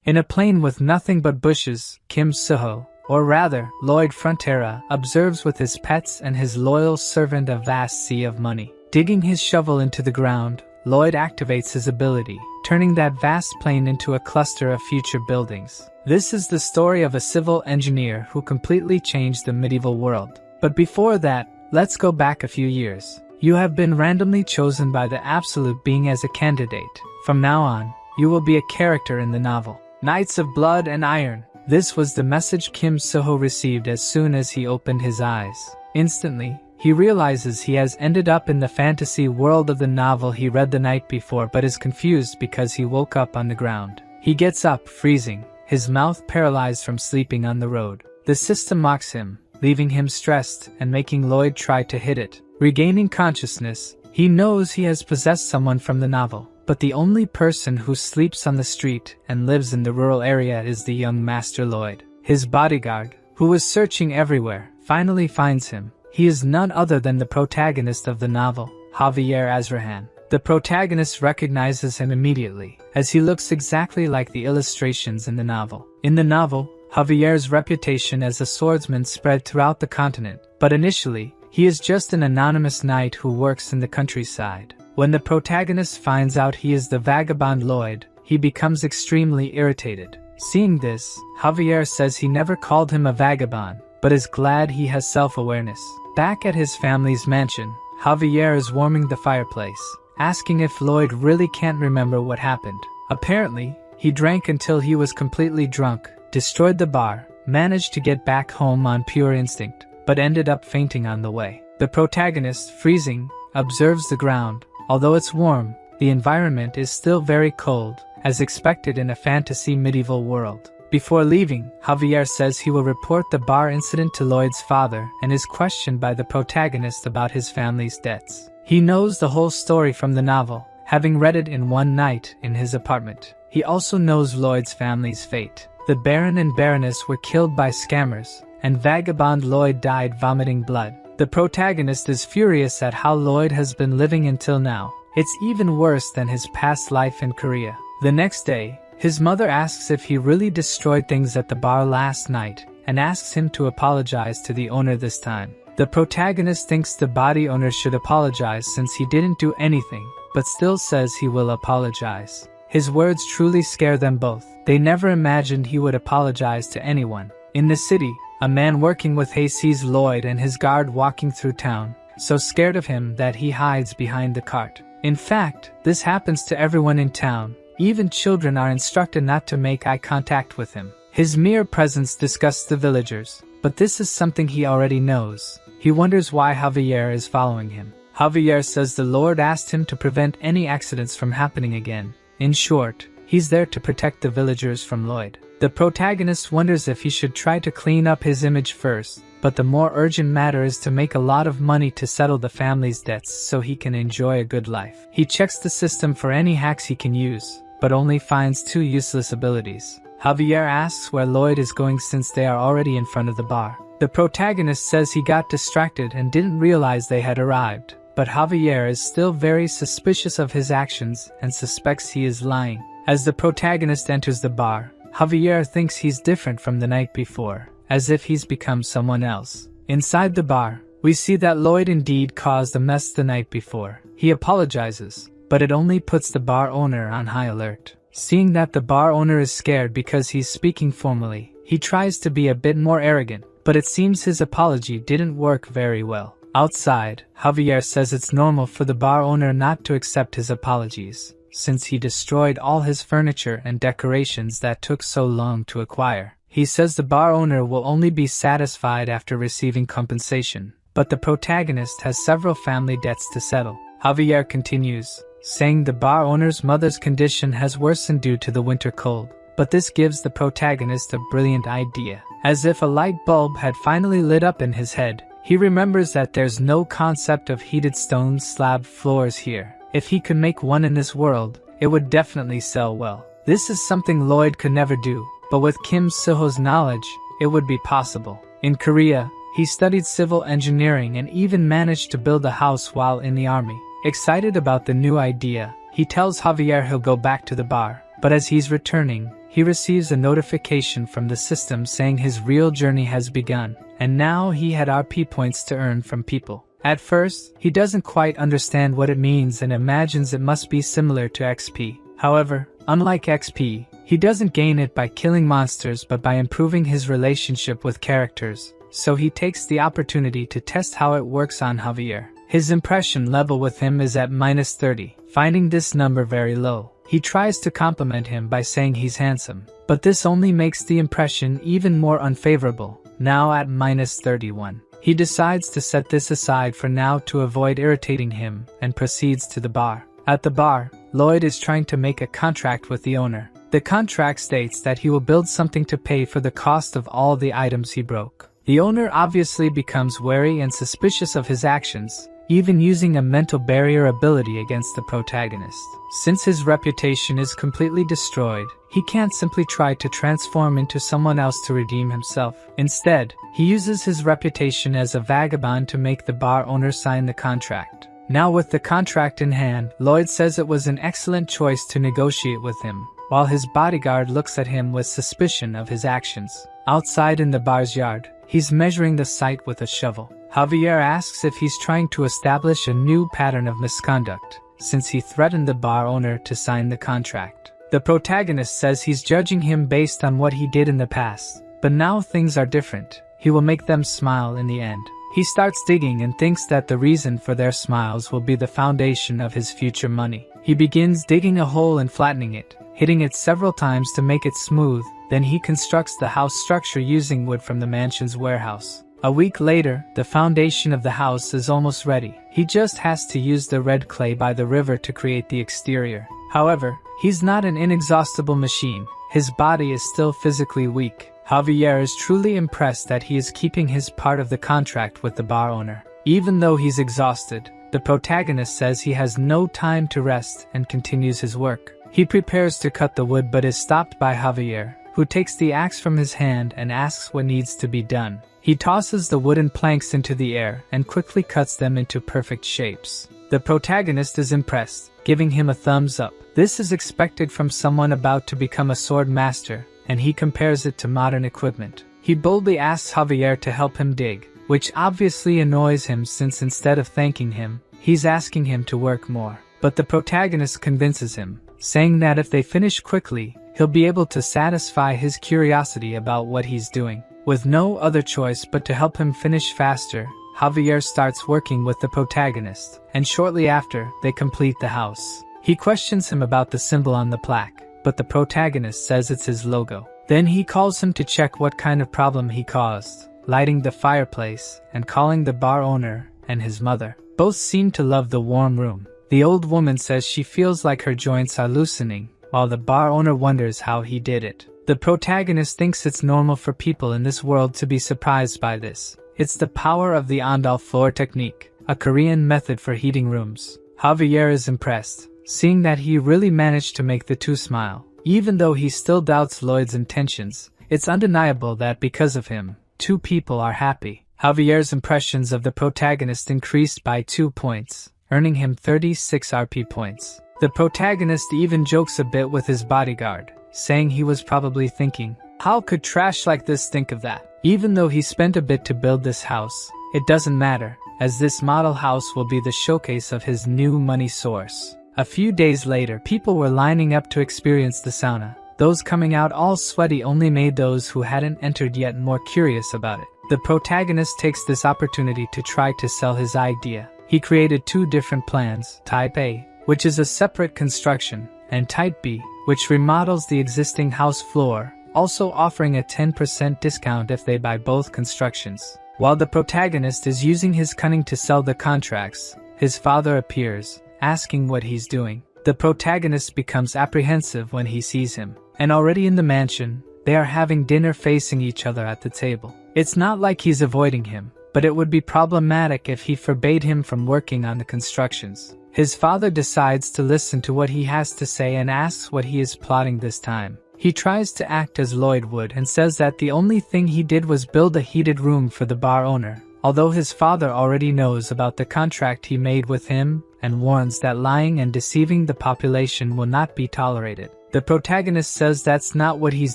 In a plain with nothing but bushes, Kim Suho, or rather, Lloyd Frontera, observes with his pets and his loyal servant a vast sea of money. Digging his shovel into the ground, Lloyd activates his ability, turning that vast plain into a cluster of future buildings. This is the story of a civil engineer who completely changed the medieval world. But before that, let's go back a few years. You have been randomly chosen by the Absolute Being as a candidate. From now on, you will be a character in the novel. Knights of Blood and Iron. This was the message Kim Suho received as soon as he opened his eyes. Instantly, he realizes he has ended up in the fantasy world of the novel he read the night before but is confused because he woke up on the ground. He gets up, freezing, his mouth paralyzed from sleeping on the road. The system mocks him, leaving him stressed and making Lloyd try to hit it. Regaining consciousness, he knows he has possessed someone from the novel. But the only person who sleeps on the street and lives in the rural area is the young Master Lloyd. His bodyguard, who was searching everywhere, finally finds him. He is none other than the protagonist of the novel, Javier Azrahan. The protagonist recognizes him immediately, as he looks exactly like the illustrations in the novel. In the novel, Javier's reputation as a swordsman spread throughout the continent, but initially, he is just an anonymous knight who works in the countryside. When the protagonist finds out he is the vagabond Lloyd, he becomes extremely irritated. Seeing this, Javier says he never called him a vagabond, but is glad he has self-awareness. Back at his family's mansion, Javier is warming the fireplace, asking if Lloyd really can't remember what happened. Apparently, he drank until he was completely drunk, destroyed the bar, managed to get back home on pure instinct, but ended up fainting on the way. The protagonist, freezing, observes the ground. Although it's warm, the environment is still very cold, as expected in a fantasy medieval world. Before leaving, Javier says he will report the bar incident to Lloyd's father and is questioned by the protagonist about his family's debts. He knows the whole story from the novel, having read it in one night in his apartment. He also knows Lloyd's family's fate. The Baron and Baroness were killed by scammers, and vagabond Lloyd died vomiting blood. The protagonist is furious at how Lloyd has been living until now. It's even worse than his past life in Korea. The next day, his mother asks if he really destroyed things at the bar last night, and asks him to apologize to the owner this time. The protagonist thinks the body owner should apologize since he didn't do anything, but still says he will apologize. His words truly scare them both. They never imagined he would apologize to anyone. In the city, a man working with Hay sees Lloyd and his guard walking through town, so scared of him that he hides behind the cart. In fact, this happens to everyone in town. Even children are instructed not to make eye contact with him. His mere presence disgusts the villagers, but this is something he already knows. He wonders why Javier is following him. Javier says the Lord asked him to prevent any accidents from happening again. In short, he's there to protect the villagers from Lloyd. The protagonist wonders if he should try to clean up his image first, but the more urgent matter is to make a lot of money to settle the family's debts so he can enjoy a good life. He checks the system for any hacks he can use, but only finds 2 useless abilities. Javier asks where Lloyd is going since they are already in front of the bar. The protagonist says he got distracted and didn't realize they had arrived, but Javier is still very suspicious of his actions and suspects he is lying. As the protagonist enters the bar, Javier thinks he's different from the night before, as if he's become someone else. Inside the bar, we see that Lloyd indeed caused a mess the night before. He apologizes, but it only puts the bar owner on high alert. Seeing that the bar owner is scared because he's speaking formally, he tries to be a bit more arrogant, but it seems his apology didn't work very well. Outside, Javier says it's normal for the bar owner not to accept his apologies, since he destroyed all his furniture and decorations that took so long to acquire. He says the bar owner will only be satisfied after receiving compensation, but the protagonist has several family debts to settle. Javier continues, saying the bar owner's mother's condition has worsened due to the winter cold, but this gives the protagonist a brilliant idea. As if a light bulb had finally lit up in his head, he remembers that there's no concept of heated stone slab floors here. If he could make one in this world, it would definitely sell well. This is something Lloyd could never do, but with Kim Suho's knowledge, it would be possible. In Korea, he studied civil engineering and even managed to build a house while in the army. Excited about the new idea, he tells Javier he'll go back to the bar, but as he's returning, he receives a notification from the system saying his real journey has begun, and now he had RP points to earn from people. At first, he doesn't quite understand what it means and imagines it must be similar to XP. However, unlike XP, he doesn't gain it by killing monsters but by improving his relationship with characters, so he takes the opportunity to test how it works on Javier. His impression level with him is at -30, finding this number very low. He tries to compliment him by saying he's handsome, but this only makes the impression even more unfavorable, now at -31. He decides to set this aside for now to avoid irritating him and proceeds to the bar. At the bar, Lloyd is trying to make a contract with the owner. The contract states that he will build something to pay for the cost of all the items he broke. The owner obviously becomes wary and suspicious of his actions, even using a mental barrier ability against the protagonist. Since his reputation is completely destroyed, he can't simply try to transform into someone else to redeem himself. Instead, he uses his reputation as a vagabond to make the bar owner sign the contract. Now with the contract in hand, Lloyd says it was an excellent choice to negotiate with him, while his bodyguard looks at him with suspicion of his actions. Outside in the bar's yard, he's measuring the site with a shovel. Javier asks if he's trying to establish a new pattern of misconduct, since he threatened the bar owner to sign the contract. The protagonist says he's judging him based on what he did in the past, but now things are different. He will make them smile in the end. He starts digging and thinks that the reason for their smiles will be the foundation of his future money. He begins digging a hole and flattening it, hitting it several times to make it smooth. Then he constructs the house structure using wood from the mansion's warehouse. A week later, the foundation of the house is almost ready. He just has to use the red clay by the river to create the exterior. However, he's not an inexhaustible machine. His body is still physically weak. Javier is truly impressed that he is keeping his part of the contract with the bar owner. Even though he's exhausted, the protagonist says he has no time to rest and continues his work. He prepares to cut the wood but is stopped by Javier, who takes the axe from his hand and asks what needs to be done. He tosses the wooden planks into the air and quickly cuts them into perfect shapes. The protagonist is impressed, giving him a thumbs up. This is expected from someone about to become a sword master, and he compares it to modern equipment. He boldly asks Javier to help him dig, which obviously annoys him since instead of thanking him, he's asking him to work more. But the protagonist convinces him, saying that if they finish quickly, he'll be able to satisfy his curiosity about what he's doing. With no other choice but to help him finish faster, Javier starts working with the protagonist, and shortly after, they complete the house. He questions him about the symbol on the plaque, but the protagonist says it's his logo. Then he calls him to check what kind of problem he caused, lighting the fireplace and calling the bar owner and his mother. Both seem to love the warm room. The old woman says she feels like her joints are loosening, while the bar owner wonders how he did it. The protagonist thinks it's normal for people in this world to be surprised by this. It's the power of the Andal floor technique, a Korean method for heating rooms. Javier is impressed, seeing that he really managed to make the two smile. Even though he still doubts Lloyd's intentions, it's undeniable that because of him, two people are happy. Javier's impressions of the protagonist increased by 2 points, earning him 36 RP points. The protagonist even jokes a bit with his bodyguard, saying he was probably thinking, how could trash like this think of that? Even though he spent a bit to build this house, it doesn't matter, as this model house will be the showcase of his new money source. A few days later, people were lining up to experience the sauna. Those coming out all sweaty only made those who hadn't entered yet more curious about it. The protagonist takes this opportunity to try to sell his idea. He created 2 different plans, Type A, which is a separate construction, and Type B, which remodels the existing house floor, also offering a 10% discount if they buy both constructions. While the protagonist is using his cunning to sell the contracts, his father appears, asking what he's doing. The protagonist becomes apprehensive when he sees him, and already in the mansion, they are having dinner facing each other at the table. It's not like he's avoiding him, but it would be problematic if he forbade him from working on the constructions. His father decides to listen to what he has to say and asks what he is plotting this time. He tries to act as Lloyd would and says that the only thing he did was build a heated room for the bar owner, although his father already knows about the contract he made with him and warns that lying and deceiving the population will not be tolerated. The protagonist says that's not what he's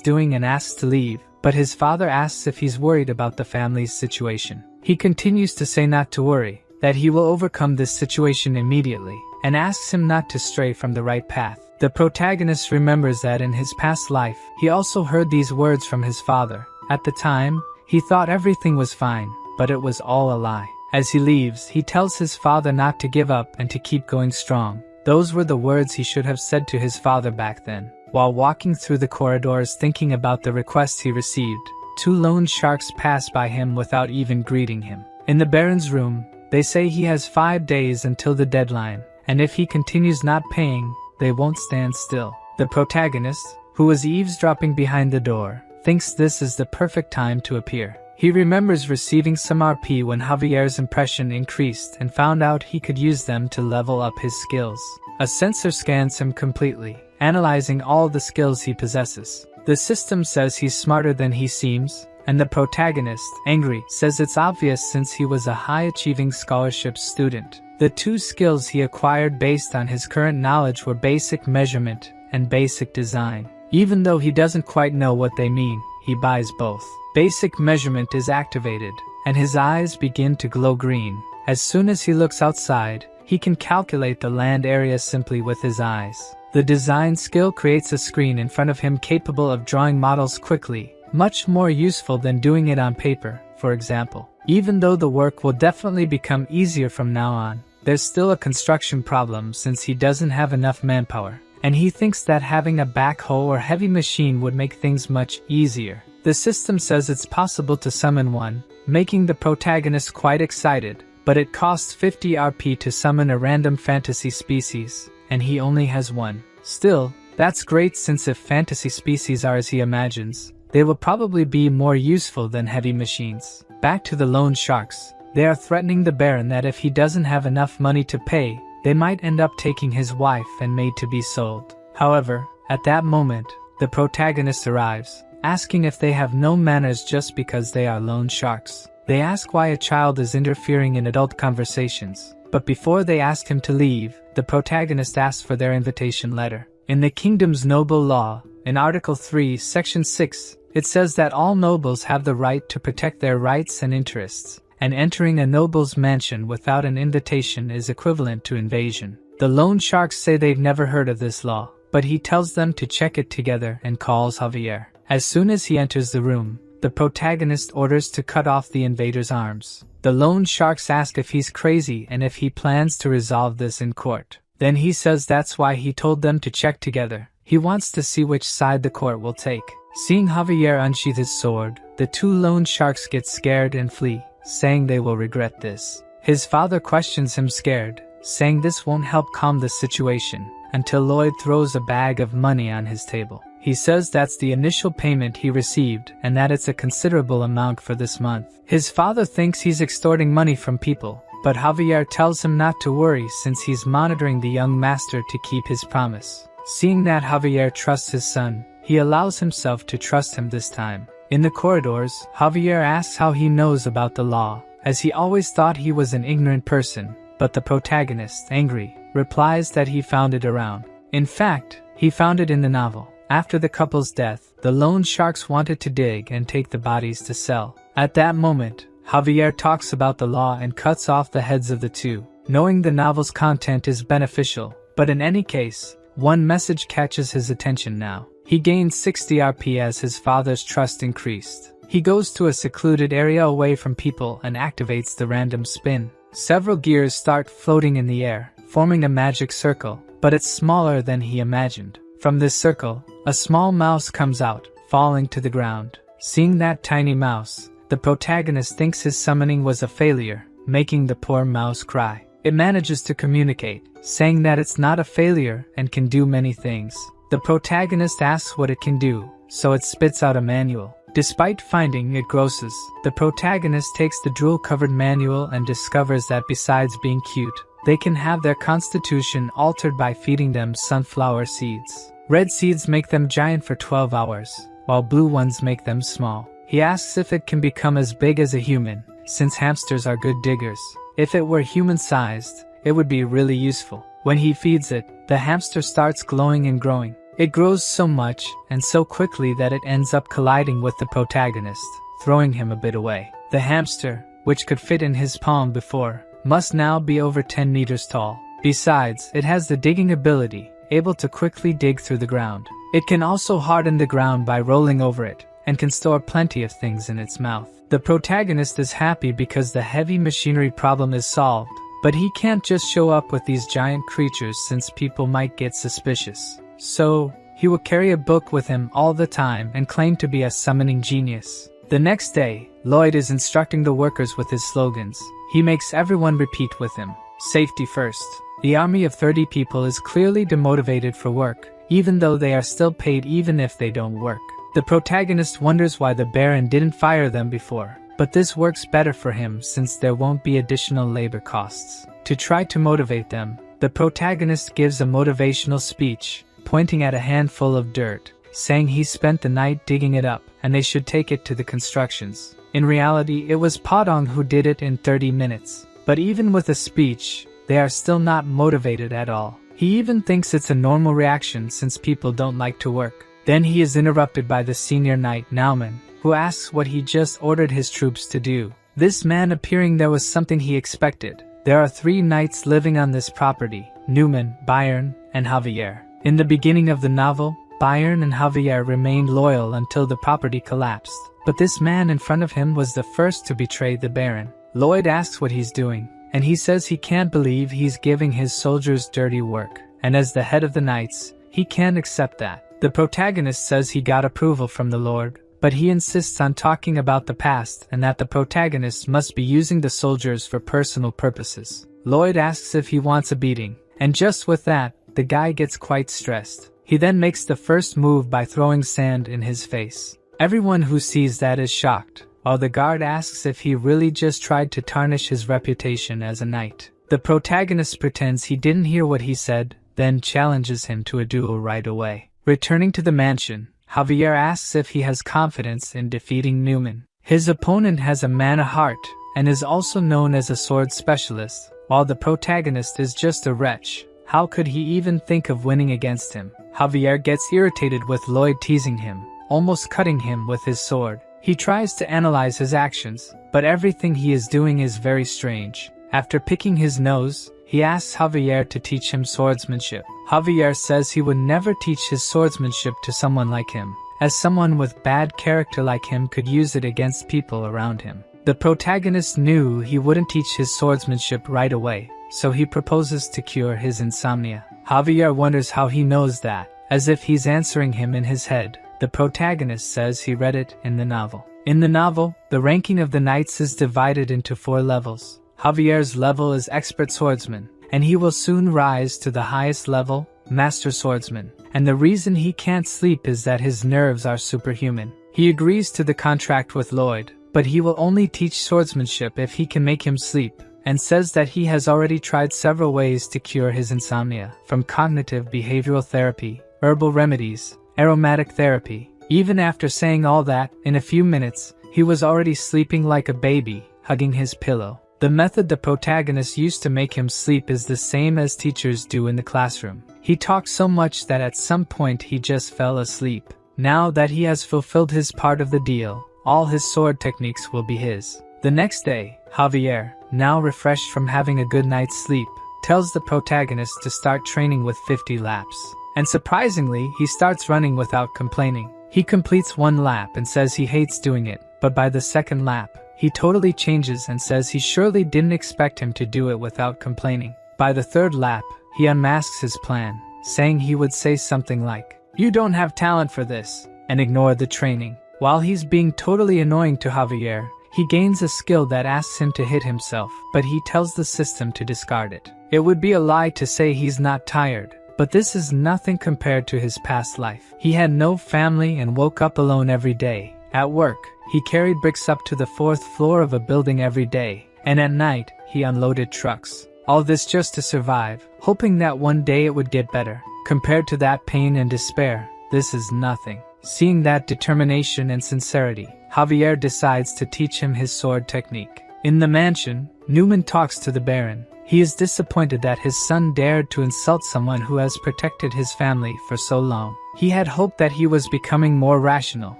doing and asks to leave, but his father asks if he's worried about the family's situation. He continues to say not to worry, that he will overcome this situation immediately, and asks him not to stray from the right path. The protagonist remembers that in his past life, he also heard these words from his father. At the time, he thought everything was fine, but it was all a lie. As he leaves, he tells his father not to give up and to keep going strong. Those were the words he should have said to his father back then. While walking through the corridors thinking about the requests he received, 2 loan sharks pass by him without even greeting him. In the Baron's room, they say he has 5 days until the deadline, and if he continues not paying, they won't stand still. The protagonist, who was eavesdropping behind the door, thinks this is the perfect time to appear. He remembers receiving some RP when Javier's impression increased and found out he could use them to level up his skills. A sensor scans him completely, analyzing all the skills he possesses. The system says he's smarter than he seems, and the protagonist, angry, says it's obvious since he was a high-achieving scholarship student. The 2 skills he acquired based on his current knowledge were basic measurement and basic design. Even though he doesn't quite know what they mean, he buys both. Basic measurement is activated, and his eyes begin to glow green. As soon as he looks outside, he can calculate the land area simply with his eyes. The design skill creates a screen in front of him capable of drawing models quickly, much more useful than doing it on paper, for example. Even though the work will definitely become easier from now on, there's still a construction problem since he doesn't have enough manpower, and he thinks that having a backhoe or heavy machine would make things much easier. The system says it's possible to summon one, making the protagonist quite excited, but it costs 50 RP to summon a random fantasy species, and he only has one. Still, that's great since if fantasy species are as he imagines, they will probably be more useful than heavy machines. Back to the loan sharks. They are threatening the Baron that if he doesn't have enough money to pay, they might end up taking his wife and maid to be sold. However, at that moment, the protagonist arrives, asking if they have no manners just because they are loan sharks. They ask why a child is interfering in adult conversations, but before they ask him to leave, the protagonist asks for their invitation letter. In the kingdom's noble law, in Article 3, Section 6, it says that all nobles have the right to protect their rights and interests, and entering a noble's mansion without an invitation is equivalent to invasion. The loan sharks say they've never heard of this law, but he tells them to check it together and calls Javier. As soon as he enters the room, the protagonist orders to cut off the invader's arms. The loan sharks ask if he's crazy and if he plans to resolve this in court. Then he says that's why he told them to check together. He wants to see which side the court will take. Seeing Javier unsheath his sword, the 2 loan sharks get scared and flee, saying they will regret this. His father questions him scared, saying this won't help calm the situation, until Lloyd throws a bag of money on his table. He says that's the initial payment he received and that it's a considerable amount for this month. His father thinks he's extorting money from people, but Javier tells him not to worry since he's monitoring the young master to keep his promise. Seeing that Javier trusts his son, he allows himself to trust him this time. In the corridors, Javier asks how he knows about the law, as he always thought he was an ignorant person, but the protagonist, angry, replies that he found it around. In fact, he found it in the novel. After the couple's death, the loan sharks wanted to dig and take the bodies to sell. At that moment, Javier talks about the law and cuts off the heads of the 2, knowing the novel's content is beneficial, but in any case, one message catches his attention now. He gains 60 RP as his father's trust increased. He goes to a secluded area away from people and activates the random spin. Several gears start floating in the air, forming a magic circle, but it's smaller than he imagined. From this circle, a small mouse comes out, falling to the ground. Seeing that tiny mouse, the protagonist thinks his summoning was a failure, making the poor mouse cry. It manages to communicate, saying that it's not a failure and can do many things. The protagonist asks what it can do, so it spits out a manual. Despite finding it grosses, the protagonist takes the drool-covered manual and discovers that besides being cute, they can have their constitution altered by feeding them sunflower seeds. Red seeds make them giant for 12 hours, while blue ones make them small. He asks if it can become as big as a human, since hamsters are good diggers. If it were human-sized, it would be really useful. When he feeds it, the hamster starts glowing and growing. It grows so much and so quickly that it ends up colliding with the protagonist, throwing him a bit away. The hamster, which could fit in his palm before, must now be over 10 meters tall. Besides, it has the digging ability, able to quickly dig through the ground. It can also harden the ground by rolling over it, and can store plenty of things in its mouth. The protagonist is happy because the heavy machinery problem is solved, but he can't just show up with these giant creatures since people might get suspicious. So, he will carry a book with him all the time and claim to be a summoning genius. The next day, Lloyd is instructing the workers with his slogans. He makes everyone repeat with him. Safety first. The army of 30 people is clearly demotivated for work, even though they are still paid even if they don't work. The protagonist wonders why the Baron didn't fire them before, but this works better for him since there won't be additional labor costs. To try to motivate them, the protagonist gives a motivational speech, pointing at a handful of dirt, saying he spent the night digging it up and they should take it to the constructions. In reality, it was Padong who did it in 30 minutes. But even with a speech, they are still not motivated at all. He even thinks it's a normal reaction since people don't like to work. Then he is interrupted by the senior knight Nauman, who asks what he just ordered his troops to do. This man appearing there was something he expected. There are 3 knights living on this property, Newman, Bayern, and Javier. In the beginning of the novel, Bayern and Javier remained loyal until the property collapsed. But this man in front of him was the first to betray the Baron. Lloyd asks what he's doing, and he says he can't believe he's giving his soldiers dirty work, and as the head of the knights, he can't accept that. The protagonist says he got approval from the Lord, but he insists on talking about the past and that the protagonist must be using the soldiers for personal purposes. Lloyd asks if he wants a beating, and just with that, the guy gets quite stressed. He then makes the first move by throwing sand in his face. Everyone who sees that is shocked, while the guard asks if he really just tried to tarnish his reputation as a knight. The protagonist pretends he didn't hear what he said, then challenges him to a duel right away. Returning to the mansion, Javier asks if he has confidence in defeating Newman. His opponent has a mana heart, and is also known as a sword specialist, while the protagonist is just a wretch. How could he even think of winning against him? Javier gets irritated with Lloyd teasing him, almost cutting him with his sword. He tries to analyze his actions, but everything he is doing is very strange. After picking his nose, he asks Javier to teach him swordsmanship. Javier says he would never teach his swordsmanship to someone like him, as someone with bad character like him could use it against people around him. The protagonist knew he wouldn't teach his swordsmanship right away, so he proposes to cure his insomnia. Javier wonders how he knows that, as if he's answering him in his head. The protagonist says he read it in the novel. In the novel, the ranking of the knights is divided into 4 levels. Javier's level is expert swordsman, and he will soon rise to the highest level, master swordsman. And the reason he can't sleep is that his nerves are superhuman. He agrees to the contract with Lloyd, but he will only teach swordsmanship if he can make him sleep, and says that he has already tried several ways to cure his insomnia, from cognitive behavioral therapy, herbal remedies, aromatic therapy. Even after saying all that, in a few minutes, he was already sleeping like a baby, hugging his pillow. The method the protagonist used to make him sleep is the same as teachers do in the classroom. He talked so much that at some point he just fell asleep. Now that he has fulfilled his part of the deal, all his sword techniques will be his. The next day, Javier, now refreshed from having a good night's sleep, tells the protagonist to start training with 50 laps. And surprisingly, he starts running without complaining. He completes 1 lap and says he hates doing it, but by the 2nd lap, he totally changes and says he surely didn't expect him to do it without complaining. By the 3rd lap, he unmasks his plan, saying he would say something like, "You don't have talent for this," and ignore the training. While he's being totally annoying to Javier, he gains a skill that asks him to hit himself, but he tells the system to discard it. It would be a lie to say he's not tired, but this is nothing compared to his past life. He had no family and woke up alone every day. At work, he carried bricks up to the 4th floor of a building every day, and at night, he unloaded trucks. All this just to survive, hoping that one day it would get better. Compared to that pain and despair, this is nothing. Seeing that determination and sincerity, Javier decides to teach him his sword technique. In the mansion, Newman talks to the Baron. He is disappointed that his son dared to insult someone who has protected his family for so long. He had hoped that he was becoming more rational,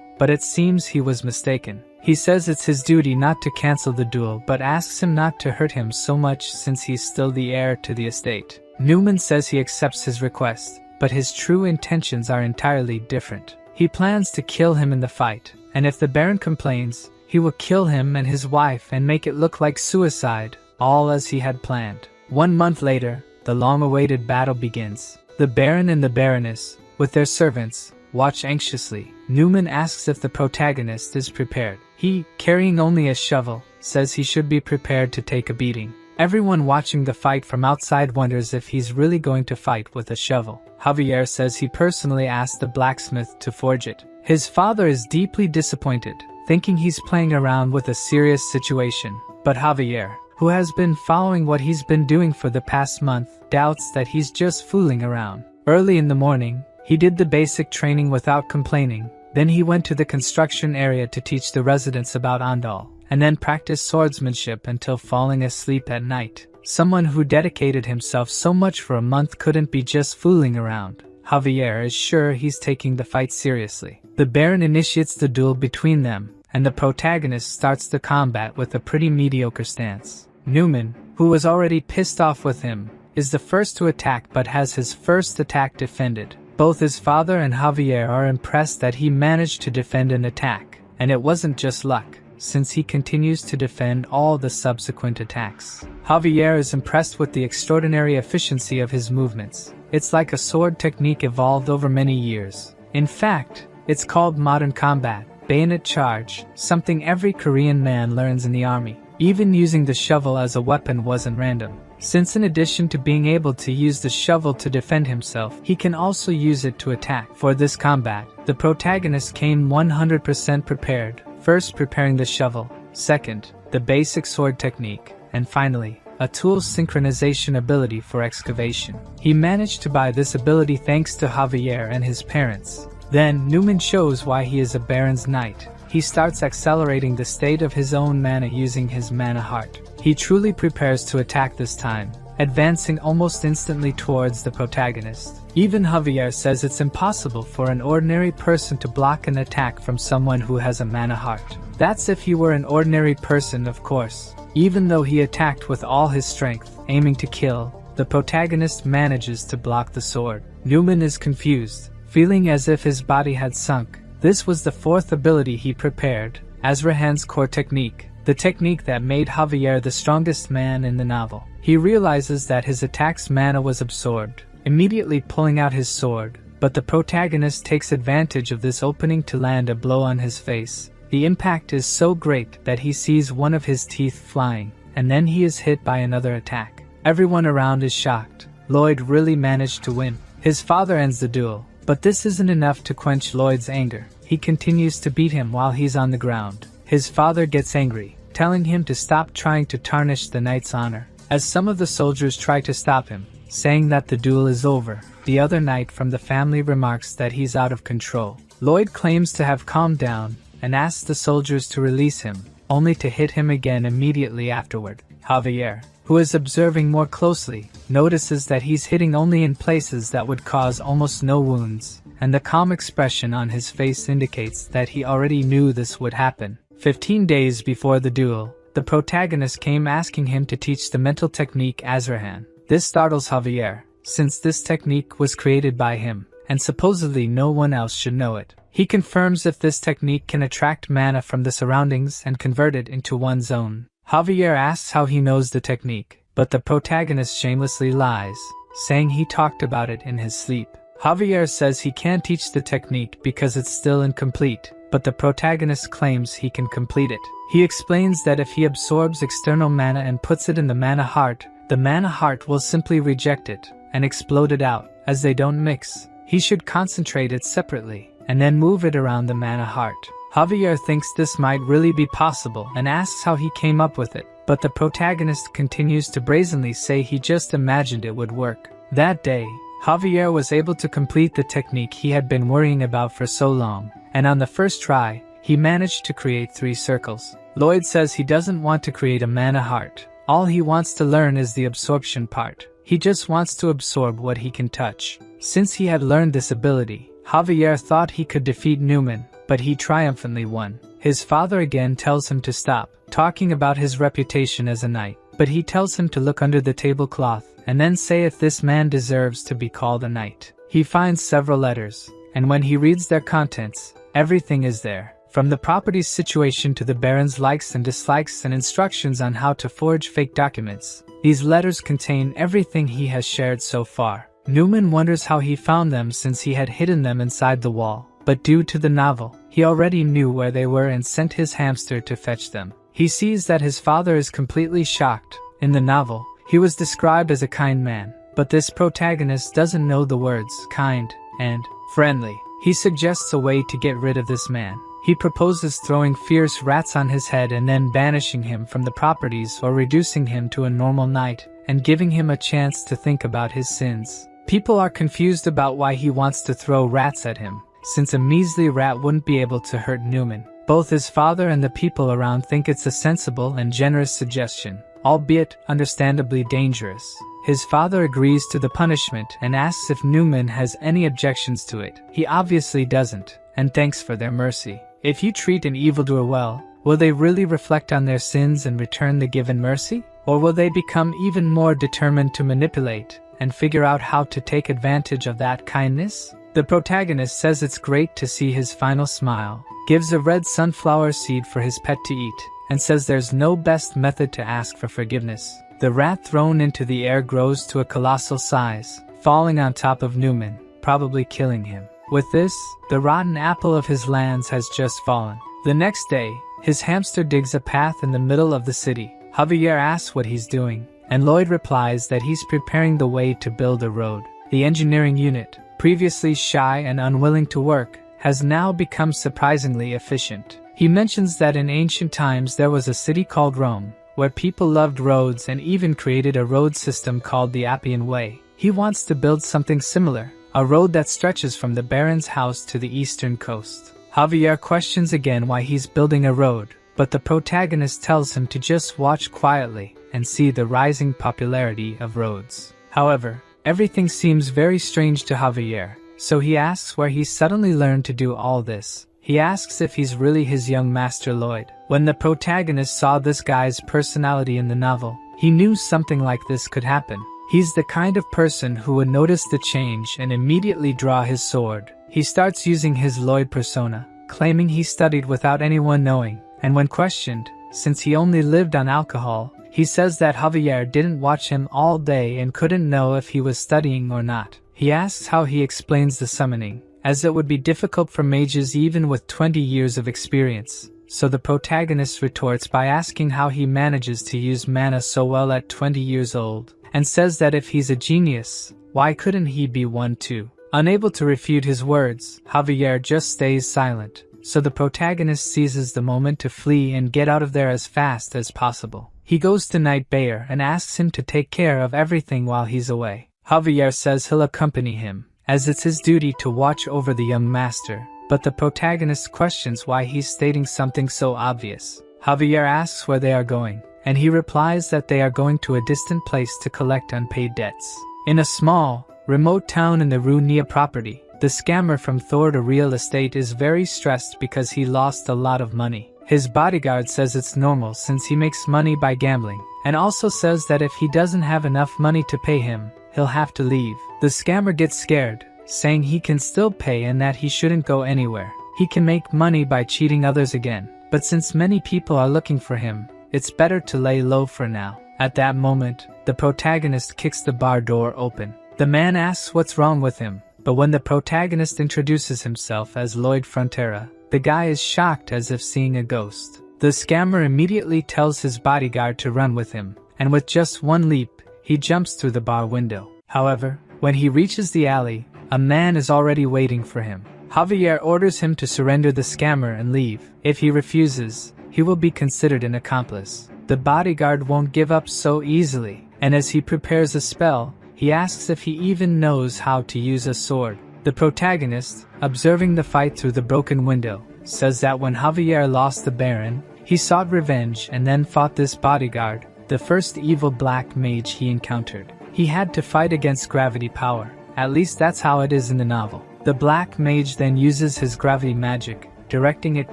but it seems he was mistaken. He says it's his duty not to cancel the duel, but asks him not to hurt him so much since he's still the heir to the estate. Newman says he accepts his request, but his true intentions are entirely different. He plans to kill him in the fight, and if the Baron complains, he will kill him and his wife and make it look like suicide, all as he had planned. 1 month later, the long-awaited battle begins. The Baron and the Baroness, with their servants, watch anxiously. Newman asks if the protagonist is prepared. He, carrying only a shovel, says he should be prepared to take a beating. Everyone watching the fight from outside wonders if he's really going to fight with a shovel. Javier says he personally asked the blacksmith to forge it. His father is deeply disappointed, thinking he's playing around with a serious situation. But Javier, who has been following what he's been doing for the past month, doubts that he's just fooling around. Early in the morning, he did the basic training without complaining. Then he went to the construction area to teach the residents about Andal, and then practiced swordsmanship until falling asleep at night. Someone who dedicated himself so much for a month couldn't be just fooling around. Javier is sure he's taking the fight seriously. The Baron initiates the duel between them, and the protagonist starts the combat with a pretty mediocre stance. Newman, who was already pissed off with him, is the first to attack but has his first attack defended. Both his father and Javier are impressed that he managed to defend an attack, and it wasn't just luck, since he continues to defend all the subsequent attacks. Javier is impressed with the extraordinary efficiency of his movements. It's like a sword technique evolved over many years. In fact, it's called modern combat, bayonet charge, something every Korean man learns in the army. Even using the shovel as a weapon wasn't random, since in addition to being able to use the shovel to defend himself, he can also use it to attack. For this combat, the protagonist came 100% prepared, first preparing the shovel, second, the basic sword technique, and finally, a tool synchronization ability for excavation. He managed to buy this ability thanks to Javier and his parents. Then, Newman shows why he is a Baron's Knight. He starts accelerating the state of his own mana using his mana heart. He truly prepares to attack this time, advancing almost instantly towards the protagonist. Even Javier says it's impossible for an ordinary person to block an attack from someone who has a mana heart. That's if he were an ordinary person, of course. Even though he attacked with all his strength, aiming to kill, the protagonist manages to block the sword. Newman is confused, feeling as if his body had sunk. This was the fourth ability he prepared, Azrahan's core technique, the technique that made Javier the strongest man in the novel. He realizes that his attack's mana was absorbed, immediately pulling out his sword, but the protagonist takes advantage of this opening to land a blow on his face. The impact is so great that he sees one of his teeth flying, and then he is hit by another attack. Everyone around is shocked. Lloyd really managed to win. His father ends the duel, but this isn't enough to quench Lloyd's anger. He continues to beat him while he's on the ground. His father gets angry, telling him to stop trying to tarnish the knight's honor. As some of the soldiers try to stop him, saying that the duel is over, the other knight from the family remarks that he's out of control. Lloyd claims to have calmed down and asks the soldiers to release him, only to hit him again immediately afterward. Javier, who is observing more closely, notices that he's hitting only in places that would cause almost no wounds, and the calm expression on his face indicates that he already knew this would happen. 15 days before the duel, the protagonist came asking him to teach the mental technique Azrahan. This startles Javier, since this technique was created by him, and supposedly no one else should know it. He confirms if this technique can attract mana from the surroundings and convert it into one's own. Javier asks how he knows the technique, but the protagonist shamelessly lies, saying he talked about it in his sleep. Javier says he can't teach the technique because it's still incomplete, but the protagonist claims he can complete it. He explains that if he absorbs external mana and puts it in the mana heart, the mana heart will simply reject it and explode it out, as they don't mix. He should concentrate it separately, and then move it around the mana heart. Javier thinks this might really be possible and asks how he came up with it, but the protagonist continues to brazenly say he just imagined it would work. That day, Javier was able to complete the technique he had been worrying about for so long, and on the first try, he managed to create 3 circles. Lloyd says he doesn't want to create a mana heart, All he wants to learn is the absorption part. He just wants to absorb what he can touch. Since he had learned this ability, Javier thought he could defeat Newman, but he triumphantly won. His father again tells him to stop talking about his reputation as a knight, but he tells him to look under the tablecloth and then say if this man deserves to be called a knight. He finds several letters, and when he reads their contents, everything is there. From the property's situation to the Baron's likes and dislikes and instructions on how to forge fake documents. These letters contain everything he has shared so far. Newman wonders how he found them since he had hidden them inside the wall, but due to the novel, he already knew where they were and sent his hamster to fetch them. He sees that his father is completely shocked. In the novel, he was described as a kind man, but this protagonist doesn't know the words kind and friendly. He suggests a way to get rid of this man. He proposes throwing fierce rats on his head and then banishing him from the properties or reducing him to a normal knight and giving him a chance to think about his sins. People are confused about why he wants to throw rats at him, since a measly rat wouldn't be able to hurt Newman. Both his father and the people around think it's a sensible and generous suggestion, albeit understandably dangerous. His father agrees to the punishment and asks if Newman has any objections to it. He obviously doesn't, and thanks for their mercy. If you treat an evildoer well, will they really reflect on their sins and return the given mercy? Or will they become even more determined to manipulate and figure out how to take advantage of that kindness? The protagonist says it's great to see his final smile, gives a red sunflower seed for his pet to eat, and says there's no best method to ask for forgiveness. The rat thrown into the air grows to a colossal size, falling on top of Newman, probably killing him. With this, the rotten apple of his lands has just fallen. The next day, his hamster digs a path in the middle of the city. Javier asks what he's doing, and Lloyd replies that he's preparing the way to build a road. The engineering unit, previously shy and unwilling to work, has now become surprisingly efficient. He mentions that in ancient times there was a city called Rome, where people loved roads and even created a road system called the Appian Way. He wants to build something similar, a road that stretches from the Baron's house to the eastern coast. Javier questions again why he's building a road, but the protagonist tells him to just watch quietly and see the rising popularity of roads. However, everything seems very strange to Javier, so he asks where he suddenly learned to do all this. He asks if he's really his young master Lloyd. When the protagonist saw this guy's personality in the novel, he knew something like this could happen. He's the kind of person who would notice the change and immediately draw his sword. He starts using his Lloyd persona, claiming he studied without anyone knowing, and when questioned, since he only lived on alcohol, he says that Javier didn't watch him all day and couldn't know if he was studying or not. He asks how he explains the summoning, as it would be difficult for mages even with 20 years of experience. So the protagonist retorts by asking how he manages to use mana so well at 20 years old, and says that if he's a genius, why couldn't he be one too? Unable to refute his words, Javier just stays silent, so the protagonist seizes the moment to flee and get out of there as fast as possible. He goes to Knight Bayer and asks him to take care of everything while he's away. Javier says he'll accompany him, as it's his duty to watch over the young master, but the protagonist questions why he's stating something so obvious. Javier asks where they are going, and he replies that they are going to a distant place to collect unpaid debts. In a small, remote town in the Runia property, the scammer from Thor to Real Estate is very stressed because he lost a lot of money. His bodyguard says it's normal since he makes money by gambling, and also says that if he doesn't have enough money to pay him, he'll have to leave. The scammer gets scared, saying he can still pay and that he shouldn't go anywhere. He can make money by cheating others again, but since many people are looking for him, it's better to lay low for now. At that moment, the protagonist kicks the bar door open. The man asks what's wrong with him, but when the protagonist introduces himself as Lloyd Frontera, the guy is shocked as if seeing a ghost. The scammer immediately tells his bodyguard to run with him, and with just one leap, he jumps through the bar window. However, when he reaches the alley, a man is already waiting for him. Javier orders him to surrender the scammer and leave. If he refuses, he will be considered an accomplice. The bodyguard won't give up so easily, and as he prepares a spell, he asks if he even knows how to use a sword. The protagonist, observing the fight through the broken window, says that when Javier lost the Baron, he sought revenge and then fought this bodyguard, the first evil black mage he encountered. He had to fight against gravity power. At least that's how it is in the novel. The black mage then uses his gravity magic, directing it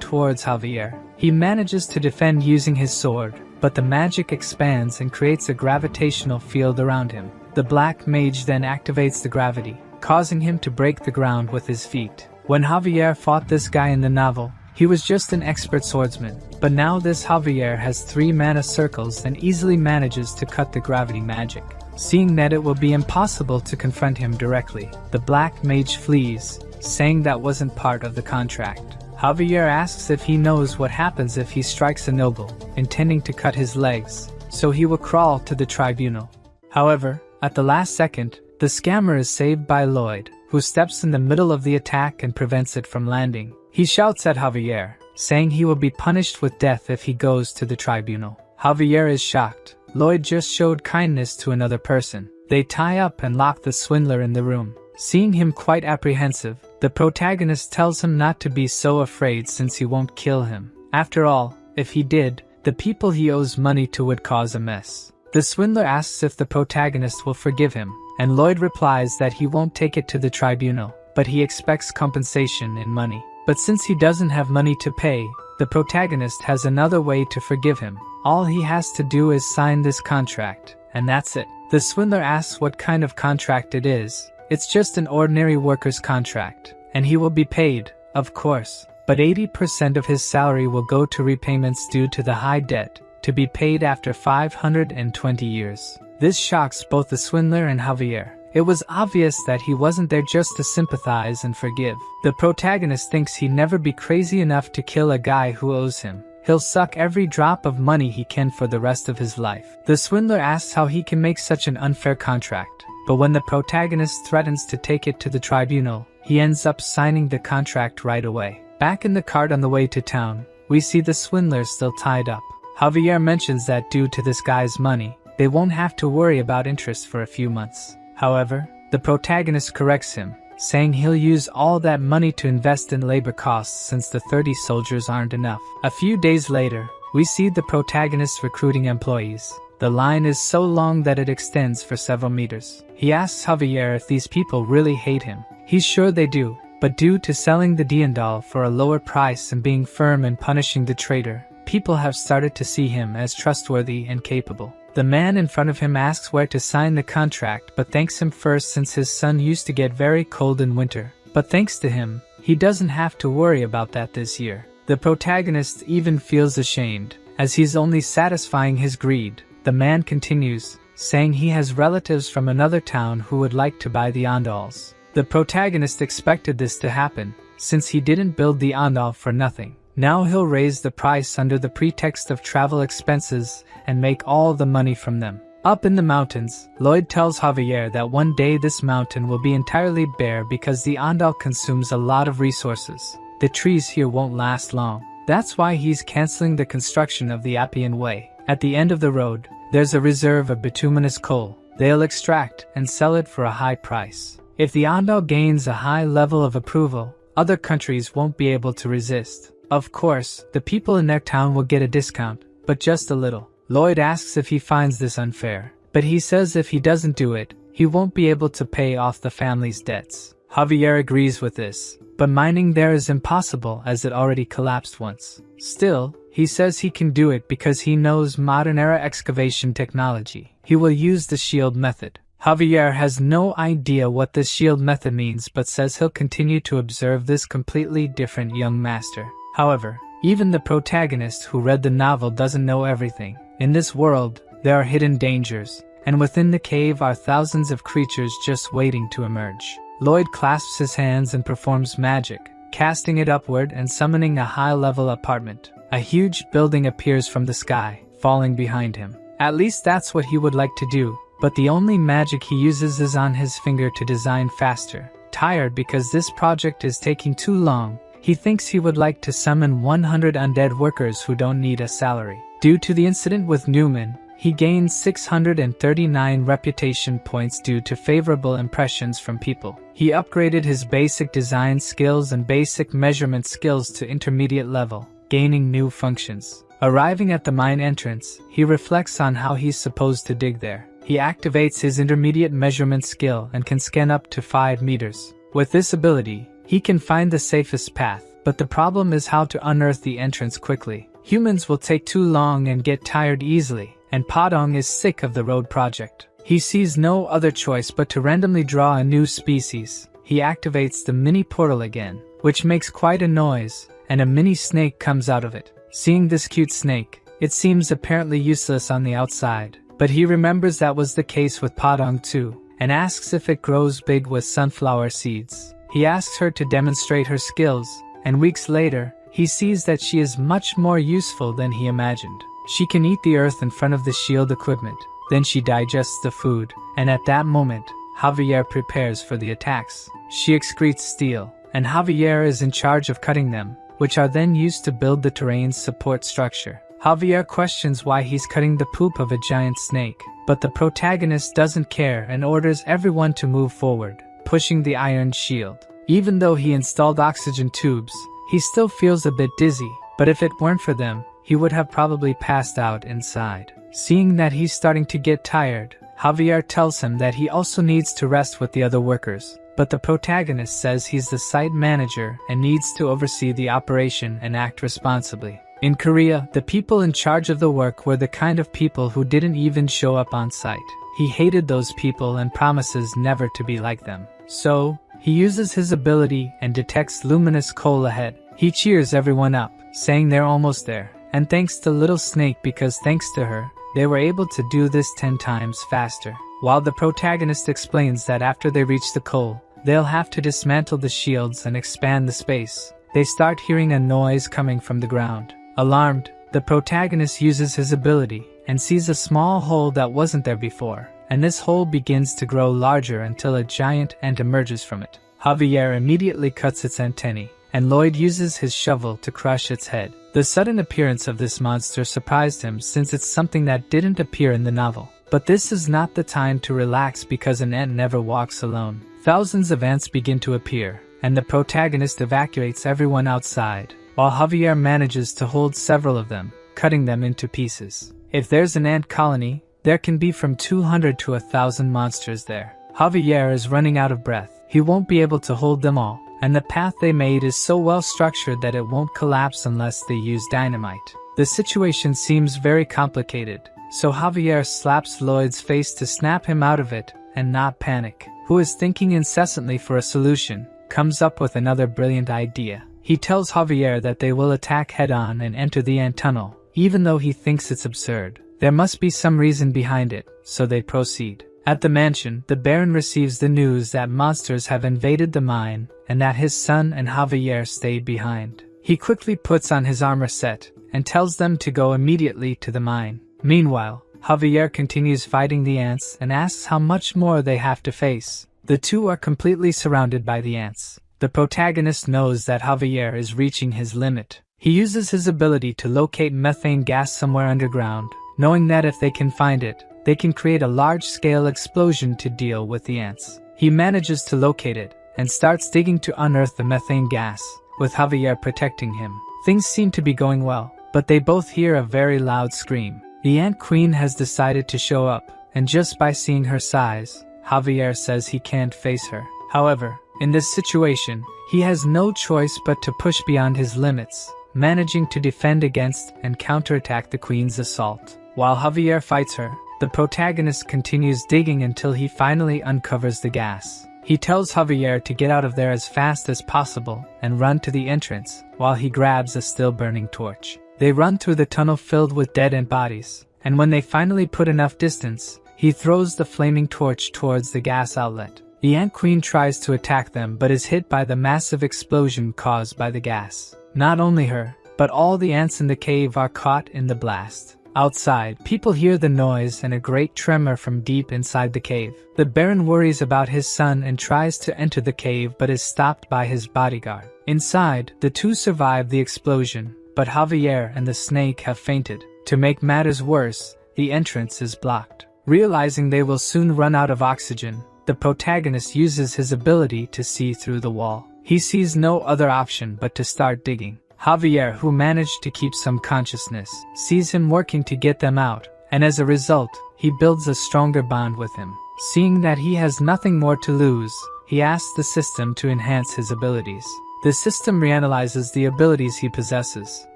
towards Javier. He manages to defend using his sword, but the magic expands and creates a gravitational field around him. The black mage then activates the gravity, causing him to break the ground with his feet. When Javier fought this guy in the novel, he was just an expert swordsman, but now this Javier has 3 mana circles and easily manages to cut the gravity magic. Seeing that it will be impossible to confront him directly, the black mage flees, saying that wasn't part of the contract. Javier asks if he knows what happens if he strikes a noble, intending to cut his legs, so he will crawl to the tribunal. However, at the last second, the scammer is saved by Lloyd, who steps in the middle of the attack and prevents it from landing. He shouts at Javier, saying he will be punished with death if he goes to the tribunal. Javier is shocked. Lloyd just showed kindness to another person. They tie up and lock the swindler in the room. Seeing him quite apprehensive, the protagonist tells him not to be so afraid since he won't kill him. After all, if he did, the people he owes money to would cause a mess. The swindler asks if the protagonist will forgive him, and Lloyd replies that he won't take it to the tribunal, but he expects compensation in money. But since he doesn't have money to pay, the protagonist has another way to forgive him. All he has to do is sign this contract, and that's it. The swindler asks what kind of contract it is. It's just an ordinary worker's contract, and he will be paid, of course, but 80% of his salary will go to repayments due to the high debt, to be paid after 520 years. This shocks both the swindler and Javier. It was obvious that he wasn't there just to sympathize and forgive. The protagonist thinks he'd never be crazy enough to kill a guy who owes him. He'll suck every drop of money he can for the rest of his life. The swindler asks how he can make such an unfair contract, but when the protagonist threatens to take it to the tribunal, he ends up signing the contract right away. Back in the cart on the way to town, we see the swindler still tied up. Javier mentions that due to this guy's money, they won't have to worry about interest for a few months. However, the protagonist corrects him, saying he'll use all that money to invest in labor costs since the 30 soldiers aren't enough. A few days later, we see the protagonist recruiting employees. The line is so long that it extends for several meters. He asks Javier if these people really hate him. He's sure they do, but due to selling the Diendal for a lower price and being firm in punishing the traitor, people have started to see him as trustworthy and capable. The man in front of him asks where to sign the contract but thanks him first since his son used to get very cold in winter. But thanks to him, he doesn't have to worry about that this year. The protagonist even feels ashamed, as he's only satisfying his greed. The man continues, saying he has relatives from another town who would like to buy the Andals. The protagonist expected this to happen, since he didn't build the Andal for nothing. Now he'll raise the price under the pretext of travel expenses and make all the money from them. Up in the mountains, Lloyd tells Javier that one day this mountain will be entirely bare because the Andal consumes a lot of resources. The trees here won't last long. That's why he's canceling the construction of the Appian Way. At the end of the road, there's a reserve of bituminous coal. They'll extract and sell it for a high price. If the Andal gains a high level of approval, other countries won't be able to resist. Of course, the people in their town will get a discount, but just a little. Lloyd asks if he finds this unfair, but he says if he doesn't do it, he won't be able to pay off the family's debts. Javier agrees with this, but mining there is impossible as it already collapsed once. Still, he says he can do it because he knows modern-era excavation technology. He will use the shield method. Javier has no idea what this shield method means but says he'll continue to observe this completely different young master. However, even the protagonist who read the novel doesn't know everything. In this world, there are hidden dangers, and within the cave are thousands of creatures just waiting to emerge. Lloyd clasps his hands and performs magic, casting it upward and summoning a high-level apartment. A huge building appears from the sky, falling behind him. At least that's what he would like to do, but the only magic he uses is on his finger to design faster. Tired because this project is taking too long, he thinks he would like to summon 100 undead workers who don't need a salary. Due to the incident with Newman, he gains 639 reputation points due to favorable impressions from people. He upgraded his basic design skills and basic measurement skills to intermediate level, gaining new functions. Arriving at the mine entrance, he reflects on how he's supposed to dig there. He activates his intermediate measurement skill and can scan up to 5 meters. With this ability, he can find the safest path, but the problem is how to unearth the entrance quickly. Humans will take too long and get tired easily, and Padong is sick of the road project. He sees no other choice but to randomly draw a new species. He activates the mini portal again, which makes quite a noise, and a mini snake comes out of it. Seeing this cute snake, it seems apparently useless on the outside, but he remembers that was the case with Padong too, and asks if it grows big with sunflower seeds. He asks her to demonstrate her skills, and weeks later, he sees that she is much more useful than he imagined. She can eat the earth in front of the shield equipment, then she digests the food, and at that moment, Javier prepares for the attacks. She excretes steel, and Javier is in charge of cutting them, which are then used to build the terrain's support structure. Javier questions why he's cutting the poop of a giant snake, but the protagonist doesn't care and orders everyone to move forward, pushing the iron shield. Even though he installed oxygen tubes, he still feels a bit dizzy, but if it weren't for them, he would have probably passed out inside. Seeing that he's starting to get tired, Javier tells him that he also needs to rest with the other workers, but the protagonist says he's the site manager and needs to oversee the operation and act responsibly. In Korea, the people in charge of the work were the kind of people who didn't even show up on site. He hated those people and promises never to be like them. So, he uses his ability and detects luminous coal ahead. He cheers everyone up, saying they're almost there, and thanks the little snake because thanks to her, they were able to do this 10 times faster. While the protagonist explains that after they reach the coal, they'll have to dismantle the shields and expand the space. They start hearing a noise coming from the ground. Alarmed, the protagonist uses his ability and sees a small hole that wasn't there before, and this hole begins to grow larger until a giant ant emerges from it. Javier immediately cuts its antennae, and Lloyd uses his shovel to crush its head. The sudden appearance of this monster surprised him since it's something that didn't appear in the novel. But this is not the time to relax because an ant never walks alone. Thousands of ants begin to appear, and the protagonist evacuates everyone outside, while Javier manages to hold several of them, cutting them into pieces. If there's an ant colony, there can be from 200 to 1,000 monsters there. Javier is running out of breath. He won't be able to hold them all, and the path they made is so well structured that it won't collapse unless they use dynamite. The situation seems very complicated, so Javier slaps Lloyd's face to snap him out of it and not panic. Who is thinking incessantly for a solution, comes up with another brilliant idea. He tells Javier that they will attack head-on and enter the ant tunnel, even though he thinks it's absurd. There must be some reason behind it, so they proceed. At the mansion, the Baron receives the news that monsters have invaded the mine and that his son and Javier stayed behind. He quickly puts on his armor set and tells them to go immediately to the mine. Meanwhile, Javier continues fighting the ants and asks how much more they have to face. The two are completely surrounded by the ants. The protagonist knows that Javier is reaching his limit. He uses his ability to locate methane gas somewhere underground, knowing that if they can find it, they can create a large-scale explosion to deal with the ants. He manages to locate it and starts digging to unearth the methane gas, with Javier protecting him. Things seem to be going well, but they both hear a very loud scream. The Ant Queen has decided to show up, and just by seeing her size, Javier says he can't face her. However, in this situation, he has no choice but to push beyond his limits, managing to defend against and counterattack the Queen's assault. While Javier fights her, the protagonist continues digging until he finally uncovers the gas. He tells Javier to get out of there as fast as possible and run to the entrance, while he grabs a still-burning torch. They run through the tunnel filled with dead-end bodies, and when they finally put enough distance, he throws the flaming torch towards the gas outlet. The Ant Queen tries to attack them but is hit by the massive explosion caused by the gas. Not only her, but all the ants in the cave are caught in the blast. Outside, people hear the noise and a great tremor from deep inside the cave. The Baron worries about his son and tries to enter the cave but is stopped by his bodyguard. Inside, the two survive the explosion, but Javier and the snake have fainted. To make matters worse, the entrance is blocked. Realizing they will soon run out of oxygen, the protagonist uses his ability to see through the wall. He sees no other option but to start digging. Javier, who managed to keep some consciousness, sees him working to get them out, and as a result, he builds a stronger bond with him. Seeing that he has nothing more to lose, he asks the system to enhance his abilities. The system reanalyzes the abilities he possesses,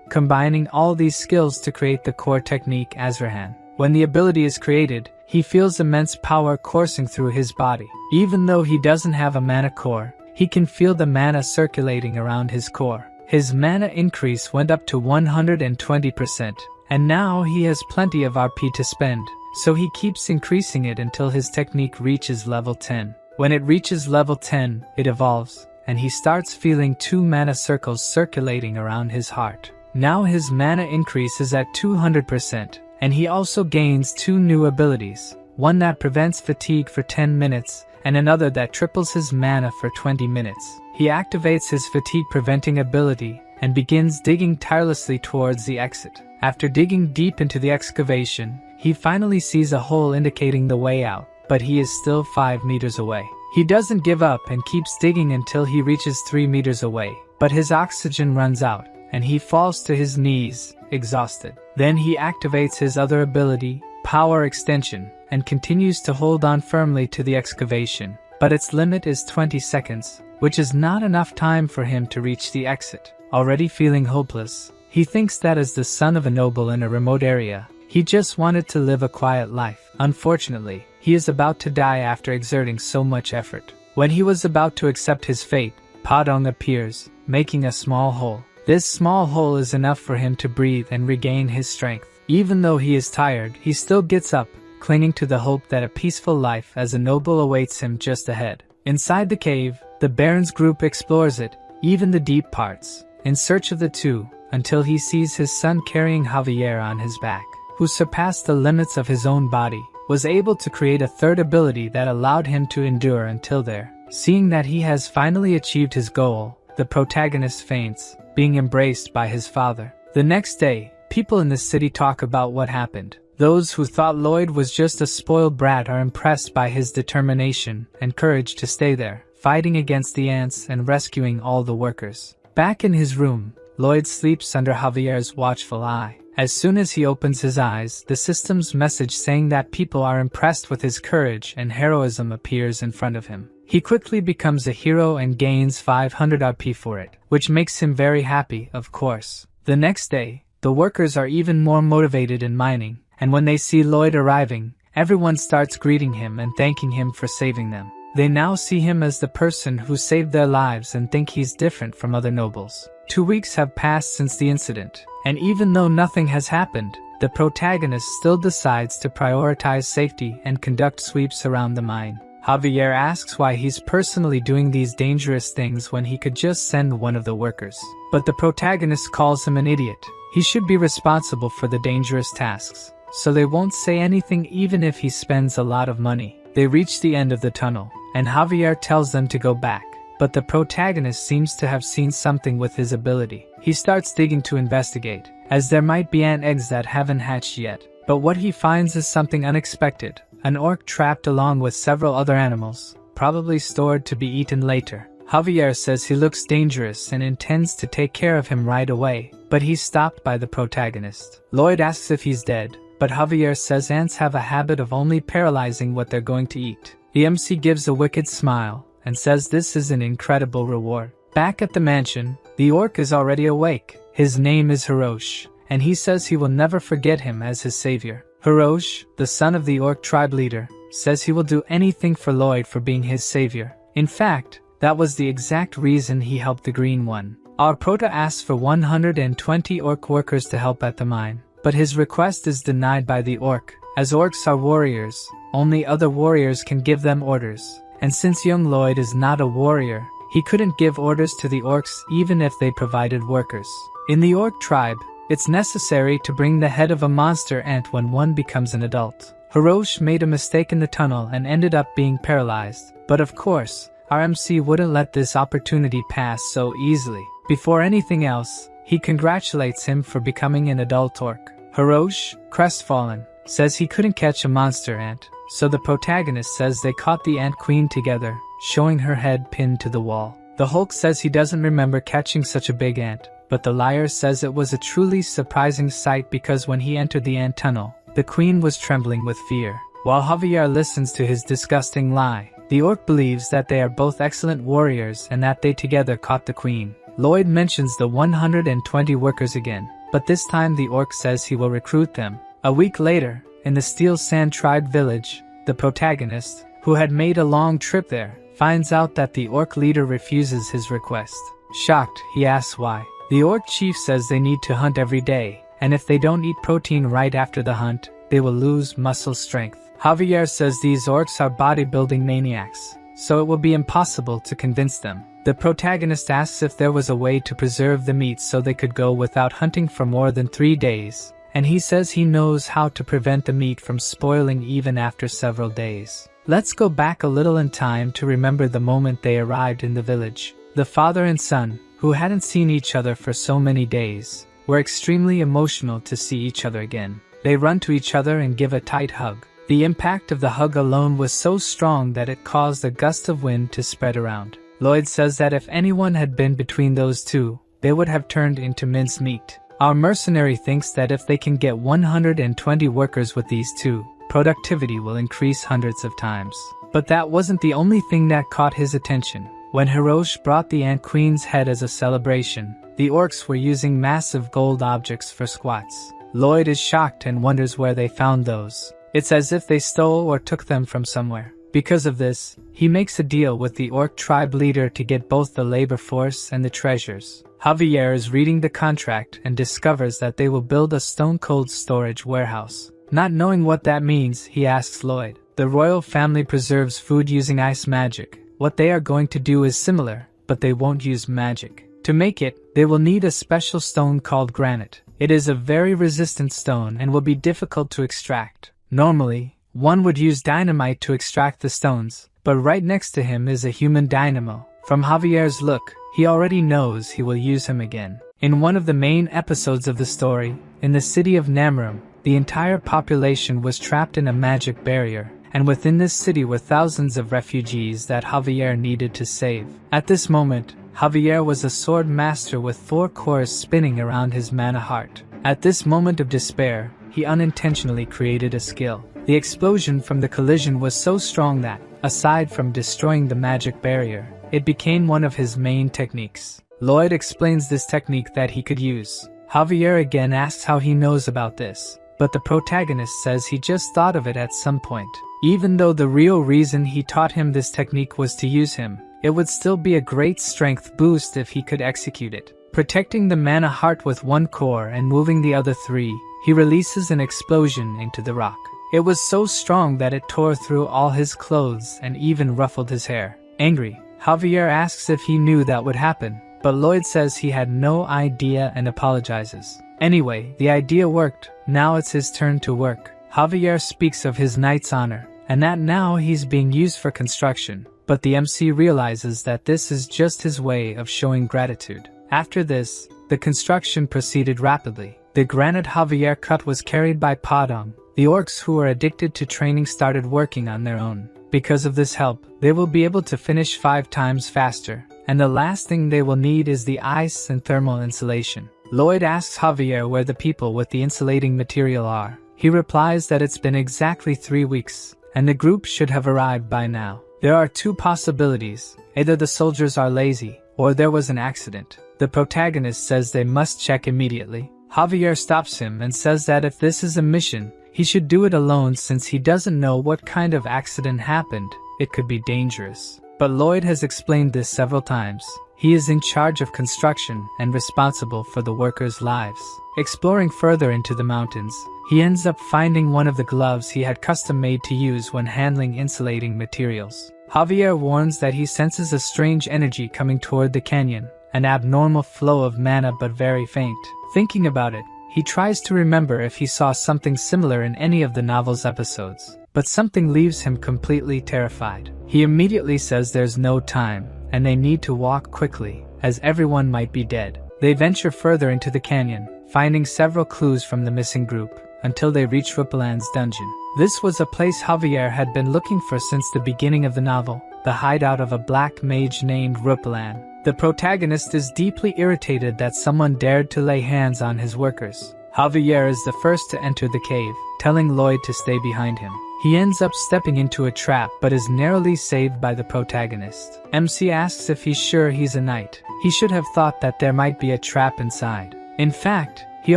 combining all these skills to create the core technique Azrahan. When the ability is created, he feels immense power coursing through his body. Even though he doesn't have a mana core, he can feel the mana circulating around his core. His mana increase went up to 120%, and now he has plenty of RP to spend, so he keeps increasing it until his technique reaches level 10. When it reaches level 10, it evolves, and he starts feeling 2 mana circles circulating around his heart. Now his mana increase is at 200%, and he also gains 2 new abilities, one that prevents fatigue for 10 minutes, and another that triples his mana for 20 minutes. He activates his fatigue preventing ability, and begins digging tirelessly towards the exit. After digging deep into the excavation, he finally sees a hole indicating the way out, but he is still 5 meters away. He doesn't give up and keeps digging until he reaches 3 meters away, but his oxygen runs out, and he falls to his knees, exhausted. Then he activates his other ability, Power Extension, and continues to hold on firmly to the excavation, but its limit is 20 seconds, which is not enough time for him to reach the exit. Already feeling hopeless, he thinks that as the son of a noble in a remote area, he just wanted to live a quiet life. Unfortunately, he is about to die after exerting so much effort. When he was about to accept his fate, Padong appears, making a small hole. This small hole is enough for him to breathe and regain his strength. Even though he is tired, he still gets up, clinging to the hope that a peaceful life as a noble awaits him just ahead. Inside the cave, the Baron's group explores it, even the deep parts, in search of the two, until he sees his son carrying Javier on his back, who surpassed the limits of his own body, was able to create a third ability that allowed him to endure until there. Seeing that he has finally achieved his goal, the protagonist faints, being embraced by his father. The next day, people in the city talk about what happened. Those who thought Lloyd was just a spoiled brat are impressed by his determination and courage to stay there, fighting against the ants and rescuing all the workers. Back in his room, Lloyd sleeps under Javier's watchful eye. As soon as he opens his eyes, the system's message saying that people are impressed with his courage and heroism appears in front of him. He quickly becomes a hero and gains 500 RP for it, which makes him very happy, of course. The next day, the workers are even more motivated in mining, and when they see Lloyd arriving, everyone starts greeting him and thanking him for saving them. They now see him as the person who saved their lives and think he's different from other nobles. 2 weeks have passed since the incident, and even though nothing has happened, the protagonist still decides to prioritize safety and conduct sweeps around the mine. Javier asks why he's personally doing these dangerous things when he could just send one of the workers. But the protagonist calls him an idiot. He should be responsible for the dangerous tasks, so they won't say anything even if he spends a lot of money. They reach the end of the tunnel, and Javier tells them to go back. But the protagonist seems to have seen something with his ability. He starts digging to investigate, as there might be ant eggs that haven't hatched yet. But what he finds is something unexpected. An orc trapped along with several other animals, probably stored to be eaten later. Javier says he looks dangerous and intends to take care of him right away, but he's stopped by the protagonist. Lloyd asks if he's dead, but Javier says ants have a habit of only paralyzing what they're going to eat. The MC gives a wicked smile and says this is an incredible reward. Back at the mansion, the orc is already awake. His name is Hirosh, and he says he will never forget him as his savior. Hirosh, the son of the orc tribe leader, says he will do anything for Lloyd for being his savior. In fact, that was the exact reason he helped the Green One. Our Prota asks for 120 orc workers to help at the mine, but his request is denied by the orc. As orcs are warriors, only other warriors can give them orders, and since young Lloyd is not a warrior, he couldn't give orders to the orcs even if they provided workers. In the orc tribe, it's necessary to bring the head of a monster ant when one becomes an adult. Hirosh made a mistake in the tunnel and ended up being paralyzed, but of course, our MC wouldn't let this opportunity pass so easily. Before anything else, he congratulates him for becoming an adult orc. Hirosh, crestfallen, says he couldn't catch a monster ant, so the protagonist says they caught the ant queen together, showing her head pinned to the wall. The Hulk says he doesn't remember catching such a big ant, but the liar says it was a truly surprising sight because when he entered the ant tunnel, the queen was trembling with fear. While Javier listens to his disgusting lie, the orc believes that they are both excellent warriors and that they together caught the queen. Lloyd mentions the 120 workers again, but this time the orc says he will recruit them. A week later, in the Steel Sand Tribe village, the protagonist, who had made a long trip there, finds out that the orc leader refuses his request. Shocked, he asks why. The orc chief says they need to hunt every day, and if they don't eat protein right after the hunt, they will lose muscle strength. Javier says these orcs are bodybuilding maniacs, so it will be impossible to convince them. The protagonist asks if there was a way to preserve the meat so they could go without hunting for more than 3 days, and he says he knows how to prevent the meat from spoiling even after several days. Let's go back a little in time to remember the moment they arrived in the village. The father and son, who hadn't seen each other for so many days, were extremely emotional to see each other again. They run to each other and give a tight hug. The impact of the hug alone was so strong that it caused a gust of wind to spread around. Lloyd says that if anyone had been between those two, they would have turned into mincemeat. Our mercenary thinks that if they can get 120 workers with these two, productivity will increase hundreds of times. But that wasn't the only thing that caught his attention. When Hirosh brought the Ant Queen's head as a celebration, the orcs were using massive gold objects for squats. Lloyd is shocked and wonders where they found those. It's as if they stole or took them from somewhere. Because of this, he makes a deal with the orc tribe leader to get both the labor force and the treasures. Javier is reading the contract and discovers that they will build a stone-cold storage warehouse. Not knowing what that means, he asks Lloyd. The royal family preserves food using ice magic. What they are going to do is similar, but they won't use magic. To make it, they will need a special stone called granite. It is a very resistant stone and will be difficult to extract. Normally, one would use dynamite to extract the stones, but right next to him is a human dynamo. From Javier's look, he already knows he will use him again. In one of the main episodes of the story, in the city of Namrum, the entire population was trapped in a magic barrier, and within this city were thousands of refugees that Javier needed to save. At this moment, Javier was a sword master with 4 cores spinning around his mana heart. At this moment of despair, he unintentionally created a skill. The explosion from the collision was so strong that, aside from destroying the magic barrier, it became one of his main techniques. Lloyd explains this technique that he could use. Javier again asks how he knows about this, but the protagonist says he just thought of it at some point. Even though the real reason he taught him this technique was to use him, it would still be a great strength boost if he could execute it. Protecting the mana heart with 1 core and moving the other 3, he releases an explosion into the rock. It was so strong that it tore through all his clothes and even ruffled his hair. Angry, Javier asks if he knew that would happen, but Lloyd says he had no idea and apologizes. Anyway, the idea worked. Now it's his turn to work. Javier speaks of his knight's honor, and that now he's being used for construction, but the MC realizes that this is just his way of showing gratitude. After this, the construction proceeded rapidly. The granite Javier cut was carried by Padang. The orcs who were addicted to training started working on their own. Because of this help, they will be able to finish 5 times faster, and the last thing they will need is the ice and thermal insulation. Lloyd asks Javier where the people with the insulating material are. He replies that it's been exactly 3 weeks, and the group should have arrived by now. There are 2 possibilities. Either the soldiers are lazy, or there was an accident. The protagonist says they must check immediately. Javier stops him and says that if this is a mission, he should do it alone since he doesn't know what kind of accident happened. It could be dangerous. But Lloyd has explained this several times. He is in charge of construction and responsible for the workers' lives. Exploring further into the mountains, he ends up finding one of the gloves he had custom made to use when handling insulating materials. Javier warns that he senses a strange energy coming toward the canyon, an abnormal flow of mana but very faint. Thinking about it, he tries to remember if he saw something similar in any of the novel's episodes, but something leaves him completely terrified. He immediately says there's no time, and they need to walk quickly, as everyone might be dead. They venture further into the canyon, finding several clues from the missing group, until they reach Rupalan's dungeon. This was a place Javier had been looking for since the beginning of the novel, the hideout of a black mage named Rupalan. The protagonist is deeply irritated that someone dared to lay hands on his workers. Javier is the first to enter the cave, telling Lloyd to stay behind him. He ends up stepping into a trap but is narrowly saved by the protagonist. MC asks if he's sure he's a knight. He should have thought that there might be a trap inside. In fact, he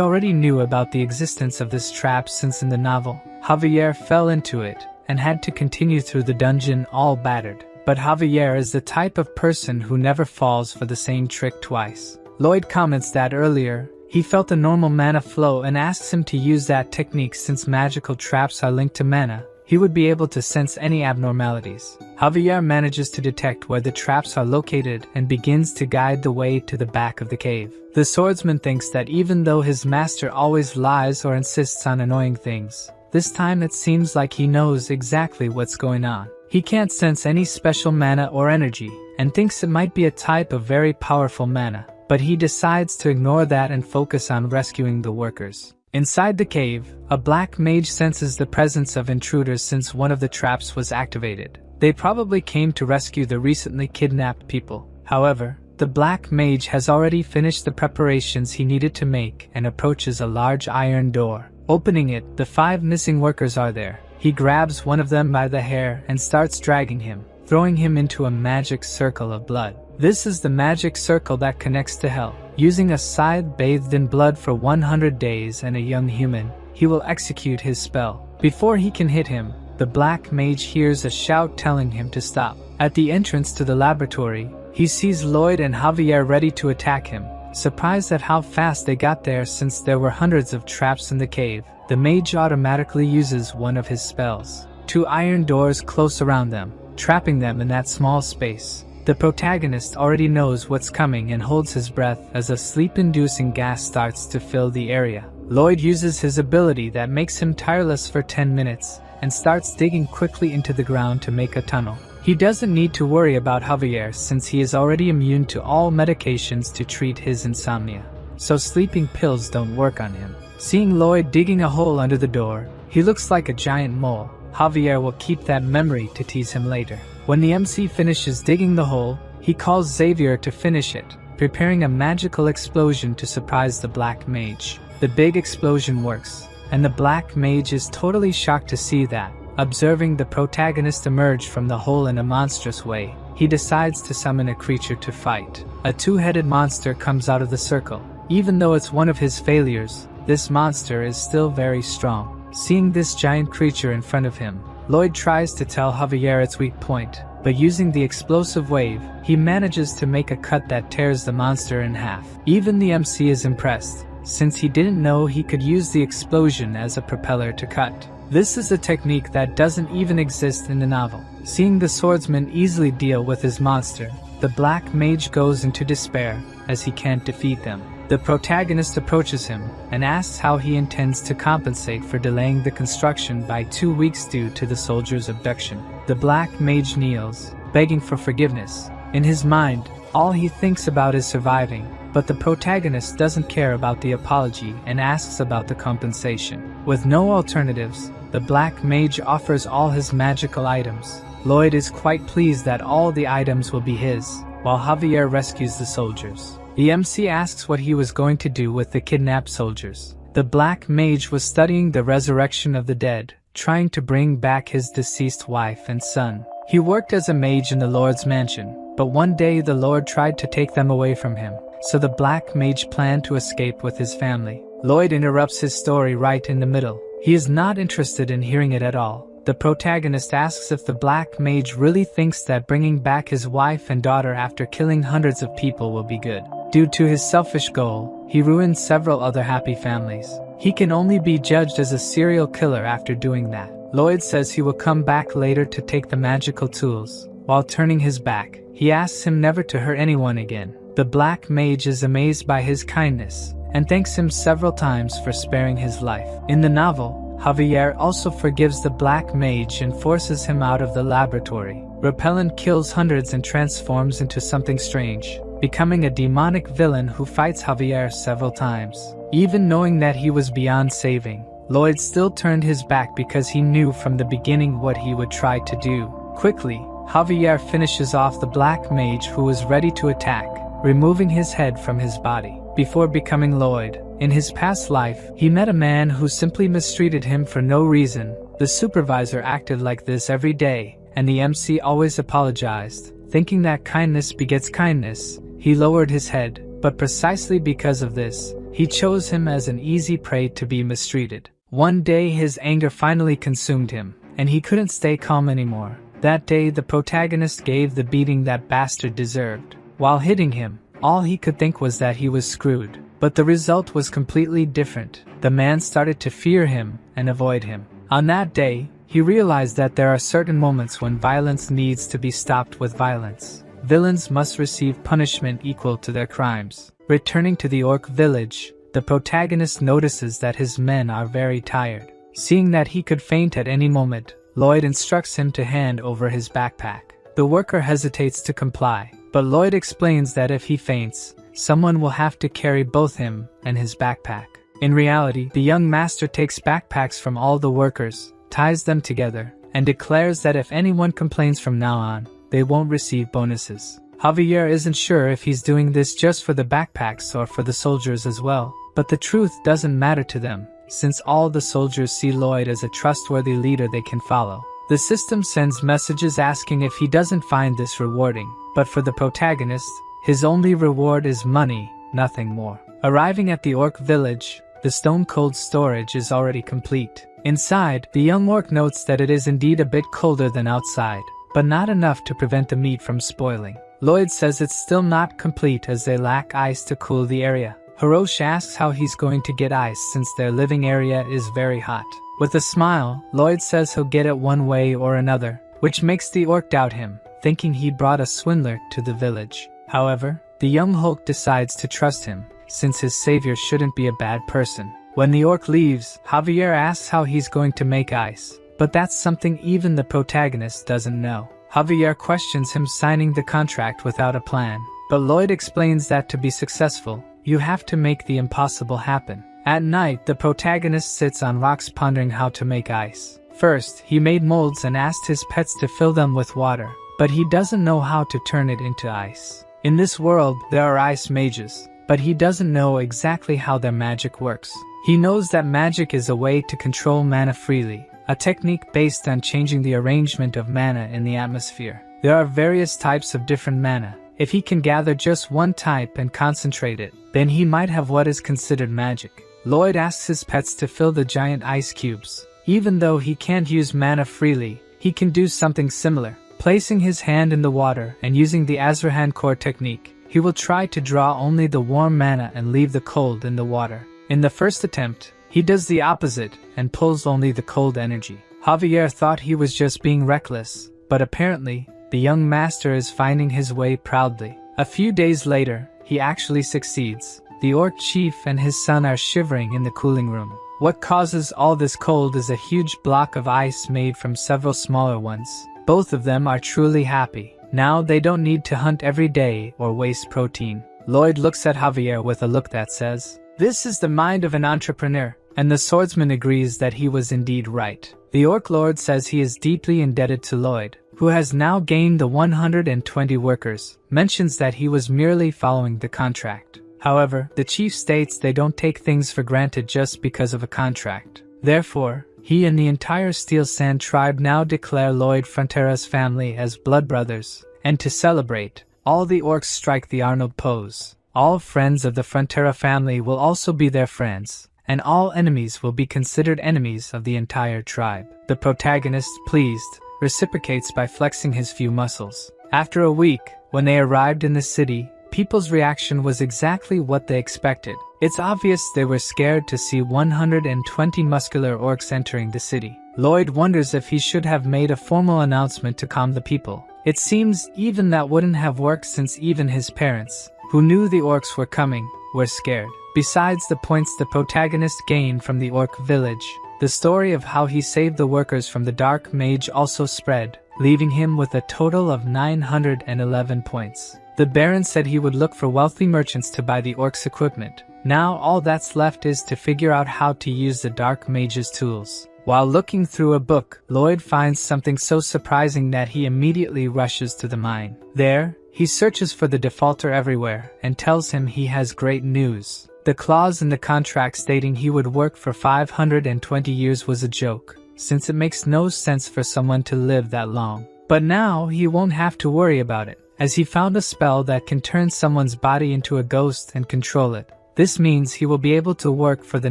already knew about the existence of this trap since in the novel, Javier fell into it and had to continue through the dungeon all battered. But Javier is the type of person who never falls for the same trick twice. Lloyd comments that earlier, he felt a normal mana flow and asks him to use that technique since magical traps are linked to mana. He would be able to sense any abnormalities. Javier manages to detect where the traps are located and begins to guide the way to the back of the cave. The swordsman thinks that even though his master always lies or insists on annoying things, this time it seems like he knows exactly what's going on. He can't sense any special mana or energy, and thinks it might be a type of very powerful mana, but he decides to ignore that and focus on rescuing the workers. Inside the cave, a black mage senses the presence of intruders since one of the traps was activated. They probably came to rescue the recently kidnapped people. However, the black mage has already finished the preparations he needed to make and approaches a large iron door. Opening it, the 5 missing workers are there. He grabs one of them by the hair and starts dragging him, throwing him into a magic circle of blood. This is the magic circle that connects to hell. Using a scythe bathed in blood for 100 days and a young human, he will execute his spell. Before he can hit him, the black mage hears a shout telling him to stop. At the entrance to the laboratory, he sees Lloyd and Javier ready to attack him. Surprised at how fast they got there since there were hundreds of traps in the cave, the mage automatically uses one of his spells. 2 iron doors close around them, trapping them in that small space. The protagonist already knows what's coming and holds his breath as a sleep-inducing gas starts to fill the area. Lloyd uses his ability that makes him tireless for 10 minutes and starts digging quickly into the ground to make a tunnel. He doesn't need to worry about Javier since he is already immune to all medications to treat his insomnia, so sleeping pills don't work on him. Seeing Lloyd digging a hole under the door, he looks like a giant mole. Javier will keep that memory to tease him later. When the MC finishes digging the hole, he calls Xavier to finish it, preparing a magical explosion to surprise the black mage. The big explosion works, and the black mage is totally shocked to see that. Observing the protagonist emerge from the hole in a monstrous way, he decides to summon a creature to fight. A 2-headed monster comes out of the circle. Even though it's one of his failures, this monster is still very strong. Seeing this giant creature in front of him, Lloyd tries to tell Javier its weak point, but using the explosive wave, he manages to make a cut that tears the monster in half. Even the MC is impressed, since he didn't know he could use the explosion as a propeller to cut. This is a technique that doesn't even exist in the novel. Seeing the swordsman easily deal with his monster, the black mage goes into despair as he can't defeat them. The protagonist approaches him and asks how he intends to compensate for delaying the construction by 2 weeks due to the soldier's abduction. The black mage kneels, begging for forgiveness. In his mind, all he thinks about is surviving, but the protagonist doesn't care about the apology and asks about the compensation. With no alternatives, the black mage offers all his magical items. Lloyd is quite pleased that all the items will be his, while Javier rescues the soldiers. The MC asks what he was going to do with the kidnapped soldiers. The black mage was studying the resurrection of the dead, trying to bring back his deceased wife and son. He worked as a mage in the Lord's mansion, but one day the Lord tried to take them away from him, so the black mage planned to escape with his family. Lloyd interrupts his story right in the middle. He is not interested in hearing it at all. The protagonist asks if the black mage really thinks that bringing back his wife and daughter after killing hundreds of people will be good. Due to his selfish goal, he ruined several other happy families. He can only be judged as a serial killer after doing that. Lloyd says he will come back later to take the magical tools. While turning his back, he asks him never to hurt anyone again. The black mage is amazed by his kindness and thanks him several times for sparing his life. In the novel, Javier also forgives the black mage and forces him out of the laboratory. Repellent kills hundreds and transforms into something strange, becoming a demonic villain who fights Javier several times. Even knowing that he was beyond saving, Lloyd still turned his back because he knew from the beginning what he would try to do. Quickly, Javier finishes off the black mage who was ready to attack, removing his head from his body. Before becoming Lloyd, in his past life, he met a man who simply mistreated him for no reason. The supervisor acted like this every day, and the MC always apologized. Thinking that kindness begets kindness, he lowered his head, but precisely because of this, he chose him as an easy prey to be mistreated. One day his anger finally consumed him, and he couldn't stay calm anymore. That day the protagonist gave the beating that bastard deserved. While hitting him, all he could think was that he was screwed. But the result was completely different. The man started to fear him and avoid him. On that day, he realized that there are certain moments when violence needs to be stopped with violence. Villains must receive punishment equal to their crimes. Returning to the orc village, the protagonist notices that his men are very tired. Seeing that he could faint at any moment, Lloyd instructs him to hand over his backpack. The worker hesitates to comply, but Lloyd explains that if he faints, someone will have to carry both him and his backpack. In reality, the young master takes backpacks from all the workers, ties them together, and declares that if anyone complains from now on, they won't receive bonuses. Javier isn't sure if he's doing this just for the backpacks or for the soldiers as well, but the truth doesn't matter to them, since all the soldiers see Lloyd as a trustworthy leader they can follow. The system sends messages asking if he doesn't find this rewarding, but for the protagonist, his only reward is money, nothing more. Arriving at the orc village, the stone-cold storage is already complete. Inside, the young orc notes that it is indeed a bit colder than outside, but not enough to prevent the meat from spoiling. Lloyd says it's still not complete as they lack ice to cool the area. Hiroshi asks how he's going to get ice since their living area is very hot. With a smile, Lloyd says he'll get it one way or another, which makes the orc doubt him, thinking he brought a swindler to the village. However, the young Hulk decides to trust him, since his savior shouldn't be a bad person. When the orc leaves, Javier asks how he's going to make ice, but that's something even the protagonist doesn't know. Javier questions him signing the contract without a plan, but Lloyd explains that to be successful, you have to make the impossible happen. At night, the protagonist sits on rocks pondering how to make ice. First, he made molds and asked his pets to fill them with water, but he doesn't know how to turn it into ice. In this world, there are ice mages, but he doesn't know exactly how their magic works. He knows that magic is a way to control mana freely, a technique based on changing the arrangement of mana in the atmosphere. There are various types of different mana. If he can gather just one type and concentrate it, then he might have what is considered magic. Lloyd asks his pets to fill the giant ice cubes. Even though he can't use mana freely, he can do something similar. Placing his hand in the water and using the Azrahan core technique, he will try to draw only the warm mana and leave the cold in the water. In the first attempt, he does the opposite and pulls only the cold energy. Javier thought he was just being reckless, but apparently, the young master is finding his way proudly. A few days later, he actually succeeds. The orc chief and his son are shivering in the cooling room. What causes all this cold is a huge block of ice made from several smaller ones. Both of them are truly happy. Now they don't need to hunt every day or waste protein. Lloyd looks at Javier with a look that says, "This is the mind of an entrepreneur," and the swordsman agrees that he was indeed right. The orc lord says he is deeply indebted to Lloyd, who has now gained the 120 workers, mentions that he was merely following the contract. However, the chief states they don't take things for granted just because of a contract. Therefore, he and the entire Steel Sand tribe now declare Lloyd Frontera's family as blood brothers, and to celebrate, all the orcs strike the Arnold pose. All friends of the Frontera family will also be their friends, and all enemies will be considered enemies of the entire tribe. The protagonist, pleased, reciprocates by flexing his few muscles. After a week, when they arrived in the city, people's reaction was exactly what they expected. It's obvious they were scared to see 120 muscular orcs entering the city. Lloyd wonders if he should have made a formal announcement to calm the people. It seems even that wouldn't have worked since even his parents, who knew the orcs were coming, were scared. Besides the points the protagonist gained from the orc village, the story of how he saved the workers from the dark mage also spread, leaving him with a total of 911 points. The Baron said he would look for wealthy merchants to buy the orcs' equipment. Now all that's left is to figure out how to use the dark mage's tools. While looking through a book, Lloyd finds something so surprising that he immediately rushes to the mine. There, he searches for the defaulter everywhere and tells him he has great news. The clause in the contract stating he would work for 520 years was a joke, since it makes no sense for someone to live that long. But now he won't have to worry about it, as he found a spell that can turn someone's body into a ghost and control it. This means he will be able to work for the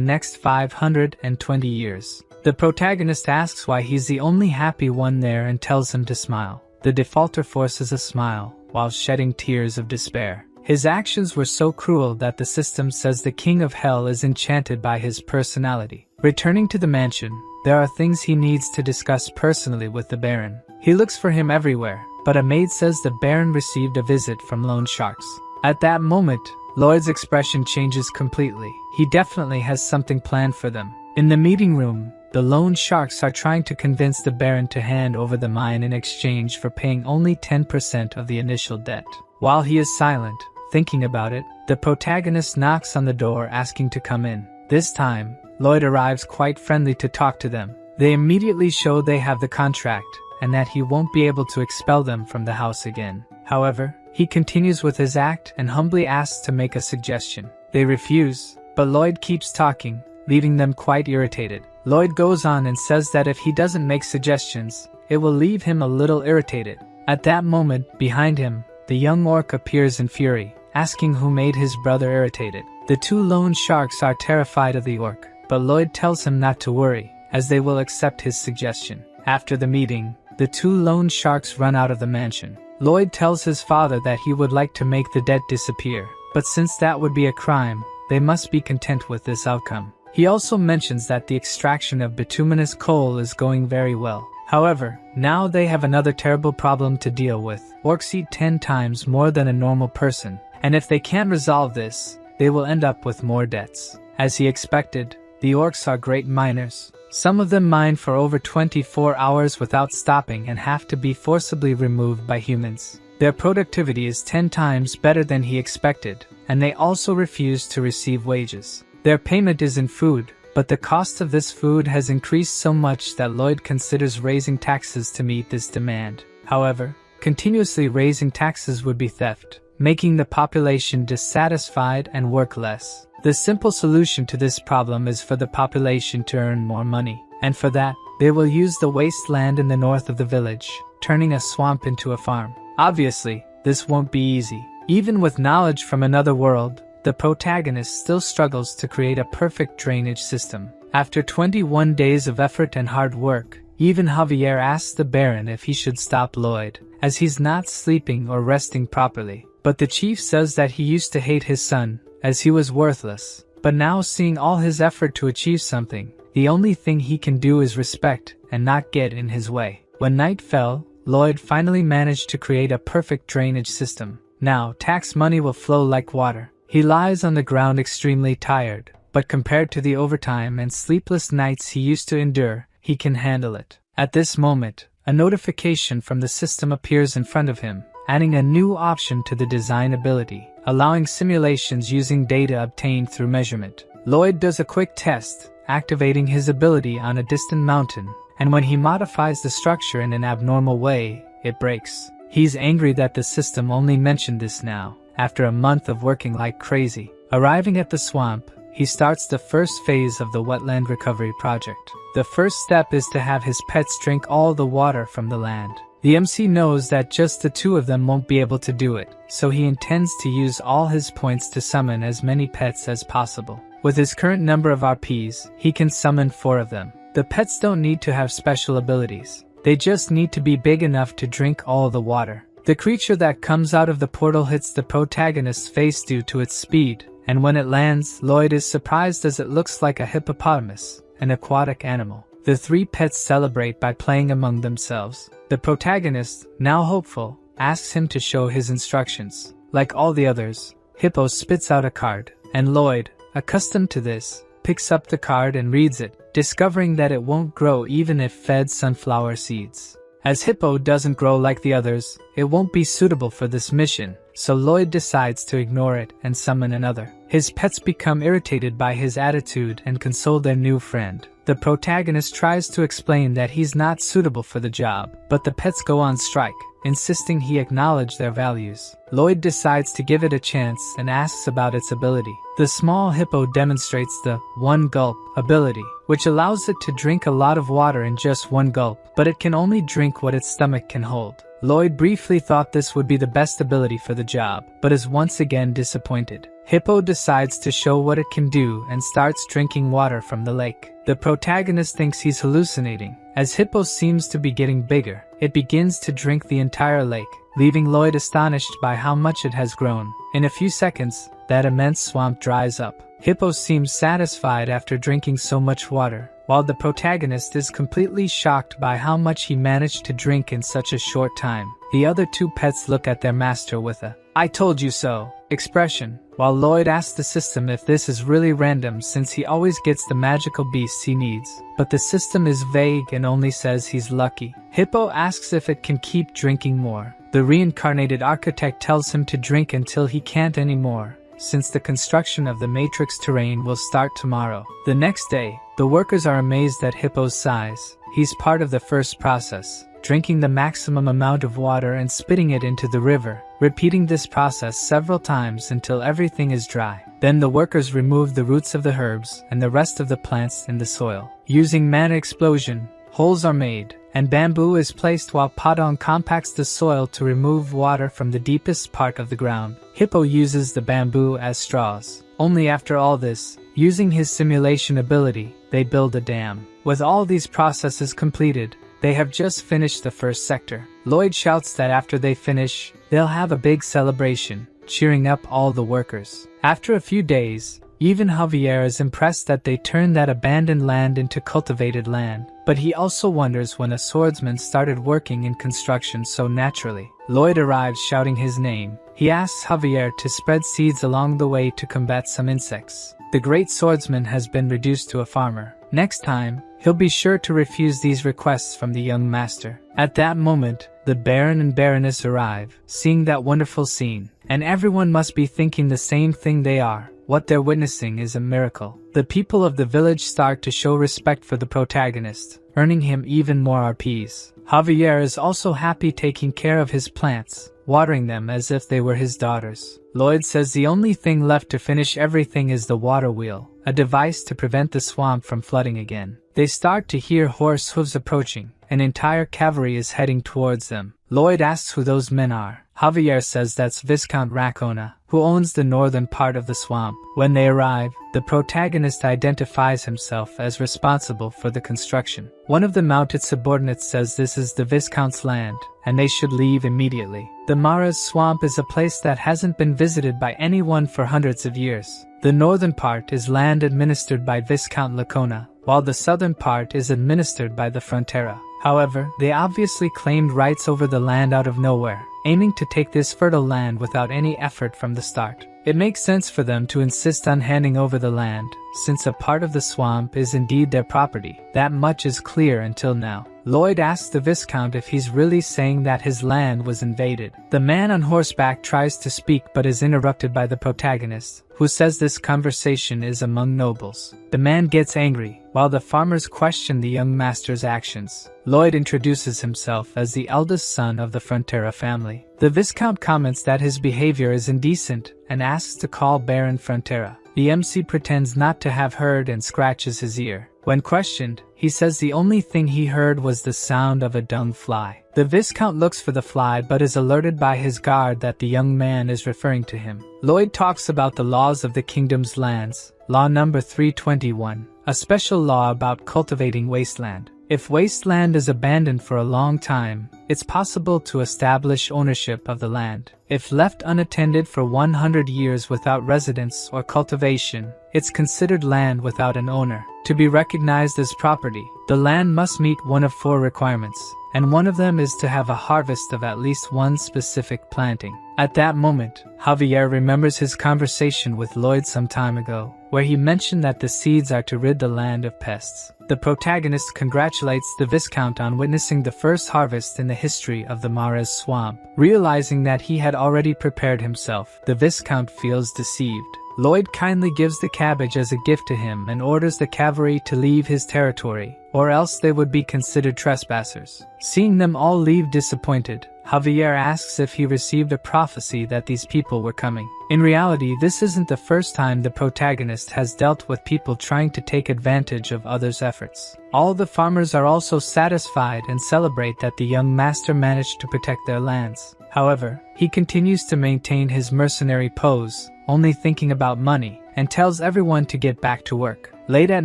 next 520 years. The protagonist asks why he's the only happy one there and tells him to smile. The defaulter forces a smile, while shedding tears of despair. His actions were so cruel that the system says the king of hell is enchanted by his personality. Returning to the mansion, there are things he needs to discuss personally with the Baron. He looks for him everywhere, but a maid says the Baron received a visit from loan sharks. At that moment, Lloyd's expression changes completely. He definitely has something planned for them. In the meeting room, the loan sharks are trying to convince the Baron to hand over the mine in exchange for paying only 10% of the initial debt. While he is silent, thinking about it, the protagonist knocks on the door asking to come in. This time, Lloyd arrives quite friendly to talk to them. They immediately show they have the contract, and that he won't be able to expel them from the house again. However, he continues with his act and humbly asks to make a suggestion. They refuse, but Lloyd keeps talking, leaving them quite irritated. Lloyd goes on and says that if he doesn't make suggestions, it will leave him a little irritated. At that moment, behind him, the young orc appears in fury, asking who made his brother irritated. The two loan sharks are terrified of the orc, but Lloyd tells him not to worry, as they will accept his suggestion. After the meeting, the two loan sharks run out of the mansion. Lloyd tells his father that he would like to make the debt disappear, but since that would be a crime, they must be content with this outcome. He also mentions that the extraction of bituminous coal is going very well. However, now they have another terrible problem to deal with. Orcs eat 10 times more than a normal person, and if they can't resolve this, they will end up with more debts. As he expected, the orcs are great miners. Some of them mine for over 24 hours without stopping and have to be forcibly removed by humans. Their productivity is 10 times better than he expected, and they also refuse to receive wages. Their payment is in food, but the cost of this food has increased so much that Lloyd considers raising taxes to meet this demand. However, continuously raising taxes would be theft, making the population dissatisfied and work less. The simple solution to this problem is for the population to earn more money, and for that, they will use the wasteland in the north of the village, turning a swamp into a farm. Obviously, this won't be easy. Even with knowledge from another world, the protagonist still struggles to create a perfect drainage system. After 21 days of effort and hard work, even Javier asks the Baron if he should stop Lloyd, as he's not sleeping or resting properly. But the chief says that he used to hate his son, as he was worthless. But now seeing all his effort to achieve something, the only thing he can do is respect and not get in his way. When night fell, Lloyd finally managed to create a perfect drainage system. Now, tax money will flow like water. He lies on the ground extremely tired, but compared to the overtime and sleepless nights he used to endure, he can handle it. At this moment, a notification from the system appears in front of him, adding a new option to the design ability, allowing simulations using data obtained through measurement. Lloyd does a quick test, activating his ability on a distant mountain, and when he modifies the structure in an abnormal way, it breaks. He's angry that the system only mentioned this now, after a month of working like crazy. Arriving at the swamp, he starts the first phase of the wetland recovery project. The first step is to have his pets drink all the water from the land. The MC knows that just the two of them won't be able to do it, so he intends to use all his points to summon as many pets as possible. With his current number of RPs, he can summon 4 of them. The pets don't need to have special abilities. They just need to be big enough to drink all the water. The creature that comes out of the portal hits the protagonist's face due to its speed, and when it lands, Lloyd is surprised as it looks like a hippopotamus, an aquatic animal. The 3 pets celebrate by playing among themselves. The protagonist, now hopeful, asks him to show his instructions. Like all the others, Hippo spits out a card, and Lloyd, accustomed to this, picks up the card and reads it, discovering that it won't grow even if fed sunflower seeds. As Hippo doesn't grow like the others, it won't be suitable for this mission, so Lloyd decides to ignore it and summon another. His pets become irritated by his attitude and console their new friend. The protagonist tries to explain that he's not suitable for the job, but the pets go on strike, insisting he acknowledge their values. Lloyd decides to give it a chance and asks about its ability. The small hippo demonstrates the one gulp ability, which allows it to drink a lot of water in just one gulp, but it can only drink what its stomach can hold. Lloyd briefly thought this would be the best ability for the job, but is once again disappointed. Hippo decides to show what it can do and starts drinking water from the lake. The protagonist thinks he's hallucinating. As Hippo seems to be getting bigger, it begins to drink the entire lake, leaving Lloyd astonished by how much it has grown. In a few seconds, that immense swamp dries up. Hippo seems satisfied after drinking so much water, while the protagonist is completely shocked by how much he managed to drink in such a short time. The other two pets look at their master with a "I told you so" expression, while Lloyd asks the system if this is really random since he always gets the magical beasts he needs. But the system is vague and only says he's lucky. Hippo asks if it can keep drinking more. The reincarnated architect tells him to drink until he can't anymore, since the construction of the matrix terrain will start tomorrow. The next day, the workers are amazed at Hippo's size. He's part of the first process, drinking the maximum amount of water and spitting it into the river, repeating this process several times until everything is dry. Then the workers remove the roots of the herbs and the rest of the plants in the soil. Using mana explosion, holes are made, and bamboo is placed while Padong compacts the soil to remove water from the deepest part of the ground. Hippo uses the bamboo as straws. Only after all this, using his simulation ability, they build a dam. With all these processes completed, they have just finished the first sector. Lloyd shouts that after they finish, they'll have a big celebration, cheering up all the workers. After a few days, even Javier is impressed that they turned that abandoned land into cultivated land, but he also wonders when a swordsman started working in construction so naturally. Lloyd arrives shouting his name. He asks Javier to spread seeds along the way to combat some insects. The great swordsman has been reduced to a farmer. Next time, he'll be sure to refuse these requests from the young master. At that moment, the Baron and Baroness arrive, seeing that wonderful scene, and everyone must be thinking the same thing they are. What they're witnessing is a miracle. The people of the village start to show respect for the protagonist, earning him even more RPs. Javier is also happy taking care of his plants, watering them as if they were his daughters. Lloyd says the only thing left to finish everything is the water wheel, a device to prevent the swamp from flooding again. They start to hear horse hooves approaching. An entire cavalry is heading towards them. Lloyd asks who those men are. Javier says that's Viscount Racona, who owns the northern part of the swamp. When they arrive, the protagonist identifies himself as responsible for the construction. One of the mounted subordinates says this is the Viscount's land, and they should leave immediately. The Mara's swamp is a place that hasn't been visited by anyone for hundreds of years. The northern part is land administered by Viscount Lacona, while the southern part is administered by the Frontera. However, they obviously claimed rights over the land out of nowhere, aiming to take this fertile land without any effort from the start. It makes sense for them to insist on handing over the land, since a part of the swamp is indeed their property. That much is clear until now. Lloyd asks the Viscount if he's really saying that his land was invaded. The man on horseback tries to speak but is interrupted by the protagonist, who says this conversation is among nobles. The man gets angry, while the farmers question the young master's actions. Lloyd introduces himself as the eldest son of the Frontera family. The Viscount comments that his behavior is indecent and asks to call Baron Frontera. The MC pretends not to have heard and scratches his ear. When questioned, he says the only thing he heard was the sound of a dung fly. The Viscount looks for the fly but is alerted by his guard that the young man is referring to him. Lloyd talks about the laws of the kingdom's lands, Law number 321, a special law about cultivating wasteland. If wasteland is abandoned for a long time, it's possible to establish ownership of the land. If left unattended for 100 years without residence or cultivation, it's considered land without an owner. To be recognized as property, the land must meet one of 4 requirements, and one of them is to have a harvest of at least one specific planting. At that moment, Javier remembers his conversation with Lloyd some time ago, where he mentioned that the seeds are to rid the land of pests. The protagonist congratulates the Viscount on witnessing the first harvest in the history of the Mares swamp. Realizing that he had already prepared himself, the Viscount feels deceived. Lloyd kindly gives the cabbage as a gift to him and orders the cavalry to leave his territory, or else they would be considered trespassers. Seeing them all leave disappointed, Javier asks if he received a prophecy that these people were coming. In reality, this isn't the first time the protagonist has dealt with people trying to take advantage of others' efforts. All the farmers are also satisfied and celebrate that the young master managed to protect their lands. However, he continues to maintain his mercenary pose, only thinking about money, and tells everyone to get back to work. Late at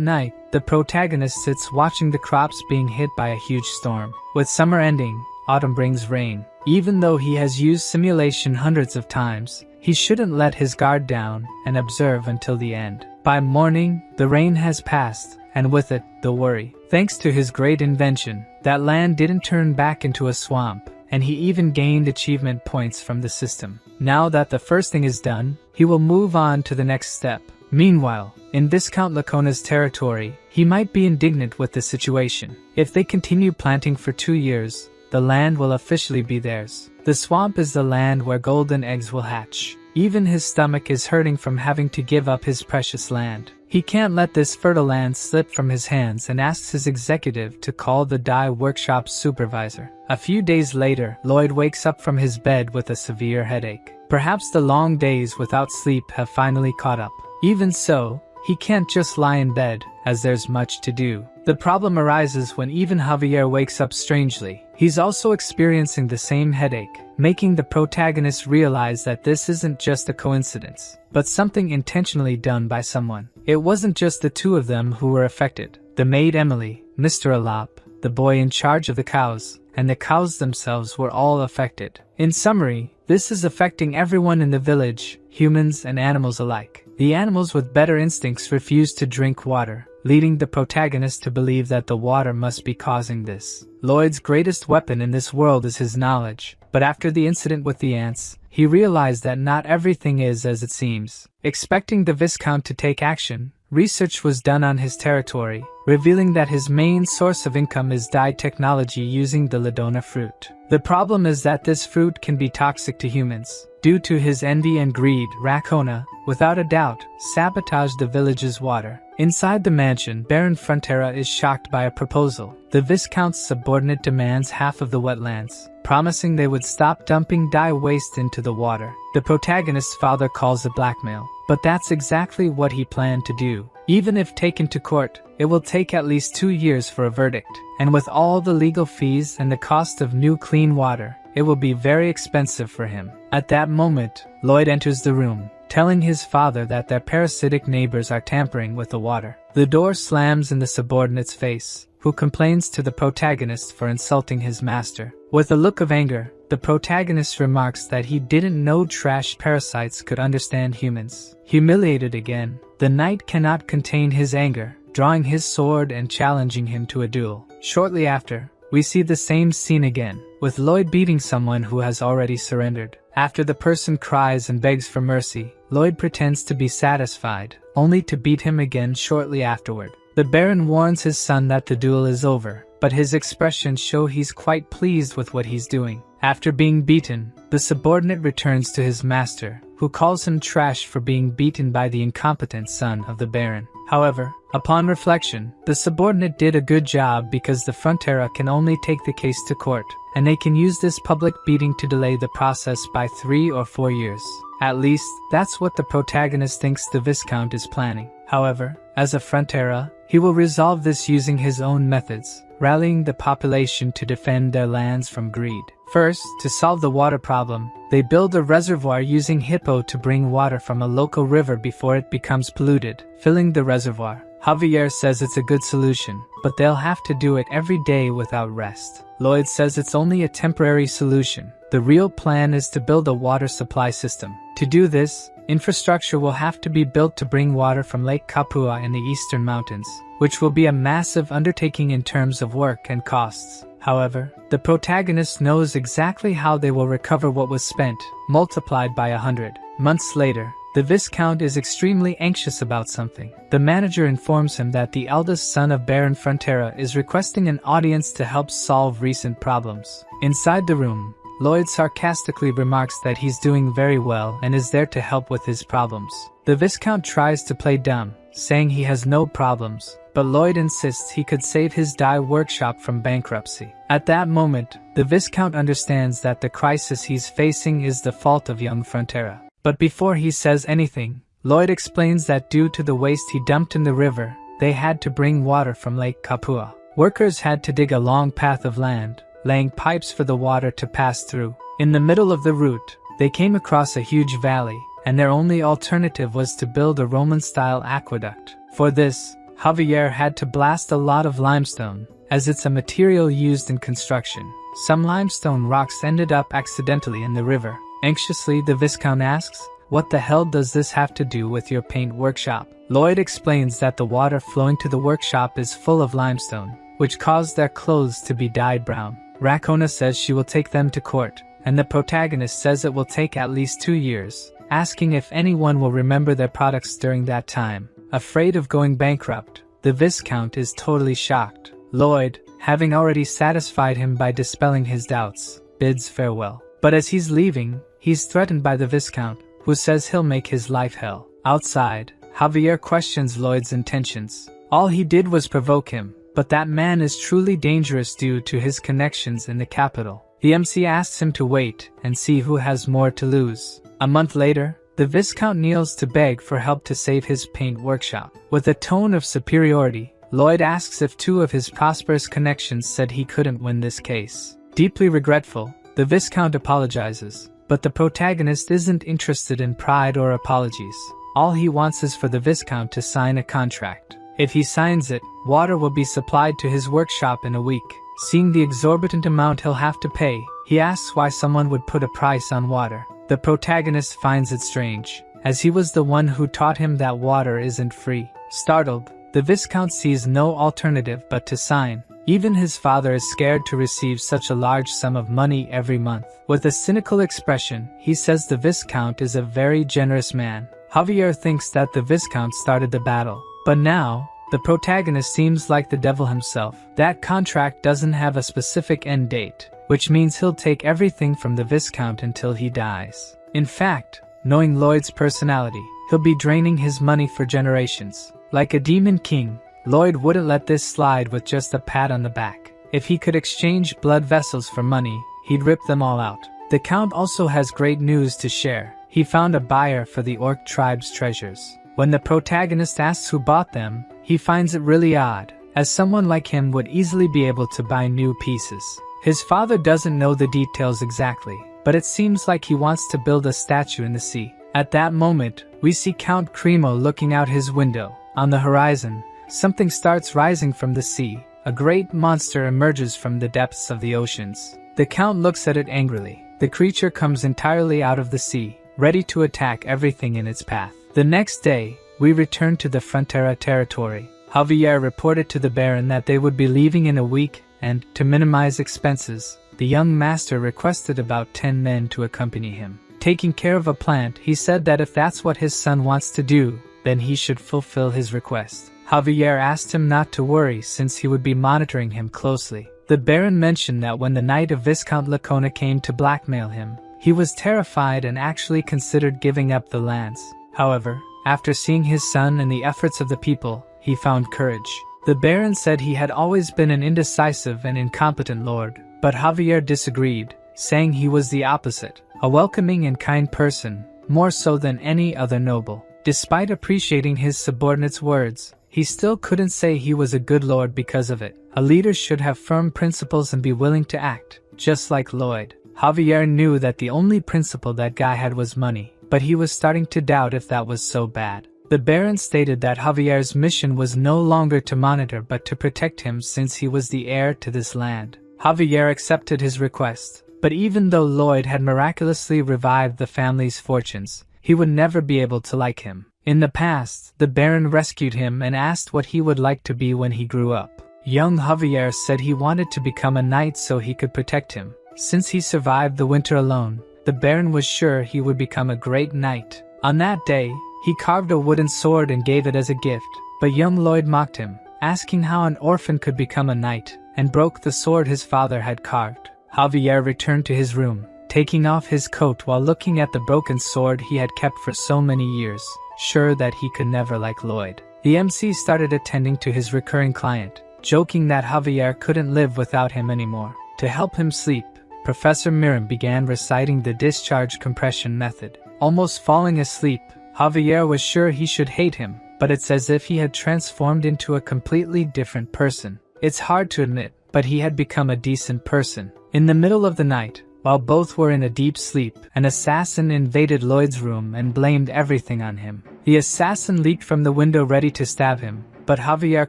night, the protagonist sits watching the crops being hit by a huge storm. With summer ending, autumn brings rain. Even though he has used simulation hundreds of times, he shouldn't let his guard down and observe until the end. By morning, the rain has passed, and with it, the worry. Thanks to his great invention, that land didn't turn back into a swamp, and he even gained achievement points from the system. Now that the first thing is done, he will move on to the next step. Meanwhile, in Viscount Lacona's territory, he might be indignant with the situation. If they continue planting for 2 years, the land will officially be theirs. The swamp is the land where golden eggs will hatch. Even his stomach is hurting from having to give up his precious land. He can't let this fertile land slip from his hands and asks his executive to call the dye workshop supervisor. A few days later, Lloyd wakes up from his bed with a severe headache. Perhaps the long days without sleep have finally caught up. Even so, he can't just lie in bed, as there's much to do. The problem arises when even Javier wakes up strangely. He's also experiencing the same headache, making the protagonist realize that this isn't just a coincidence, but something intentionally done by someone. It wasn't just the two of them who were affected. The maid Emily, Mr. Alap, the boy in charge of the cows, and the cows themselves were all affected. In summary, this is affecting everyone in the village, humans and animals alike. The animals with better instincts refuse to drink water, leading the protagonist to believe that the water must be causing this. Lloyd's greatest weapon in this world is his knowledge, but after the incident with the ants, he realized that not everything is as it seems. Expecting the Viscount to take action, research was done on his territory, revealing that his main source of income is dye technology using the Ladona fruit. The problem is that this fruit can be toxic to humans. Due to his envy and greed, Racona, without a doubt, sabotaged the village's water. Inside the mansion, Baron Frontera is shocked by a proposal. The Viscount's subordinate demands half of the wetlands, promising they would stop dumping dye waste into the water. The protagonist's father calls it blackmail, but that's exactly what he planned to do. Even if taken to court, it will take at least 2 years for a verdict, and with all the legal fees and the cost of new clean water, it will be very expensive for him. At that moment, Lloyd enters the room, telling his father that their parasitic neighbors are tampering with the water. The door slams in the subordinate's face, who complains to the protagonist for insulting his master. With a look of anger, the protagonist remarks that he didn't know trash parasites could understand humans. Humiliated again, the knight cannot contain his anger, drawing his sword and challenging him to a duel. Shortly after, we see the same scene again, with Lloyd beating someone who has already surrendered. After the person cries and begs for mercy, Lloyd pretends to be satisfied, only to beat him again shortly afterward. The Baron warns his son that the duel is over, but his expressions show he's quite pleased with what he's doing. After being beaten, the subordinate returns to his master, who calls him trash for being beaten by the incompetent son of the Baron. However, upon reflection, the subordinate did a good job because the Frontera can only take the case to court, and they can use this public beating to delay the process by 3 or 4 years. At least, that's what the protagonist thinks the Viscount is planning. However, as a Frontera, he will resolve this using his own methods, rallying the population to defend their lands from greed. First, to solve the water problem, they build a reservoir using hippo to bring water from a local river before it becomes polluted, filling the reservoir. Javier says it's a good solution, but they'll have to do it every day without rest. Lloyd says it's only a temporary solution. The real plan is to build a water supply system. To do this, infrastructure will have to be built to bring water from Lake Kapua in the eastern mountains, which will be a massive undertaking in terms of work and costs. However, the protagonist knows exactly how they will recover what was spent, multiplied by 100. Months later, the Viscount is extremely anxious about something. The manager informs him that the eldest son of Baron Frontera is requesting an audience to help solve recent problems. Inside the room, Lloyd sarcastically remarks that he's doing very well and is there to help with his problems. The Viscount tries to play dumb, saying he has no problems, but Lloyd insists he could save his dye workshop from bankruptcy. At that moment, the Viscount understands that the crisis he's facing is the fault of young Frontera. But before he says anything, Lloyd explains that due to the waste he dumped in the river, they had to bring water from Lake Kapua. Workers had to dig a long path of land, laying pipes for the water to pass through. In the middle of the route, they came across a huge valley, and their only alternative was to build a Roman-style aqueduct. For this, Javier had to blast a lot of limestone, as it's a material used in construction. Some limestone rocks ended up accidentally in the river. Anxiously, the Viscount asks, "What the hell does this have to do with your paint workshop?" Lloyd explains that the water flowing to the workshop is full of limestone, which caused their clothes to be dyed brown. Rakona says she will take them to court, and the protagonist says it will take at least 2 years, asking if anyone will remember their products during that time. Afraid of going bankrupt, the Viscount is totally shocked. Lloyd, having already satisfied him by dispelling his doubts, bids farewell. But as he's leaving, he's threatened by the Viscount, who says he'll make his life hell. Outside, Javier questions Lloyd's intentions. All he did was provoke him, but that man is truly dangerous due to his connections in the capital. The MC asks him to wait and see who has more to lose. A month later, the Viscount kneels to beg for help to save his paint workshop. With a tone of superiority, Lloyd asks if 2 of his prosperous connections said he couldn't win this case. Deeply regretful, the Viscount apologizes, but the protagonist isn't interested in pride or apologies. All he wants is for the Viscount to sign a contract. If he signs it, water will be supplied to his workshop in a week. Seeing the exorbitant amount he'll have to pay, he asks why someone would put a price on water. The protagonist finds it strange, as he was the one who taught him that water isn't free. Startled, the Viscount sees no alternative but to sign. Even his father is scared to receive such a large sum of money every month. With a cynical expression, he says the Viscount is a very generous man. Javier thinks that the Viscount started the battle, but now, the protagonist seems like the devil himself. That contract doesn't have a specific end date, which means he'll take everything from the Viscount until he dies. In fact, knowing Lloyd's personality, he'll be draining his money for generations. Like a demon king, Lloyd wouldn't let this slide with just a pat on the back. If he could exchange blood vessels for money, he'd rip them all out. The Count also has great news to share. He found a buyer for the Orc tribe's treasures. When the protagonist asks who bought them, he finds it really odd, as someone like him would easily be able to buy new pieces. His father doesn't know the details exactly, but it seems like he wants to build a statue in the sea. At that moment, we see Count Cremo looking out his window. On the horizon, something starts rising from the sea. A great monster emerges from the depths of the oceans. The Count looks at it angrily. The creature comes entirely out of the sea, ready to attack everything in its path. The next day, we return to the Frontera territory. Javier reported to the Baron that they would be leaving in a week, and, to minimize expenses, the young master requested about 10 men to accompany him. Taking care of a plant, he said that if that's what his son wants to do, then he should fulfill his request. Javier asked him not to worry since he would be monitoring him closely. The Baron mentioned that when the night of Viscount Lacona came to blackmail him, he was terrified and actually considered giving up the lands. However, after seeing his son and the efforts of the people, he found courage. The Baron said he had always been an indecisive and incompetent lord, but Javier disagreed, saying he was the opposite, a welcoming and kind person, more so than any other noble. Despite appreciating his subordinate's words, he still couldn't say he was a good lord because of it. A leader should have firm principles and be willing to act, just like Lloyd. Javier knew that the only principle that guy had was money, but he was starting to doubt if that was so bad. The Baron stated that Javier's mission was no longer to monitor but to protect him since he was the heir to this land. Javier accepted his request, but even though Lloyd had miraculously revived the family's fortunes, he would never be able to like him. In the past, the Baron rescued him and asked what he would like to be when he grew up. Young Javier said he wanted to become a knight so he could protect him. Since he survived the winter alone, the Baron was sure he would become a great knight. On that day, he carved a wooden sword and gave it as a gift, but young Lloyd mocked him, asking how an orphan could become a knight, and broke the sword his father had carved. Javier returned to his room, taking off his coat while looking at the broken sword he had kept for so many years, sure that he could never like Lloyd. The MC started attending to his recurring client, joking that Javier couldn't live without him anymore. To help him sleep, Professor Miram began reciting the discharge compression method. Almost falling asleep, Javier was sure he should hate him, but it's as if he had transformed into a completely different person. It's hard to admit, but he had become a decent person. In the middle of the night, while both were in a deep sleep, an assassin invaded Lloyd's room and blamed everything on him. The assassin leaped from the window ready to stab him, but Javier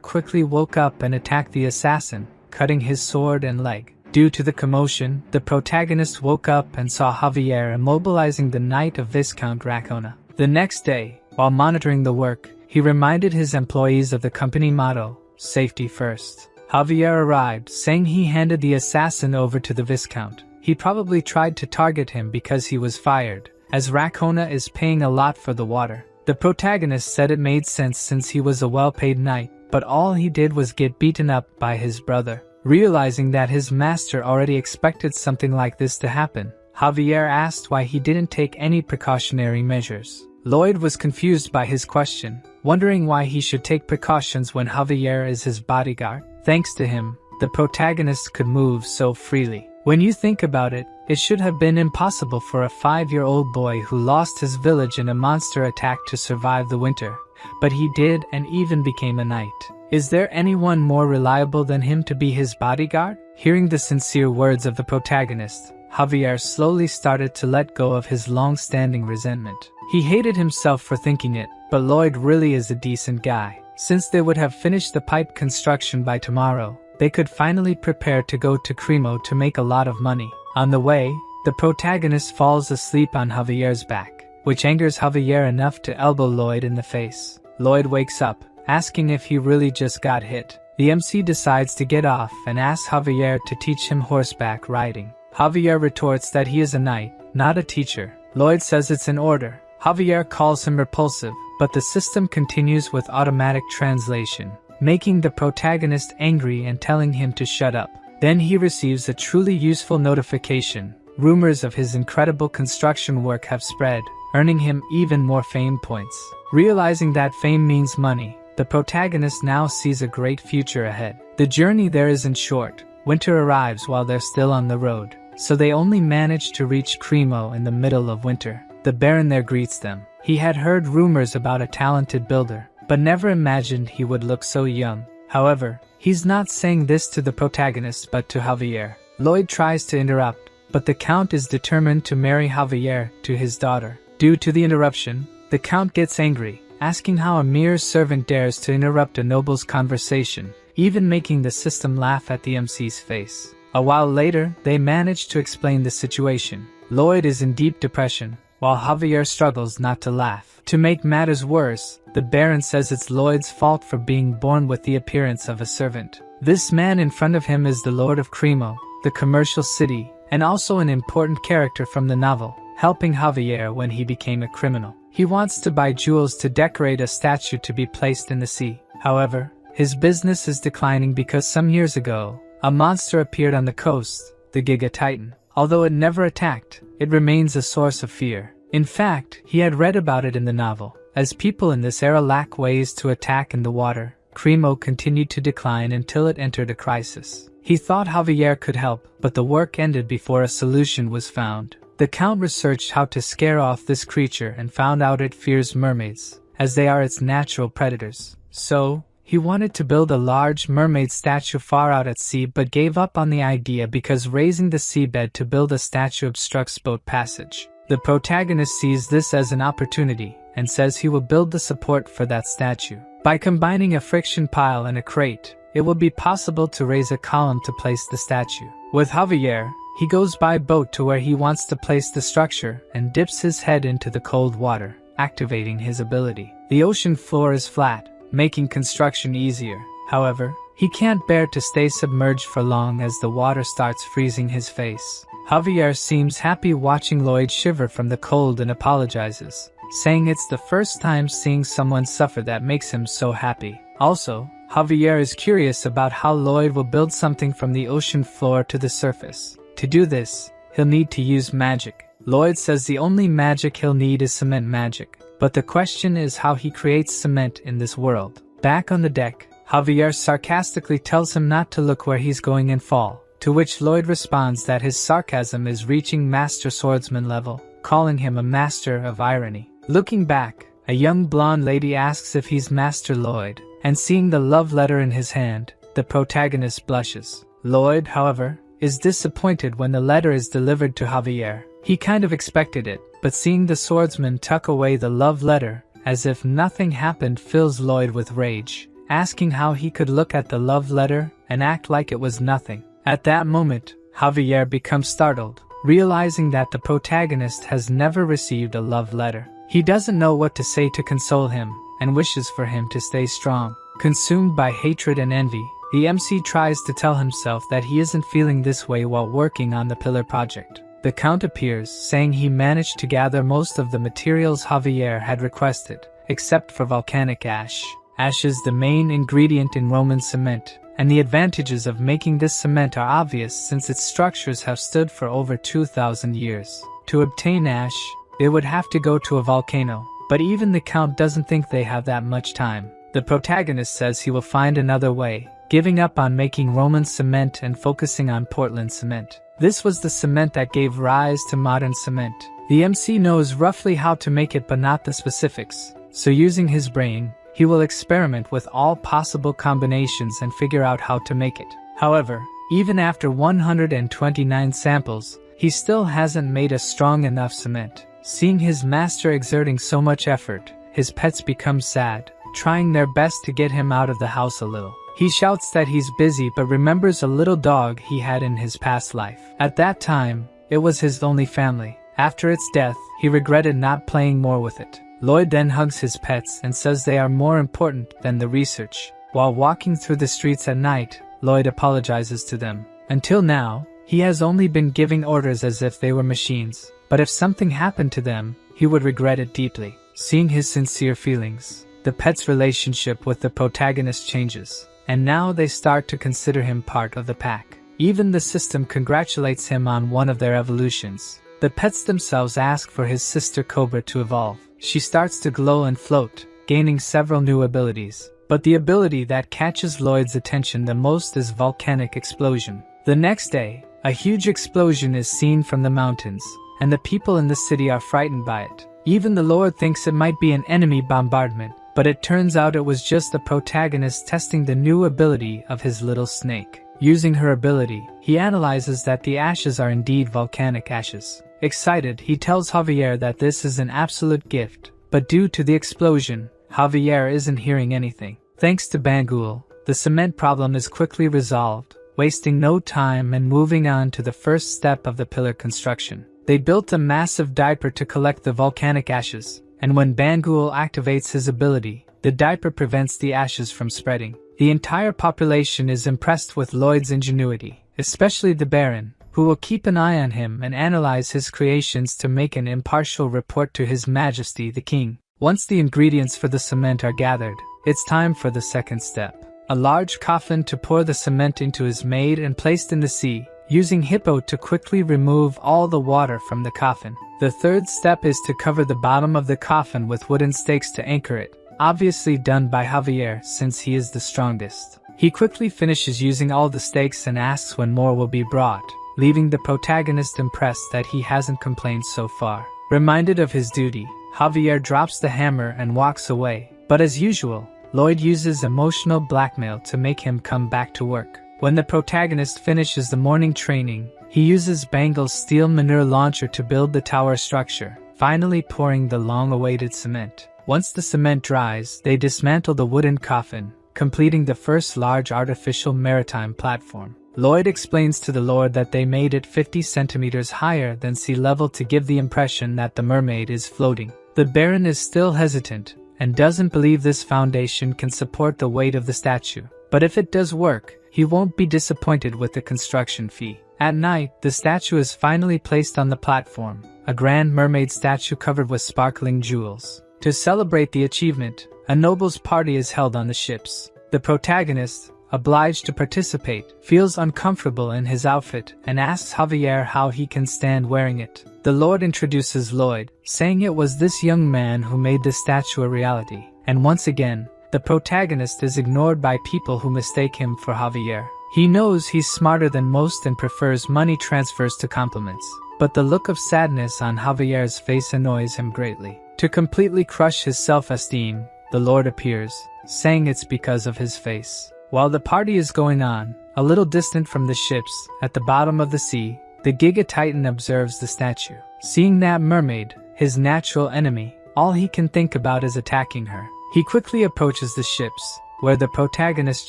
quickly woke up and attacked the assassin, cutting his sword and leg. Due to the commotion, the protagonist woke up and saw Javier immobilizing the knight of Viscount Racona. The next day, while monitoring the work, he reminded his employees of the company motto, "Safety first." Javier arrived, saying he handed the assassin over to the Viscount. He probably tried to target him because he was fired, as Racona is paying a lot for the water. The protagonist said it made sense since he was a well-paid knight, but all he did was get beaten up by his brother. Realizing that his master already expected something like this to happen, Javier asked why he didn't take any precautionary measures. Lloyd was confused by his question, wondering why he should take precautions when Javier is his bodyguard. Thanks to him, the protagonist could move so freely. When you think about it, it should have been impossible for a 5-year-old boy who lost his village in a monster attack to survive the winter. But he did and even became a knight. Is there anyone more reliable than him to be his bodyguard? Hearing the sincere words of the protagonist, Javier slowly started to let go of his long-standing resentment. He hated himself for thinking it, but Lloyd really is a decent guy. Since they would have finished the pipe construction by tomorrow, they could finally prepare to go to Cremo to make a lot of money. On the way, the protagonist falls asleep on Javier's back, which angers Javier enough to elbow Lloyd in the face. Lloyd wakes up, asking if he really just got hit. The MC decides to get off and asks Javier to teach him horseback riding. Javier retorts that he is a knight, not a teacher. Lloyd says it's an order. Javier calls him repulsive, but the system continues with automatic translation, making the protagonist angry and telling him to shut up. Then he receives a truly useful notification. Rumors of his incredible construction work have spread, earning him even more fame points. Realizing that fame means money, the protagonist now sees a great future ahead. The journey there isn't short. Winter arrives while they're still on the road, so they only manage to reach Cremo in the middle of winter. The Baron there greets them. He had heard rumors about a talented builder, but never imagined he would look so young. However, he's not saying this to the protagonist but to Javier. Lloyd tries to interrupt, but the Count is determined to marry Javier to his daughter. Due to the interruption, the Count gets angry, asking how a mere servant dares to interrupt a noble's conversation, even making the system laugh at the MC's face. A while later, they manage to explain the situation. Lloyd is in deep depression, while Javier struggles not to laugh. To make matters worse, the Baron says it's Lloyd's fault for being born with the appearance of a servant. This man in front of him is the Lord of Cremo, the commercial city, and also an important character from the novel, helping Javier when he became a criminal. He wants to buy jewels to decorate a statue to be placed in the sea. However, his business is declining because some years ago, a monster appeared on the coast, the Giga Titan. Although it never attacked, it remains a source of fear. In fact, he had read about it in the novel. As people in this era lack ways to attack in the water, Cremo continued to decline until it entered a crisis. He thought Javier could help, but the work ended before a solution was found. The Count researched how to scare off this creature and found out it fears mermaids, as they are its natural predators. So, he wanted to build a large mermaid statue far out at sea but gave up on the idea because raising the seabed to build a statue obstructs boat passage. The protagonist sees this as an opportunity and says he will build the support for that statue. By combining a friction pile and a crate, it will be possible to raise a column to place the statue. With Javier, he goes by boat to where he wants to place the structure and dips his head into the cold water, activating his ability. The ocean floor is flat, making construction easier. However, he can't bear to stay submerged for long as the water starts freezing his face. Javier seems happy watching Lloyd shiver from the cold and apologizes, saying it's the first time seeing someone suffer that makes him so happy. Also, Javier is curious about how Lloyd will build something from the ocean floor to the surface. To do this, he'll need to use magic. Lloyd says the only magic he'll need is cement magic, but the question is how he creates cement in this world. Back on the deck, Javier sarcastically tells him not to look where he's going and fall, to which Lloyd responds that his sarcasm is reaching master swordsman level, calling him a master of irony. Looking back, a young blonde lady asks if he's Master Lloyd, and seeing the love letter in his hand, the protagonist blushes. Lloyd, however, is disappointed when the letter is delivered to Javier. He kind of expected it, but seeing the swordsman tuck away the love letter, as if nothing happened, fills Lloyd with rage, asking how he could look at the love letter and act like it was nothing. At that moment, Javier becomes startled, realizing that the protagonist has never received a love letter. He doesn't know what to say to console him, and wishes for him to stay strong. Consumed by hatred and envy, the MC tries to tell himself that he isn't feeling this way while working on the Pillar project. The Count appears, saying he managed to gather most of the materials Javier had requested, except for volcanic ash. Ash is the main ingredient in Roman cement, and the advantages of making this cement are obvious since its structures have stood for over 2,000 years. To obtain ash, they would have to go to a volcano, but even the Count doesn't think they have that much time. The protagonist says he will find another way, giving up on making Roman cement and focusing on Portland cement. This was the cement that gave rise to modern cement. The MC knows roughly how to make it but not the specifics, so using his brain, he will experiment with all possible combinations and figure out how to make it. However, even after 129 samples, he still hasn't made a strong enough cement. Seeing his master exerting so much effort, his pets become sad, trying their best to get him out of the house a little. He shouts that he's busy but remembers a little dog he had in his past life. At that time, it was his only family. After its death, he regretted not playing more with it. Lloyd then hugs his pets and says they are more important than the research. While walking through the streets at night, Lloyd apologizes to them. Until now, he has only been giving orders as if they were machines, but if something happened to them, he would regret it deeply. Seeing his sincere feelings, the pet's relationship with the protagonist changes, and now they start to consider him part of the pack. Even the system congratulates him on one of their evolutions. The pets themselves ask for his sister Cobra to evolve. She starts to glow and float, gaining several new abilities. But the ability that catches Lloyd's attention the most is volcanic explosion. The next day, a huge explosion is seen from the mountains, and the people in the city are frightened by it. Even the Lord thinks it might be an enemy bombardment, but it turns out it was just the protagonist testing the new ability of his little snake. Using her ability, he analyzes that the ashes are indeed volcanic ashes. Excited, he tells Javier that this is an absolute gift, but due to the explosion, Javier isn't hearing anything. Thanks to Bangul, the cement problem is quickly resolved, wasting no time and moving on to the first step of the pillar construction. They built a massive diaper to collect the volcanic ashes, and when Bangul activates his ability, the diaper prevents the ashes from spreading. The entire population is impressed with Lloyd's ingenuity, especially the Baron, who will keep an eye on him and analyze his creations to make an impartial report to His Majesty the King. Once the ingredients for the cement are gathered, it's time for the second step. A large coffin to pour the cement into is made and placed in the sea, using Hippo to quickly remove all the water from the coffin. The third step is to cover the bottom of the coffin with wooden stakes to anchor it, obviously done by Javier since he is the strongest. He quickly finishes using all the stakes and asks when more will be brought, leaving the protagonist impressed that he hasn't complained so far. Reminded of his duty, Javier drops the hammer and walks away, but as usual, Lloyd uses emotional blackmail to make him come back to work. When the protagonist finishes the morning training, he uses Bangle's steel manure launcher to build the tower structure, finally pouring the long-awaited cement. Once the cement dries, they dismantle the wooden coffin, completing the first large artificial maritime platform. Lloyd explains to the Lord that they made it 50 centimeters higher than sea level to give the impression that the mermaid is floating. The Baron is still hesitant, and doesn't believe this foundation can support the weight of the statue. But if it does work, he won't be disappointed with the construction fee. At night, the statue is finally placed on the platform, a grand mermaid statue covered with sparkling jewels. To celebrate the achievement, a nobles' party is held on the ships. The protagonist, obliged to participate, feels uncomfortable in his outfit and asks Javier how he can stand wearing it. The Lord introduces Lloyd, saying it was this young man who made the statue a reality. And once again, the protagonist is ignored by people who mistake him for Javier. He knows he's smarter than most and prefers money transfers to compliments. But the look of sadness on Javier's face annoys him greatly. To completely crush his self-esteem, the Lord appears, saying it's because of his face. While the party is going on, a little distant from the ships, at the bottom of the sea, the Giga Titan observes the statue. Seeing that mermaid, his natural enemy, all he can think about is attacking her. He quickly approaches the ships, where the protagonist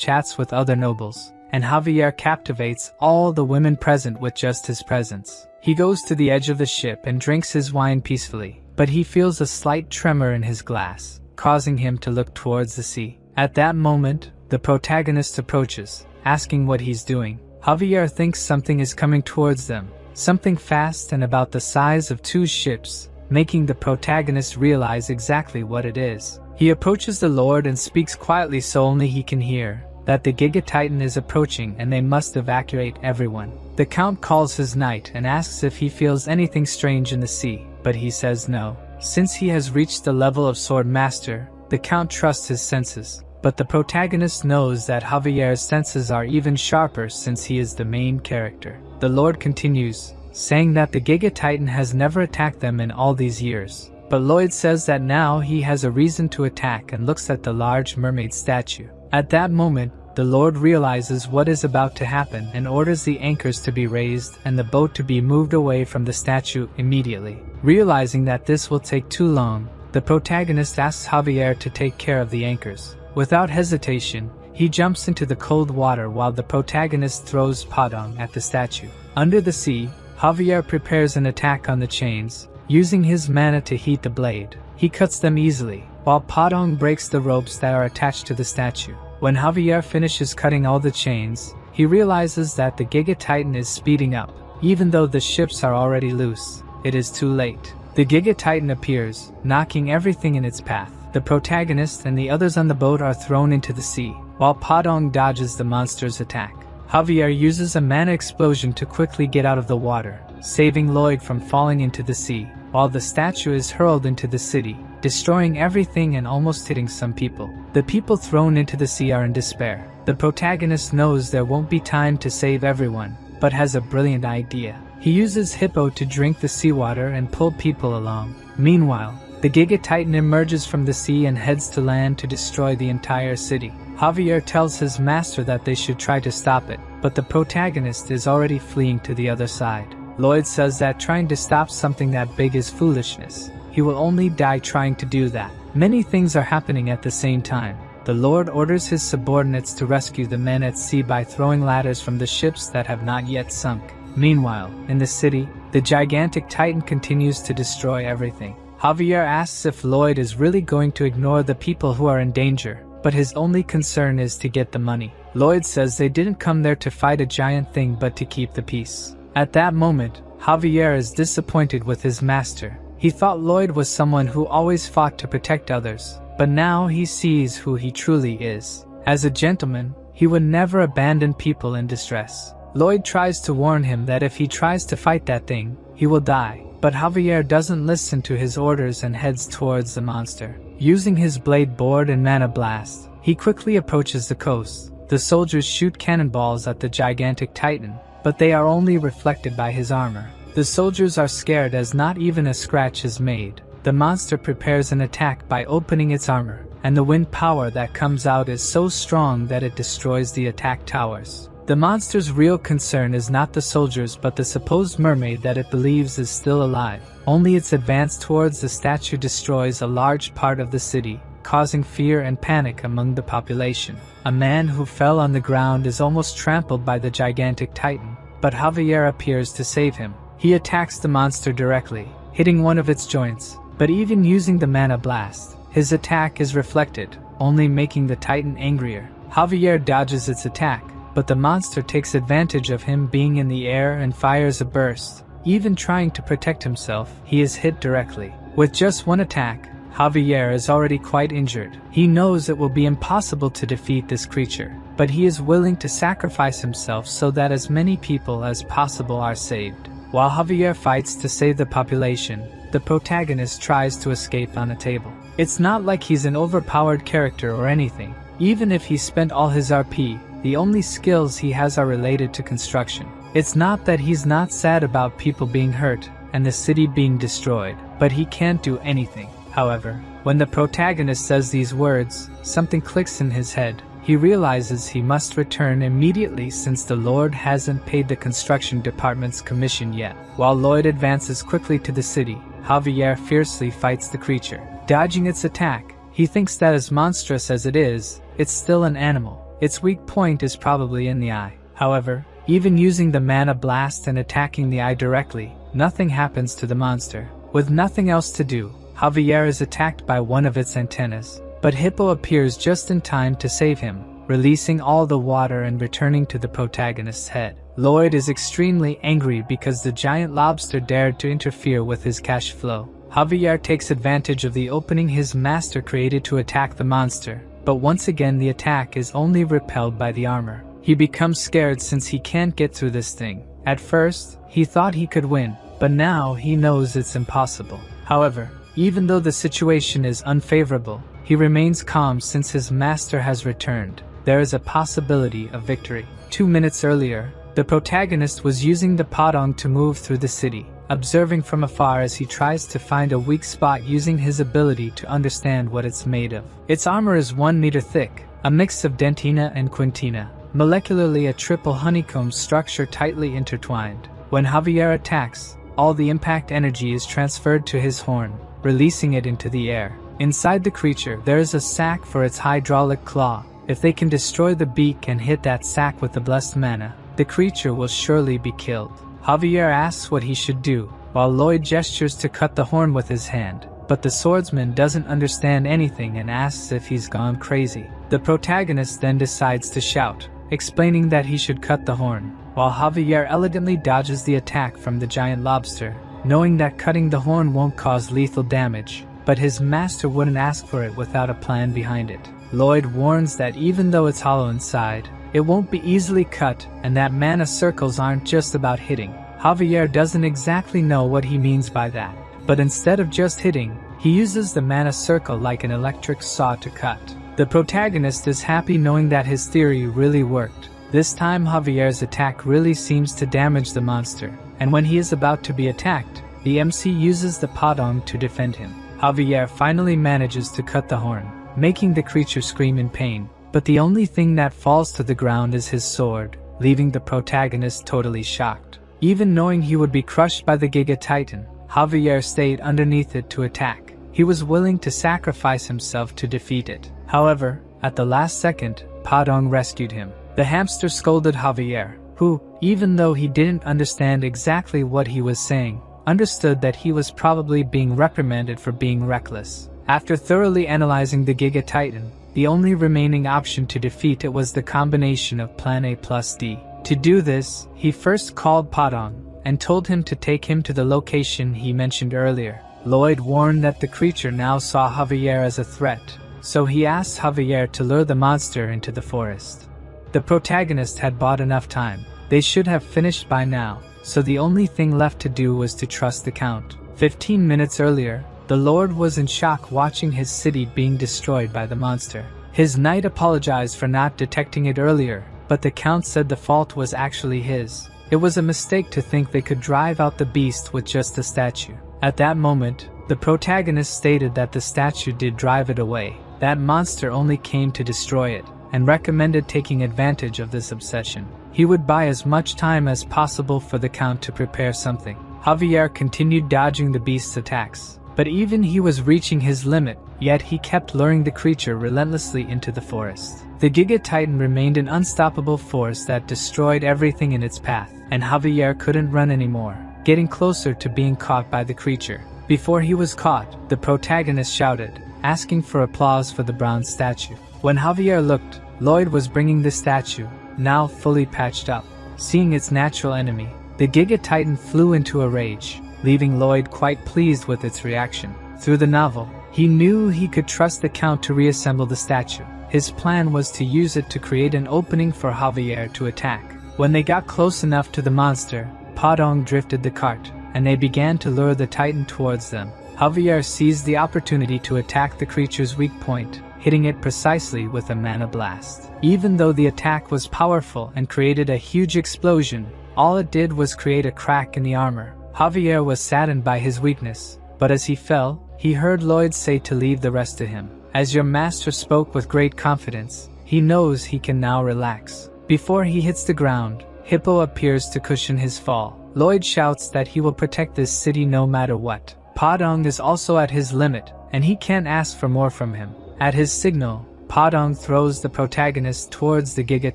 chats with other nobles, and Javier captivates all the women present with just his presence. He goes to the edge of the ship and drinks his wine peacefully, but he feels a slight tremor in his glass, causing him to look towards the sea. At that moment, the protagonist approaches, asking what he's doing. Javier thinks something is coming towards them, something fast and about the size of 2 ships, making the protagonist realize exactly what it is. He approaches the Lord and speaks quietly so only he can hear, that the Giga Titan is approaching and they must evacuate everyone. The Count calls his knight and asks if he feels anything strange in the sea, but he says no. Since he has reached the level of Sword Master, the Count trusts his senses, but the protagonist knows that Javier's senses are even sharper since he is the main character. The Lord continues, saying that the Giga Titan has never attacked them in all these years. But Lloyd says that now he has a reason to attack and looks at the large mermaid statue. At that moment, the Lord realizes what is about to happen and orders the anchors to be raised and the boat to be moved away from the statue immediately. Realizing that this will take too long, the protagonist asks Javier to take care of the anchors. Without hesitation, he jumps into the cold water while the protagonist throws Padong at the statue. Under the sea, Javier prepares an attack on the chains, using his mana to heat the blade. He cuts them easily, while Padong breaks the ropes that are attached to the statue. When Javier finishes cutting all the chains, he realizes that the Giga Titan is speeding up. Even though the ships are already loose, it is too late. The Giga Titan appears, knocking everything in its path. The protagonist and the others on the boat are thrown into the sea, while Padong dodges the monster's attack. Javier uses a mana explosion to quickly get out of the water, saving Lloyd from falling into the sea, while the statue is hurled into the city, destroying everything and almost hitting some people. The people thrown into the sea are in despair. The protagonist knows there won't be time to save everyone, but has a brilliant idea. He uses Hippo to drink the seawater and pull people along. Meanwhile, the Giga Titan emerges from the sea and heads to land to destroy the entire city. Javier tells his master that they should try to stop it, but the protagonist is already fleeing to the other side. Lloyd says that trying to stop something that big is foolishness. He will only die trying to do that. Many things are happening at the same time. The Lord orders his subordinates to rescue the men at sea by throwing ladders from the ships that have not yet sunk. Meanwhile, in the city, the gigantic Titan continues to destroy everything. Javier asks if Lloyd is really going to ignore the people who are in danger, but his only concern is to get the money. Lloyd says they didn't come there to fight a giant thing but to keep the peace. At that moment, Javier is disappointed with his master. He thought Lloyd was someone who always fought to protect others, but now he sees who he truly is. As a gentleman, he would never abandon people in distress. Lloyd tries to warn him that if he tries to fight that thing, he will die, but Javier doesn't listen to his orders and heads towards the monster. Using his blade board and mana blast, he quickly approaches the coast. The soldiers shoot cannonballs at the gigantic Titan, but they are only reflected by his armor. The soldiers are scared as not even a scratch is made. The monster prepares an attack by opening its armor, and the wind power that comes out is so strong that it destroys the attack towers. The monster's real concern is not the soldiers but the supposed mermaid that it believes is still alive. Only its advance towards the statue destroys a large part of the city, causing fear and panic among the population. A man who fell on the ground is almost trampled by the gigantic Titan, but Javier appears to save him. He attacks the monster directly, hitting one of its joints, but even using the mana blast, his attack is reflected, only making the Titan angrier. Javier dodges its attack, but the monster takes advantage of him being in the air and fires a burst. Even trying to protect himself, he is hit directly. With just one attack, Javier is already quite injured. He knows it will be impossible to defeat this creature, but he is willing to sacrifice himself so that as many people as possible are saved. While Javier fights to save the population, the protagonist tries to escape on a table. It's not like he's an overpowered character or anything. Even if he spent all his RP, the only skills he has are related to construction. It's not that he's not sad about people being hurt and the city being destroyed, but he can't do anything. However, when the protagonist says these words, something clicks in his head. He realizes he must return immediately since the Lord hasn't paid the construction department's commission yet. While Lloyd advances quickly to the city, Javier fiercely fights the creature. Dodging its attack, he thinks that as monstrous as it is, it's still an animal. Its weak point is probably in the eye. However, even using the mana blast and attacking the eye directly, nothing happens to the monster. With nothing else to do, Javier is attacked by one of its antennas. But Hippo appears just in time to save him, releasing all the water and returning to the protagonist's head. Lloyd is extremely angry because the giant lobster dared to interfere with his cash flow. Javier takes advantage of the opening his master created to attack the monster, but once again the attack is only repelled by the armor. He becomes scared since he can't get through this thing. At first, he thought he could win, but now he knows it's impossible. However, even though the situation is unfavorable, he remains calm since his master has returned. There is a possibility of victory. 2 minutes earlier, the protagonist was using the Padong to move through the city, observing from afar as he tries to find a weak spot using his ability to understand what it's made of. Its armor is 1 meter thick, a mix of dentina and quintina, molecularly a triple honeycomb structure tightly intertwined. When Javier attacks, all the impact energy is transferred to his horn, releasing it into the air. Inside the creature, there is a sac for its hydraulic claw. If they can destroy the beak and hit that sac with the blessed mana, the creature will surely be killed. Javier asks what he should do, while Lloyd gestures to cut the horn with his hand, but the swordsman doesn't understand anything and asks if he's gone crazy. The protagonist then decides to shout, explaining that he should cut the horn, while Javier elegantly dodges the attack from the giant lobster, knowing that cutting the horn won't cause lethal damage. But his master wouldn't ask for it without a plan behind it. Lloyd warns that even though it's hollow inside, it won't be easily cut and that mana circles aren't just about hitting. Javier doesn't exactly know what he means by that, but instead of just hitting, he uses the mana circle like an electric saw to cut. The protagonist is happy knowing that his theory really worked. This time Javier's attack really seems to damage the monster, and when he is about to be attacked, the MC uses the Padong to defend him. Javier finally manages to cut the horn, making the creature scream in pain, but the only thing that falls to the ground is his sword, leaving the protagonist totally shocked. Even knowing he would be crushed by the Giga Titan, Javier stayed underneath it to attack. He was willing to sacrifice himself to defeat it. However, at the last second, Padong rescued him. The hamster scolded Javier, who, even though he didn't understand exactly what he was saying, understood that he was probably being reprimanded for being reckless. After thoroughly analyzing the Giga Titan, the only remaining option to defeat it was the combination of Plan A plus D. To do this, he first called Padong and told him to take him to the location he mentioned earlier. Lloyd warned that the creature now saw Javier as a threat, so he asked Javier to lure the monster into the forest. The protagonist had bought enough time. They should have finished by now, so the only thing left to do was to trust the Count. 15 minutes earlier, the Lord was in shock watching his city being destroyed by the monster. His knight apologized for not detecting it earlier, but the Count said the fault was actually his. It was a mistake to think they could drive out the beast with just a statue. At that moment, the protagonist stated that the statue did drive it away. That monster only came to destroy it, and recommended taking advantage of this obsession. He would buy as much time as possible for the Count to prepare something. Javier continued dodging the beast's attacks, but even he was reaching his limit, yet he kept luring the creature relentlessly into the forest. The Giga Titan remained an unstoppable force that destroyed everything in its path, and Javier couldn't run anymore, getting closer to being caught by the creature. Before he was caught, the protagonist shouted, asking for applause for the bronze statue. When Javier looked, Lloyd was bringing the statue, now fully patched up. Seeing its natural enemy, the Giga Titan flew into a rage, leaving Lloyd quite pleased with its reaction. Through the novel, He knew he could trust the Count to reassemble the statue. His plan was to use it to create an opening for Javier to attack. When they got close enough to the monster, Padong drifted the cart, and they began to lure the Titan towards them. Javier seized the opportunity to attack the creature's weak point, hitting it precisely with a mana blast. Even though the attack was powerful and created a huge explosion, all it did was create a crack in the armor. Javier was saddened by his weakness, but as he fell, he heard Lloyd say to leave the rest to him. As your master spoke with great confidence, he knows he can now relax. Before he hits the ground, Hippo appears to cushion his fall. Lloyd shouts that he will protect this city no matter what. Padong is also at his limit, and he can't ask for more from him. At his signal, Padong throws the protagonist towards the Giga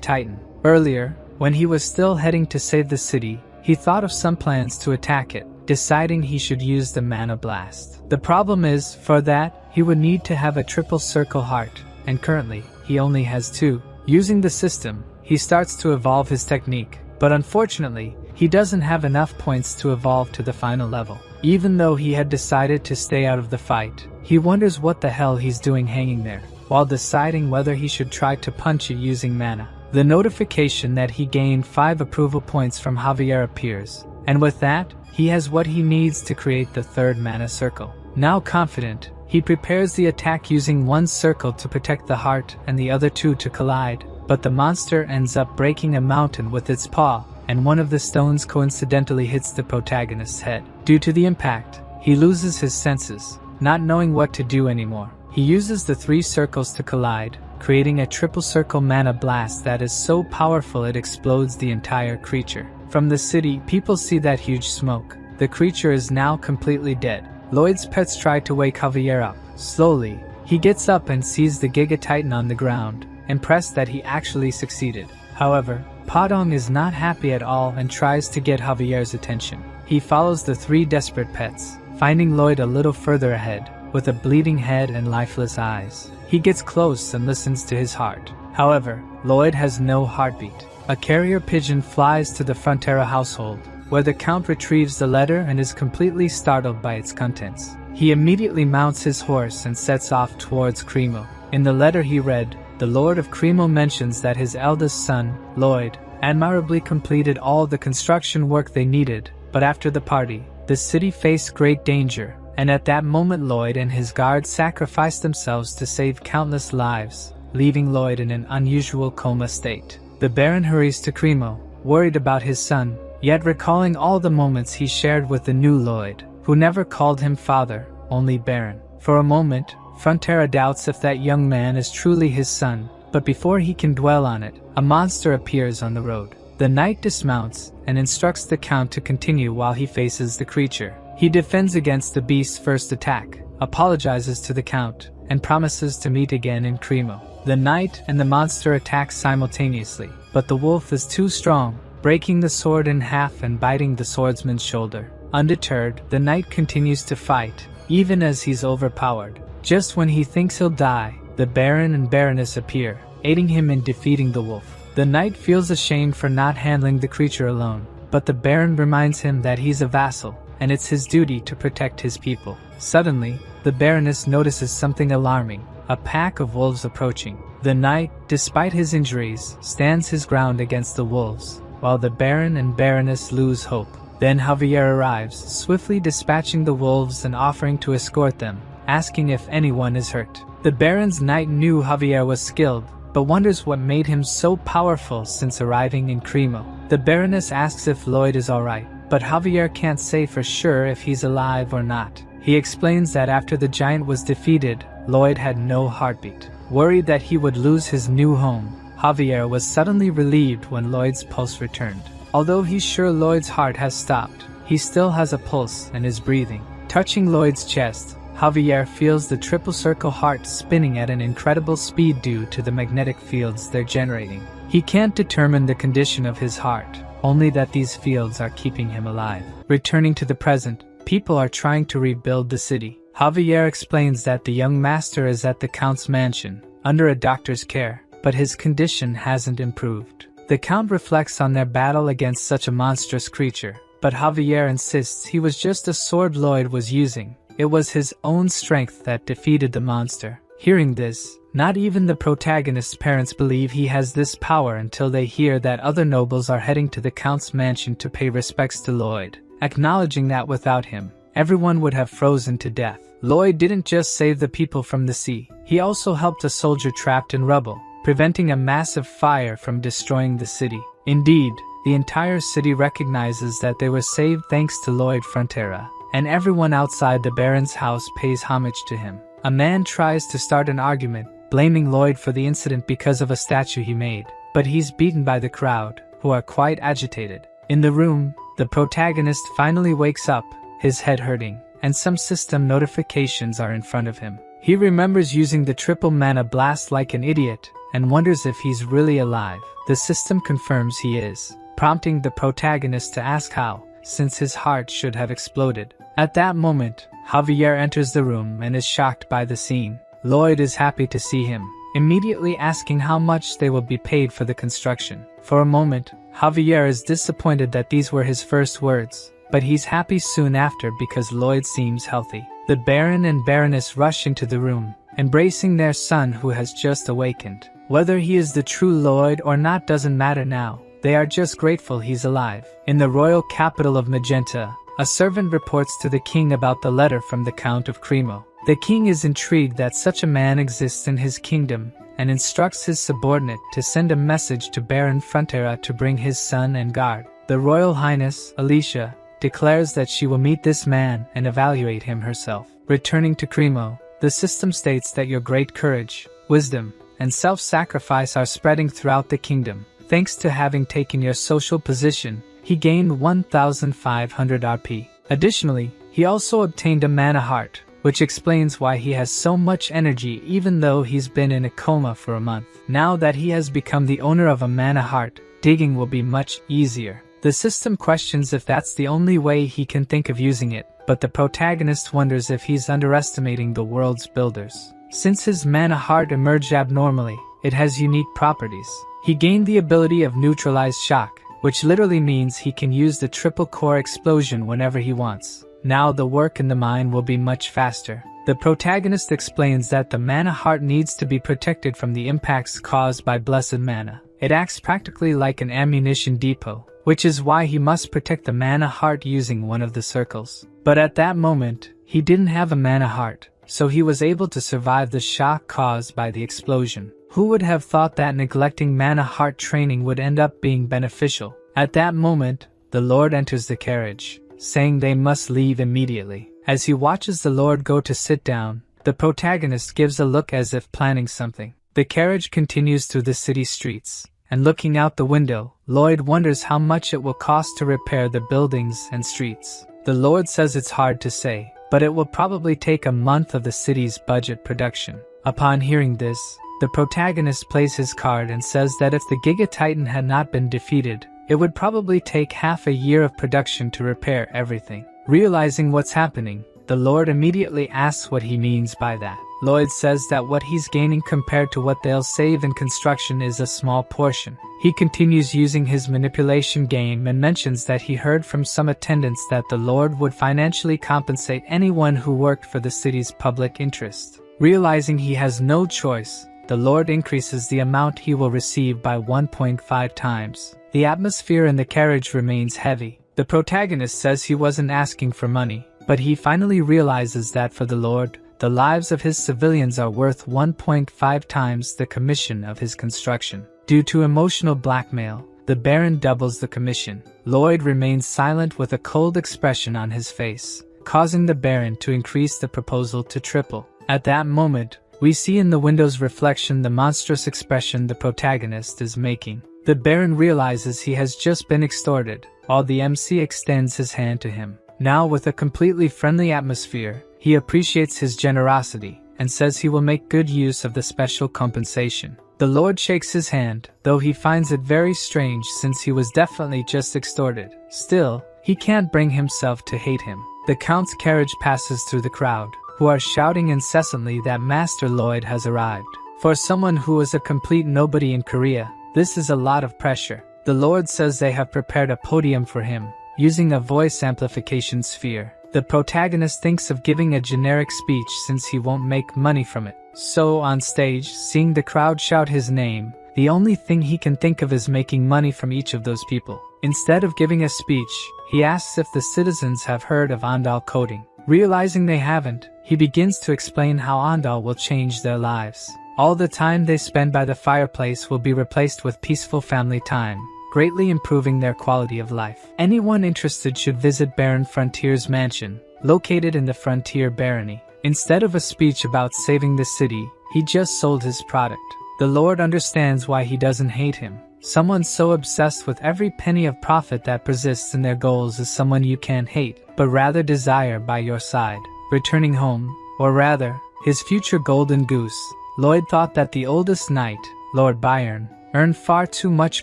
Titan. Earlier, when he was still heading to save the city, he thought of some plans to attack it, deciding he should use the mana blast. The problem is, for that, he would need to have a triple circle heart, and currently, he only has 2. Using the system, he starts to evolve his technique, but unfortunately, he doesn't have enough points to evolve to the final level. Even though he had decided to stay out of the fight, he wonders what the hell he's doing hanging there, while deciding whether he should try to punch it using mana. The notification that he gained 5 approval points from Javier appears, and with that, he has what he needs to create the 3rd mana circle. Now confident, he prepares the attack using 1 circle to protect the heart and the other 2 to collide, but the monster ends up breaking a mountain with its paw, and one of the stones coincidentally hits the protagonist's head. Due to the impact, he loses his senses, not knowing what to do anymore. He uses the 3 circles to collide, creating a triple circle mana blast that is so powerful it explodes the entire creature. From the city, people see that huge smoke. The creature is now completely dead. Lloyd's pets try to wake Javier up. Slowly, he gets up and sees the Giga Titan on the ground, impressed that he actually succeeded. However, Padong is not happy at all and tries to get Javier's attention. He follows the 3 desperate pets, finding Lloyd a little further ahead, with a bleeding head and lifeless eyes. He gets close and listens to his heart. However, Lloyd has no heartbeat. A carrier pigeon flies to the Frontera household, where the Count retrieves the letter and is completely startled by its contents. He immediately mounts his horse and sets off towards Cremo. In the letter he read, the Lord of Cremo mentions that his eldest son, Lloyd, admirably completed all the construction work they needed, but after the party, the city faced great danger, and at that moment Lloyd and his guards sacrificed themselves to save countless lives, leaving Lloyd in an unusual coma state. The Baron hurries to Cremo, worried about his son, yet recalling all the moments he shared with the new Lloyd, who never called him father, only Baron. For a moment, Frontera doubts if that young man is truly his son, but before he can dwell on it, a monster appears on the road. The knight dismounts and instructs the Count to continue while he faces the creature. He defends against the beast's first attack, apologizes to the Count, and promises to meet again in Cremo. The knight and the monster attack simultaneously, but the wolf is too strong, breaking the sword in half and biting the swordsman's shoulder. Undeterred, the knight continues to fight, even as he's overpowered. Just when he thinks he'll die, the Baron and Baroness appear, aiding him in defeating the wolf. The knight feels ashamed for not handling the creature alone, but the Baron reminds him that he's a vassal, and it's his duty to protect his people. Suddenly, the Baroness notices something alarming, a pack of wolves approaching. The knight, despite his injuries, stands his ground against the wolves, while the Baron and Baroness lose hope. Then Javier arrives, swiftly dispatching the wolves and offering to escort them, asking if anyone is hurt. The Baron's knight knew Javier was skilled, but wonders what made him so powerful since arriving in Cremo. The Baroness asks if Lloyd is alright, but Javier can't say for sure if he's alive or not. He explains that after the giant was defeated, Lloyd had no heartbeat. Worried that he would lose his new home, Javier was suddenly relieved when Lloyd's pulse returned. Although he's sure Lloyd's heart has stopped, he still has a pulse and is breathing. Touching Lloyd's chest, Javier feels the triple circle heart spinning at an incredible speed due to the magnetic fields they're generating. He can't determine the condition of his heart, only that these fields are keeping him alive. Returning to the present, people are trying to rebuild the city. Javier explains that the young master is at the Count's mansion, under a doctor's care, but his condition hasn't improved. The Count reflects on their battle against such a monstrous creature, but Javier insists he was just a sword Lloyd was using. it was his own strength that defeated the monster. Hearing this, not even the protagonist's parents believe he has this power until they hear that other nobles are heading to the Count's mansion to pay respects to Lloyd, acknowledging that without him, everyone would have frozen to death. Lloyd didn't just save the people from the sea, he also helped a soldier trapped in rubble, preventing a massive fire from destroying the city. Indeed, the entire city recognizes that they were saved thanks to Lloyd Frontera, and everyone outside the Baron's house pays homage to him. A man tries to start an argument, blaming Lloyd for the incident because of a statue he made, but he's beaten by the crowd, who are quite agitated. In the room, the protagonist finally wakes up, his head hurting, and some system notifications are in front of him. He remembers using the triple mana blast like an idiot, and wonders if he's really alive. The system confirms he is, prompting the protagonist to ask how, since his heart should have exploded. At that moment, Javier enters the room and is shocked by the scene. Lloyd is happy to see him, immediately asking how much they will be paid for the construction. For a moment, Javier is disappointed that these were his first words, but he's happy soon after because Lloyd seems healthy. The Baron and Baroness rush into the room, embracing their son who has just awakened. Whether he is the true Lloyd or not doesn't matter now. They are just grateful he's alive. In the royal capital of Magenta, a servant reports to the king about the letter from the Count of Cremo. The king is intrigued that such a man exists in his kingdom, and instructs his subordinate to send a message to Baron Frontera to bring his son and guard. The Royal Highness, Alicia, declares that she will meet this man and evaluate him herself. Returning to Cremo, the system states that your great courage, wisdom, and self-sacrifice are spreading throughout the kingdom. Thanks to having taken your social position, he gained 1,500 RP. Additionally, he also obtained a mana heart, which explains why he has so much energy even though he's been in a coma for a month. Now that he has become the owner of a mana heart, digging will be much easier. The system questions if that's the only way he can think of using it, but the protagonist wonders if he's underestimating the world's builders. Since his mana heart emerged abnormally, it has unique properties. He gained the ability of neutralized shock, which literally means he can use the triple core explosion whenever he wants. Now the work in the mine will be much faster. The protagonist explains that the mana heart needs to be protected from the impacts caused by blessed mana. It acts practically like an ammunition depot, which is why he must protect the mana heart using one of the circles. But at that moment, he didn't have a mana heart, so he was able to survive the shock caused by the explosion. Who would have thought that neglecting mana heart training would end up being beneficial? At that moment, the Lord enters the carriage, saying they must leave immediately. As he watches the Lord go to sit down, the protagonist gives a look as if planning something. The carriage continues through the city streets, and looking out the window, Lloyd wonders how much it will cost to repair the buildings and streets. The Lord says it's hard to say, but it will probably take a month of the city's budget production. Upon hearing this, the protagonist plays his card and says that if the Giga Titan had not been defeated, it would probably take half a year of production to repair everything. Realizing what's happening, the Lord immediately asks what he means by that. Lloyd says that what he's gaining compared to what they'll save in construction is a small portion. He continues using his manipulation game and mentions that he heard from some attendants that the Lord would financially compensate anyone who worked for the city's public interest. Realizing he has no choice, the Lord increases the amount he will receive by 1.5 times. The atmosphere in the carriage remains heavy. The protagonist says he wasn't asking for money, but he finally realizes that for the Lord, the lives of his civilians are worth 1.5 times the commission of his construction. Due to emotional blackmail, the Baron doubles the commission. Lloyd remains silent with a cold expression on his face, causing the Baron to increase the proposal to triple. At that moment, we see in the window's reflection the monstrous expression the protagonist is making. The Baron realizes he has just been extorted, while the MC extends his hand to him. Now with a completely friendly atmosphere, he appreciates his generosity, and says he will make good use of the special compensation. The Lord shakes his hand, though he finds it very strange since he was definitely just extorted. Still, he can't bring himself to hate him. The Count's carriage passes through the crowd, who are shouting incessantly that Master Lloyd has arrived. For someone who is a complete nobody in Korea, this is a lot of pressure. The Lord says they have prepared a podium for him, using a voice amplification sphere. The protagonist thinks of giving a generic speech since he won't make money from it. So on stage, seeing the crowd shout his name, the only thing he can think of is making money from each of those people. Instead of giving a speech, he asks if the citizens have heard of Andal coding. Realizing they haven't, he begins to explain how Andal will change their lives. All the time they spend by the fireplace will be replaced with peaceful family time, greatly improving their quality of life. Anyone interested should visit Baron Frontier's mansion, located in the Frontier Barony. Instead of a speech about saving the city, he just sold his product. The Lord understands why he doesn't hate him. Someone so obsessed with every penny of profit that persists in their goals is someone you can't hate, but rather desire by your side. Returning home, or rather, his future golden goose, Lloyd thought that the oldest knight, Lord Byron, earned far too much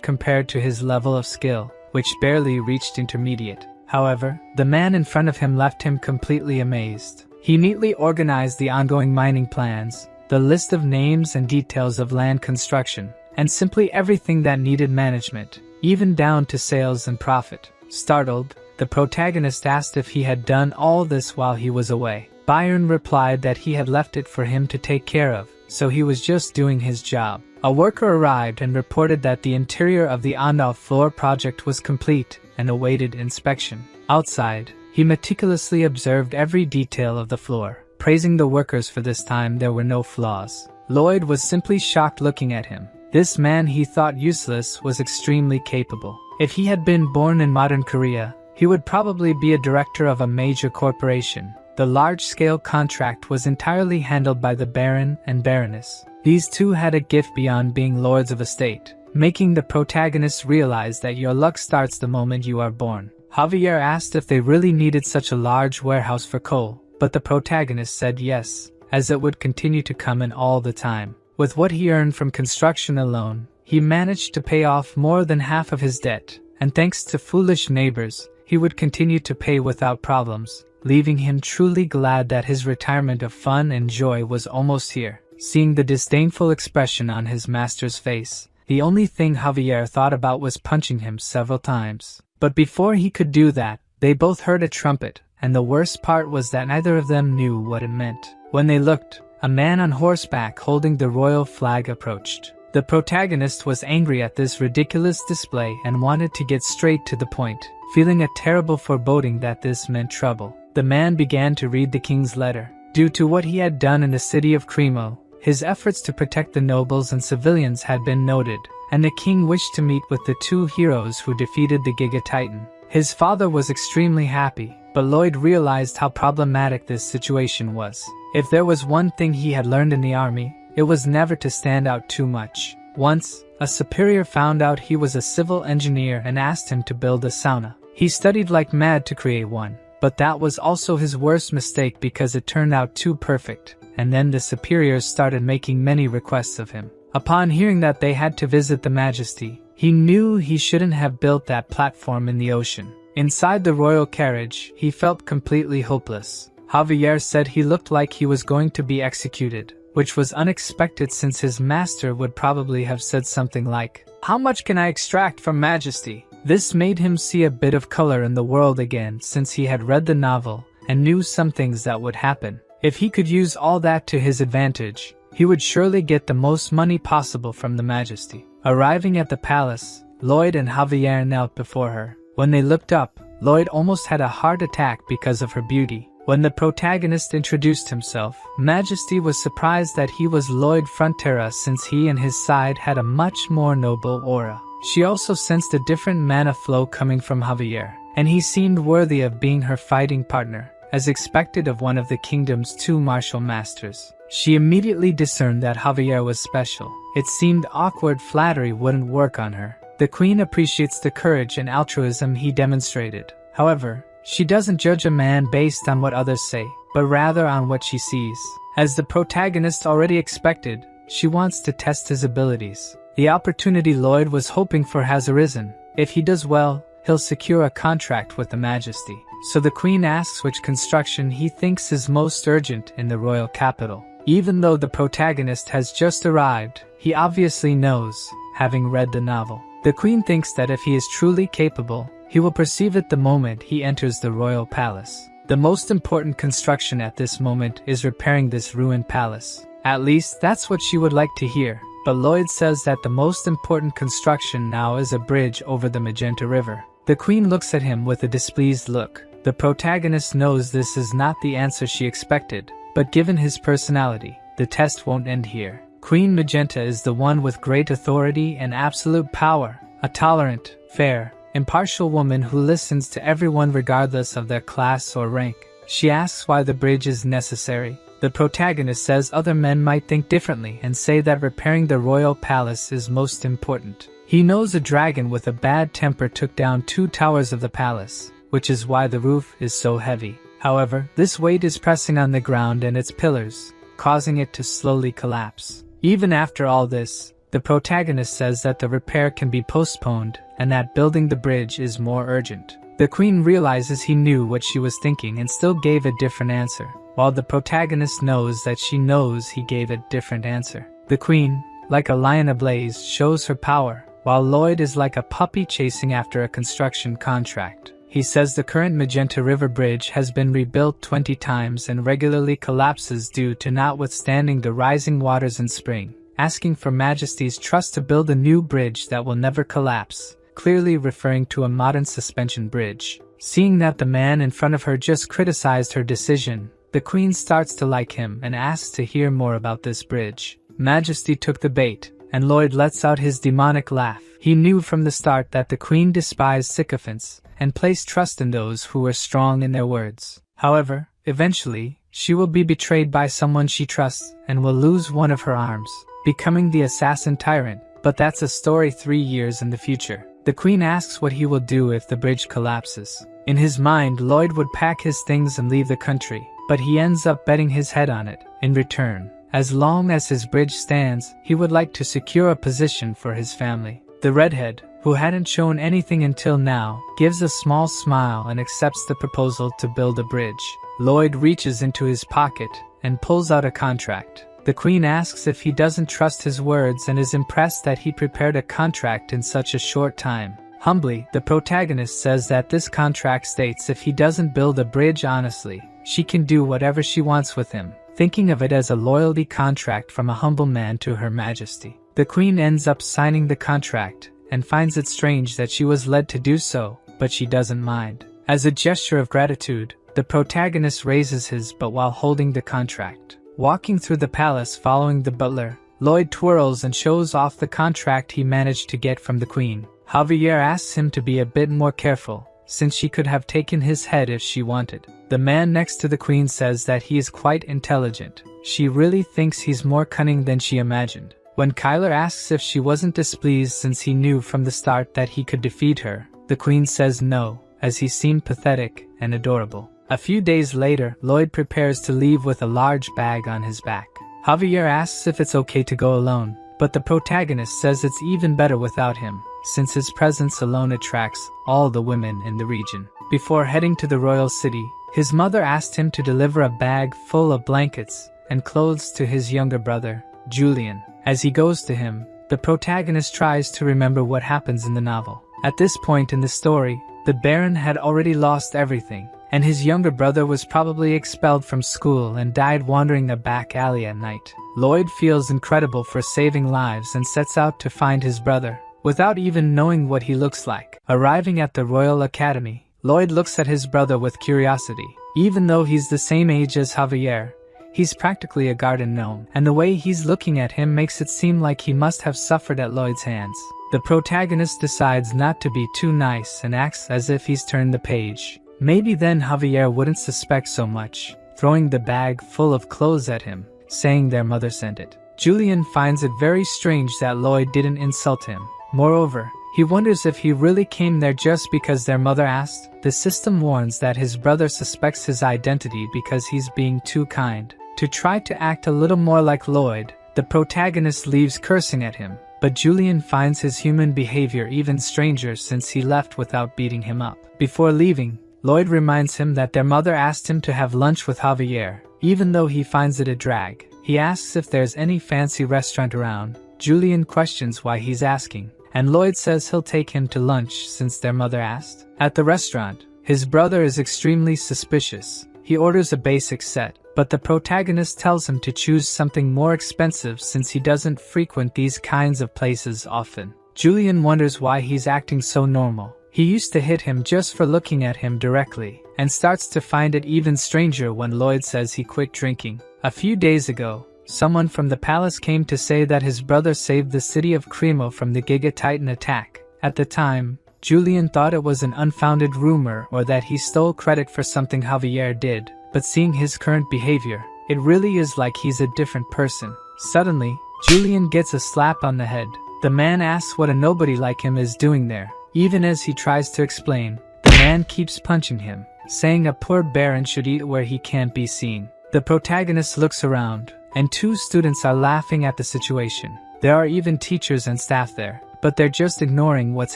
compared to his level of skill, which barely reached intermediate. However, the man in front of him left him completely amazed. He neatly organized the ongoing mining plans, the list of names and details of land construction, and simply everything that needed management, even down to sales and profit. Startled, the protagonist asked if he had done all this while he was away. Byron replied that he had left it for him to take care of, so he was just doing his job. A worker arrived and reported that the interior of the Andal floor project was complete and awaited inspection. Outside, he meticulously observed every detail of the floor, praising the workers for this time there were no flaws. Lloyd was simply shocked looking at him. This man he thought useless was extremely capable. If he had been born in modern Korea, he would probably be a director of a major corporation. The large-scale contract was entirely handled by the Baron and Baroness. These two had a gift beyond being lords of a state, making the protagonist realize that your luck starts the moment you are born. Javier asked if they really needed such a large warehouse for coal, but the protagonist said yes, as it would continue to come in all the time. With what he earned from construction alone, he managed to pay off more than half of his debt, and thanks to foolish neighbors, he would continue to pay without problems, leaving him truly glad that his retirement of fun and joy was almost here. Seeing the disdainful expression on his master's face, the only thing Javier thought about was punching him several times. But before he could do that, they both heard a trumpet, and the worst part was that neither of them knew what it meant. When they looked, a man on horseback holding the royal flag approached. The protagonist was angry at this ridiculous display and wanted to get straight to the point, feeling a terrible foreboding that this meant trouble. The man began to read the king's letter. Due to what he had done in the city of Cremo, his efforts to protect the nobles and civilians had been noted, and the king wished to meet with the two heroes who defeated the Giga Titan. His father was extremely happy, but Lloyd realized how problematic this situation was. If there was one thing he had learned in the army, it was never to stand out too much. Once, a superior found out he was a civil engineer and asked him to build a sauna. He studied like mad to create one, but that was also his worst mistake because it turned out too perfect, and then the superiors started making many requests of him. Upon hearing that they had to visit the Majesty, he knew he shouldn't have built that platform in the ocean. Inside the royal carriage, he felt completely hopeless. Javier said he looked like he was going to be executed, which was unexpected since his master would probably have said something like, "How much can I extract from Majesty?" This made him see a bit of color in the world again since he had read the novel and knew some things that would happen. If he could use all that to his advantage, he would surely get the most money possible from the Majesty. Arriving at the palace, Lloyd and Javier knelt before her. When they looked up, Lloyd almost had a heart attack because of her beauty. When the protagonist introduced himself, Majesty was surprised that he was Lloyd Frontera since he and his side had a much more noble aura. She also sensed a different mana flow coming from Javier, and he seemed worthy of being her fighting partner, as expected of one of the kingdom's two martial masters. She immediately discerned that Javier was special. It seemed awkward flattery wouldn't work on her. The queen appreciates the courage and altruism he demonstrated. However, she doesn't judge a man based on what others say, but rather on what she sees. As the protagonist already expected, she wants to test his abilities. The opportunity Lloyd was hoping for has arisen. If he does well, he'll secure a contract with the Majesty. So the queen asks which construction he thinks is most urgent in the royal capital. Even though the protagonist has just arrived, he obviously knows, having read the novel. The queen thinks that if he is truly capable, he will perceive it the moment he enters the royal palace. The most important construction at this moment is repairing this ruined palace. At least that's what she would like to hear, but Lloyd says that the most important construction now is a bridge over the Magenta River. The Queen looks at him with a displeased look. The protagonist knows this is not the answer she expected, but given his personality, the test won't end here. Queen Magenta is the one with great authority and absolute power, a tolerant, fair, impartial woman who listens to everyone regardless of their class or rank. She asks why the bridge is necessary. The protagonist says other men might think differently and say that repairing the royal palace is most important. He knows a dragon with a bad temper took down 2 towers of the palace, which is why the roof is so heavy. However, this weight is pressing on the ground and its pillars, causing it to slowly collapse. Even after all this, the protagonist says that the repair can be postponed and that building the bridge is more urgent. The Queen realizes he knew what she was thinking and still gave a different answer, while the protagonist knows that she knows he gave a different answer. The Queen, like a lion ablaze, shows her power, while Lloyd is like a puppy chasing after a construction contract. He says the current Magenta River Bridge has been rebuilt 20 times and regularly collapses due to not withstanding the rising waters in spring, asking for Majesty's trust to build a new bridge that will never collapse, clearly referring to a modern suspension bridge. Seeing that the man in front of her just criticized her decision, the Queen starts to like him and asks to hear more about this bridge. Majesty took the bait, and Lloyd lets out his demonic laugh. He knew from the start that the Queen despised sycophants and placed trust in those who were strong in their words. However, eventually, she will be betrayed by someone she trusts and will lose one of her arms, becoming the assassin tyrant, but that's a story 3 years in the future. The Queen asks what he will do if the bridge collapses. In his mind, Lloyd would pack his things and leave the country, but he ends up betting his head on it. In return, as long as his bridge stands, he would like to secure a position for his family. The redhead, who hadn't shown anything until now, gives a small smile and accepts the proposal to build a bridge. Lloyd reaches into his pocket and pulls out a contract. The Queen asks if he doesn't trust his words and is impressed that he prepared a contract in such a short time. Humbly, the protagonist says that this contract states if he doesn't build a bridge honestly, she can do whatever she wants with him, thinking of it as a loyalty contract from a humble man to Her Majesty. The Queen ends up signing the contract and finds it strange that she was led to do so, but she doesn't mind. As a gesture of gratitude, the protagonist raises his but while holding the contract. Walking through the palace following the butler, Lloyd twirls and shows off the contract he managed to get from the Queen. Javier asks him to be a bit more careful, since she could have taken his head if she wanted. The man next to the Queen says that he is quite intelligent. She really thinks he's more cunning than she imagined. When Kyler asks if she wasn't displeased since he knew from the start that he could defeat her, the Queen says no, as he seemed pathetic and adorable. A few days later, Lloyd prepares to leave with a large bag on his back. Javier asks if it's okay to go alone, but the protagonist says it's even better without him, since his presence alone attracts all the women in the region. Before heading to the royal city, his mother asked him to deliver a bag full of blankets and clothes to his younger brother, Julian. As he goes to him, the protagonist tries to remember what happens in the novel. At this point in the story, the Baron had already lost everything, and his younger brother was probably expelled from school and died wandering a back alley at night. Lloyd feels incredible for saving lives and sets out to find his brother, without even knowing what he looks like. Arriving at the Royal Academy, Lloyd looks at his brother with curiosity. Even though he's the same age as Javier, he's practically a garden gnome, and the way he's looking at him makes it seem like he must have suffered at Lloyd's hands. The protagonist decides not to be too nice and acts as if he's turned the page. Maybe then Javier wouldn't suspect so much, throwing the bag full of clothes at him, saying their mother sent it. Julian finds it very strange that Lloyd didn't insult him. Moreover, he wonders if he really came there just because their mother asked. The system warns that his brother suspects his identity because he's being too kind. To try to act a little more like Lloyd, the protagonist leaves cursing at him, but Julian finds his human behavior even stranger since he left without beating him up. Before leaving, Lloyd reminds him that their mother asked him to have lunch with Javier, even though he finds it a drag. He asks if there's any fancy restaurant around. Julian questions why he's asking, and Lloyd says he'll take him to lunch since their mother asked. At the restaurant, His brother is extremely suspicious. He orders a basic set, but the protagonist tells him to choose something more expensive since he doesn't frequent these kinds of places often. Julian wonders why he's acting so normal. He used to hit him just for looking at him directly, and starts to find it even stranger when Lloyd says he quit drinking. A few days ago, someone from the palace came to say that his brother saved the city of Cremo from the Giga Titan attack. At the time, Julian thought it was an unfounded rumor or that he stole credit for something Javier did, but seeing his current behavior, it really is like he's a different person. Suddenly, Julian gets a slap on the head. The man asks what a nobody like him is doing there. Even as he tries to explain, the man keeps punching him, saying a poor baron should eat where he can't be seen. The protagonist looks around, and 2 students are laughing at the situation. There are even teachers and staff there, but they're just ignoring what's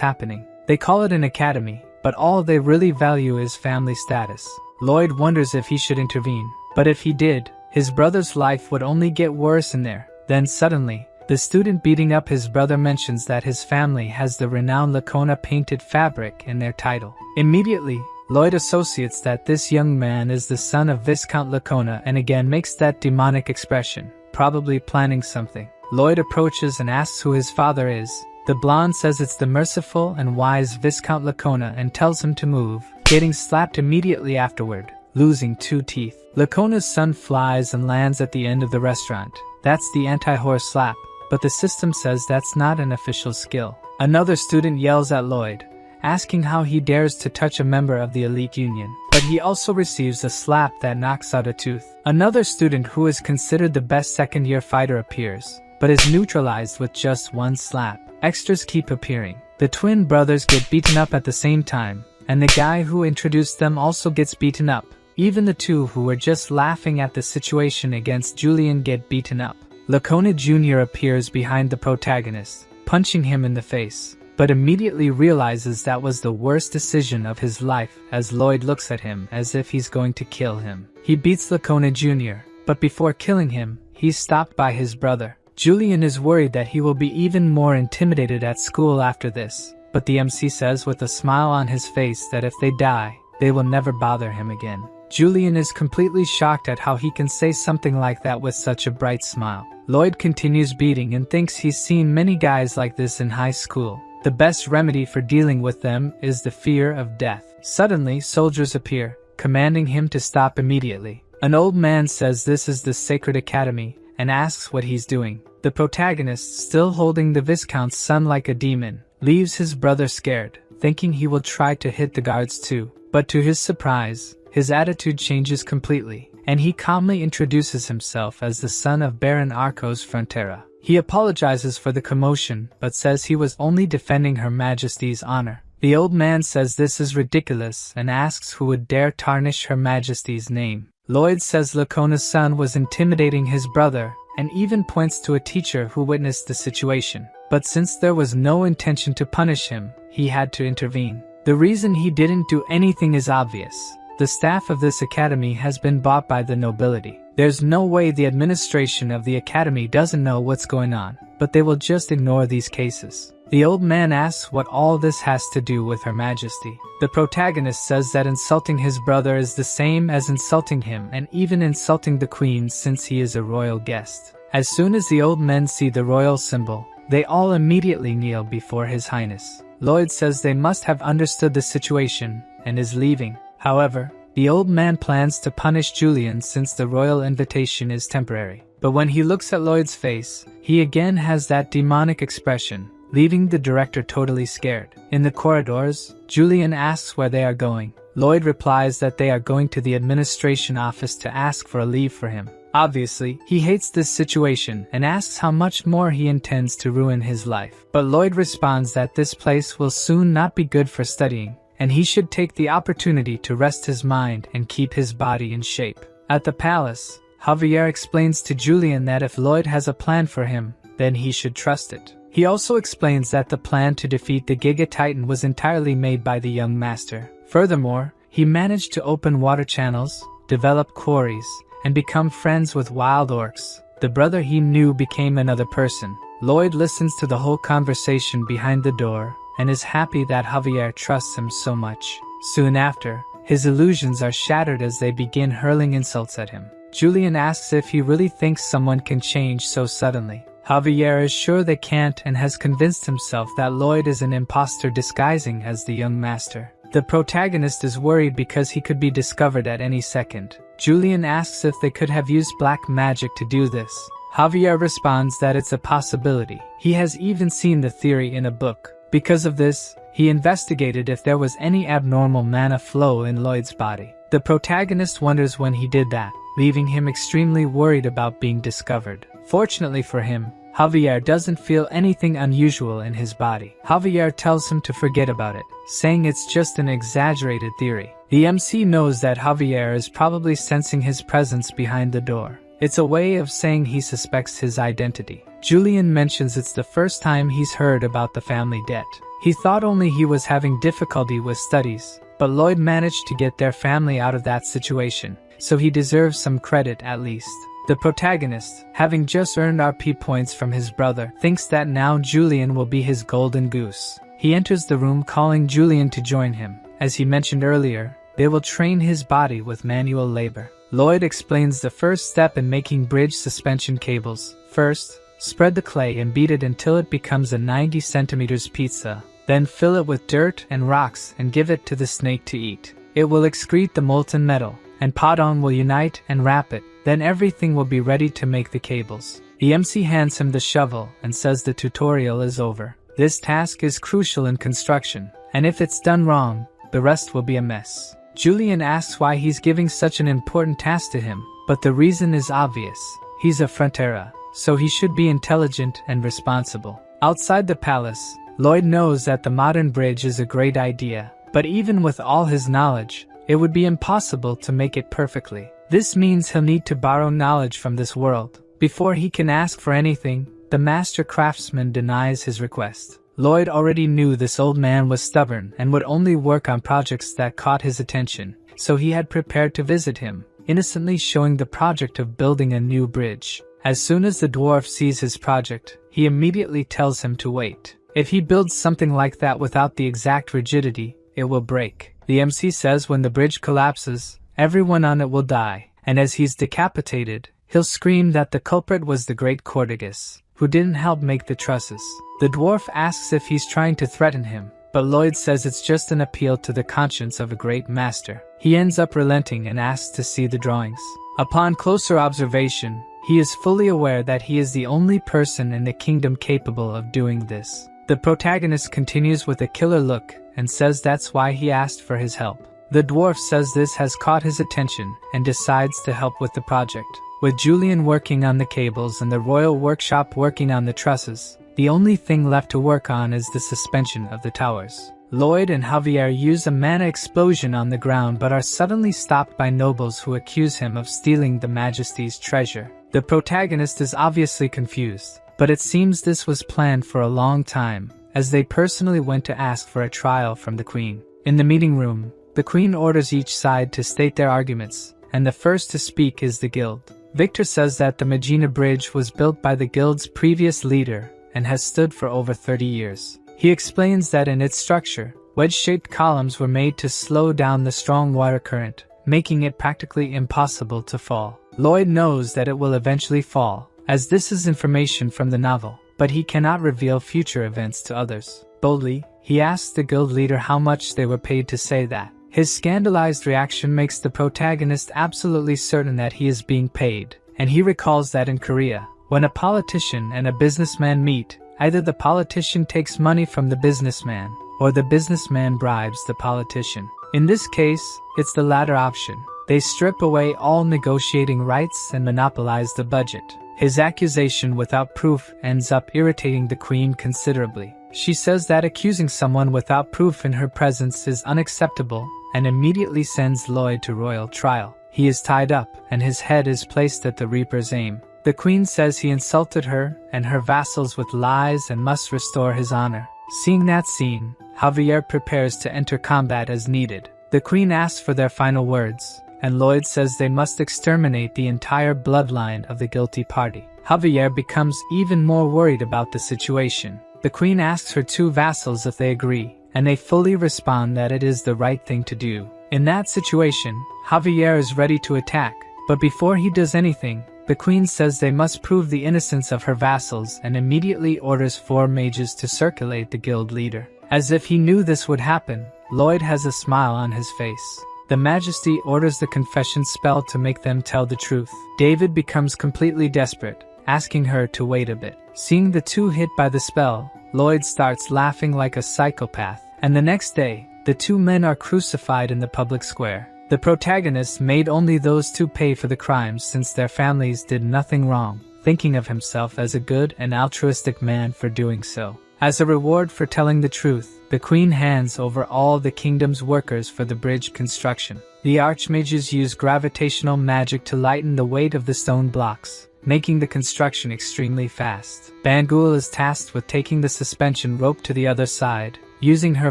happening. They call it an academy, but all they really value is family status. Lloyd wonders if he should intervene, but if he did, his brother's life would only get worse in there. Then suddenly, the student beating up his brother mentions that his family has the renowned Lacona painted fabric in their title. Immediately, Lloyd associates that this young man is the son of Viscount Lacona and again makes that demonic expression, probably planning something. Lloyd approaches and asks who his father is. The blonde says it's the merciful and wise Viscount Lacona and tells him to move, getting slapped immediately afterward, losing 2 teeth. Lacona's son flies and lands at the end of the restaurant. That's the anti-horse slap, but the system says that's not an official skill. Another student yells at Lloyd, asking how he dares to touch a member of the elite union, but he also receives a slap that knocks out a tooth. Another student who is considered the best second-year fighter appears, but is neutralized with just 1 slap. Extras keep appearing. The twin brothers get beaten up at the same time, and the guy who introduced them also gets beaten up. Even the 2 who were just laughing at the situation against Julian get beaten up. Lacona Jr. appears behind the protagonist, punching him in the face, but immediately realizes that was the worst decision of his life as Lloyd looks at him as if he's going to kill him. He beats Lacona Jr., but before killing him, he's stopped by his brother. Julian is worried that he will be even more intimidated at school after this, but the MC says with a smile on his face that if they die, they will never bother him again. Julian is completely shocked at how he can say something like that with such a bright smile. Lloyd continues beating and thinks he's seen many guys like this in high school. The best remedy for dealing with them is the fear of death. Suddenly, soldiers appear, commanding him to stop immediately. An old man says this is the Sacred Academy, and asks what he's doing. The protagonist, still holding the Viscount's son like a demon, leaves his brother scared, thinking he will try to hit the guards too. But to his surprise, his attitude changes completely, and he calmly introduces himself as the son of Baron Arcos Frontera. He apologizes for the commotion, but says he was only defending Her Majesty's honor. The old man says this is ridiculous and asks who would dare tarnish Her Majesty's name. Lloyd says Lacona's son was intimidating his brother, and even points to a teacher who witnessed the situation. But since there was no intention to punish him, he had to intervene. The reason he didn't do anything is obvious. The staff of this academy has been bought by the nobility. There's no way the administration of the academy doesn't know what's going on, but they will just ignore these cases. The old man asks what all this has to do with Her Majesty. The protagonist says that insulting his brother is the same as insulting him and even insulting the queen since he is a royal guest. As soon as the old men see the royal symbol, they all immediately kneel before His Highness. Lloyd says they must have understood the situation and is leaving. However, the old man plans to punish Julian since the royal invitation is temporary. But when he looks at Lloyd's face, he again has that demonic expression, leaving the director totally scared. In the corridors, Julian asks where they are going. Lloyd replies that they are going to the administration office to ask for a leave for him. Obviously, he hates this situation and asks how much more he intends to ruin his life. But Lloyd responds that this place will soon not be good for studying, and he should take the opportunity to rest his mind and keep his body in shape. At the palace, Javier explains to Julian that if Lloyd has a plan for him, then he should trust it. He also explains that the plan to defeat the Giga Titan was entirely made by the young master. Furthermore, he managed to open water channels, develop quarries, and become friends with wild orcs. The brother he knew became another person. Lloyd listens to the whole conversation behind the door and is happy that Javier trusts him so much. Soon after, his illusions are shattered as they begin hurling insults at him. Julian asks if he really thinks someone can change so suddenly. Javier is sure they can't and has convinced himself that Lloyd is an imposter disguising as the young master. The protagonist is worried because he could be discovered at any second. Julian asks if they could have used black magic to do this. Javier responds that it's a possibility. He has even seen the theory in a book. Because of this, he investigated if there was any abnormal mana flow in Lloyd's body. The protagonist wonders when he did that, leaving him extremely worried about being discovered. Fortunately for him, Javier doesn't feel anything unusual in his body. Javier tells him to forget about it, saying it's just an exaggerated theory. The MC knows that Javier is probably sensing his presence behind the door. It's a way of saying he suspects his identity. Julian mentions it's the first time he's heard about the family debt. He thought only he was having difficulty with studies, but Lloyd managed to get their family out of that situation, so he deserves some credit at least. The protagonist, having just earned RP points from his brother, thinks that now Julian will be his golden goose. He enters the room calling Julian to join him. As he mentioned earlier, they will train his body with manual labor. Lloyd explains the first step in making bridge suspension cables. First, spread the clay and beat it until it becomes a 90 centimeters pizza. Then fill it with dirt and rocks and give it to the snake to eat. It will excrete the molten metal, and Podon will unite and wrap it. Then everything will be ready to make the cables. The MC hands him the shovel and says the tutorial is over. This task is crucial in construction, and if it's done wrong, the rest will be a mess. Julian asks why he's giving such an important task to him, but the reason is obvious. He's a Frontera, so he should be intelligent and responsible. Outside the palace, Lloyd knows that the modern bridge is a great idea, but even with all his knowledge, it would be impossible to make it perfectly. This means he'll need to borrow knowledge from this world. Before he can ask for anything, the master craftsman denies his request. Lloyd already knew this old man was stubborn and would only work on projects that caught his attention, so he had prepared to visit him, innocently showing the project of building a new bridge. As soon as the dwarf sees his project, he immediately tells him to wait. If he builds something like that without the exact rigidity, it will break. The MC says when the bridge collapses, everyone on it will die, and as he's decapitated, he'll scream that the culprit was the great Cortigus, who didn't help make the trusses. The dwarf asks if he's trying to threaten him, but Lloyd says it's just an appeal to the conscience of a great master. He ends up relenting and asks to see the drawings. Upon closer observation, he is fully aware that he is the only person in the kingdom capable of doing this. The protagonist continues with a killer look and says that's why he asked for his help. The dwarf says this has caught his attention and decides to help with the project. With Julian working on the cables and the royal workshop working on the trusses, the only thing left to work on is the suspension of the towers. Lloyd and Javier use a mana explosion on the ground but are suddenly stopped by nobles who accuse him of stealing the Majesty's treasure. The protagonist is obviously confused, but it seems this was planned for a long time, as they personally went to ask for a trial from the Queen. In the meeting room, the Queen orders each side to state their arguments, and the first to speak is the guild. Victor says that the Magina Bridge was built by the guild's previous leader and has stood for over 30 years. He explains that in its structure, wedge-shaped columns were made to slow down the strong water current, making it practically impossible to fall. Lloyd knows that it will eventually fall, as this is information from the novel, but he cannot reveal future events to others. Boldly, he asks the guild leader how much they were paid to say that. His scandalized reaction makes the protagonist absolutely certain that he is being paid, and he recalls that in Korea, when a politician and a businessman meet, either the politician takes money from the businessman, or the businessman bribes the politician. In this case, it's the latter option. They strip away all negotiating rights and monopolize the budget. His accusation without proof ends up irritating the Queen considerably. She says that accusing someone without proof in her presence is unacceptable and immediately sends Lloyd to royal trial. He is tied up and his head is placed at the Reaper's aim. The Queen says he insulted her and her vassals with lies and must restore his honor. Seeing that scene, Javier prepares to enter combat as needed. The Queen asks for their final words, and Lloyd says they must exterminate the entire bloodline of the guilty party. Javier becomes even more worried about the situation. The Queen asks her two vassals if they agree, and they fully respond that it is the right thing to do. In that situation, Javier is ready to attack, but before he does anything, the queen says they must prove the innocence of her vassals and immediately orders 4 mages to circulate the guild leader. As if he knew this would happen, Lloyd has a smile on his face. The Majesty orders the confession spell to make them tell the truth. David becomes completely desperate, asking her to wait a bit. Seeing the 2 hit by the spell, Lloyd starts laughing like a psychopath, and the next day, the 2 men are crucified in the public square. The protagonist made only those 2 pay for the crimes since their families did nothing wrong, thinking of himself as a good and altruistic man for doing so. As a reward for telling the truth, the queen hands over all the kingdom's workers for the bridge construction. The archmages use gravitational magic to lighten the weight of the stone blocks, making the construction extremely fast. Bangul is tasked with taking the suspension rope to the other side, using her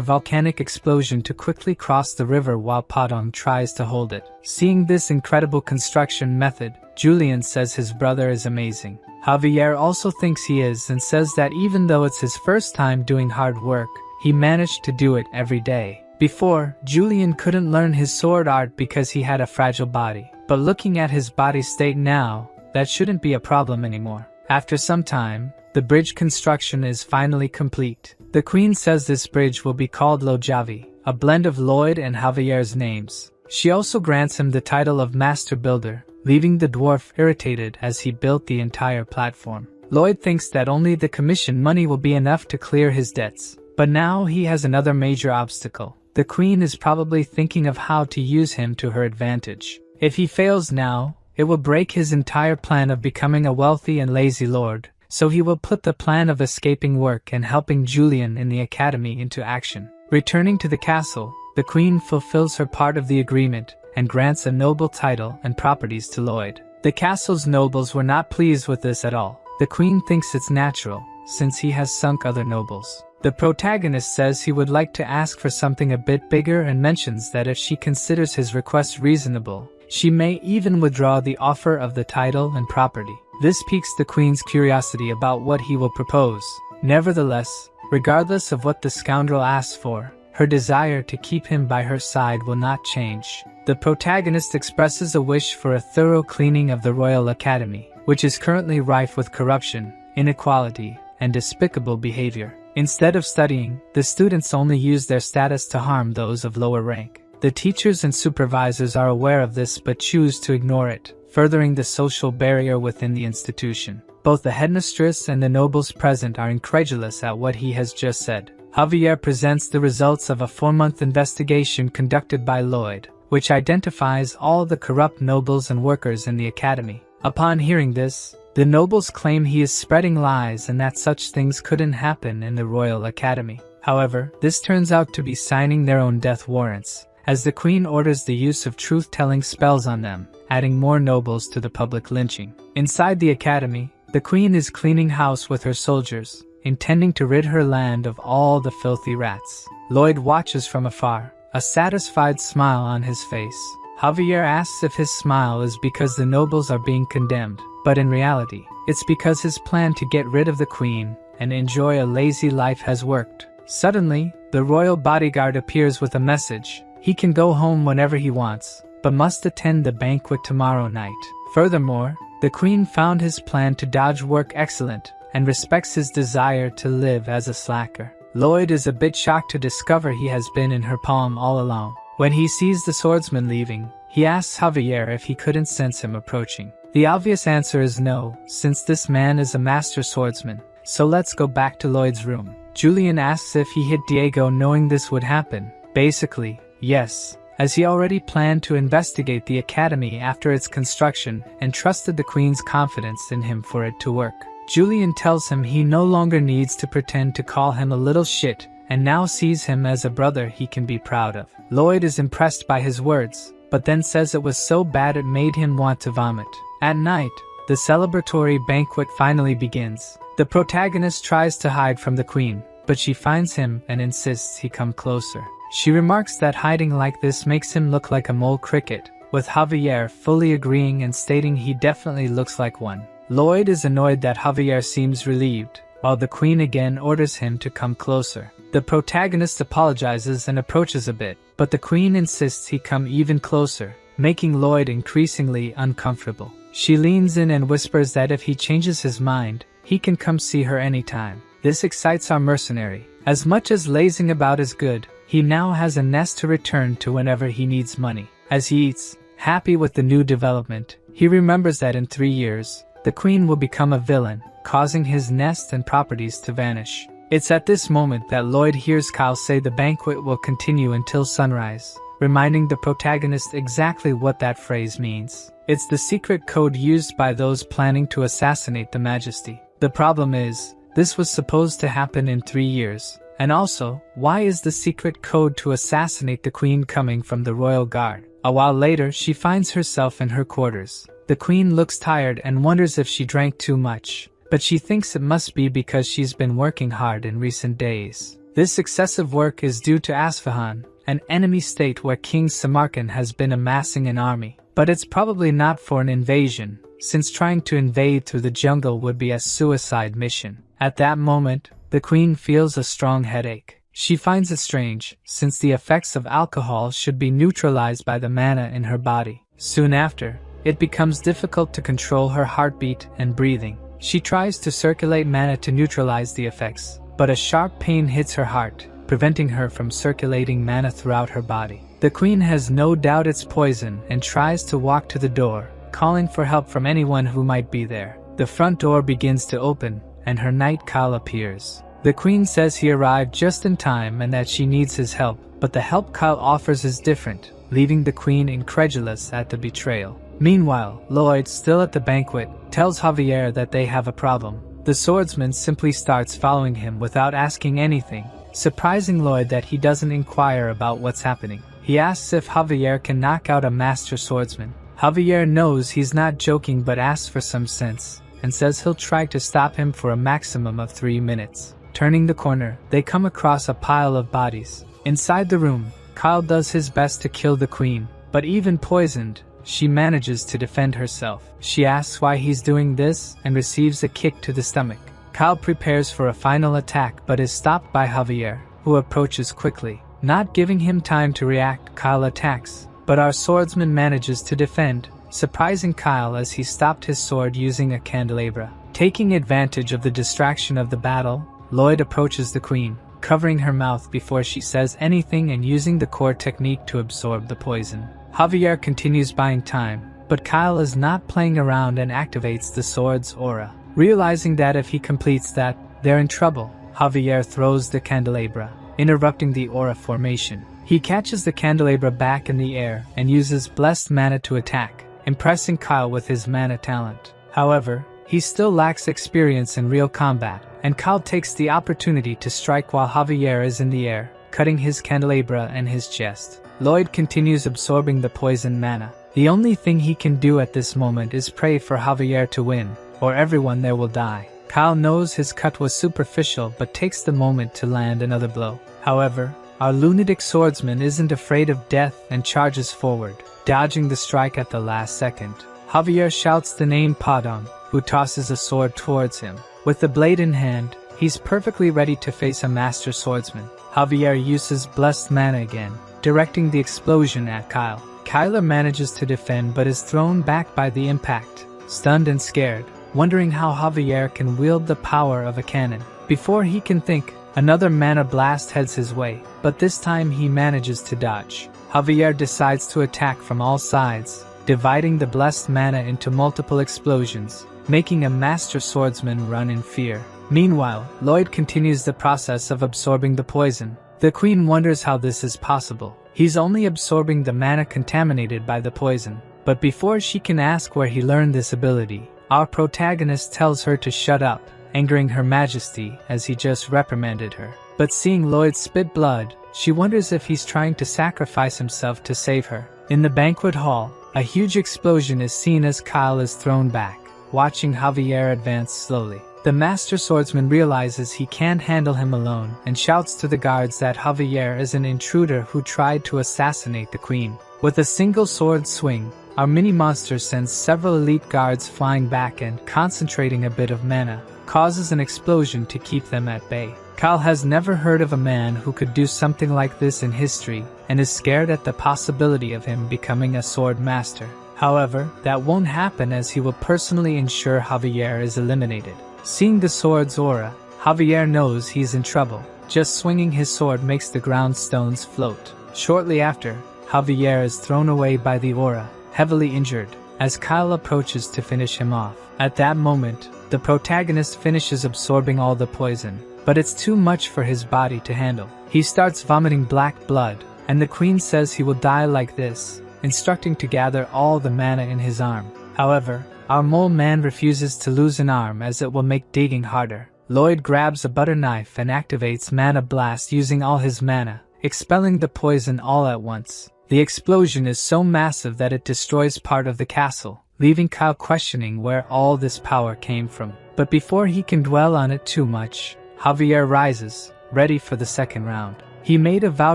volcanic explosion to quickly cross the river while Padong tries to hold it. Seeing this incredible construction method, Julian says his brother is amazing. Javier also thinks he is and says that even though it's his first time doing hard work, he managed to do it every day. Before, Julian couldn't learn his sword art because he had a fragile body, but looking at his body state now, that shouldn't be a problem anymore. After some time, the bridge construction is finally complete. The queen says this bridge will be called Lojavi, a blend of Lloyd and Javier's names. She also grants him the title of Master Builder, leaving the dwarf irritated as he built the entire platform. Lloyd thinks that only the commission money will be enough to clear his debts, but now he has another major obstacle. The queen is probably thinking of how to use him to her advantage. If he fails now, it will break his entire plan of becoming a wealthy and lazy lord, so he will put the plan of escaping work and helping Julian in the academy into action. Returning to the castle, the queen fulfills her part of the agreement and grants a noble title and properties to Lloyd. The castle's nobles were not pleased with this at all. The queen thinks it's natural, since he has sunk other nobles. The protagonist says he would like to ask for something a bit bigger and mentions that if she considers his request reasonable, she may even withdraw the offer of the title and property. This piques the queen's curiosity about what he will propose. Nevertheless, regardless of what the scoundrel asks for, her desire to keep him by her side will not change. The protagonist expresses a wish for a thorough cleaning of the Royal Academy, which is currently rife with corruption, inequality, and despicable behavior. Instead of studying, the students only use their status to harm those of lower rank. The teachers and supervisors are aware of this but choose to ignore it, furthering the social barrier within the institution. Both the headmistress and the nobles present are incredulous at what he has just said. Javier presents the results of a 4-month investigation conducted by Lloyd, which identifies all the corrupt nobles and workers in the academy. Upon hearing this, the nobles claim he is spreading lies and that such things couldn't happen in the Royal Academy. However, this turns out to be signing their own death warrants, as the queen orders the use of truth-telling spells on them, adding more nobles to the public lynching. Inside the academy, the queen is cleaning house with her soldiers, intending to rid her land of all the filthy rats. Lloyd watches from afar, a satisfied smile on his face. Javier asks if his smile is because the nobles are being condemned, but in reality, it's because his plan to get rid of the queen and enjoy a lazy life has worked. Suddenly, the royal bodyguard appears with a message. He can go home whenever he wants, but must attend the banquet tomorrow night. Furthermore, the queen found his plan to dodge work excellent and respects his desire to live as a slacker. Lloyd is a bit shocked to discover he has been in her palm all along. When he sees the swordsman leaving, he asks Javier if he couldn't sense him approaching. The obvious answer is no, since this man is a master swordsman. So let's go back to Lloyd's room. Julian asks if he hit Diego knowing this would happen. Basically, yes, as he already planned to investigate the academy after its construction and trusted the queen's confidence in him for it to work. Julian tells him he no longer needs to pretend to call him a little shit and now sees him as a brother he can be proud of. Lloyd is impressed by his words, but then says it was so bad it made him want to vomit. At night, the celebratory banquet finally begins. The protagonist tries to hide from the queen, but she finds him and insists he come closer. She remarks that hiding like this makes him look like a mole cricket, with Javier fully agreeing and stating he definitely looks like one. Lloyd is annoyed that Javier seems relieved, while the queen again orders him to come closer. The protagonist apologizes and approaches a bit, but the queen insists he come even closer, making Lloyd increasingly uncomfortable. She leans in and whispers that if he changes his mind, he can come see her anytime. This excites our mercenary. As much as lazing about is good, he now has a nest to return to whenever he needs money. As he eats, happy with the new development, he remembers that in 3 years, the queen will become a villain, causing his nest and properties to vanish. It's at this moment that Lloyd hears Kyle say the banquet will continue until sunrise, reminding the protagonist exactly what that phrase means. It's the secret code used by those planning to assassinate the Majesty. The problem is, this was supposed to happen in 3 years. And also, why is the secret code to assassinate the queen coming from the royal guard? A while later, she finds herself in her quarters. The queen looks tired and wonders if she drank too much, but she thinks it must be because she's been working hard in recent days. This excessive work is due to Asfahan, an enemy state where King Samarkand has been amassing an army. But it's probably not for an invasion, since trying to invade through the jungle would be a suicide mission. At that moment, the queen feels a strong headache. She finds it strange, since the effects of alcohol should be neutralized by the mana in her body. Soon after, it becomes difficult to control her heartbeat and breathing. She tries to circulate mana to neutralize the effects, but a sharp pain hits her heart, preventing her from circulating mana throughout her body. The queen has no doubt it's poison and tries to walk to the door, calling for help from anyone who might be there. The front door begins to open, and her knight Kyle appears. The queen says he arrived just in time and that she needs his help, but the help Kyle offers is different, leaving the queen incredulous at the betrayal. Meanwhile, Lloyd, still at the banquet, tells Javier that they have a problem. The swordsman simply starts following him without asking anything, surprising Lloyd that he doesn't inquire about what's happening. He asks if Javier can knock out a master swordsman. Javier knows he's not joking but asks for some sense, and says he'll try to stop him for a maximum of 3 minutes. Turning the corner, they come across a pile of bodies. Inside the room, Kyle does his best to kill the queen, but even poisoned, she manages to defend herself. She asks why he's doing this and receives a kick to the stomach. Kyle prepares for a final attack but is stopped by Javier, who approaches quickly. Not giving him time to react, Kyle attacks, but our swordsman manages to defend, surprising Kyle as he stopped his sword using a candelabra. Taking advantage of the distraction of the battle, Lloyd approaches the queen, covering her mouth before she says anything and using the core technique to absorb the poison. Javier continues buying time, but Kyle is not playing around and activates the sword's aura. Realizing that if he completes that, they're in trouble, Javier throws the candelabra, interrupting the aura formation. He catches the candelabra back in the air and uses blessed mana to attack, impressing Kyle with his mana talent. However, he still lacks experience in real combat, and Kyle takes the opportunity to strike while Javier is in the air, cutting his candelabra and his chest. Lloyd continues absorbing the poison mana. The only thing he can do at this moment is pray for Javier to win, or everyone there will die. Kyle knows his cut was superficial but takes the moment to land another blow. However, our lunatic swordsman isn't afraid of death and charges forward, dodging the strike at the last second. Javier shouts the name Padon, who tosses a sword towards him. With the blade in hand, he's perfectly ready to face a master swordsman. Javier uses blessed mana again, directing the explosion at Kyle. Kyler manages to defend but is thrown back by the impact, stunned and scared, wondering how Javier can wield the power of a cannon. Before he can think, another mana blast heads his way, but this time he manages to dodge. Javier decides to attack from all sides, dividing the blessed mana into multiple explosions, making a master swordsman run in fear. Meanwhile, Lloyd continues the process of absorbing the poison. The queen wonders how this is possible. He's only absorbing the mana contaminated by the poison. But before she can ask where he learned this ability, our protagonist tells her to shut up, angering Her Majesty as he just reprimanded her. But seeing Lloyd spit blood, she wonders if he's trying to sacrifice himself to save her. In the banquet hall, a huge explosion is seen as Kyle is thrown back, watching Javier advance slowly. The master swordsman realizes he can't handle him alone and shouts to the guards that Javier is an intruder who tried to assassinate the queen. With a single sword swing, our mini-monster sends several elite guards flying back and, concentrating a bit of mana, causes an explosion to keep them at bay. Kyle has never heard of a man who could do something like this in history and is scared at the possibility of him becoming a sword master. However, that won't happen as he will personally ensure Javier is eliminated. Seeing the sword's aura, Javier knows he's in trouble. Just swinging his sword makes the ground stones float. Shortly after, Javier is thrown away by the aura, heavily injured, as Kyle approaches to finish him off. At that moment, the protagonist finishes absorbing all the poison, but it's too much for his body to handle. He starts vomiting black blood, and the queen says he will die like this, instructing to gather all the mana in his arm. However, our mole man refuses to lose an arm as it will make digging harder. Lloyd grabs a butter knife and activates Mana Blast using all his mana, expelling the poison all at once. The explosion is so massive that it destroys part of the castle, leaving Kyle questioning where all this power came from. But before he can dwell on it too much, Javier rises, ready for the second round. He made a vow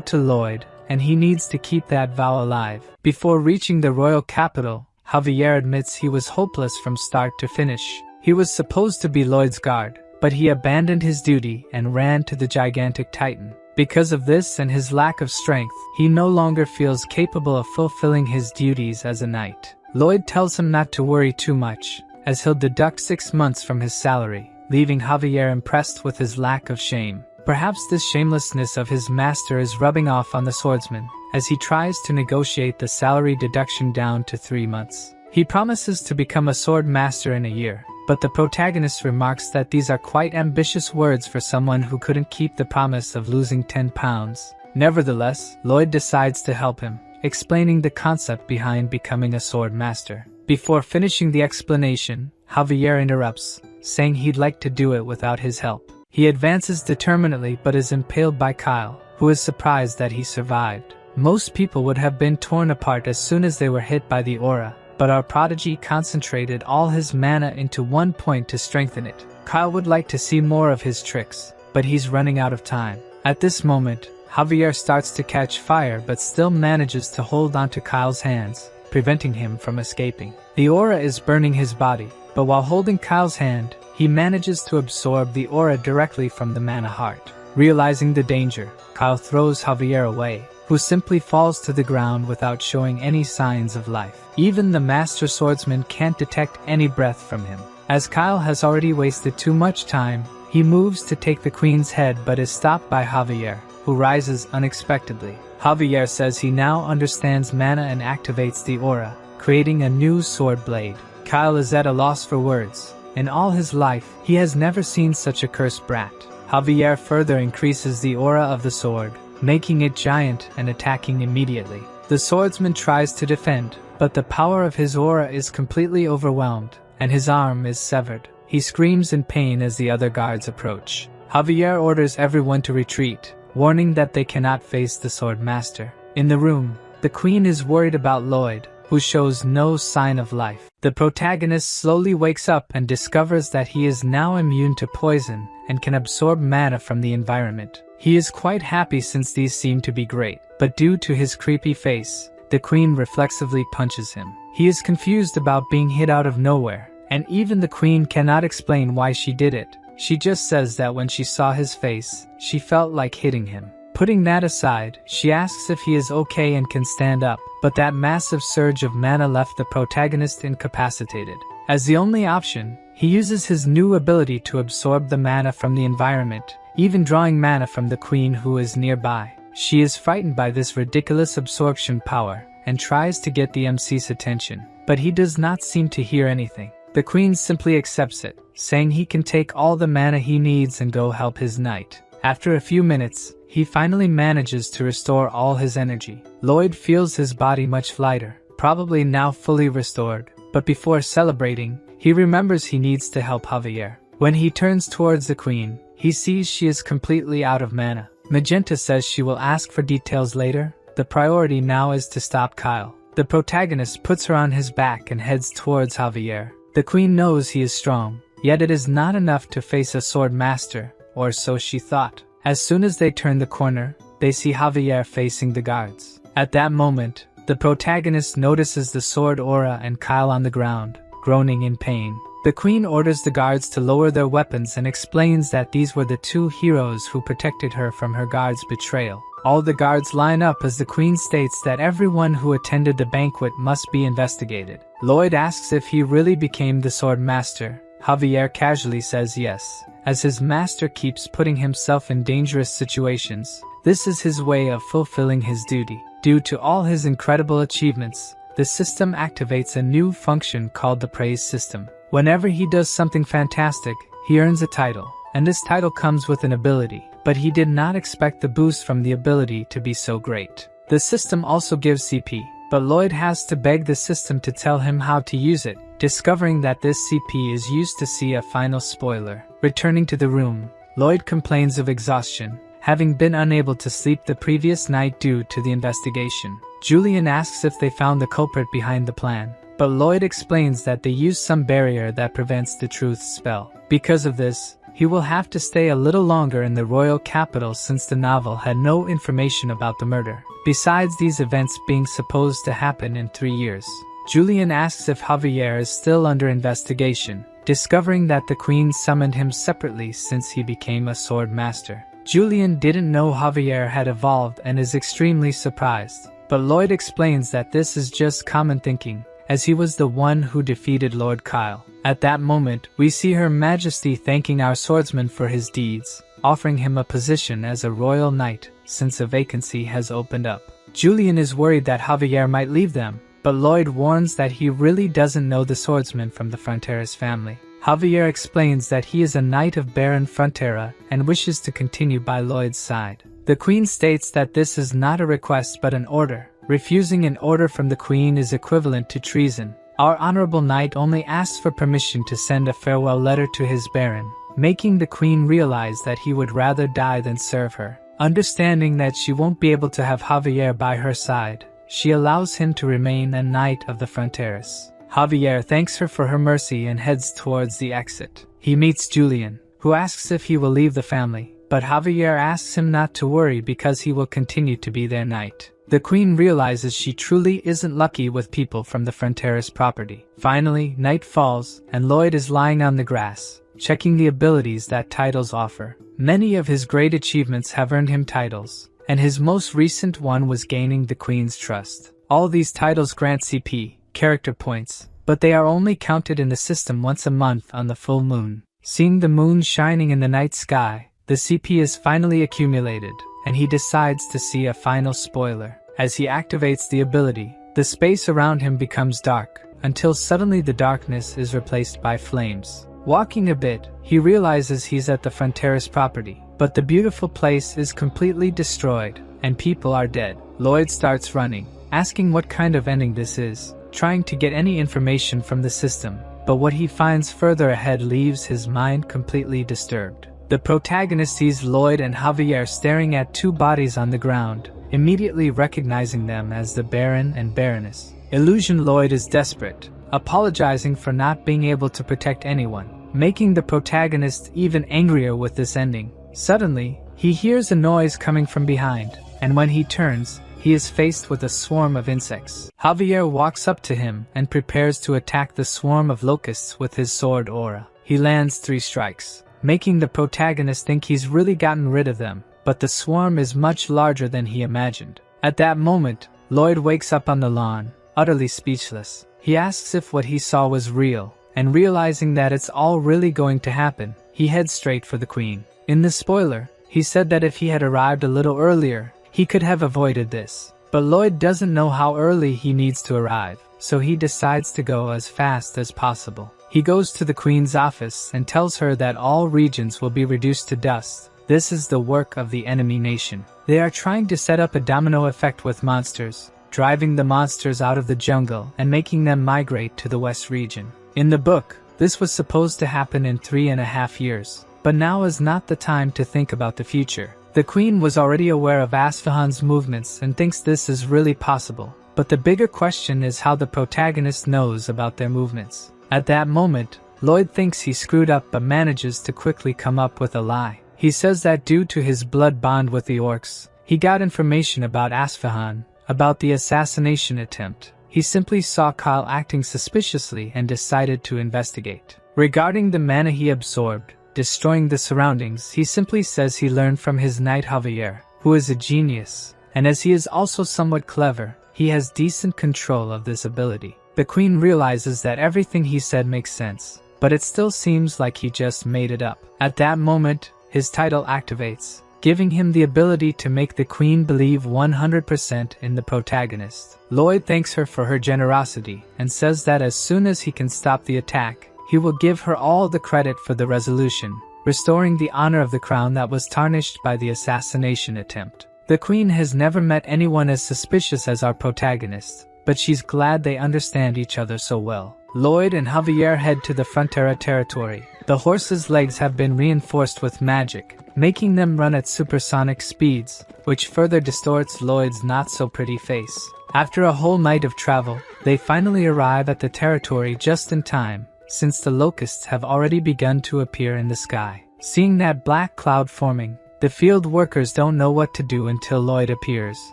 to Lloyd, and he needs to keep that vow alive. Before reaching the royal capital, Javier admits he was hopeless from start to finish. He was supposed to be Lloyd's guard, but he abandoned his duty and ran to the gigantic titan. Because of this and his lack of strength, he no longer feels capable of fulfilling his duties as a knight. Lloyd tells him not to worry too much, as he'll deduct 6 months from his salary, leaving Javier impressed with his lack of shame. Perhaps this shamelessness of his master is rubbing off on the swordsman, as he tries to negotiate the salary deduction down to 3 months. He promises to become a sword master in a year, but the protagonist remarks that these are quite ambitious words for someone who couldn't keep the promise of losing 10 pounds. Nevertheless, Lloyd decides to help him, explaining the concept behind becoming a sword master. Before finishing the explanation, Javier interrupts, saying he'd like to do it without his help. He advances determinedly but is impaled by Kyle, who is surprised that he survived. Most people would have been torn apart as soon as they were hit by the aura, but our prodigy concentrated all his mana into one point to strengthen it. Kyle would like to see more of his tricks, but he's running out of time. At this moment, Javier starts to catch fire but still manages to hold onto Kyle's hands, preventing him from escaping. The aura is burning his body, but while holding Kyle's hand, he manages to absorb the aura directly from the mana heart. Realizing the danger, Kyle throws Javier away, who simply falls to the ground without showing any signs of life. Even the master swordsman can't detect any breath from him. As Kyle has already wasted too much time, he moves to take the queen's head but is stopped by Javier, who rises unexpectedly. Javier says he now understands mana and activates the aura, creating a new sword blade. Kyle is at a loss for words. In all his life, he has never seen such a cursed brat. Javier further increases the aura of the sword, making it giant and attacking immediately. The swordsman tries to defend, but the power of his aura is completely overwhelmed, and his arm is severed. He screams in pain as the other guards approach. Javier orders everyone to retreat, warning that they cannot face the sword master. In the room, the queen is worried about Lloyd, who shows no sign of life. The protagonist slowly wakes up and discovers that he is now immune to poison and can absorb mana from the environment. He is quite happy since these seem to be great, but due to his creepy face, the queen reflexively punches him. He is confused about being hit out of nowhere, and even the queen cannot explain why she did it. She just says that when she saw his face, she felt like hitting him. Putting that aside, she asks if he is okay and can stand up, but that massive surge of mana left the protagonist incapacitated. As the only option, he uses his new ability to absorb the mana from the environment, even drawing mana from the queen who is nearby. She is frightened by this ridiculous absorption power, and tries to get the MC's attention, but he does not seem to hear anything. The queen simply accepts it, saying he can take all the mana he needs and go help his knight. After a few minutes, he finally manages to restore all his energy. Lloyd feels his body much lighter, probably now fully restored, but before celebrating, he remembers he needs to help Javier. When he turns towards the queen, he sees she is completely out of mana. Magenta says she will ask for details later. The priority now is to stop Kyle. The protagonist puts her on his back and heads towards Javier. The queen knows he is strong, yet it is not enough to face a sword master, or so she thought. As soon as they turn the corner, they see Javier facing the guards. At that moment, the protagonist notices the sword aura and Kyle on the ground, groaning in pain. The queen orders the guards to lower their weapons and explains that these were the two heroes who protected her from her guards' betrayal. All the guards line up as the queen states that everyone who attended the banquet must be investigated. Lloyd asks if he really became the sword master. Javier casually says yes, as his master keeps putting himself in dangerous situations. This is his way of fulfilling his duty. Due to all his incredible achievements, the system activates a new function called the praise system. Whenever he does something fantastic, he earns a title, and this title comes with an ability, but he did not expect the boost from the ability to be so great. The system also gives CP, but Lloyd has to beg the system to tell him how to use it, discovering that this CP is used to see a final spoiler. Returning to the room, Lloyd complains of exhaustion, having been unable to sleep the previous night due to the investigation. Julian asks if they found the culprit behind the plan, but Lloyd explains that they used some barrier that prevents the truth spell. Because of this, he will have to stay a little longer in the royal capital since the novel had no information about the murder, besides these events being supposed to happen in 3 years. Julian asks if Javier is still under investigation, discovering that the queen summoned him separately since he became a sword master. Julian didn't know Javier had evolved and is extremely surprised, but Lloyd explains that this is just common thinking, as he was the one who defeated Lord Kyle. At that moment, we see Her Majesty thanking our swordsman for his deeds, offering him a position as a royal knight, since a vacancy has opened up. Julian is worried that Javier might leave them, but Lloyd warns that he really doesn't know the swordsman from the Frontera's family. Javier explains that he is a knight of Baron Frontera and wishes to continue by Lloyd's side. The queen states that this is not a request but an order. Refusing an order from the queen is equivalent to treason. Our honorable knight only asks for permission to send a farewell letter to his baron, making the queen realize that he would rather die than serve her. Understanding that she won't be able to have Javier by her side, she allows him to remain a knight of the Fronteras. Javier thanks her for her mercy and heads towards the exit. He meets Julian, who asks if he will leave the family, but Javier asks him not to worry because he will continue to be their knight. The queen realizes she truly isn't lucky with people from the Frontera's property. Finally, night falls, and Lloyd is lying on the grass, checking the abilities that titles offer. Many of his great achievements have earned him titles, and his most recent one was gaining the queen's trust. All these titles grant CP, character points, but they are only counted in the system once a month on the full moon. Seeing the moon shining in the night sky, the CP is finally accumulated, and he decides to see a final spoiler. As he activates the ability, the space around him becomes dark, until suddenly the darkness is replaced by flames. Walking a bit, he realizes he's at the Frontera's property, but the beautiful place is completely destroyed, and people are dead. Lloyd starts running, asking what kind of ending this is, trying to get any information from the system, but what he finds further ahead leaves his mind completely disturbed. The protagonist sees Lloyd and Javier staring at two bodies on the ground, immediately recognizing them as the Baron and Baroness. Illusion Lloyd is desperate, apologizing for not being able to protect anyone, making the protagonist even angrier with this ending. Suddenly, he hears a noise coming from behind, and when he turns, he is faced with a swarm of insects. Javier walks up to him and prepares to attack the swarm of locusts with his sword aura. He lands 3 strikes, making the protagonist think he's really gotten rid of them, but the swarm is much larger than he imagined. At that moment, Lloyd wakes up on the lawn, utterly speechless. He asks if what he saw was real, and realizing that it's all really going to happen, he heads straight for the queen. In the spoiler, he said that if he had arrived a little earlier, he could have avoided this. But Lloyd doesn't know how early he needs to arrive, so he decides to go as fast as possible. He goes to the queen's office and tells her that all regions will be reduced to dust. This is the work of the enemy nation. They are trying to set up a domino effect with monsters, driving the monsters out of the jungle and making them migrate to the west region. In the book, this was supposed to happen in 3.5 years, but now is not the time to think about the future. The queen was already aware of Asfahan's movements and thinks this is really possible, but the bigger question is how the protagonist knows about their movements. At that moment, Lloyd thinks he screwed up but manages to quickly come up with a lie. He says that due to his blood bond with the orcs, he got information about Asfahan, about the assassination attempt, he simply saw Kyle acting suspiciously and decided to investigate. Regarding the mana he absorbed, destroying the surroundings, he simply says he learned from his knight Javier, who is a genius, and as he is also somewhat clever, he has decent control of this ability. The queen realizes that everything he said makes sense, but it still seems like he just made it up. At that moment, his title activates, giving him the ability to make the queen believe 100% in the protagonist. Lloyd thanks her for her generosity and says that as soon as he can stop the attack, he will give her all the credit for the resolution, restoring the honor of the crown that was tarnished by the assassination attempt. The queen has never met anyone as suspicious as our protagonist, but she's glad they understand each other so well. Lloyd and Javier head to the Frontera territory. The horses' legs have been reinforced with magic, making them run at supersonic speeds, which further distorts Lloyd's not-so-pretty face. After a whole night of travel, they finally arrive at the territory just in time, since the locusts have already begun to appear in the sky. Seeing that black cloud forming, the field workers don't know what to do until Lloyd appears,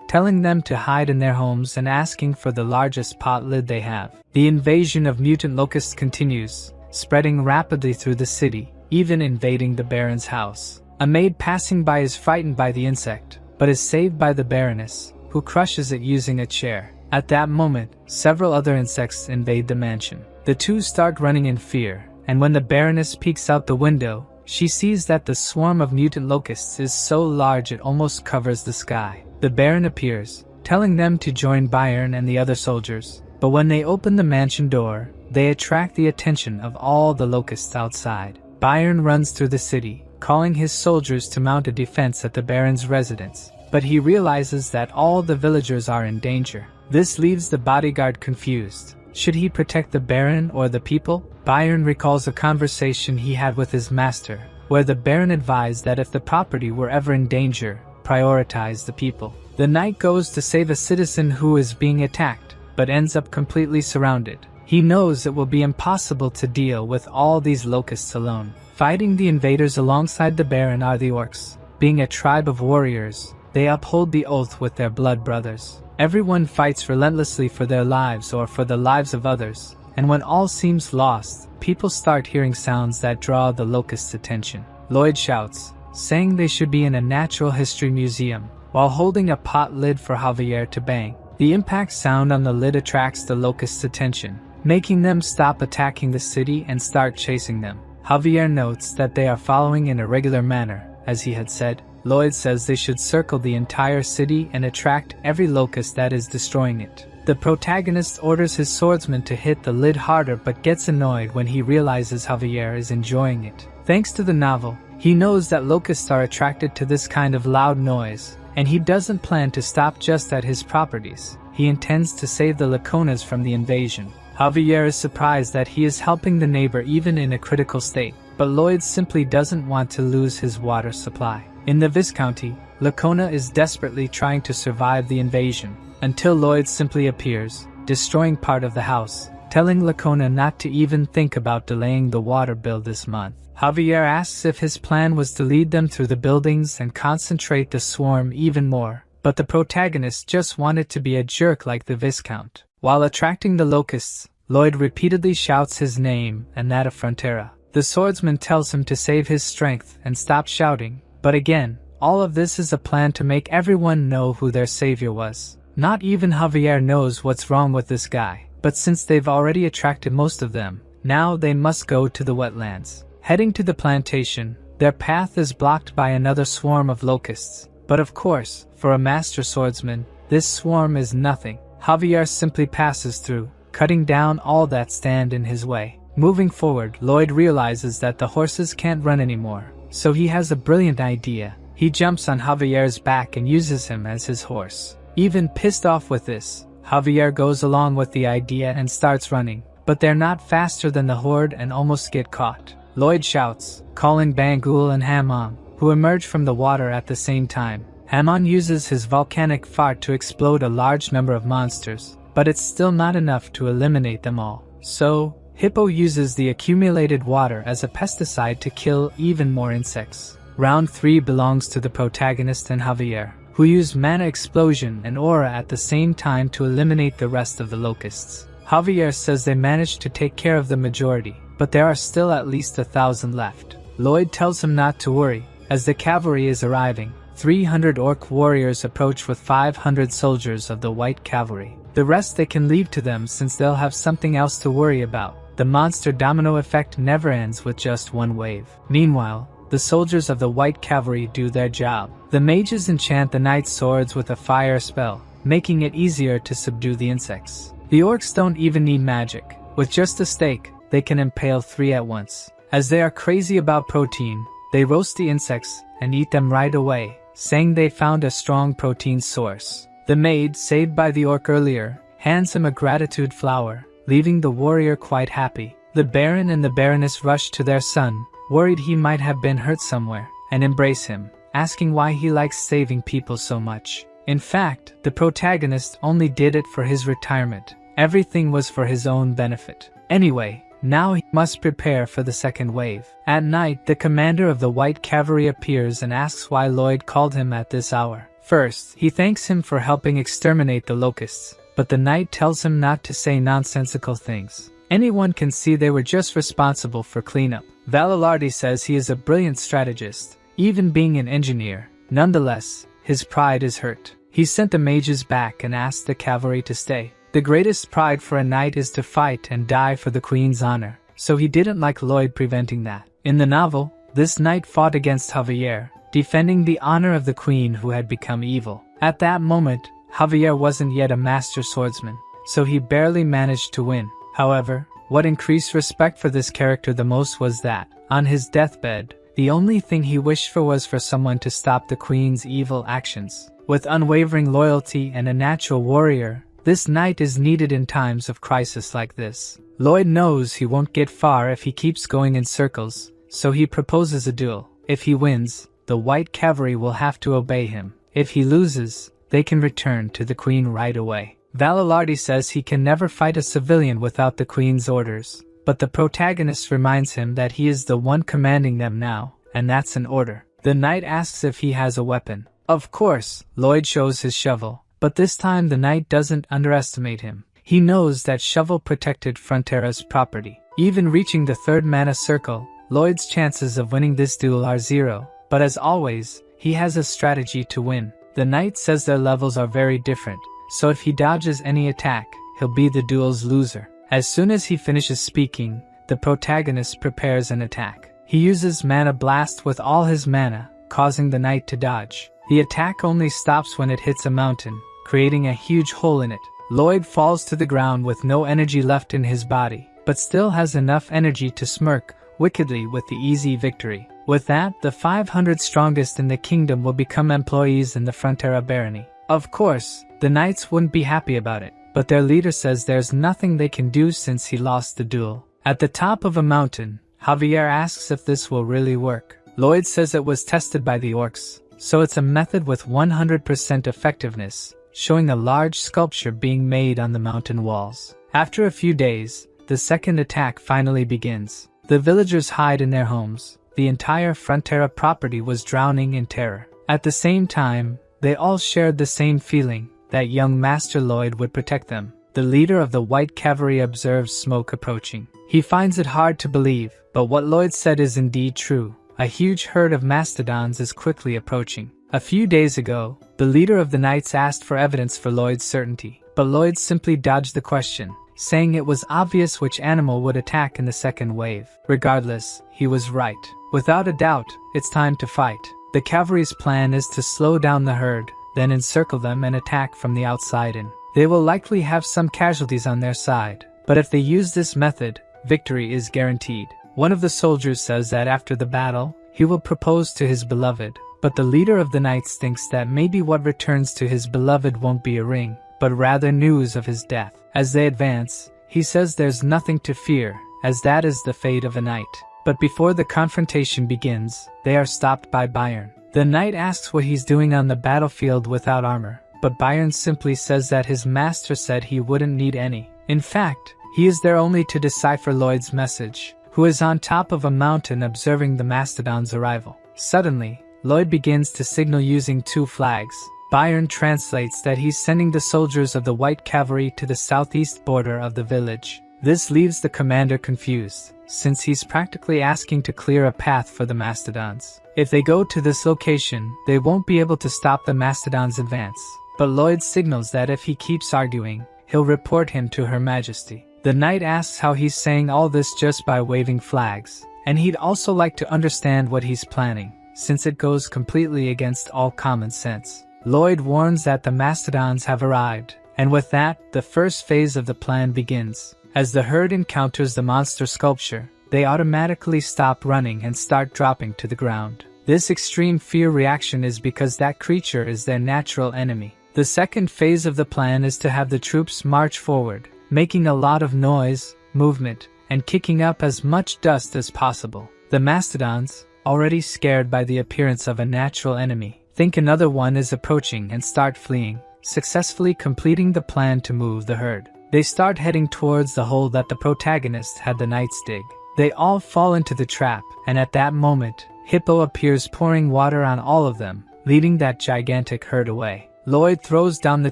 telling them to hide in their homes and asking for the largest pot lid they have. The invasion of mutant locusts continues, spreading rapidly through the city, even invading the Baron's house. A maid passing by is frightened by the insect, but is saved by the Baroness, who crushes it using a chair. At that moment, several other insects invade the mansion. The two start running in fear, and when the Baroness peeks out the window, she sees that the swarm of mutant locusts is so large it almost covers the sky. The Baron appears, telling them to join Byron and the other soldiers, but when they open the mansion door, they attract the attention of all the locusts outside. Byron runs through the city, calling his soldiers to mount a defense at the Baron's residence, but he realizes that all the villagers are in danger. This leaves the bodyguard confused. Should he protect the Baron or the people? Byron recalls a conversation he had with his master, where the Baron advised that if the property were ever in danger, prioritize the people. The knight goes to save a citizen who is being attacked, but ends up completely surrounded. He knows it will be impossible to deal with all these locusts alone. Fighting the invaders alongside the Baron are the orcs. Being a tribe of warriors, they uphold the oath with their blood brothers. Everyone fights relentlessly for their lives or for the lives of others, and when all seems lost, people start hearing sounds that draw the locusts' attention. Lloyd shouts, saying they should be in a natural history museum, while holding a pot lid for Javier to bang. The impact sound on the lid attracts the locusts' attention, making them stop attacking the city and start chasing them. Javier notes that they are following in a regular manner, as he had said. Lloyd says they should circle the entire city and attract every locust that is destroying it. The protagonist orders his swordsman to hit the lid harder but gets annoyed when he realizes Javier is enjoying it. Thanks to the novel, he knows that locusts are attracted to this kind of loud noise, and he doesn't plan to stop just at his properties. He intends to save the Laconas from the invasion. Javier is surprised that he is helping the neighbor even in a critical state, but Lloyd simply doesn't want to lose his water supply. In the Viscounty, Lacona is desperately trying to survive the invasion, until Lloyd simply appears, destroying part of the house, telling Lacona not to even think about delaying the water bill this month. Javier asks if his plan was to lead them through the buildings and concentrate the swarm even more, but the protagonist just wanted to be a jerk like the Viscount. While attracting the locusts, Lloyd repeatedly shouts his name and that of Frontera. The swordsman tells him to save his strength and stop shouting, but again, all of this is a plan to make everyone know who their savior was. Not even Javier knows what's wrong with this guy, but since they've already attracted most of them, now they must go to the wetlands. Heading to the plantation, their path is blocked by another swarm of locusts. But of course, for a master swordsman, this swarm is nothing. Javier simply passes through, cutting down all that stand in his way. Moving forward, Lloyd realizes that the horses can't run anymore, so he has a brilliant idea. He jumps on Javier's back and uses him as his horse. Even pissed off with this, Javier goes along with the idea and starts running, but they're not faster than the horde and almost get caught. Lloyd shouts, calling Bangul and Hamon, who emerge from the water at the same time. Hamon uses his volcanic fart to explode a large number of monsters, but it's still not enough to eliminate them all. So, Hippo uses the accumulated water as a pesticide to kill even more insects. Round 3 belongs to the protagonist and Javier. who use mana explosion and aura at the same time to eliminate the rest of the locusts. Javier says they managed to take care of the majority, but there are still at least 1,000 left. Lloyd tells him not to worry, as the cavalry is arriving. 300 orc warriors approach with 500 soldiers of the white cavalry. The rest they can leave to them since they'll have something else to worry about. The monster domino effect never ends with just one wave. Meanwhile, the soldiers of the white cavalry do their job. The mages enchant the knight's swords with a fire spell, making it easier to subdue the insects. The orcs don't even need magic. With just a stake, they can impale 3 at once. As they are crazy about protein, they roast the insects and eat them right away, saying they found a strong protein source. The maid, saved by the orc earlier, hands him a gratitude flower, leaving the warrior quite happy. The baron and the baroness rush to their son, worried he might have been hurt somewhere, and embrace him, asking why he likes saving people so much. In fact, the protagonist only did it for his retirement. Everything was for his own benefit. Anyway, now he must prepare for the second wave. At night, the commander of the white cavalry appears and asks why Lloyd called him at this hour. First, he thanks him for helping exterminate the locusts, but the knight tells him not to say nonsensical things. Anyone can see they were just responsible for cleanup. Valalardi says he is a brilliant strategist, even being an engineer. Nonetheless, his pride is hurt. He sent the mages back and asked the cavalry to stay. The greatest pride for a knight is to fight and die for the queen's honor, so he didn't like Lloyd preventing that. In the novel, this knight fought against Javier, defending the honor of the queen who had become evil. At that moment, Javier wasn't yet a master swordsman, so he barely managed to win. However, what increased respect for this character the most was that, on his deathbed, the only thing he wished for was for someone to stop the queen's evil actions. With unwavering loyalty and a natural warrior, this knight is needed in times of crisis like this. Lloyd knows he won't get far if he keeps going in circles, so he proposes a duel. If he wins, the white cavalry will have to obey him. If he loses, they can return to the queen right away. Valalardi says he can never fight a civilian without the queen's orders, but the protagonist reminds him that he is the one commanding them now, and that's an order. The knight asks if he has a weapon. Of course, Lloyd shows his shovel. But this time the knight doesn't underestimate him. He knows that shovel protected Frontera's property. Even reaching the 3rd mana circle, Lloyd's chances of winning this duel are 0. But as always, he has a strategy to win. The knight says their levels are very different, so if he dodges any attack, he'll be the duel's loser. As soon as he finishes speaking, the protagonist prepares an attack. He uses Mana Blast with all his mana, causing the knight to dodge. The attack only stops when it hits a mountain, creating a huge hole in it. Lloyd falls to the ground with no energy left in his body, but still has enough energy to smirk wickedly with the easy victory. With that, the 500 strongest in the kingdom will become employees in the Frontera barony. Of course, the knights wouldn't be happy about it, but their leader says there's nothing they can do since he lost the duel. At the top of a mountain, Javier asks if this will really work. Lloyd says it was tested by the orcs, so it's a method with 100% effectiveness, showing a large sculpture being made on the mountain walls. After a few days, the second attack finally begins. The villagers hide in their homes. The entire Frontera property was drowning in terror. At the same time, they all shared the same feeling, that young Master Lloyd would protect them. The leader of the white cavalry observes smoke approaching. He finds it hard to believe, but what Lloyd said is indeed true. A huge herd of mastodons is quickly approaching. A few days ago, the leader of the knights asked for evidence for Lloyd's certainty, but Lloyd simply dodged the question, saying it was obvious which animal would attack in the second wave. Regardless, he was right. Without a doubt, it's time to fight. The cavalry's plan is to slow down the herd, then encircle them and attack from the outside in. They will likely have some casualties on their side, but if they use this method, victory is guaranteed. One of the soldiers says that after the battle, he will propose to his beloved, but the leader of the knights thinks that maybe what returns to his beloved won't be a ring, but rather news of his death. As they advance, he says there's nothing to fear, as that is the fate of a knight. But before the confrontation begins, they are stopped by Bayern. The knight asks what he's doing on the battlefield without armor, but Bayern simply says that his master said he wouldn't need any. In fact, he is there only to decipher Lloyd's message, who is on top of a mountain observing the mastodon's arrival. Suddenly, Lloyd begins to signal using 2 flags. Byron translates that he's sending the soldiers of the White Cavalry to the southeast border of the village. This leaves the commander confused, since he's practically asking to clear a path for the mastodons. If they go to this location, they won't be able to stop the mastodons' advance. But Lloyd signals that if he keeps arguing, he'll report him to Her Majesty. The knight asks how he's saying all this just by waving flags, and he'd also like to understand what he's planning, since it goes completely against all common sense. Lloyd warns that the mastodons have arrived, and with that, the first phase of the plan begins. As the herd encounters the monster sculpture, they automatically stop running and start dropping to the ground. This extreme fear reaction is because that creature is their natural enemy. The second phase of the plan is to have the troops march forward, making a lot of noise, movement, and kicking up as much dust as possible. The mastodons, already scared by the appearance of a natural enemy, think another one is approaching and start fleeing, successfully completing the plan to move the herd. They start heading towards the hole that the protagonist had the knights dig. They all fall into the trap, and at that moment, Hippo appears pouring water on all of them, leading that gigantic herd away. Lloyd throws down the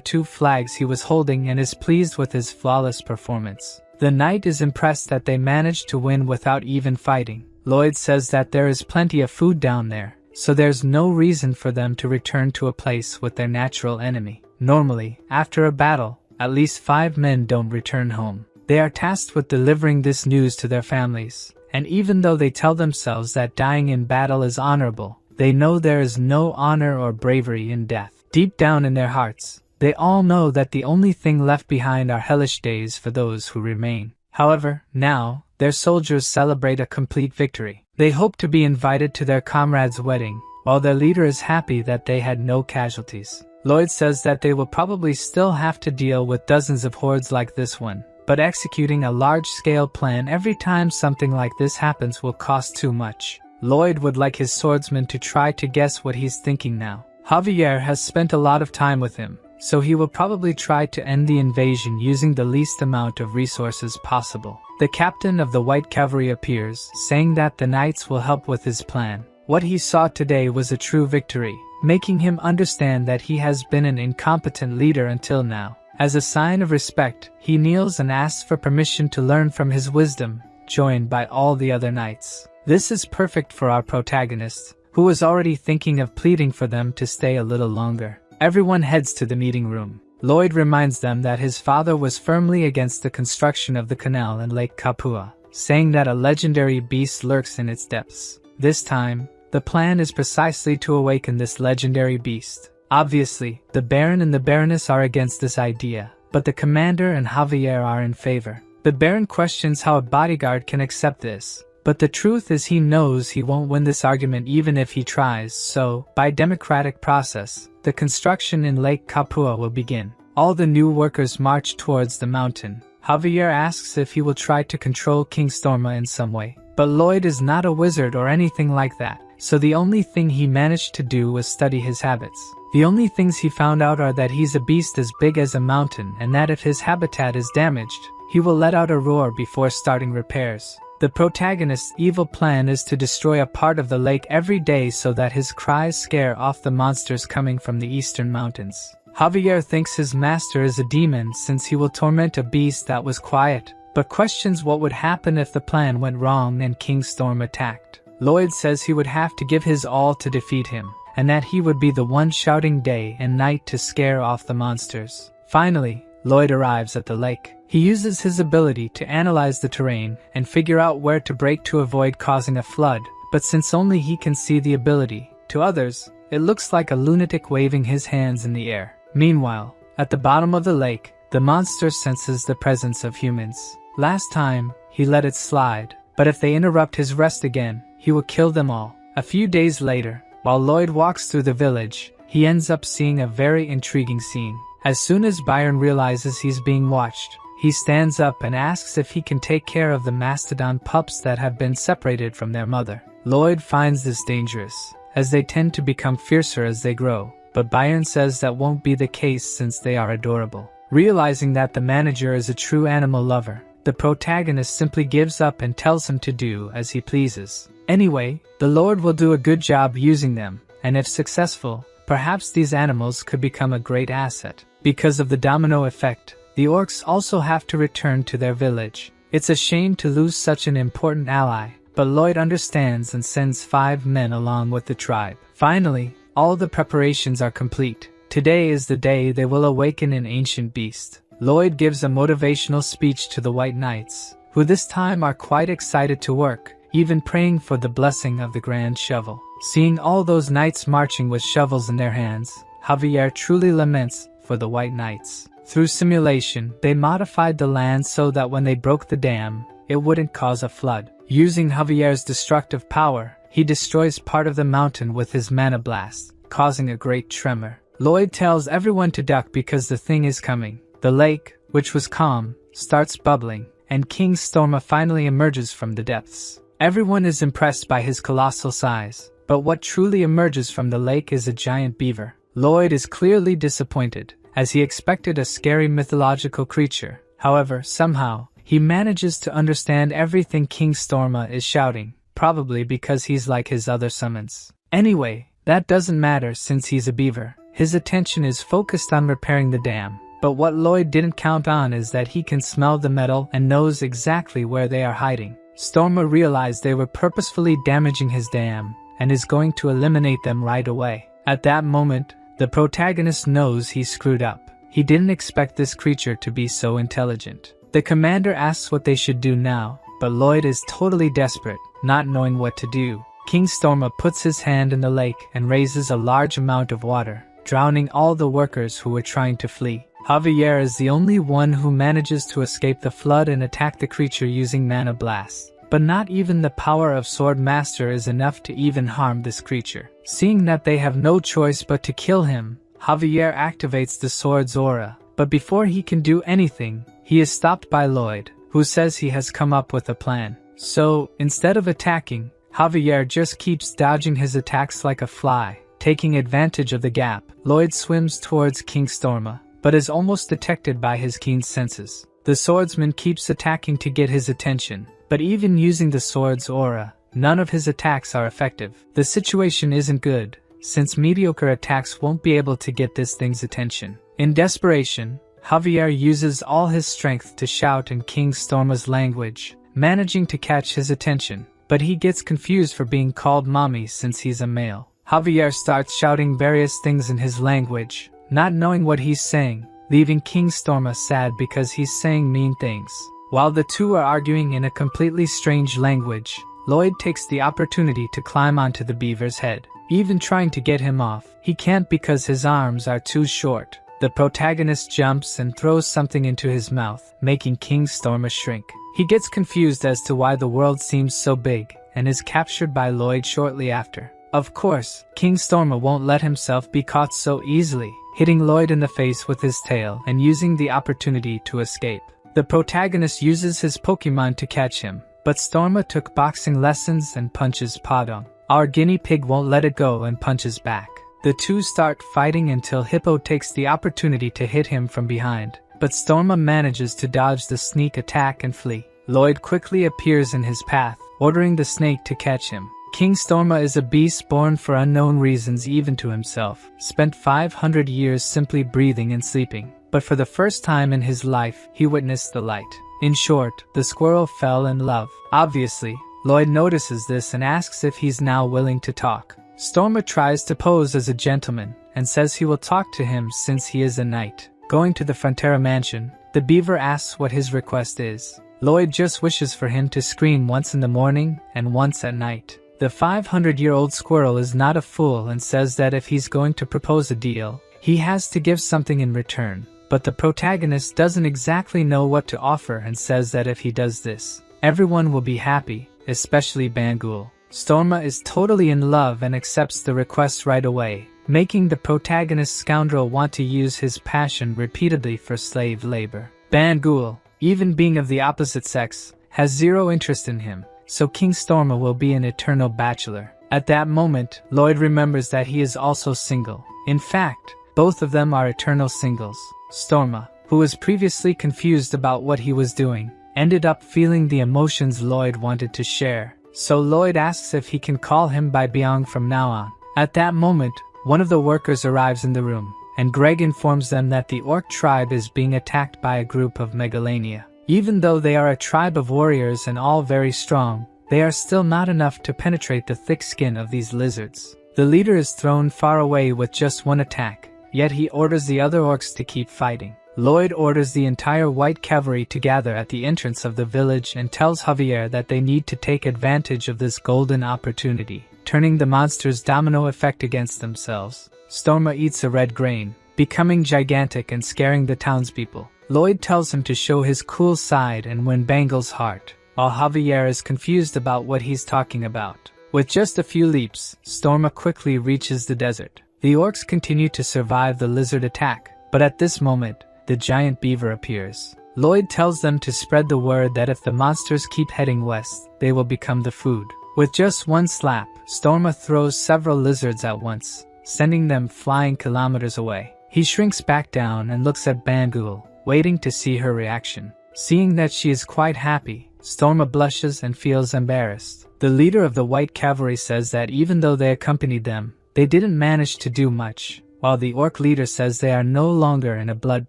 2 flags he was holding and is pleased with his flawless performance. The knight is impressed that they managed to win without even fighting. Lloyd says that there is plenty of food down there, so there's no reason for them to return to a place with their natural enemy. Normally, after a battle, at least 5 men don't return home. They are tasked with delivering this news to their families, and even though they tell themselves that dying in battle is honorable, they know there is no honor or bravery in death. Deep down in their hearts, they all know that the only thing left behind are hellish days for those who remain. However, now, their soldiers celebrate a complete victory. They hope to be invited to their comrade's wedding, while their leader is happy that they had no casualties. Lloyd says that they will probably still have to deal with dozens of hordes like this one, but executing a large-scale plan every time something like this happens will cost too much. Lloyd would like his swordsman to try to guess what he's thinking now. Javier has spent a lot of time with him, so he will probably try to end the invasion using the least amount of resources possible. The captain of the White Cavalry appears, saying that the knights will help with his plan. What he saw today was a true victory, making him understand that he has been an incompetent leader until now. As a sign of respect, he kneels and asks for permission to learn from his wisdom, joined by all the other knights. This is perfect for our protagonist, who was already thinking of pleading for them to stay a little longer. Everyone heads to the meeting room. Lloyd reminds them that his father was firmly against the construction of the canal in Lake Kapua, saying that a legendary beast lurks in its depths. This time, the plan is precisely to awaken this legendary beast. Obviously, the Baron and the Baroness are against this idea, but the commander and Javier are in favor. The Baron questions how a bodyguard can accept this, but the truth is he knows he won't win this argument even if he tries, so, by democratic process, the construction in Lake Kapua will begin. All the new workers march towards the mountain. Javier asks if he will try to control King Storma in some way, but Lloyd is not a wizard or anything like that, so the only thing he managed to do was study his habits. The only things he found out are that he's a beast as big as a mountain and that if his habitat is damaged, he will let out a roar before starting repairs. The protagonist's evil plan is to destroy a part of the lake every day so that his cries scare off the monsters coming from the eastern mountains. Javier thinks his master is a demon since he will torment a beast that was quiet, but questions what would happen if the plan went wrong and King Storm attacked. Lloyd says he would have to give his all to defeat him, and that he would be the one shouting day and night to scare off the monsters. Finally, Lloyd arrives at the lake. He uses his ability to analyze the terrain and figure out where to break to avoid causing a flood, but since only he can see the ability, to others, it looks like a lunatic waving his hands in the air. Meanwhile, at the bottom of the lake, the monster senses the presence of humans. Last time, he let it slide, but if they interrupt his rest again, he will kill them all. A few days later, while Lloyd walks through the village, he ends up seeing a very intriguing scene. As soon as Byron realizes he's being watched, he stands up and asks if he can take care of the mastodon pups that have been separated from their mother. Lloyd finds this dangerous, as they tend to become fiercer as they grow, but Byron says that won't be the case since they are adorable. Realizing that the manager is a true animal lover, the protagonist simply gives up and tells him to do as he pleases. Anyway, the Lord will do a good job using them, and if successful, perhaps these animals could become a great asset. Because of the domino effect, the orcs also have to return to their village. It's a shame to lose such an important ally, but Lloyd understands and sends 5 men along with the tribe. Finally, all the preparations are complete. Today is the day they will awaken an ancient beast. Lloyd gives a motivational speech to the White Knights, who this time are quite excited to work, even praying for the blessing of the Grand Shovel. Seeing all those knights marching with shovels in their hands, Javier truly laments for the White Knights. Through simulation, they modified the land so that when they broke the dam, it wouldn't cause a flood. Using Javier's destructive power, he destroys part of the mountain with his mana blast, causing a great tremor. Lloyd tells everyone to duck because the thing is coming. The lake, which was calm, starts bubbling, and King Storma finally emerges from the depths. Everyone is impressed by his colossal size, but what truly emerges from the lake is a giant beaver. Lloyd is clearly disappointed, as he expected a scary mythological creature. However, somehow, he manages to understand everything King Storma is shouting, probably because he's like his other summons. Anyway, that doesn't matter since he's a beaver. His attention is focused on repairing the dam, but what Lloyd didn't count on is that he can smell the metal and knows exactly where they are hiding. Storma realized they were purposefully damaging his dam, and is going to eliminate them right away. At that moment, the protagonist knows he screwed up. He didn't expect this creature to be so intelligent. The commander asks what they should do now, but Lloyd is totally desperate, not knowing what to do. King Storma puts his hand in the lake and raises a large amount of water, drowning all the workers who were trying to flee. Javier is the only one who manages to escape the flood and attack the creature using mana blast. But not even the power of Sword Master is enough to even harm this creature. Seeing that they have no choice but to kill him, Javier activates the sword's aura. But before he can do anything, he is stopped by Lloyd, who says he has come up with a plan. So, instead of attacking, Javier just keeps dodging his attacks like a fly. Taking advantage of the gap, Lloyd swims towards King Storma, but is almost detected by his keen senses. The swordsman keeps attacking to get his attention, but even using the sword's aura, none of his attacks are effective. The situation isn't good, since mediocre attacks won't be able to get this thing's attention. In desperation, Javier uses all his strength to shout in King Storma's language, managing to catch his attention, but he gets confused for being called mommy since he's a male. Javier starts shouting various things in his language, not knowing what he's saying, leaving King Storma sad because he's saying mean things. While the two are arguing in a completely strange language, Lloyd takes the opportunity to climb onto the beaver's head. Even trying to get him off, he can't because his arms are too short. The protagonist jumps and throws something into his mouth, making King Storma shrink. He gets confused as to why the world seems so big, and is captured by Lloyd shortly after. Of course, King Storma won't let himself be caught so easily, hitting Lloyd in the face with his tail and using the opportunity to escape. The protagonist uses his Pokemon to catch him, but Storma took boxing lessons and punches Padong. Our guinea pig won't let it go and punches back. The two start fighting until Hippo takes the opportunity to hit him from behind, but Storma manages to dodge the sneak attack and flee. Lloyd quickly appears in his path, ordering the snake to catch him. King Storma is a beast born for unknown reasons even to himself, spent 500 years simply breathing and sleeping, but for the first time in his life, he witnessed the light. In short, the squirrel fell in love. Obviously, Lloyd notices this and asks if he's now willing to talk. Storma tries to pose as a gentleman, and says he will talk to him since he is a knight. Going to the Frontera mansion, the beaver asks what his request is. Lloyd just wishes for him to scream once in the morning and once at night. The 500-year-old squirrel is not a fool and says that if he's going to propose a deal, he has to give something in return. But the protagonist doesn't exactly know what to offer and says that if he does this, everyone will be happy, especially Bangul. Storma is totally in love and accepts the request right away, making the protagonist scoundrel want to use his passion repeatedly for slave labor. Bangul, even being of the opposite sex, has zero interest in him, so King Storma will be an eternal bachelor. At that moment, Lloyd remembers that he is also single. In fact, both of them are eternal singles. Storma, who was previously confused about what he was doing, ended up feeling the emotions Lloyd wanted to share. So Lloyd asks if he can call him by Byung from now on. At that moment, one of the workers arrives in the room, and Greg informs them that the orc tribe is being attacked by a group of megalania. Even though they are a tribe of warriors and all very strong, they are still not enough to penetrate the thick skin of these lizards. The leader is thrown far away with just one attack, yet he orders the other orcs to keep fighting. Lloyd orders the entire white cavalry to gather at the entrance of the village and tells Javier that they need to take advantage of this golden opportunity, turning the monster's domino effect against themselves. Storma eats a red grain, becoming gigantic and scaring the townspeople. Lloyd tells him to show his cool side and win Bangle's heart, while Javier is confused about what he's talking about. With just a few leaps, Storma quickly reaches the desert. The orcs continue to survive the lizard attack, but at this moment, the giant beaver appears. Lloyd tells them to spread the word that if the monsters keep heading west, they will become the food. With just one slap, Storma throws several lizards at once, sending them flying kilometers away. He shrinks back down and looks at Bangul, waiting to see her reaction. Seeing that she is quite happy, Storma blushes and feels embarrassed. The leader of the White Cavalry says that even though they accompanied them, they didn't manage to do much, while the orc leader says they are no longer in a blood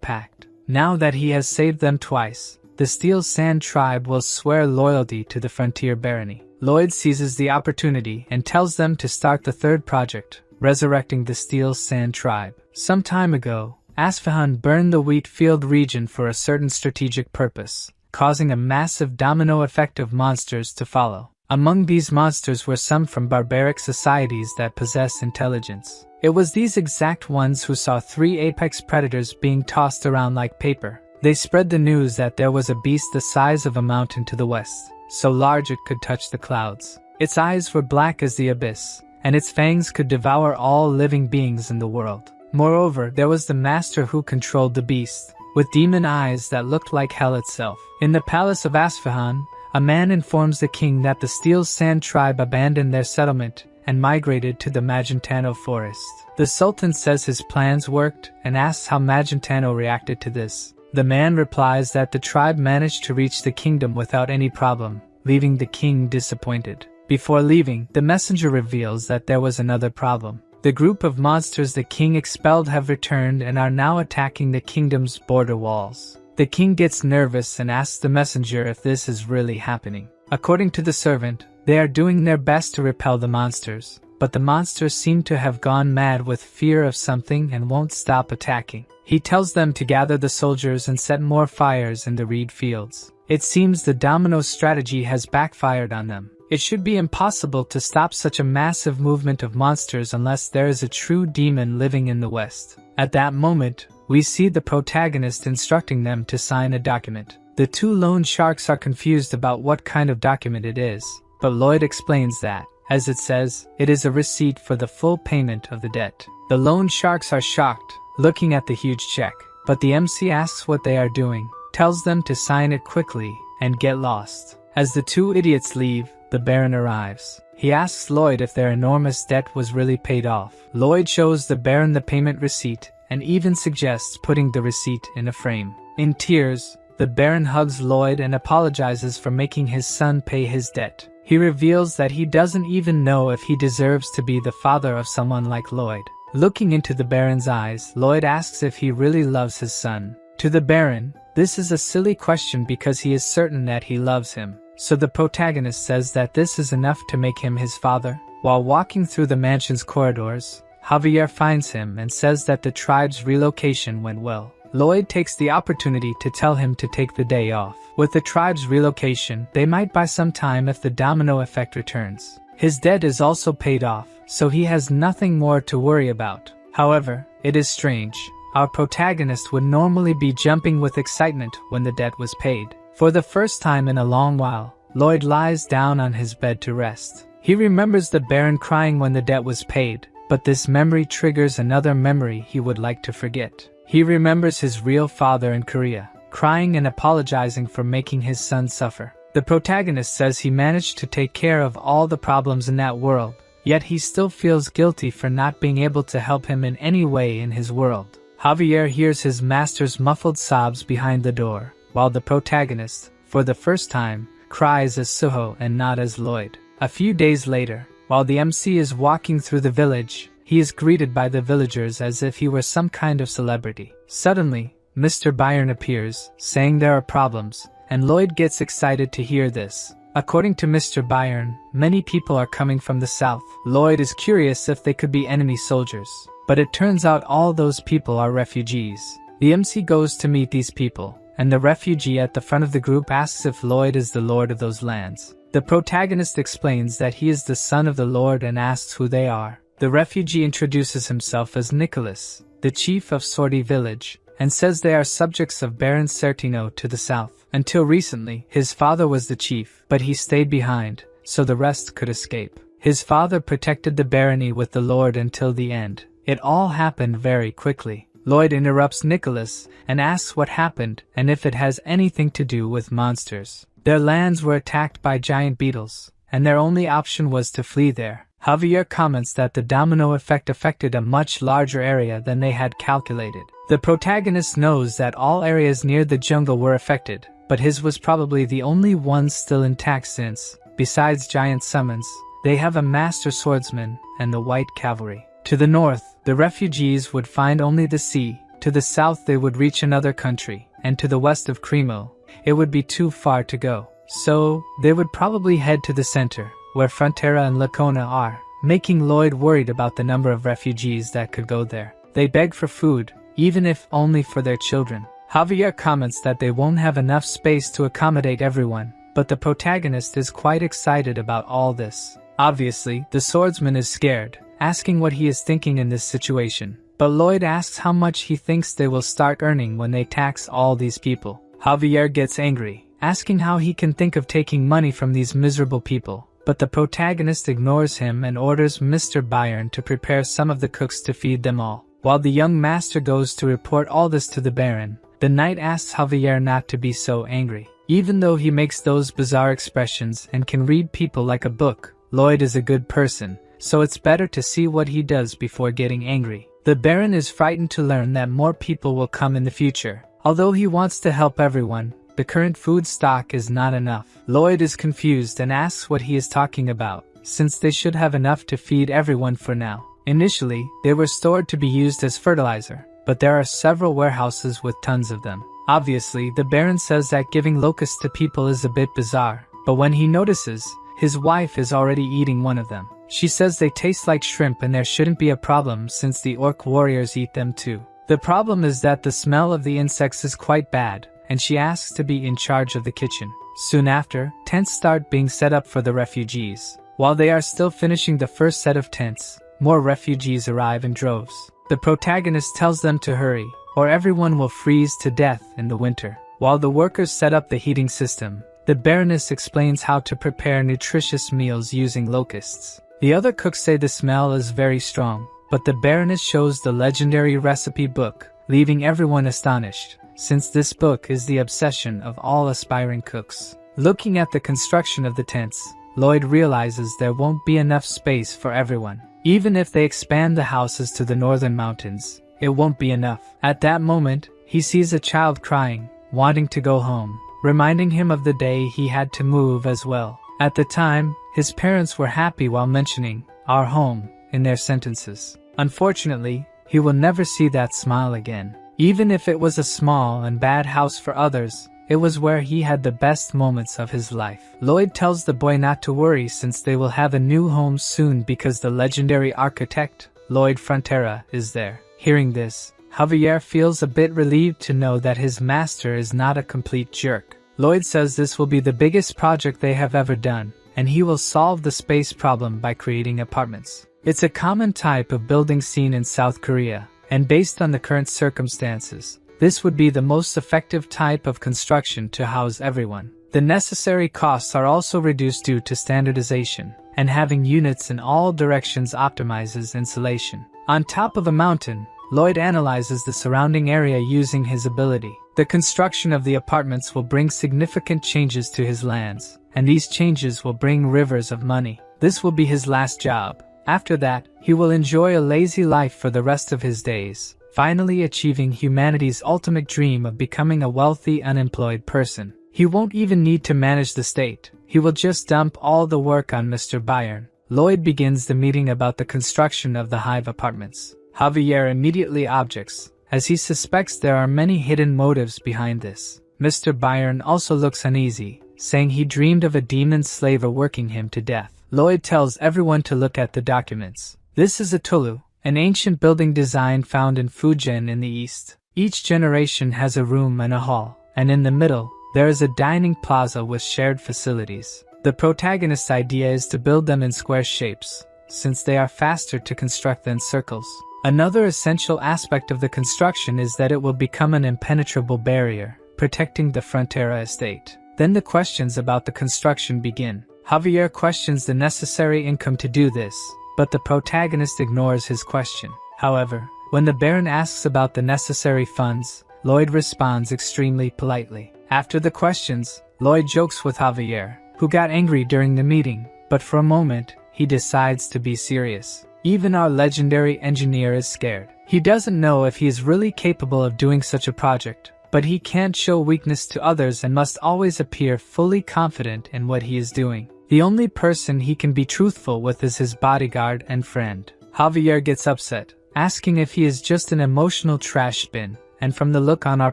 pact. Now that he has saved them twice, the Steel Sand tribe will swear loyalty to the Frontier Barony. Lloyd seizes the opportunity and tells them to start the third project, resurrecting the Steel Sand tribe. Some time ago, Asfahan burned the wheat field region for a certain strategic purpose, causing a massive domino effect of monsters to follow. Among these monsters were some from barbaric societies that possess intelligence. It was these exact ones who saw 3 apex predators being tossed around like paper. They spread the news that there was a beast the size of a mountain to the west, so large it could touch the clouds. Its eyes were black as the abyss, and its fangs could devour all living beings in the world. Moreover, there was the master who controlled the beast, with demon eyes that looked like hell itself. In the palace of Asfahan, a man informs the king that the Steel Sand tribe abandoned their settlement and migrated to the Magentano forest. The Sultan says his plans worked and asks how Magentano reacted to this. The man replies that the tribe managed to reach the kingdom without any problem, leaving the king disappointed. Before leaving, the messenger reveals that there was another problem. The group of monsters the king expelled have returned and are now attacking the kingdom's border walls. The king gets nervous and asks the messenger if this is really happening. According to the servant, they are doing their best to repel the monsters, but the monsters seem to have gone mad with fear of something and won't stop attacking. He tells them to gather the soldiers and set more fires in the reed fields. It seems the domino strategy has backfired on them. It should be impossible to stop such a massive movement of monsters unless there is a true demon living in the West. At that moment, we see the protagonist instructing them to sign a document. The 2 loan sharks are confused about what kind of document it is, but Lloyd explains that, as it says, it is a receipt for the full payment of the debt. The loan sharks are shocked, looking at the huge check, but the MC asks what they are doing, tells them to sign it quickly, and get lost. As the 2 idiots leave, the Baron arrives. He asks Lloyd if their enormous debt was really paid off. Lloyd shows the Baron the payment receipt, and even suggests putting the receipt in a frame. In tears, the Baron hugs Lloyd and apologizes for making his son pay his debt. He reveals that he doesn't even know if he deserves to be the father of someone like Lloyd. Looking into the Baron's eyes, Lloyd asks if he really loves his son. To the Baron, this is a silly question because he is certain that he loves him. So the protagonist says that this is enough to make him his father. While walking through the mansion's corridors, Javier finds him and says that the tribe's relocation went well. Lloyd takes the opportunity to tell him to take the day off. With the tribe's relocation, they might buy some time if the domino effect returns. His debt is also paid off, so he has nothing more to worry about. However, it is strange. Our protagonist would normally be jumping with excitement when the debt was paid. For the first time in a long while, Lloyd lies down on his bed to rest. He remembers the Baron crying when the debt was paid, but this memory triggers another memory he would like to forget. He remembers his real father in Korea, crying and apologizing for making his son suffer. The protagonist says he managed to take care of all the problems in that world, yet he still feels guilty for not being able to help him in any way in his world. Javier hears his master's muffled sobs behind the door, while the protagonist, for the first time, cries as Suho and not as Lloyd. A few days later, while the MC is walking through the village, he is greeted by the villagers as if he were some kind of celebrity. Suddenly, Mr. Byron appears, saying there are problems, and Lloyd gets excited to hear this. According to Mr. Byron, many people are coming from the south. Lloyd is curious if they could be enemy soldiers, but it turns out all those people are refugees. The MC goes to meet these people, and the refugee at the front of the group asks if Lloyd is the lord of those lands. The protagonist explains that he is the son of the lord and asks who they are. The refugee introduces himself as Nicholas, the chief of Sortie village, and says they are subjects of Baron Certino to the south. Until recently, his father was the chief, but he stayed behind, so the rest could escape. His father protected the barony with the lord until the end. It all happened very quickly. Lloyd interrupts Nicholas and asks what happened and if it has anything to do with monsters. Their lands were attacked by giant beetles, and their only option was to flee there. Javier comments that the domino effect affected a much larger area than they had calculated. The protagonist knows that all areas near the jungle were affected, but his was probably the only one still intact since, besides giant summons, they have a master swordsman and the white cavalry. To the north, the refugees would find only the sea, to the south they would reach another country, and to the west of Cremo, it would be too far to go. So, they would probably head to the center, where Frontera and Lacona are, making Lloyd worried about the number of refugees that could go there. They beg for food, even if only for their children. Javier comments that they won't have enough space to accommodate everyone, but the protagonist is quite excited about all this. Obviously, the swordsman is scared, asking what he is thinking in this situation, but Lloyd asks how much he thinks they will start earning when they tax all these people. Javier gets angry, asking how he can think of taking money from these miserable people, but the protagonist ignores him and orders Mr. Byron to prepare some of the cooks to feed them all. While the young master goes to report all this to the Baron, the knight asks Javier not to be so angry. Even though he makes those bizarre expressions and can read people like a book, Lloyd is a good person, so it's better to see what he does before getting angry. The Baron is frightened to learn that more people will come in the future. Although he wants to help everyone, the current food stock is not enough. Lloyd is confused and asks what he is talking about, since they should have enough to feed everyone for now. Initially, they were stored to be used as fertilizer, but there are several warehouses with tons of them. Obviously, the Baron says that giving locusts to people is a bit bizarre, but when he notices, his wife is already eating one of them. She says they taste like shrimp and there shouldn't be a problem since the orc warriors eat them too. The problem is that the smell of the insects is quite bad, and she asks to be in charge of the kitchen. Soon after, tents start being set up for the refugees. While they are still finishing the first set of tents, more refugees arrive in droves. The protagonist tells them to hurry, or everyone will freeze to death in the winter. While the workers set up the heating system, the Baroness explains how to prepare nutritious meals using locusts. The other cooks say the smell is very strong, but the Baroness shows the legendary recipe book, leaving everyone astonished, since this book is the obsession of all aspiring cooks. Looking at the construction of the tents, Lloyd realizes there won't be enough space for everyone. Even if they expand the houses to the northern mountains, it won't be enough. At that moment, he sees a child crying, wanting to go home, reminding him of the day he had to move as well. At the time, his parents were happy while mentioning "our home" in their sentences. Unfortunately, he will never see that smile again. Even if it was a small and bad house for others, it was where he had the best moments of his life. Lloyd tells the boy not to worry since they will have a new home soon because the legendary architect, Lloyd Frontera, is there. Hearing this, Javier feels a bit relieved to know that his master is not a complete jerk. Lloyd says this will be the biggest project they have ever done, and he will solve the space problem by creating apartments. It's a common type of building seen in South Korea, and based on the current circumstances, this would be the most effective type of construction to house everyone. The necessary costs are also reduced due to standardization, and having units in all directions optimizes insulation. On top of a mountain, Lloyd analyzes the surrounding area using his ability. The construction of the apartments will bring significant changes to his lands, and these changes will bring rivers of money. This will be his last job. After that, he will enjoy a lazy life for the rest of his days, finally achieving humanity's ultimate dream of becoming a wealthy, unemployed person. He won't even need to manage the state. He will just dump all the work on Mr. Byron. Lloyd begins the meeting about the construction of the Hive apartments. Javier immediately objects, as he suspects there are many hidden motives behind this. Mr. Byron also looks uneasy, saying he dreamed of a demon slaver working him to death. Lloyd tells everyone to look at the documents. This is a tulu, an ancient building design found in Fujian in the east. Each generation has a room and a hall, and in the middle, there is a dining plaza with shared facilities. The protagonist's idea is to build them in square shapes, since they are faster to construct than circles. Another essential aspect of the construction is that it will become an impenetrable barrier, protecting the Frontera estate. Then the questions about the construction begin. Javier questions the necessary income to do this, but the protagonist ignores his question. However, when the Baron asks about the necessary funds, Lloyd responds extremely politely. After the questions, Lloyd jokes with Javier, who got angry during the meeting, but for a moment, he decides to be serious. Even our legendary engineer is scared. He doesn't know if he is really capable of doing such a project, but he can't show weakness to others and must always appear fully confident in what he is doing. The only person he can be truthful with is his bodyguard and friend. Javier gets upset, asking if he is just an emotional trash bin, and from the look on our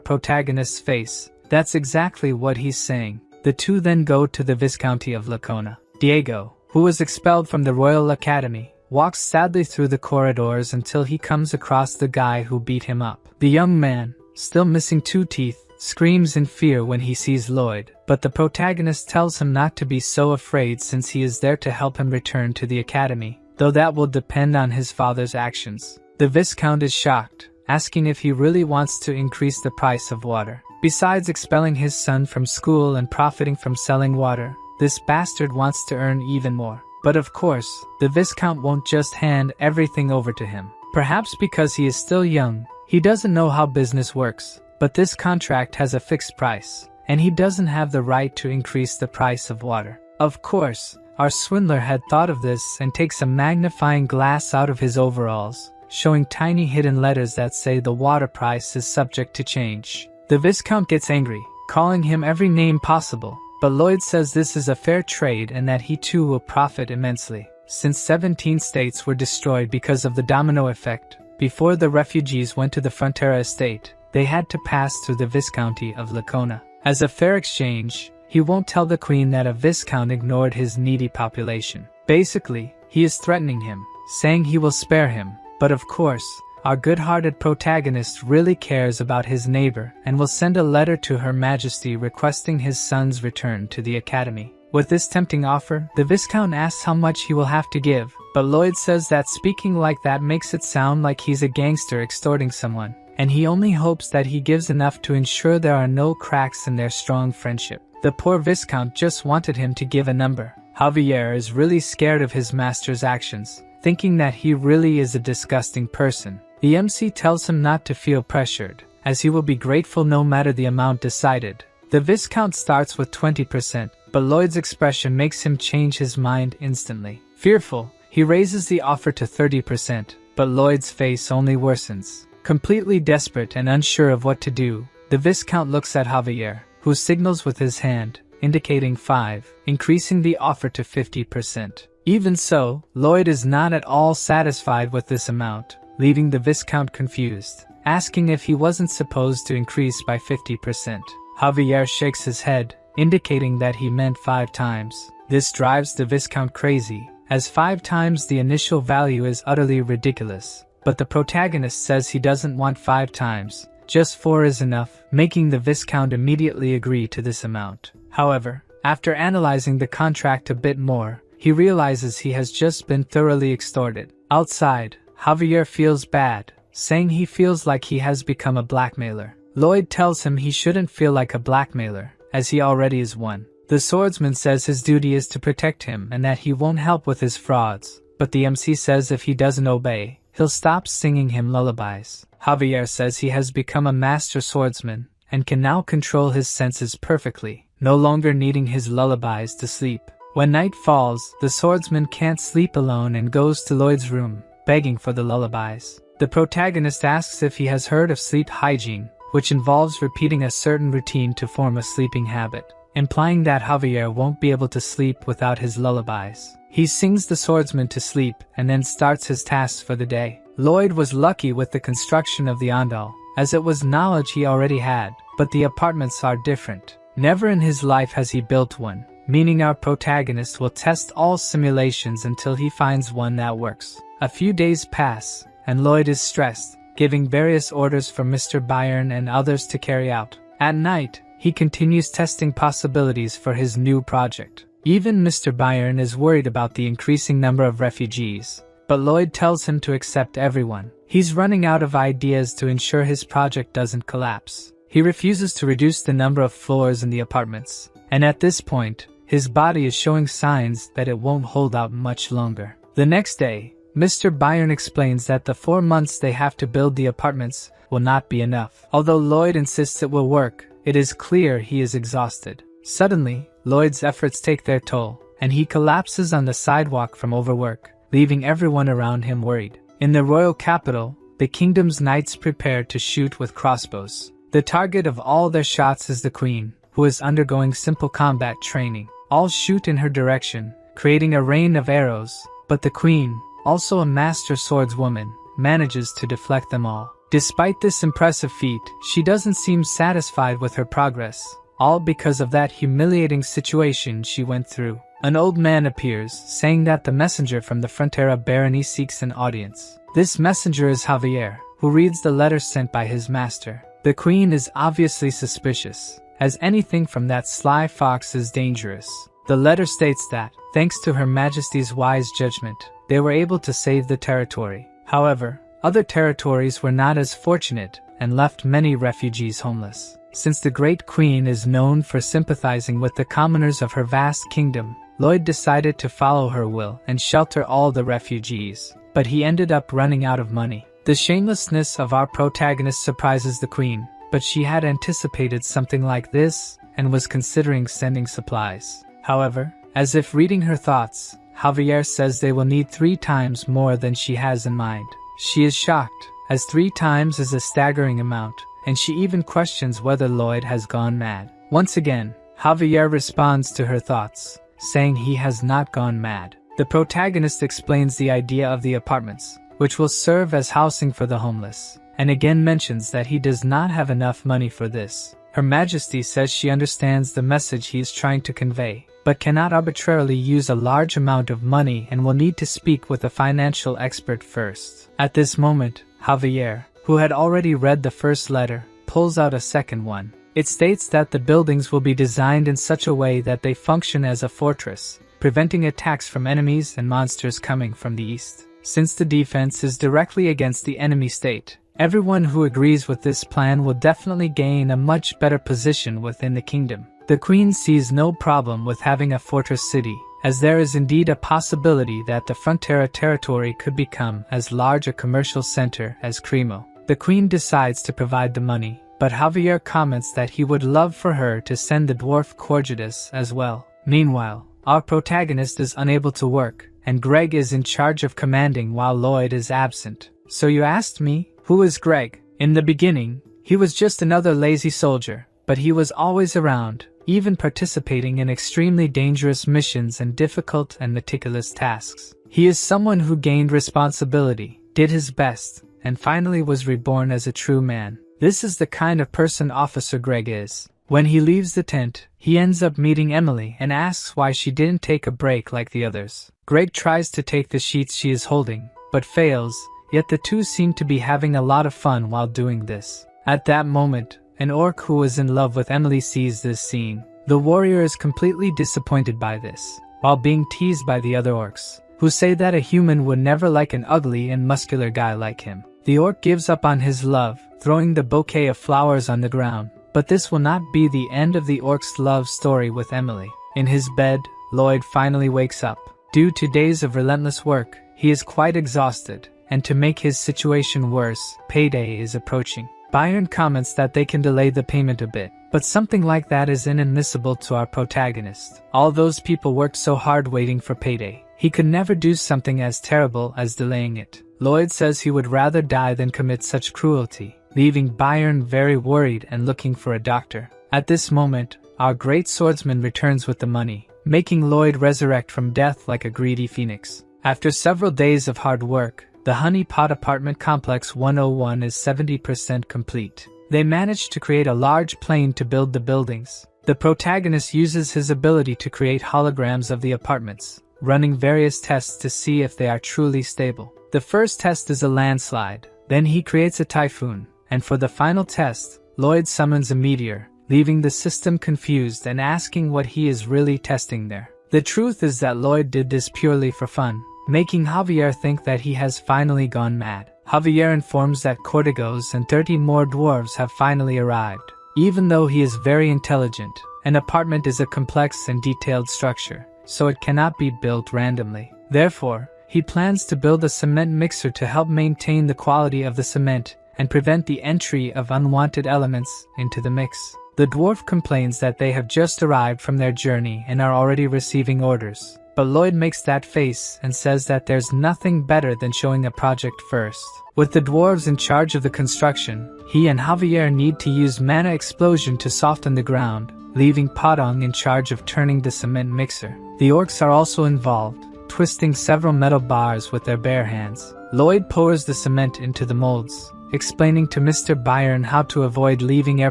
protagonist's face, that's exactly what he's saying. The two then go to the Viscounty of Lacona. Diego, who was expelled from the Royal Academy, walks sadly through the corridors until he comes across the guy who beat him up. The young man, still missing 2 teeth, screams in fear when he sees Lloyd, but the protagonist tells him not to be so afraid since he is there to help him return to the academy, though that will depend on his father's actions. The Viscount is shocked, asking if he really wants to increase the price of water. Besides expelling his son from school and profiting from selling water, this bastard wants to earn even more. But of course, the Viscount won't just hand everything over to him. Perhaps because he is still young, he doesn't know how business works, but this contract has a fixed price, and he doesn't have the right to increase the price of water. Of course, our swindler had thought of this and takes a magnifying glass out of his overalls, showing tiny hidden letters that say the water price is subject to change. The Viscount gets angry, calling him every name possible. But Lloyd says this is a fair trade and that he too will profit immensely. Since 17 states were destroyed because of the domino effect, before the refugees went to the Frontera estate, they had to pass through the Viscounty of Lacona. As a fair exchange, he won't tell the queen that a Viscount ignored his needy population. Basically, he is threatening him, saying he will spare him. But of course, our good-hearted protagonist really cares about his neighbor and will send a letter to Her Majesty requesting his son's return to the academy. With this tempting offer, the Viscount asks how much he will have to give, but Lloyd says that speaking like that makes it sound like he's a gangster extorting someone, and he only hopes that he gives enough to ensure there are no cracks in their strong friendship. The poor Viscount just wanted him to give a number. Javier is really scared of his master's actions, thinking that he really is a disgusting person. The MC tells him not to feel pressured, as he will be grateful no matter the amount decided. The Viscount starts with 20%, but Lloyd's expression makes him change his mind instantly. Fearful, he raises the offer to 30%, but Lloyd's face only worsens. Completely desperate and unsure of what to do, the Viscount looks at Javier, who signals with his hand, indicating 5, increasing the offer to 50%. Even so, Lloyd is not at all satisfied with this amount, leaving the Viscount confused, asking if he wasn't supposed to increase by 50%. Javier shakes his head, indicating that he meant 5 times. This drives the Viscount crazy, as 5 times the initial value is utterly ridiculous. But the protagonist says he doesn't want 5 times, just 4 is enough, making the Viscount immediately agree to this amount. However, after analyzing the contract a bit more, he realizes he has just been thoroughly extorted. Outside, Javier feels bad, saying he feels like he has become a blackmailer. Lloyd tells him he shouldn't feel like a blackmailer, as he already is one. The swordsman says his duty is to protect him and that he won't help with his frauds, but the MC says if he doesn't obey, he'll stop singing him lullabies. Javier says he has become a master swordsman and can now control his senses perfectly, no longer needing his lullabies to sleep. When night falls, the swordsman can't sleep alone and goes to Lloyd's room, begging for the lullabies. The protagonist asks if he has heard of sleep hygiene, which involves repeating a certain routine to form a sleeping habit. implying that Javier won't be able to sleep without his lullabies. He sings the swordsman to sleep and then starts his tasks for the day. Lloyd was lucky with the construction of the Andal, as it was knowledge he already had, but the apartments are different. Never in his life has he built one, meaning our protagonist will test all simulations until he finds one that works. A few days pass, and Lloyd is stressed, giving various orders for Mr. Byron and others to carry out. At night, he continues testing possibilities for his new project. Even Mr. Byron is worried about the increasing number of refugees, but Lloyd tells him to accept everyone. He's running out of ideas to ensure his project doesn't collapse. He refuses to reduce the number of floors in the apartments, and at this point, his body is showing signs that it won't hold out much longer. The next day, Mr. Byron explains that the 4 months they have to build the apartments will not be enough. Although Lloyd insists it will work, it is clear he is exhausted. Suddenly, Lloyd's efforts take their toll, and he collapses on the sidewalk from overwork, leaving everyone around him worried. In the royal capital, the kingdom's knights prepare to shoot with crossbows. The target of all their shots is the queen, who is undergoing simple combat training. All shoot in her direction, creating a rain of arrows, but the queen, also a master swordswoman, manages to deflect them all. Despite this impressive feat, she doesn't seem satisfied with her progress, all because of that humiliating situation she went through. An old man appears, saying that the messenger from the Frontera barony seeks an audience. This messenger is Javier, who reads the letter sent by his master. The queen is obviously suspicious, as anything from that sly fox is dangerous. The letter states that, thanks to Her Majesty's wise judgment, they were able to save the territory. However, other territories were not as fortunate and left many refugees homeless. Since the Great Queen is known for sympathizing with the commoners of her vast kingdom, Lloyd decided to follow her will and shelter all the refugees, but he ended up running out of money. The shamelessness of our protagonist surprises the Queen, but she had anticipated something like this and was considering sending supplies. However, as if reading her thoughts, Javier says they will need 3 times more than she has in mind. She is shocked, as 3 times is a staggering amount, and she even questions whether Lloyd has gone mad. Once again, Javier responds to her thoughts, saying he has not gone mad. The protagonist explains the idea of the apartments, which will serve as housing for the homeless, and again mentions that he does not have enough money for this. Her Majesty says she understands the message he is trying to convey, but cannot arbitrarily use a large amount of money and will need to speak with a financial expert first. At this moment, Javier, who had already read the first letter, pulls out a second one. It states that the buildings will be designed in such a way that they function as a fortress, preventing attacks from enemies and monsters coming from the east. Since the defense is directly against the enemy state, everyone who agrees with this plan will definitely gain a much better position within the kingdom. The Queen sees no problem with having a fortress city, as there is indeed a possibility that the Frontera territory could become as large a commercial center as Cremo. The Queen decides to provide the money, but Javier comments that he would love for her to send the dwarf Corgidus as well. Meanwhile, our protagonist is unable to work, and Greg is in charge of commanding while Lloyd is absent. So you asked me, who is Greg? In the beginning, he was just another lazy soldier, but he was always around, even participating in extremely dangerous missions and difficult and meticulous tasks. He is someone who gained responsibility, did his best, and finally was reborn as a true man. This is the kind of person Officer Greg is. When he leaves the tent, he ends up meeting Emily and asks why she didn't take a break like the others. Greg tries to take the sheets she is holding, but fails, yet the two seem to be having a lot of fun while doing this. At that moment, an orc who is in love with Emily sees this scene. The warrior is completely disappointed by this, while being teased by the other orcs, who say that a human would never like an ugly and muscular guy like him. The orc gives up on his love, throwing the bouquet of flowers on the ground. But this will not be the end of the orc's love story with Emily. In his bed, Lloyd finally wakes up. Due to days of relentless work, he is quite exhausted, and to make his situation worse, payday is approaching. Byron comments that they can delay the payment a bit, but something like that is inadmissible to our protagonist. All those people worked so hard waiting for payday. He could never do something as terrible as delaying it. Lloyd says he would rather die than commit such cruelty, leaving Byron very worried and looking for a doctor. At this moment, our great swordsman returns with the money, making Lloyd resurrect from death like a greedy phoenix. After several days of hard work, the Honey Pot Apartment Complex 101 is 70% complete. They managed to create a large plane to build the buildings. The protagonist uses his ability to create holograms of the apartments, running various tests to see if they are truly stable. The first test is a landslide, then he creates a typhoon, and for the final test, Lloyd summons a meteor, leaving the system confused and asking what he is really testing there. The truth is that Lloyd did this purely for fun, making Javier think that he has finally gone mad. Javier informs that Cortigos and 30 more dwarves have finally arrived. Even though he is very intelligent, an apartment is a complex and detailed structure, so it cannot be built randomly. Therefore, he plans to build a cement mixer to help maintain the quality of the cement and prevent the entry of unwanted elements into the mix. The dwarf complains that they have just arrived from their journey and are already receiving orders. But Lloyd makes that face and says that there's nothing better than showing a project first. With the dwarves in charge of the construction, he and Javier need to use mana explosion to soften the ground, leaving Padong in charge of turning the cement mixer. The orcs are also involved, twisting several metal bars with their bare hands. Lloyd pours the cement into the molds, explaining to Mr. Byron how to avoid leaving air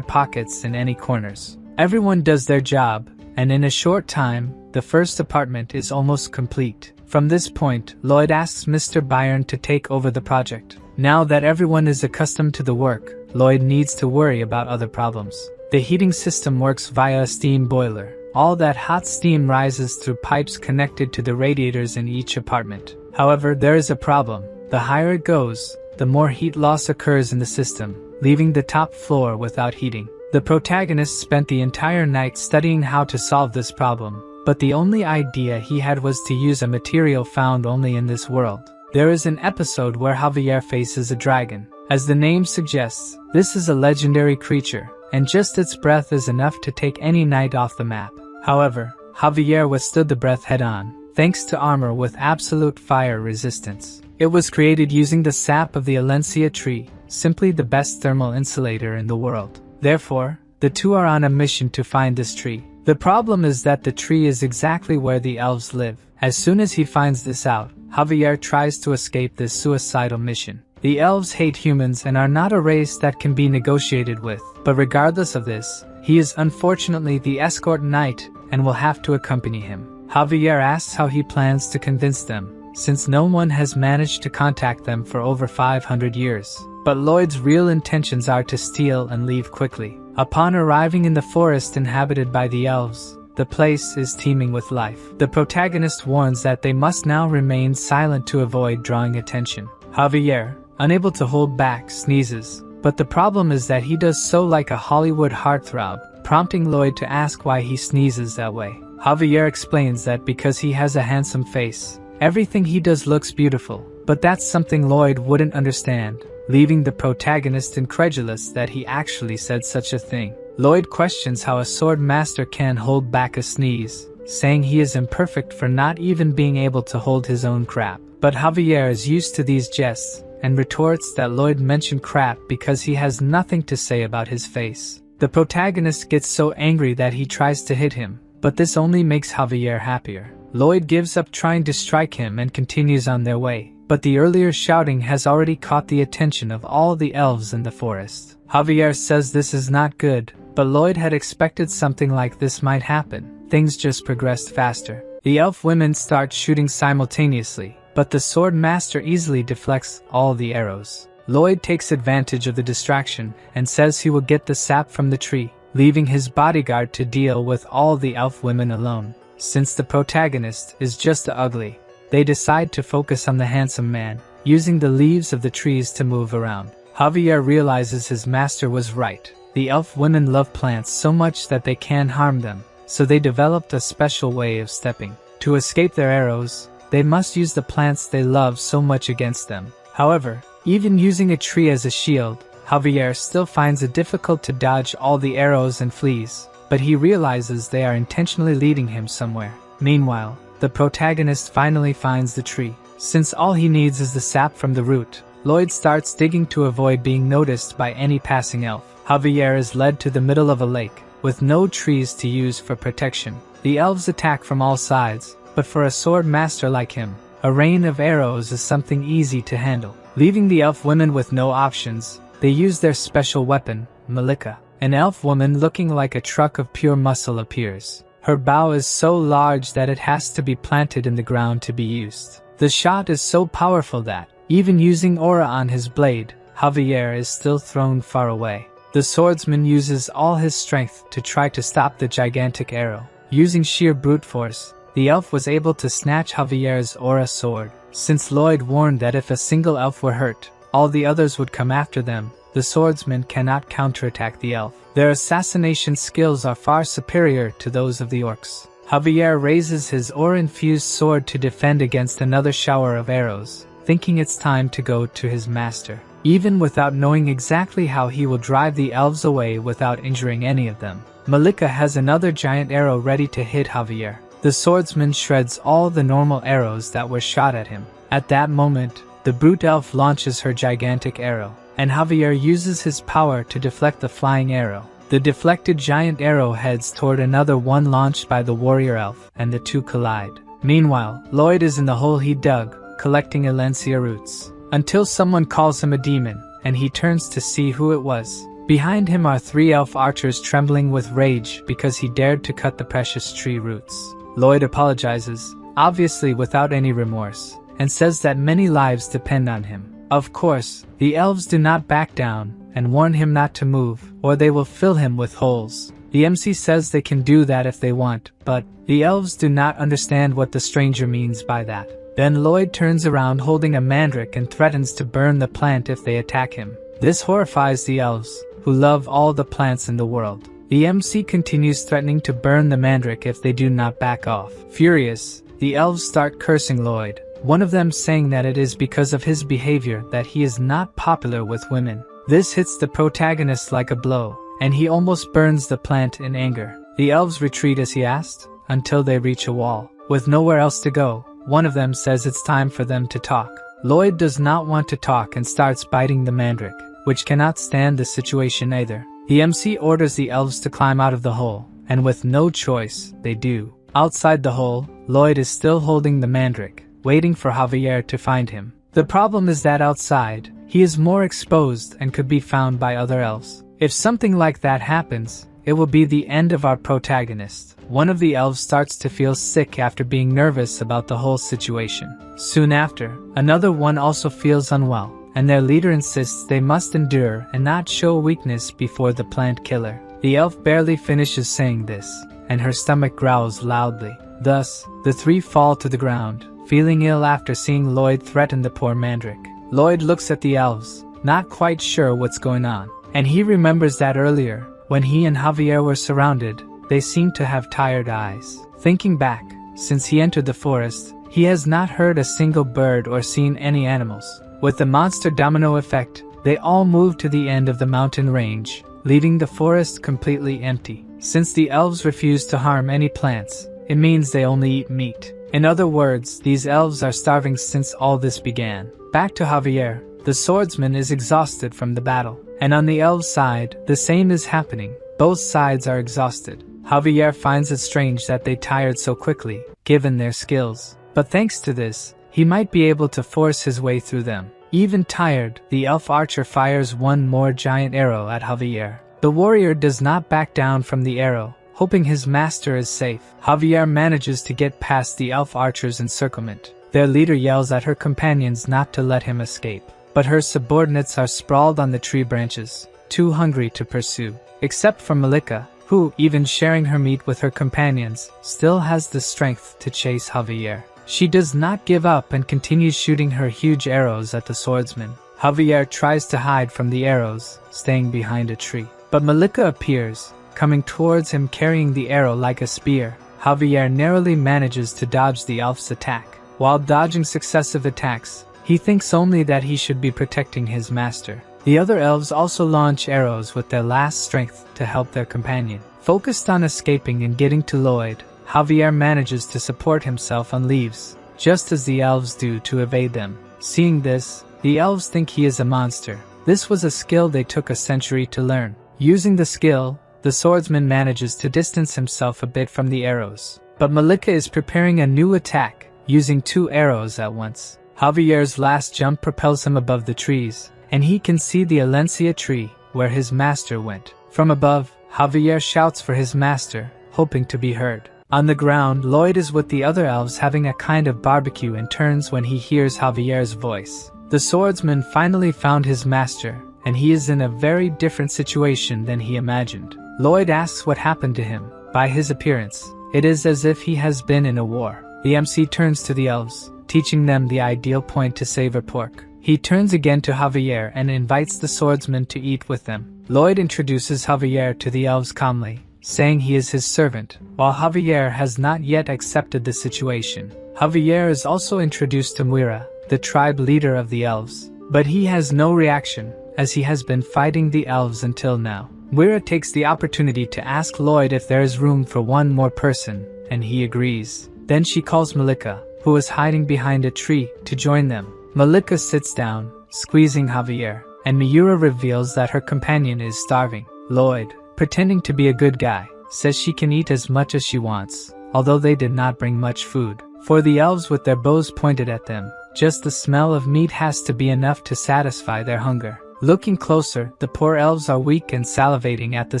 pockets in any corners. Everyone does their job, and in a short time, the first apartment is almost complete. From this point, Lloyd asks Mr. Byron to take over the project. Now that everyone is accustomed to the work, Lloyd needs to worry about other problems. The heating system works via a steam boiler. All that hot steam rises through pipes connected to the radiators in each apartment. However, there is a problem. The higher it goes, the more heat loss occurs in the system, leaving the top floor without heating. The protagonist spent the entire night studying how to solve this problem, but the only idea he had was to use a material found only in this world. There is an episode where Javier faces a dragon. As the name suggests, this is a legendary creature, and just its breath is enough to take any knight off the map. However, Javier withstood the breath head-on, thanks to armor with absolute fire resistance. It was created using the sap of the Alencia tree, simply the best thermal insulator in the world. Therefore, the two are on a mission to find this tree. The problem is that the tree is exactly where the elves live. As soon as he finds this out, Javier tries to escape this suicidal mission. The elves hate humans and are not a race that can be negotiated with, but regardless of this, he is unfortunately the escort knight and will have to accompany him. Javier asks how he plans to convince them, since no one has managed to contact them for over 500 years. But Lloyd's real intentions are to steal and leave quickly. Upon arriving in the forest inhabited by the elves, the place is teeming with life. The protagonist warns that they must now remain silent to avoid drawing attention. Javier, unable to hold back, sneezes, but the problem is that he does so like a Hollywood heartthrob, prompting Lloyd to ask why he sneezes that way. Javier explains that because he has a handsome face, everything he does looks beautiful, but that's something Lloyd wouldn't understand, leaving the protagonist incredulous that he actually said such a thing. Lloyd questions how a sword master can hold back a sneeze, saying he is imperfect for not even being able to hold his own crap. But Javier is used to these jests, and retorts that Lloyd mentioned crap because he has nothing to say about his face. The protagonist gets so angry that he tries to hit him, but this only makes Javier happier. Lloyd gives up trying to strike him and continues on their way, but the earlier shouting has already caught the attention of all the elves in the forest. Javier says this is not good, but Lloyd had expected something like this might happen. Things just progressed faster. The elf women start shooting simultaneously, but the sword master easily deflects all the arrows. Lloyd takes advantage of the distraction and says he will get the sap from the tree, leaving his bodyguard to deal with all the elf women alone. Since the protagonist is just ugly, they decide to focus on the handsome man, using the leaves of the trees to move around. Javier realizes his master was right. The elf women love plants so much that they can harm them, so they developed a special way of stepping. To escape their arrows, they must use the plants they love so much against them. However, even using a tree as a shield, Javier still finds it difficult to dodge all the arrows and fleas, but he realizes they are intentionally leading him somewhere. Meanwhile, the protagonist finally finds the tree. Since all he needs is the sap from the root, Lloyd starts digging to avoid being noticed by any passing elf. Javier is led to the middle of a lake, with no trees to use for protection. The elves attack from all sides, but for a sword master like him, a rain of arrows is something easy to handle. Leaving the elf women with no options, they use their special weapon, Malika. An elf woman looking like a truck of pure muscle appears. Her bow is so large that it has to be planted in the ground to be used. The shot is so powerful that, even using aura on his blade, Javier is still thrown far away. The swordsman uses all his strength to try to stop the gigantic arrow. Using sheer brute force, the elf was able to snatch Javier's aura sword. Since Lloyd warned that if a single elf were hurt, all the others would come after them, the swordsman cannot counterattack the elf. Their assassination skills are far superior to those of the orcs. Javier raises his aura-infused sword to defend against another shower of arrows, thinking it's time to go to his master. Even without knowing exactly how he will drive the elves away without injuring any of them, Malika has another giant arrow ready to hit Javier. The swordsman shreds all the normal arrows that were shot at him. At that moment, the brute elf launches her gigantic arrow, and Javier uses his power to deflect the flying arrow. The deflected giant arrow heads toward another one launched by the warrior elf, and the two collide. Meanwhile, Lloyd is in the hole he dug, collecting Elancia roots, until someone calls him a demon, and he turns to see who it was. Behind him are three elf archers trembling with rage because he dared to cut the precious tree roots. Lloyd apologizes, obviously without any remorse, and says that many lives depend on him. Of course, the elves do not back down and warn him not to move, or they will fill him with holes. The MC says they can do that if they want, but the elves do not understand what the stranger means by that. Then Lloyd turns around holding a mandrake and threatens to burn the plant if they attack him. This horrifies the elves, who love all the plants in the world. The MC continues threatening to burn the mandrake if they do not back off. Furious, the elves start cursing Lloyd, one of them saying that it is because of his behavior that he is not popular with women. This hits the protagonist like a blow, and he almost burns the plant in anger. The elves retreat as he asked, until they reach a wall. With nowhere else to go, one of them says it's time for them to talk. Lloyd does not want to talk and starts biting the mandrake, which cannot stand the situation either. The MC orders the elves to climb out of the hole, and with no choice, they do. Outside the hole, Lloyd is still holding the mandrake, waiting for Javier to find him. The problem is that outside, he is more exposed and could be found by other elves. If something like that happens, it will be the end of our protagonist. One of the elves starts to feel sick after being nervous about the whole situation. Soon after, another one also feels unwell, and their leader insists they must endure and not show weakness before the plant killer. The elf barely finishes saying this, and her stomach growls loudly. Thus, the three fall to the ground, feeling ill after seeing Lloyd threaten the poor mandrake. Lloyd looks at the elves, not quite sure what's going on, and he remembers that earlier, when he and Javier were surrounded, they seemed to have tired eyes. Thinking back, since he entered the forest, he has not heard a single bird or seen any animals. With the monster domino effect, they all move to the end of the mountain range, leaving the forest completely empty. Since the elves refuse to harm any plants, it means they only eat meat. In other words, these elves are starving since all this began. Back to Javier, the swordsman is exhausted from the battle, and on the elves' side, the same is happening. Both sides are exhausted. Javier finds it strange that they tired so quickly, given their skills. But thanks to this, he might be able to force his way through them. Even tired, the elf archer fires one more giant arrow at Javier. The warrior does not back down from the arrow, hoping his master is safe. Javier manages to get past the elf archer's encirclement. Their leader yells at her companions not to let him escape, but her subordinates are sprawled on the tree branches, too hungry to pursue. Except for Malika, who, even sharing her meat with her companions, still has the strength to chase Javier. She does not give up and continues shooting her huge arrows at the swordsman. Javier tries to hide from the arrows, staying behind a tree. But Malika appears, coming towards him carrying the arrow like a spear. Javier narrowly manages to dodge the elf's attack. While dodging successive attacks, he thinks only that he should be protecting his master. The other elves also launch arrows with their last strength to help their companion. Focused on escaping and getting to Lloyd, Javier manages to support himself on leaves, just as the elves do to evade them. Seeing this, the elves think he is a monster. This was a skill they took a century to learn. Using the skill, the swordsman manages to distance himself a bit from the arrows. But Malika is preparing a new attack, using 2 arrows at once. Javier's last jump propels him above the trees, and he can see the Alencia tree, where his master went. From above, Javier shouts for his master, hoping to be heard. On the ground, Lloyd is with the other elves having a kind of barbecue and turns when he hears Javier's voice. The swordsman finally found his master, and he is in a very different situation than he imagined. Lloyd asks what happened to him. By his appearance, it is as if he has been in a war. The MC turns to the elves, teaching them the ideal point to savor pork. He turns again to Javier and invites the swordsman to eat with them. Lloyd introduces Javier to the elves calmly, saying he is his servant, while Javier has not yet accepted the situation. Javier is also introduced to Muira, the tribe leader of the elves, but he has no reaction, as he has been fighting the elves until now. Muira takes the opportunity to ask Lloyd if there is room for one more person, and he agrees. Then she calls Malika, who is hiding behind a tree, to join them. Malika sits down, squeezing Javier, and Miura reveals that her companion is starving. Lloyd, pretending to be a good guy, says she can eat as much as she wants, although they did not bring much food. For the elves with their bows pointed at them, just the smell of meat has to be enough to satisfy their hunger. Looking closer, the poor elves are weak and salivating at the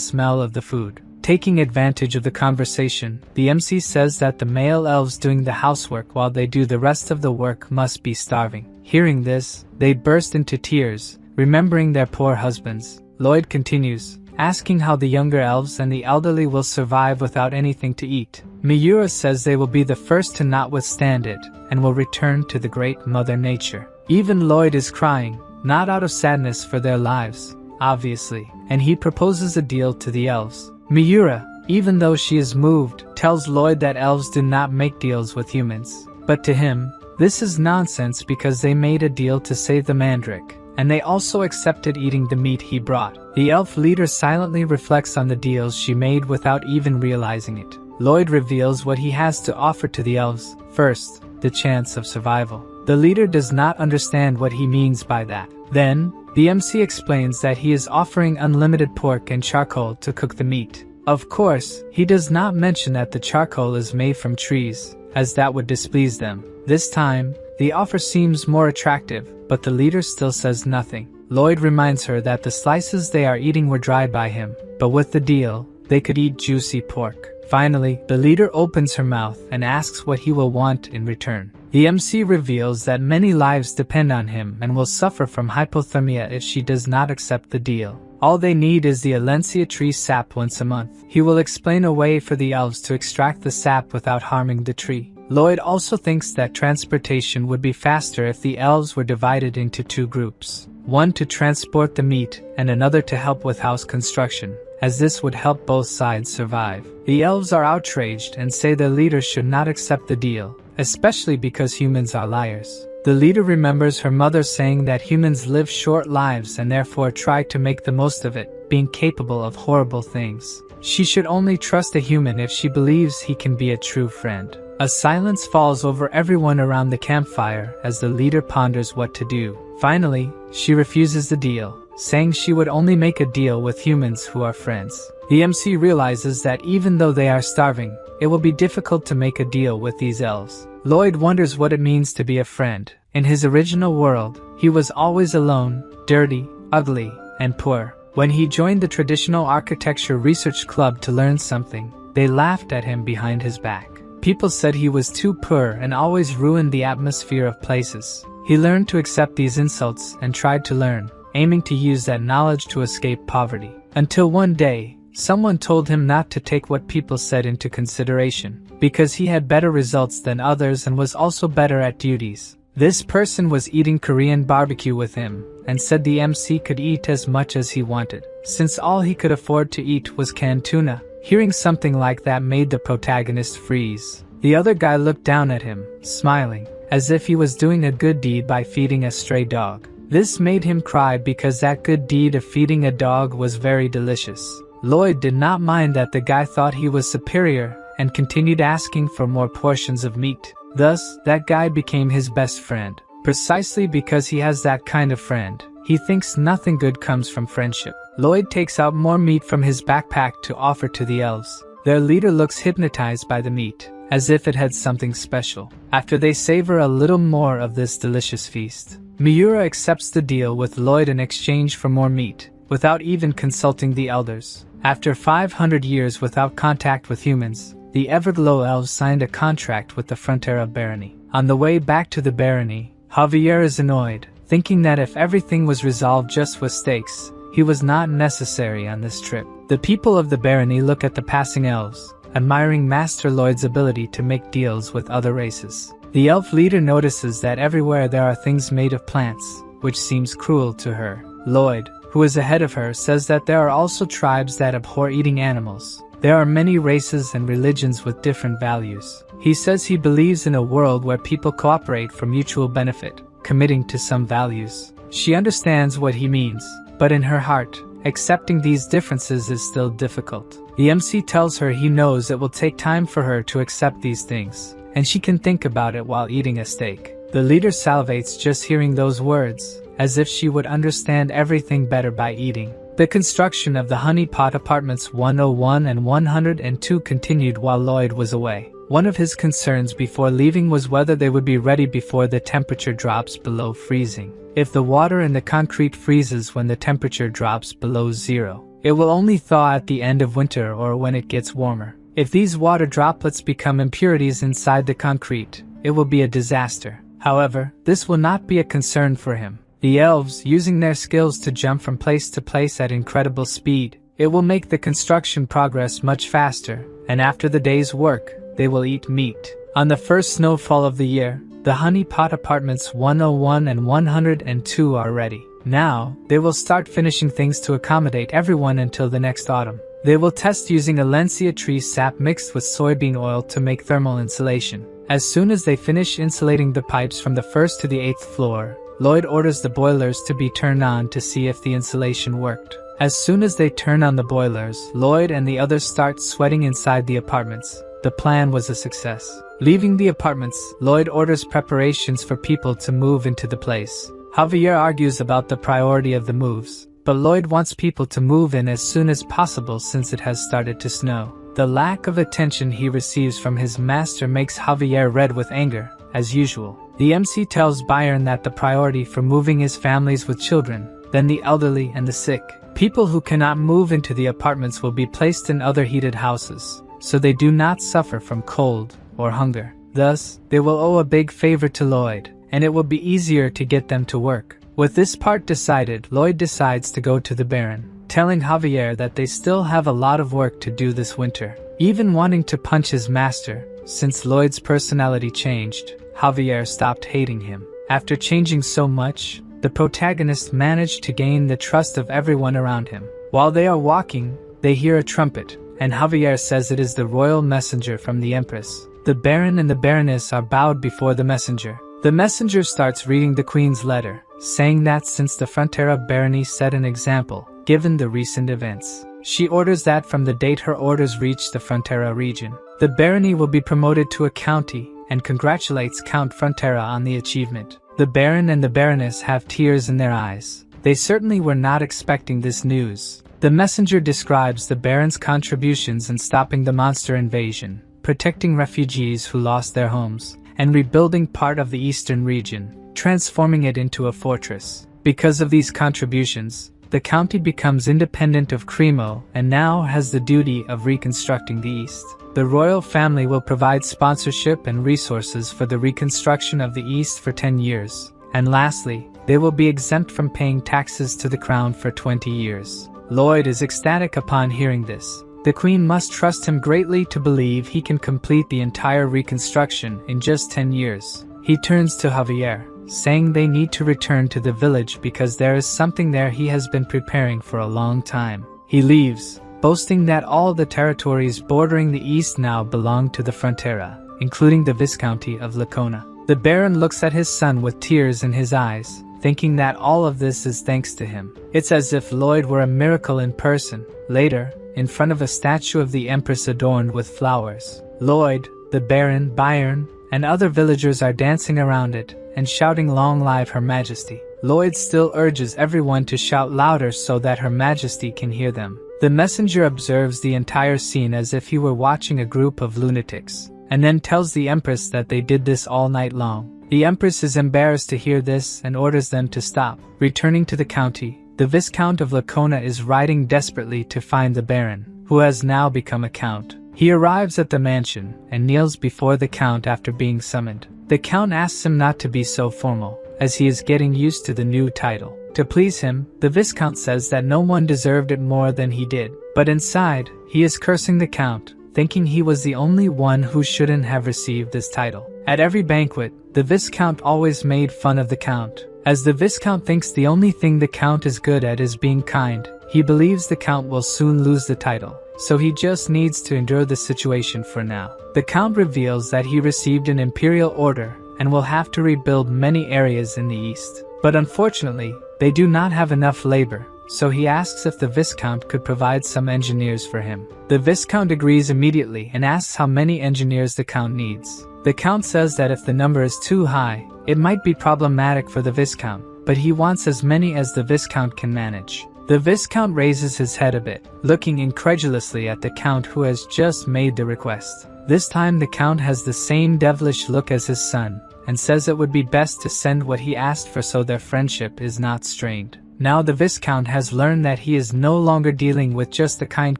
smell of the food. Taking advantage of the conversation, the MC says that the male elves doing the housework while they do the rest of the work must be starving. Hearing this, they burst into tears, remembering their poor husbands. Lloyd continues, asking how the younger elves and the elderly will survive without anything to eat. Miura says they will be the first to not withstand it, and will return to the great Mother Nature. Even Lloyd is crying, not out of sadness for their lives, obviously, and he proposes a deal to the elves. Miura, even though she is moved, tells Lloyd that elves do not make deals with humans. But to him, this is nonsense because they made a deal to save the mandrake, and they also accepted eating the meat he brought. The elf leader silently reflects on the deals she made without even realizing it. Lloyd reveals what he has to offer to the elves. First, the chance of survival. The leader does not understand what he means by that. Then, the MC explains that he is offering unlimited pork and charcoal to cook the meat. Of course, he does not mention that the charcoal is made from trees, as that would displease them. This time, the offer seems more attractive, but the leader still says nothing. Lloyd reminds her that the slices they are eating were dried by him, but with the deal, they could eat juicy pork. Finally, the leader opens her mouth and asks what he will want in return. The MC reveals that many lives depend on him and will suffer from hypothermia if she does not accept the deal. All they need is the Alencia tree sap once a month. He will explain a way for the elves to extract the sap without harming the tree. Lloyd also thinks that transportation would be faster if the elves were divided into 2 groups. One to transport the meat and another to help with house construction, as this would help both sides survive. The elves are outraged and say their leader should not accept the deal, especially because humans are liars. The leader remembers her mother saying that humans live short lives and therefore try to make the most of it, being capable of horrible things. She should only trust a human if she believes he can be a true friend. A silence falls over everyone around the campfire as the leader ponders what to do. Finally, she refuses the deal, saying she would only make a deal with humans who are friends. The MC realizes that even though they are starving, it will be difficult to make a deal with these elves. Lloyd wonders what it means to be a friend. In his original world, he was always alone, dirty, ugly, and poor. When he joined the Traditional Architecture Research Club to learn something, they laughed at him behind his back. People said he was too poor and always ruined the atmosphere of places. He learned to accept these insults and tried to learn, aiming to use that knowledge to escape poverty. Until one day, someone told him not to take what people said into consideration, because he had better results than others and was also better at duties. This person was eating Korean barbecue with him, and said the MC could eat as much as he wanted, since all he could afford to eat was canned tuna. Hearing something like that made the protagonist freeze. The other guy looked down at him, smiling, as if he was doing a good deed by feeding a stray dog. This made him cry because that good deed of feeding a dog was very delicious. Lloyd did not mind that the guy thought he was superior and continued asking for more portions of meat. Thus, that guy became his best friend. Precisely because he has that kind of friend, he thinks nothing good comes from friendship. Lloyd takes out more meat from his backpack to offer to the elves. Their leader looks hypnotized by the meat, as if it had something special. After they savor a little more of this delicious feast, Miura accepts the deal with Lloyd in exchange for more meat, without even consulting the elders. After 500 years without contact with humans, the Everglow elves signed a contract with the Frontera barony. On the way back to the barony, Javier is annoyed, thinking that if everything was resolved just with stakes, he was not necessary on this trip. The people of the barony look at the passing elves, admiring Master Lloyd's ability to make deals with other races. The elf leader notices that everywhere there are things made of plants, which seems cruel to her. Lloyd, who is ahead of her, says that there are also tribes that abhor eating animals. There are many races and religions with different values. He says he believes in a world where people cooperate for mutual benefit, committing to some values. She understands what he means, but in her heart, accepting these differences is still difficult. The MC tells her he knows it will take time for her to accept these things, and she can think about it while eating a steak. The leader salivates just hearing those words, as if she would understand everything better by eating. The construction of the Honey Pot Apartments 101 and 102 continued while Lloyd was away. One of his concerns before leaving was whether they would be ready before the temperature drops below freezing. If the water in the concrete freezes when the temperature drops below zero, it will only thaw at the end of winter or when it gets warmer. If these water droplets become impurities inside the concrete, it will be a disaster. However, this will not be a concern for him. The elves, using their skills to jump from place to place at incredible speed, it will make the construction progress much faster, and after the day's work, they will eat meat. On the first snowfall of the year, the Honey Pot Apartments 101 and 102 are ready. Now, they will start finishing things to accommodate everyone until the next autumn. They will test using Alencia tree sap mixed with soybean oil to make thermal insulation. As soon as they finish insulating the pipes from the first to the 8th floor, Lloyd orders the boilers to be turned on to see if the insulation worked. As soon as they turn on the boilers, Lloyd and the others start sweating inside the apartments. The plan was a success. Leaving the apartments, Lloyd orders preparations for people to move into the place. Javier argues about the priority of the moves, but Lloyd wants people to move in as soon as possible since it has started to snow. The lack of attention he receives from his master makes Javier red with anger, as usual. The MC tells Byron that the priority for moving is families with children, then the elderly and the sick. People who cannot move into the apartments will be placed in other heated houses, so they do not suffer from cold or hunger. Thus, they will owe a big favor to Lloyd, and it will be easier to get them to work. With this part decided, Lloyd decides to go to the Baron, telling Javier that they still have a lot of work to do this winter. Even wanting to punch his master, since Lloyd's personality changed, Javier stopped hating him. After changing so much, the protagonist managed to gain the trust of everyone around him. While they are walking, they hear a trumpet, and Javier says it is the royal messenger from the Empress. The Baron and the Baroness are bowed before the messenger. The messenger starts reading the Queen's letter, saying that since the Frontera barony set an example, given the recent events, she orders that from the date her orders reach the Frontera region, the barony will be promoted to a county, and congratulates Count Frontera on the achievement. The Baron and the Baroness have tears in their eyes. They certainly were not expecting this news. The messenger describes the Baron's contributions in stopping the monster invasion, protecting refugees who lost their homes, and rebuilding part of the eastern region, transforming it into a fortress. Because of these contributions, the county becomes independent of Cremo and now has the duty of reconstructing the east. The royal family will provide sponsorship and resources for the reconstruction of the east for 10 years. And lastly, they will be exempt from paying taxes to the crown for 20 years. Lloyd is ecstatic upon hearing this. The Queen must trust him greatly to believe he can complete the entire reconstruction in just 10 years. He turns to Javier, saying they need to return to the village because there is something there he has been preparing for a long time. He leaves, boasting that all the territories bordering the east now belong to the Frontera, including the Viscounty of Lacona. The Baron looks at his son with tears in his eyes, thinking that all of this is thanks to him. It's as if Lloyd were a miracle in person. Later, in front of a statue of the Empress adorned with flowers, Lloyd, the Baron, Byron, and other villagers are dancing around it and shouting "Long live Her Majesty." Lloyd still urges everyone to shout louder so that Her Majesty can hear them. The messenger observes the entire scene as if he were watching a group of lunatics, and then tells the Empress that they did this all night long. The Empress is embarrassed to hear this and orders them to stop. Returning to the county, the Viscount of Lacona is riding desperately to find the Baron, who has now become a count. He arrives at the mansion and kneels before the Count after being summoned. The Count asks him not to be so formal, as he is getting used to the new title. To please him, the Viscount says that no one deserved it more than he did. But inside, he is cursing the Count, thinking he was the only one who shouldn't have received this title. At every banquet, the Viscount always made fun of the Count. As the Viscount thinks the only thing the Count is good at is being kind, he believes the Count will soon lose the title, so he just needs to endure the situation for now. The Count reveals that he received an imperial order and will have to rebuild many areas in the east. But unfortunately, they do not have enough labor, so he asks if the Viscount could provide some engineers for him. The Viscount agrees immediately and asks how many engineers the Count needs. The Count says that if the number is too high, it might be problematic for the Viscount, but he wants as many as the Viscount can manage. The Viscount raises his head a bit, looking incredulously at the Count who has just made the request. This time the Count has the same devilish look as his son, and says it would be best to send what he asked for so their friendship is not strained. Now the Viscount has learned that he is no longer dealing with just a kind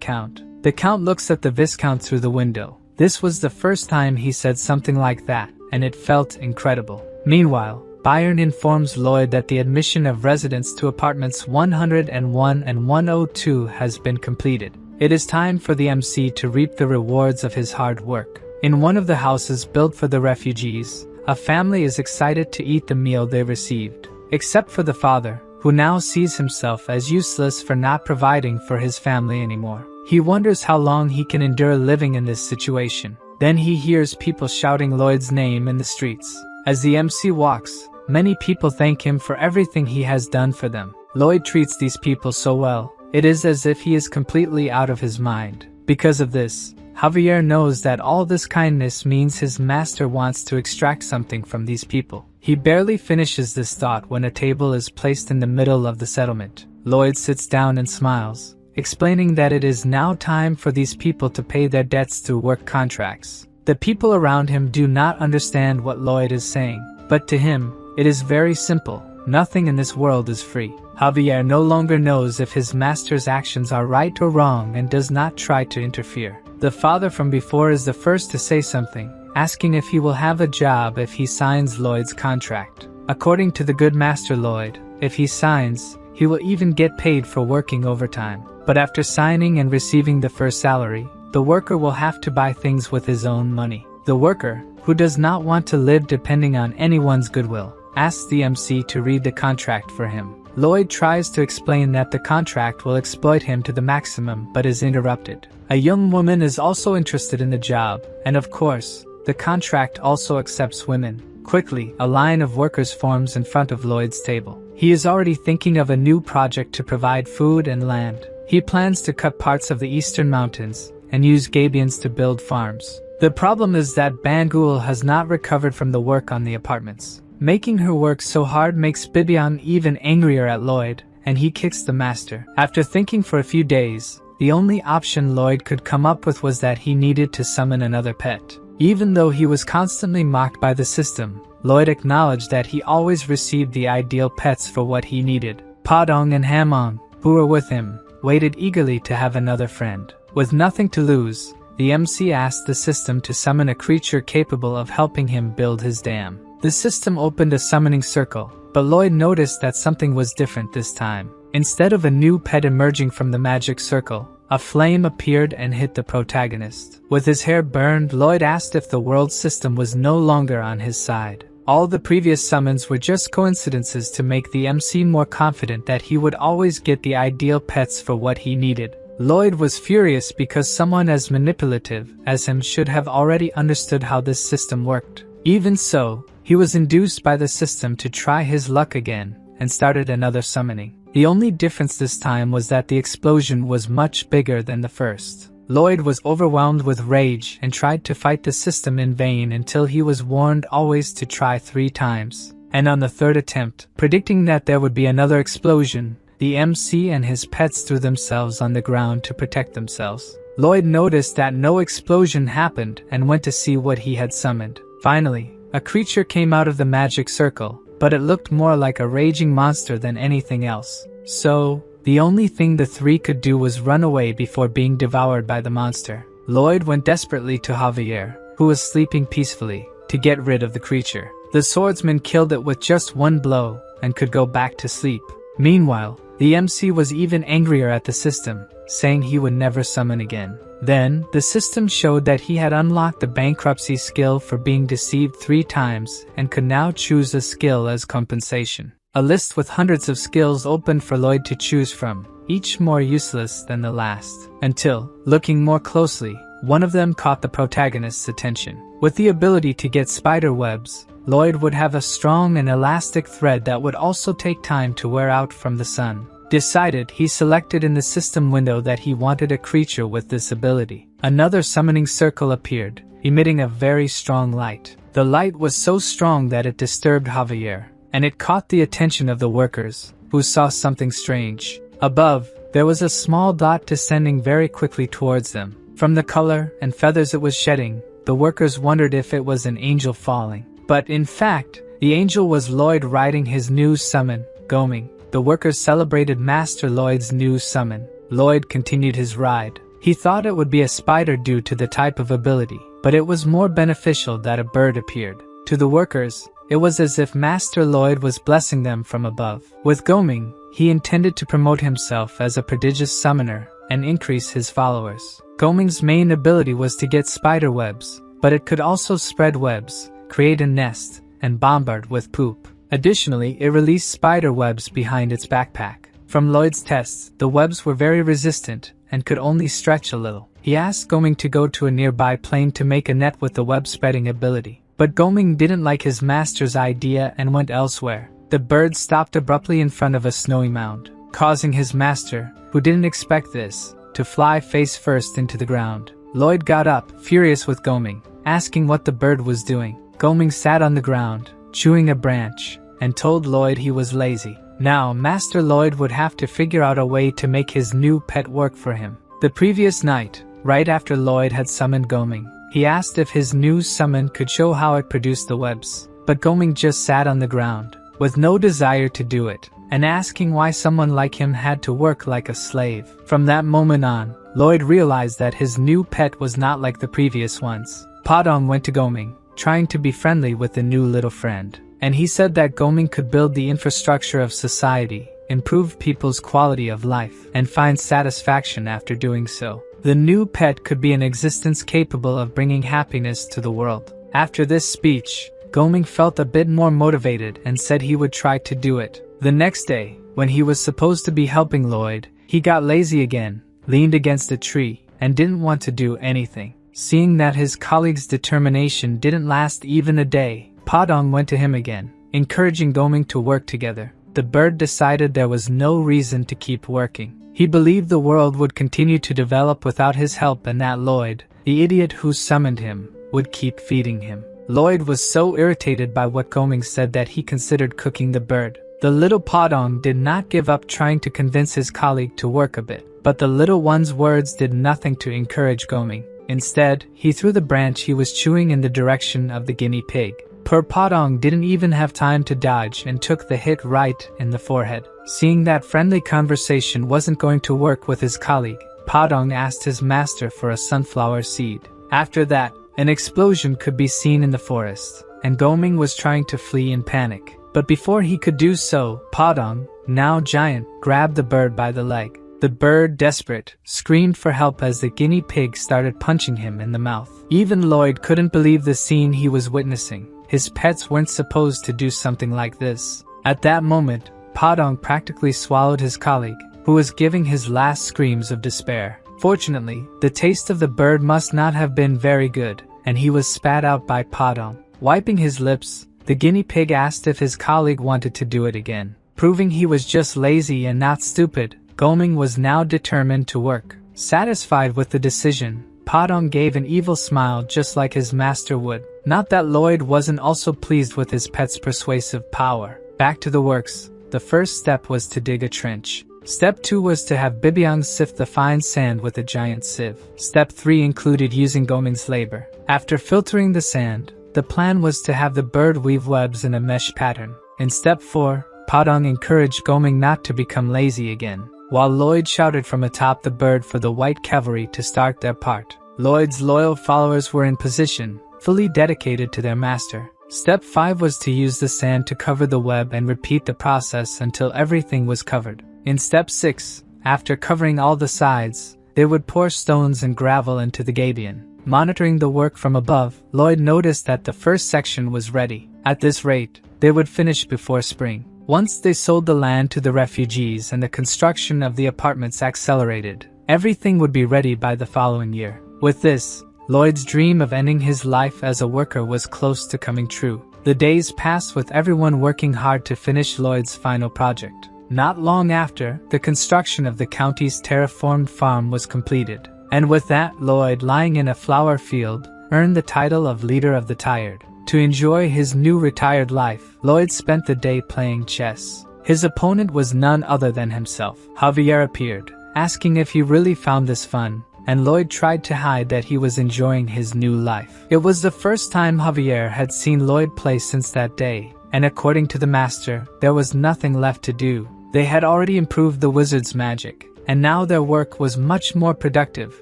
Count. The Count looks at the Viscount through the window. This was the first time he said something like that, and it felt incredible. Meanwhile, Bayern informs Lloyd that the admission of residents to apartments 101 and 102 has been completed. It is time for the MC to reap the rewards of his hard work. In one of the houses built for the refugees, a family is excited to eat the meal they received, except for the father, who now sees himself as useless for not providing for his family anymore. He wonders how long he can endure living in this situation. Then he hears people shouting Lloyd's name in the streets. As the MC walks, many people thank him for everything he has done for them. Lloyd treats these people so well, it is as if he is completely out of his mind. Because of this, Javier knows that all this kindness means his master wants to extract something from these people. He barely finishes this thought when a table is placed in the middle of the settlement. Lloyd sits down and smiles, explaining that it is now time for these people to pay their debts through work contracts. The people around him do not understand what Lloyd is saying, but to him, it is very simple. Nothing in this world is free. Javier no longer knows if his master's actions are right or wrong and does not try to interfere. The father from before is the first to say something, asking if he will have a job if he signs Lloyd's contract. According to the good master Lloyd, if he signs, he will even get paid for working overtime. But after signing and receiving the first salary, the worker will have to buy things with his own money. The worker, who does not want to live depending on anyone's goodwill, asks the MC to read the contract for him. Lloyd tries to explain that the contract will exploit him to the maximum but is interrupted. A young woman is also interested in the job, and of course, the contract also accepts women. Quickly, a line of workers forms in front of Lloyd's table. He is already thinking of a new project to provide food and land. He plans to cut parts of the eastern mountains and use Gabions to build farms. The problem is that Bangul has not recovered from the work on the apartments. Making her work so hard makes Bibian even angrier at Lloyd, and he kicks the master. After thinking for a few days, the only option Lloyd could come up with was that he needed to summon another pet. Even though he was constantly mocked by the system, Lloyd acknowledged that he always received the ideal pets for what he needed. Padong and Hamon, who were with him, waited eagerly to have another friend. With nothing to lose, the MC asked the system to summon a creature capable of helping him build his dam. The system opened a summoning circle, but Lloyd noticed that something was different this time. Instead of a new pet emerging from the magic circle, a flame appeared and hit the protagonist. With his hair burned, Lloyd asked if the world system was no longer on his side. All the previous summons were just coincidences to make the MC more confident that he would always get the ideal pets for what he needed. Lloyd was furious because someone as manipulative as him should have already understood how this system worked. Even so, he was induced by the system to try his luck again, and started another summoning. The only difference this time was that the explosion was much bigger than the first. Lloyd was overwhelmed with rage and tried to fight the system in vain until he was warned always to try 3 times. and on the third attempt, predicting that there would be another explosion, the MC and his pets threw themselves on the ground to protect themselves. Lloyd noticed that no explosion happened and went to see what he had summoned. Finally, a creature came out of the magic circle, but it looked more like a raging monster than anything else. So, the only thing the three could do was run away before being devoured by the monster. Lloyd went desperately to Javier, who was sleeping peacefully, to get rid of the creature. The swordsman killed it with just one blow and could go back to sleep. Meanwhile, the MC was even angrier at the system, saying he would never summon again. Then, the system showed that he had unlocked the bankruptcy skill for being deceived 3 times and could now choose a skill as compensation. A list with hundreds of skills opened for Lloyd to choose from, each more useless than the last. Until, looking more closely, one of them caught the protagonist's attention. With the ability to get spider webs, Lloyd would have a strong and elastic thread that would also take time to wear out from the sun. Decided, he selected in the system window that he wanted a creature with this ability. Another summoning circle appeared, emitting a very strong light. The light was so strong that it disturbed Javier, and it caught the attention of the workers, who saw something strange. Above, there was a small dot descending very quickly towards them. From the color and feathers it was shedding, the workers wondered if it was an angel falling. But in fact, the angel was Lloyd riding his new summon, Goming. The workers celebrated Master Lloyd's new summon. Lloyd continued his ride. He thought it would be a spider due to the type of ability, but it was more beneficial that a bird appeared. To the workers, it was as if Master Lloyd was blessing them from above. With Goming, he intended to promote himself as a prodigious summoner and increase his followers. Goming's main ability was to get spider webs, but it could also spread webs, create a nest, and bombard with poop. Additionally, it released spider webs behind its backpack. From Lloyd's tests, the webs were very resistant and could only stretch a little. He asked Goming to go to a nearby plane to make a net with the web-spreading ability. But Goming didn't like his master's idea and went elsewhere. The bird stopped abruptly in front of a snowy mound, causing his master, who didn't expect this, to fly face first into the ground. Lloyd got up, furious with Goming, asking what the bird was doing. Goming sat on the ground, chewing a branch, and told Lloyd he was lazy. Now, Master Lloyd would have to figure out a way to make his new pet work for him. The previous night, right after Lloyd had summoned Goming, he asked if his new summon could show how it produced the webs. But Goming just sat on the ground, with no desire to do it, and asking why someone like him had to work like a slave. From that moment on, Lloyd realized that his new pet was not like the previous ones. Padong went to Goming, trying to be friendly with the new little friend. And he said that Goming could build the infrastructure of society, improve people's quality of life, and find satisfaction after doing so. The new pet could be an existence capable of bringing happiness to the world. After this speech, Goming felt a bit more motivated and said he would try to do it. The next day, when he was supposed to be helping Lloyd, he got lazy again, leaned against a tree, and didn't want to do anything. Seeing that his colleague's determination didn't last even a day, Padong went to him again, encouraging Goming to work together. The bird decided there was no reason to keep working. He believed the world would continue to develop without his help and that Lloyd, the idiot who summoned him, would keep feeding him. Lloyd was so irritated by what Goming said that he considered cooking the bird. The little Padong did not give up trying to convince his colleague to work a bit, but the little one's words did nothing to encourage Goming. Instead, he threw the branch he was chewing in the direction of the guinea pig. Poor Padong didn't even have time to dodge and took the hit right in the forehead. Seeing that friendly conversation wasn't going to work with his colleague, Padong asked his master for a sunflower seed. After that, an explosion could be seen in the forest, and Goming was trying to flee in panic. But before he could do so, Padong, now giant, grabbed the bird by the leg. The bird, desperate, screamed for help as the guinea pig started punching him in the mouth. Even Lloyd couldn't believe the scene he was witnessing. His pets weren't supposed to do something like this. At that moment, Padong practically swallowed his colleague, who was giving his last screams of despair. Fortunately, the taste of the bird must not have been very good, and he was spat out by Padong. Wiping his lips, the guinea pig asked if his colleague wanted to do it again. Proving he was just lazy and not stupid, Goming was now determined to work. Satisfied with the decision, Padong gave an evil smile just like his master would. Not that Lloyd wasn't also pleased with his pet's persuasive power. Back to the works. The first step was to dig a trench. Step 2 was to have Bibyang sift the fine sand with a giant sieve. Step 3 included using Goming's labor. After filtering the sand, the plan was to have the bird weave webs in a mesh pattern. In step 4, Padang encouraged Goming not to become lazy again, while Lloyd shouted from atop the bird for the white cavalry to start their part. Lloyd's loyal followers were in position, fully dedicated to their master. Step 5 was to use the sand to cover the web and repeat the process until everything was covered. In step 6, after covering all the sides, they would pour stones and gravel into the gabion. Monitoring the work from above, Lloyd noticed that the first section was ready. At this rate, they would finish before spring. Once they sold the land to the refugees and the construction of the apartments accelerated, everything would be ready by the following year. With this, Lloyd's dream of ending his life as a worker was close to coming true. The days passed with everyone working hard to finish Lloyd's final project. Not long after, the construction of the county's terraformed farm was completed. And with that, Lloyd, lying in a flower field, earned the title of Leader of the Tired. To enjoy his new retired life, Lloyd spent the day playing chess. His opponent was none other than himself. Javier appeared, asking if he really found this fun, and Lloyd tried to hide that he was enjoying his new life. It was the first time Javier had seen Lloyd play since that day, and according to the master, there was nothing left to do. They had already improved the wizard's magic, and now their work was much more productive.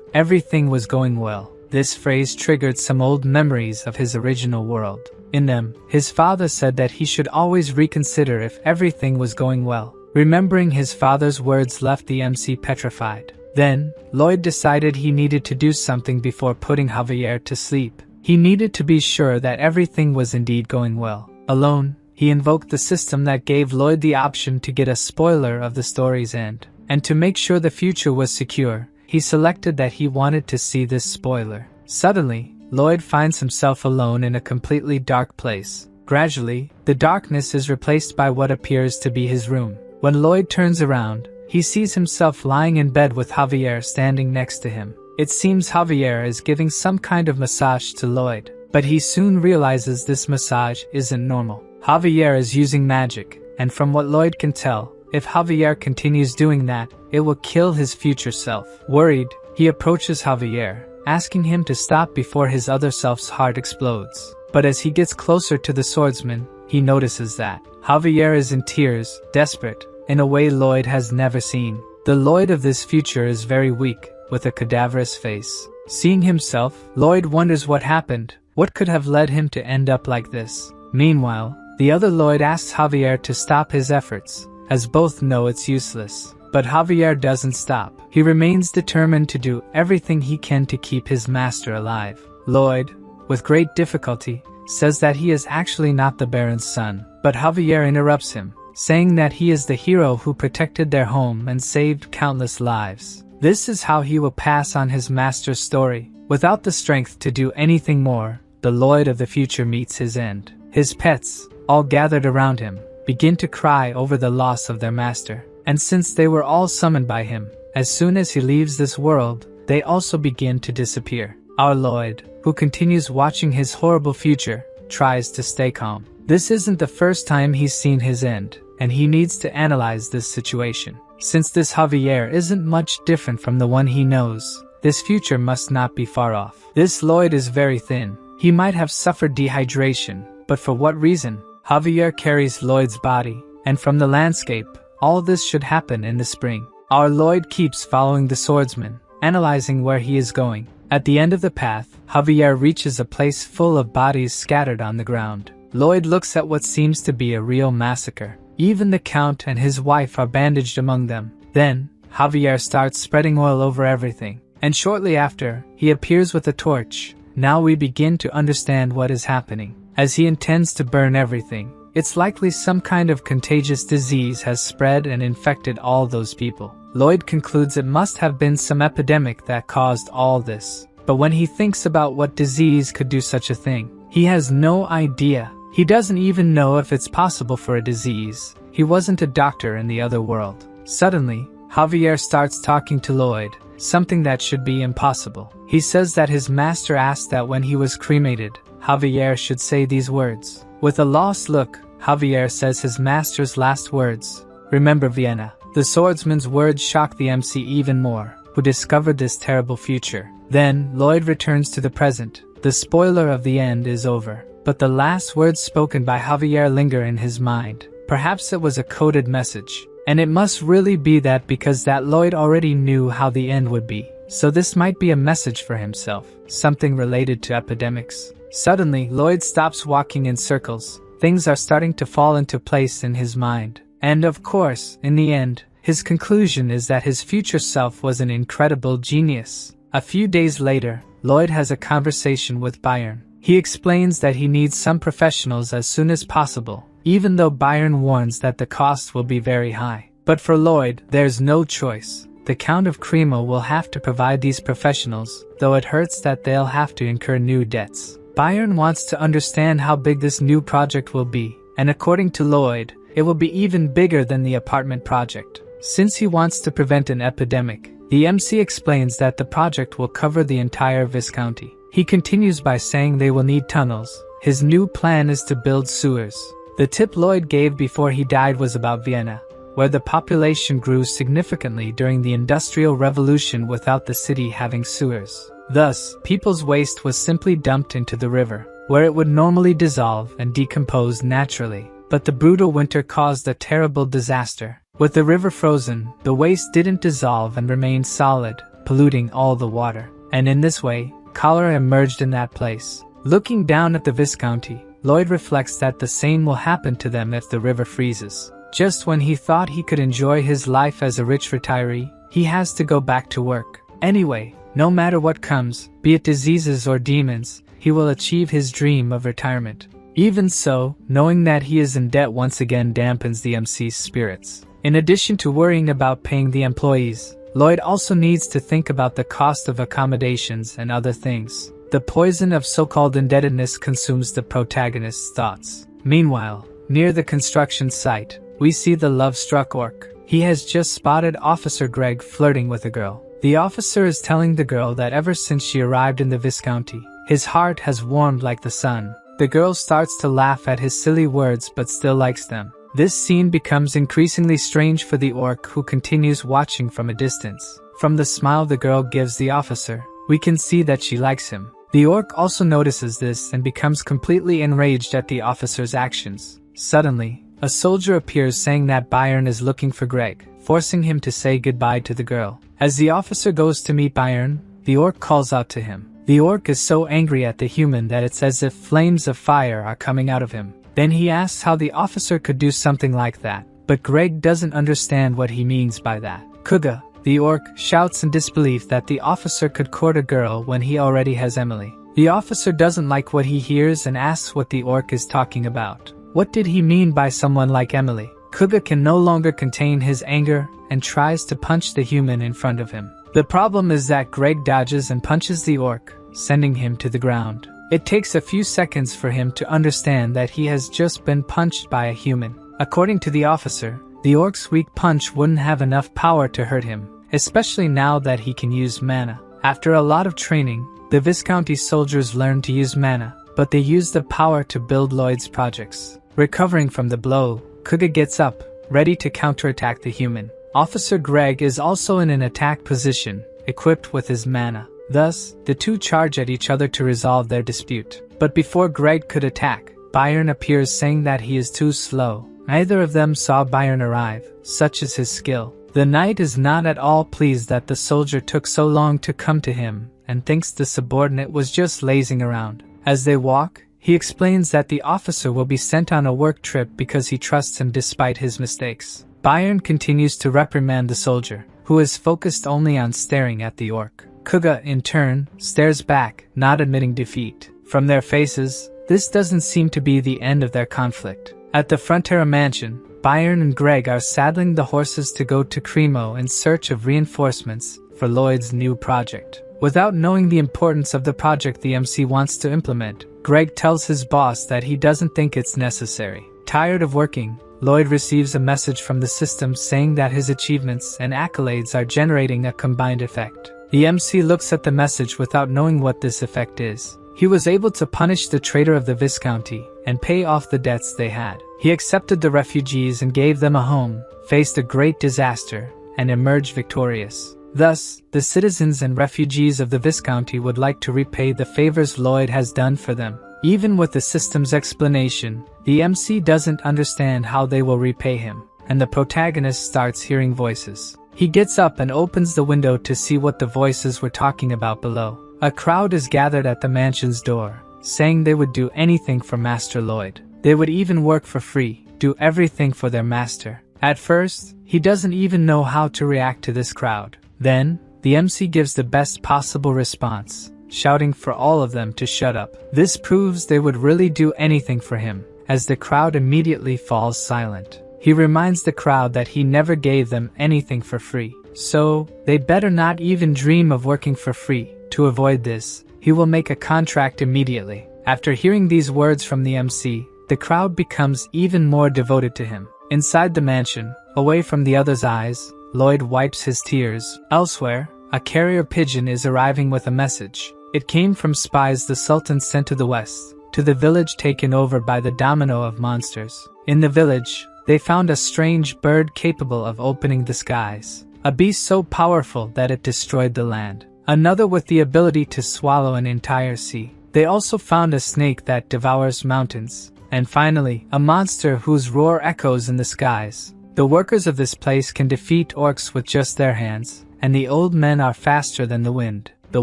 Everything was going well. This phrase triggered some old memories of his original world. In them, his father said that he should always reconsider if everything was going well. Remembering his father's words left the MC petrified. Then, Lloyd decided he needed to do something before putting Javier to sleep. He needed to be sure that everything was indeed going well. Alone, he invoked the system that gave Lloyd the option to get a spoiler of the story's end. And to make sure the future was secure, he selected that he wanted to see this spoiler. Suddenly, Lloyd finds himself alone in a completely dark place. Gradually, the darkness is replaced by what appears to be his room. When Lloyd turns around, he sees himself lying in bed with Javier standing next to him. It seems Javier is giving some kind of massage to Lloyd, but he soon realizes this massage isn't normal. Javier is using magic, and from what Lloyd can tell, if Javier continues doing that, it will kill his future self. Worried, he approaches Javier, asking him to stop before his other self's heart explodes. But as he gets closer to the swordsman, he notices that Javier is in tears, desperate, in a way Lloyd has never seen. The Lloyd of this future is very weak, with a cadaverous face. Seeing himself, Lloyd wonders what happened. What could have led him to end up like this? Meanwhile, the other Lloyd asks Javier to stop his efforts, as both know it's useless. But Javier doesn't stop. He remains determined to do everything he can to keep his master alive. Lloyd, with great difficulty, says that he is actually not the Baron's son. But Javier interrupts him, saying that he is the hero who protected their home and saved countless lives. This is how he will pass on his master's story. Without the strength to do anything more, the Lloyd of the future meets his end. His pets, all gathered around him, begin to cry over the loss of their master. And since they were all summoned by him, as soon as he leaves this world, they also begin to disappear. Our Lloyd, who continues watching his horrible future, tries to stay calm. This isn't the first time he's seen his end, and he needs to analyze this situation. Since this Javier isn't much different from the one he knows, this future must not be far off. This Lloyd is very thin. He might have suffered dehydration, but for what reason? Javier carries Lloyd's body, and from the landscape, all this should happen in the spring. Our Lloyd keeps following the swordsman, analyzing where he is going. At the end of the path, Javier reaches a place full of bodies scattered on the ground. Lloyd looks at what seems to be a real massacre. Even the Count and his wife are bandaged among them. Then, Javier starts spreading oil over everything, and shortly after, he appears with a torch. Now we begin to understand what is happening. As he intends to burn everything, it's likely some kind of contagious disease has spread and infected all those people. Lloyd concludes it must have been some epidemic that caused all this. But when he thinks about what disease could do such a thing, he has no idea. He doesn't even know if it's possible for a disease. He wasn't a doctor in the other world. Suddenly, Javier starts talking to Lloyd, something that should be impossible. He says that his master asked that when he was cremated, Javier should say these words. With a lost look, Javier says his master's last words, "Remember Vienna." The swordsman's words shock the MC even more, who discovered this terrible future. Then, Lloyd returns to the present. The spoiler of the end is over, but the last words spoken by Javier linger in his mind. Perhaps it was a coded message. And it must really be that because that Lloyd already knew how the end would be. So this might be a message for himself, something related to epidemics. Suddenly, Lloyd stops walking in circles. Things are starting to fall into place in his mind. And of course, in the end, his conclusion is that his future self was an incredible genius. A few days later, Lloyd has a conversation with Byron. He explains that he needs some professionals as soon as possible, even though Byron warns that the cost will be very high. But for Lloyd, there's no choice. The Count of Cremo will have to provide these professionals, though it hurts that they'll have to incur new debts. Byron wants to understand how big this new project will be, and according to Lloyd, it will be even bigger than the apartment project. Since he wants to prevent an epidemic, the MC explains that the project will cover the entire Viscounty. He continues by saying they will need tunnels. His new plan is to build sewers. The tip Lloyd gave before he died was about Vienna, where the population grew significantly during the Industrial Revolution without the city having sewers. Thus, people's waste was simply dumped into the river, where it would normally dissolve and decompose naturally. But the brutal winter caused a terrible disaster. With the river frozen, the waste didn't dissolve and remained solid, polluting all the water. And in this way, cholera emerged in that place. Looking down at the Viscounty, Lloyd reflects that the same will happen to them if the river freezes. Just when he thought he could enjoy his life as a rich retiree, he has to go back to work. Anyway, no matter what comes, be it diseases or demons, he will achieve his dream of retirement. Even so, knowing that he is in debt once again dampens the MC's spirits. In addition to worrying about paying the employees, Lloyd also needs to think about the cost of accommodations and other things. The poison of so-called indebtedness consumes the protagonist's thoughts. Meanwhile, near the construction site, we see the love-struck orc. He has just spotted Officer Greg flirting with a girl. The officer is telling the girl that ever since she arrived in the Viscounty, his heart has warmed like the sun. The girl starts to laugh at his silly words but still likes them. This scene becomes increasingly strange for the orc, who continues watching from a distance. From the smile the girl gives the officer, we can see that she likes him. The orc also notices this and becomes completely enraged at the officer's actions. Suddenly, a soldier appears saying that Byron is looking for Greg, forcing him to say goodbye to the girl. As the officer goes to meet Byron, the orc calls out to him. The orc is so angry at the human that it's as if flames of fire are coming out of him. Then he asks how the officer could do something like that, but Greg doesn't understand what he means by that. Kuga, the orc, shouts in disbelief that the officer could court a girl when he already has Emily. The officer doesn't like what he hears and asks what the orc is talking about. What did he mean by someone like Emily? Kuga can no longer contain his anger and tries to punch the human in front of him. The problem is that Greg dodges and punches the orc, sending him to the ground. It takes a few seconds for him to understand that he has just been punched by a human. According to the officer, the orc's weak punch wouldn't have enough power to hurt him, especially now that he can use mana. After a lot of training, the Viscounty soldiers learn to use mana, but they use the power to build Lloyd's projects. Recovering from the blow, Kuga gets up, ready to counterattack the human. Officer Greg is also in an attack position, equipped with his mana. Thus, the two charge at each other to resolve their dispute. But before Greg could attack, Byron appears saying that he is too slow. Neither of them saw Byron arrive, such is his skill. The knight is not at all pleased that the soldier took so long to come to him, and thinks the subordinate was just lazing around. As they walk, he explains that the officer will be sent on a work trip because he trusts him despite his mistakes. Byron continues to reprimand the soldier, who is focused only on staring at the orc. Kuga, in turn, stares back, not admitting defeat. From their faces, this doesn't seem to be the end of their conflict. At the Frontera mansion, Byron and Greg are saddling the horses to go to Cremo in search of reinforcements for Lloyd's new project. Without knowing the importance of the project the MC wants to implement, Greg tells his boss that he doesn't think it's necessary. Tired of working, Lloyd receives a message from the system saying that his achievements and accolades are generating a combined effect. The MC looks at the message without knowing what this effect is. He was able to punish the traitor of the Viscounty and pay off the debts they had. He accepted the refugees and gave them a home, faced a great disaster, and emerged victorious. Thus, the citizens and refugees of the Viscounty would like to repay the favors Lloyd has done for them. Even with the system's explanation, the MC doesn't understand how they will repay him, and the protagonist starts hearing voices. He gets up and opens the window to see what the voices were talking about below. A crowd is gathered at the mansion's door, saying they would do anything for Master Lloyd. They would even work for free, do everything for their master. At first, he doesn't even know how to react to this crowd. Then, the MC gives the best possible response, shouting for all of them to shut up. This proves they would really do anything for him, as the crowd immediately falls silent. He reminds the crowd that he never gave them anything for free, so they better not even dream of working for free. To avoid this, he will make a contract immediately. After hearing these words from the MC, the crowd becomes even more devoted to him. Inside the mansion, away from the others' eyes, Lloyd wipes his tears. Elsewhere, a carrier pigeon is arriving with a message. It came from spies the Sultan sent to the west, to the village taken over by the domino of monsters. In the village, they found a strange bird capable of opening the skies, a beast so powerful that it destroyed the land. Another with the ability to swallow an entire sea. They also found a snake that devours mountains. And finally, a monster whose roar echoes in the skies. The workers of this place can defeat orcs with just their hands, and the old men are faster than the wind. The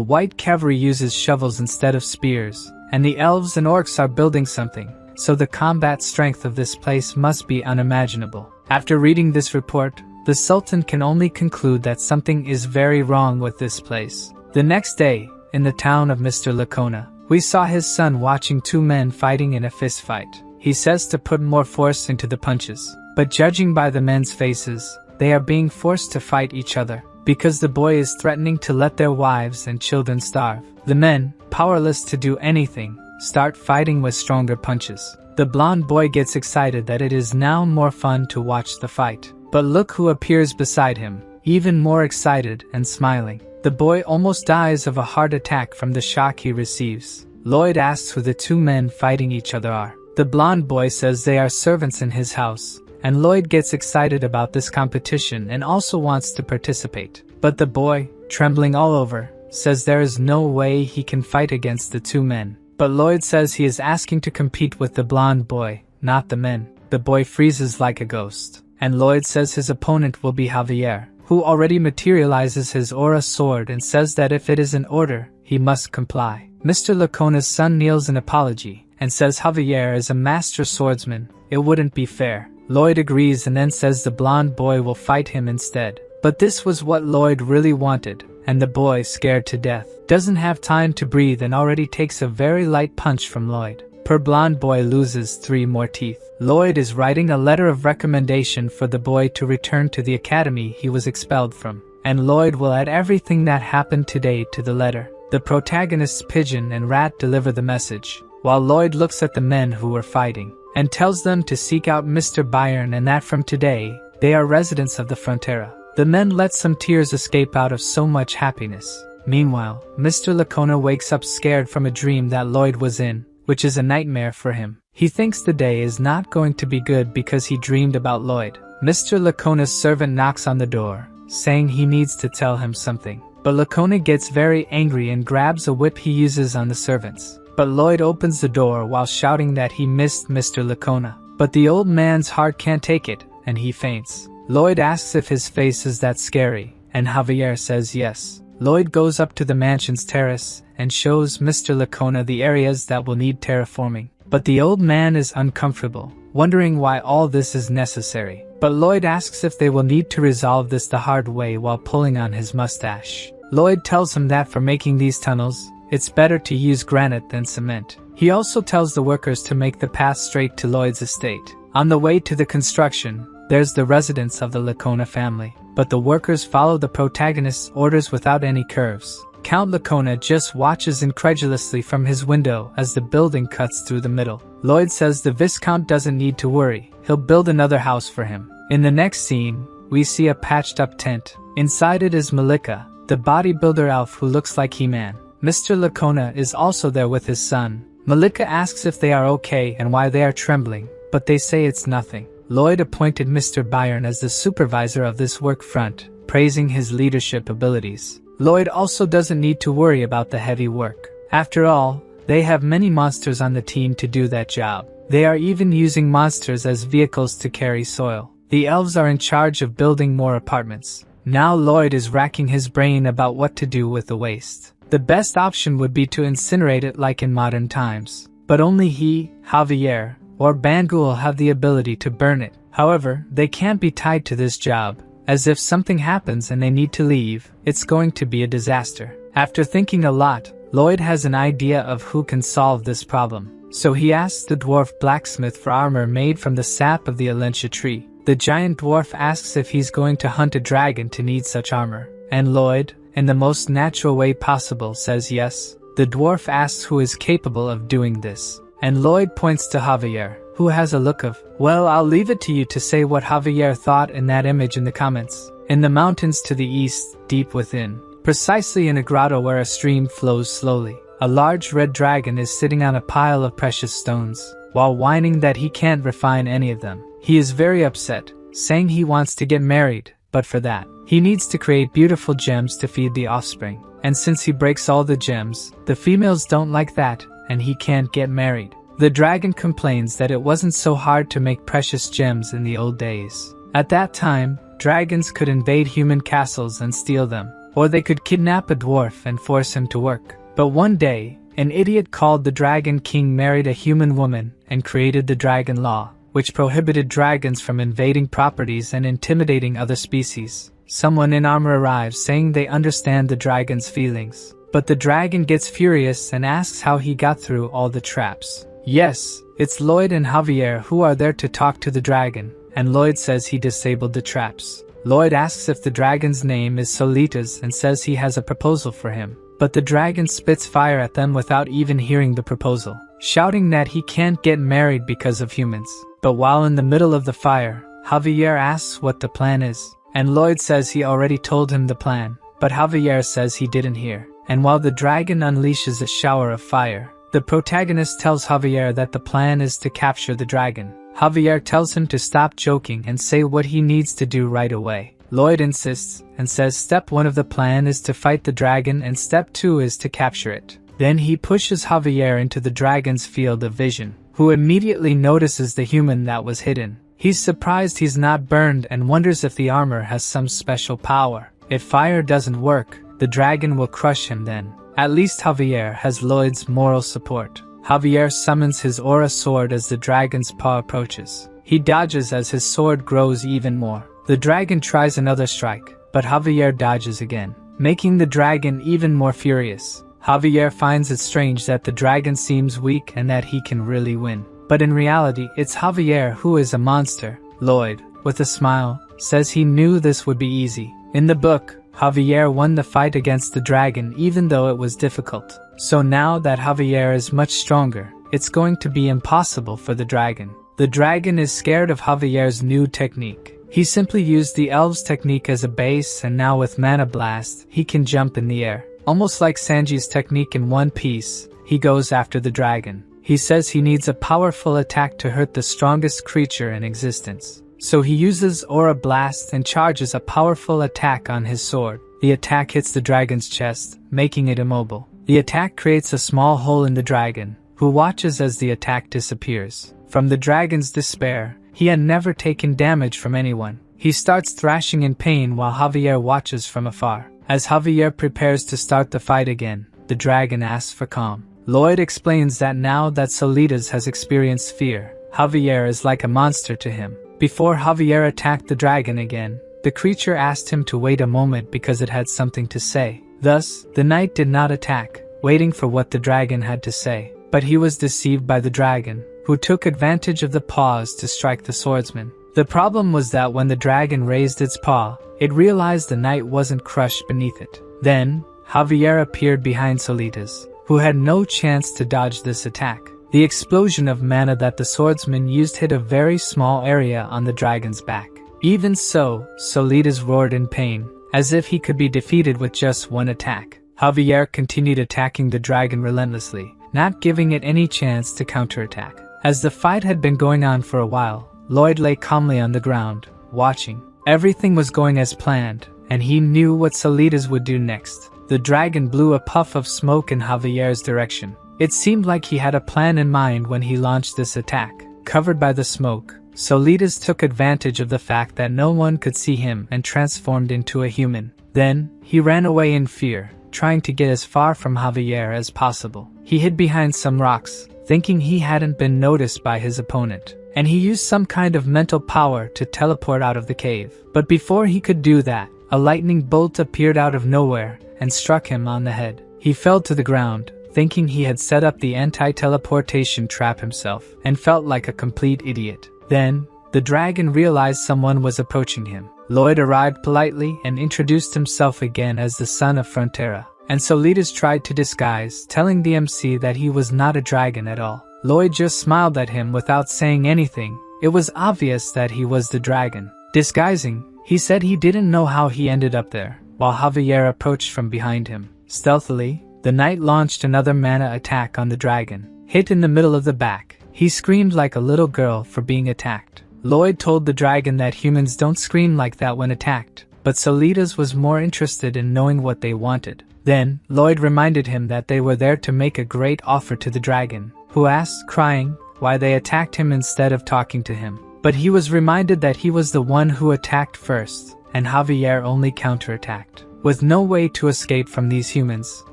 white cavalry uses shovels instead of spears, and the elves and orcs are building something, so the combat strength of this place must be unimaginable. After reading this report, the Sultan can only conclude that something is very wrong with this place. The next day, in the town of Mr. Lacona, we saw his son watching two men fighting in a fist fight. He says to put more force into the punches, but judging by the men's faces, they are being forced to fight each other, because the boy is threatening to let their wives and children starve. The men, powerless to do anything, start fighting with stronger punches. The blonde boy gets excited that it is now more fun to watch the fight. But look who appears beside him, even more excited and smiling. The boy almost dies of a heart attack from the shock he receives. Lloyd asks who the two men fighting each other are. The blonde boy says they are servants in his house, and Lloyd gets excited about this competition and also wants to participate. But the boy, trembling all over, says there is no way he can fight against the two men. But Lloyd says he is asking to compete with the blonde boy, not the men. The boy freezes like a ghost, and Lloyd says his opponent will be Javier, who already materializes his aura sword and says that if it is an order, he must comply. Mr. Lacona's son kneels in apology and says Javier is a master swordsman. It wouldn't be fair. Lloyd agrees and then says the blonde boy will fight him instead. But this was what Lloyd really wanted, and the boy, scared to death, doesn't have time to breathe and already takes a very light punch from Lloyd. Per blonde boy loses 3 more teeth. Lloyd is writing a letter of recommendation for the boy to return to the academy he was expelled from, and Lloyd will add everything that happened today to the letter. The protagonist's pigeon and rat deliver the message, while Lloyd looks at the men who were fighting, and tells them to seek out Mr. Byron and that from today, they are residents of the Frontera. The men let some tears escape out of so much happiness. Meanwhile, Mr. Lacona wakes up scared from a dream that Lloyd was in, which is a nightmare for him. He thinks the day is not going to be good because he dreamed about Lloyd. Mr. Lacona's servant knocks on the door, saying he needs to tell him something. But Lacona gets very angry and grabs a whip he uses on the servants. But Lloyd opens the door while shouting that he missed Mr. Lacona. But the old man's heart can't take it, and he faints. Lloyd asks if his face is that scary, and Javier says yes. Lloyd goes up to the mansion's terrace and shows Mr. Lacona the areas that will need terraforming. But the old man is uncomfortable, wondering why all this is necessary. But Lloyd asks if they will need to resolve this the hard way while pulling on his mustache. Lloyd tells him that for making these tunnels, it's better to use granite than cement. He also tells the workers to make the path straight to Lloyd's estate. On the way to the construction, there's the residence of the Lacona family, but the workers follow the protagonist's orders without any curves. Count Lacona just watches incredulously from his window as the building cuts through the middle. Lloyd says the Viscount doesn't need to worry, he'll build another house for him. In the next scene, we see a patched up tent. Inside it is Malika, the bodybuilder elf who looks like He-Man. Mr. Lacona is also there with his son. Malika asks if they are okay and why they are trembling, but they say it's nothing. Lloyd appointed Mr. Byron as the supervisor of this work front, praising his leadership abilities. Lloyd also doesn't need to worry about the heavy work. After all, they have many monsters on the team to do that job. They are even using monsters as vehicles to carry soil. The elves are in charge of building more apartments. Now Lloyd is racking his brain about what to do with the waste. The best option would be to incinerate it like in modern times. But only he, Javier, or Bangul have the ability to burn it. However, they can't be tied to this job, as if something happens and they need to leave, it's going to be a disaster. After thinking a lot, Lloyd has an idea of who can solve this problem. So he asks the dwarf blacksmith for armor made from the sap of the Alentia tree. The giant dwarf asks if he's going to hunt a dragon to need such armor. And Lloyd, in the most natural way possible, says yes. The dwarf asks who is capable of doing this. And Lloyd points to Javier, who has a look of, well, I'll leave it to you to say what Javier thought in that image in the comments. In the mountains to the east, deep within, precisely in a grotto where a stream flows slowly, a large red dragon is sitting on a pile of precious stones, while whining that he can't refine any of them. He is very upset, saying he wants to get married, but for that, he needs to create beautiful gems to feed the offspring. And since he breaks all the gems, the females don't like that, and he can't get married. The dragon complains that it wasn't so hard to make precious gems in the old days. At that time, dragons could invade human castles and steal them, or they could kidnap a dwarf and force him to work. But one day, an idiot called the Dragon King married a human woman and created the Dragon Law, which prohibited dragons from invading properties and intimidating other species. Someone in armor arrives saying they understand the dragon's feelings. But the dragon gets furious and asks how he got through all the traps. Yes, it's Lloyd and Javier who are there to talk to the dragon, and Lloyd says he disabled the traps. Lloyd asks if the dragon's name is Solitas and says he has a proposal for him. But the dragon spits fire at them without even hearing the proposal, shouting that he can't get married because of humans. But while in the middle of the fire, Javier asks what the plan is, and Lloyd says he already told him the plan, but Javier says he didn't hear. And while the dragon unleashes a shower of fire, the protagonist tells Javier that the plan is to capture the dragon. Javier tells him to stop joking and say what he needs to do right away. Lloyd insists and says step 1 of the plan is to fight the dragon and step 2 is to capture it. Then he pushes Javier into the dragon's field of vision, who immediately notices the human that was hidden. He's surprised he's not burned and wonders if the armor has some special power. If fire doesn't work, the dragon will crush him then. At least Javier has Lloyd's moral support. Javier summons his aura sword as the dragon's paw approaches. He dodges as his sword grows even more. The dragon tries another strike, but Javier dodges again, making the dragon even more furious. Javier finds it strange that the dragon seems weak and that he can really win. But in reality, it's Javier who is a monster. Lloyd, with a smile, says he knew this would be easy. In the book, Javier won the fight against the dragon even though it was difficult. So now that Javier is much stronger, it's going to be impossible for the dragon. The dragon is scared of Javier's new technique. He simply used the elves' technique as a base, and now with Mana Blast, he can jump in the air. Almost like Sanji's technique in One Piece, he goes after the dragon. He says he needs a powerful attack to hurt the strongest creature in existence. So he uses Aura Blast and charges a powerful attack on his sword. The attack hits the dragon's chest, making it immobile. The attack creates a small hole in the dragon, who watches as the attack disappears. From the dragon's despair, he had never taken damage from anyone. He starts thrashing in pain while Javier watches from afar. As Javier prepares to start the fight again, the dragon asks for calm. Lloyd explains that now that Solitas has experienced fear, Javier is like a monster to him. Before Javier attacked the dragon again, the creature asked him to wait a moment because it had something to say. Thus, the knight did not attack, waiting for what the dragon had to say. But he was deceived by the dragon, who took advantage of the pause to strike the swordsman. The problem was that when the dragon raised its paw, it realized the knight wasn't crushed beneath it. Then, Javier appeared behind Solitas, who had no chance to dodge this attack. The explosion of mana that the swordsman used hit a very small area on the dragon's back. Even so, Solitas roared in pain, as if he could be defeated with just one attack. Javier continued attacking the dragon relentlessly, not giving it any chance to counterattack. As the fight had been going on for a while, Lloyd lay calmly on the ground, watching. Everything was going as planned, and he knew what Solitas would do next. The dragon blew a puff of smoke in Javier's direction. It seemed like he had a plan in mind when he launched this attack. Covered by the smoke, Solitas took advantage of the fact that no one could see him and transformed into a human. Then, he ran away in fear, trying to get as far from Javier as possible. He hid behind some rocks, thinking he hadn't been noticed by his opponent, and he used some kind of mental power to teleport out of the cave. But before he could do that, a lightning bolt appeared out of nowhere and struck him on the head. He fell to the ground, thinking he had set up the anti-teleportation trap himself, and felt like a complete idiot. Then, the dragon realized someone was approaching him. Lloyd arrived politely and introduced himself again as the son of Frontera, and Solitas tried to disguise, telling the MC that he was not a dragon at all. Lloyd just smiled at him without saying anything. It was obvious that he was the dragon. Disguising, he said he didn't know how he ended up there, while Javier approached from behind him. Stealthily, the knight launched another mana attack on the dragon. Hit in the middle of the back, he screamed like a little girl for being attacked. Lloyd told the dragon that humans don't scream like that when attacked, but Solitas was more interested in knowing what they wanted. Then, Lloyd reminded him that they were there to make a great offer to the dragon, who asked, crying, why they attacked him instead of talking to him. But he was reminded that he was the one who attacked first, and Javier only counterattacked. With no way to escape from these humans,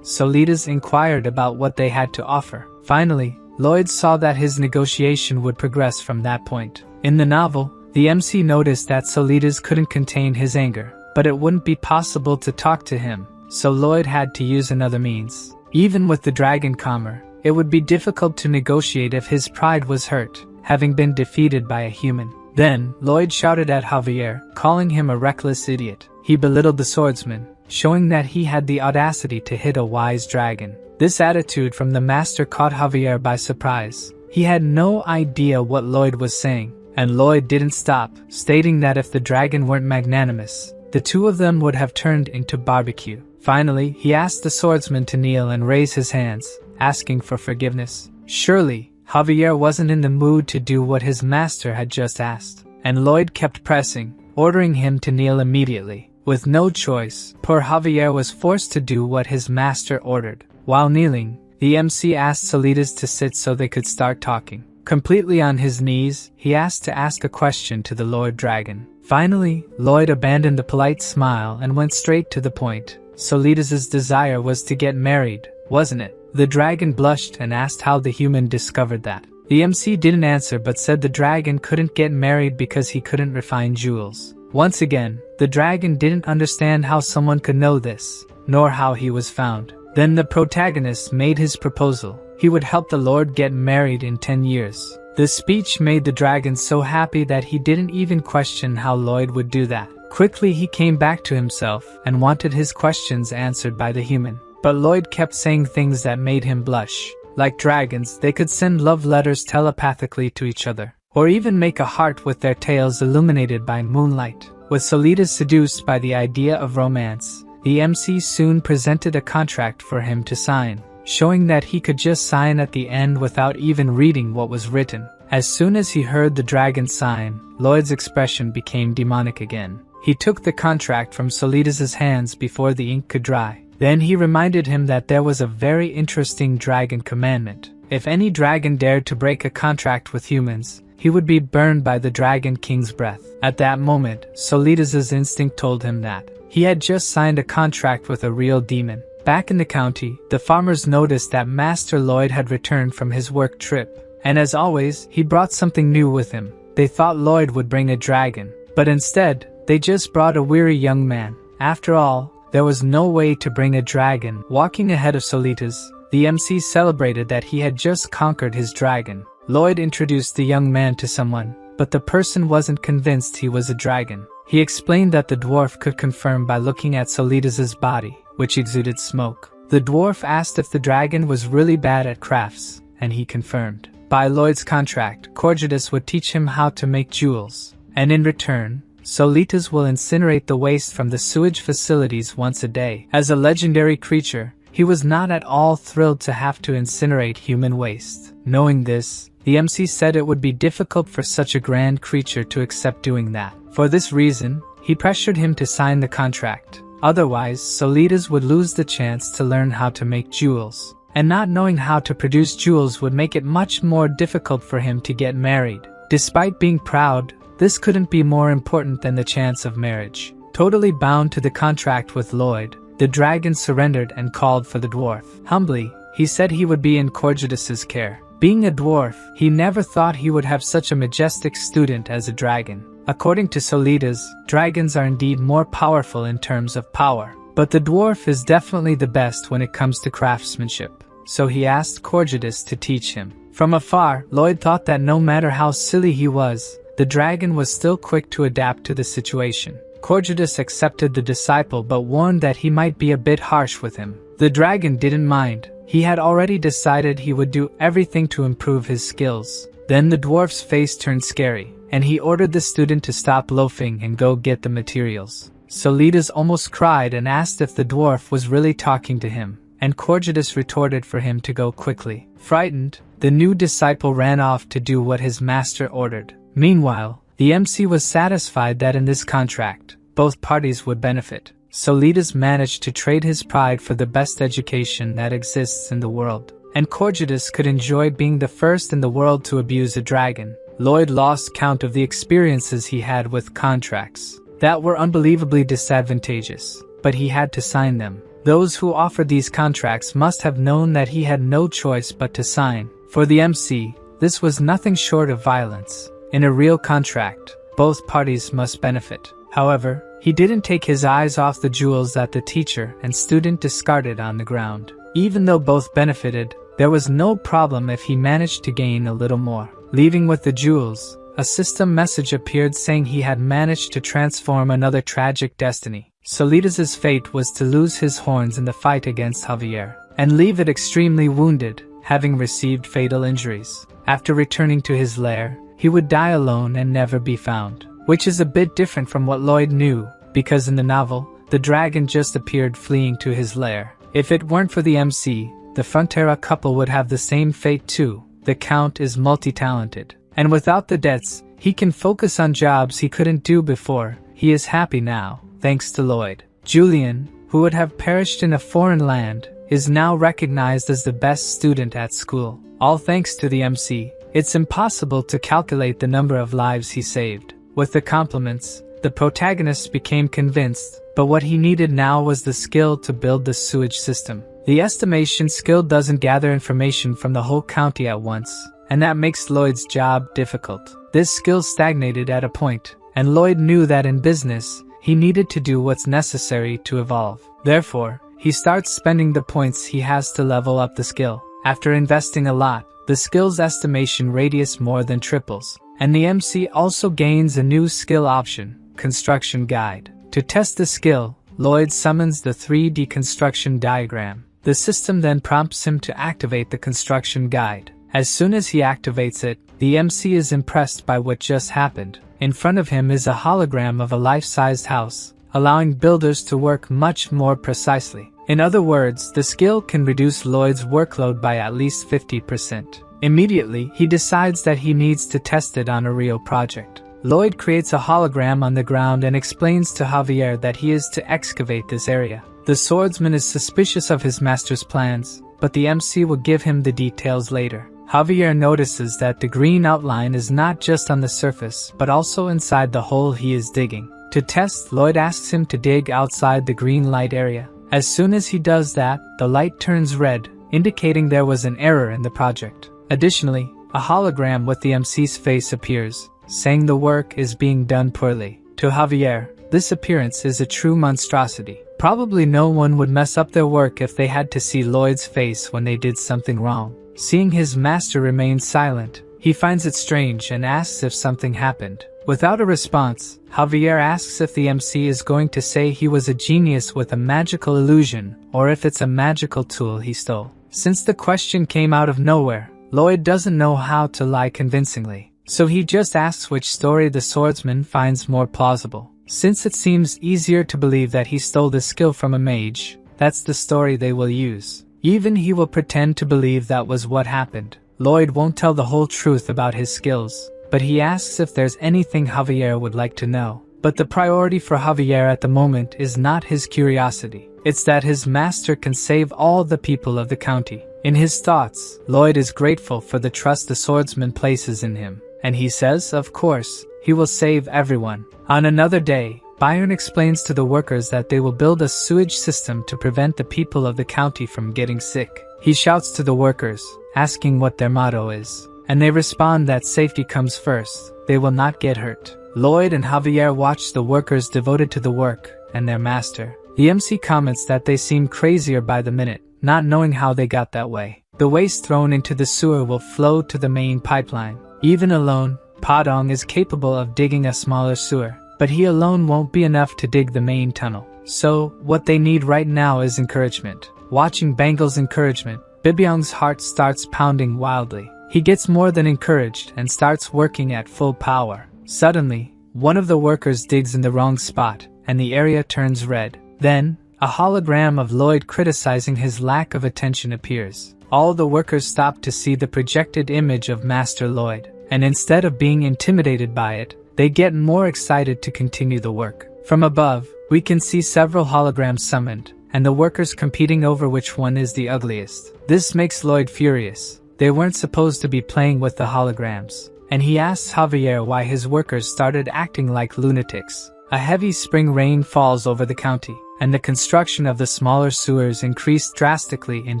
Solitas inquired about what they had to offer. Finally, Lloyd saw that his negotiation would progress from that point. In the novel, the MC noticed that Solitas couldn't contain his anger, but it wouldn't be possible to talk to him, so Lloyd had to use another means. Even with the dragon calmer, it would be difficult to negotiate if his pride was hurt, having been defeated by a human. Then, Lloyd shouted at Javier, calling him a reckless idiot. He belittled the swordsman, showing that he had the audacity to hit a wise dragon. This attitude from the master caught Javier by surprise. He had no idea what Lloyd was saying, and Lloyd didn't stop, stating that if the dragon weren't magnanimous, the two of them would have turned into barbecue. Finally, he asked the swordsman to kneel and raise his hands, asking for forgiveness. Surely, Javier wasn't in the mood to do what his master had just asked, and Lloyd kept pressing, ordering him to kneel immediately. With no choice, poor Javier was forced to do what his master ordered. While kneeling, the MC asked Solitas to sit so they could start talking. Completely on his knees, he asked to ask a question to the Lord Dragon. Finally, Lloyd abandoned the polite smile and went straight to the point. Solitas' desire was to get married, wasn't it? The dragon blushed and asked how the human discovered that. The MC didn't answer but said the dragon couldn't get married because he couldn't refine jewels. Once again, the dragon didn't understand how someone could know this, nor how he was found. Then the protagonist made his proposal. He would help the Lord get married in 10 years. This speech made the dragon so happy that he didn't even question how Lloyd would do that. Quickly he came back to himself and wanted his questions answered by the human. But Lloyd kept saying things that made him blush. Like dragons, they could send love letters telepathically to each other, or even make a heart with their tails illuminated by moonlight. With Solitas seduced by the idea of romance, the MC soon presented a contract for him to sign, showing that he could just sign at the end without even reading what was written. As soon as he heard the dragon sign, Lloyd's expression became demonic again. He took the contract from Solitas' hands before the ink could dry. Then he reminded him that there was a very interesting dragon commandment. If any dragon dared to break a contract with humans, he would be burned by the Dragon King's breath. At that moment, Solitas' instinct told him that he had just signed a contract with a real demon. Back in the county, the farmers noticed that Master Lloyd had returned from his work trip, and as always, he brought something new with him. They thought Lloyd would bring a dragon, but instead, they just brought a weary young man. After all, there was no way to bring a dragon. Walking ahead of Solitas, the MC celebrated that he had just conquered his dragon. Lloyd introduced the young man to someone, but the person wasn't convinced he was a dragon. He explained that the dwarf could confirm by looking at Solitas' body, which exuded smoke. The dwarf asked if the dragon was really bad at crafts, and he confirmed. By Lloyd's contract, Corjadus would teach him how to make jewels, and in return, Solitas will incinerate the waste from the sewage facilities once a day. As a legendary creature, he was not at all thrilled to have to incinerate human waste. Knowing this, the MC said it would be difficult for such a grand creature to accept doing that. For this reason, he pressured him to sign the contract. Otherwise, Solitas would lose the chance to learn how to make jewels. And not knowing how to produce jewels would make it much more difficult for him to get married. Despite being proud, this couldn't be more important than the chance of marriage. Totally bound to the contract with Lloyd, the dragon surrendered and called for the dwarf. Humbly, he said he would be in Corjadus's care. Being a dwarf, he never thought he would have such a majestic student as a dragon. According to Solitas, dragons are indeed more powerful in terms of power. But the dwarf is definitely the best when it comes to craftsmanship. So he asked Corjadus to teach him. From afar, Lloyd thought that no matter how silly he was, the dragon was still quick to adapt to the situation. Corjadus accepted the disciple but warned that he might be a bit harsh with him. The dragon didn't mind. He had already decided he would do everything to improve his skills. Then the dwarf's face turned scary, and he ordered the student to stop loafing and go get the materials. Solitas almost cried and asked if the dwarf was really talking to him, and Corjadus retorted for him to go quickly. Frightened, the new disciple ran off to do what his master ordered. Meanwhile, the MC was satisfied that in this contract, both parties would benefit. Solitas managed to trade his pride for the best education that exists in the world, and Corjadus could enjoy being the first in the world to abuse a dragon. Lloyd lost count of the experiences he had with contracts that were unbelievably disadvantageous, but he had to sign them. Those who offered these contracts must have known that he had no choice but to sign. For the MC, this was nothing short of violence. In a real contract, both parties must benefit. However, he didn't take his eyes off the jewels that the teacher and student discarded on the ground. Even though both benefited, there was no problem if he managed to gain a little more. Leaving with the jewels, a system message appeared saying he had managed to transform another tragic destiny. Solitas's fate was to lose his horns in the fight against Javier, and leave it extremely wounded, having received fatal injuries. After returning to his lair, he would die alone and never be found. Which is a bit different from what Lloyd knew, because in the novel, the dragon just appeared fleeing to his lair. If it weren't for the MC, the Frontera couple would have the same fate too. The Count is multi-talented, and without the debts, he can focus on jobs he couldn't do before. He is happy now, thanks to Lloyd. Julian, who would have perished in a foreign land, is now recognized as the best student at school. All thanks to the MC. It's impossible to calculate the number of lives he saved. With the compliments, the protagonist became convinced, but what he needed now was the skill to build the sewage system. The estimation skill doesn't gather information from the whole county at once, and that makes Lloyd's job difficult. This skill stagnated at a point, and Lloyd knew that in business, he needed to do what's necessary to evolve. Therefore, he starts spending the points he has to level up the skill. After investing a lot, the skill's estimation radius more than triples, and the MC also gains a new skill option, Construction Guide. To test the skill, Lloyd summons the 3D construction diagram. The system then prompts him to activate the construction guide. As soon as he activates it, the MC is impressed by what just happened. In front of him is a hologram of a life-sized house, allowing builders to work much more precisely. In other words, the skill can reduce Lloyd's workload by at least 50%. Immediately, he decides that he needs to test it on a real project. Lloyd creates a hologram on the ground and explains to Javier that he is to excavate this area. The swordsman is suspicious of his master's plans, but the MC will give him the details later. Javier notices that the green outline is not just on the surface, but also inside the hole he is digging. To test, Lloyd asks him to dig outside the green light area. As soon as he does that, the light turns red, indicating there was an error in the project. Additionally, a hologram with the MC's face appears, saying the work is being done poorly. To Javier, this appearance is a true monstrosity. Probably no one would mess up their work if they had to see Lloyd's face when they did something wrong. Seeing his master remain silent, he finds it strange and asks if something happened. Without a response, Javier asks if the MC is going to say he was a genius with a magical illusion, or if it's a magical tool he stole. Since the question came out of nowhere, Lloyd doesn't know how to lie convincingly, so he just asks which story the swordsman finds more plausible. Since it seems easier to believe that he stole the skill from a mage, that's the story they will use. Even he will pretend to believe that was what happened. Lloyd won't tell the whole truth about his skills, but he asks if there's anything Javier would like to know. But the priority for Javier at the moment is not his curiosity. It's that his master can save all the people of the county. In his thoughts, Lloyd is grateful for the trust the swordsman places in him, and he says, of course, he will save everyone. On another day, Byron explains to the workers that they will build a sewage system to prevent the people of the county from getting sick. He shouts to the workers, asking what their motto is, and they respond that safety comes first. They will not get hurt. Lloyd and Javier watch the workers devoted to the work and their master. The MC comments that they seem crazier by the minute, not knowing how they got that way. The waste thrown into the sewer will flow to the main pipeline. Even alone, Padong is capable of digging a smaller sewer, but he alone won't be enough to dig the main tunnel. So, what they need right now is encouragement. Watching Bangle's encouragement, Bibyong's heart starts pounding wildly. He gets more than encouraged and starts working at full power. Suddenly, one of the workers digs in the wrong spot, and the area turns red. Then, a hologram of Lloyd criticizing his lack of attention appears. All the workers stop to see the projected image of Master Lloyd, and instead of being intimidated by it, they get more excited to continue the work. From above, we can see several holograms summoned, and the workers competing over which one is the ugliest. This makes Lloyd furious. They weren't supposed to be playing with the holograms, and he asks Javier why his workers started acting like lunatics. A heavy spring rain falls over the county, and the construction of the smaller sewers increased drastically in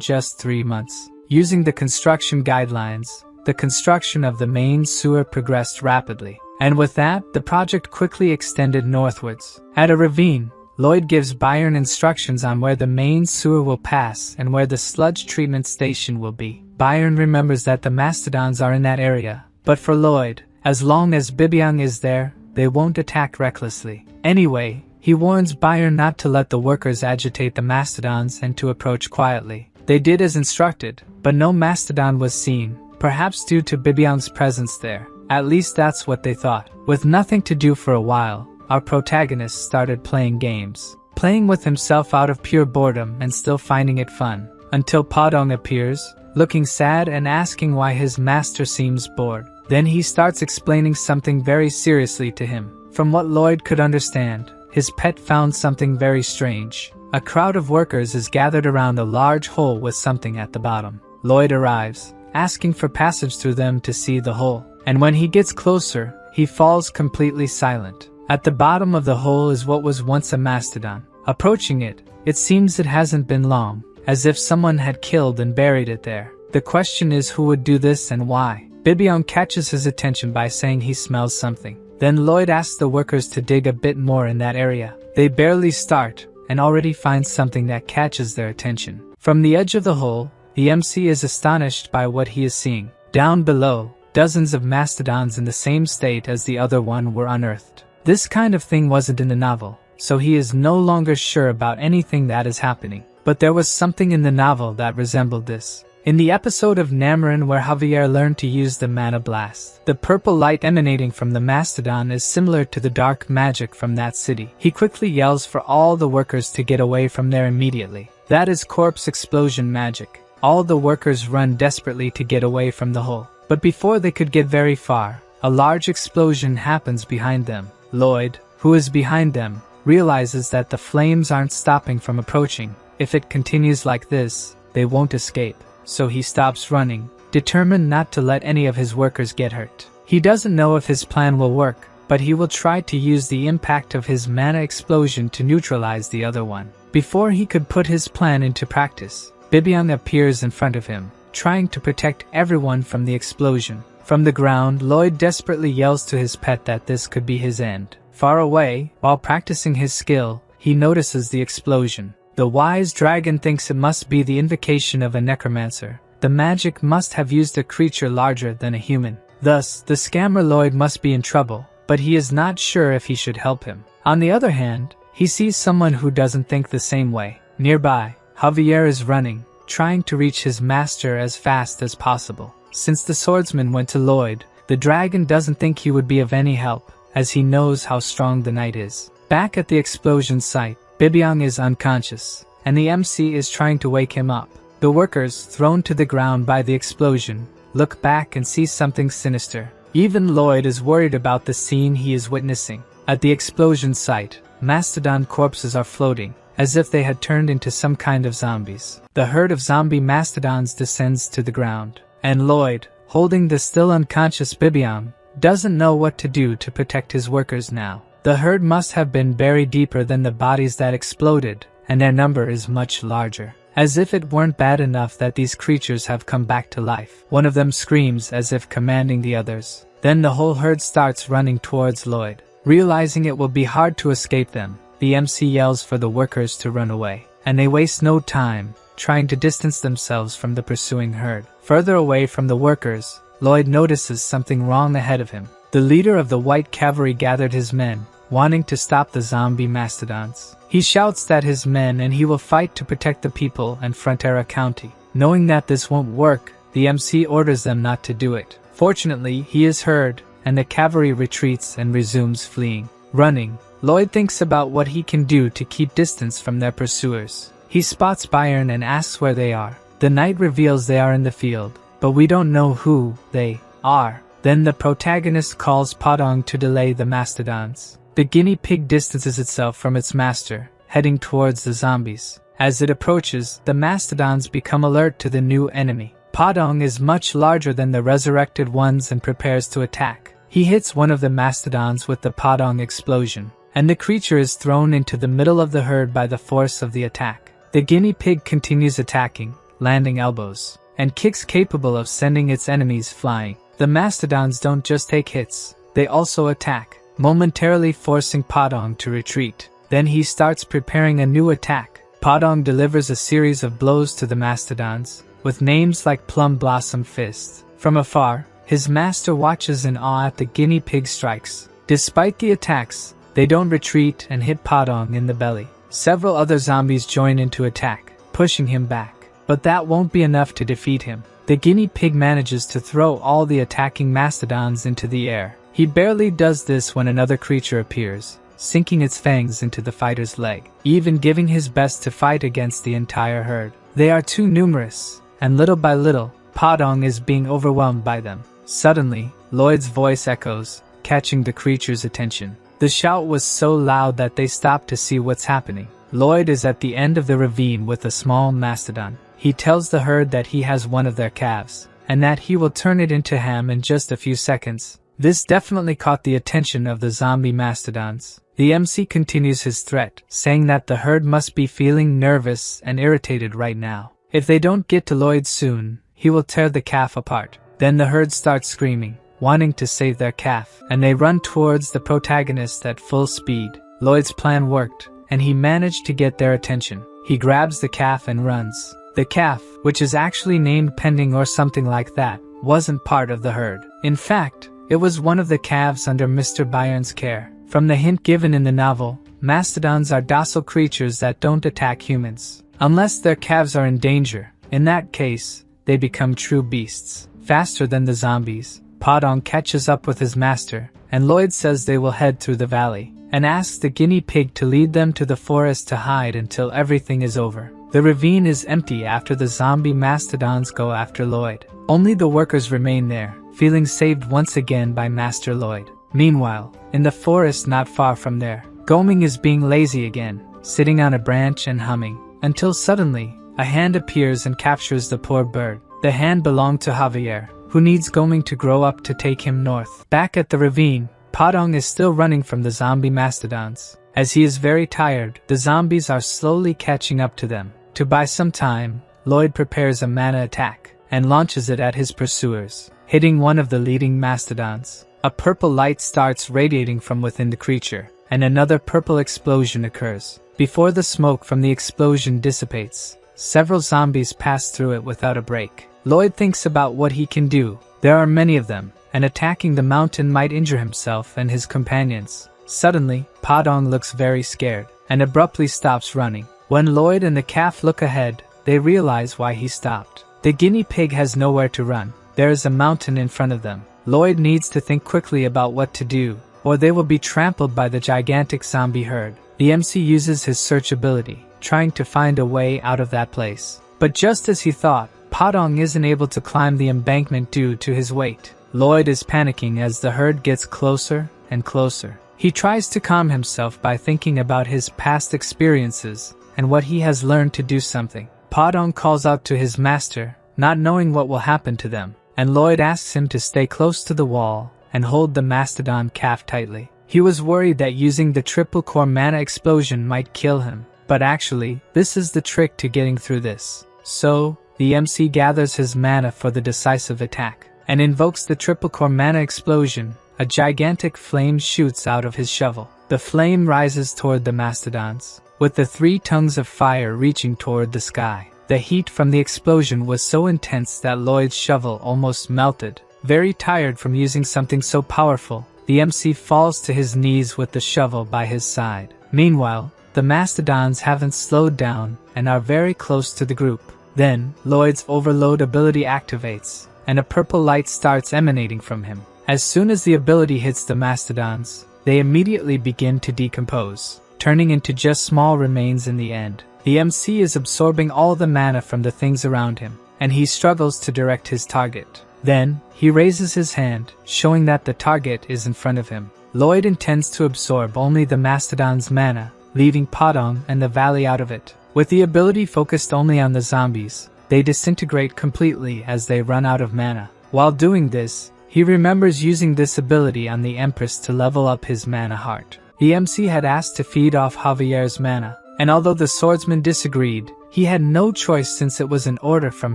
just 3 months. Using the construction guidelines, the construction of the main sewer progressed rapidly, and with that, the project quickly extended northwards. At a ravine, Lloyd gives Byron instructions on where the main sewer will pass and where the sludge treatment station will be. Byron remembers that the mastodons are in that area, but for Lloyd, as long as Bibyong is there, they won't attack recklessly. Anyway, he warns Byron not to let the workers agitate the mastodons and to approach quietly. They did as instructed, but no mastodon was seen, perhaps due to Bibyong's presence there. At least that's what they thought. With nothing to do for a while, our protagonist started playing games. Playing with himself out of pure boredom and still finding it fun. Until Padong appears, looking sad and asking why his master seems bored. Then he starts explaining something very seriously to him. From what Lloyd could understand, his pet found something very strange. A crowd of workers is gathered around a large hole with something at the bottom. Lloyd arrives, asking for passage through them to see the hole. And when he gets closer, he falls completely silent. At the bottom of the hole is what was once a mastodon. Approaching it, it seems it hasn't been long, as if someone had killed and buried it there. The question is who would do this and why. Bibyong catches his attention by saying he smells something. Then Lloyd asks the workers to dig a bit more in that area. They barely start, and already find something that catches their attention. From the edge of the hole, the MC is astonished by what he is seeing. Down below, dozens of mastodons in the same state as the other one were unearthed. This kind of thing wasn't in the novel, so he is no longer sure about anything that is happening. But there was something in the novel that resembled this. In the episode of Namarin where Javier learned to use the mana blast, the purple light emanating from the mastodon is similar to the dark magic from that city. He quickly yells for all the workers to get away from there immediately. That is corpse explosion magic. All the workers run desperately to get away from the hole. But before they could get very far, a large explosion happens behind them. Lloyd, who is behind them, realizes that the flames aren't stopping from approaching. If it continues like this, they won't escape. So he stops running, determined not to let any of his workers get hurt. He doesn't know if his plan will work, but he will try to use the impact of his mana explosion to neutralize the other one. Before he could put his plan into practice, Bibyong appears in front of him, trying to protect everyone from the explosion. From the ground, Lloyd desperately yells to his pet that this could be his end. Far away, while practicing his skill, he notices the explosion. The wise dragon thinks it must be the invocation of a necromancer. The magic must have used a creature larger than a human. Thus, the scammer Lloyd must be in trouble, but he is not sure if he should help him. On the other hand, he sees someone who doesn't think the same way. Nearby, Javier is running, trying to reach his master as fast as possible. Since the swordsman went to Lloyd, the dragon doesn't think he would be of any help, as he knows how strong the knight is. Back at the explosion site, Bibyong is unconscious, and the MC is trying to wake him up. The workers, thrown to the ground by the explosion, look back and see something sinister. Even Lloyd is worried about the scene he is witnessing. At the explosion site, mastodon corpses are floating, as if they had turned into some kind of zombies. The herd of zombie mastodons descends to the ground, and Lloyd, holding the still unconscious Bibyong, doesn't know what to do to protect his workers now. The herd must have been buried deeper than the bodies that exploded, and their number is much larger. As if it weren't bad enough that these creatures have come back to life. One of them screams as if commanding the others. Then the whole herd starts running towards Lloyd. Realizing it will be hard to escape them, the MC yells for the workers to run away, and they waste no time trying to distance themselves from the pursuing herd. Further away from the workers, Lloyd notices something wrong ahead of him. The leader of the white cavalry gathered his men, wanting to stop the zombie mastodons. He shouts at his men and he will fight to protect the people and Frontera County. Knowing that this won't work, the MC orders them not to do it. Fortunately, he is heard, and the cavalry retreats and resumes fleeing. Running, Lloyd thinks about what he can do to keep distance from their pursuers. He spots Byron and asks where they are. The knight reveals they are in the field, but we don't know who they are. Then the protagonist calls Podong to delay the mastodons. The guinea pig distances itself from its master, heading towards the zombies. As it approaches, the mastodons become alert to the new enemy. Podong is much larger than the resurrected ones and prepares to attack. He hits one of the mastodons with the Podong explosion, and the creature is thrown into the middle of the herd by the force of the attack. The guinea pig continues attacking, landing elbows, and kicks capable of sending its enemies flying. The mastodons don't just take hits, they also attack, momentarily forcing Podong to retreat. Then he starts preparing a new attack. Podong delivers a series of blows to the mastodons, with names like Plum Blossom Fist. From afar, his master watches in awe at the guinea pig strikes. Despite the attacks, they don't retreat and hit Podong in the belly. Several other zombies join into attack, pushing him back. But that won't be enough to defeat him. The guinea pig manages to throw all the attacking mastodons into the air. He barely does this when another creature appears, sinking its fangs into the fighter's leg, even giving his best to fight against the entire herd. They are too numerous, and little by little, Podong is being overwhelmed by them. Suddenly, Lloyd's voice echoes, catching the creature's attention. The shout was so loud that they stop to see what's happening. Lloyd is at the end of the ravine with a small mastodon. He tells the herd that he has one of their calves, and that he will turn it into ham in just a few seconds. This definitely caught the attention of the zombie mastodons. The MC continues his threat, saying that the herd must be feeling nervous and irritated right now. If they don't get to Lloyd soon, he will tear the calf apart. Then the herd starts screaming, wanting to save their calf, and they run towards the protagonist at full speed. Lloyd's plan worked, and he managed to get their attention. He grabs the calf and runs. The calf, which is actually named Pending or something like that, wasn't part of the herd. In fact, it was one of the calves under Mr. Byron's care. From the hint given in the novel, mastodons are docile creatures that don't attack humans, unless their calves are in danger. In that case, they become true beasts. Faster than the zombies, Podong catches up with his master, and Lloyd says they will head through the valley, and asks the guinea pig to lead them to the forest to hide until everything is over. The ravine is empty after the zombie mastodons go after Lloyd. Only the workers remain there, feeling saved once again by Master Lloyd. Meanwhile, in the forest not far from there, Goming is being lazy again, sitting on a branch and humming, until suddenly, a hand appears and captures the poor bird. The hand belonged to Javier, who needs Goming to grow up to take him north. Back at the ravine, Podong is still running from the zombie mastodons. As he is very tired, the zombies are slowly catching up to them. To buy some time, Lloyd prepares a mana attack, and launches it at his pursuers, hitting one of the leading mastodons. A purple light starts radiating from within the creature, and another purple explosion occurs. Before the smoke from the explosion dissipates, several zombies pass through it without a break. Lloyd thinks about what he can do. There are many of them, and attacking the mountain might injure himself and his companions. Suddenly, Podong looks very scared, and abruptly stops running. When Lloyd and the calf look ahead, they realize why he stopped. The guinea pig has nowhere to run. there is a mountain in front of them. Lloyd needs to think quickly about what to do, or they will be trampled by the gigantic zombie herd. The MC uses his search ability, trying to find a way out of that place. But just as he thought, Padong isn't able to climb the embankment due to his weight. Lloyd is panicking as the herd gets closer and closer. He tries to calm himself by thinking about his past experiences and what he has learned to do something. Padong calls out to his master, not knowing what will happen to them, and Lloyd asks him to stay close to the wall and hold the mastodon calf tightly. He was worried that using the triple core mana explosion might kill him, but actually, this is the trick to getting through this. So, the MC gathers his mana for the decisive attack, and invokes the triple core mana explosion. A gigantic flame shoots out of his shovel. The flame rises toward the mastodons, with the 3 tongues of fire reaching toward the sky. The heat from the explosion was so intense that Lloyd's shovel almost melted. Very tired from using something so powerful, the MC falls to his knees with the shovel by his side. Meanwhile, the mastodons haven't slowed down and are very close to the group. Then, Lloyd's overload ability activates, and a purple light starts emanating from him. As soon as the ability hits the mastodons, they immediately begin to decompose, turning into just small remains in the end. The MC is absorbing all the mana from the things around him, and he struggles to direct his target. Then, he raises his hand, showing that the target is in front of him. Lloyd intends to absorb only the mastodon's mana, leaving Padong and the valley out of it. With the ability focused only on the zombies, they disintegrate completely as they run out of mana. While doing this, he remembers using this ability on the Empress to level up his mana heart. The MC had asked to feed off Javier's mana, and although the swordsman disagreed, he had no choice since it was an order from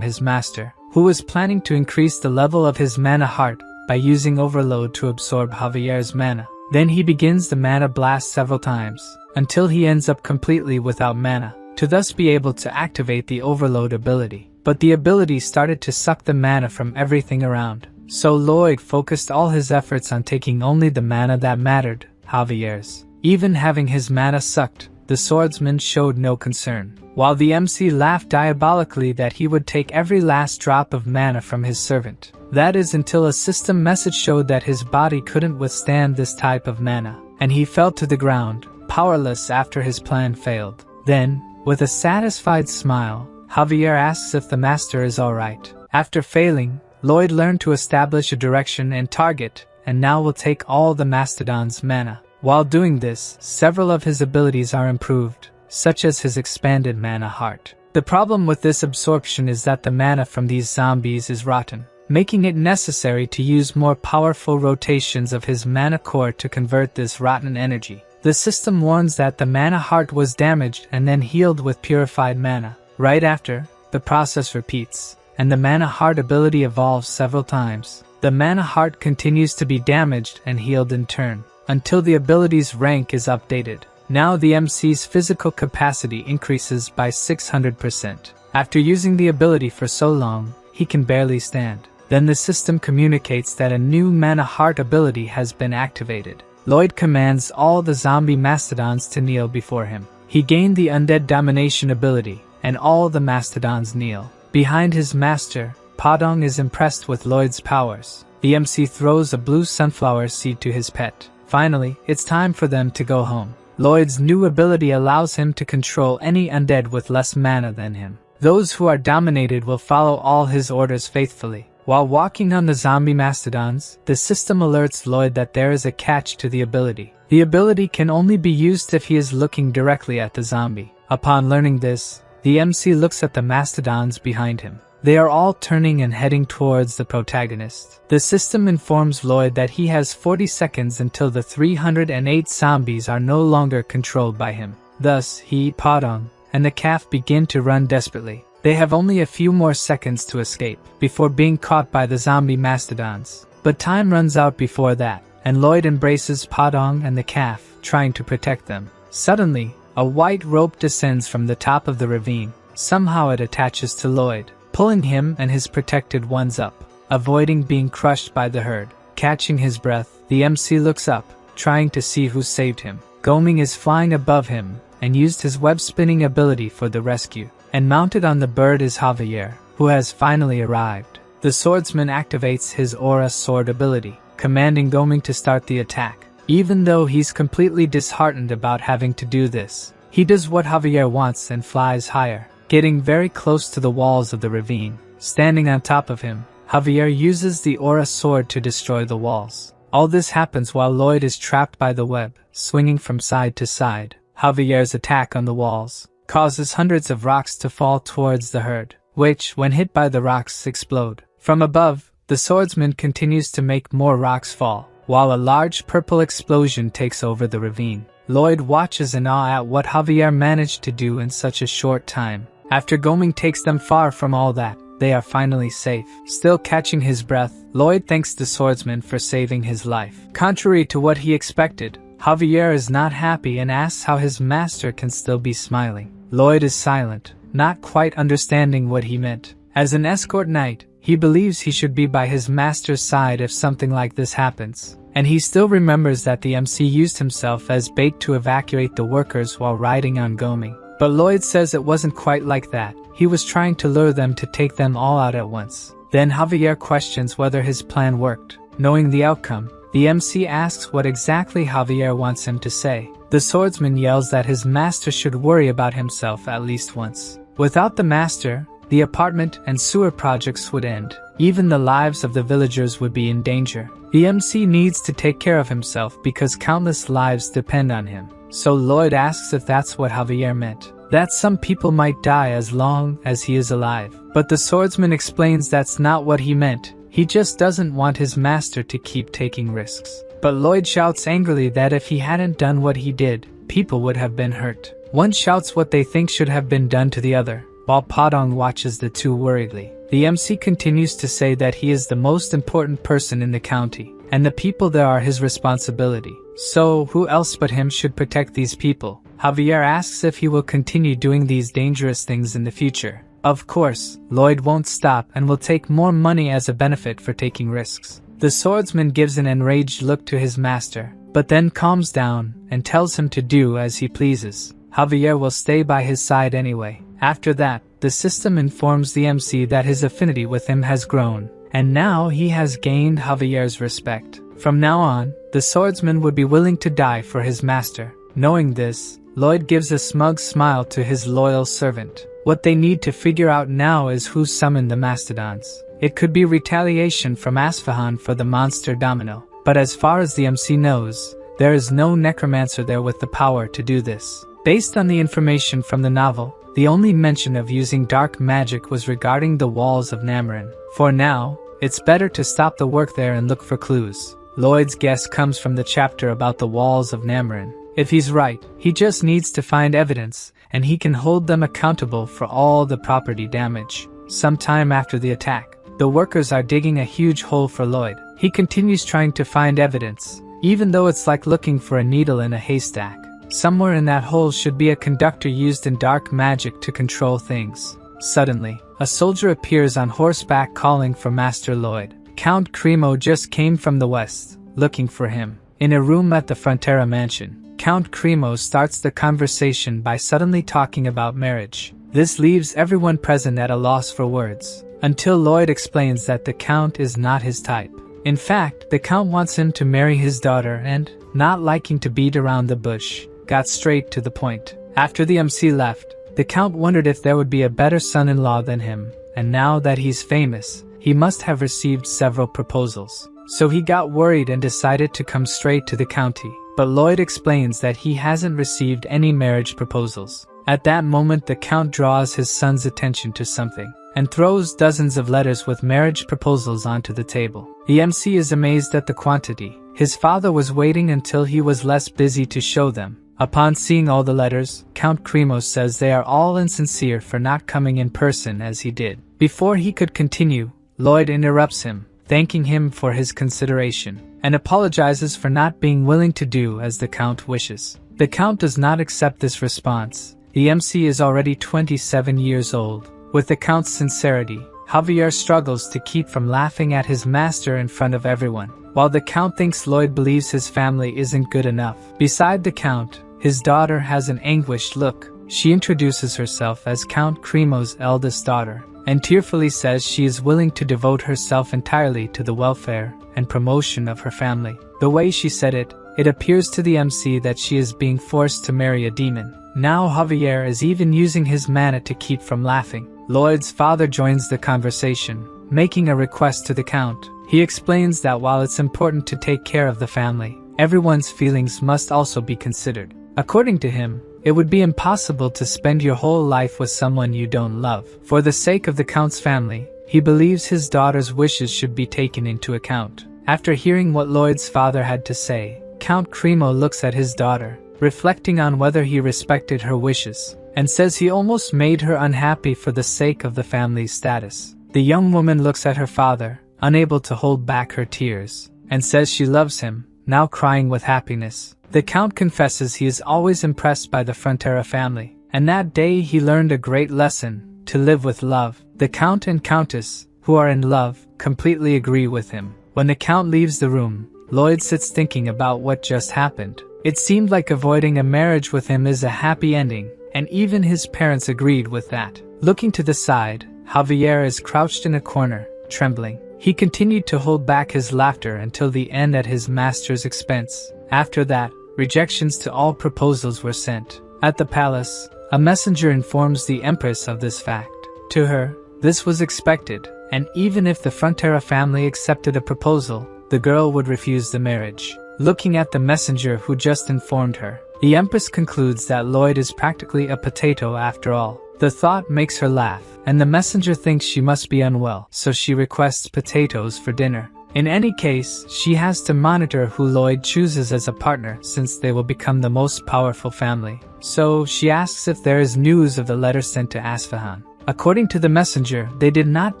his master, who was planning to increase the level of his mana heart by using overload to absorb Javier's mana. Then he begins the mana blast several times, until he ends up completely without mana, to thus be able to activate the overload ability. But the ability started to suck the mana from everything around. So Lloyd focused all his efforts on taking only the mana that mattered, Javier's. Even having his mana sucked, the swordsman showed no concern, while the MC laughed diabolically that he would take every last drop of mana from his servant. That is until a system message showed that his body couldn't withstand this type of mana, and he fell to the ground, powerless after his plan failed. Then, with a satisfied smile, Javier asks if the master is alright. After failing, Lloyd learned to establish a direction and target, and now will take all the mastodon's mana. While doing this, several of his abilities are improved, such as his expanded mana heart. The problem with this absorption is that the mana from these zombies is rotten, making it necessary to use more powerful rotations of his mana core to convert this rotten energy. The system warns that the mana heart was damaged and then healed with purified mana. Right after, the process repeats, and the mana heart ability evolves several times. The mana heart continues to be damaged and healed in turn, until the ability's rank is updated. Now the MC's physical capacity increases by 600%. After using the ability for so long, he can barely stand. Then the system communicates that a new mana heart ability has been activated. Lloyd commands all the zombie mastodons to kneel before him. He gained the undead domination ability, and all the mastodons kneel. Behind his master, Padong is impressed with Lloyd's powers. The MC throws a blue sunflower seed to his pet. Finally, it's time for them to go home. Lloyd's new ability allows him to control any undead with less mana than him. Those who are dominated will follow all his orders faithfully. While walking on the zombie mastodons, the system alerts Lloyd that there is a catch to the ability. The ability can only be used if he is looking directly at the zombie. Upon learning this, the MC looks at the mastodons behind him. They are all turning and heading towards the protagonist. The system informs Lloyd that he has 40 seconds until the 308 zombies are no longer controlled by him. Thus, he, Padong, and the calf begin to run desperately. They have only a few more seconds to escape, before being caught by the zombie mastodons. But time runs out before that, and Lloyd embraces Padong and the calf, trying to protect them. Suddenly, a white rope descends from the top of the ravine. Somehow it attaches to Lloyd, pulling him and his protected ones up, avoiding being crushed by the herd. Catching his breath, the MC looks up, trying to see who saved him. Goming is flying above him, and used his web-spinning ability for the rescue. And mounted on the bird is Javier, who has finally arrived. the swordsman activates his aura sword ability, commanding Goming to start the attack. Even though he's completely disheartened about having to do this, he does what Javier wants and flies higher, getting very close to the walls of the ravine. Standing on top of him, Javier uses the aura sword to destroy the walls. All this happens while Lloyd is trapped by the web, swinging from side to side. Javier's attack on the walls causes hundreds of rocks to fall towards the herd, which, when hit by the rocks, explode. From above, the swordsman continues to make more rocks fall, while a large purple explosion takes over the ravine. Lloyd watches in awe at what Javier managed to do in such a short time. After Goming takes them far from all that, they are finally safe. Still catching his breath, Lloyd thanks the swordsman for saving his life. Contrary to what he expected, Javier is not happy and asks how his master can still be smiling. Lloyd is silent, not quite understanding what he meant. As an escort knight, he believes he should be by his master's side if something like this happens. And he still remembers that the MC used himself as bait to evacuate the workers while riding on Goming. But Lloyd says it wasn't quite like that. He was trying to lure them to take them all out at once. Then Javier questions whether his plan worked. Knowing the outcome, the MC asks what exactly Javier wants him to say. The swordsman yells that his master should worry about himself at least once. Without the master, the apartment and sewer projects would end. Even the lives of the villagers would be in danger. The MC needs to take care of himself because countless lives depend on him. So Lloyd asks if that's what Javier meant. That some people might die as long as he is alive. But the swordsman explains that's not what he meant. He just doesn't want his master to keep taking risks. But Lloyd shouts angrily that if he hadn't done what he did, people would have been hurt. One shouts what they think should have been done to the other, while Padong watches the two worriedly. The MC continues to say that he is the most important person in the county, and the people there are his responsibility. So, who else but him should protect these people? Javier asks if he will continue doing these dangerous things in the future. Of course, Lloyd won't stop and will take more money as a benefit for taking risks. The swordsman gives an enraged look to his master, but then calms down and tells him to do as he pleases. Javier will stay by his side anyway. After that, the system informs the MC that his affinity with him has grown, and now he has gained Javier's respect. From now on, the swordsman would be willing to die for his master. Knowing this, Lloyd gives a smug smile to his loyal servant. What they need to figure out now is who summoned the mastodons. It could be retaliation from Asfahan for the monster Domino, but as far as the MC knows, there is no necromancer there with the power to do this. Based on the information from the novel, the only mention of using dark magic was regarding the walls of Namarin. For now, it's better to stop the work there and look for clues. Lloyd's guess comes from the chapter about the walls of Namarin. If he's right, he just needs to find evidence, and he can hold them accountable for all the property damage. Sometime after the attack, the workers are digging a huge hole for Lloyd. He continues trying to find evidence, even though it's like looking for a needle in a haystack. Somewhere in that hole should be a conductor used in dark magic to control things. Suddenly, a soldier appears on horseback calling for Master Lloyd. Count Cremo just came from the west, looking for him. In a room at the Frontera mansion, Count Cremo starts the conversation by suddenly talking about marriage. This leaves everyone present at a loss for words, until Lloyd explains that the Count is not his type. In fact, the Count wants him to marry his daughter and, not liking to beat around the bush, got straight to the point. After the MC left, the Count wondered if there would be a better son-in-law than him, and now that he's famous, he must have received several proposals. So he got worried and decided to come straight to the county. But Lloyd explains that he hasn't received any marriage proposals. At that moment, the Count draws his son's attention to something, and throws dozens of letters with marriage proposals onto the table. The MC is amazed at the quantity. His father was waiting until he was less busy to show them. Upon seeing all the letters, Count Cremo says they are all insincere for not coming in person as he did. Before he could continue, Lloyd interrupts him, thanking him for his consideration, and apologizes for not being willing to do as the Count wishes. The Count does not accept this response. The MC is already 27 years old. With the Count's sincerity, Javier struggles to keep from laughing at his master in front of everyone, while the Count thinks Lloyd believes his family isn't good enough. Beside the Count, his daughter has an anguished look. She introduces herself as Count Cremo's eldest daughter. and tearfully says she is willing to devote herself entirely to the welfare and promotion of her family. The way she said it, it appears to the MC that she is being forced to marry a demon. Now Javier is even using his mana to keep from laughing. Lloyd's father joins the conversation, making a request to the Count. He explains that while it's important to take care of the family, everyone's feelings must also be considered. According to him, it would be impossible to spend your whole life with someone you don't love. For the sake of the Count's family, he believes his daughter's wishes should be taken into account. After hearing what Lloyd's father had to say, Count Cremo looks at his daughter, reflecting on whether he respected her wishes, and says he almost made her unhappy for the sake of the family's status. The young woman looks at her father, unable to hold back her tears, and says she loves him, now crying with happiness. The Count confesses he is always impressed by the Frontera family, and that day he learned a great lesson, to live with love. The Count and Countess, who are in love, completely agree with him. When the Count leaves the room, Lloyd sits thinking about what just happened. It seemed like avoiding a marriage with him is a happy ending, and even his parents agreed with that. Looking to the side, Javier is crouched in a corner, trembling. He continued to hold back his laughter until the end at his master's expense. After that, rejections to all proposals were sent. At the palace, a messenger informs the Empress of this fact. To her, this was expected, and even if the Frontera family accepted a proposal, the girl would refuse the marriage. Looking at the messenger who just informed her, the Empress concludes that Lloyd is practically a potato after all. The thought makes her laugh, and the messenger thinks she must be unwell, so she requests potatoes for dinner. In any case, she has to monitor who Lloyd chooses as a partner since they will become the most powerful family. So she asks if there is news of the letter sent to Asfahan. According to the messenger, they did not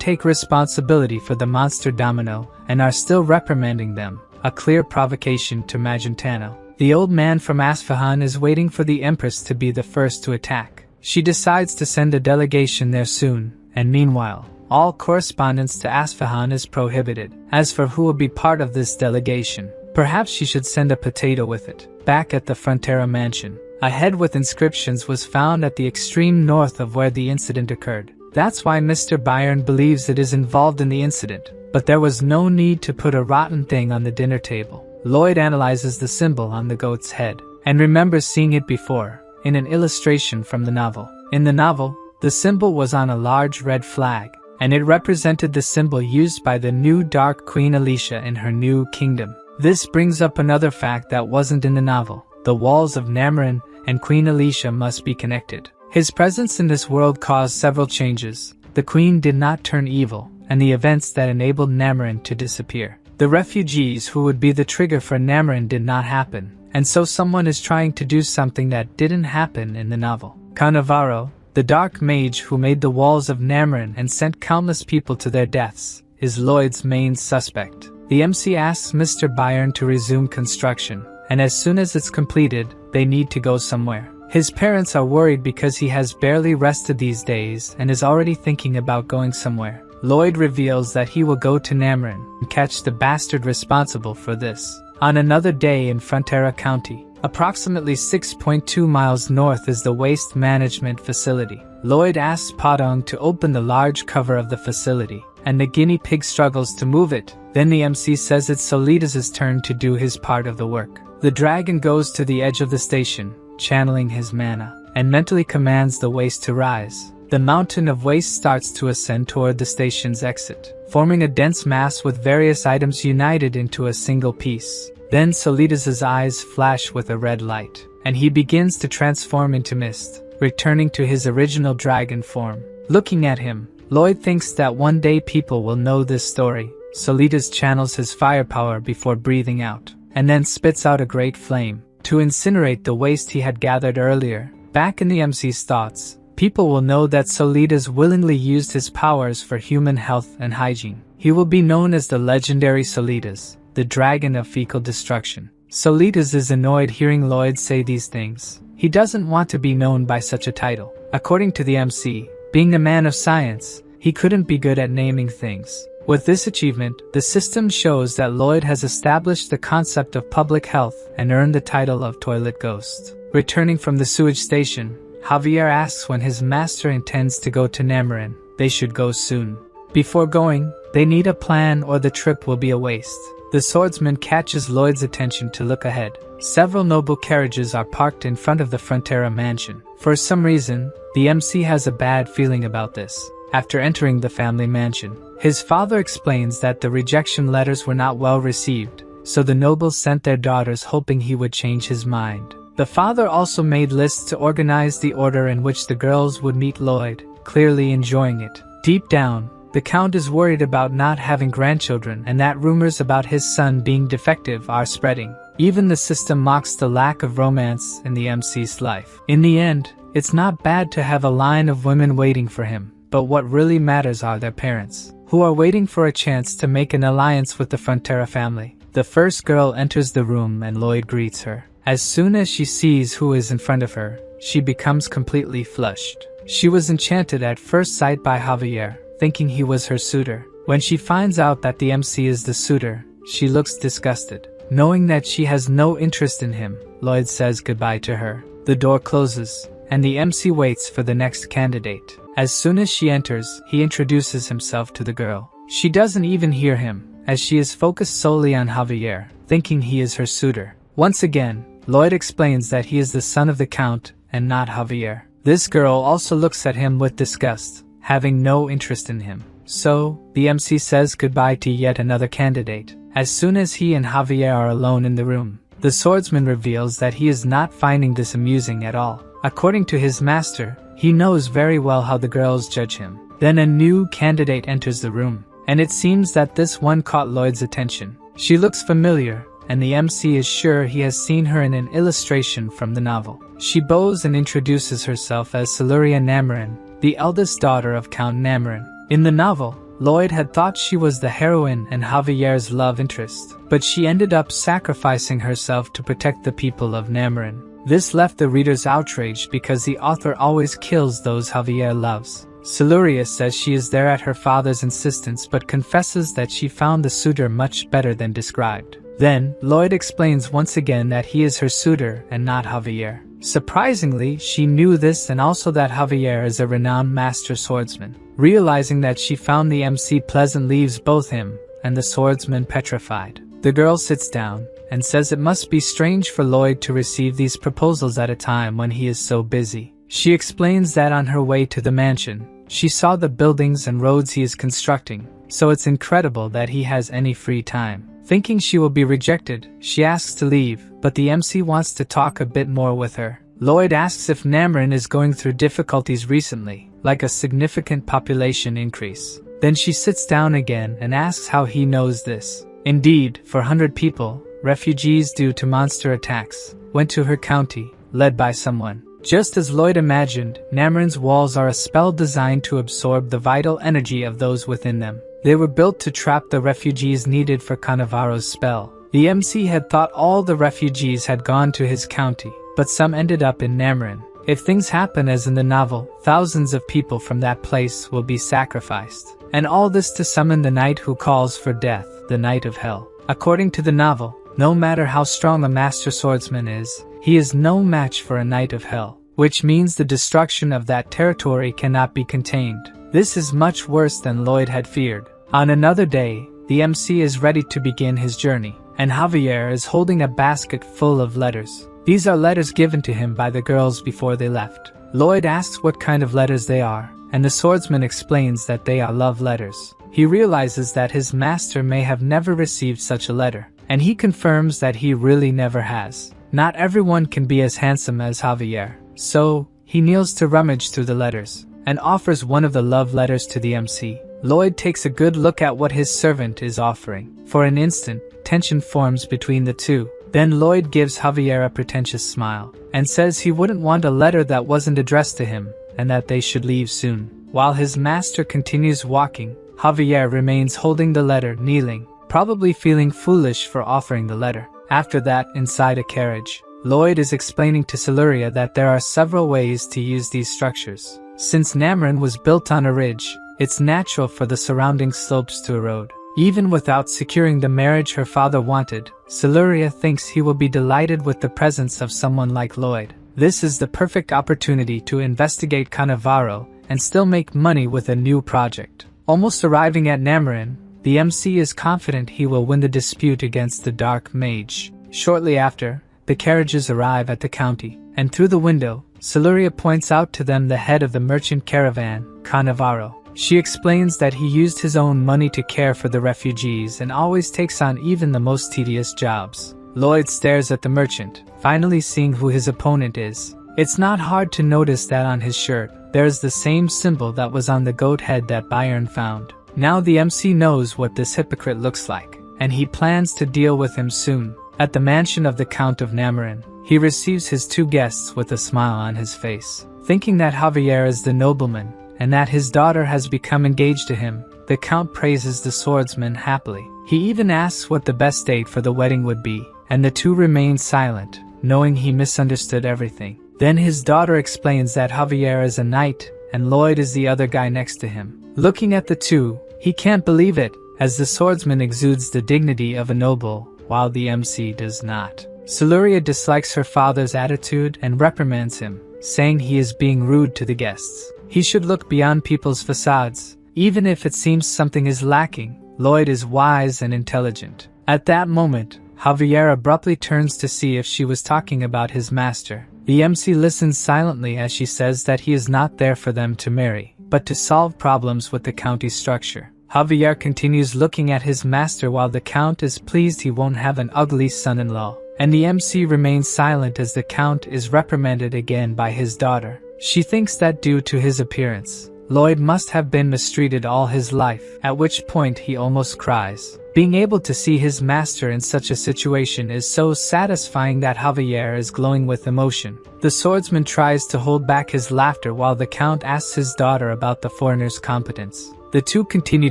take responsibility for the monster Domino and are still reprimanding them, a clear provocation to Magentano. The old man from Asfahan is waiting for the Empress to be the first to attack. She decides to send a delegation there soon, and meanwhile, all correspondence to Asfahan is prohibited. As for who will be part of this delegation, perhaps she should send a potato with it. Back at the Frontera mansion, a head with inscriptions was found at the extreme north of where the incident occurred. That's why Mr. Byron believes it is involved in the incident, but there was no need to put a rotten thing on the dinner table. Lloyd analyzes the symbol on the goat's head, and remembers seeing it before, in an illustration from the novel. In the novel, the symbol was on a large red flag, and it represented the symbol used by the new Dark Queen Alicia in her new kingdom. This brings up another fact that wasn't in the novel. The walls of Namarin and Queen Alicia must be connected. His presence in this world caused several changes. The queen did not turn evil, and the events that enabled Namarin to disappear. The refugees who would be the trigger for Namarin did not happen, and so someone is trying to do something that didn't happen in the novel. Cannavaro, the dark mage who made the walls of Namarin and sent countless people to their deaths, is Lloyd's main suspect. The MC asks Mr. Byron to resume construction, and as soon as it's completed, they need to go somewhere. His parents are worried because he has barely rested these days and is already thinking about going somewhere. Lloyd reveals that he will go to Namarin and catch the bastard responsible for this. On another day in Frontera County, approximately 6.2 miles north is the waste management facility. Lloyd asks Padong to open the large cover of the facility, and the guinea pig struggles to move it. Then the MC says it's Solidas' turn to do his part of the work. The dragon goes to the edge of the station, channeling his mana, and mentally commands the waste to rise. The mountain of waste starts to ascend toward the station's exit, forming a dense mass with various items united into a single piece. Then Solidas' eyes flash with a red light, and he begins to transform into mist, returning to his original dragon form. Looking at him, Lloyd thinks that one day people will know this story. Solidas channels his firepower before breathing out, and then spits out a great flame to incinerate the waste he had gathered earlier. Back in the MC's thoughts, people will know that Solidas willingly used his powers for human health and hygiene. He will be known as the legendary Solidas, the dragon of fecal destruction. Solidas is annoyed hearing Lloyd say these things. He doesn't want to be known by such a title. According to the MC, being a man of science, he couldn't be good at naming things. With this achievement, the system shows that Lloyd has established the concept of public health and earned the title of Toilet Ghost. Returning from the sewage station, Javier asks when his master intends to go to Namarin. they should go soon. Before going, they need a plan or the trip will be a waste. The swordsman catches Lloyd's attention to look ahead. Several noble carriages are parked in front of the Frontera mansion. For some reason, the MC has a bad feeling about this. After entering the family mansion, his father explains that the rejection letters were not well received, so the nobles sent their daughters hoping he would change his mind. The father also made lists to organize the order in which the girls would meet Lloyd, clearly enjoying it. Deep down, the Count is worried about not having grandchildren and that rumors about his son being defective are spreading. Even the system mocks the lack of romance in the MC's life. In the end, it's not bad to have a line of women waiting for him, but what really matters are their parents, who are waiting for a chance to make an alliance with the Frontera family. The first girl enters the room and Lloyd greets her. As soon as she sees who is in front of her, she becomes completely flushed. She was enchanted at first sight by Javier, thinking he was her suitor. When she finds out that the MC is the suitor, she looks disgusted. Knowing that she has no interest in him, Lloyd says goodbye to her. The door closes, and the MC waits for the next candidate. As soon as she enters, he introduces himself to the girl. She doesn't even hear him, as she is focused solely on Javier, thinking he is her suitor. Once again, Lloyd explains that he is the son of the Count and not Javier. This girl also looks at him with disgust, having no interest in him. So, the MC says goodbye to yet another candidate. As soon as he and Javier are alone in the room, the swordsman reveals that he is not finding this amusing at all. According to his master, he knows very well how the girls judge him. Then a new candidate enters the room, and it seems that this one caught Lloyd's attention. She looks familiar, and the MC is sure he has seen her in an illustration from the novel. She bows and introduces herself as Siluria Namarin, the eldest daughter of Count Namarin. In the novel, Lloyd had thought she was the heroine and Javier's love interest, but she ended up sacrificing herself to protect the people of Namarin. This left the readers outraged because the author always kills those Javier loves. Siluria says she is there at her father's insistence but confesses that she found the suitor much better than described. Then, Lloyd explains once again that he is her suitor and not Javier. Surprisingly, she knew this and also that Javier is a renowned master swordsman. Realizing that she found the MC pleasant leaves both him and the swordsman petrified. The girl sits down and says it must be strange for Lloyd to receive these proposals at a time when he is so busy. She explains that on her way to the mansion, she saw the buildings and roads he is constructing, so it's incredible that he has any free time. Thinking she will be rejected, she asks to leave, but the MC wants to talk a bit more with her. Lloyd asks if Namarin is going through difficulties recently, like a significant population increase. Then she sits down again and asks how he knows this. Indeed, 400 people, refugees due to monster attacks, went to her county, led by someone. Just as Lloyd imagined, Namarin's walls are a spell designed to absorb the vital energy of those within them. They were built to trap the refugees needed for Cannavaro's spell. The MC had thought all the refugees had gone to his county, but some ended up in Namarin. If things happen as in the novel, thousands of people from that place will be sacrificed. And all this to summon the knight who calls for death, the Knight of Hell. According to the novel, no matter how strong a master swordsman is, he is no match for a Knight of Hell, which means the destruction of that territory cannot be contained. This is much worse than Lloyd had feared. On another day, the MC is ready to begin his journey, and Javier is holding a basket full of letters. These are letters given to him by the girls before they left. Lloyd asks what kind of letters they are, and the swordsman explains that they are love letters. He realizes that his master may have never received such a letter, and he confirms that he really never has. Not everyone can be as handsome as Javier, so he kneels to rummage through the letters, and offers one of the love letters to the MC. Lloyd takes a good look at what his servant is offering. For an instant, tension forms between the two. Then Lloyd gives Javier a pretentious smile, and says he wouldn't want a letter that wasn't addressed to him, and that they should leave soon. While his master continues walking, Javier remains holding the letter, kneeling, probably feeling foolish for offering the letter. After that, inside a carriage, Lloyd is explaining to Siluria that there are several ways to use these structures. Since Namarin was built on a ridge, it's natural for the surrounding slopes to erode. Even without securing the marriage her father wanted, Siluria thinks he will be delighted with the presence of someone like Lloyd. This is the perfect opportunity to investigate Cannavaro and still make money with a new project. Almost arriving at Namarin, the MC is confident he will win the dispute against the Dark Mage. Shortly after, the carriages arrive at the county, and through the window, Siluria points out to them the head of the merchant caravan, Cannavaro. She explains that he used his own money to care for the refugees and always takes on even the most tedious jobs. Lloyd stares at the merchant, finally seeing who his opponent is. It's not hard to notice that on his shirt, there is the same symbol that was on the goat head that Byron found. Now the MC knows what this hypocrite looks like, and he plans to deal with him soon. At the mansion of the Count of Namarin, he receives his two guests with a smile on his face. Thinking that Javier is the nobleman, and that his daughter has become engaged to him, the Count praises the swordsman happily. He even asks what the best date for the wedding would be, and the two remain silent, knowing he misunderstood everything. Then his daughter explains that Javier is a knight, and Lloyd is the other guy next to him. Looking at the two, he can't believe it, as the swordsman exudes the dignity of a noble, while the MC does not. Siluria dislikes her father's attitude and reprimands him, saying he is being rude to the guests. He should look beyond people's facades, even if it seems something is lacking. Lloyd is wise and intelligent. At that moment, Javier abruptly turns to see if she was talking about his master. The MC listens silently as she says that he is not there for them to marry, but to solve problems with the county structure. Javier continues looking at his master while the Count is pleased he won't have an ugly son-in-law, and the MC remains silent as the Count is reprimanded again by his daughter. She thinks that due to his appearance, Lloyd must have been mistreated all his life, at which point he almost cries. Being able to see his master in such a situation is so satisfying that Javier is glowing with emotion. The swordsman tries to hold back his laughter while the Count asks his daughter about the foreigner's competence. The two continue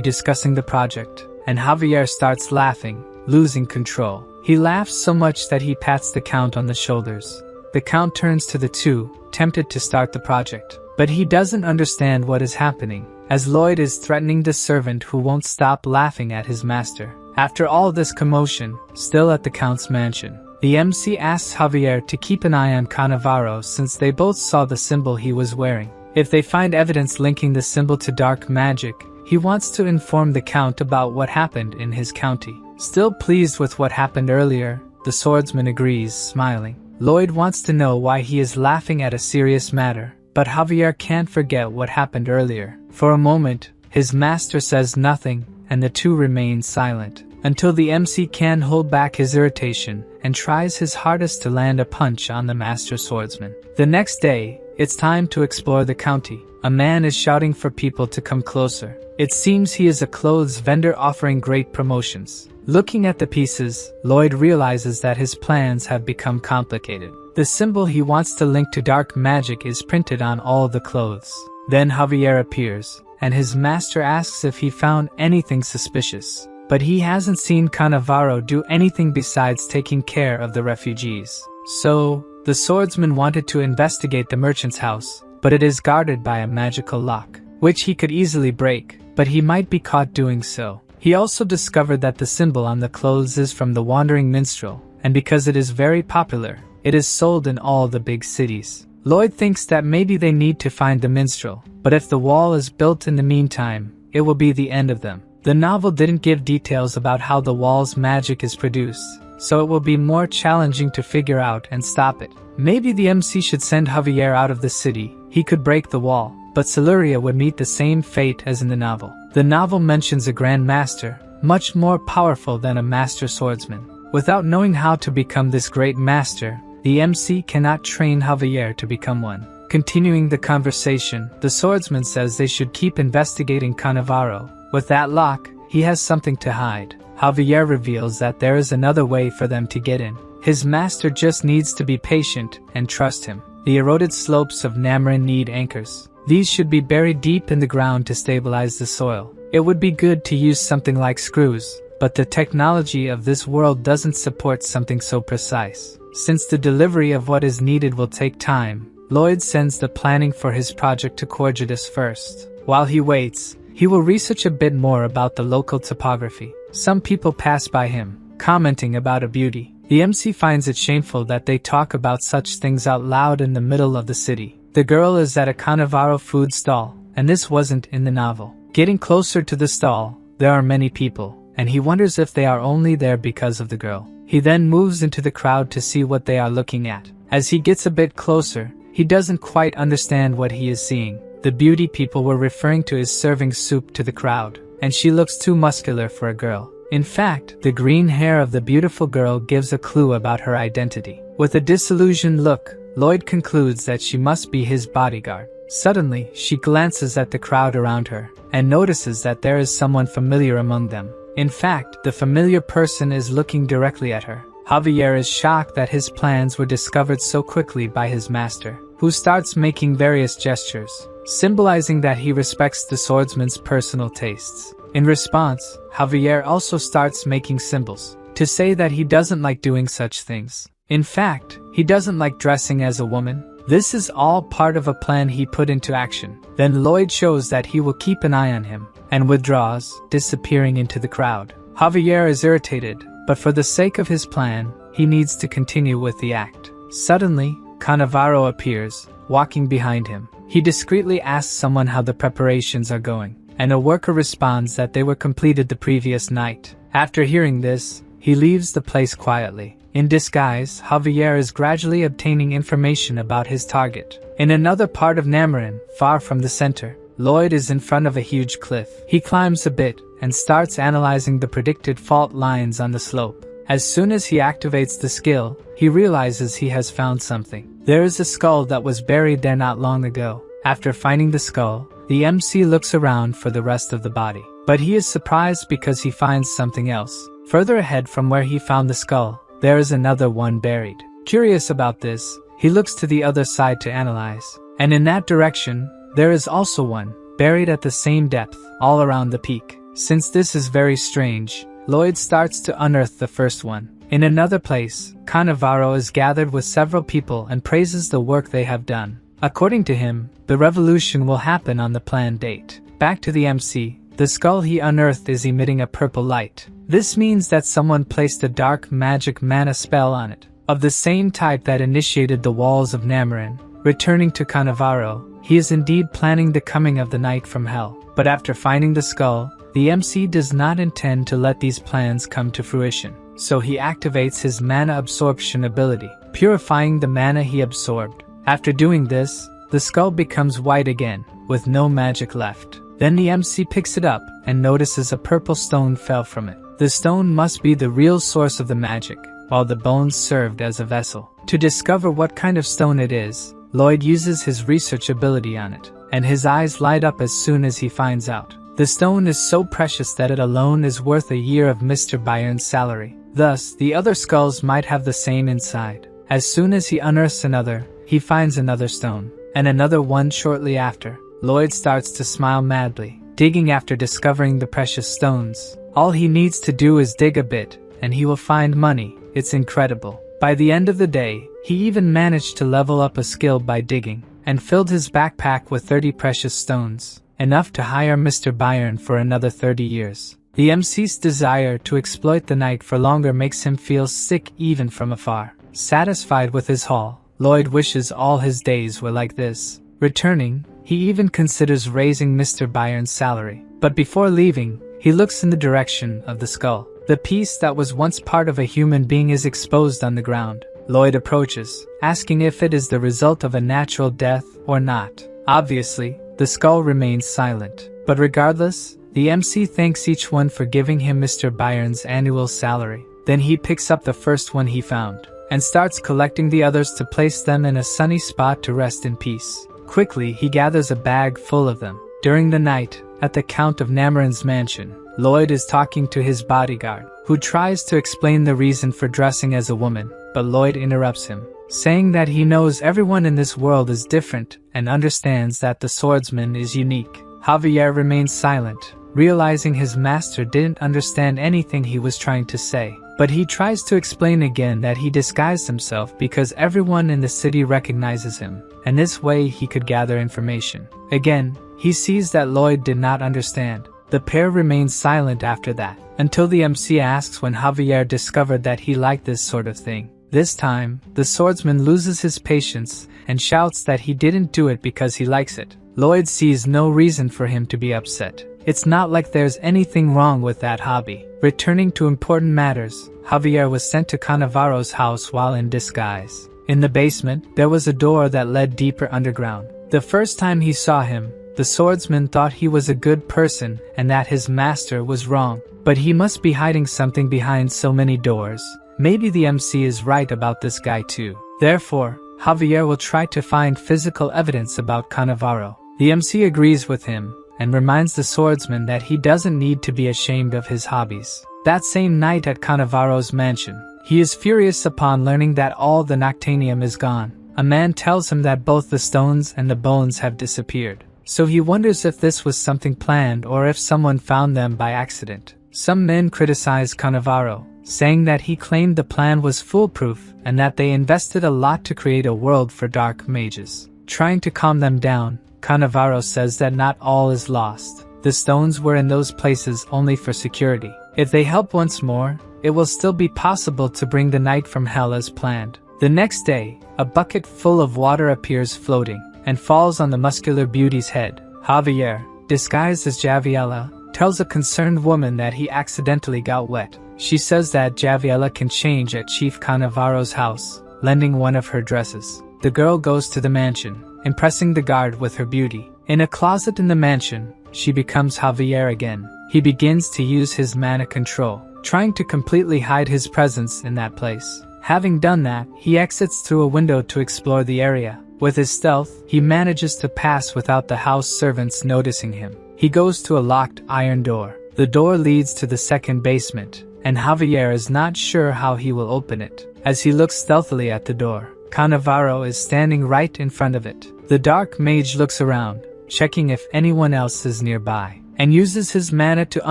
discussing the project, and Javier starts laughing, losing control. He laughs so much that he pats the Count on the shoulders. The Count turns to the two, tempted to start the project, but he doesn't understand what is happening, as Lloyd is threatening the servant who won't stop laughing at his master. After all this commotion, still at the Count's mansion, the MC asks Javier to keep an eye on Cannavaro since they both saw the symbol he was wearing. If they find evidence linking the symbol to dark magic, he wants to inform the Count about what happened in his county. Still pleased with what happened earlier, the swordsman agrees, smiling. Lloyd wants to know why he is laughing at a serious matter, but Javier can't forget what happened earlier. For a moment, his master says nothing, and the two remain silent, until the MC can hold back his irritation and tries his hardest to land a punch on the master swordsman. The next day, it's time to explore the county. A man is shouting for people to come closer. It seems he is a clothes vendor offering great promotions. Looking at the pieces, Lloyd realizes that his plans have become complicated. The symbol he wants to link to dark magic is printed on all the clothes. Then Javier appears, and his master asks if he found anything suspicious. But he hasn't seen Cannavaro do anything besides taking care of the refugees. So, the swordsman wanted to investigate the merchant's house, but it is guarded by a magical lock, which he could easily break, but he might be caught doing so. He also discovered that the symbol on the clothes is from the wandering minstrel, and because it is very popular, it is sold in all the big cities. Lloyd thinks that maybe they need to find the minstrel, but if the wall is built in the meantime, it will be the end of them. The novel didn't give details about how the wall's magic is produced, so it will be more challenging to figure out and stop it. Maybe the MC should send Javier out of the city. He could break the wall, but Siluria would meet the same fate as in the novel. The novel mentions a Grand Master, much more powerful than a Master Swordsman. Without knowing how to become this great master, the MC cannot train Javier to become one. Continuing the conversation, the swordsman says they should keep investigating Cannavaro. With that lock, he has something to hide. Javier reveals that there is another way for them to get in. His master just needs to be patient and trust him. The eroded slopes of Namarin need anchors. These should be buried deep in the ground to stabilize the soil. It would be good to use something like screws, but the technology of this world doesn't support something so precise. Since the delivery of what is needed will take time, Lloyd sends the planning for his project to Corgidus first. While he waits, he will research a bit more about the local topography. Some people pass by him, commenting about a beauty. The MC finds it shameful that they talk about such things out loud in the middle of the city. The girl is at a Cannavaro food stall, and this wasn't in the novel. Getting closer to the stall, there are many people, and he wonders if they are only there because of the girl. He then moves into the crowd to see what they are looking at. As he gets a bit closer, he doesn't quite understand what he is seeing. The beauty people were referring to his serving soup to the crowd, and she looks too muscular for a girl. In fact, the green hair of the beautiful girl gives a clue about her identity. With a disillusioned look, Lloyd concludes that she must be his bodyguard. Suddenly, she glances at the crowd around her, and notices that there is someone familiar among them. In fact, the familiar person is looking directly at her. Javier is shocked that his plans were discovered so quickly by his master, who starts making various gestures, symbolizing that he respects the swordsman's personal tastes. In response, Javier also starts making symbols, to say that he doesn't like doing such things. In fact, he doesn't like dressing as a woman. This is all part of a plan he put into action. Then Lloyd shows that he will keep an eye on him, and withdraws, disappearing into the crowd. Javier is irritated, but for the sake of his plan, he needs to continue with the act. Suddenly, Cannavaro appears, walking behind him. He discreetly asks someone how the preparations are going, and a worker responds that they were completed the previous night. After hearing this, he leaves the place quietly. In disguise, Javier is gradually obtaining information about his target. In another part of Namarin, far from the center, Lloyd is in front of a huge cliff. He climbs a bit and starts analyzing the predicted fault lines on the slope. As soon as he activates the skill, he realizes he has found something. There is a skull that was buried there not long ago. After finding the skull, the MC looks around for the rest of the body. But he is surprised because he finds something else. Further ahead from where he found the skull, there is another one buried. Curious about this, he looks to the other side to analyze. And in that direction, there is also one, buried at the same depth, all around the peak. Since this is very strange, Lloyd starts to unearth the first one. In another place, Cannavaro is gathered with several people and praises the work they have done. According to him, the revolution will happen on the planned date. Back to the MC, the skull he unearthed is emitting a purple light. This means that someone placed a dark magic mana spell on it, of the same type that initiated the walls of Namarin. Returning to Cannavaro, he is indeed planning the coming of the night from hell. But after finding the skull, the MC does not intend to let these plans come to fruition. So he activates his mana absorption ability, purifying the mana he absorbed. After doing this, the skull becomes white again, with no magic left. Then the MC picks it up and notices a purple stone fell from it. The stone must be the real source of the magic, while the bones served as a vessel. To discover what kind of stone it is, Lloyd uses his research ability on it, and his eyes light up as soon as he finds out. The stone is so precious that it alone is worth a year of Mr. Byron's salary. Thus, the other skulls might have the same inside. As soon as he unearths another, he finds another stone, and another one shortly after. Lloyd starts to smile madly, digging after discovering the precious stones. All he needs to do is dig a bit, and he will find money. It's incredible. By the end of the day, he even managed to level up a skill by digging, and filled his backpack with 30 precious stones, enough to hire Mr. Byron for another 30 years. The MC's desire to exploit the night for longer makes him feel sick even from afar. Satisfied with his haul, Lloyd wishes all his days were like this. Returning, he even considers raising Mr. Byron's salary. But before leaving, he looks in the direction of the skull. The piece that was once part of a human being is exposed on the ground. Lloyd approaches, asking if it is the result of a natural death or not. Obviously, the skull remains silent. But regardless, the MC thanks each one for giving him Mr. Byron's annual salary. Then he picks up the first one he found, and starts collecting the others to place them in a sunny spot to rest in peace. Quickly, he gathers a bag full of them. During the night, at the Count of Namarin's mansion, Lloyd is talking to his bodyguard, who tries to explain the reason for dressing as a woman, but Lloyd interrupts him, saying that he knows everyone in this world is different and understands that the swordsman is unique. Javier remains silent, realizing his master didn't understand anything he was trying to say. But he tries to explain again that he disguised himself because everyone in the city recognizes him, and this way he could gather information. Again, he sees that Lloyd did not understand. The pair remains silent after that, until the MC asks when Javier discovered that he liked this sort of thing. This time, the swordsman loses his patience and shouts that he didn't do it because he likes it. Lloyd sees no reason for him to be upset. It's not like there's anything wrong with that hobby. Returning to important matters, Javier was sent to Cannavaro's house while in disguise. In the basement, there was a door that led deeper underground. The first time he saw him, the swordsman thought he was a good person and that his master was wrong. But he must be hiding something behind so many doors. Maybe the MC is right about this guy too. Therefore, Javier will try to find physical evidence about Cannavaro. The MC agrees with him and reminds the swordsman that he doesn't need to be ashamed of his hobbies. That same night at Cannavaro's mansion, he is furious upon learning that all the Noctanium is gone. A man tells him that both the stones and the bones have disappeared. So he wonders if this was something planned or if someone found them by accident. Some men criticize Cannavaro, saying that he claimed the plan was foolproof and that they invested a lot to create a world for dark mages. Trying to calm them down, Cannavaro says that not all is lost. The stones were in those places only for security. If they help once more, it will still be possible to bring the knight from hell as planned. The next day, a bucket full of water appears floating and falls on the muscular beauty's head. Javier, disguised as Javiella, tells a concerned woman that he accidentally got wet. She says that Javiella can change at Chief Cannavaro's house, lending one of her dresses. The girl goes to the mansion, impressing the guard with her beauty. In a closet in the mansion, she becomes Javier again. He begins to use his mana control, trying to completely hide his presence in that place. Having done that, he exits through a window to explore the area. With his stealth, he manages to pass without the house servants noticing him. He goes to a locked iron door. The door leads to the second basement, and Javier is not sure how he will open it. As he looks stealthily at the door, Cannavaro is standing right in front of it. The dark mage looks around, checking if anyone else is nearby, and uses his mana to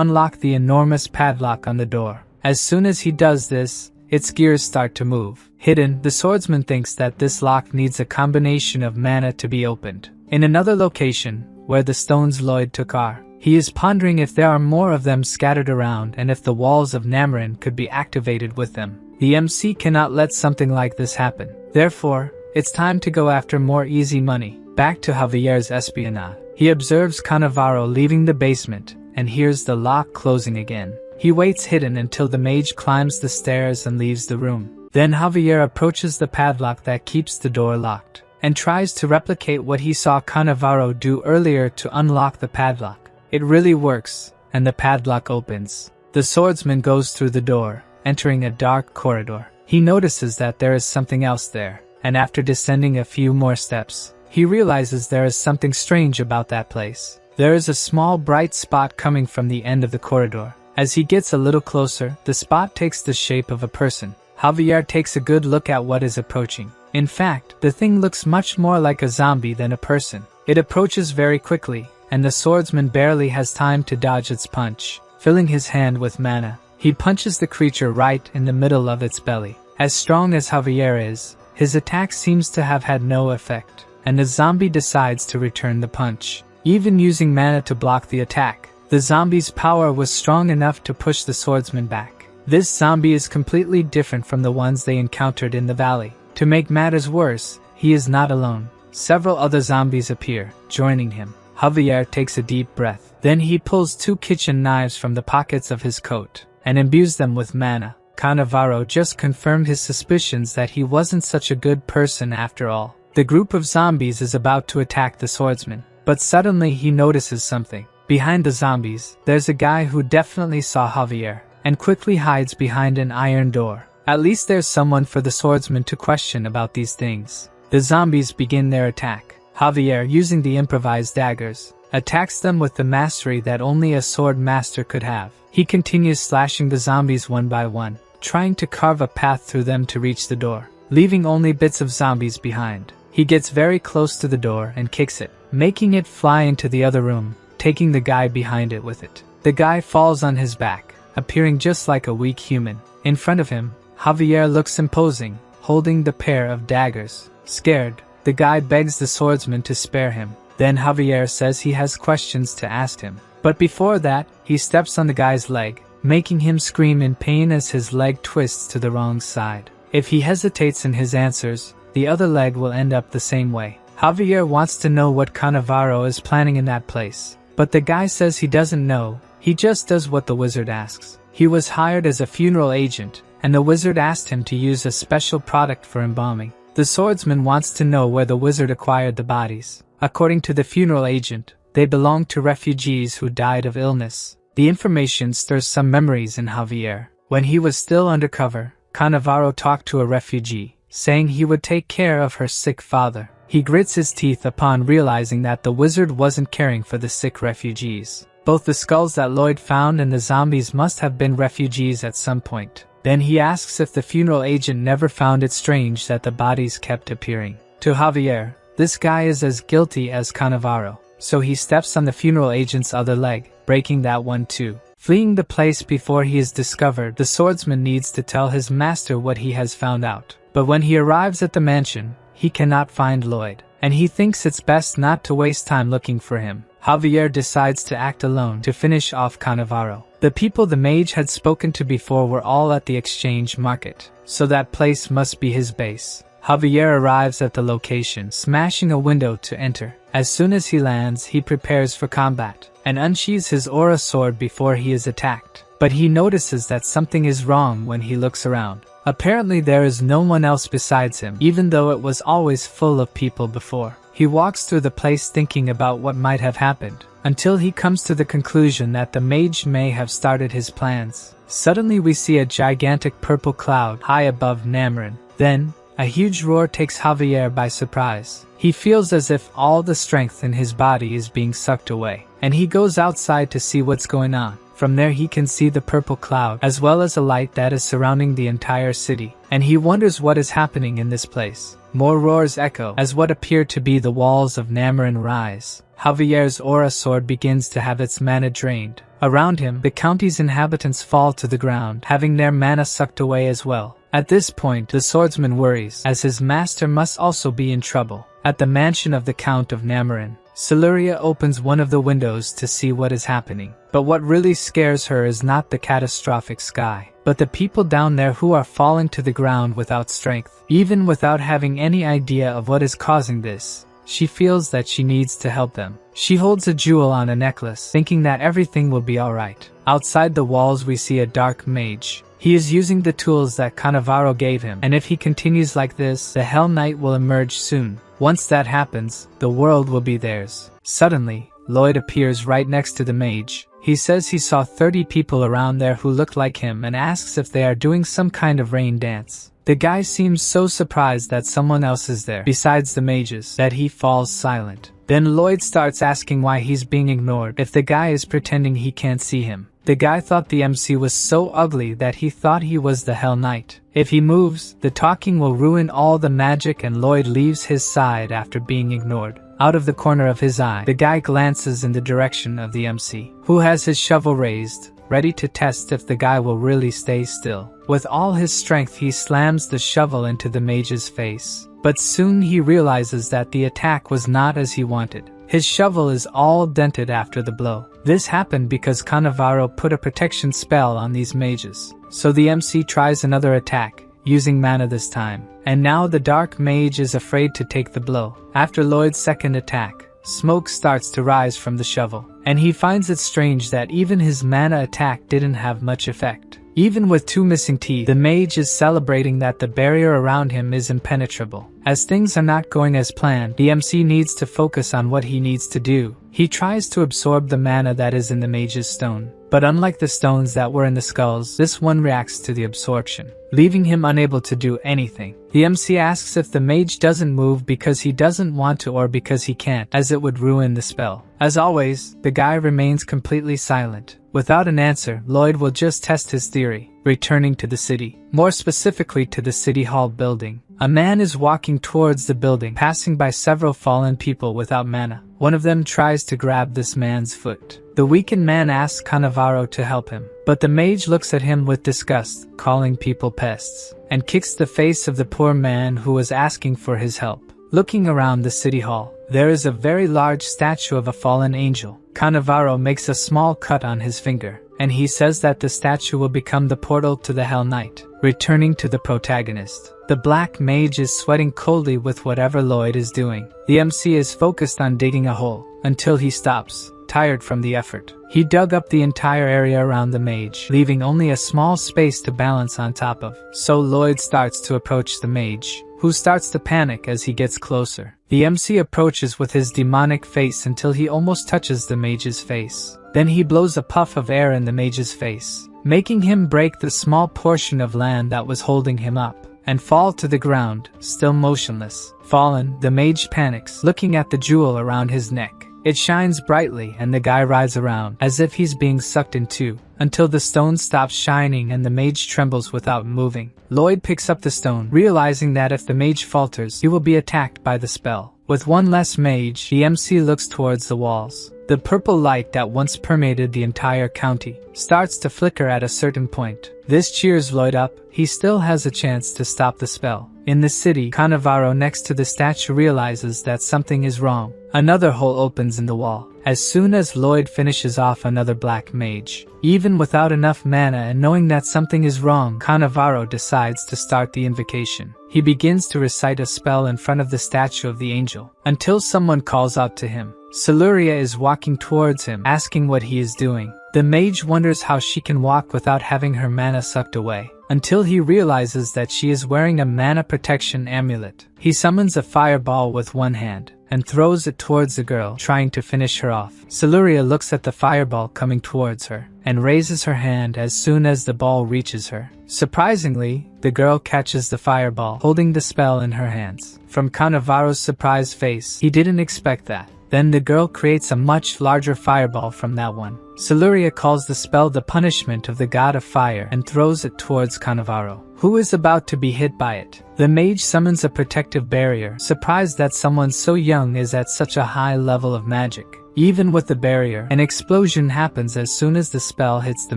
unlock the enormous padlock on the door. As soon as he does this, its gears start to move. Hidden, the swordsman thinks that this lock needs a combination of mana to be opened. In another location, where the stones Lloyd took are, he is pondering if there are more of them scattered around and if the walls of Namarin could be activated with them. The MC cannot let something like this happen. Therefore, it's time to go after more easy money. Back to Javier's espionage. He observes Cannavaro leaving the basement and hears the lock closing again. He waits hidden until the mage climbs the stairs and leaves the room. Then Javier approaches the padlock that keeps the door locked, and tries to replicate what he saw Cannavaro do earlier to unlock the padlock. It really works, and the padlock opens. The swordsman goes through the door, entering a dark corridor. He notices that there is something else there, and after descending a few more steps, he realizes there is something strange about that place. There is a small bright spot coming from the end of the corridor. As he gets a little closer, the spot takes the shape of a person. Javier takes a good look at what is approaching. In fact, the thing looks much more like a zombie than a person. It approaches very quickly, and the swordsman barely has time to dodge its punch. Filling his hand with mana, he punches the creature right in the middle of its belly. As strong as Javier is, his attack seems to have had no effect, and the zombie decides to return the punch. Even using mana to block the attack, the zombie's power was strong enough to push the swordsman back. This zombie is completely different from the ones they encountered in the valley. To make matters worse, he is not alone. Several other zombies appear, joining him. Javier takes a deep breath. Then he pulls 2 kitchen knives from the pockets of his coat, and imbues them with mana. Cannavaro just confirmed his suspicions that he wasn't such a good person after all. The group of zombies is about to attack the swordsman, but suddenly he notices something. Behind the zombies, there's a guy who definitely saw Javier, and quickly hides behind an iron door. At least there's someone for the swordsman to question about these things. The zombies begin their attack. Javier, using the improvised daggers, attacks them with the mastery that only a sword master could have. He continues slashing the zombies one by one, trying to carve a path through them to reach the door, leaving only bits of zombies behind. He gets very close to the door and kicks it, making it fly into the other room, taking the guy behind it with it. The guy falls on his back, appearing just like a weak human. In front of him, Javier looks imposing, holding the pair of daggers. Scared, the guy begs the swordsman to spare him. Then Javier says he has questions to ask him. But before that, he steps on the guy's leg, making him scream in pain as his leg twists to the wrong side. If he hesitates in his answers, the other leg will end up the same way. Javier wants to know what Cannavaro is planning in that place, but the guy says he doesn't know, he just does what the wizard asks. He was hired as a funeral agent, and the wizard asked him to use a special product for embalming. The swordsman wants to know where the wizard acquired the bodies. According to the funeral agent, they belonged to refugees who died of illness. The information stirs some memories in Javier. When he was still undercover, Cannavaro talked to a refugee, saying he would take care of her sick father. He grits his teeth upon realizing that the wizard wasn't caring for the sick refugees. Both the skulls that Lloyd found and the zombies must have been refugees at some point. Then he asks if the funeral agent never found it strange that the bodies kept appearing. To Javier, this guy is as guilty as Cannavaro, so he steps on the funeral agent's other leg, breaking that one too. Fleeing the place before he is discovered, the swordsman needs to tell his master what he has found out. But when he arrives at the mansion, he cannot find Lloyd, and he thinks it's best not to waste time looking for him. Javier decides to act alone to finish off Cannavaro. The people the mage had spoken to before were all at the exchange market, so that place must be his base. Javier arrives at the location, smashing a window to enter. As soon as he lands, he prepares for combat, and unsheathes his aura sword before he is attacked. But he notices that something is wrong when he looks around. Apparently there is no one else besides him, even though it was always full of people before. He walks through the place thinking about what might have happened, until he comes to the conclusion that the mage may have started his plans. Suddenly we see a gigantic purple cloud high above Nameron. Then, a huge roar takes Javier by surprise. He feels as if all the strength in his body is being sucked away, and he goes outside to see what's going on. From there he can see the purple cloud, as well as a light that is surrounding the entire city, and he wonders what is happening in this place. More roars echo as what appear to be the walls of Nameron rise. Javier's aura sword begins to have its mana drained. Around him, the county's inhabitants fall to the ground, having their mana sucked away as well. At this point, the swordsman worries, as his master must also be in trouble. At the mansion of the Count of Nameron, Siluria opens one of the windows to see what is happening. But what really scares her is not the catastrophic sky, but the people down there who are falling to the ground without strength. Even without having any idea of what is causing this, she feels that she needs to help them. She holds a jewel on a necklace, thinking that everything will be alright. Outside the walls we see a dark mage. He is using the tools that Cannavaro gave him, and if he continues like this, the Hell Knight will emerge soon. Once that happens, the world will be theirs. Suddenly, Lloyd appears right next to the mage. He says he saw 30 people around there who look like him and asks if they are doing some kind of rain dance. The guy seems so surprised that someone else is there, besides the mages, that he falls silent. Then Lloyd starts asking why he's being ignored if the guy is pretending he can't see him. The guy thought the MC was so ugly that he thought he was the Hell Knight. If he moves, the talking will ruin all the magic, and Lloyd leaves his side after being ignored. Out of the corner of his eye, the guy glances in the direction of the MC, who has his shovel raised, ready to test if the guy will really stay still. With all his strength he slams the shovel into the mage's face. But soon he realizes that the attack was not as he wanted. His shovel is all dented after the blow. This happened because Cannavaro put a protection spell on these mages. So the MC tries another attack, using mana this time. And now the dark mage is afraid to take the blow. After Lloyd's second attack, smoke starts to rise from the shovel, and he finds it strange that even his mana attack didn't have much effect. Even with 2 missing teeth, the mage is celebrating that the barrier around him is impenetrable. As things are not going as planned, the MC needs to focus on what he needs to do. He tries to absorb the mana that is in the mage's stone. But unlike the stones that were in the skulls, this one reacts to the absorption, leaving him unable to do anything. The MC asks if the mage doesn't move because he doesn't want to or because he can't, as it would ruin the spell. As always, the guy remains completely silent. Without an answer, Lloyd will just test his theory, returning to the city. More specifically to the City Hall building. A man is walking towards the building, passing by several fallen people without mana. One of them tries to grab this man's foot. The weakened man asks Cannavaro to help him, but the mage looks at him with disgust, calling people pests, and kicks the face of the poor man who was asking for his help. Looking around the city hall, there is a very large statue of a fallen angel. Cannavaro makes a small cut on his finger, and he says that the statue will become the portal to the Hell Knight, returning to the protagonist. The black mage is sweating coldly with whatever Lloyd is doing. The MC is focused on digging a hole, until he stops, tired from the effort. He dug up the entire area around the mage, leaving only a small space to balance on top of. So Lloyd starts to approach the mage, who starts to panic as he gets closer. The MC approaches with his demonic face until he almost touches the mage's face. Then he blows a puff of air in the mage's face, making him break the small portion of land that was holding him up, and fall to the ground, still motionless. Fallen, the mage panics, looking at the jewel around his neck. It shines brightly and the guy rides around, as if he's being sucked into, until the stone stops shining and the mage trembles without moving. Lloyd picks up the stone, realizing that if the mage falters, he will be attacked by the spell. With one less mage, the MC looks towards the walls. The purple light that once permeated the entire county starts to flicker at a certain point. This cheers Lloyd up. He still has a chance to stop the spell. In the city, Cannavaro next to the statue realizes that something is wrong. Another hole opens in the wall. As soon as Lloyd finishes off another black mage, even without enough mana and knowing that something is wrong, Cannavaro decides to start the invocation. He begins to recite a spell in front of the statue of the angel, until someone calls out to him. Siluria is walking towards him, asking what he is doing. The mage wonders how she can walk without having her mana sucked away, until he realizes that she is wearing a mana protection amulet. He summons a fireball with one hand, and throws it towards the girl, trying to finish her off. Siluria looks at the fireball coming towards her, and raises her hand as soon as the ball reaches her. Surprisingly, the girl catches the fireball, holding the spell in her hands. From Cannavaro's surprised face, he didn't expect that. Then the girl creates a much larger fireball from that one. Siluria calls the spell the punishment of the god of fire and throws it towards Cannavaro, who is about to be hit by it. The mage summons a protective barrier, surprised that someone so young is at such a high level of magic. Even with the barrier, an explosion happens as soon as the spell hits the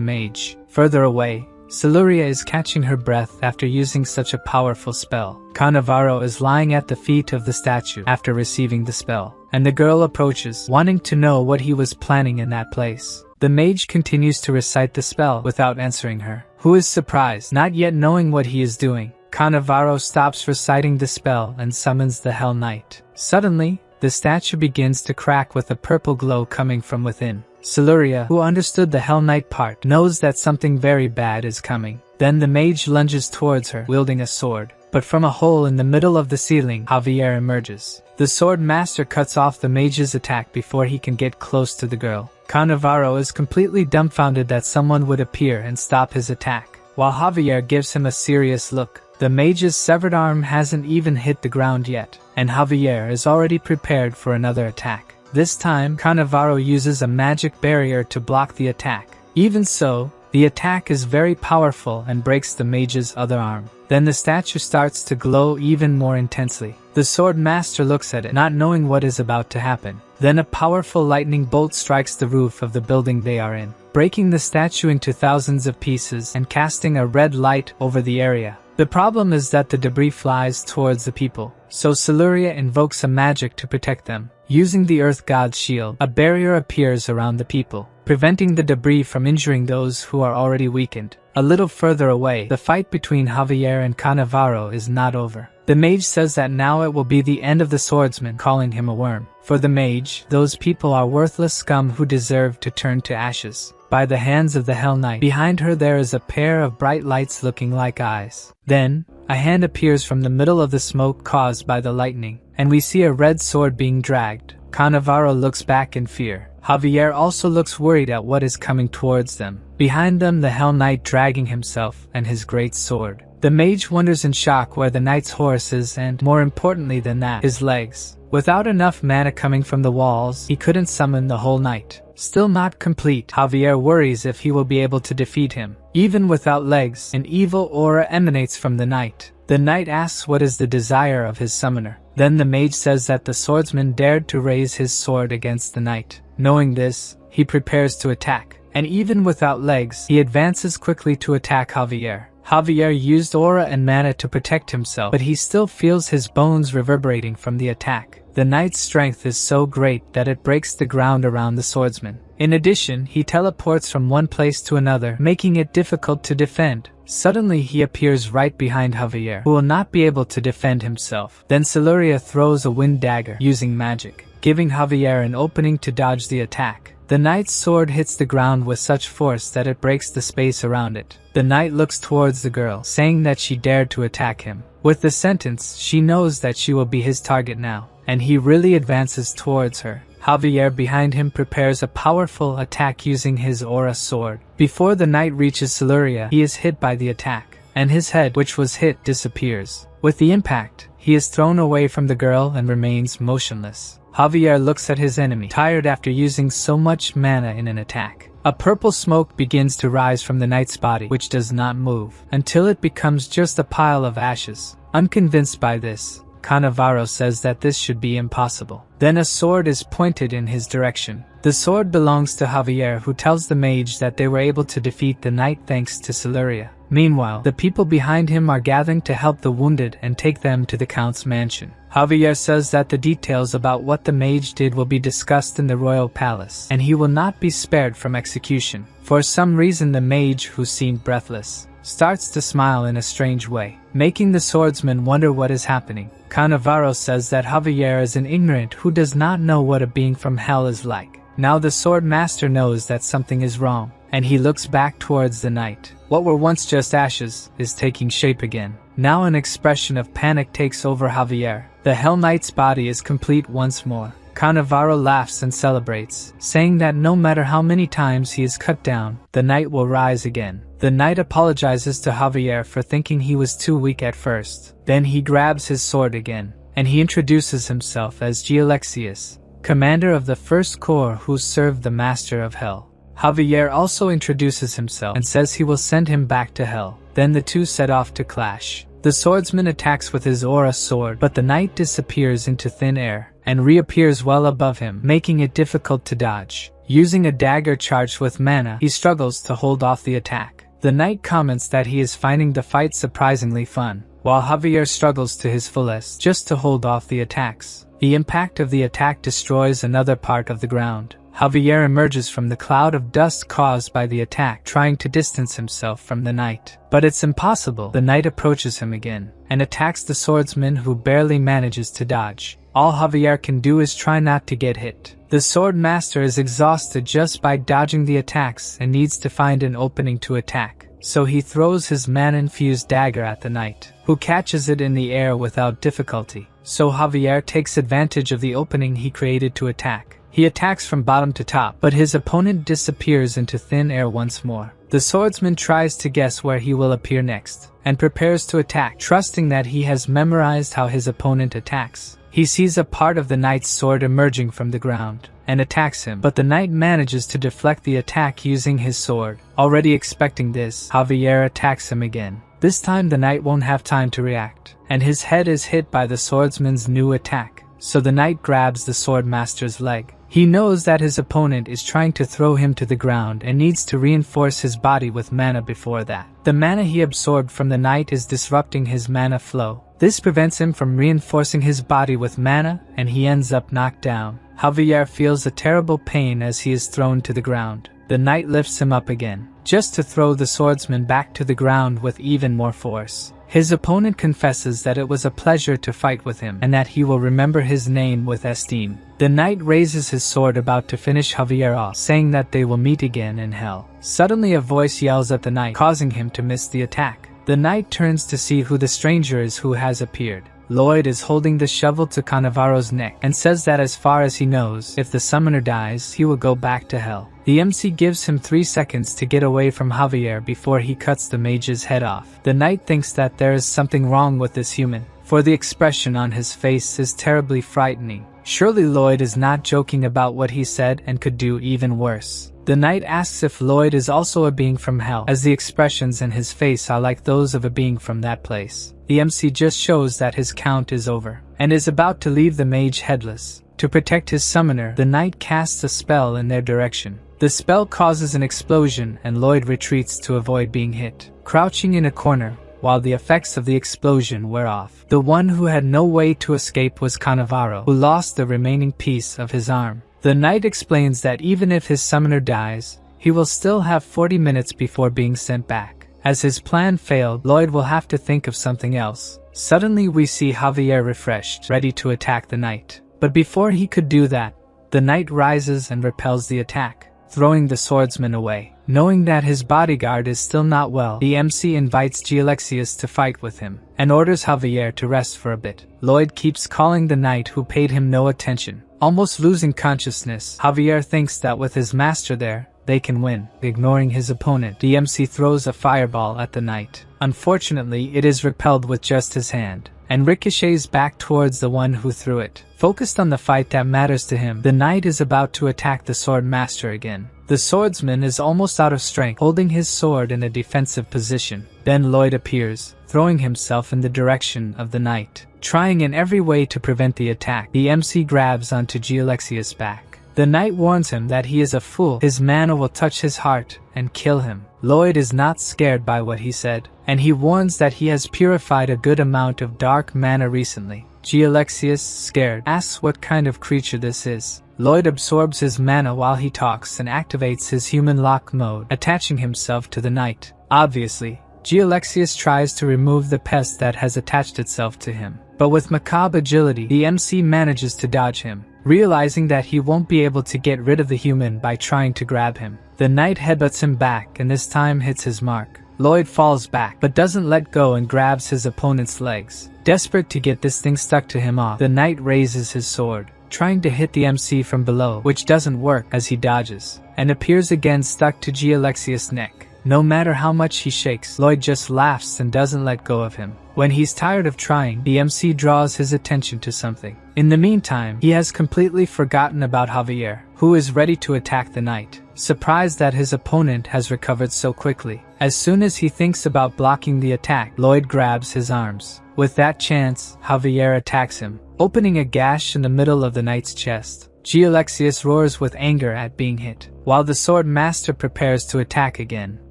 mage. Further away, Siluria is catching her breath after using such a powerful spell. Cannavaro is lying at the feet of the statue after receiving the spell, and the girl approaches, wanting to know what he was planning in that place. The mage continues to recite the spell without answering her, who is surprised, not yet knowing what he is doing. Cannavaro stops reciting the spell and summons the Hell Knight. Suddenly, the statue begins to crack with a purple glow coming from within. Siluria, who understood the Hell Knight part, knows that something very bad is coming. Then the mage lunges towards her, wielding a sword. But from a hole in the middle of the ceiling, Javier emerges. The sword master cuts off the mage's attack before he can get close to the girl. Cannavaro is completely dumbfounded that someone would appear and stop his attack, while Javier gives him a serious look. The mage's severed arm hasn't even hit the ground yet, and Javier is already prepared for another attack. This time, Cannavaro uses a magic barrier to block the attack. Even so, the attack is very powerful and breaks the mage's other arm. Then the statue starts to glow even more intensely. The sword master looks at it, not knowing what is about to happen. Then a powerful lightning bolt strikes the roof of the building they are in, breaking the statue into thousands of pieces and casting a red light over the area. The problem is that the debris flies towards the people, so Siluria invokes a magic to protect them. Using the Earth God's shield, a barrier appears around the people, preventing the debris from injuring those who are already weakened. A little further away, the fight between Javier and Cannavaro is not over. The mage says that now it will be the end of the swordsman, calling him a worm. For the mage, those people are worthless scum who deserve to turn to ashes by the hands of the Hell Knight. Behind her there is a pair of bright lights looking like eyes. Then, a hand appears from the middle of the smoke caused by the lightning, and we see a red sword being dragged. Cannavaro looks back in fear. Javier also looks worried at what is coming towards them. Behind them, the Hell Knight dragging himself and his great sword. The mage wonders in shock where the knight's horse is and, more importantly than that, his legs. Without enough mana coming from the walls, he couldn't summon the whole knight. Still not complete, Javier worries if he will be able to defeat him. Even without legs, an evil aura emanates from the knight. The knight asks what is the desire of his summoner. Then the mage says that the swordsman dared to raise his sword against the knight. Knowing this, he prepares to attack, and even without legs, he advances quickly to attack Javier. Javier used aura and mana to protect himself, but he still feels his bones reverberating from the attack. The knight's strength is so great that it breaks the ground around the swordsman. In addition, he teleports from one place to another, making it difficult to defend. Suddenly he appears right behind Javier, who will not be able to defend himself. Then Siluria throws a wind dagger using magic, giving Javier an opening to dodge the attack. The knight's sword hits the ground with such force that it breaks the space around it. The knight looks towards the girl, saying that she dared to attack him. With the sentence, she knows that she will be his target now, and he really advances towards her. Javier behind him prepares a powerful attack using his aura sword. Before the knight reaches Siluria, he is hit by the attack, and his head, which was hit, disappears. With the impact, he is thrown away from the girl and remains motionless. Javier looks at his enemy, tired after using so much mana in an attack. A purple smoke begins to rise from the knight's body, which does not move, until it becomes just a pile of ashes. Unconvinced by this, Cannavaro says that this should be impossible. Then a sword is pointed in his direction. The sword belongs to Javier, who tells the mage that they were able to defeat the knight thanks to Siluria. Meanwhile, the people behind him are gathering to help the wounded and take them to the count's mansion. Javier says that the details about what the mage did will be discussed in the royal palace, and he will not be spared from execution. For some reason, the mage, who seemed breathless, starts to smile in a strange way, making the swordsman wonder what is happening. Cannavaro says that Javier is an ignorant who does not know what a being from hell is like. Now the sword master knows that something is wrong, and he looks back towards the knight. What were once just ashes is taking shape again. Now an expression of panic takes over Javier. The Hell Knight's body is complete once more. Cannavaro laughs and celebrates, saying that no matter how many times he is cut down, the knight will rise again. The knight apologizes to Javier for thinking he was too weak at first. Then he grabs his sword again, and he introduces himself as Gialexius, commander of the First Corps who served the Master of Hell. Javier also introduces himself and says he will send him back to hell. Then the two set off to clash. The swordsman attacks with his aura sword, but the knight disappears into thin air and reappears well above him, making it difficult to dodge. Using a dagger charged with mana, he struggles to hold off the attack. The knight comments that he is finding the fight surprisingly fun, while Javier struggles to his fullest just to hold off the attacks. The impact of the attack destroys another part of the ground. Javier emerges from the cloud of dust caused by the attack, trying to distance himself from the knight. But it's impossible. The knight approaches him again and attacks the swordsman, who barely manages to dodge. All Javier can do is try not to get hit. The sword master is exhausted just by dodging the attacks and needs to find an opening to attack. So he throws his mana-infused dagger at the knight, who catches it in the air without difficulty. So Javier takes advantage of the opening he created to attack. He attacks from bottom to top, but his opponent disappears into thin air once more. The swordsman tries to guess where he will appear next, and prepares to attack, trusting that he has memorized how his opponent attacks. He sees a part of the knight's sword emerging from the ground, and attacks him, but the knight manages to deflect the attack using his sword. Already expecting this, Javier attacks him again. This time the knight won't have time to react, and his head is hit by the swordsman's new attack. So the knight grabs the swordmaster's leg. He knows that his opponent is trying to throw him to the ground and needs to reinforce his body with mana before that. The mana he absorbed from the knight is disrupting his mana flow. This prevents him from reinforcing his body with mana, and he ends up knocked down. Javier feels a terrible pain as he is thrown to the ground. The knight lifts him up again, just to throw the swordsman back to the ground with even more force. His opponent confesses that it was a pleasure to fight with him and that he will remember his name with esteem. The knight raises his sword about to finish Javier off, saying that they will meet again in hell. Suddenly a voice yells at the knight, causing him to miss the attack. The knight turns to see who the stranger is who has appeared. Lloyd is holding the shovel to Cannavaro's neck and says that as far as he knows, if the summoner dies, he will go back to hell. The MC gives him 3 seconds to get away from Javier before he cuts the mage's head off. The knight thinks that there is something wrong with this human, for the expression on his face is terribly frightening. Surely Lloyd is not joking about what he said and could do even worse. The knight asks if Lloyd is also a being from hell, as the expressions in his face are like those of a being from that place. The MC just shows that his count is over, and is about to leave the mage headless. To protect his summoner, the knight casts a spell in their direction. The spell causes an explosion, and Lloyd retreats to avoid being hit, crouching in a corner, while the effects of the explosion wear off. The one who had no way to escape was Cannavaro, who lost the remaining piece of his arm. The knight explains that even if his summoner dies, he will still have 40 minutes before being sent back. As his plan failed, Lloyd will have to think of something else. Suddenly we see Javier refreshed, ready to attack the knight. But before he could do that, the knight rises and repels the attack, throwing the swordsman away. Knowing that his bodyguard is still not well, the MC invites Gialexius to fight with him, and orders Javier to rest for a bit. Lloyd keeps calling the knight who paid him no attention. Almost losing consciousness, Javier thinks that with his master there, they can win. Ignoring his opponent, the MC throws a fireball at the knight. Unfortunately, it is repelled with just his hand, and ricochets back towards the one who threw it. Focused on the fight that matters to him, the knight is about to attack the sword master again. The swordsman is almost out of strength, holding his sword in a defensive position. Then Lloyd appears, throwing himself in the direction of the knight. Trying in every way to prevent the attack, the MC grabs onto Gialexius' back. The knight warns him that he is a fool, his mana will touch his heart and kill him. Lloyd is not scared by what he said, and he warns that he has purified a good amount of dark mana recently. Gialexius, scared, asks what kind of creature this is. Lloyd absorbs his mana while he talks and activates his human lock mode, attaching himself to the knight. Obviously, Gialexius tries to remove the pest that has attached itself to him, but with macabre agility, the MC manages to dodge him. Realizing that he won't be able to get rid of the human by trying to grab him, the knight headbutts him back and this time hits his mark. Lloyd falls back but doesn't let go and grabs his opponent's legs. Desperate to get this thing stuck to him off, the knight raises his sword, trying to hit the MC from below, which doesn't work as he dodges, and appears again stuck to Gialexius' neck. No matter how much he shakes, Lloyd just laughs and doesn't let go of him. When he's tired of trying, the MC draws his attention to something. In the meantime, he has completely forgotten about Javier, who is ready to attack the knight, surprised that his opponent has recovered so quickly. As soon as he thinks about blocking the attack, Lloyd grabs his arms. With that chance, Javier attacks him, opening a gash in the middle of the knight's chest. Gialexius roars with anger at being hit, while the sword master prepares to attack again.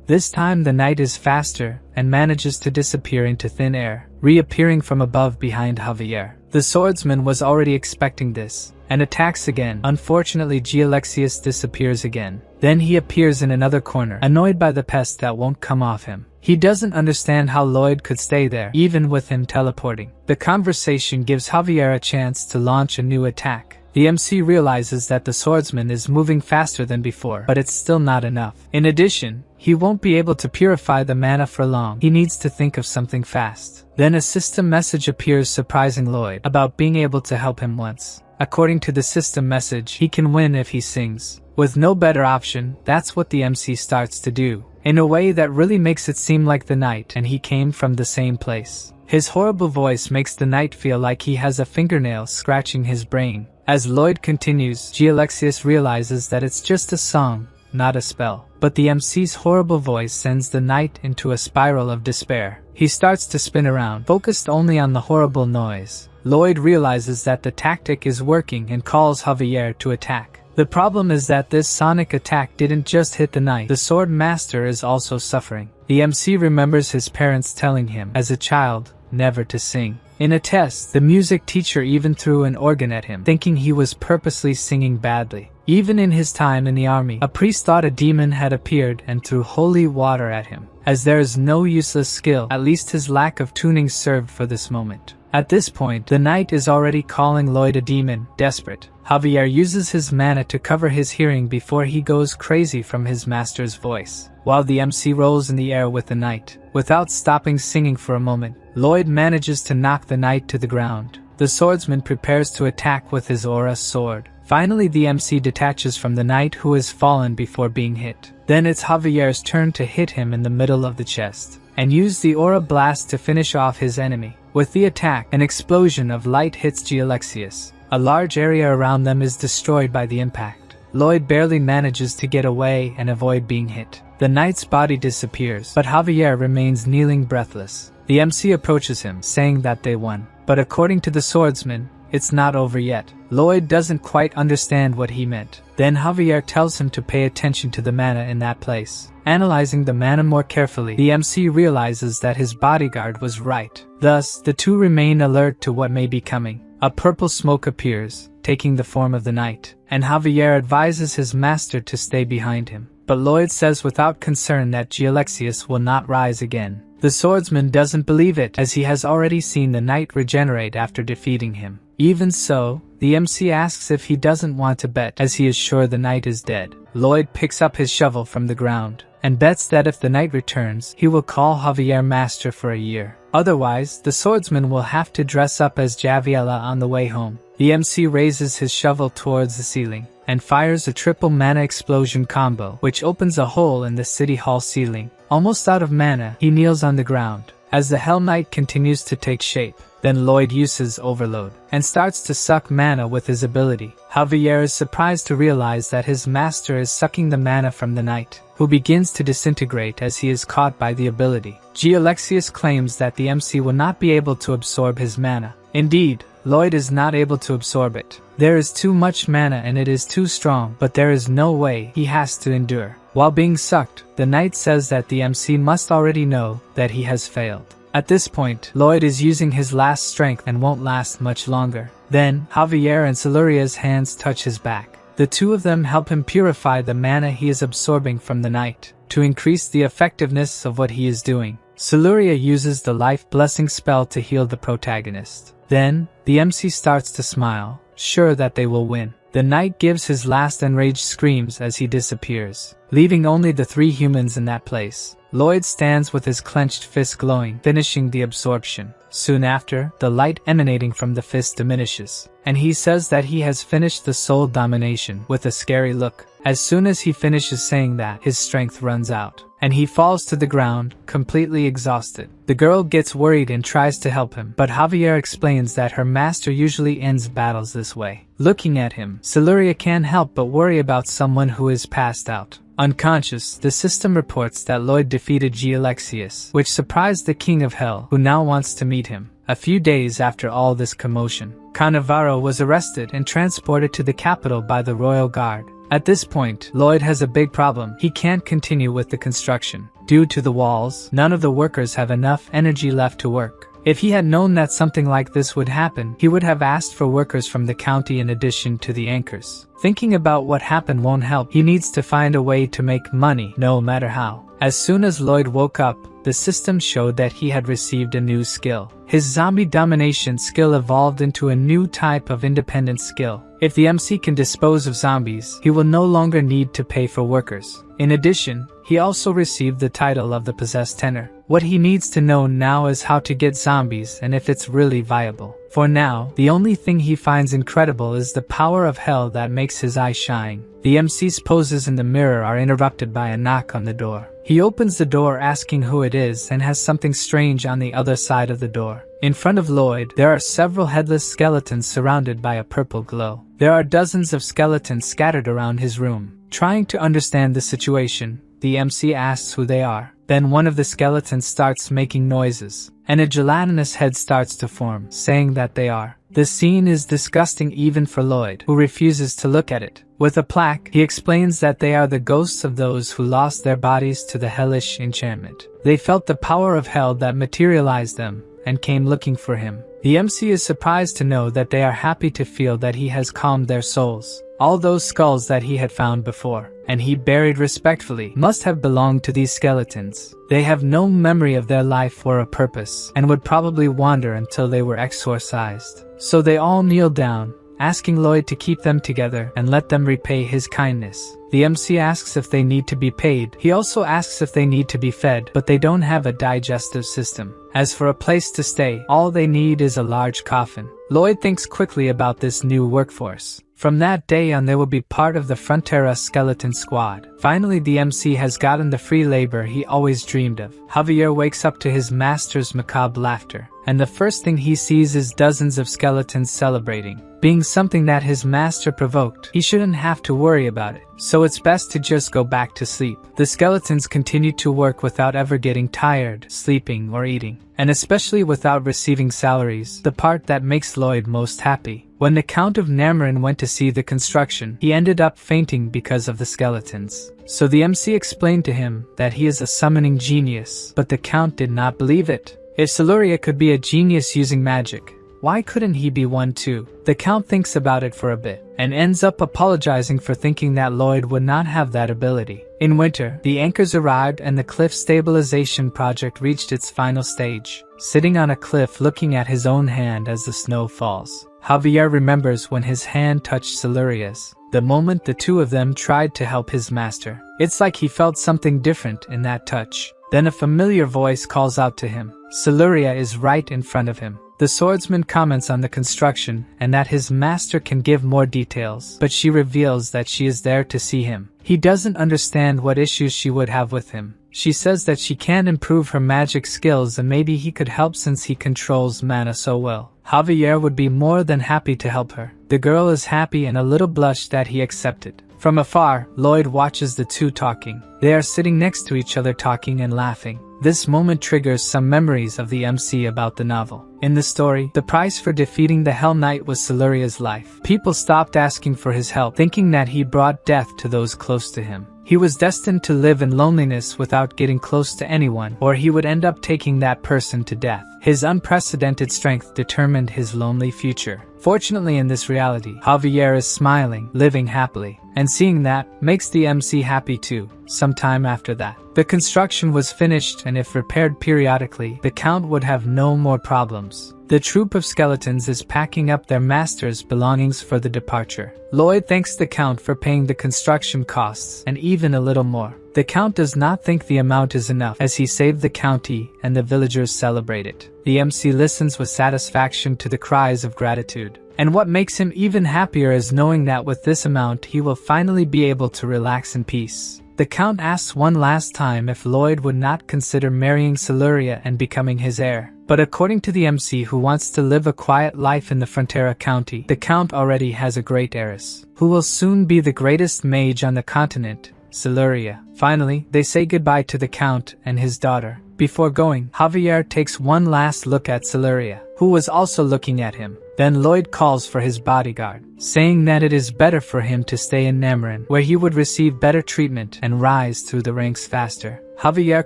This time the knight is faster and manages to disappear into thin air, reappearing from above behind Javier. The swordsman was already expecting this, and attacks again. Unfortunately, Gialexius disappears again. Then he appears in another corner, annoyed by the pest that won't come off him. He doesn't understand how Lloyd could stay there, even with him teleporting. The conversation gives Javier a chance to launch a new attack. The MC realizes that the swordsman is moving faster than before, but it's still not enough. In addition, he won't be able to purify the mana for long. He needs to think of something fast. Then a system message appears surprising Lloyd about being able to help him once. According to the system message, he can win if he sings. With no better option, that's what the MC starts to do, in a way that really makes it seem like the knight and he came from the same place. His horrible voice makes the knight feel like he has a fingernail scratching his brain. As Lloyd continues, Gialexius realizes that it's just a song, not a spell. But the MC's horrible voice sends the knight into a spiral of despair. He starts to spin around, focused only on the horrible noise. Lloyd realizes that the tactic is working and calls Javier to attack. The problem is that this sonic attack didn't just hit the knight, the sword master is also suffering. The MC remembers his parents telling him, as a child, never to sing. In a test, the music teacher even threw an organ at him, thinking he was purposely singing badly. Even in his time in the army, a priest thought a demon had appeared and threw holy water at him. As there is no useless skill, at least his lack of tuning served for this moment. At this point, the knight is already calling Lloyd a demon, desperate. Javier uses his mana to cover his hearing before he goes crazy from his master's voice, while the MC rolls in the air with the knight. Without stopping singing for a moment, Lloyd manages to knock the knight to the ground. The swordsman prepares to attack with his aura sword. Finally, the MC detaches from the knight who has fallen before being hit. Then it's Javier's turn to hit him in the middle of the chest, and use the aura blast to finish off his enemy. With the attack, an explosion of light hits Gialexius. A large area around them is destroyed by the impact. Lloyd barely manages to get away and avoid being hit. The knight's body disappears, but Javier remains kneeling breathless. The MC approaches him, saying that they won. But according to the swordsman, it's not over yet. Lloyd doesn't quite understand what he meant. Then Javier tells him to pay attention to the mana in that place. Analyzing the mana more carefully, the MC realizes that his bodyguard was right. Thus, the two remain alert to what may be coming. A purple smoke appears, taking the form of the knight, and Javier advises his master to stay behind him. But Lloyd says without concern that Gialexius will not rise again. The swordsman doesn't believe it, as he has already seen the knight regenerate after defeating him. Even so, the MC asks if he doesn't want to bet, as he is sure the knight is dead. Lloyd picks up his shovel from the ground, and bets that if the knight returns, he will call Javier master for a year. Otherwise, the swordsman will have to dress up as Javiella on the way home. The MC raises his shovel towards the ceiling, and fires a triple mana explosion combo, which opens a hole in the city hall ceiling. Almost out of mana, he kneels on the ground, as the Hell Knight continues to take shape. Then Lloyd uses Overload, and starts to suck mana with his ability. Javier is surprised to realize that his master is sucking the mana from the knight, who begins to disintegrate as he is caught by the ability. Gialexius claims that the MC will not be able to absorb his mana. Indeed, Lloyd is not able to absorb it. There is too much mana and it is too strong, but there is no way, he has to endure. While being sucked, the knight says that the MC must already know that he has failed. At this point, Lloyd is using his last strength and won't last much longer. Then, Javier and Siluria's hands touch his back. The two of them help him purify the mana he is absorbing from the knight, to increase the effectiveness of what he is doing. Siluria uses the Life Blessing spell to heal the protagonist. Then, the MC starts to smile, sure that they will win. The knight gives his last enraged screams as he disappears, leaving only the three humans in that place. Lloyd stands with his clenched fist glowing, finishing the absorption. Soon after, the light emanating from the fist diminishes, and he says that he has finished the soul domination with a scary look. As soon as he finishes saying that, his strength runs out, and he falls to the ground, completely exhausted. The girl gets worried and tries to help him, but Javier explains that her master usually ends battles this way. Looking at him, Siluria can't help but worry about someone who is passed out. Unconscious, the system reports that Lloyd defeated Gialexius, which surprised the King of Hell, who now wants to meet him. A few days after all this commotion, Cannavaro was arrested and transported to the capital by the Royal Guard. At this point, Lloyd has a big problem. He can't continue with the construction. Due to the walls, none of the workers have enough energy left to work. If he had known that something like this would happen, he would have asked for workers from the county in addition to the anchors. Thinking about what happened won't help. He needs to find a way to make money, no matter how. As soon as Lloyd woke up, the system showed that he had received a new skill. His zombie domination skill evolved into a new type of independent skill. If the MC can dispose of zombies, he will no longer need to pay for workers. In addition, he also received the title of the Possessed Tenor. What he needs to know now is how to get zombies and if it's really viable. For now, the only thing he finds incredible is the power of hell that makes his eyes shine. The MC's poses in the mirror are interrupted by a knock on the door. He opens the door asking who it is and has something strange on the other side of the door. In front of Lloyd, there are several headless skeletons surrounded by a purple glow. There are dozens of skeletons scattered around his room. Trying to understand the situation, the MC asks who they are. Then one of the skeletons starts making noises, and a gelatinous head starts to form, saying that they are. The scene is disgusting even for Lloyd, who refuses to look at it. With a plaque, he explains that they are the ghosts of those who lost their bodies to the hellish enchantment. They felt the power of hell that materialized them, and came looking for him. The MC is surprised to know that they are happy to feel that he has calmed their souls. All those skulls that he had found before, and he buried respectfully, must have belonged to these skeletons. They have no memory of their life or a purpose, and would probably wander until they were exorcised. So they all kneel down, asking Lloyd to keep them together and let them repay his kindness. The MC asks if they need to be paid. He also asks if they need to be fed, but they don't have a digestive system. As for a place to stay, all they need is a large coffin. Lloyd thinks quickly about this new workforce. From that day on, they will be part of the Frontera skeleton squad. Finally, the MC has gotten the free labor he always dreamed of. Javier wakes up to his master's macabre laughter, and the first thing he sees is dozens of skeletons celebrating. Being something that his master provoked, he shouldn't have to worry about it, so it's best to just go back to sleep. The skeletons continue to work without ever getting tired, sleeping, or eating, and especially without receiving salaries, the part that makes Lloyd most happy. When the Count of Namarin went to see the construction, he ended up fainting because of the skeletons. So the MC explained to him that he is a summoning genius, but the Count did not believe it. If Siluria could be a genius using magic, Why couldn't he be one too? The Count thinks about it for a bit, and ends up apologizing for thinking that Lloyd would not have that ability. In winter, the anchors arrived and the cliff stabilization project reached its final stage. Sitting on a cliff looking at his own hand as the snow falls, Javier remembers when his hand touched Siluria's, the moment the two of them tried to help his master. It's like he felt something different in that touch. Then a familiar voice calls out to him. Siluria is right in front of him. The swordsman comments on the construction and that his master can give more details, but she reveals that she is there to see him. He doesn't understand what issues she would have with him. She says that she can improve her magic skills and maybe he could help since he controls mana so well. Javier would be more than happy to help her. The girl is happy and a little blushed that he accepted. From afar, Lloyd watches the two talking. They are sitting next to each other talking and laughing. This moment triggers some memories of the MC about the novel. In the story, the price for defeating the Hell Knight was Siluria's life. People stopped asking for his help, thinking that he brought death to those close to him. He was destined to live in loneliness without getting close to anyone, or he would end up taking that person to death. His unprecedented strength determined his lonely future. Fortunately, in this reality, Javier is smiling, living happily, and seeing that makes the MC happy too. Sometime after that, the construction was finished, and if repaired periodically, the Count would have no more problems. The troop of skeletons is packing up their master's belongings for the departure. Lloyd thanks the Count for paying the construction costs, and even a little more. The Count does not think the amount is enough, as he saved the county and the villagers celebrate it. The MC listens with satisfaction to the cries of gratitude. And what makes him even happier is knowing that with this amount he will finally be able to relax in peace. The Count asks one last time if Lloyd would not consider marrying Siluria and becoming his heir. But according to the MC, who wants to live a quiet life in the Frontera County, the Count already has a great heiress, who will soon be the greatest mage on the continent, Siluria. Finally, they say goodbye to the Count and his daughter. Before going, Javier takes one last look at Siluria, who was also looking at him. Then Lloyd calls for his bodyguard, saying that it is better for him to stay in Namarin, where he would receive better treatment and rise through the ranks faster. Javier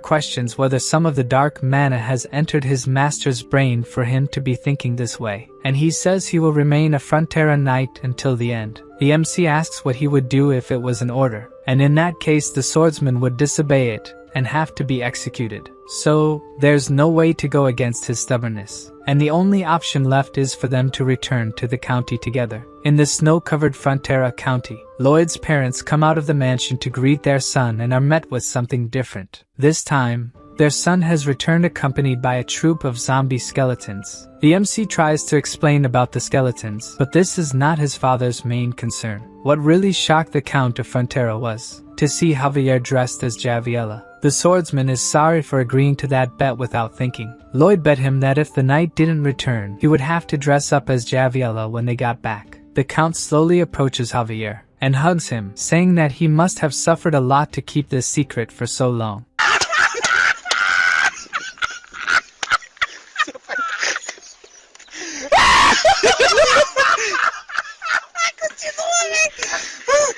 questions whether some of the dark mana has entered his master's brain for him to be thinking this way, and he says he will remain a Frontera knight until the end. The MC asks what he would do if it was an order, and in that case the swordsman would disobey it and have to be executed. So, there's no way to go against his stubbornness, and the only option left is for them to return to the county together. In the snow-covered Frontera County, Lloyd's parents come out of the mansion to greet their son and are met with something different. This time, their son has returned accompanied by a troop of zombie skeletons. The MC tries to explain about the skeletons, but this is not his father's main concern. What really shocked the Count of Frontera was to see Javier dressed as Javiella. The swordsman is sorry for agreeing to that bet without thinking. Lloyd bet him that if the knight didn't return, he would have to dress up as Javiella when they got back. The Count slowly approaches Javier and hugs him, saying that he must have suffered a lot to keep this secret for so long.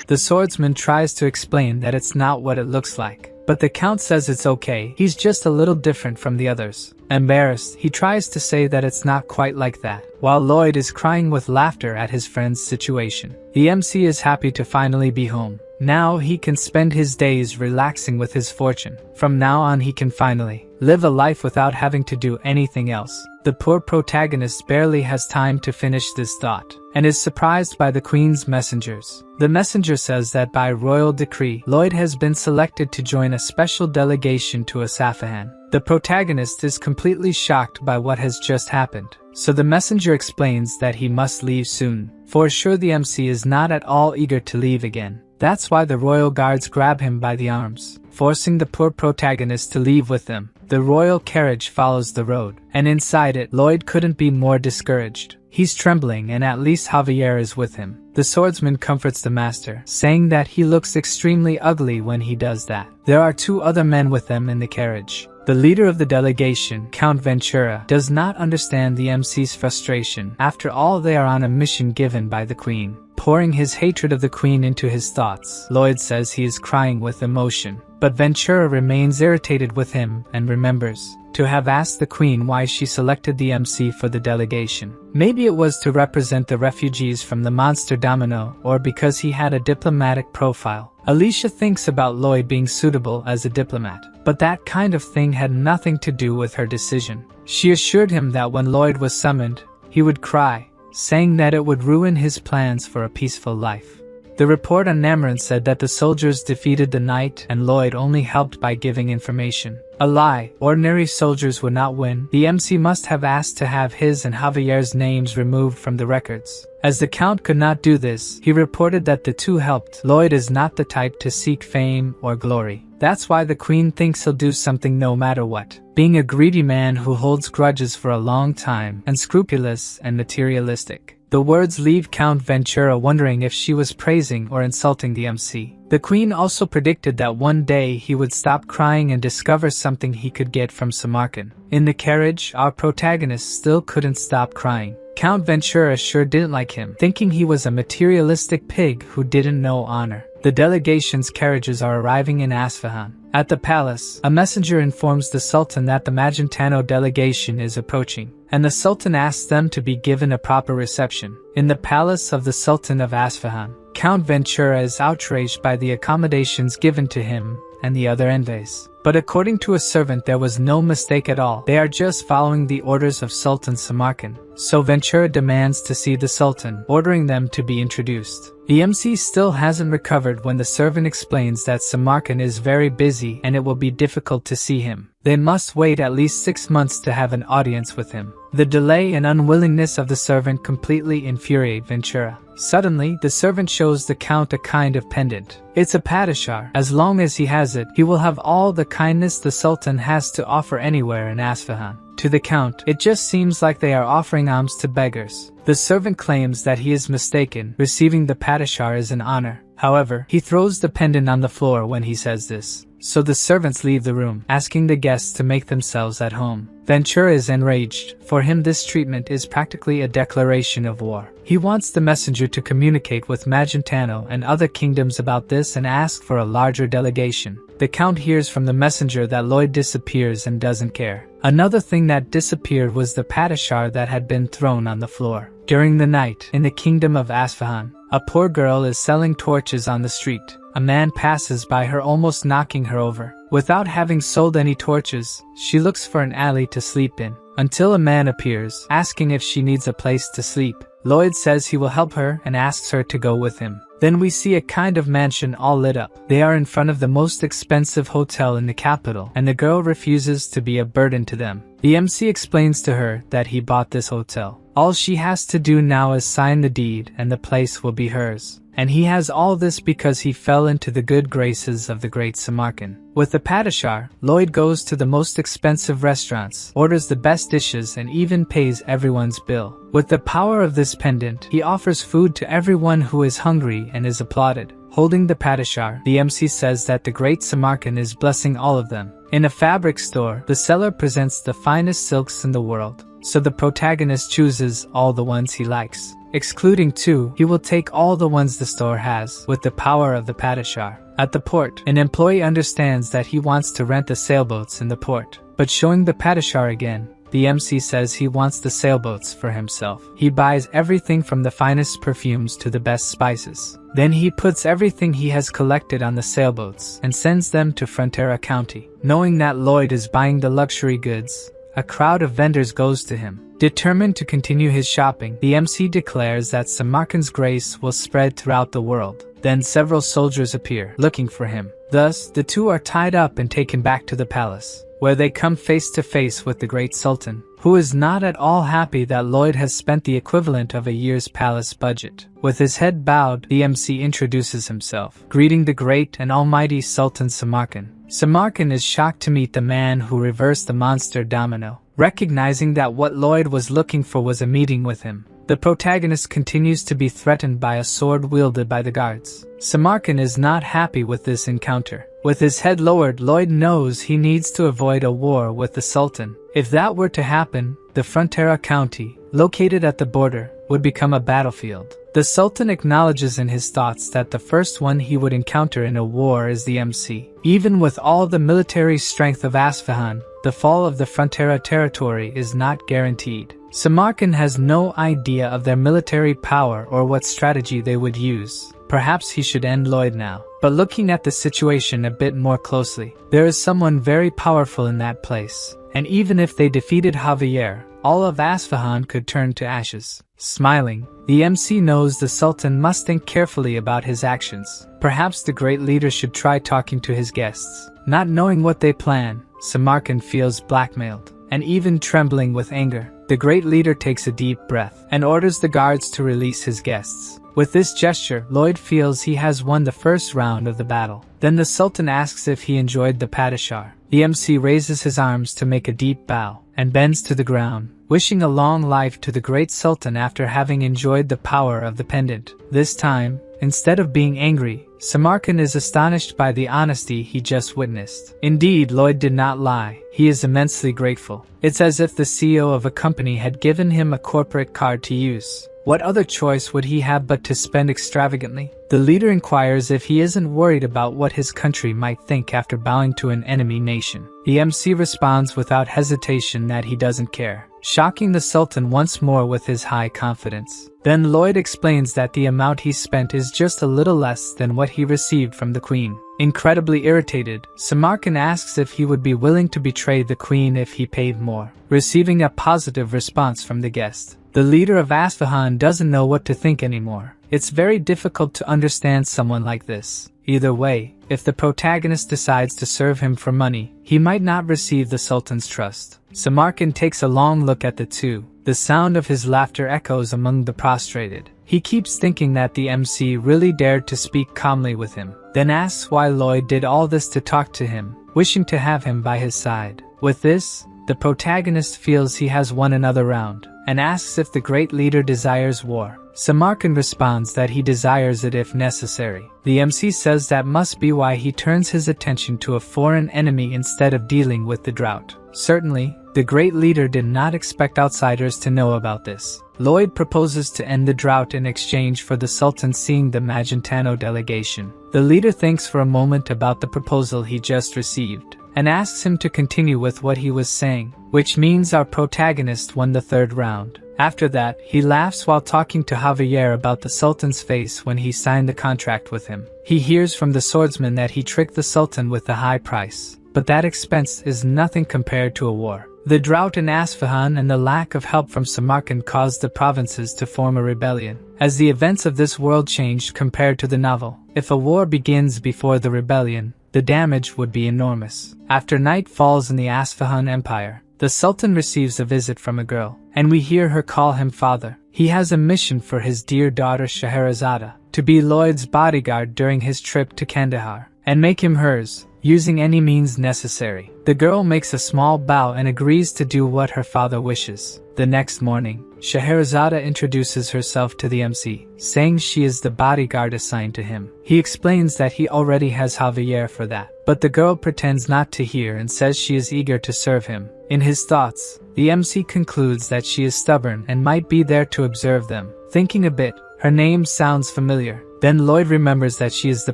The swordsman tries to explain that it's not what it looks like, but the Count says it's okay, he's just a little different from the others. Embarrassed, he tries to say that it's not quite like that, while Lloyd is crying with laughter at his friend's situation. The MC is happy to finally be home. Now he can spend his days relaxing with his fortune. From now on he can finally live a life without having to do anything else. The poor protagonist barely has time to finish this thought, and is surprised by the Queen's messengers. The messenger says that by royal decree, Lloyd has been selected to join a special delegation to Asafahan. The protagonist is completely shocked by what has just happened, so the messenger explains that he must leave soon. For sure the MC is not at all eager to leave again. That's why the royal guards grab him by the arms, forcing the poor protagonist to leave with them. The royal carriage follows the road, and inside it, Lloyd couldn't be more discouraged. He's trembling, and at least Javier is with him. The swordsman comforts the master, saying that he looks extremely ugly when he does that. There are two other men with them in the carriage. The leader of the delegation, Count Ventura, does not understand the MC's frustration. After all, they are on a mission given by the Queen. Pouring his hatred of the Queen into his thoughts, Lloyd says he is crying with emotion. But Ventura remains irritated with him and remembers to have asked the queen why she selected the MC for the delegation. Maybe it was to represent the refugees from the monster domino, or because he had a diplomatic profile. Alicia thinks about Lloyd being suitable as a diplomat, but that kind of thing had nothing to do with her decision. She assured him that when Lloyd was summoned, he would cry, saying that it would ruin his plans for a peaceful life. The report on Nameron said that the soldiers defeated the knight and Lloyd only helped by giving information. A lie. Ordinary soldiers would not win. The MC must have asked to have his and Javier's names removed from the records. As the Count could not do this, he reported that the two helped. Lloyd is not the type to seek fame or glory. That's why the Queen thinks he'll do something no matter what. Being a greedy man who holds grudges for a long time, unscrupulous and materialistic. The words leave Count Ventura wondering if she was praising or insulting the MC. The Queen also predicted that one day he would stop crying and discover something he could get from Samarkand. In the carriage, our protagonist still couldn't stop crying. Count Ventura sure didn't like him, thinking he was a materialistic pig who didn't know honor. The delegation's carriages are arriving in Isfahan. At the palace, a messenger informs the Sultan that the Magentano delegation is approaching, and the Sultan asks them to be given a proper reception. In the palace of the Sultan of Isfahan, Count Ventura is outraged by the accommodations given to him and the other envoys. But according to a servant, there was no mistake at all. They are just following the orders of Sultan Samarkand. So Ventura demands to see the Sultan, ordering them to be introduced. The MC still hasn't recovered when the servant explains that Samarkand is very busy and it will be difficult to see him. They must wait at least 6 months to have an audience with him. The delay and unwillingness of the servant completely infuriate Ventura. Suddenly, the servant shows the Count a kind of pendant. It's a padishar. As long as he has it, he will have all the kindness the Sultan has to offer anywhere in Isfahan. To the Count, it just seems like they are offering alms to beggars. The servant claims that he is mistaken. Receiving the padishar is an honor. However, he throws the pendant on the floor when he says this. So the servants leave the room, asking the guests to make themselves at home. Ventura is enraged. For him, this treatment is practically a declaration of war. He wants the messenger to communicate with Magentano and other kingdoms about this and ask for a larger delegation. The Count hears from the messenger that Lloyd disappears and doesn't care. Another thing that disappeared was the padishar that had been thrown on the floor. During the night, in the kingdom of Isfahan, a poor girl is selling torches on the street. A man passes by her, almost knocking her over. Without having sold any torches, she looks for an alley to sleep in, until a man appears, asking if she needs a place to sleep. Lloyd says he will help her and asks her to go with him. Then we see a kind of mansion all lit up. They are in front of the most expensive hotel in the capital, and the girl refuses to be a burden to them. The MC explains to her that he bought this hotel. All she has to do now is sign the deed and the place will be hers. And he has all this because he fell into the good graces of the great Samarkand. With the padishar, Lloyd goes to the most expensive restaurants, orders the best dishes, and even pays everyone's bill. With the power of this pendant, he offers food to everyone who is hungry and is applauded. Holding the padishar, the MC says that the great Samarkand is blessing all of them. In a fabric store, the seller presents the finest silks in the world. So the protagonist chooses all the ones he likes. Excluding 2, he will take all the ones the store has, with the power of the padishar. At the port, an employee understands that he wants to rent the sailboats in the port. But showing the padishar again, the MC says he wants the sailboats for himself. He buys everything from the finest perfumes to the best spices. Then he puts everything he has collected on the sailboats and sends them to Frontera County. Knowing that Lloyd is buying the luxury goods, a crowd of vendors goes to him. Determined to continue his shopping, the MC declares that Samarkand's grace will spread throughout the world. Then several soldiers appear, looking for him. Thus, the two are tied up and taken back to the palace, where they come face to face with the great Sultan, who is not at all happy that Lloyd has spent the equivalent of a year's palace budget. With his head bowed, the MC introduces himself, greeting the great and almighty Sultan Samarkand. Samarkand is shocked to meet the man who reversed the monster domino, recognizing that what Lloyd was looking for was a meeting with him. The protagonist continues to be threatened by a sword wielded by the guards. Samarkand is not happy with this encounter. With his head lowered, Lloyd knows he needs to avoid a war with the Sultan. If that were to happen, the Frontera County, located at the border, would become a battlefield. The Sultan acknowledges in his thoughts that the first one he would encounter in a war is the MC. Even with all the military strength of Isfahan, the fall of the Frontera territory is not guaranteed. Samarkand has no idea of their military power or what strategy they would use. Perhaps he should end Lloyd now. But looking at the situation a bit more closely, there is someone very powerful in that place. And even if they defeated Javier, all of Isfahan could turn to ashes. Smiling, the MC knows the Sultan must think carefully about his actions. Perhaps the great leader should try talking to his guests. Not knowing what they plan, Samarkand feels blackmailed. And even trembling with anger, the great leader takes a deep breath and orders the guards to release his guests. With this gesture, Lloyd feels he has won the first round of the battle. Then the Sultan asks if he enjoyed the Padishar. The MC raises his arms to make a deep bow and bends to the ground, wishing a long life to the great Sultan after having enjoyed the power of the pendant. This time, instead of being angry, Samarkand is astonished by the honesty he just witnessed. Indeed, Lloyd did not lie. He is immensely grateful. It's as if the CEO of a company had given him a corporate card to use. What other choice would he have but to spend extravagantly? The leader inquires if he isn't worried about what his country might think after bowing to an enemy nation. The MC responds without hesitation that he doesn't care, shocking the Sultan once more with his high confidence. Then Lloyd explains that the amount he spent is just a little less than what he received from the Queen. Incredibly irritated, Samarkand asks if he would be willing to betray the Queen if he paid more, receiving a positive response from the guest. The leader of Isfahan doesn't know what to think anymore. It's very difficult to understand someone like this. Either way, if the protagonist decides to serve him for money, he might not receive the Sultan's trust. Samarkand takes a long look at the two. The sound of his laughter echoes among the prostrated. He keeps thinking that the MC really dared to speak calmly with him, then asks why Lloyd did all this to talk to him, wishing to have him by his side. With this, the protagonist feels he has won another round, and asks if the great leader desires war. Samarkand responds that he desires it if necessary. The MC says that must be why he turns his attention to a foreign enemy instead of dealing with the drought. Certainly, the great leader did not expect outsiders to know about this. Lloyd proposes to end the drought in exchange for the Sultan seeing the Magentano delegation. The leader thinks for a moment about the proposal he just received, and asks him to continue with what he was saying, which means our protagonist won the third round. After that, he laughs while talking to Javier about the Sultan's face when he signed the contract with him. He hears from the swordsman that he tricked the Sultan with a high price, but that expense is nothing compared to a war. The drought in Isfahan and the lack of help from Samarkand caused the provinces to form a rebellion. As the events of this world changed compared to the novel, if a war begins before the rebellion, the damage would be enormous. After night falls in the Isfahan Empire, the Sultan receives a visit from a girl, and we hear her call him father. He has a mission for his dear daughter Scheherazade, to be Lloyd's bodyguard during his trip to Kandahar, and make him hers, using any means necessary. The girl makes a small bow and agrees to do what her father wishes. The next morning, Scheherazade introduces herself to the MC, saying she is the bodyguard assigned to him. He explains that he already has Javier for that, but the girl pretends not to hear and says she is eager to serve him. In his thoughts, the MC concludes that she is stubborn and might be there to observe them. Thinking a bit, her name sounds familiar. Then Lloyd remembers that she is the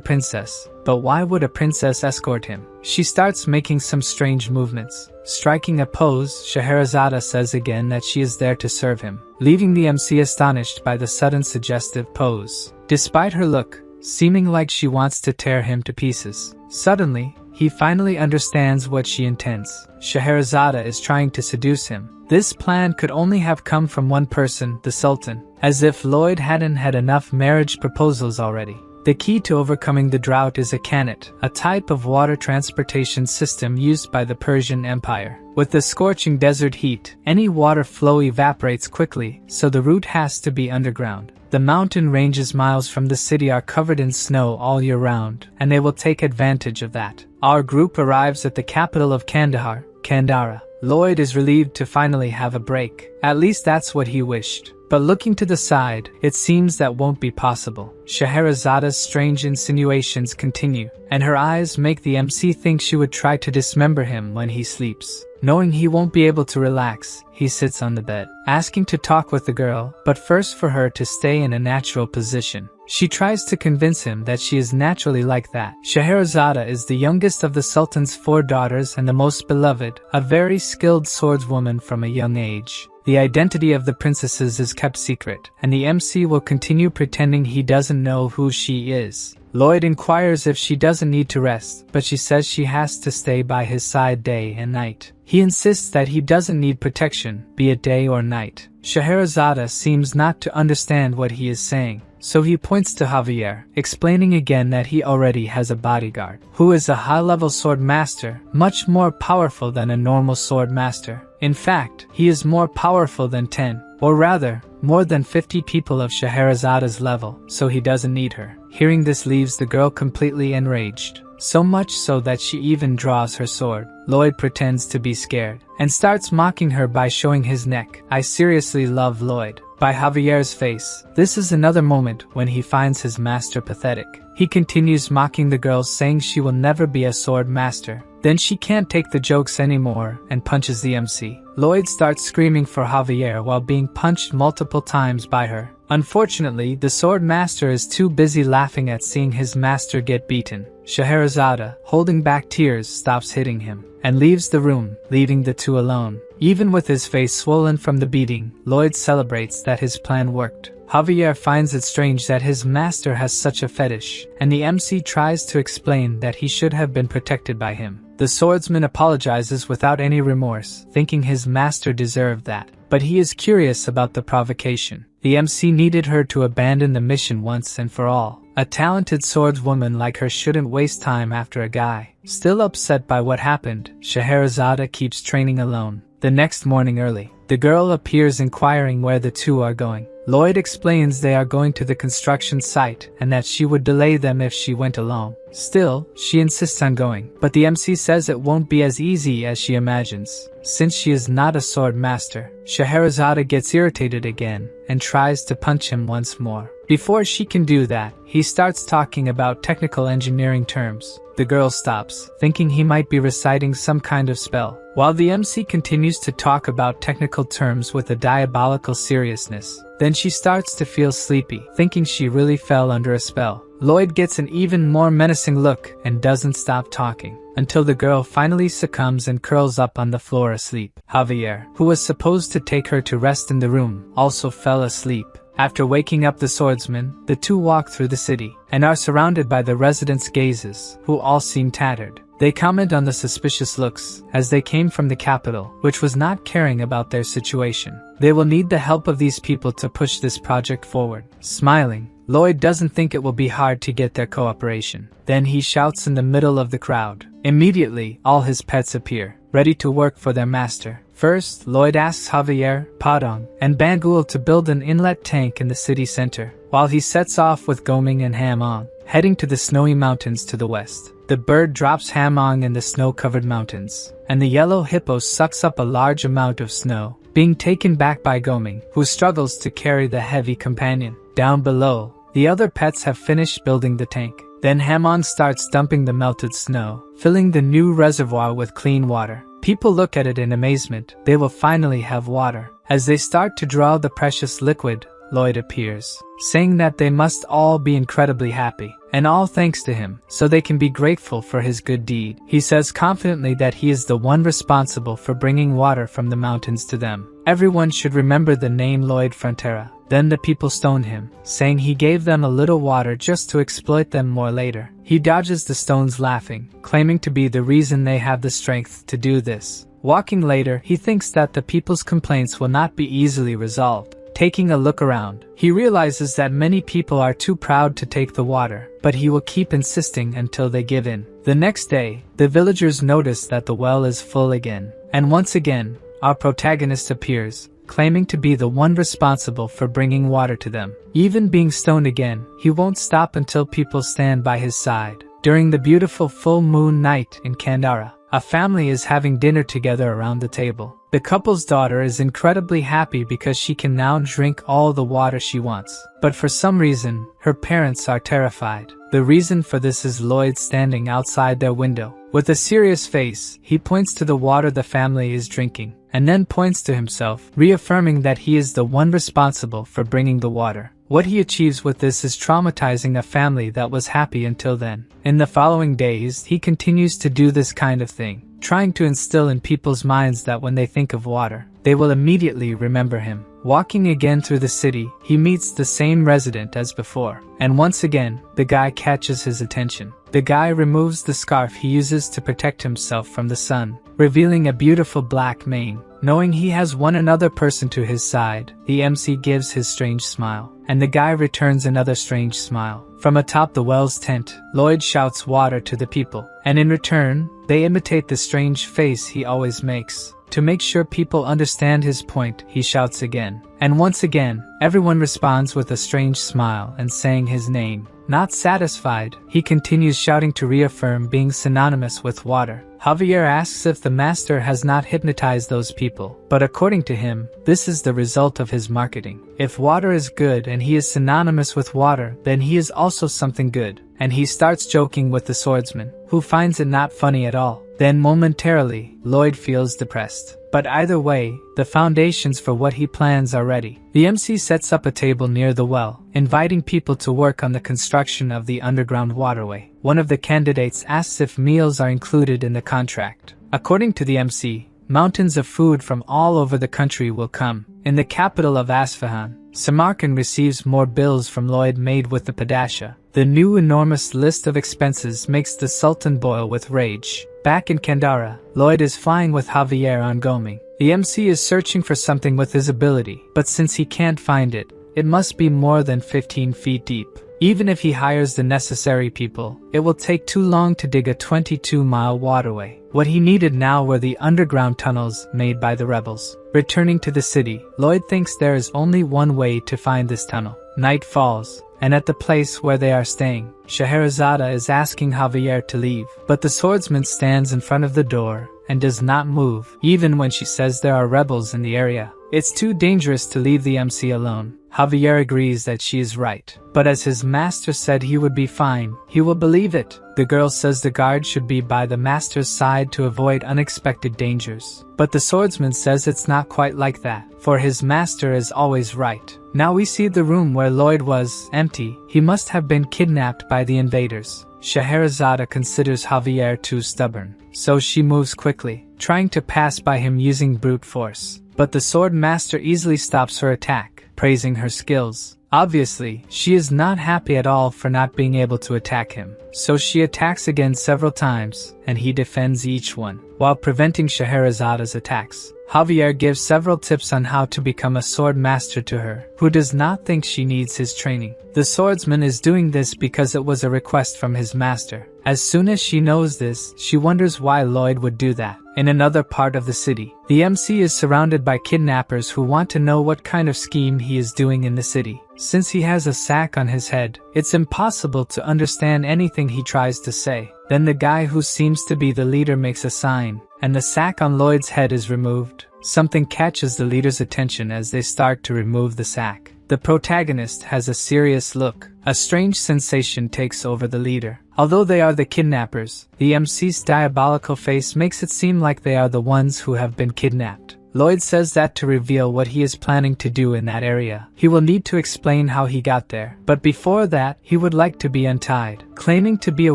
princess. But why would a princess escort him? She starts making some strange movements. Striking a pose, Scheherazade says again that she is there to serve him, leaving the MC astonished by the sudden suggestive pose. Despite her look, seeming like she wants to tear him to pieces, suddenly, he finally understands what she intends. Scheherazade is trying to seduce him. This plan could only have come from one person, the Sultan, as if Lloyd hadn't had enough marriage proposals already. The key to overcoming the drought is a kanat, a type of water transportation system used by the Persian Empire. With the scorching desert heat, any water flow evaporates quickly, so the route has to be underground. The mountain ranges miles from the city are covered in snow all year round, and they will take advantage of that. Our group arrives at the capital of Kandahar, Kandara. Lloyd is relieved to finally have a break. At least that's what he wished. But looking to the side, it seems that won't be possible. Scheherazada's strange insinuations continue, and her eyes make the MC think she would try to dismember him when he sleeps. Knowing he won't be able to relax, he sits on the bed, asking to talk with the girl, but first for her to stay in a natural position. She tries to convince him that she is naturally like that. Scheherazada is the youngest of the Sultan's 4 daughters and the most beloved, a very skilled swordswoman from a young age. The identity of the princesses is kept secret, and the MC will continue pretending he doesn't know who she is. Lloyd inquires if she doesn't need to rest, but she says she has to stay by his side day and night. He insists that he doesn't need protection, be it day or night. Scheherazada seems not to understand what he is saying, so he points to Javier, explaining again that he already has a bodyguard, who is a high-level sword master, much more powerful than a normal sword master. In fact, he is more powerful than 10, or rather, more than 50 people of Scheherazada's level, so he doesn't need her. Hearing this leaves the girl completely enraged, so much so that she even draws her sword. Lloyd pretends to be scared, and starts mocking her by showing his neck. I seriously love Lloyd. By Javier's face. This is another moment when he finds his master pathetic. He continues mocking the girl, saying she will never be a sword master. Then she can't take the jokes anymore and punches the MC. Lloyd starts screaming for Javier while being punched multiple times by her. Unfortunately, the sword master is too busy laughing at seeing his master get beaten. Scheherazada, holding back tears, stops hitting him and leaves the room, leaving the two alone. Even with his face swollen from the beating, Lloyd celebrates that his plan worked. Javier finds it strange that his master has such a fetish, and the MC tries to explain that he should have been protected by him. The swordsman apologizes without any remorse, thinking his master deserved that, but he is curious about the provocation. The MC needed her to abandon the mission once and for all. A talented swordswoman like her shouldn't waste time after a guy. Still upset by what happened, Scheherazada keeps training alone. The next morning early, the girl appears inquiring where the two are going. Lloyd explains they are going to the construction site and that she would delay them if she went alone. Still, she insists on going, but the MC says it won't be as easy as she imagines, since she is not a sword master. Scheherazada gets irritated again and tries to punch him once more. Before she can do that, he starts talking about technical engineering terms. The girl stops, thinking he might be reciting some kind of spell, while the MC continues to talk about technical terms with a diabolical seriousness. Then she starts to feel sleepy, thinking she really fell under a spell. Lloyd gets an even more menacing look and doesn't stop talking, until the girl finally succumbs and curls up on the floor asleep. Javier, who was supposed to take her to rest in the room, also fell asleep. After waking up the swordsman, the two walk through the city, and are surrounded by the residents' gazes, who all seem tattered. They comment on the suspicious looks, as they came from the capital, which was not caring about their situation. They will need the help of these people to push this project forward. Smiling, Lloyd doesn't think it will be hard to get their cooperation. Then he shouts in the middle of the crowd. Immediately, all his pets appear, ready to work for their master. First, Lloyd asks Javier, Padong, and Bangul to build an inlet tank in the city center, while he sets off with Goming and Hamong, heading to the snowy mountains to the west. The bird drops Hamong in the snow-covered mountains, and the yellow hippo sucks up a large amount of snow, being taken back by Goming, who struggles to carry the heavy companion. Down below, the other pets have finished building the tank. Then Hamon starts dumping the melted snow, filling the new reservoir with clean water. People look at it in amazement. They will finally have water. As they start to draw the precious liquid, Lloyd appears, saying that they must all be incredibly happy, and all thanks to him, so they can be grateful for his good deed. He says confidently that he is the one responsible for bringing water from the mountains to them. Everyone should remember the name Lloyd Frontera. Then the people stone him, saying he gave them a little water just to exploit them more later. He dodges the stones laughing, claiming to be the reason they have the strength to do this. Walking later, he thinks that the people's complaints will not be easily resolved. Taking a look around, he realizes that many people are too proud to take the water, but he will keep insisting until they give in. The next day, the villagers notice that the well is full again, and once again, our protagonist appears, claiming to be the one responsible for bringing water to them. Even being stoned again, he won't stop until people stand by his side. During the beautiful full moon night in Kandara, A family is having dinner together around the table. The couple's daughter is incredibly happy because she can now drink all the water she wants. But for some reason, her parents are terrified. The reason for this is Lloyd standing outside their window. With a serious face, he points to the water the family is drinking, and then points to himself, reaffirming that he is the one responsible for bringing the water. What he achieves with this is traumatizing a family that was happy until then. In the following days, he continues to do this kind of thing, trying to instill in people's minds that when they think of water, they will immediately remember him. Walking again through the city, he meets the same resident as before, and once again, the guy catches his attention. The guy removes the scarf he uses to protect himself from the sun, revealing a beautiful black mane. Knowing he has one another person to his side, the MC gives his strange smile, and the guy returns another strange smile. From atop the well's tent, Lloyd shouts water to the people, and in return, they imitate the strange face he always makes. To make sure people understand his point, he shouts again. And once again, everyone responds with a strange smile and saying his name. Not satisfied, he continues shouting to reaffirm being synonymous with water. Javier asks if the master has not hypnotized those people, but according to him, this is the result of his marketing. If water is good and he is synonymous with water, then he is also something good. And he starts joking with the swordsman, who finds it not funny at all. Then momentarily, Lloyd feels depressed. But either way, the foundations for what he plans are ready. The MC sets up a table near the well, inviting people to work on the construction of the underground waterway. One of the candidates asks if meals are included in the contract. According to the MC, mountains of food from all over the country will come. In the capital of Isfahan, Samarkand receives more bills from Lloyd made with the Padasha. The new enormous list of expenses makes the Sultan boil with rage. Back in Kandahar, Lloyd is flying with Javier on Goming. The MC is searching for something with his ability, but since he can't find it, it must be more than 15 feet deep. Even if he hires the necessary people, it will take too long to dig a 22-mile waterway. What he needed now were the underground tunnels made by the rebels. Returning to the city, Lloyd thinks there is only one way to find this tunnel. Night falls, and at the place where they are staying, Scheherazade is asking Javier to leave, but the swordsman stands in front of the door and does not move, even when she says there are rebels in the area. It's too dangerous to leave the MC alone. Javier agrees that she is right, but as his master said he would be fine, he will believe it. The girl says the guard should be by the master's side to avoid unexpected dangers. But the swordsman says it's not quite like that, for his master is always right. Now we see the room where Lloyd was empty. He must have been kidnapped by the invaders. Scheherazade considers Javier too stubborn, so she moves quickly, trying to pass by him using brute force. But the sword master easily stops her attack, praising her skills. Obviously, she is not happy at all for not being able to attack him, so she attacks again several times, and he defends each one, while preventing Scheherazade's attacks. Javier gives several tips on how to become a sword master to her, who does not think she needs his training. The swordsman is doing this because it was a request from his master. As soon as she knows this, she wonders why Lloyd would do that. In another part of the city, the MC is surrounded by kidnappers who want to know what kind of scheme he is doing in the city. Since he has a sack on his head, it's impossible to understand anything he tries to say. Then the guy who seems to be the leader makes a sign, and the sack on Lloyd's head is removed. Something catches the leader's attention as they start to remove the sack. The protagonist has a serious look. A strange sensation takes over the leader. Although they are the kidnappers, the MC's diabolical face makes it seem like they are the ones who have been kidnapped. Lloyd says that to reveal what he is planning to do in that area, he will need to explain how he got there. But before that, he would like to be untied. Claiming to be a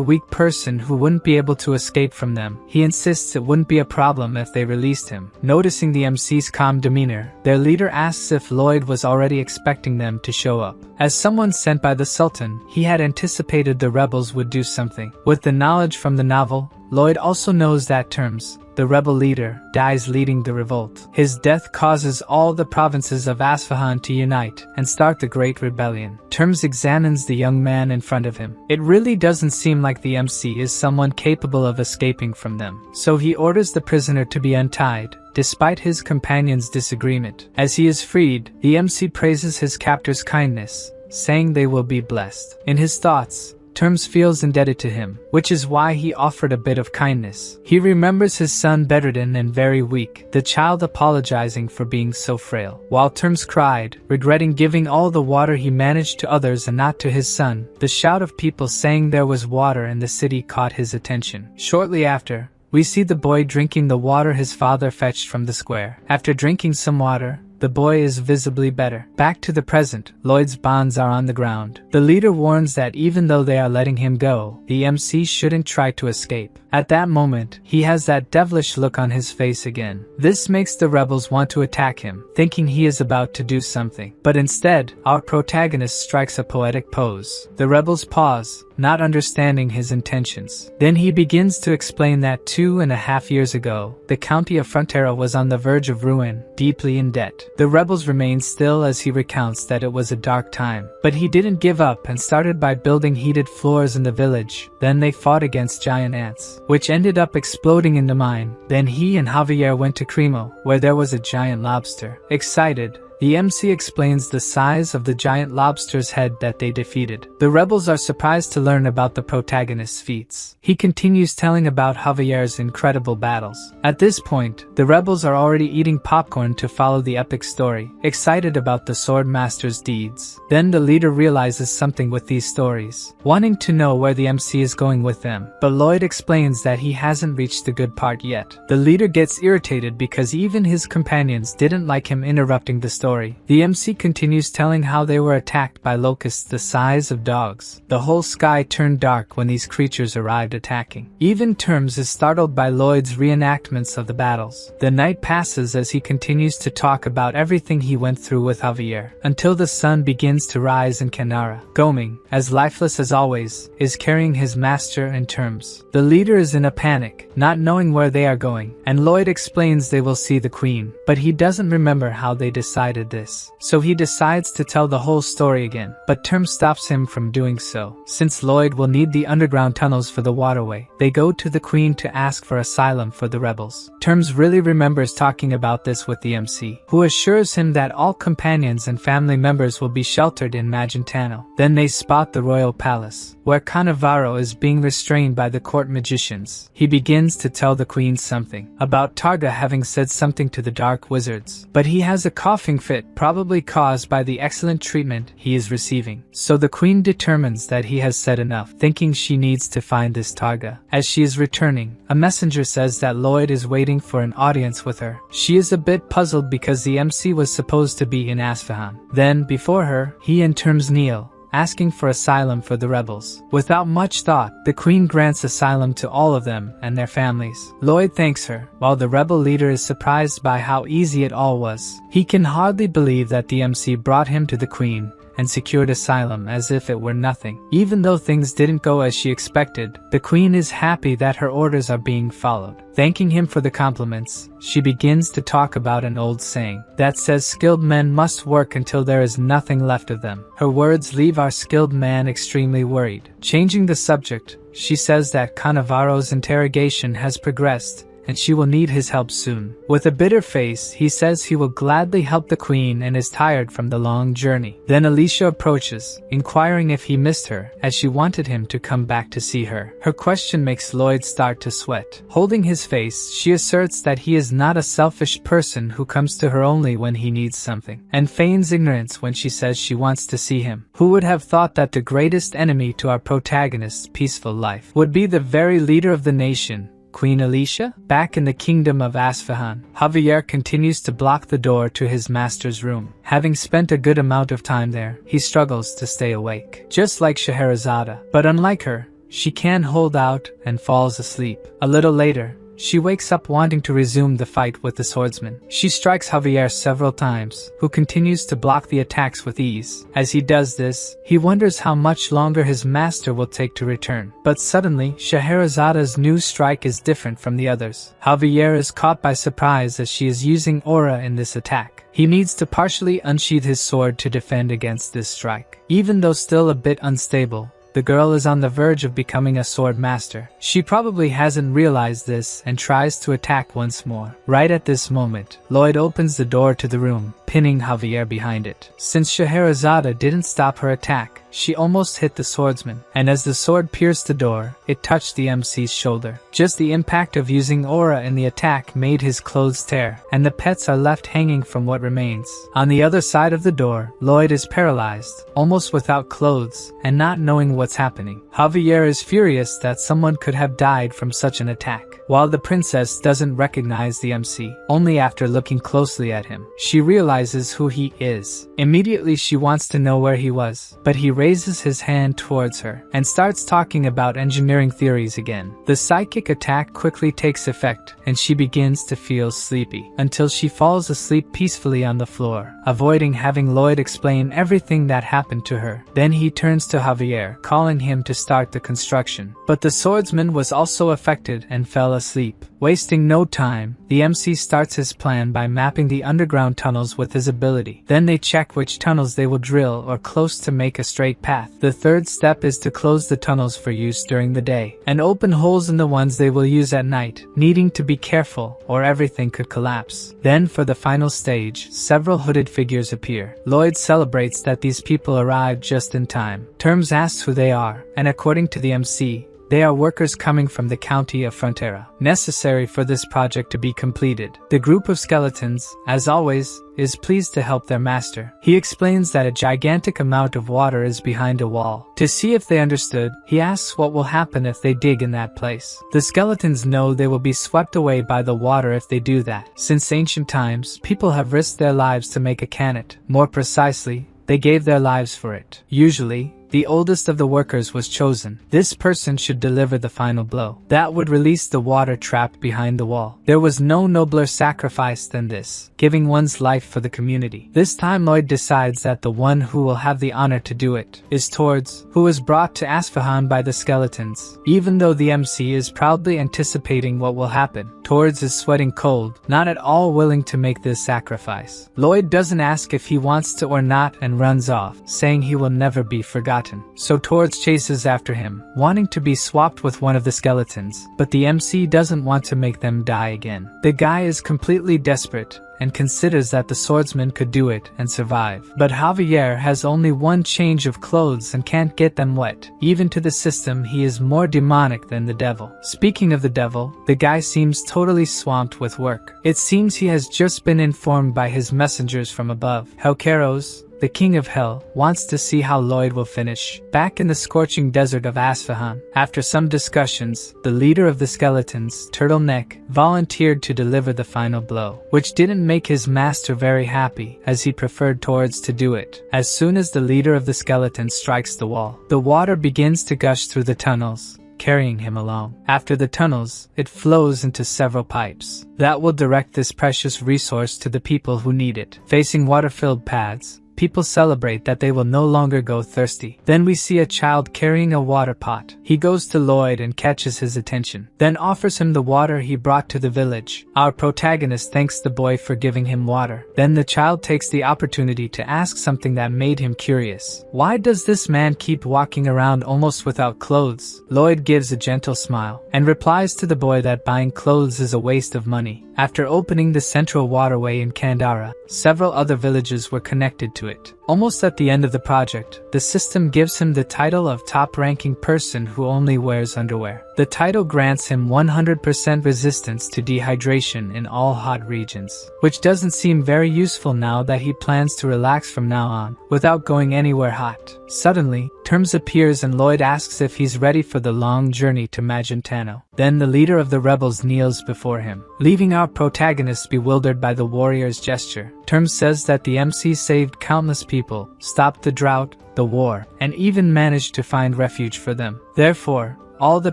weak person who wouldn't be able to escape from them, he insists it wouldn't be a problem if they released him. Noticing the MC's calm demeanor, their leader asks if Lloyd was already expecting them to show up. As someone sent by the Sultan, he had anticipated the rebels would do something. With the knowledge from the novel, Lloyd also knows that Terms, the rebel leader, dies leading the revolt. His death causes all the provinces of Isfahan to unite and start the Great Rebellion. Terms examines the young man in front of him. It really doesn't seem like the MC is someone capable of escaping from them, so he orders the prisoner to be untied, despite his companion's disagreement. As he is freed, the MC praises his captor's kindness, saying they will be blessed. In his thoughts, Terms feels indebted to him, which is why he offered a bit of kindness. He remembers his son bedridden and very weak, the child apologizing for being so frail. While Terms cried, regretting giving all the water he managed to others and not to his son, the shout of people saying there was water in the city caught his attention. Shortly after, we see the boy drinking the water his father fetched from the square. After drinking some water, the boy is visibly better. Back to the present, Lloyd's bonds are on the ground. The leader warns that even though they are letting him go, the MC shouldn't try to escape. At that moment, he has that devilish look on his face again. This makes the rebels want to attack him, thinking he is about to do something. But instead, our protagonist strikes a poetic pose. The rebels pause, not understanding his intentions. Then he begins to explain that 2.5 years ago, the county of Frontera was on the verge of ruin, deeply in debt. The rebels remain still as he recounts that it was a dark time. But he didn't give up and started by building heated floors in the village. Then they fought against giant ants, which ended up exploding in the mine. Then he and Javier went to Cremo, where there was a giant lobster. Excited, the MC explains the size of the giant lobster's head that they defeated. The rebels are surprised to learn about the protagonist's feats. He continues telling about Javier's incredible battles. At this point, the rebels are already eating popcorn to follow the epic story, excited about the sword master's deeds. Then the leader realizes something with these stories, wanting to know where the MC is going with them. But Lloyd explains that he hasn't reached the good part yet. The leader gets irritated because even his companions didn't like him interrupting the story. The MC continues telling how they were attacked by locusts the size of dogs. The whole sky turned dark when these creatures arrived attacking. Even Terms is startled by Lloyd's reenactments of the battles. The night passes as he continues to talk about everything he went through with Javier, until the sun begins to rise in Canara. Goming, as lifeless as always, is carrying his master and Terms. The leader is in a panic, not knowing where they are going, and Lloyd explains they will see the queen, but he doesn't remember how they decided this. So he decides to tell the whole story again, but Terms stops him from doing so. Since Lloyd will need the underground tunnels for the waterway, they go to the queen to ask for asylum for the rebels. Terms really remembers talking about this with the MC, who assures him that all companions and family members will be sheltered in Magentano. Then they spot the royal palace, where Cannavaro is being restrained by the court magicians. He begins to tell the queen something about Targa having said something to the dark wizards, but he has a coughing fit, probably caused by the excellent treatment he is receiving. So the queen determines that he has said enough, thinking she needs to find this Targa. As she is returning, a messenger says that Lloyd is waiting for an audience with her. She is a bit puzzled because the MC was supposed to be in Asfahan. Then, before her, he and Terms kneel, asking for asylum for the rebels. Without much thought, the queen grants asylum to all of them and their families. Lloyd thanks her, while the rebel leader is surprised by how easy it all was. He can hardly believe that the MC brought him to the queen and secured asylum as if it were nothing. Even though things didn't go as she expected, the queen is happy that her orders are being followed. Thanking him for the compliments, she begins to talk about an old saying that says skilled men must work until there is nothing left of them. Her words leave our skilled man extremely worried. Changing the subject, she says that Cannavaro's interrogation has progressed and she will need his help soon. With a bitter face, he says he will gladly help the queen and is tired from the long journey. Then Alicia approaches, inquiring if he missed her, as she wanted him to come back to see her. Her question makes Lloyd start to sweat. Holding his face, she asserts that he is not a selfish person who comes to her only when he needs something, and feigns ignorance when she says she wants to see him. Who would have thought that the greatest enemy to our protagonist's peaceful life would be the very leader of the nation, Queen Alicia? Back in the kingdom of Asfahan, Javier continues to block the door to his master's room. Having spent a good amount of time there, he struggles to stay awake. Just like Scheherazade, but unlike her, she can hold out and falls asleep. A little later, she wakes up wanting to resume the fight with the swordsman. She strikes Javier several times, who continues to block the attacks with ease. As he does this, he wonders how much longer his master will take to return. But suddenly, Scheherazade's new strike is different from the others. Javier is caught by surprise as she is using aura in this attack. He needs to partially unsheath his sword to defend against this strike. Even though still a bit unstable, the girl is on the verge of becoming a sword master. She probably hasn't realized this and tries to attack once more. Right at this moment, Lloyd opens the door to the room, pinning Javier behind it. Since Scheherazade didn't stop her attack, she almost hit the swordsman, and as the sword pierced the door, it touched the MC's shoulder. Just the impact of using aura in the attack made his clothes tear, and the pets are left hanging from what remains. On the other side of the door, Lloyd is paralyzed, almost without clothes, and not knowing what's happening. Javier is furious that someone could have died from such an attack, while the princess doesn't recognize the MC. Only after looking closely at him, she realizes who he is. Immediately she wants to know where he was, but he raises his hand towards her and starts talking about engineering theories again. The psychic attack quickly takes effect, and she begins to feel sleepy, until she falls asleep peacefully on the floor, avoiding having Lloyd explain everything that happened to her. Then he turns to Javier, calling him to start the construction. But the swordsman was also affected and fell asleep. Wasting no time, the MC starts his plan by mapping the underground tunnels with his ability. Then they check which tunnels they will drill or close to make a straight path. The third step is to close the tunnels for use during the day, and open holes in the ones they will use at night, needing to be careful or everything could collapse. Then for the final stage, several hooded figures appear. Lloyd celebrates that these people arrived just in time. Terms asks who they are, and according to the MC, they are workers coming from the county of Frontera, necessary for this project to be completed. The group of skeletons, as always, is pleased to help their master. He explains that a gigantic amount of water is behind a wall. To see if they understood, he asks what will happen if they dig in that place. The skeletons know they will be swept away by the water if they do that. Since ancient times, people have risked their lives to make a canet. More precisely, they gave their lives for it. Usually, the oldest of the workers was chosen. This person should deliver the final blow. That would release the water trapped behind the wall. There was no nobler sacrifice than this, giving one's life for the community. This time Lloyd decides that the one who will have the honor to do it is Tords, who was brought to Asfahan by the skeletons. Even though the MC is proudly anticipating what will happen, Tords is sweating cold, not at all willing to make this sacrifice. Lloyd doesn't ask if he wants to or not and runs off, saying he will never be forgotten. So Tords chases after him, wanting to be swapped with one of the skeletons, but the MC doesn't want to make them die again. The guy is completely desperate and considers that the swordsman could do it and survive. But Javier has only one change of clothes and can't get them wet. Even to the system, he is more demonic than the devil. Speaking of the devil, the guy seems totally swamped with work. It seems he has just been informed by his messengers from above. Helkeros, the king of hell, wants to see how Lloyd will finish. Back in the scorching desert of Asfahan, after some discussions, the leader of the skeletons, Turtleneck, volunteered to deliver the final blow, which didn't make his master very happy, as he preferred Tords to do it. As soon as the leader of the skeletons strikes the wall, the water begins to gush through the tunnels, carrying him along. After the tunnels, it flows into several pipes that will direct this precious resource to the people who need it. Facing water-filled paths, people celebrate that they will no longer go thirsty. Then we see a child carrying a water pot. He goes to Lloyd and catches his attention, then offers him the water he brought to the village. Our protagonist thanks the boy for giving him water. Then the child takes the opportunity to ask something that made him curious. Why does this man keep walking around almost without clothes? Lloyd gives a gentle smile and replies to the boy that buying clothes is a waste of money. After opening the central waterway in Kandara, several other villages were connected to it. Almost at the end of the project, the system gives him the title of top-ranking person who only wears underwear. The title grants him 100% resistance to dehydration in all hot regions, which doesn't seem very useful now that he plans to relax from now on, without going anywhere hot. Suddenly, Terms appears and Lloyd asks if he's ready for the long journey to Magentano. Then the leader of the rebels kneels before him, leaving our protagonist bewildered by the warrior's gesture. Terms says that the MC saved countless people, stopped the drought, the war, and even managed to find refuge for them. Therefore, all the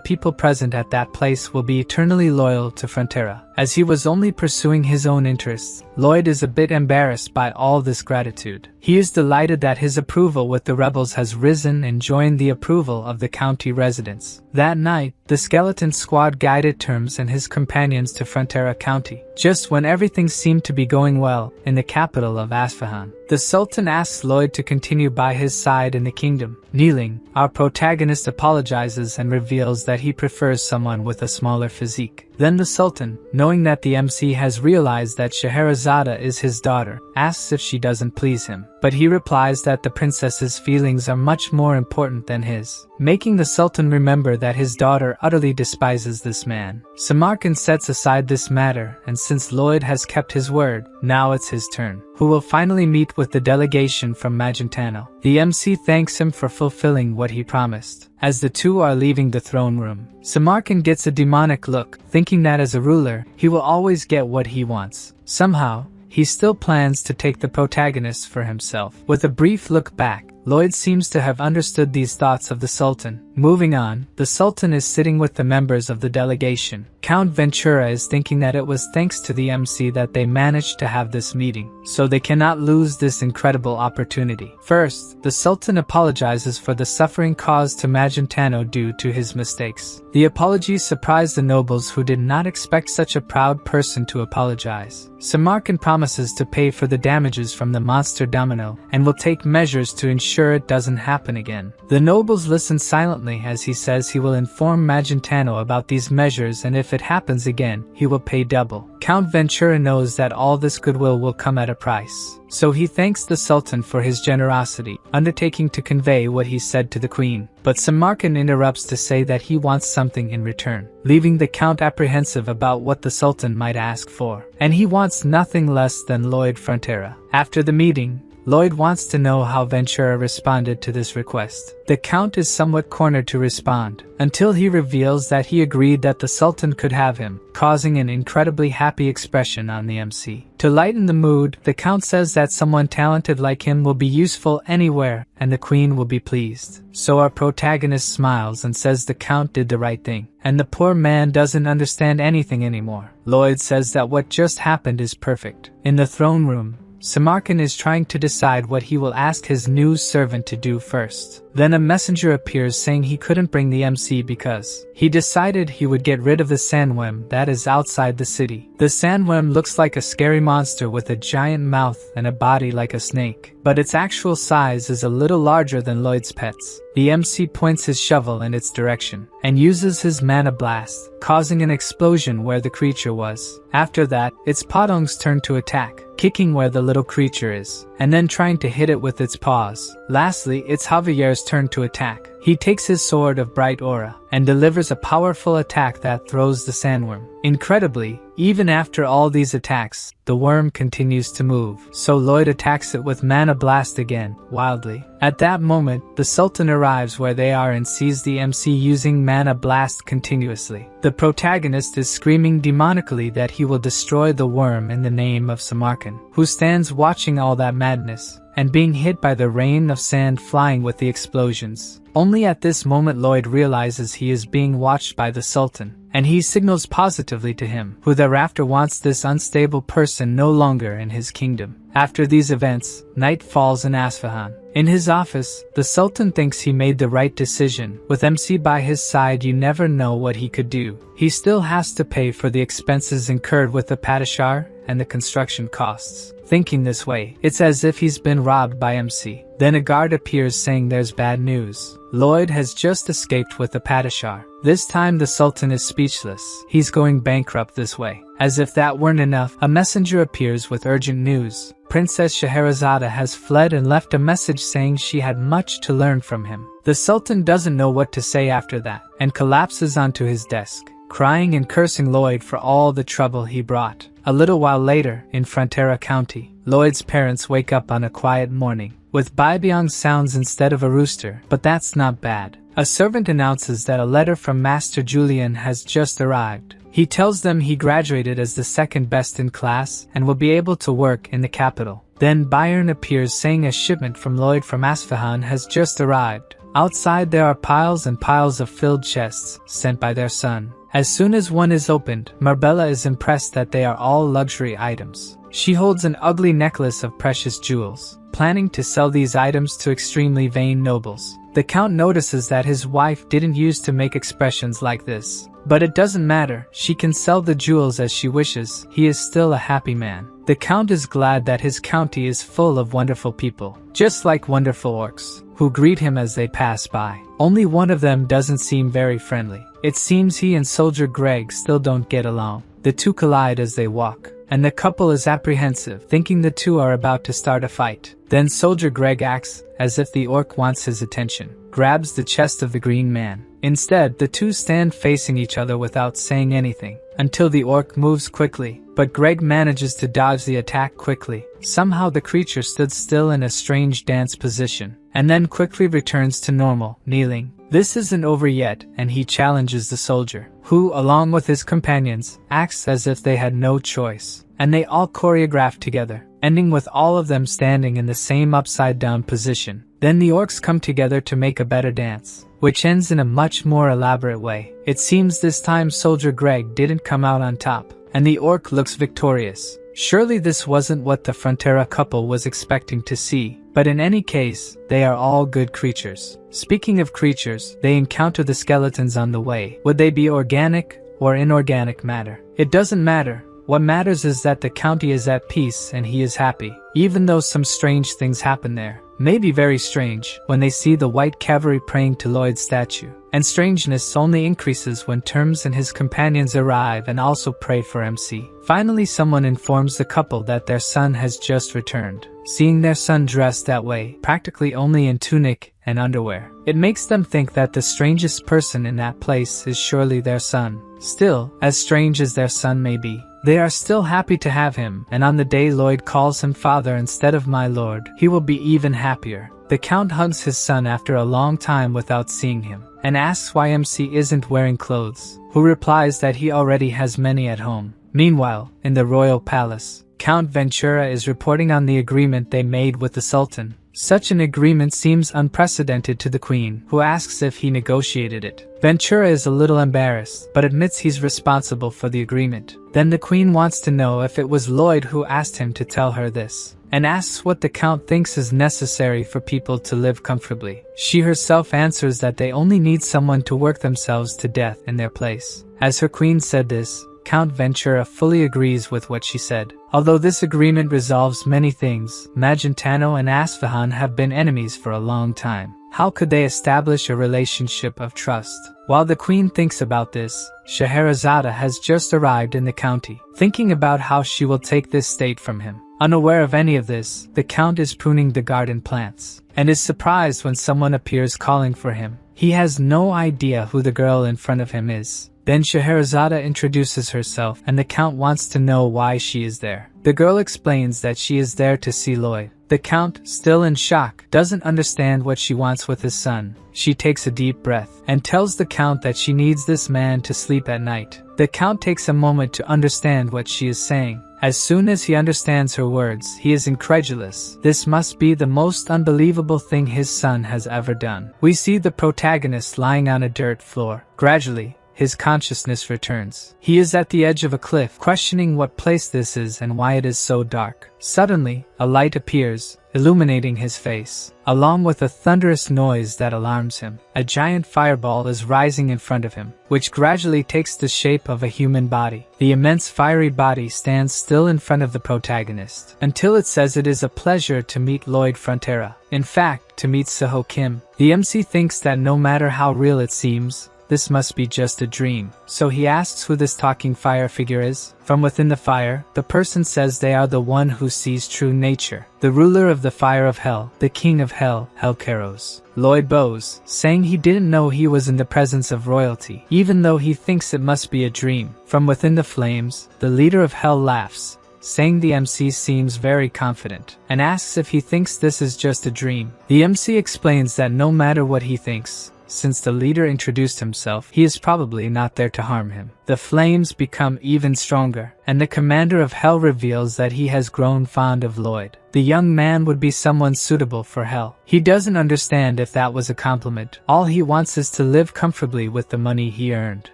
people present at that place will be eternally loyal to Frontera. As he was only pursuing his own interests, Lloyd is a bit embarrassed by all this gratitude. He is delighted that his approval with the rebels has risen and joined the approval of the county residents. That night, the skeleton squad guided Terms and his companions to Frontera County, just when everything seemed to be going well in the capital of Asfahan. The Sultan asks Lloyd to continue by his side in the kingdom. Kneeling, our protagonist apologizes and reveals that he prefers someone with a smaller physique. Then the Sultan, knowing that the MC has realized that Scheherazade is his daughter, asks if she doesn't please him, but he replies that the princess's feelings are much more important than his, making the Sultan remember that his daughter utterly despises this man. Samarkand sets aside this matter, and since Lloyd has kept his word, now it's his turn, who will finally meet with the delegation from Magentano. The MC thanks him for fulfilling what he promised. As the two are leaving the throne room, Samarkand gets a demonic look, thinking that as a ruler, he will always get what he wants. Somehow, he still plans to take the protagonist for himself. With a brief look back, Lloyd seems to have understood these thoughts of the Sultan. Moving on, the Sultan is sitting with the members of the delegation. Count Ventura is thinking that it was thanks to the MC that they managed to have this meeting, so they cannot lose this incredible opportunity. First, the Sultan apologizes for the suffering caused to Magentano due to his mistakes. The apology surprised the nobles who did not expect such a proud person to apologize. Samarkand promises to pay for the damages from the monster domino and will take measures to ensure it doesn't happen again. The nobles listen silently as he says he will inform Magentano about these measures, and if it happens again, he will pay double. Count Ventura knows that all this goodwill will come at a price, so he thanks the Sultan for his generosity, undertaking to convey what he said to the Queen. But Samarkand interrupts to say that he wants something in return, leaving the Count apprehensive about what the Sultan might ask for. And he wants nothing less than Lloyd Frontera. After the meeting, Lloyd wants to know how Ventura responded to this request. The Count is somewhat cornered to respond, until he reveals that he agreed that the Sultan could have him, causing an incredibly happy expression on the MC. To lighten the mood, the Count says that someone talented like him will be useful anywhere, and the Queen will be pleased. So our protagonist smiles and says the Count did the right thing, and the poor man doesn't understand anything anymore. Lloyd says that what just happened is perfect. In the throne room, Samarkand is trying to decide what he will ask his new servant to do first. Then a messenger appears saying he couldn't bring the MC because he decided he would get rid of the sandworm that is outside the city. The sandworm looks like a scary monster with a giant mouth and a body like a snake, but its actual size is a little larger than Lloyd's pets. The MC points his shovel in its direction and uses his mana blast, causing an explosion where the creature was. After that, its Podong's turn to attack, kicking where the little creature is, and then trying to hit it with its paws. Lastly, it's Javier's turn to attack. He takes his sword of bright aura and delivers a powerful attack that throws the sandworm. Incredibly, even after all these attacks, the worm continues to move, so Lloyd attacks it with Mana Blast again, wildly. At that moment, the Sultan arrives where they are and sees the MC using Mana Blast continuously. The protagonist is screaming demonically that he will destroy the worm in the name of Samarkand, who stands watching all that madness, and being hit by the rain of sand flying with the explosions. Only at this moment Lloyd realizes he is being watched by the Sultan, and he signals positively to him, who thereafter wants this unstable person no longer in his kingdom. After these events, night falls in Isfahan. In his office, the Sultan thinks he made the right decision. With MC by his side, you never know what he could do. He still has to pay for the expenses incurred with the Padishar and the construction costs. Thinking this way, it's as if he's been robbed by MC. Then a guard appears saying there's bad news. Lloyd has just escaped with the Padishar. This time the Sultan is speechless. He's going bankrupt this way. As if that weren't enough, a messenger appears with urgent news. Princess Scheherazade has fled and left a message saying she had much to learn from him. The Sultan doesn't know what to say after that, and collapses onto his desk, crying and cursing Lloyd for all the trouble he brought. A little while later, in Frontera County, Lloyd's parents wake up on a quiet morning, with Baibyong sounds instead of a rooster, but that's not bad. A servant announces that a letter from Master Julian has just arrived. He tells them he graduated as the second best in class and will be able to work in the capital. Then Bayern appears saying a shipment from Lloyd from Isfahan has just arrived. Outside there are piles and piles of filled chests sent by their son. As soon as one is opened, Marbella is impressed that they are all luxury items. She holds an ugly necklace of precious jewels, planning to sell these items to extremely vain nobles. The Count notices that his wife didn't use to make expressions like this. But it doesn't matter, she can sell the jewels as she wishes, he is still a happy man. The Count is glad that his county is full of wonderful people, just like wonderful orcs, who greet him as they pass by. Only one of them doesn't seem very friendly. It seems he and Soldier Greg still don't get along. The two collide as they walk. and the couple is apprehensive, thinking the two are about to start a fight. Then Soldier Greg acts as if the orc wants his attention, grabs the chest of the green man. Instead, the two stand facing each other without saying anything, until the orc moves quickly, but Greg manages to dodge the attack quickly. Somehow the creature stood still in a strange dance position, and then quickly returns to normal, kneeling. This isn't over yet, and he challenges the soldier, who, along with his companions, acts as if they had no choice, and they all choreograph together, ending with all of them standing in the same upside-down position. Then the orcs come together to make a better dance, which ends in a much more elaborate way. It seems this time Soldier Greg didn't come out on top, and the orc looks victorious. Surely this wasn't what the Frontera couple was expecting to see, but in any case, they are all good creatures. Speaking of creatures, they encounter the skeletons on the way. Would they be organic or inorganic matter? It doesn't matter. What matters is that the county is at peace and he is happy, even though some strange things happen there. Maybe very strange when they see the white cavalry praying to Lloyd's statue. And strangeness only increases when Terms and his companions arrive and also pray for MC. Finally, someone informs the couple that their son has just returned. Seeing their son dressed that way, practically only in tunic and underwear, it makes them think that the strangest person in that place is surely their son. Still, as strange as their son may be, they are still happy to have him, and on the day Lloyd calls him father instead of my lord, he will be even happier. The Count hugs his son after a long time without seeing him, and asks why MC isn't wearing clothes, who replies that he already has many at home. Meanwhile, in the royal palace, Count Ventura is reporting on the agreement they made with the Sultan. Such an agreement seems unprecedented to the Queen, who asks if he negotiated it. Ventura is a little embarrassed, but admits he's responsible for the agreement. Then the Queen wants to know if it was Lloyd who asked him to tell her this, and asks what the Count thinks is necessary for people to live comfortably. She herself answers that they only need someone to work themselves to death in their place. As her Queen said this, Count Ventura fully agrees with what she said. Although this agreement resolves many things, Magentano and Asfahan have been enemies for a long time. How could they establish a relationship of trust? While the Queen thinks about this, Scheherazade has just arrived in the county, thinking about how she will take this state from him. Unaware of any of this, the Count is pruning the garden plants, and is surprised when someone appears calling for him. He has no idea who the girl in front of him is. Then Scheherazade introduces herself, and the Count wants to know why she is there. The girl explains that she is there to see Lloyd. The Count, still in shock, doesn't understand what she wants with his son. She takes a deep breath, and tells the Count that she needs this man to sleep at night. The Count takes a moment to understand what she is saying. As soon as he understands her words, he is incredulous. This must be the most unbelievable thing his son has ever done. We see the protagonist lying on a dirt floor. Gradually, his consciousness returns. He is at the edge of a cliff, questioning what place this is and why it is so dark. Suddenly, a light appears, illuminating his face, along with a thunderous noise that alarms him. A giant fireball is rising in front of him, which gradually takes the shape of a human body. The immense fiery body stands still in front of the protagonist, until it says it is a pleasure to meet Lloyd Frontera. In fact, to meet Suho Kim. The MC thinks that no matter how real it seems, this must be just a dream. So he asks who this talking fire figure is. From within the fire, the person says they are the one who sees true nature, the ruler of the fire of hell, the king of hell, Helkeros. Lloyd bows, saying he didn't know he was in the presence of royalty, even though he thinks it must be a dream. From within the flames, the leader of hell laughs, saying the MC seems very confident, and asks if he thinks this is just a dream. The MC explains that no matter what he thinks, since the leader introduced himself, he is probably not there to harm him. The flames become even stronger, and the commander of hell reveals that he has grown fond of Lloyd. The young man would be someone suitable for hell. He doesn't understand if that was a compliment. All he wants is to live comfortably with the money he earned.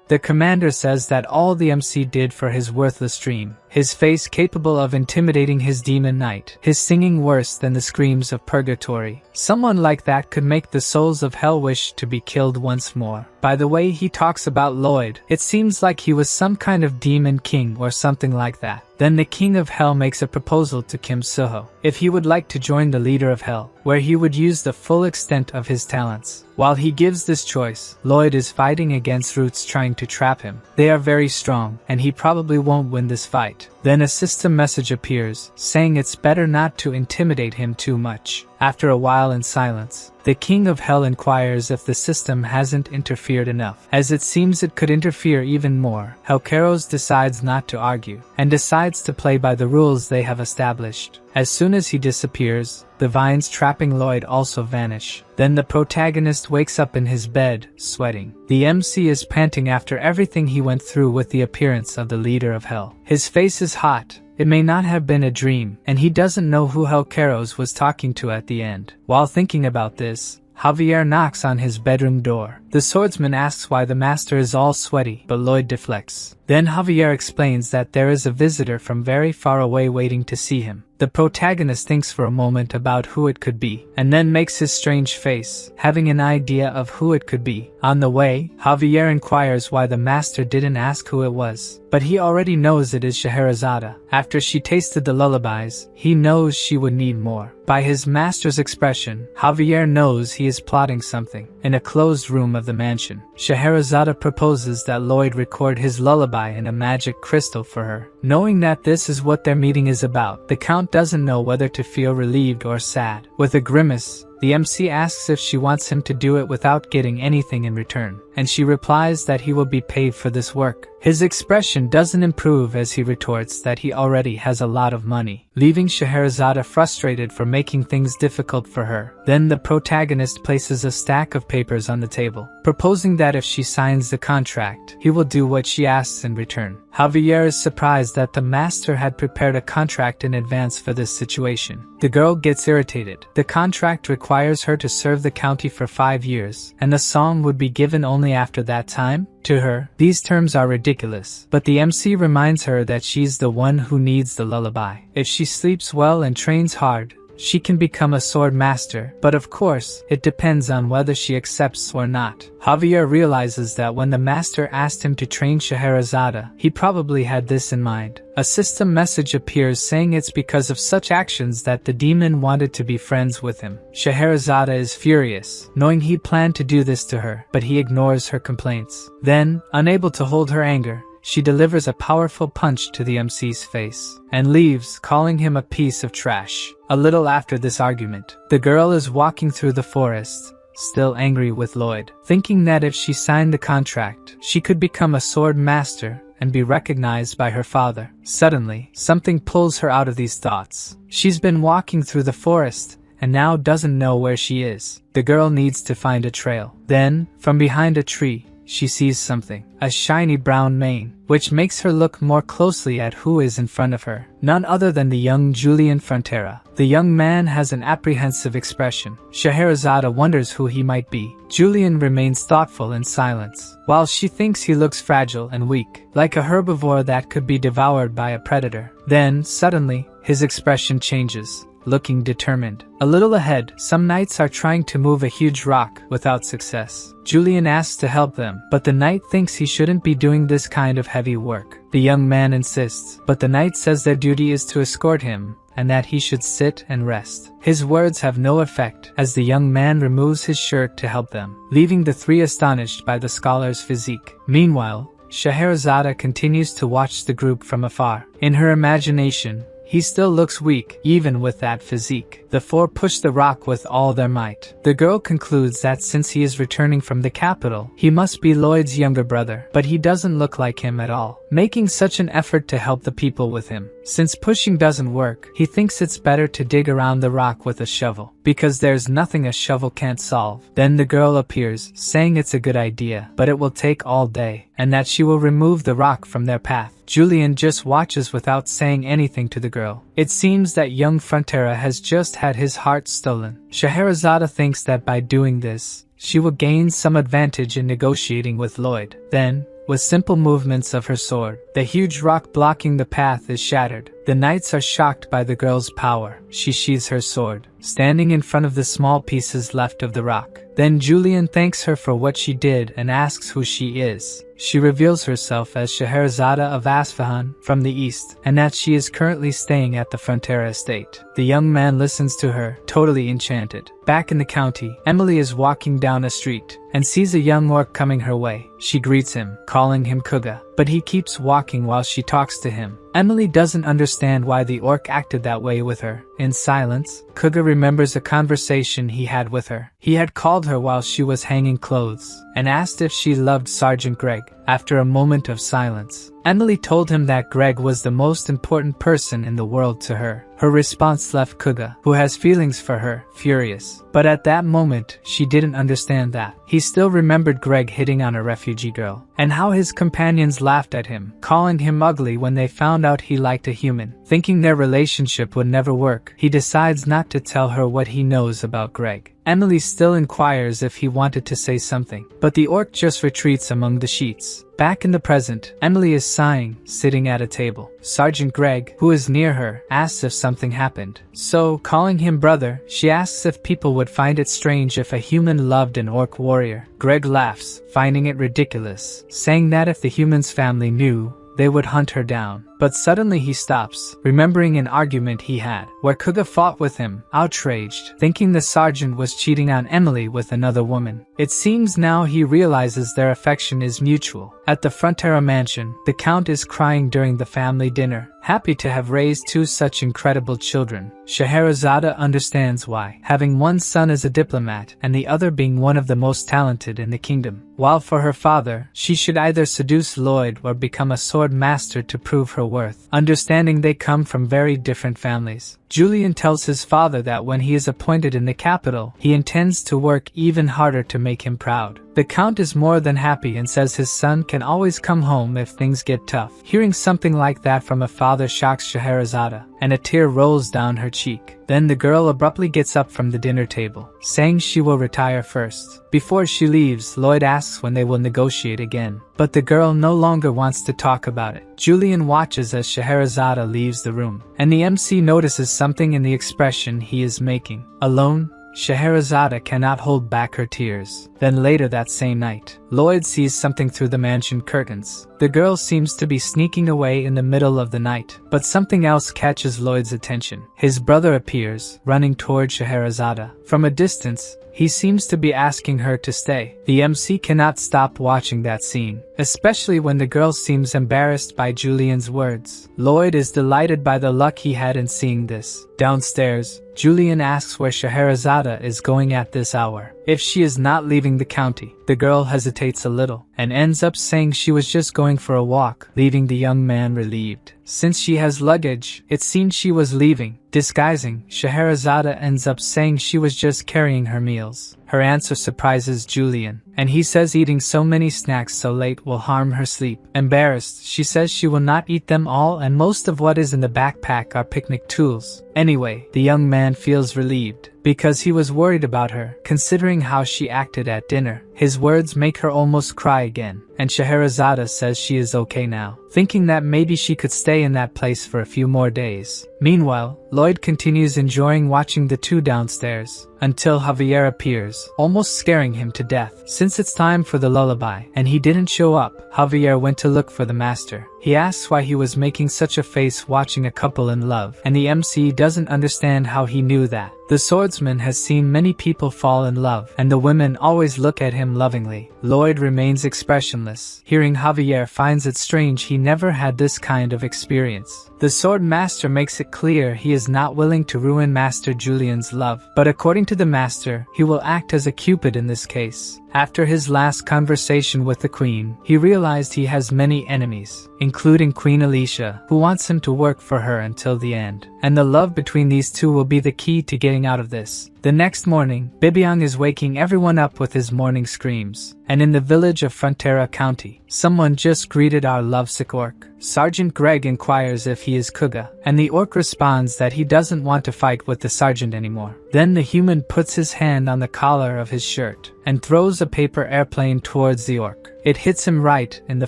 The commander says that all the MC did for his worthless dream, his face capable of intimidating his demon knight, his singing worse than the screams of purgatory. Someone like that could make the souls of hell wish to be killed once more. By the way he talks about Lloyd, it seems like he was some kind of demon king or something like that. Then the king of hell makes a proposal to Kim Suho if he would like to join the leader of hell, where he would use the full extent of his talents. While he gives this choice, Lloyd is fighting against Roots trying to trap him. They are very strong, and he probably won't win this fight. Then a system message appears, saying it's better not to intimidate him too much. After a while in silence, the king of hell inquires if the system hasn't interfered enough, as it seems it could interfere even more. Hellkeros decides not to argue, and decides to play by the rules they have established. As soon as he disappears, the vines trapping Lloyd also vanish. Then the protagonist wakes up in his bed, sweating. The MC is panting after everything he went through with the appearance of the leader of hell. His face is hot. It may not have been a dream, and he doesn't know who Hellkeros was talking to at the end. While thinking about this, Javier knocks on his bedroom door. The swordsman asks why the master is all sweaty, but Lloyd deflects. Then Javier explains that there is a visitor from very far away waiting to see him. The protagonist thinks for a moment about who it could be, and then makes his strange face, having an idea of who it could be. On the way, Javier inquires why the master didn't ask who it was, but he already knows it is Scheherazade. After she tasted the lullabies, he knows she would need more. By his master's expression, Javier knows he is plotting something. In a closed room of the mansion, Scheherazade proposes that Lloyd record his lullaby in a magic crystal for her. Knowing that this is what their meeting is about, the count doesn't know whether to feel relieved or sad. With a grimace, the MC asks if she wants him to do it without getting anything in return, and she replies that he will be paid for this work. His expression doesn't improve as he retorts that he already has a lot of money, leaving Scheherazade frustrated for making things difficult for her. Then the protagonist places a stack of papers on the table, proposing that if she signs the contract, he will do what she asks in return. Javier is surprised that the master had prepared a contract in advance for this situation. The girl gets irritated. The contract requires her to serve the county for 5 years, and the song would be given only after that time. To her, these terms are ridiculous, but the MC reminds her that she's the one who needs the lullaby. If she sleeps well and trains hard, she can become a sword master, but of course, it depends on whether she accepts or not. Javier realizes that when the master asked him to train Scheherazade, he probably had this in mind. A system message appears saying it's because of such actions that the demon wanted to be friends with him. Scheherazade is furious, knowing he planned to do this to her, but he ignores her complaints. Then, unable to hold her anger, she delivers a powerful punch to the MC's face, and leaves, calling him a piece of trash. A little after this argument, the girl is walking through the forest, still angry with Lloyd, thinking that if she signed the contract, she could become a sword master and be recognized by her father. Suddenly, something pulls her out of these thoughts. She's been walking through the forest, and now doesn't know where she is. The girl needs to find a trail. Then, from behind a tree, she sees something, a shiny brown mane, which makes her look more closely at who is in front of her. None other than the young Lloyd Frontera. The young man has an apprehensive expression. Scheherazade wonders who he might be. Julian remains thoughtful in silence, while she thinks he looks fragile and weak, like a herbivore that could be devoured by a predator. Then, suddenly, his expression changes, looking determined. A little ahead, some knights are trying to move a huge rock without success. Julian asks to help them, but the knight thinks he shouldn't be doing this kind of heavy work. The young man insists, but the knight says their duty is to escort him, and that he should sit and rest. His words have no effect, as the young man removes his shirt to help them, leaving the three astonished by the scholar's physique. Meanwhile, Scheherazade continues to watch the group from afar. In her imagination, he still looks weak, even with that physique. The four push the rock with all their might. The girl concludes that since he is returning from the capital, he must be Lloyd's younger brother, but he doesn't look like him at all, making such an effort to help the people with him. Since pushing doesn't work, he thinks it's better to dig around the rock with a shovel, because there's nothing a shovel can't solve. Then the girl appears, saying it's a good idea, but it will take all day, and that she will remove the rock from their path. Julian just watches without saying anything to the girl. It seems that young Frontera has just had his heart stolen. Scheherazade thinks that by doing this, she will gain some advantage in negotiating with Lloyd. Then, with simple movements of her sword, the huge rock blocking the path is shattered. The knights are shocked by the girl's power. She sheathes her sword, standing in front of the small pieces left of the rock. Then Julian thanks her for what she did and asks who she is. she reveals herself as Scheherazade of Asfahan from the east, and that she is currently staying at the Frontera estate. The young man listens to her, totally enchanted. Back in the county, Emily is walking down a street and sees a young orc coming her way. She greets him, calling him Kuga, but he keeps walking while she talks to him. Emily doesn't understand why the orc acted that way with her. In silence, Kuga remembers a conversation he had with her. He had called her while she was hanging clothes and asked if she loved Sergeant Greg. After a moment of silence, Emily told him that Greg was the most important person in the world to her. Her response left Kuga, who has feelings for her, furious. But at that moment, she didn't understand that. He still remembered Greg hitting on a refugee girl, and how his companions laughed at him, calling him ugly when they found out he liked a human. Thinking their relationship would never work, he decides not to tell her what he knows about Greg. Emily still inquires if he wanted to say something, but the orc just retreats among the sheets. Back in the present, Emily is sighing, sitting at a table. Sergeant Greg, who is near her, asks if something happened. So, calling him brother, she asks if people would find it strange if a human loved an orc warrior. Greg laughs, finding it ridiculous, saying that if the human's family knew, they would hunt her down. But suddenly he stops, remembering an argument he had, where Kuga fought with him, outraged, thinking the sergeant was cheating on Emily with another woman. It seems now he realizes their affection is mutual. At the Frontera mansion, the count is crying during the family dinner, happy to have raised two such incredible children. Scheherazade understands why, having one son as a diplomat and the other being one of the most talented in the kingdom. While for her father, she should either seduce Lloyd or become a sword master to prove her worth, understanding they come from very different families. Julian tells his father that when he is appointed in the capital, he intends to work even harder to make him proud. The count is more than happy and says his son can always come home if things get tough. Hearing something like that from a father shocks Scheherazade, and a tear rolls down her cheek. Then the girl abruptly gets up from the dinner table, saying she will retire first. Before she leaves, Lloyd asks when they will negotiate again, but the girl no longer wants to talk about it. Julian watches as Scheherazade leaves the room, and the MC notices something in the expression he is making. Alone, Scheherazade cannot hold back her tears. Then later that same night, Lloyd sees something through the mansion curtains. The girl seems to be sneaking away in the middle of the night, but something else catches Lloyd's attention. His brother appears, running toward Scheherazade. From a distance, he seems to be asking her to stay. The MC cannot stop watching that scene, especially when the girl seems embarrassed by Julian's words. Lloyd is delighted by the luck he had in seeing this. Downstairs, Julian asks where Scheherazade is going at this hour. If she is not leaving the county, the girl hesitates a little, and ends up saying she was just going for a walk, leaving the young man relieved. Since she has luggage, it seems she was leaving. Disguising, Scheherazade ends up saying she was just carrying her meals. Her answer surprises Julian, and he says eating so many snacks so late will harm her sleep. Embarrassed, she says she will not eat them all and most of what is in the backpack are picnic tools. Anyway, the young man feels relieved, because he was worried about her, considering how she acted at dinner. His words make her almost cry again, and Scheherazade says she is okay now, thinking that maybe she could stay in that place for a few more days. Meanwhile, Lloyd continues enjoying watching the two downstairs, until Javier appears, almost scaring him to death. Since it's time for the lullaby, and he didn't show up, Javier went to look for the master. He asks why he was making such a face watching a couple in love, and the MC doesn't understand how he knew that. The swordsman has seen many people fall in love, and the women always look at him lovingly. Lloyd remains expressionless. Hearing Javier finds it strange he never had this kind of experience. The sword master makes it clear he is not willing to ruin Master Julian's love, but according to the master, he will act as a cupid in this case. After his last conversation with the queen, he realized he has many enemies, including Queen Alicia, who wants him to work for her until the end. And the love between these two will be the key to getting out of this. The next morning, Bibiang is waking everyone up with his morning screams. And in the village of Frontera County, someone just greeted our lovesick orc. Sergeant Greg inquires if he is Kuga, and the orc responds that he doesn't want to fight with the sergeant anymore. Then the human puts his hand on the collar of his shirt and throws a paper airplane towards the orc. It hits him right in the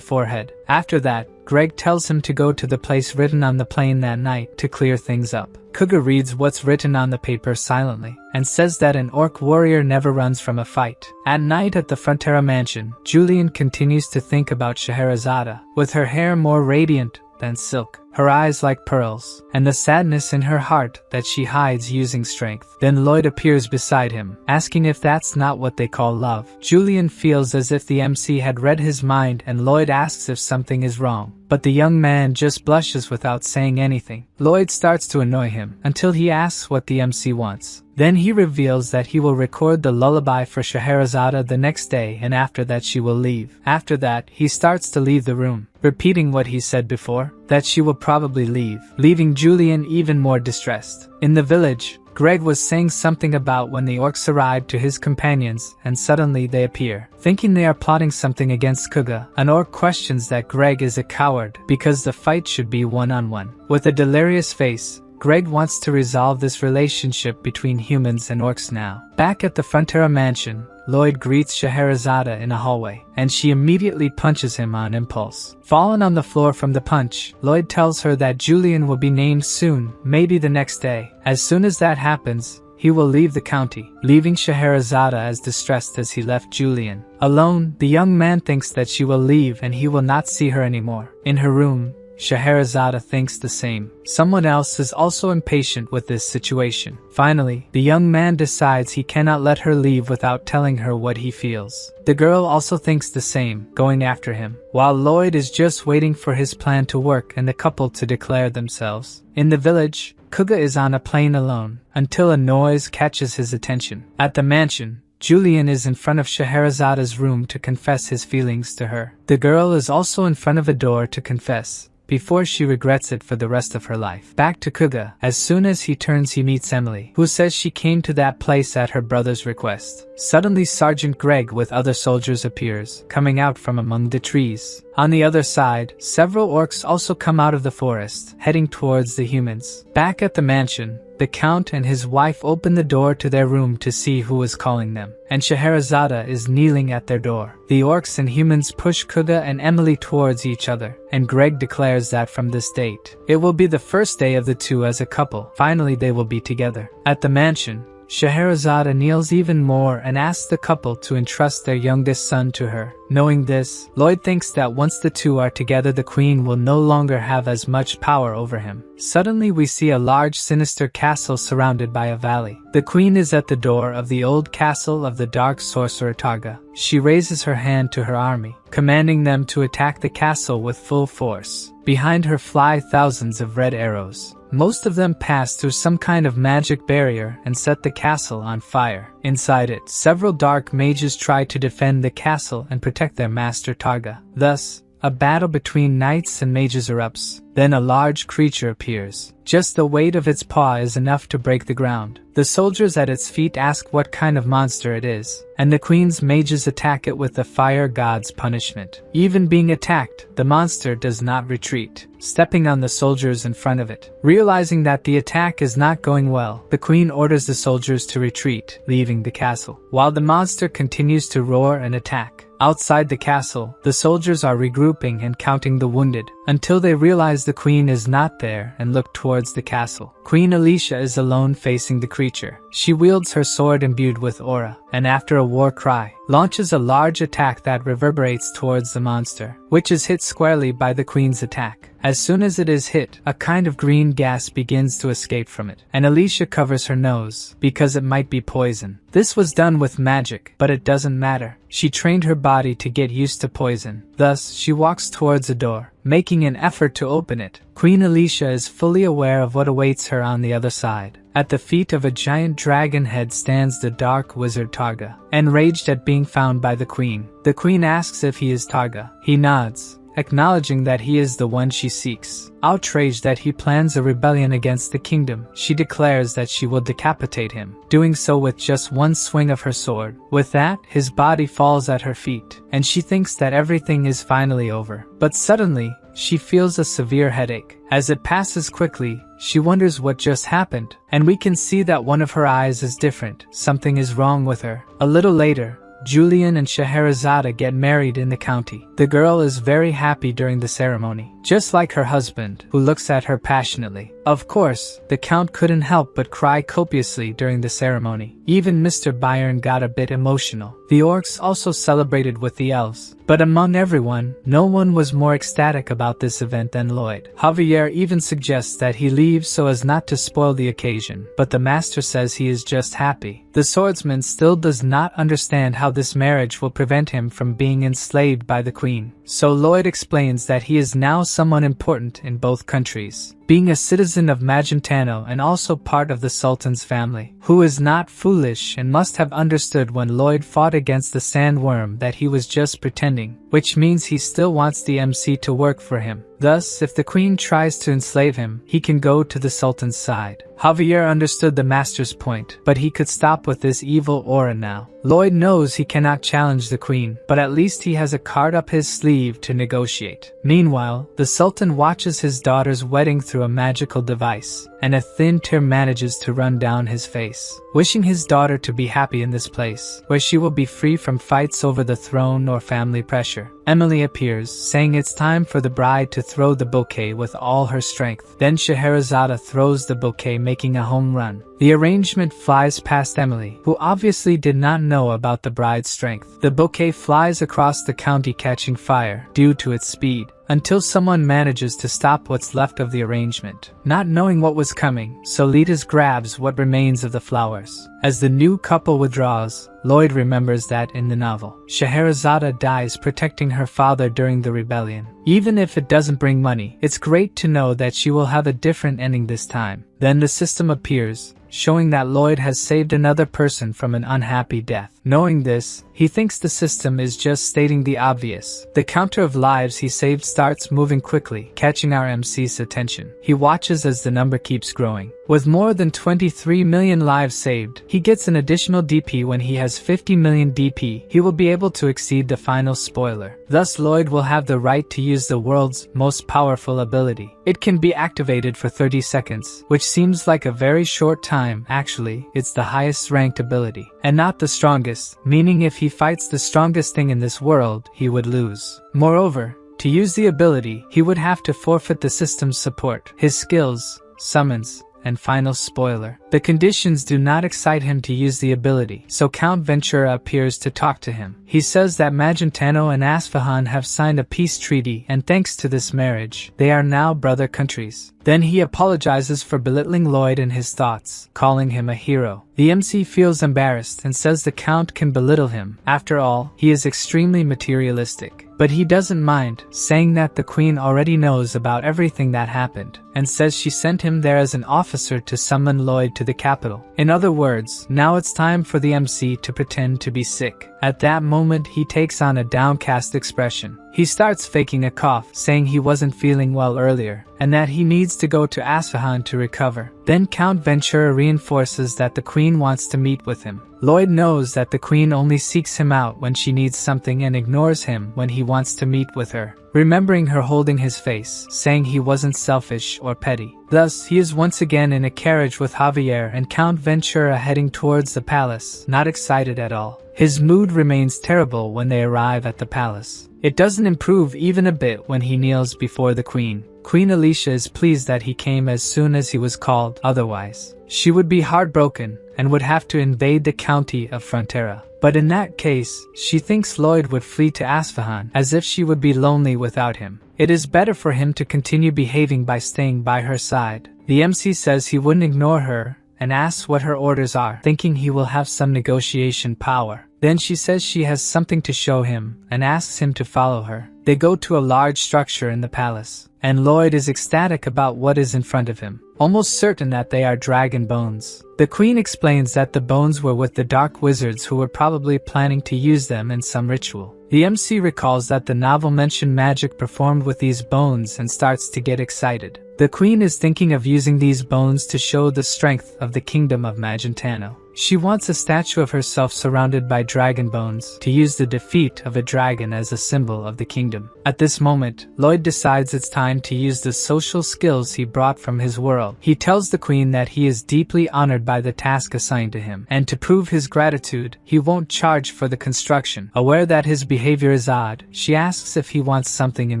forehead. After that, Greg tells him to go to the place written on the plane that night to clear things up. Kuga reads what's written on the paper silently, and says that an orc warrior never runs from a fight. At night at the Frontera mansion, Julian continues to think about Scheherazade, with her hair more radiant than silk, her eyes like pearls, and the sadness in her heart that she hides using strength. Then Lloyd appears beside him, asking if that's not what they call love. Julian feels as if the MC had read his mind, and Lloyd asks if something is wrong, but the young man just blushes without saying anything. Lloyd starts to annoy him, until he asks what the MC wants. Then he reveals that he will record the lullaby for Scheherazade the next day, and after that she will leave. After that, he starts to leave the room, repeating what he said before, that she will probably leave, leaving Julian even more distressed. In the village, Greg was saying something about when the orcs arrived to his companions, and suddenly they appear. Thinking they are plotting something against Kuga, an orc questions that Greg is a coward because the fight should be one-on-one. With a delirious face, Greg wants to resolve this relationship between humans and orcs now. Back at the Frontera mansion, Lloyd greets Scheherazade in a hallway, and she immediately punches him on impulse. Fallen on the floor from the punch, Lloyd tells her that Julian will be named soon, maybe the next day. As soon as that happens, he will leave the county, leaving Scheherazade as distressed as he left Julian. Alone, the young man thinks that she will leave and he will not see her anymore. In her room, Scheherazade thinks the same. Someone else is also impatient with this situation. Finally, the young man decides he cannot let her leave without telling her what he feels. The girl also thinks the same, going after him, while Lloyd is just waiting for his plan to work and the couple to declare themselves. In the village, Kuga is on a plane alone, until a noise catches his attention. At the mansion, Julian is in front of Scheherazade's room to confess his feelings to her. The girl is also in front of a door to confess, before she regrets it for the rest of her life. Back to Kuga. As soon as he turns, he meets Emily, who says she came to that place at her brother's request. Suddenly Sergeant Greg with other soldiers appears, coming out from among the trees. On the other side, several orcs also come out of the forest, heading towards the humans. Back at the mansion, the Count and his wife open the door to their room to see who is calling them, and Scheherazade is kneeling at their door. The orcs and humans push Kuga and Emily towards each other, and Greg declares that from this date, it will be the first day of the two as a couple. Finally, they will be together. At the mansion, Scheherazade kneels even more and asks the couple to entrust their youngest son to her. Knowing this, Lloyd thinks that once the two are together, the queen will no longer have as much power over him. Suddenly we see a large sinister castle surrounded by a valley. The queen is at the door of the old castle of the dark sorcerer Targa. She raises her hand to her army, commanding them to attack the castle with full force. Behind her fly thousands of red arrows. Most of them pass through some kind of magic barrier and set the castle on fire. Inside it, several dark mages try to defend the castle and protect their master Targa. Thus, a battle between knights and mages erupts. Then a large creature appears. Just the weight of its paw is enough to break the ground. The soldiers at its feet ask what kind of monster it is, and the queen's mages attack it with the fire god's punishment. Even being attacked, the monster does not retreat, stepping on the soldiers in front of it. Realizing that the attack is not going well, the queen orders the soldiers to retreat, leaving the castle, while the monster continues to roar and attack. Outside the castle, the soldiers are regrouping and counting the wounded, until they realize the queen is not there and look towards the castle. Queen Alicia is alone facing the creature. She wields her sword imbued with aura, and after a war cry, launches a large attack that reverberates towards the monster, which is hit squarely by the queen's attack. As soon as it is hit, a kind of green gas begins to escape from it, and Alicia covers her nose, because it might be poison. This was done with magic, but it doesn't matter. She trained her body to get used to poison. Thus, she walks towards a door, making an effort to open it. Queen Alicia is fully aware of what awaits her on the other side. At the feet of a giant dragon head stands the dark wizard Targa, enraged at being found by the queen. The queen asks if he is Targa. He nods, acknowledging that he is the one she seeks. Outraged that he plans a rebellion against the kingdom, she declares that she will decapitate him, doing so with just one swing of her sword. With that, his body falls at her feet, and she thinks that everything is finally over. But suddenly, she feels a severe headache. As it passes quickly, she wonders what just happened, and we can see that one of her eyes is different. Something is wrong with her. A little later, Julian and Scheherazade get married in the county. The girl is very happy during the ceremony, just like her husband, who looks at her passionately. Of course, the Count couldn't help but cry copiously during the ceremony. Even Mr. Byron got a bit emotional. The orcs also celebrated with the elves. But among everyone, no one was more ecstatic about this event than Lloyd. Javier even suggests that he leaves so as not to spoil the occasion, but the master says he is just happy. The swordsman still does not understand how this marriage will prevent him from being enslaved by the queen. So Lloyd explains that he is now someone important in both countries, being a citizen of Magentano and also part of the Sultan's family, who is not foolish and must have understood when Lloyd fought against the sandworm that he was just pretending, which means he still wants the MC to work for him. Thus, if the queen tries to enslave him, he can go to the Sultan's side. Javier understood the master's point, but he could stop with this evil aura now. Lloyd knows he cannot challenge the queen, but at least he has a card up his sleeve to negotiate. Meanwhile, the Sultan watches his daughter's wedding through a magical device, and a thin tear manages to run down his face, wishing his daughter to be happy in this place, where she will be free from fights over the throne or family pressure. Emily appears, saying it's time for the bride to throw the bouquet with all her strength. Then Scheherazade throws the bouquet, making a home run. The arrangement flies past Emily, who obviously did not know about the bride's strength. The bouquet flies across the county, catching fire due to its speed, until someone manages to stop what's left of the arrangement. Not knowing what was coming, Solitas grabs what remains of the flowers. As the new couple withdraws, Lloyd remembers that in the novel, Scheherazade dies protecting her father during the rebellion. Even if it doesn't bring money, it's great to know that she will have a different ending this time. Then the system appears, showing that Lloyd has saved another person from an unhappy death. Knowing this, he thinks the system is just stating the obvious. The counter of lives he saved starts moving quickly, catching our MC's attention. He watches as the number keeps growing. With more than 23 million lives saved, he gets an additional DP. When he has 50 million DP, he will be able to exceed the final spoiler. Thus Lloyd will have the right to use the world's most powerful ability. It can be activated for 30 seconds, which seems like a very short time. Actually, it's the highest ranked ability, and not the strongest, meaning if he fights the strongest thing in this world, he would lose. Moreover, to use the ability, he would have to forfeit the system's support, his skills, summons, and final spoiler. The conditions do not excite him to use the ability, so Count Ventura appears to talk to him. He says that Magentano and Asfahan have signed a peace treaty, and thanks to this marriage, they are now brother countries. Then he apologizes for belittling Lloyd in his thoughts, calling him a hero. The MC feels embarrassed and says the Count can belittle him. After all, he is extremely materialistic. But he doesn't mind, saying that the queen already knows about everything that happened, and says she sent him there as an officer to summon Lloyd to the capital. In other words, now it's time for the MC to pretend to be sick. At that moment, he takes on a downcast expression. He starts faking a cough, saying he wasn't feeling well earlier, and that he needs to go to Asfahan to recover. Then Count Ventura reinforces that the queen wants to meet with him. Lloyd knows that the queen only seeks him out when she needs something and ignores him when he wants to meet with her, remembering her holding his face, saying he wasn't selfish or petty. Thus, he is once again in a carriage with Javier and Count Ventura heading towards the palace, not excited at all. His mood remains terrible when they arrive at the palace. It doesn't improve even a bit when he kneels before the queen. Queen Alicia is pleased that he came as soon as he was called, otherwise she would be heartbroken and would have to invade the county of Frontera. But in that case, she thinks Lloyd would flee to Asfahan, as if she would be lonely without him. It is better for him to continue behaving by staying by her side. The MC says he wouldn't ignore her and asks what her orders are, thinking he will have some negotiation power. Then she says she has something to show him and asks him to follow her. They go to a large structure in the palace, and Lloyd is ecstatic about what is in front of him, almost certain that they are dragon bones. The queen explains that the bones were with the dark wizards who were probably planning to use them in some ritual. The MC recalls that the novel mentioned magic performed with these bones and starts to get excited. The queen is thinking of using these bones to show the strength of the kingdom of Magentano. She wants a statue of herself surrounded by dragon bones to use the defeat of a dragon as a symbol of the kingdom. At this moment, Lloyd decides it's time to use the social skills he brought from his world. He tells the queen that he is deeply honored by the task assigned to him, and to prove his gratitude, he won't charge for the construction. Aware that his behavior is odd, she asks if he wants something in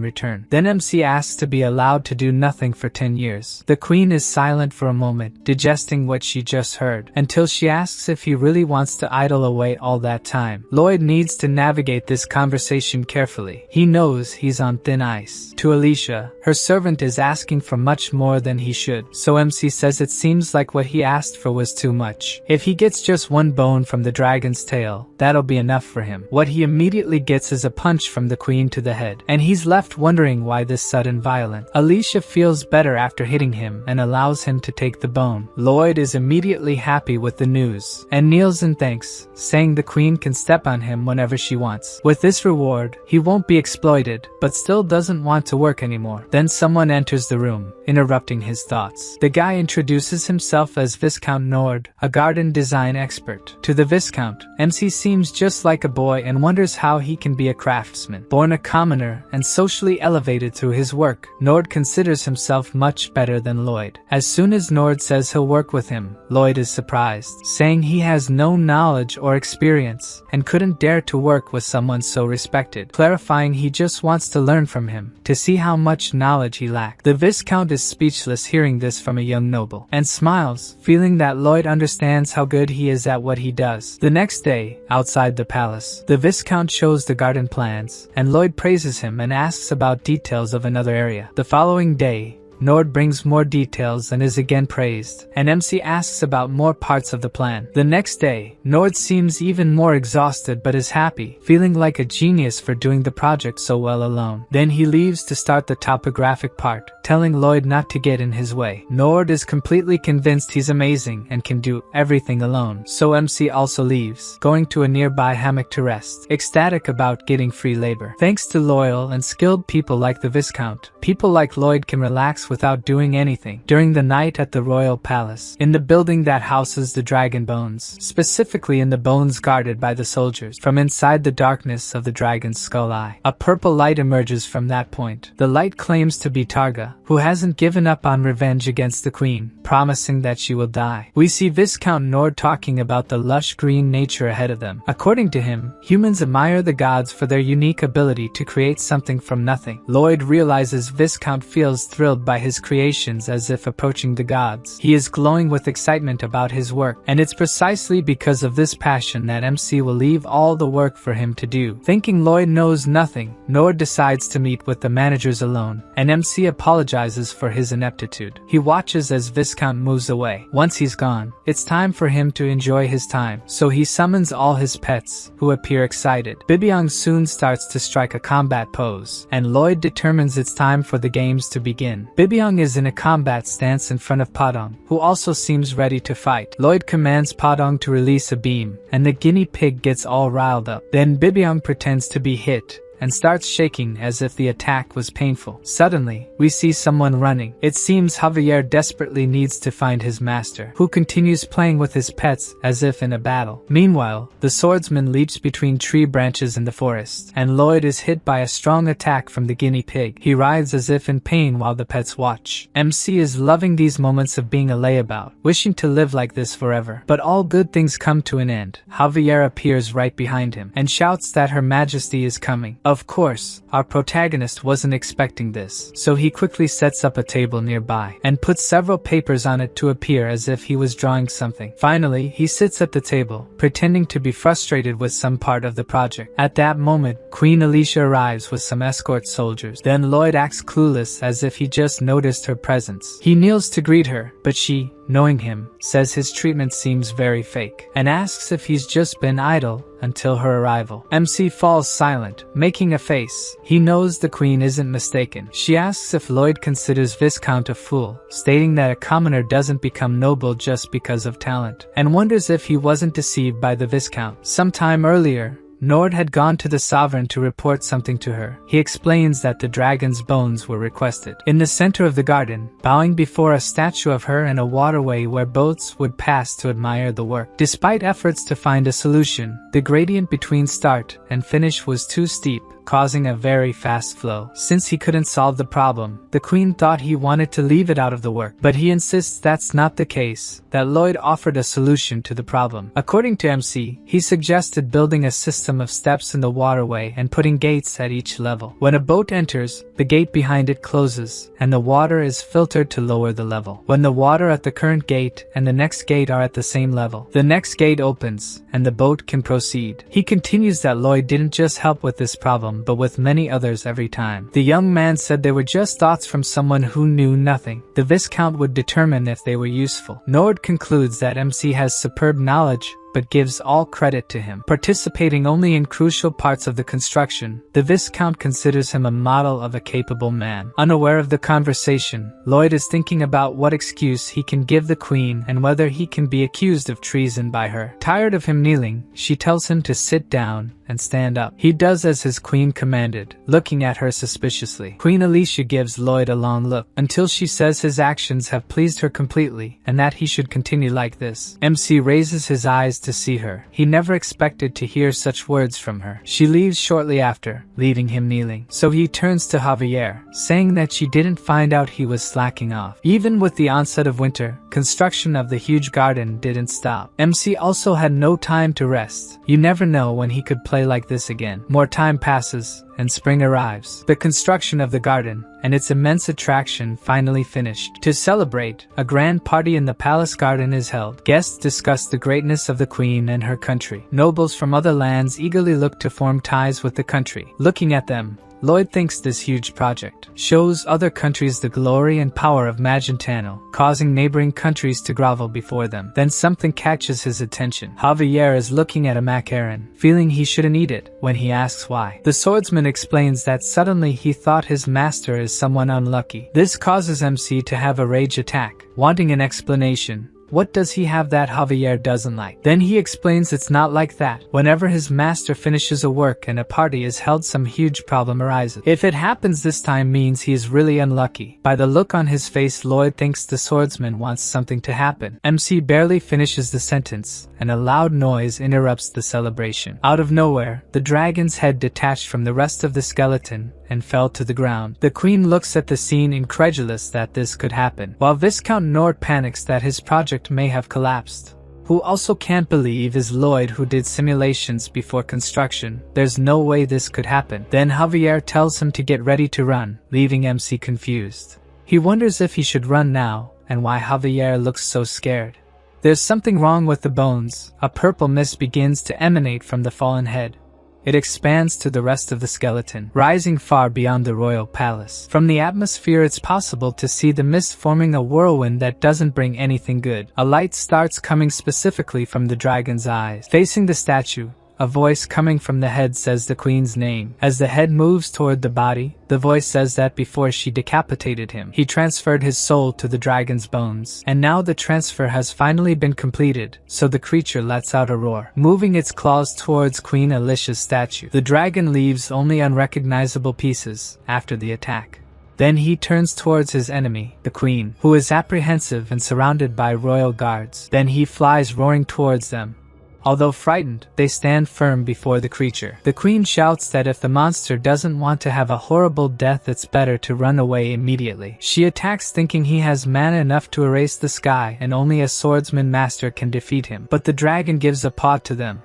return. Then MC asks to be allowed to do nothing for 10 years. The queen is silent for a moment, digesting what she just heard, until she asks if he really wants to idle away all that time. Lloyd needs to navigate this conversation carefully. He knows he's on thin ice. To Alicia, her servant is asking for much more than he should, so MC says it seems like what he asked for was too much. If he gets just one bone from the dragon's tail, that'll be enough for him. What he immediately gets is a punch from the queen to the head, and he's left wondering why this sudden violence. Alicia feels better after hitting him and allows him to take the bone. Lloyd is immediately happy with the news and kneels in thanks, saying the queen can step on him whenever she wants. With this reward, he won't be exploited, but still doesn't want to work anymore. Then someone enters the room, interrupting his thoughts. The guy introduces himself as Viscount Nord, a garden design expert. To the Viscount, MC seems just like a boy and wonders how he can be a craftsman. Born a commoner and socially elevated through his work, Nord considers himself much better than Lloyd. As soon as Nord says he'll work with him, Lloyd is surprised, saying he has no knowledge or experience and couldn't dare to work with someone so respected, clarifying he just wants to learn from him, to see how much knowledge he lacked. The Viscount is speechless hearing this from a young noble, and smiles, feeling that Lloyd understands how good he is at what he does. The next day, outside the palace, the Viscount shows the garden plans, and Lloyd praises him and asks about details of another area. The following day, Nord brings more details and is again praised, and MC asks about more parts of the plan. The next day, Nord seems even more exhausted but is happy, feeling like a genius for doing the project so well alone. Then he leaves to start the topographic part, telling Lloyd not to get in his way. Nord is completely convinced he's amazing and can do everything alone, so MC also leaves, going to a nearby hammock to rest, ecstatic about getting free labor. Thanks to loyal and skilled people like the Viscount, people like Lloyd can relax without doing anything. During the night at the royal palace, in the building that houses the dragon bones, specifically in the bones guarded by the soldiers, from inside the darkness of the dragon's skull eye, a purple light emerges from that point. The light claims to be Targa, who hasn't given up on revenge against the queen, promising that she will die. We see Viscount Nord talking about the lush green nature ahead of them. According to him, humans admire the gods for their unique ability to create something from nothing. Lloyd realizes Viscount feels thrilled by his creations as if approaching the gods. He is glowing with excitement about his work, and it's precisely because of this passion that MC will leave all the work for him to do. Thinking Lloyd knows nothing, Nord decides to meet with the managers alone, and MC apologizes for his ineptitude. He watches as Viscount moves away. Once he's gone, it's time for him to enjoy his time, so he summons all his pets, who appear excited. Bibyong soon starts to strike a combat pose, and Lloyd determines it's time for the games to begin. Bibyong is in a combat stance in front of Padong, who also seems ready to fight. Lloyd commands Padong to release a beam, and the guinea pig gets all riled up. Then Bibyong pretends to be hit, and starts shaking as if the attack was painful. Suddenly, we see someone running. It seems Javier desperately needs to find his master, who continues playing with his pets as if in a battle. Meanwhile, the swordsman leaps between tree branches in the forest, and Lloyd is hit by a strong attack from the guinea pig. He writhes as if in pain while the pets watch. MC is loving these moments of being a layabout, wishing to live like this forever. But all good things come to an end. Javier appears right behind him, and shouts that Her Majesty is coming. Of course, our protagonist wasn't expecting this, so he quickly sets up a table nearby, and puts several papers on it to appear as if he was drawing something. Finally, he sits at the table, pretending to be frustrated with some part of the project. At that moment, Queen Alicia arrives with some escort soldiers. Then Lloyd acts clueless as if he just noticed her presence. He kneels to greet her, but she, knowing him, says his treatment seems very fake, and asks if he's just been idle until her arrival. MC falls silent, making a face. He knows the queen isn't mistaken. She asks if Lloyd considers Viscount a fool, stating that a commoner doesn't become noble just because of talent, and wonders if he wasn't deceived by the Viscount. Sometime earlier, Nord had gone to the sovereign to report something to her. He explains that the dragon's bones were requested. In the center of the garden, bowing before a statue of her and a waterway where boats would pass to admire the work. Despite efforts to find a solution, the gradient between start and finish was too steep, causing a very fast flow. Since he couldn't solve the problem, the queen thought he wanted to leave it out of the work, but he insists that's not the case, that Lloyd offered a solution to the problem. According to MC, he suggested building a system of steps in the waterway and putting gates at each level. When a boat enters, the gate behind it closes, and the water is filtered to lower the level. When the water at the current gate and the next gate are at the same level, the next gate opens, and the boat can proceed. He continues that Lloyd didn't just help with this problem, but with many others every time. The young man said they were just thoughts from someone who knew nothing. The Viscount would determine if they were useful. Nord concludes that MC has superb knowledge, but gives all credit to him. Participating only in crucial parts of the construction, the Viscount considers him a model of a capable man. Unaware of the conversation, Lloyd is thinking about what excuse he can give the queen and whether he can be accused of treason by her. Tired of him kneeling, she tells him to sit down and stand up. He does as his queen commanded, looking at her suspiciously. Queen Alicia gives Lloyd a long look, until she says his actions have pleased her completely, and that he should continue like this. MC raises his eyes to see her. He never expected to hear such words from her. She leaves shortly after, leaving him kneeling. So he turns to Javier, saying that she didn't find out he was slacking off. Even with the onset of winter, construction of the huge garden didn't stop. MC also had no time to rest. You never know when he could play like this again. More time passes, and spring arrives. The construction of the garden and its immense attraction finally finished. To celebrate, a grand party in the palace garden is held. Guests discuss the greatness of the queen and her country. Nobles from other lands eagerly look to form ties with the country. Looking at them, Lloyd thinks this huge project shows other countries the glory and power of Magentano, causing neighboring countries to grovel before them. Then something catches his attention. Javier is looking at a macaron, feeling he shouldn't eat it, when he asks why. The swordsman explains that suddenly he thought his master is someone unlucky. This causes MC to have a rage attack, wanting an explanation. What does he have that Javier doesn't like? Then he explains it's not like that. Whenever his master finishes a work and a party is held, some huge problem arises. If it happens this time means he is really unlucky. By the look on his face, Lloyd thinks the swordsman wants something to happen. MC barely finishes the sentence, and a loud noise interrupts the celebration. Out of nowhere, the dragon's head detached from the rest of the skeleton and fell to the ground. The queen looks at the scene, incredulous that this could happen, while Viscount Nord panics that his project may have collapsed. Who also can't believe is Lloyd, who did simulations before construction. There's no way this could happen. Then Javier tells him to get ready to run, leaving MC confused. He wonders if he should run now, and why Javier looks so scared. There's something wrong with the bones. A purple mist begins to emanate from the fallen head. It expands to the rest of the skeleton, rising far beyond the royal palace. From the atmosphere, it's possible to see the mist forming a whirlwind that doesn't bring anything good. A light starts coming specifically from the dragon's eyes. Facing the statue, a voice coming from the head says the queen's name. As the head moves toward the body, the voice says that before she decapitated him, he transferred his soul to the dragon's bones. And now the transfer has finally been completed, so the creature lets out a roar, moving its claws towards Queen Alicia's statue. The dragon leaves only unrecognizable pieces after the attack. Then he turns towards his enemy, the queen, who is apprehensive and surrounded by royal guards. Then he flies roaring towards them. Although frightened, they stand firm before the creature. The queen shouts that if the monster doesn't want to have a horrible death, it's better to run away immediately. She attacks, thinking he has mana enough to erase the sky and only a swordsman master can defeat him. But the dragon gives a paw to them,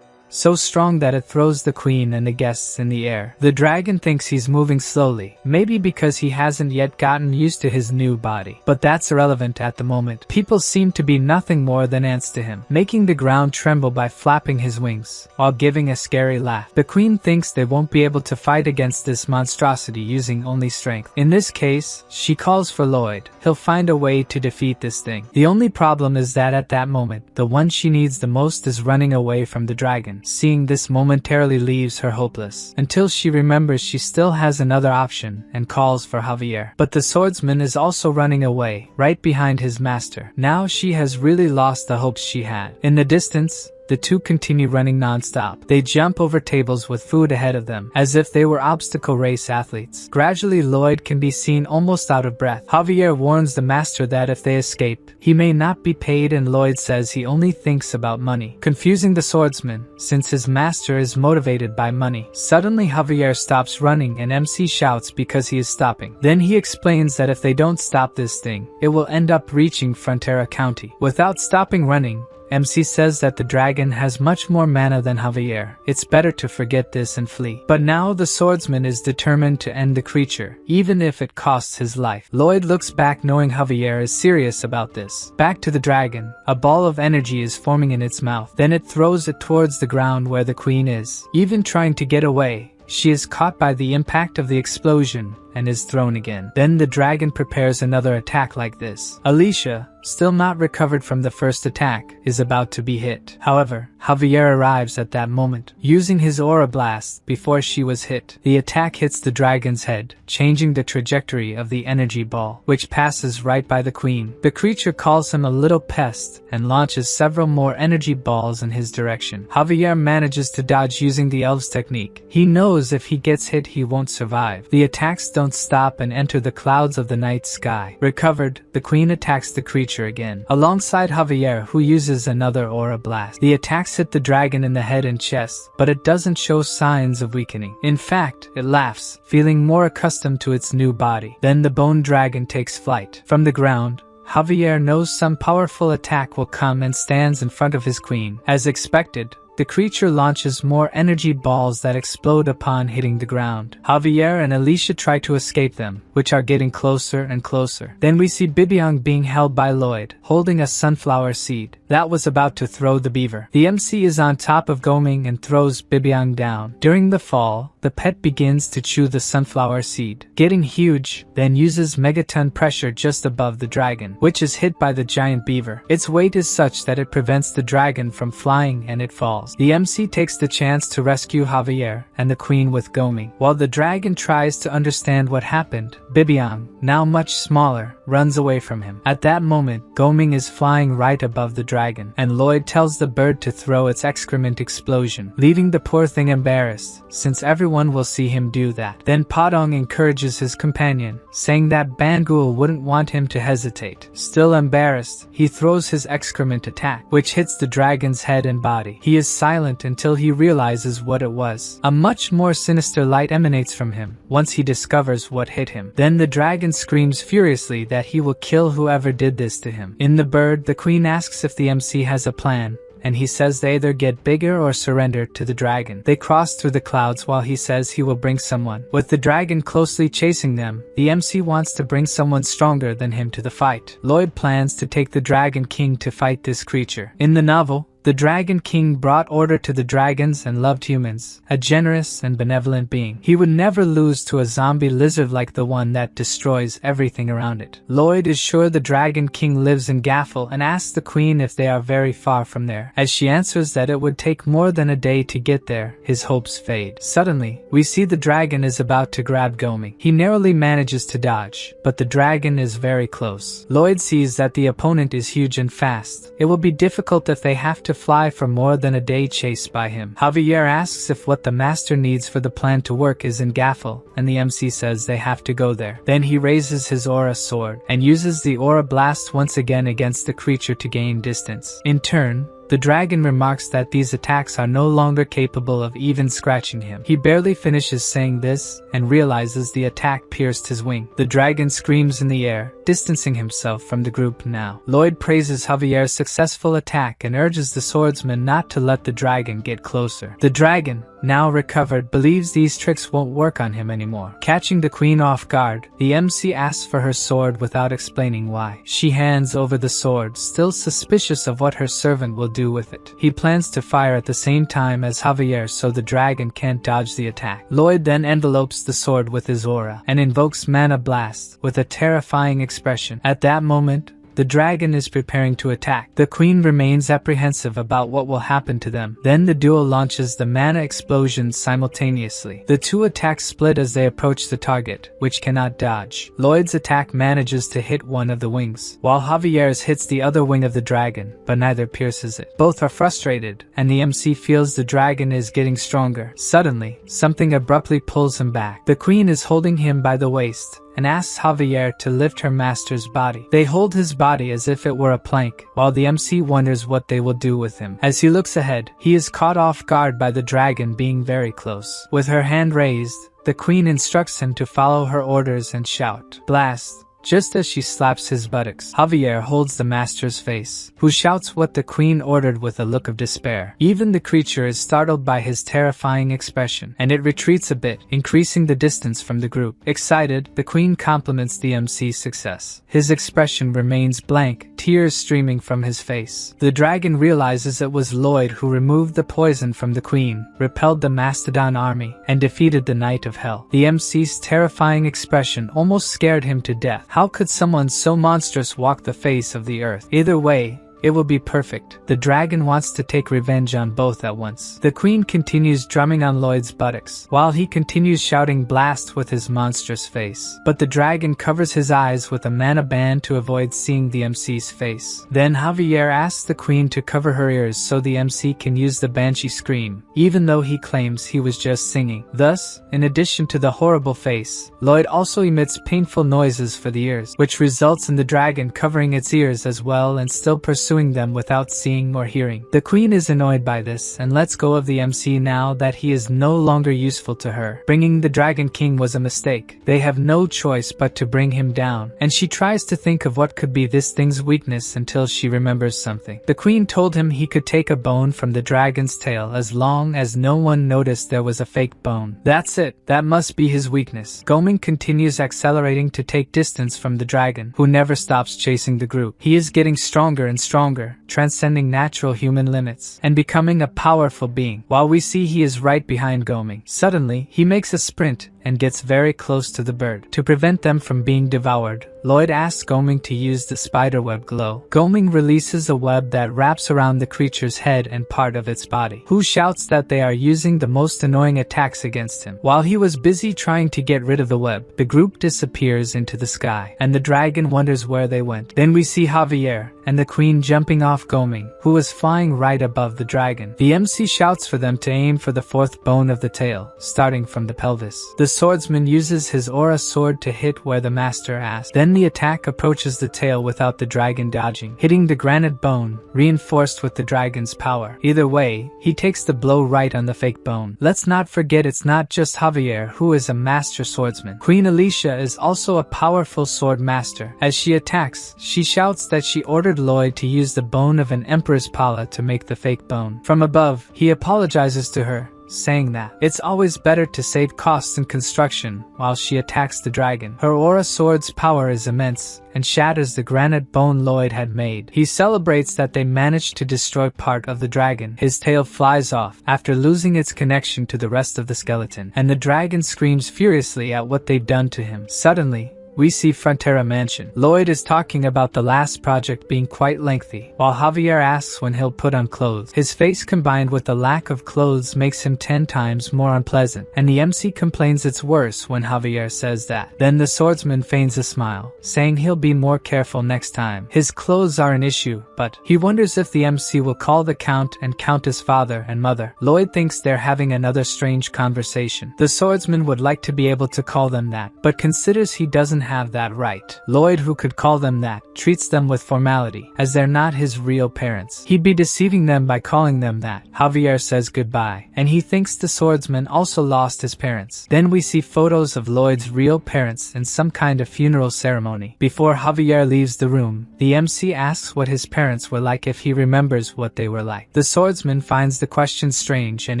so strong that it throws the queen and the guests in the air. The dragon thinks he's moving slowly, maybe because he hasn't yet gotten used to his new body. But that's irrelevant at the moment. People seem to be nothing more than ants to him, making the ground tremble by flapping his wings, while giving a scary laugh. The queen thinks they won't be able to fight against this monstrosity using only strength. In this case, she calls for Lloyd. He'll find a way to defeat this thing. The only problem is that at that moment, the one she needs the most is running away from the dragon. Seeing this momentarily leaves her hopeless, until she remembers she still has another option and calls for Javier. But the swordsman is also running away, right behind his master. Now she has really lost the hopes she had. In the distance, the two continue running non-stop. They jump over tables with food ahead of them, as if they were obstacle race athletes. Gradually, Lloyd can be seen almost out of breath. Javier warns the master that if they escape, he may not be paid, and Lloyd says he only thinks about money, confusing the swordsman, since his master is motivated by money. Suddenly, Javier stops running and MC shouts because he is stopping. Then he explains that if they don't stop this thing, it will end up reaching Frontera County. Without stopping running, MC says that the dragon has much more mana than Javier. It's better to forget this and flee. But now the swordsman is determined to end the creature, even if it costs his life. Lloyd looks back knowing Javier is serious about this. Back to the dragon, a ball of energy is forming in its mouth. Then it throws it towards the ground where the queen is. Even trying to get away, she is caught by the impact of the explosion and is thrown again. Then the dragon prepares another attack like this. Alicia, still not recovered from the first attack, is about to be hit. However, Javier arrives at that moment, using his aura blast before she was hit. The attack hits the dragon's head, changing the trajectory of the energy ball, which passes right by the queen. The creature calls him a little pest and launches several more energy balls in his direction. Javier manages to dodge using the elves technique. He knows if he gets hit he won't survive. The attacks don't stop and enter the clouds of the night sky. Recovered, the queen attacks the creature again, alongside Javier, who uses another aura blast. The attacks hit the dragon in the head and chest, but it doesn't show signs of weakening. In fact, it laughs, feeling more accustomed to its new body. Then the bone dragon takes flight. From the ground, Javier knows some powerful attack will come and stands in front of his queen. As expected, the creature launches more energy balls that explode upon hitting the ground. Javier and Alicia try to escape them, which are getting closer and closer. Then we see Bibiang being held by Lloyd, holding a sunflower seed that was about to throw the beaver. The MC is on top of Goming and throws Bibiang down. During the fall, the pet begins to chew the sunflower seed, getting huge, then uses megaton pressure just above the dragon, which is hit by the giant beaver. Its weight is such that it prevents the dragon from flying and it falls. The MC takes the chance to rescue Javier and the queen with Goming. While the dragon tries to understand what happened, Bibiang, now much smaller, runs away from him. At that moment, Goming is flying right above the dragon, and Lloyd tells the bird to throw its excrement explosion, leaving the poor thing embarrassed, since everyone will see him do that. Then Padong encourages his companion, saying that Bangul wouldn't want him to hesitate. Still embarrassed, he throws his excrement attack, which hits the dragon's head and body. He is silent until he realizes what it was. A much more sinister light emanates from him once he discovers what hit him. Then the dragon screams furiously that he will kill whoever did this to him. In the bird, the queen asks if the MC has a plan, and he says they either get bigger or surrender to the dragon. They cross through the clouds while he says he will bring someone. With the dragon closely chasing them, the MC wants to bring someone stronger than him to the fight. Lloyd plans to take the Dragon King to fight this creature. In the novel, the Dragon King brought order to the dragons and loved humans, a generous and benevolent being. He would never lose to a zombie lizard like the one that destroys everything around it. Lloyd is sure the Dragon King lives in Gaffel and asks the queen if they are very far from there. As she answers that it would take more than a day to get there, his hopes fade. Suddenly, we see the dragon is about to grab Goming. He narrowly manages to dodge, but the dragon is very close. Lloyd sees that the opponent is huge and fast. It will be difficult if they have to fly for more than a day chased by him. Javier asks if what the master needs for the plan to work is in Gaffel, and the MC says they have to go there. Then he raises his aura sword and uses the aura blast once again against the creature to gain distance. In turn, the dragon remarks that these attacks are no longer capable of even scratching him. He barely finishes saying this and realizes the attack pierced his wing. The dragon screams in the air, distancing himself from the group now. Lloyd praises Javier's successful attack and urges the swordsman not to let the dragon get closer. The dragon, now recovered, believes these tricks won't work on him anymore. Catching the queen off guard, the MC asks for her sword without explaining why. She hands over the sword, still suspicious of what her servant will do with it. He plans to fire at the same time as Javier so the dragon can't dodge the attack. Lloyd then envelopes the sword with his aura and invokes Mana Blast with a terrifying expression. At that moment, The dragon is preparing to attack. The queen remains apprehensive about what will happen to them. Then the duo launches the mana explosions simultaneously. The two attacks split as they approach the target, which cannot dodge. Lloyd's attack manages to hit one of the wings, while Javier's hits the other wing of the dragon, but neither pierces it. Both are frustrated, and the MC feels the dragon is getting stronger. Suddenly, something abruptly pulls him back. The queen is holding him by the waist and asks Javier to lift her master's body. They hold his body as if it were a plank, while the MC wonders what they will do with him. As he looks ahead, he is caught off guard by the dragon being very close. With her hand raised, the queen instructs him to follow her orders and shout, "Blast!" Just as she slaps his buttocks, Javier holds the master's face, who shouts what the queen ordered with a look of despair. Even the creature is startled by his terrifying expression, and it retreats a bit, increasing the distance from the group. Excited, the queen compliments the MC's success. His expression remains blank, tears streaming from his face. The dragon realizes it was Lloyd who removed the poison from the queen, repelled the Mastodon army, and defeated the Knight of Hell. The MC's terrifying expression almost scared him to death. How could someone so monstrous walk the face of the earth? Either way, it will be perfect. The dragon wants to take revenge on both at once. The queen continues drumming on Lloyd's buttocks, while he continues shouting blast with his monstrous face. But the dragon covers his eyes with a mana band to avoid seeing the MC's face. Then Javier asks the queen to cover her ears so the MC can use the banshee scream, even though he claims he was just singing. Thus, in addition to the horrible face, Lloyd also emits painful noises for the ears, which results in the dragon covering its ears as well and still pursuing them without seeing or hearing. The queen is annoyed by this and lets go of the MC now that he is no longer useful to her. Bringing the Dragon King was a mistake. They have no choice but to bring him down, and she tries to think of what could be this thing's weakness until she remembers something. The queen told him he could take a bone from the dragon's tail as long as no one noticed there was a fake bone. That's it. That must be his weakness. Goming continues accelerating to take distance from the dragon, who never stops chasing the group. He is getting stronger and stronger, transcending natural human limits, and becoming a powerful being, while we see he is right behind Goming. Suddenly, he makes a sprint and gets very close to the bird. To prevent them from being devoured, Lloyd asks Goming to use the spiderweb glow. Goming releases a web that wraps around the creature's head and part of its body, who shouts that they are using the most annoying attacks against him. While he was busy trying to get rid of the web, the group disappears into the sky, and the dragon wonders where they went. Then we see Javier and the queen jumping off Goming, who is flying right above the dragon. The MC shouts for them to aim for the fourth bone of the tail, starting from the pelvis. The swordsman uses his aura sword to hit where the master asked. Then the attack approaches the tail without the dragon dodging, hitting the granite bone, reinforced with the dragon's power. Either way, he takes the blow right on the fake bone. Let's not forget it's not just Javier who is a master swordsman. Queen Alicia is also a powerful sword master. As she attacks, she shouts that she ordered Lloyd to use the bone of an emperor's pala to make the fake bone. From above, he apologizes to her, saying that it's always better to save costs in construction while she attacks the dragon. Her aura sword's power is immense and shatters the granite bone Lloyd had made. He celebrates that they managed to destroy part of the dragon. His tail flies off after losing its connection to the rest of the skeleton, and the dragon screams furiously at what they've done to him. Suddenly, we see Frontera Mansion. Lloyd is talking about the last project being quite lengthy, while Javier asks when he'll put on clothes. His face combined with the lack of clothes makes him 10 times more unpleasant, and the MC complains it's worse when Javier says that. Then the swordsman feigns a smile, saying he'll be more careful next time. His clothes are an issue, but he wonders if the MC will call the Count and Countess father and mother. Lloyd thinks they're having another strange conversation. The swordsman would like to be able to call them that, but considers he doesn't have that right. Lloyd, who could call them that, treats them with formality, as they're not his real parents. He'd be deceiving them by calling them that. Javier says goodbye, and he thinks the swordsman also lost his parents. Then we see photos of Lloyd's real parents in some kind of funeral ceremony. Before Javier leaves the room, the MC asks what his parents were like if he remembers what they were like. The swordsman finds the question strange and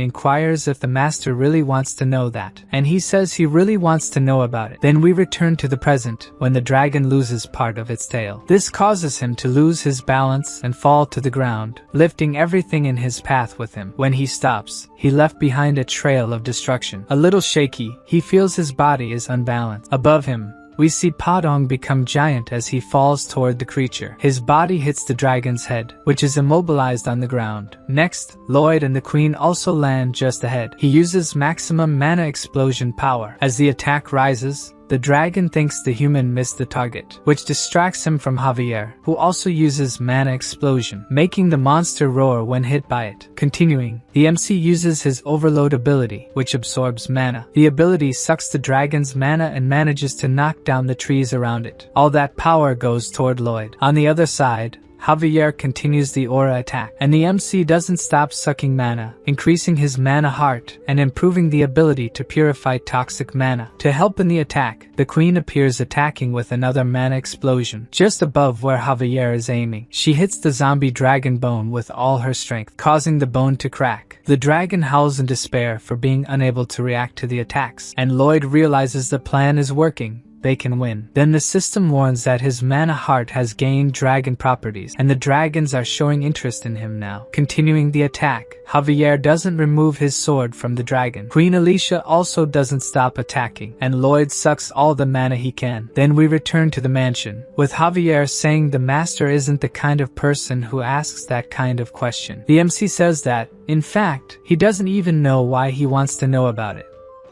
inquires if the master really wants to know that, and he says he really wants to know about it. Then we return to the present, when the dragon loses part of its tail. This causes him to lose his balance and fall to the ground, lifting everything in his path with him. When he stops, he left behind a trail of destruction. A little shaky, he feels his body is unbalanced. Above him, We see Padong become giant as he falls toward the creature. His body hits the dragon's head, which is immobilized on the ground. Next, Lloyd and the queen also land just ahead. He uses maximum mana explosion power. As the attack rises, the dragon thinks the human missed the target, which distracts him from Javier, who also uses mana explosion, making the monster roar when hit by it. Continuing, the MC uses his overload ability, which absorbs mana. The ability sucks the dragon's mana and manages to knock down the trees around it. All that power goes toward Lloyd. On the other side, Javier continues the aura attack, and the MC doesn't stop sucking mana, increasing his mana heart and improving the ability to purify toxic mana. To help in the attack, the queen appears attacking with another mana explosion, just above where Javier is aiming. She hits the zombie dragon bone with all her strength, causing the bone to crack. The dragon howls in despair for being unable to react to the attacks, and Lloyd realizes the plan is working. They can win. Then the system warns that his mana heart has gained dragon properties, and the dragons are showing interest in him now. Continuing the attack, Javier doesn't remove his sword from the dragon. Queen Alicia also doesn't stop attacking, and Lloyd sucks all the mana he can. Then we return to the mansion, with Javier saying the master isn't the kind of person who asks that kind of question. The MC says that, in fact, he doesn't even know why he wants to know about it.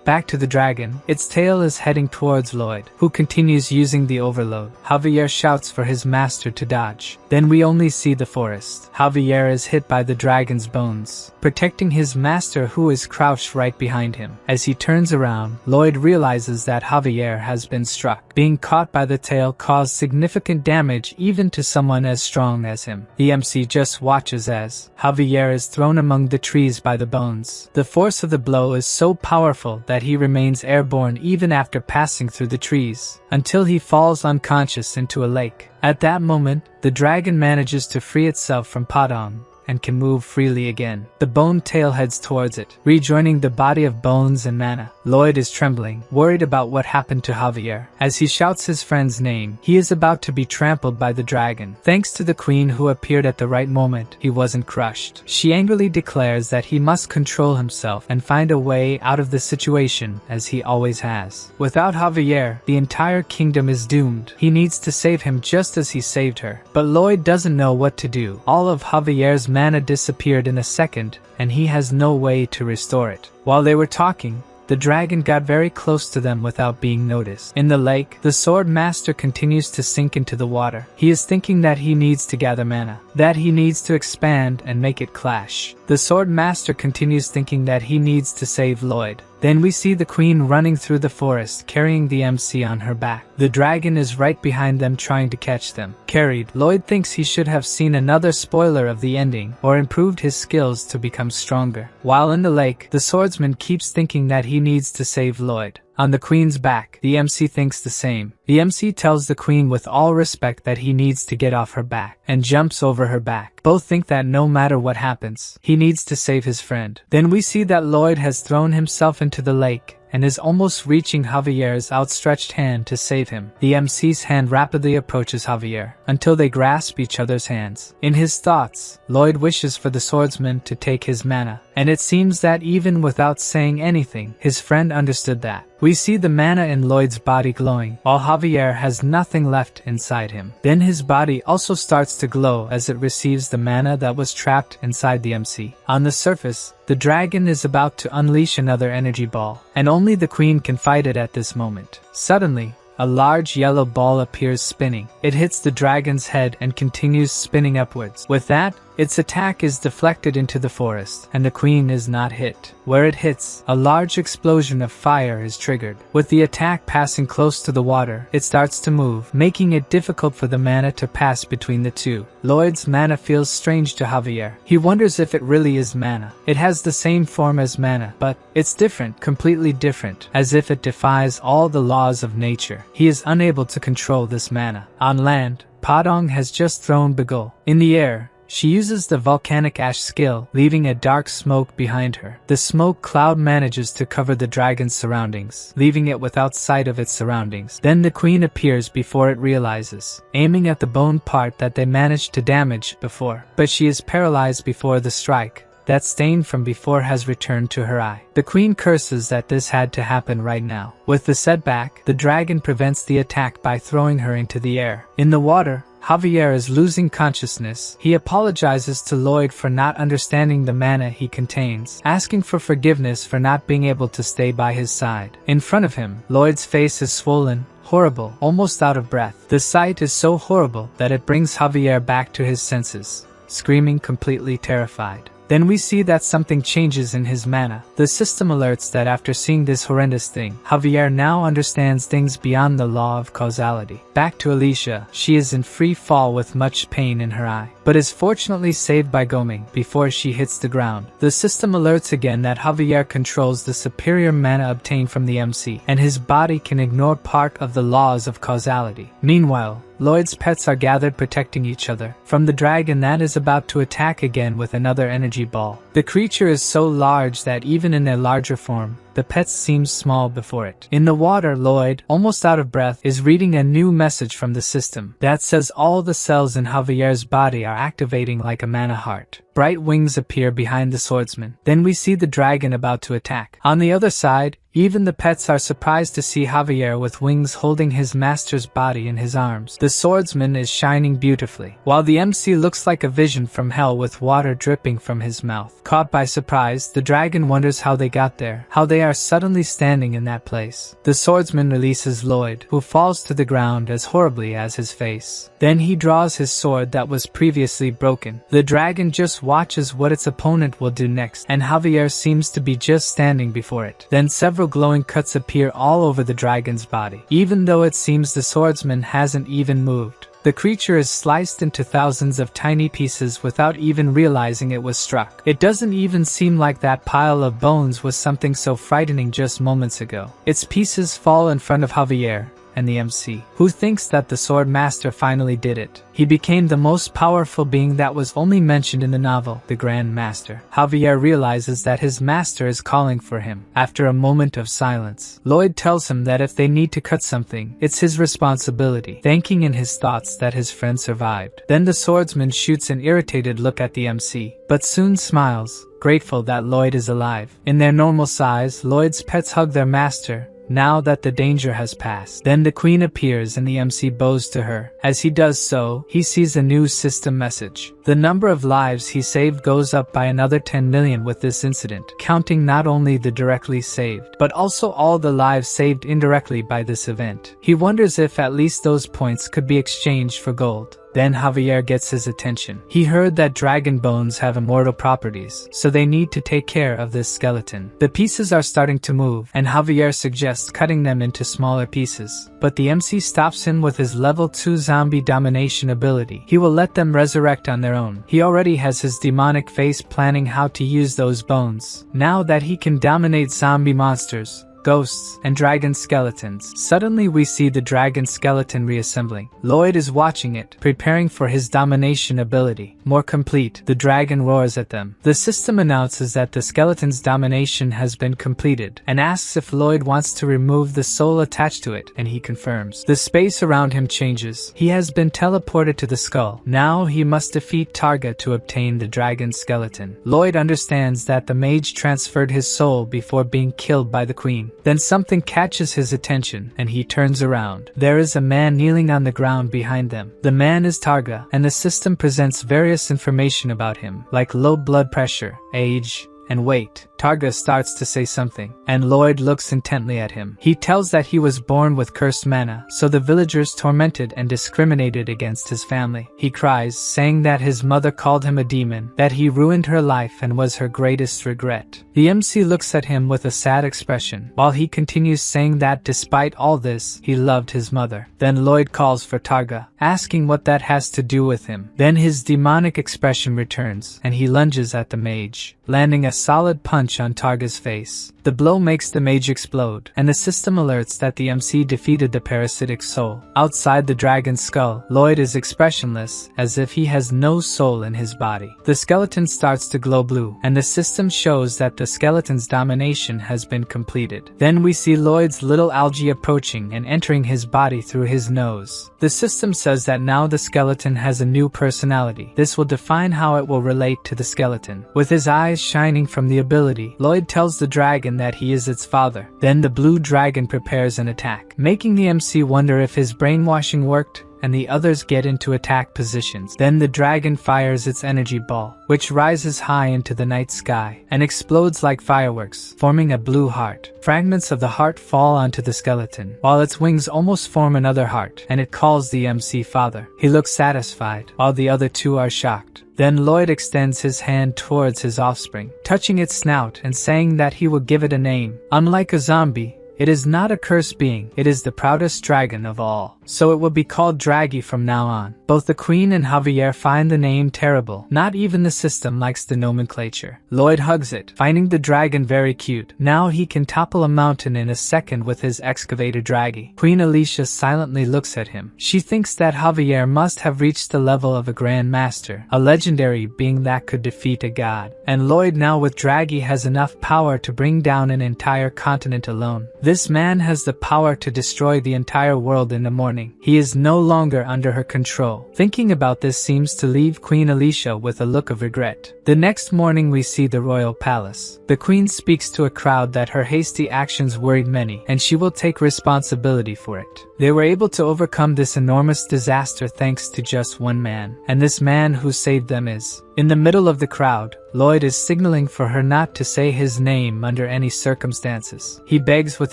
Back to the dragon, its tail is heading towards Lloyd, who continues using the overload. Javier shouts for his master to dodge. Then we only see the forest. Javier is hit by the dragon's bones, protecting his master who is crouched right behind him. As he turns around, Lloyd realizes that Javier has been struck. Being caught by the tail caused significant damage even to someone as strong as him. The MC just watches as Javier is thrown among the trees by the bones. The force of the blow is so powerful that he remains airborne even after passing through the trees, until he falls unconscious into a lake. At that moment, the dragon manages to free itself from Padong and can move freely again. The bone tail heads towards it, rejoining the body of bones and mana. Lloyd is trembling, worried about what happened to Javier. As he shouts his friend's name, he is about to be trampled by the dragon. Thanks to the queen who appeared at the right moment, he wasn't crushed. She angrily declares that he must control himself and find a way out of the situation, as he always has. Without Javier, the entire kingdom is doomed. He needs to save him just as he saved her. But Lloyd doesn't know what to do. All of Javier's mana disappeared in a second, and he has no way to restore it. While they were talking, the dragon got very close to them without being noticed. In the lake, the sword master continues to sink into the water. He is thinking that he needs to gather mana, that he needs to expand and make it clash. The sword master continues thinking that he needs to save Lloyd. Then we see the queen running through the forest, carrying the MC on her back. The dragon is right behind them trying to catch them. Carried, Lloyd thinks he should have seen another spoiler of the ending, or improved his skills to become stronger. While in the lake, the swordsman keeps thinking that he needs to save Lloyd. On the queen's back, the MC thinks the same. The MC tells the queen with all respect that he needs to get off her back, and jumps over her back. Both think that no matter what happens, he needs to save his friend. Then we see that Lloyd has thrown himself into the lake, and is almost reaching Javier's outstretched hand to save him. The MC's hand rapidly approaches Javier, until they grasp each other's hands. In his thoughts, Lloyd wishes for the swordsman to take his mana, and it seems that even without saying anything, his friend understood that. We see the mana in Lloyd's body glowing, while Javier has nothing left inside him. Then his body also starts to glow as it receives the mana that was trapped inside the MC. On the surface, the dragon is about to unleash another energy ball, and only the queen can fight it at this moment. Suddenly, a large yellow ball appears spinning. It hits the dragon's head and continues spinning upwards. With that, its attack is deflected into the forest, and the queen is not hit. Where it hits, a large explosion of fire is triggered. With the attack passing close to the water, it starts to move, making it difficult for the mana to pass between the two. Lloyd's mana feels strange to Javier. He wonders if it really is mana. It has the same form as mana, but it's different, completely different, as if it defies all the laws of nature. He is unable to control this mana. On land, Padong has just thrown Bagul. In the air, she uses the volcanic ash skill, leaving a dark smoke behind her. The smoke cloud manages to cover the dragon's surroundings, leaving it without sight of its surroundings. Then the queen appears before it realizes, aiming at the bone part that they managed to damage before. But she is paralyzed before the strike. That stain from before has returned to her eye. The queen curses that this had to happen right now. With the setback, the dragon prevents the attack by throwing her into the air. In the water, Javier is losing consciousness. He apologizes to Lloyd for not understanding the mana he contains, asking for forgiveness for not being able to stay by his side. In front of him, Lloyd's face is swollen, horrible, almost out of breath. The sight is so horrible that it brings Javier back to his senses, screaming completely terrified. Then we see that something changes in his mana. The system alerts that after seeing this horrendous thing, Javier now understands things beyond the law of causality. Back to Alicia, she is in free fall with much pain in her eye, but is fortunately saved by Goming before she hits the ground. The system alerts again that Javier controls the superior mana obtained from the MC, and his body can ignore part of the laws of causality. Meanwhile, Lloyd's pets are gathered protecting each other from the dragon that is about to attack again with another energy ball. The creature is so large that even in their larger form, the pets seem small before it. In the water, Lloyd, almost out of breath, is reading a new message from the system that says all the cells in Javier's body are activating like a mana heart. Bright wings appear behind the swordsman. Then we see the dragon about to attack. On the other side, even the pets are surprised to see Javier with wings holding his master's body in his arms. The swordsman is shining beautifully, while the MC looks like a vision from hell with water dripping from his mouth. Caught by surprise, the dragon wonders how they got there, how they are suddenly standing in that place. The swordsman releases Lloyd, who falls to the ground as horribly as his face. Then he draws his sword that was previously broken. The dragon just watches what its opponent will do next, and Javier seems to be just standing before it. Then several glowing cuts appear all over the dragon's body, even though it seems the swordsman hasn't even moved. The creature is sliced into thousands of tiny pieces without even realizing it was struck. It doesn't even seem like that pile of bones was something so frightening just moments ago. Its pieces fall in front of Javier and the MC, who thinks that the sword master finally did it. He became the most powerful being that was only mentioned in the novel, the Grand Master. Javier realizes that his master is calling for him. After a moment of silence, Lloyd tells him that if they need to cut something, it's his responsibility, thanking in his thoughts that his friend survived. Then the swordsman shoots an irritated look at the MC, but soon smiles, grateful that Lloyd is alive. In their normal size, Lloyd's pets hug their master, now that the danger has passed. Then the queen appears and the MC bows to her. As he does so, he sees a new system message. The number of lives he saved goes up by another 10 million with this incident, counting not only the directly saved, but also all the lives saved indirectly by this event. He wonders if at least those points could be exchanged for gold. Then Javier gets his attention. He heard that dragon bones have immortal properties, so they need to take care of this skeleton. The pieces are starting to move, and Javier suggests cutting them into smaller pieces. But the MC stops him with his level 2 zombie domination ability. He will let them resurrect on their own. He already has his demonic face planning how to use those bones. Now that he can dominate zombie monsters, ghosts, and dragon skeletons. Suddenly we see the dragon skeleton reassembling. Lloyd is watching it, preparing for his domination ability. More complete, the dragon roars at them. The system announces that the skeleton's domination has been completed, and asks if Lloyd wants to remove the soul attached to it, and he confirms. The space around him changes. He has been teleported to the skull. Now he must defeat Targa to obtain the dragon skeleton. Lloyd understands that the mage transferred his soul before being killed by the queen. Then something catches his attention, and he turns around. There is a man kneeling on the ground behind them. The man is Targa, and the system presents various information about him, like low blood pressure, age, and weight. Targa starts to say something, and Lloyd looks intently at him. He tells that he was born with cursed mana, so the villagers tormented and discriminated against his family. He cries, saying that his mother called him a demon, that he ruined her life and was her greatest regret. The MC looks at him with a sad expression, while he continues saying that despite all this, he loved his mother. Then Lloyd calls for Targa, asking what that has to do with him. Then his demonic expression returns, and he lunges at the mage, landing a solid punch on Targa's face. The blow makes the mage explode, and the system alerts that the MC defeated the parasitic soul. Outside the dragon's skull, Lloyd is expressionless, as if he has no soul in his body. The skeleton starts to glow blue, and the system shows that the skeleton's domination has been completed. Then we see Lloyd's little algae approaching and entering his body through his nose. The system says says that now the skeleton has a new personality. This will define how it will relate to the skeleton. With his eyes shining from the ability, Lloyd tells the dragon that he is its father. Then the blue dragon prepares an attack, making the MC wonder if his brainwashing worked, and the others get into attack positions. Then the dragon fires its energy ball, which rises high into the night sky and explodes like fireworks, forming a blue heart. Fragments of the heart fall onto the skeleton, while its wings almost form another heart, and it calls the MC father. He looks satisfied, while the other two are shocked. Then Lloyd extends his hand towards his offspring, touching its snout and saying that he will give it a name. Unlike a zombie, it is not a cursed being, it is the proudest dragon of all. So it will be called Draggy from now on. Both the Queen and Javier find the name terrible. Not even the system likes the nomenclature. Lloyd hugs it, finding the dragon very cute. Now he can topple a mountain in a second with his excavator Draggy. Queen Alicia silently looks at him. She thinks that Javier must have reached the level of a Grand Master, a legendary being that could defeat a god. And Lloyd now with Draggy has enough power to bring down an entire continent alone. This man has the power to destroy the entire world in the morning. He is no longer under her control. Thinking about this seems to leave Queen Alicia with a look of regret. The next morning we see the royal palace. The queen speaks to a crowd that her hasty actions worried many, and she will take responsibility for it. They were able to overcome this enormous disaster thanks to just one man, and this man who saved them is. In the middle of the crowd, Lloyd is signaling for her not to say his name under any circumstances. He begs with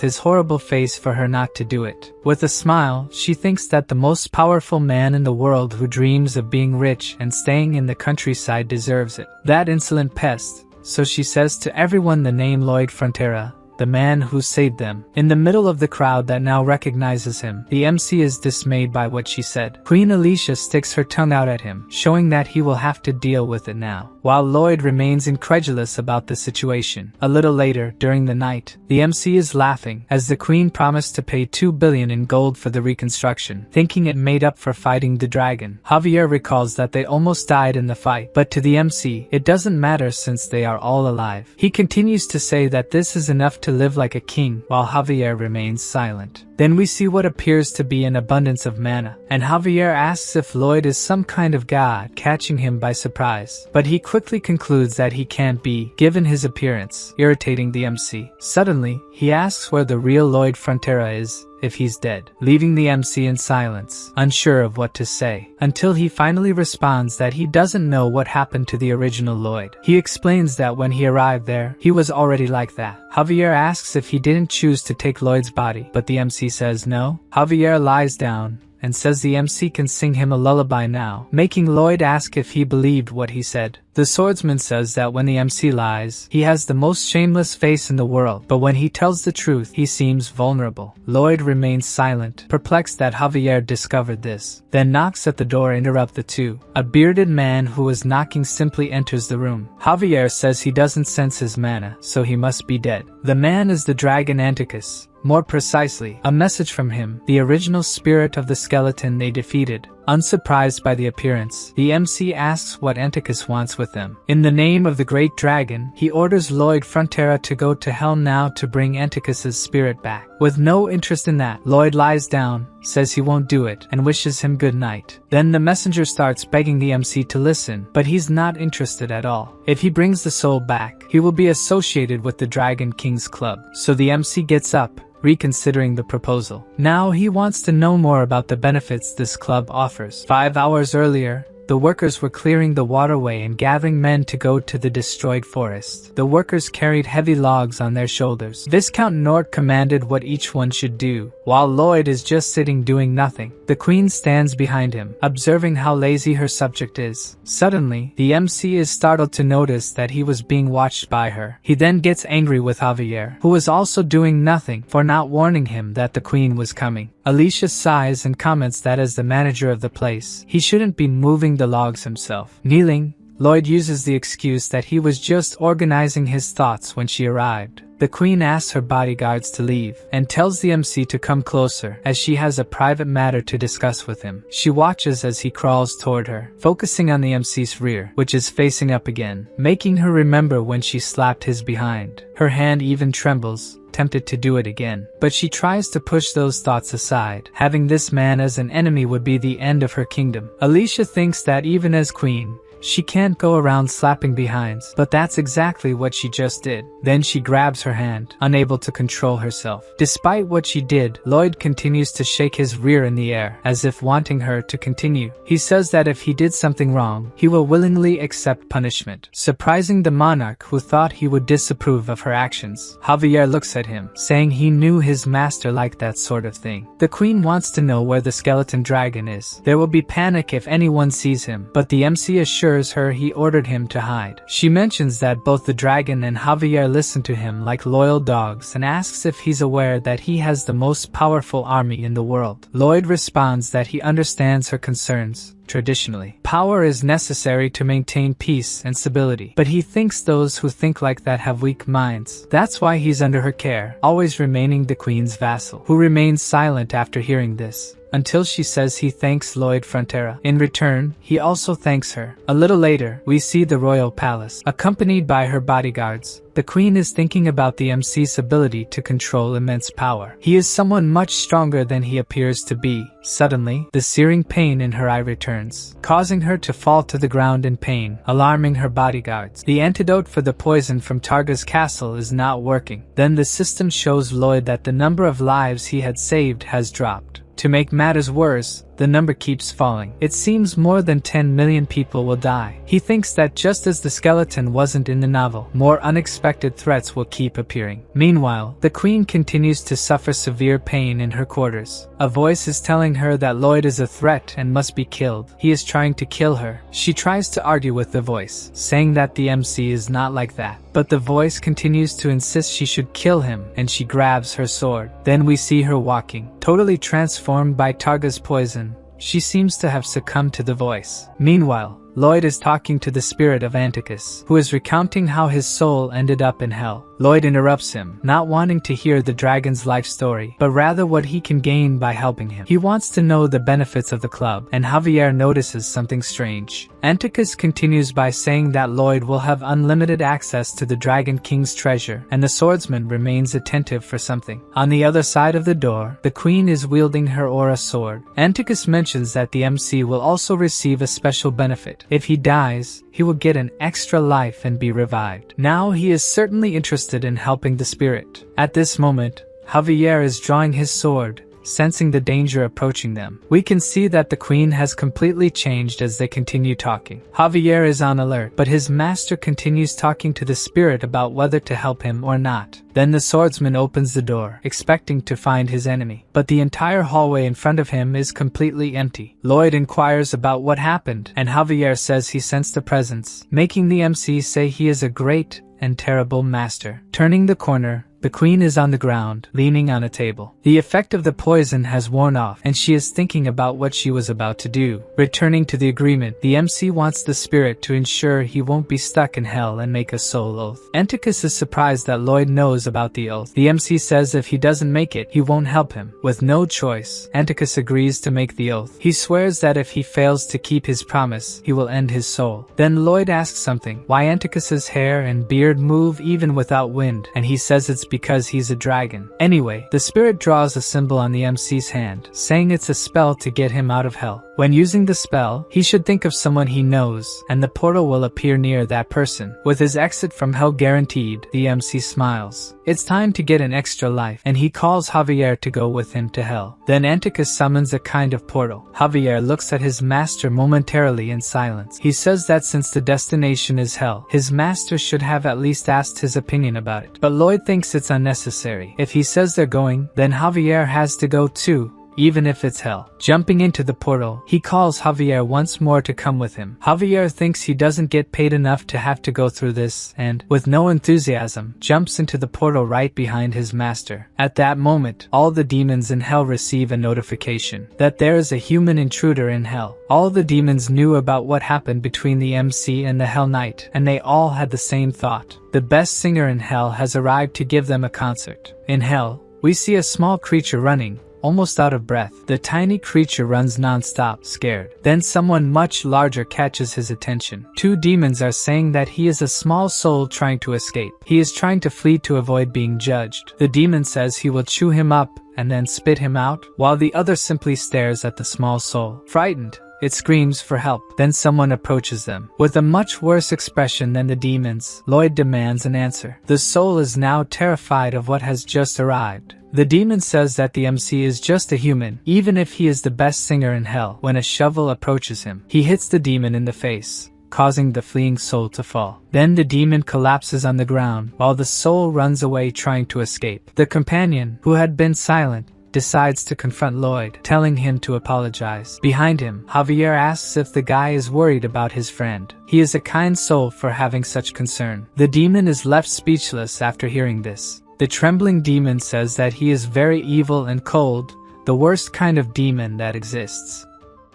his horrible face for her not to do it. With a smile, she thinks that the most powerful man in the world who dreams of being rich and staying in the countryside deserves it. That insolent pest. So she says to everyone the name Lloyd Frontera, the man who saved them. In the middle of the crowd that now recognizes him, the MC is dismayed by what she said. Queen Alicia sticks her tongue out at him, showing that he will have to deal with it now, while Lloyd remains incredulous about the situation. A little later, during the night, the MC is laughing, as the queen promised to pay 2 billion in gold for the reconstruction, thinking it made up for fighting the dragon. Javier recalls that they almost died in the fight, but to the MC, it doesn't matter since they are all alive. He continues to say that this is enough to live like a king, while Javier remains silent. Then we see what appears to be an abundance of mana, and Javier asks if Lloyd is some kind of god, catching him by surprise. But he quickly concludes that he can't be, given his appearance, irritating the MC. Suddenly, he asks where the real Lloyd Frontera is, if he's dead, leaving the MC in silence, unsure of what to say, until he finally responds that he doesn't know what happened to the original Lloyd. He explains that when he arrived there, he was already like that. Javier asks if he didn't choose to take Lloyd's body, but the MC says no. Javier lies down and says the MC can sing him a lullaby now, making Lloyd ask if he believed what he said. The swordsman says that when the MC lies, he has the most shameless face in the world, but when he tells the truth, he seems vulnerable. Lloyd remains silent, perplexed that Javier discovered this, then knocks at the door to interrupt the two. A bearded man who was knocking simply enters the room. Javier says he doesn't sense his mana, so he must be dead. The man is the dragon Anticus. More precisely, a message from him, the original spirit of the skeleton they defeated. Unsurprised by the appearance, the MC asks what Anticus wants with them. In the name of the great dragon, he orders Lloyd Frontera to go to hell now to bring Anticus's spirit back. With no interest in that, Lloyd lies down, says he won't do it, and wishes him good night. Then the messenger starts begging the MC to listen, but he's not interested at all. If he brings the soul back, he will be associated with the Dragon King's club. So the MC gets up, reconsidering the proposal. Now he wants to know more about the benefits this club offers. 5 hours earlier, the workers were clearing the waterway and gathering men to go to the destroyed forest. The workers carried heavy logs on their shoulders. Viscount Nord commanded what each one should do, while Lloyd is just sitting doing nothing. The queen stands behind him, observing how lazy her subject is. Suddenly, the MC is startled to notice that he was being watched by her. He then gets angry with Javier, who was also doing nothing, for not warning him that the queen was coming. Alicia sighs and comments that as the manager of the place, he shouldn't be moving the logs himself. Kneeling, Lloyd uses the excuse that he was just organizing his thoughts when she arrived. The queen asks her bodyguards to leave, and tells the MC to come closer, as she has a private matter to discuss with him. She watches as he crawls toward her, focusing on the MC's rear, which is facing up again, making her remember when she slapped his behind. Her hand even trembles, tempted to do it again. But she tries to push those thoughts aside. Having this man as an enemy would be the end of her kingdom. Alicia thinks that even as queen, she can't go around slapping behinds, but that's exactly what she just did. Then she grabs her hand, unable to control herself. Despite what she did, Lloyd continues to shake his rear in the air, as if wanting her to continue. He says that if he did something wrong, he will willingly accept punishment, surprising the monarch who thought he would disapprove of her actions. Javier looks at him, saying he knew his master liked that sort of thing. The queen wants to know where the skeleton dragon is. There will be panic if anyone sees him, but the MC assures her he ordered him to hide. She mentions that both the dragon and Javier listen to him like loyal dogs and asks if he's aware that he has the most powerful army in the world. Lloyd responds that he understands her concerns. Traditionally, power is necessary to maintain peace and stability, but he thinks those who think like that have weak minds. That's why he's under her care, always remaining the queen's vassal, who remains silent after hearing this, until she says he thanks Lloyd Frontera. In return, he also thanks her. A little later, we see the royal palace, accompanied by her bodyguards. The queen is thinking about the MC's ability to control immense power. He is someone much stronger than he appears to be. Suddenly, the searing pain in her eye returns, causing her to fall to the ground in pain, alarming her bodyguards. The antidote for the poison from Targa's castle is not working. Then the system shows Lloyd that the number of lives he had saved has dropped. To make matters worse, the number keeps falling. It seems more than 10 million people will die. He thinks that just as the skeleton wasn't in the novel, more unexpected threats will keep appearing. Meanwhile, the queen continues to suffer severe pain in her quarters. A voice is telling her that Lloyd is a threat and must be killed. He is trying to kill her. She tries to argue with the voice, saying that the MC is not like that. But the voice continues to insist she should kill him, and she grabs her sword. Then we see her walking, totally transformed by Targa's poison. She seems to have succumbed to the voice. Meanwhile, Lloyd is talking to the spirit of Anticus, who is recounting how his soul ended up in hell. Lloyd interrupts him, not wanting to hear the dragon's life story, but rather what he can gain by helping him. He wants to know the benefits of the club, and Javier notices something strange. Anticus continues by saying that Lloyd will have unlimited access to the Dragon King's treasure, and the swordsman remains attentive for something. On the other side of the door, the queen is wielding her aura sword. Anticus mentions that the MC will also receive a special benefit. If he dies, he will get an extra life and be revived. Now he is certainly interested in helping the spirit. At this moment, Javier is drawing his sword, sensing the danger approaching them. We can see that the queen has completely changed as they continue talking. Javier is on alert, but his master continues talking to the spirit about whether to help him or not. Then the swordsman opens the door, expecting to find his enemy, but the entire hallway in front of him is completely empty. Lloyd inquires about what happened, and Javier says he sensed a presence, making the MC say he is a great and terrible master. Turning the corner, the queen is on the ground, leaning on a table. The effect of the poison has worn off, and she is thinking about what she was about to do. Returning to the agreement, the MC wants the spirit to ensure he won't be stuck in hell and make a soul oath. Anticus is surprised that Lloyd knows about the oath. The MC says if he doesn't make it, he won't help him. With no choice, Anticus agrees to make the oath. He swears that if he fails to keep his promise, he will end his soul. Then Lloyd asks something, why Anticus's hair and beard move even without wind, and he says it's because he's a dragon. Anyway, the spirit draws a symbol on the MC's hand, saying it's a spell to get him out of hell. When using the spell, he should think of someone he knows, and the portal will appear near that person. With his exit from hell guaranteed, the MC smiles. It's time to get an extra life, and he calls Javier to go with him to hell. Then Anticus summons a kind of portal. Javier looks at his master momentarily in silence. He says that since the destination is hell, his master should have at least asked his opinion about it. But Lloyd thinks it's unnecessary. If he says they're going, then Javier has to go too, even if it's hell. Jumping into the portal, he calls Javier once more to come with him. Javier thinks he doesn't get paid enough to have to go through this, and, with no enthusiasm, jumps into the portal right behind his master. At that moment, all the demons in hell receive a notification that there is a human intruder in hell. All the demons knew about what happened between the MC and the Hell Knight, and they all had the same thought. The best singer in hell has arrived to give them a concert. In hell, we see a small creature running, almost out of breath. The tiny creature runs non-stop, scared. Then someone much larger catches his attention. Two demons are saying that he is a small soul trying to escape. He is trying to flee to avoid being judged. The demon says he will chew him up and then spit him out, while the other simply stares at the small soul. Frightened, it screams for help. Then someone approaches them. With a much worse expression than the demons, Lloyd demands an answer. The soul is now terrified of what has just arrived. The demon says that the MC is just a human, even if he is the best singer in hell. When a shovel approaches him, he hits the demon in the face, causing the fleeing soul to fall. Then the demon collapses on the ground, while the soul runs away trying to escape. The companion, who had been silent, decides to confront Lloyd, telling him to apologize. Behind him, Javier asks if the guy is worried about his friend. He is a kind soul for having such concern. The demon is left speechless after hearing this. The trembling demon says that he is very evil and cold, the worst kind of demon that exists.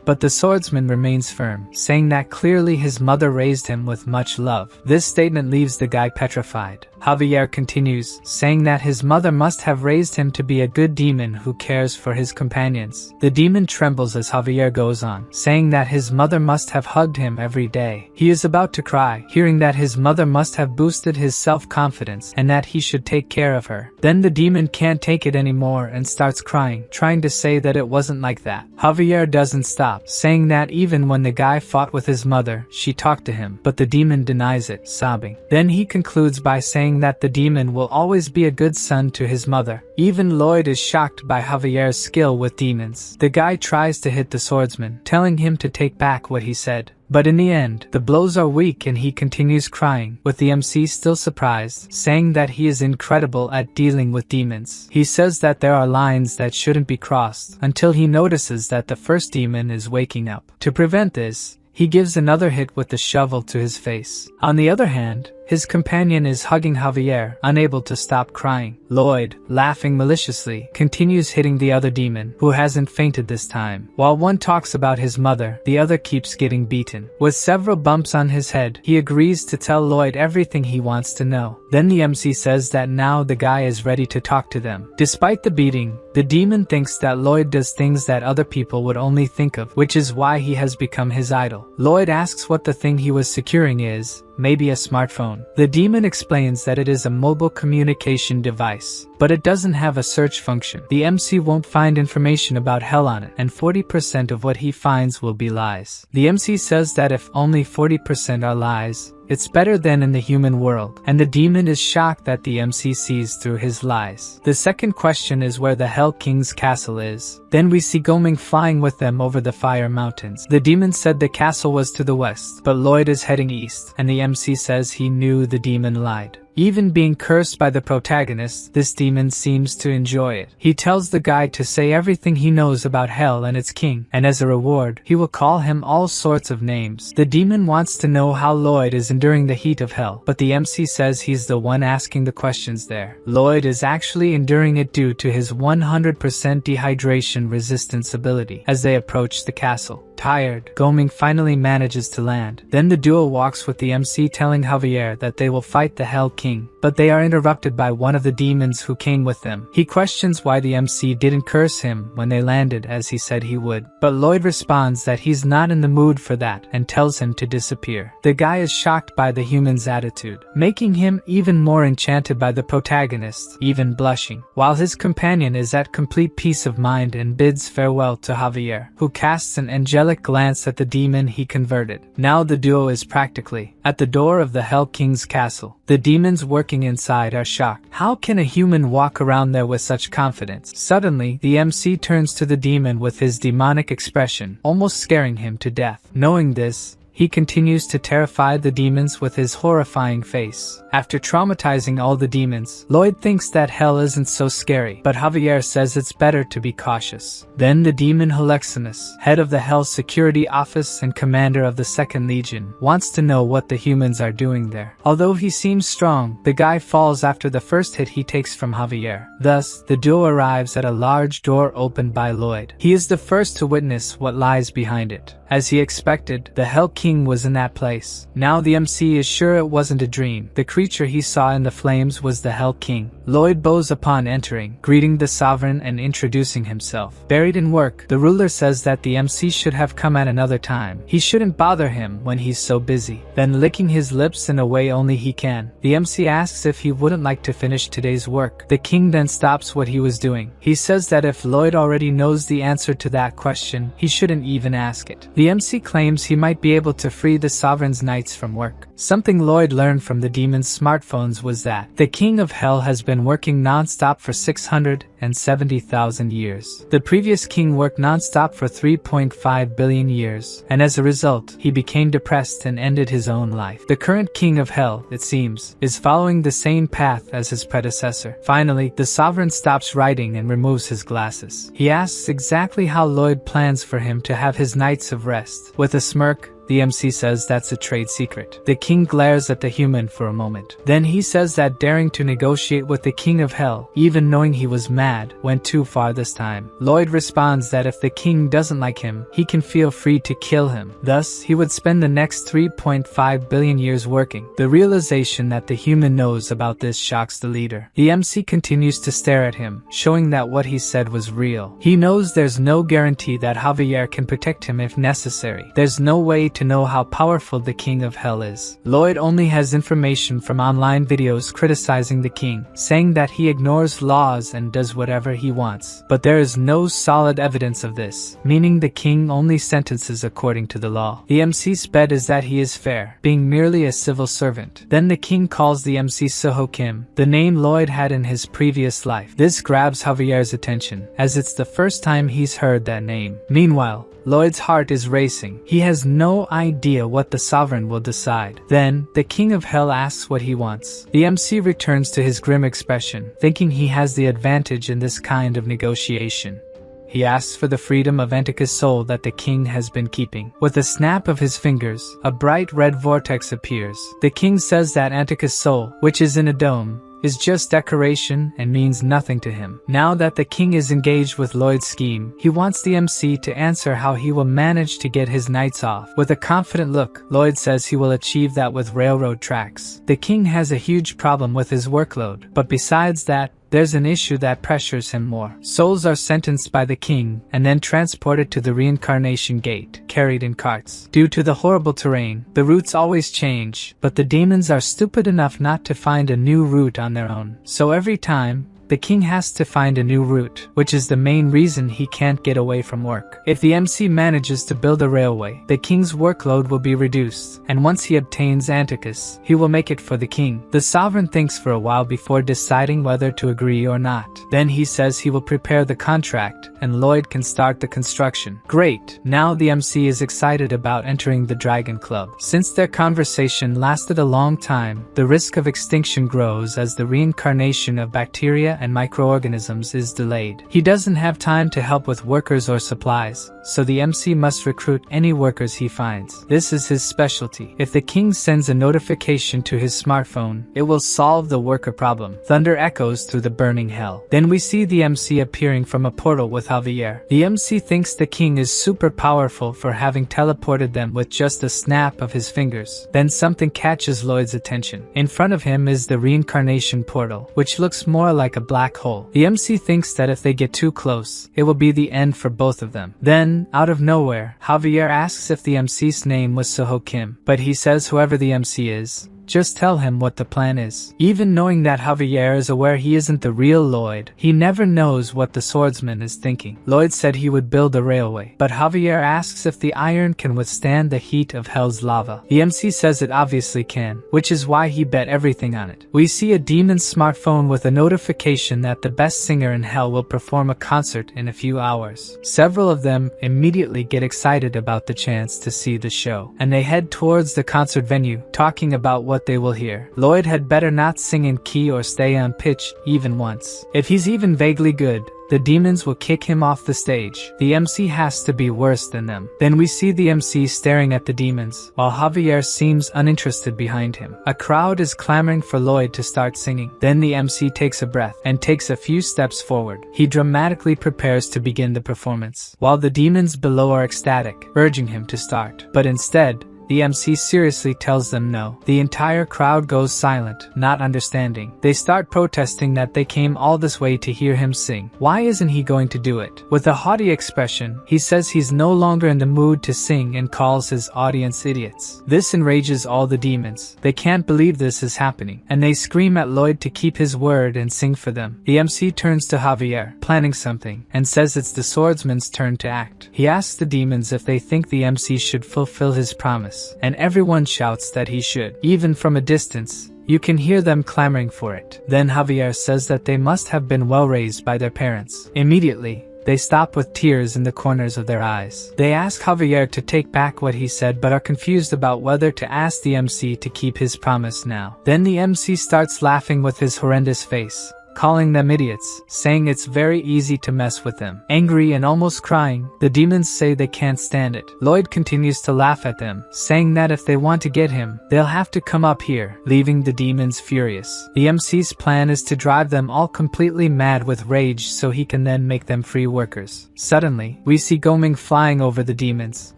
But the swordsman remains firm, saying that clearly his mother raised him with much love. This statement leaves the guy petrified. Javier continues, saying that his mother must have raised him to be a good demon who cares for his companions. The demon trembles as Javier goes on, saying that his mother must have hugged him every day. He is about to cry, hearing that his mother must have boosted his self-confidence and that he should take care of her. Then the demon can't take it anymore and starts crying, trying to say that it wasn't like that. Javier doesn't stop, saying that even when the guy fought with his mother, she talked to him, but the demon denies it, sobbing. Then he concludes by saying that the demon will always be a good son to his mother. Even Lloyd is shocked by Javier's skill with demons. The guy tries to hit the swordsman, telling him to take back what he said. But in the end, the blows are weak and he continues crying, with the MC still surprised, saying that he is incredible at dealing with demons. He says that there are lines that shouldn't be crossed, until he notices that the first demon is waking up. To prevent this, he gives another hit with the shovel to his face. On the other hand, his companion is hugging Javier, unable to stop crying. Lloyd, laughing maliciously, continues hitting the other demon, who hasn't fainted this time. While one talks about his mother, the other keeps getting beaten. With several bumps on his head, he agrees to tell Lloyd everything he wants to know. Then the MC says that now the guy is ready to talk to them. Despite the beating, the demon thinks that Lloyd does things that other people would only think of, which is why he has become his idol. Lloyd asks what the thing he was securing is, maybe a smartphone. The demon explains that it is a mobile communication device, but it doesn't have a search function. The MC won't find information about hell on it, and 40% of what he finds will be lies. The MC says that if only 40% are lies, it's better than in the human world, and the demon is shocked that the MC sees through his lies. The second question is where the Hell King's castle is. Then we see Goming flying with them over the fire mountains. The demon said the castle was to the west, but Lloyd is heading east, and the MC says he knew the demon lied. Even being cursed by the protagonist, this demon seems to enjoy it. He tells the guy to say everything he knows about hell and its king, and as a reward, he will call him all sorts of names. The demon wants to know how Lloyd is enduring the heat of hell, but the MC says he's the one asking the questions there. Lloyd is actually enduring it due to his 100% dehydration resistance ability. As they approach the castle, tired, Goming finally manages to land. Then the duo walks with the MC, telling Javier that they will fight the Hell King, but they are interrupted by one of the demons who came with them. He questions why the MC didn't curse him when they landed as he said he would, but Lloyd responds that he's not in the mood for that and tells him to disappear. The guy is shocked by the human's attitude, making him even more enchanted by the protagonist, even blushing, while his companion is at complete peace of mind and bids farewell to Javier, who casts an angelic glance at the demon he converted. Now the duo is practically at the door of the Hell King's castle. The demons working inside are shocked. How can a human walk around there with such confidence? Suddenly, the MC turns to the demon with his demonic expression, almost scaring him to death. Knowing this, he continues to terrify the demons with his horrifying face. After traumatizing all the demons, Lloyd thinks that hell isn't so scary, but Javier says it's better to be cautious. Then the demon Helexinus, head of the Hell Security Office and commander of the 2nd Legion, wants to know what the humans are doing there. Although he seems strong, the guy falls after the first hit he takes from Javier. Thus, the duo arrives at a large door opened by Lloyd. He is the first to witness what lies behind it. As he expected, the Hell King was in that place. Now the MC is sure it wasn't a dream. The creature he saw in the flames was the Hell King. Lloyd bows upon entering, greeting the sovereign and introducing himself. Buried in work, the ruler says that the MC should have come at another time. He shouldn't bother him when he's so busy. Then licking his lips in a way only he can, the MC asks if he wouldn't like to finish today's work. The king then stops what he was doing. He says that if Lloyd already knows the answer to that question, he shouldn't even ask it. The MC claims he might be able to free the sovereign's knights from work. Something Lloyd learned from the demon's smartphones was that the king of hell has been working non-stop for 670,000 years. The previous king worked non-stop for 3.5 billion years, and as a result, he became depressed and ended his own life. The current king of hell, it seems, is following the same path as his predecessor. Finally, the sovereign stops writing and removes his glasses. He asks exactly how Lloyd plans for him to have his nights of rest. With a smirk, the MC says that's a trade secret. The king glares at the human for a moment. Then he says that daring to negotiate with the king of hell, even knowing he was mad, went too far this time. Lloyd responds that if the king doesn't like him, he can feel free to kill him. Thus, he would spend the next 3.5 billion years working. The realization that the human knows about this shocks the leader. The MC continues to stare at him, showing that what he said was real. He knows there's no guarantee that Javier can protect him if necessary. There's no way to know how powerful the king of hell is. Lloyd only has information from online videos criticizing the king, saying that he ignores laws and does whatever he wants. But there is no solid evidence of this, meaning the king only sentences according to the law. The MC's bet is that he is fair, being merely a civil servant. Then the king calls the MC Suho Kim, the name Lloyd had in his previous life. This grabs Javier's attention, as it's the first time he's heard that name. Meanwhile, Lloyd's heart is racing. He has no idea what the sovereign will decide. Then, the king of hell asks what he wants. The MC returns to his grim expression, thinking he has the advantage in this kind of negotiation. He asks for the freedom of Antika's soul that the king has been keeping. With a snap of his fingers, a bright red vortex appears. The king says that Antika's soul, which is in a dome, is just decoration and means nothing to him. Now that the king is engaged with Lloyd's scheme, he wants the MC to answer how he will manage to get his knights off. With a confident look, Lloyd says he will achieve that with railroad tracks. The king has a huge problem with his workload, but besides that, there's an issue that pressures him more. Souls are sentenced by the king and then transported to the Reincarnation gate, carried in carts. Due to the horrible terrain, the routes always change, but the demons are stupid enough not to find a new route on their own. So every time, the king has to find a new route, which is the main reason he can't get away from work. If the MC manages to build a railway, the king's workload will be reduced, and once he obtains Anticus, he will make it for the king. The sovereign thinks for a while before deciding whether to agree or not. Then he says he will prepare the contract, and Lloyd can start the construction. Great! Now the MC is excited about entering the Dragon Club. Since their conversation lasted a long time, the risk of extinction grows as the reincarnation of bacteria and microorganisms is delayed. He doesn't have time to help with workers or supplies, so the MC must recruit any workers he finds. This is his specialty. If the king sends a notification to his smartphone, it will solve the worker problem. Thunder echoes through the burning hell. Then we see the MC appearing from a portal with Javier. The MC thinks the king is super powerful for having teleported them with just a snap of his fingers. Then something catches Lloyd's attention. In front of him is the reincarnation portal, which looks more like a black hole. The MC thinks that if they get too close, it will be the end for both of them. Then, out of nowhere, Javier asks if the MC's name was Suho Kim, but he says whoever the MC is, just tell him what the plan is. Even knowing that Javier is aware he isn't the real Lloyd, he never knows what the swordsman is thinking. Lloyd said he would build a railway, but Javier asks if the iron can withstand the heat of hell's lava. The MC says it obviously can, which is why he bet everything on it. We see a demon's smartphone with a notification that the best singer in hell will perform a concert in a few hours. Several of them immediately get excited about the chance to see the show, and they head towards the concert venue, talking about what they will hear. Lloyd had better not sing in key or stay on pitch even once. If he's even vaguely good, the demons will kick him off the stage. The MC has to be worse than them. Then we see the MC staring at the demons, while Javier seems uninterested behind him. A crowd is clamoring for Lloyd to start singing. Then the MC takes a breath and takes a few steps forward. He dramatically prepares to begin the performance, while the demons below are ecstatic, urging him to start. But instead, The MC seriously tells them no. The entire crowd goes silent, not understanding. They start protesting that they came all this way to hear him sing. Why isn't he going to do it? With a haughty expression, he says he's no longer in the mood to sing and calls his audience idiots. This enrages all the demons. They can't believe this is happening, and they scream at Lloyd to keep his word and sing for them. The MC turns to Javier, planning something, and says it's the swordsman's turn to act. He asks the demons if they think the MC should fulfill his promise, and everyone shouts that he should. Even from a distance, you can hear them clamoring for it. Then Javier says that they must have been well raised by their parents. Immediately, they stop with tears in the corners of their eyes. They ask Javier to take back what he said but are confused about whether to ask the MC to keep his promise now. Then the MC starts laughing with his horrendous face, calling them idiots, saying it's very easy to mess with them. Angry and almost crying, the demons say they can't stand it. Lloyd continues to laugh at them, saying that if they want to get him, they'll have to come up here, leaving the demons furious. The MC's plan is to drive them all completely mad with rage so he can then make them free workers. Suddenly, we see Goming flying over the demons.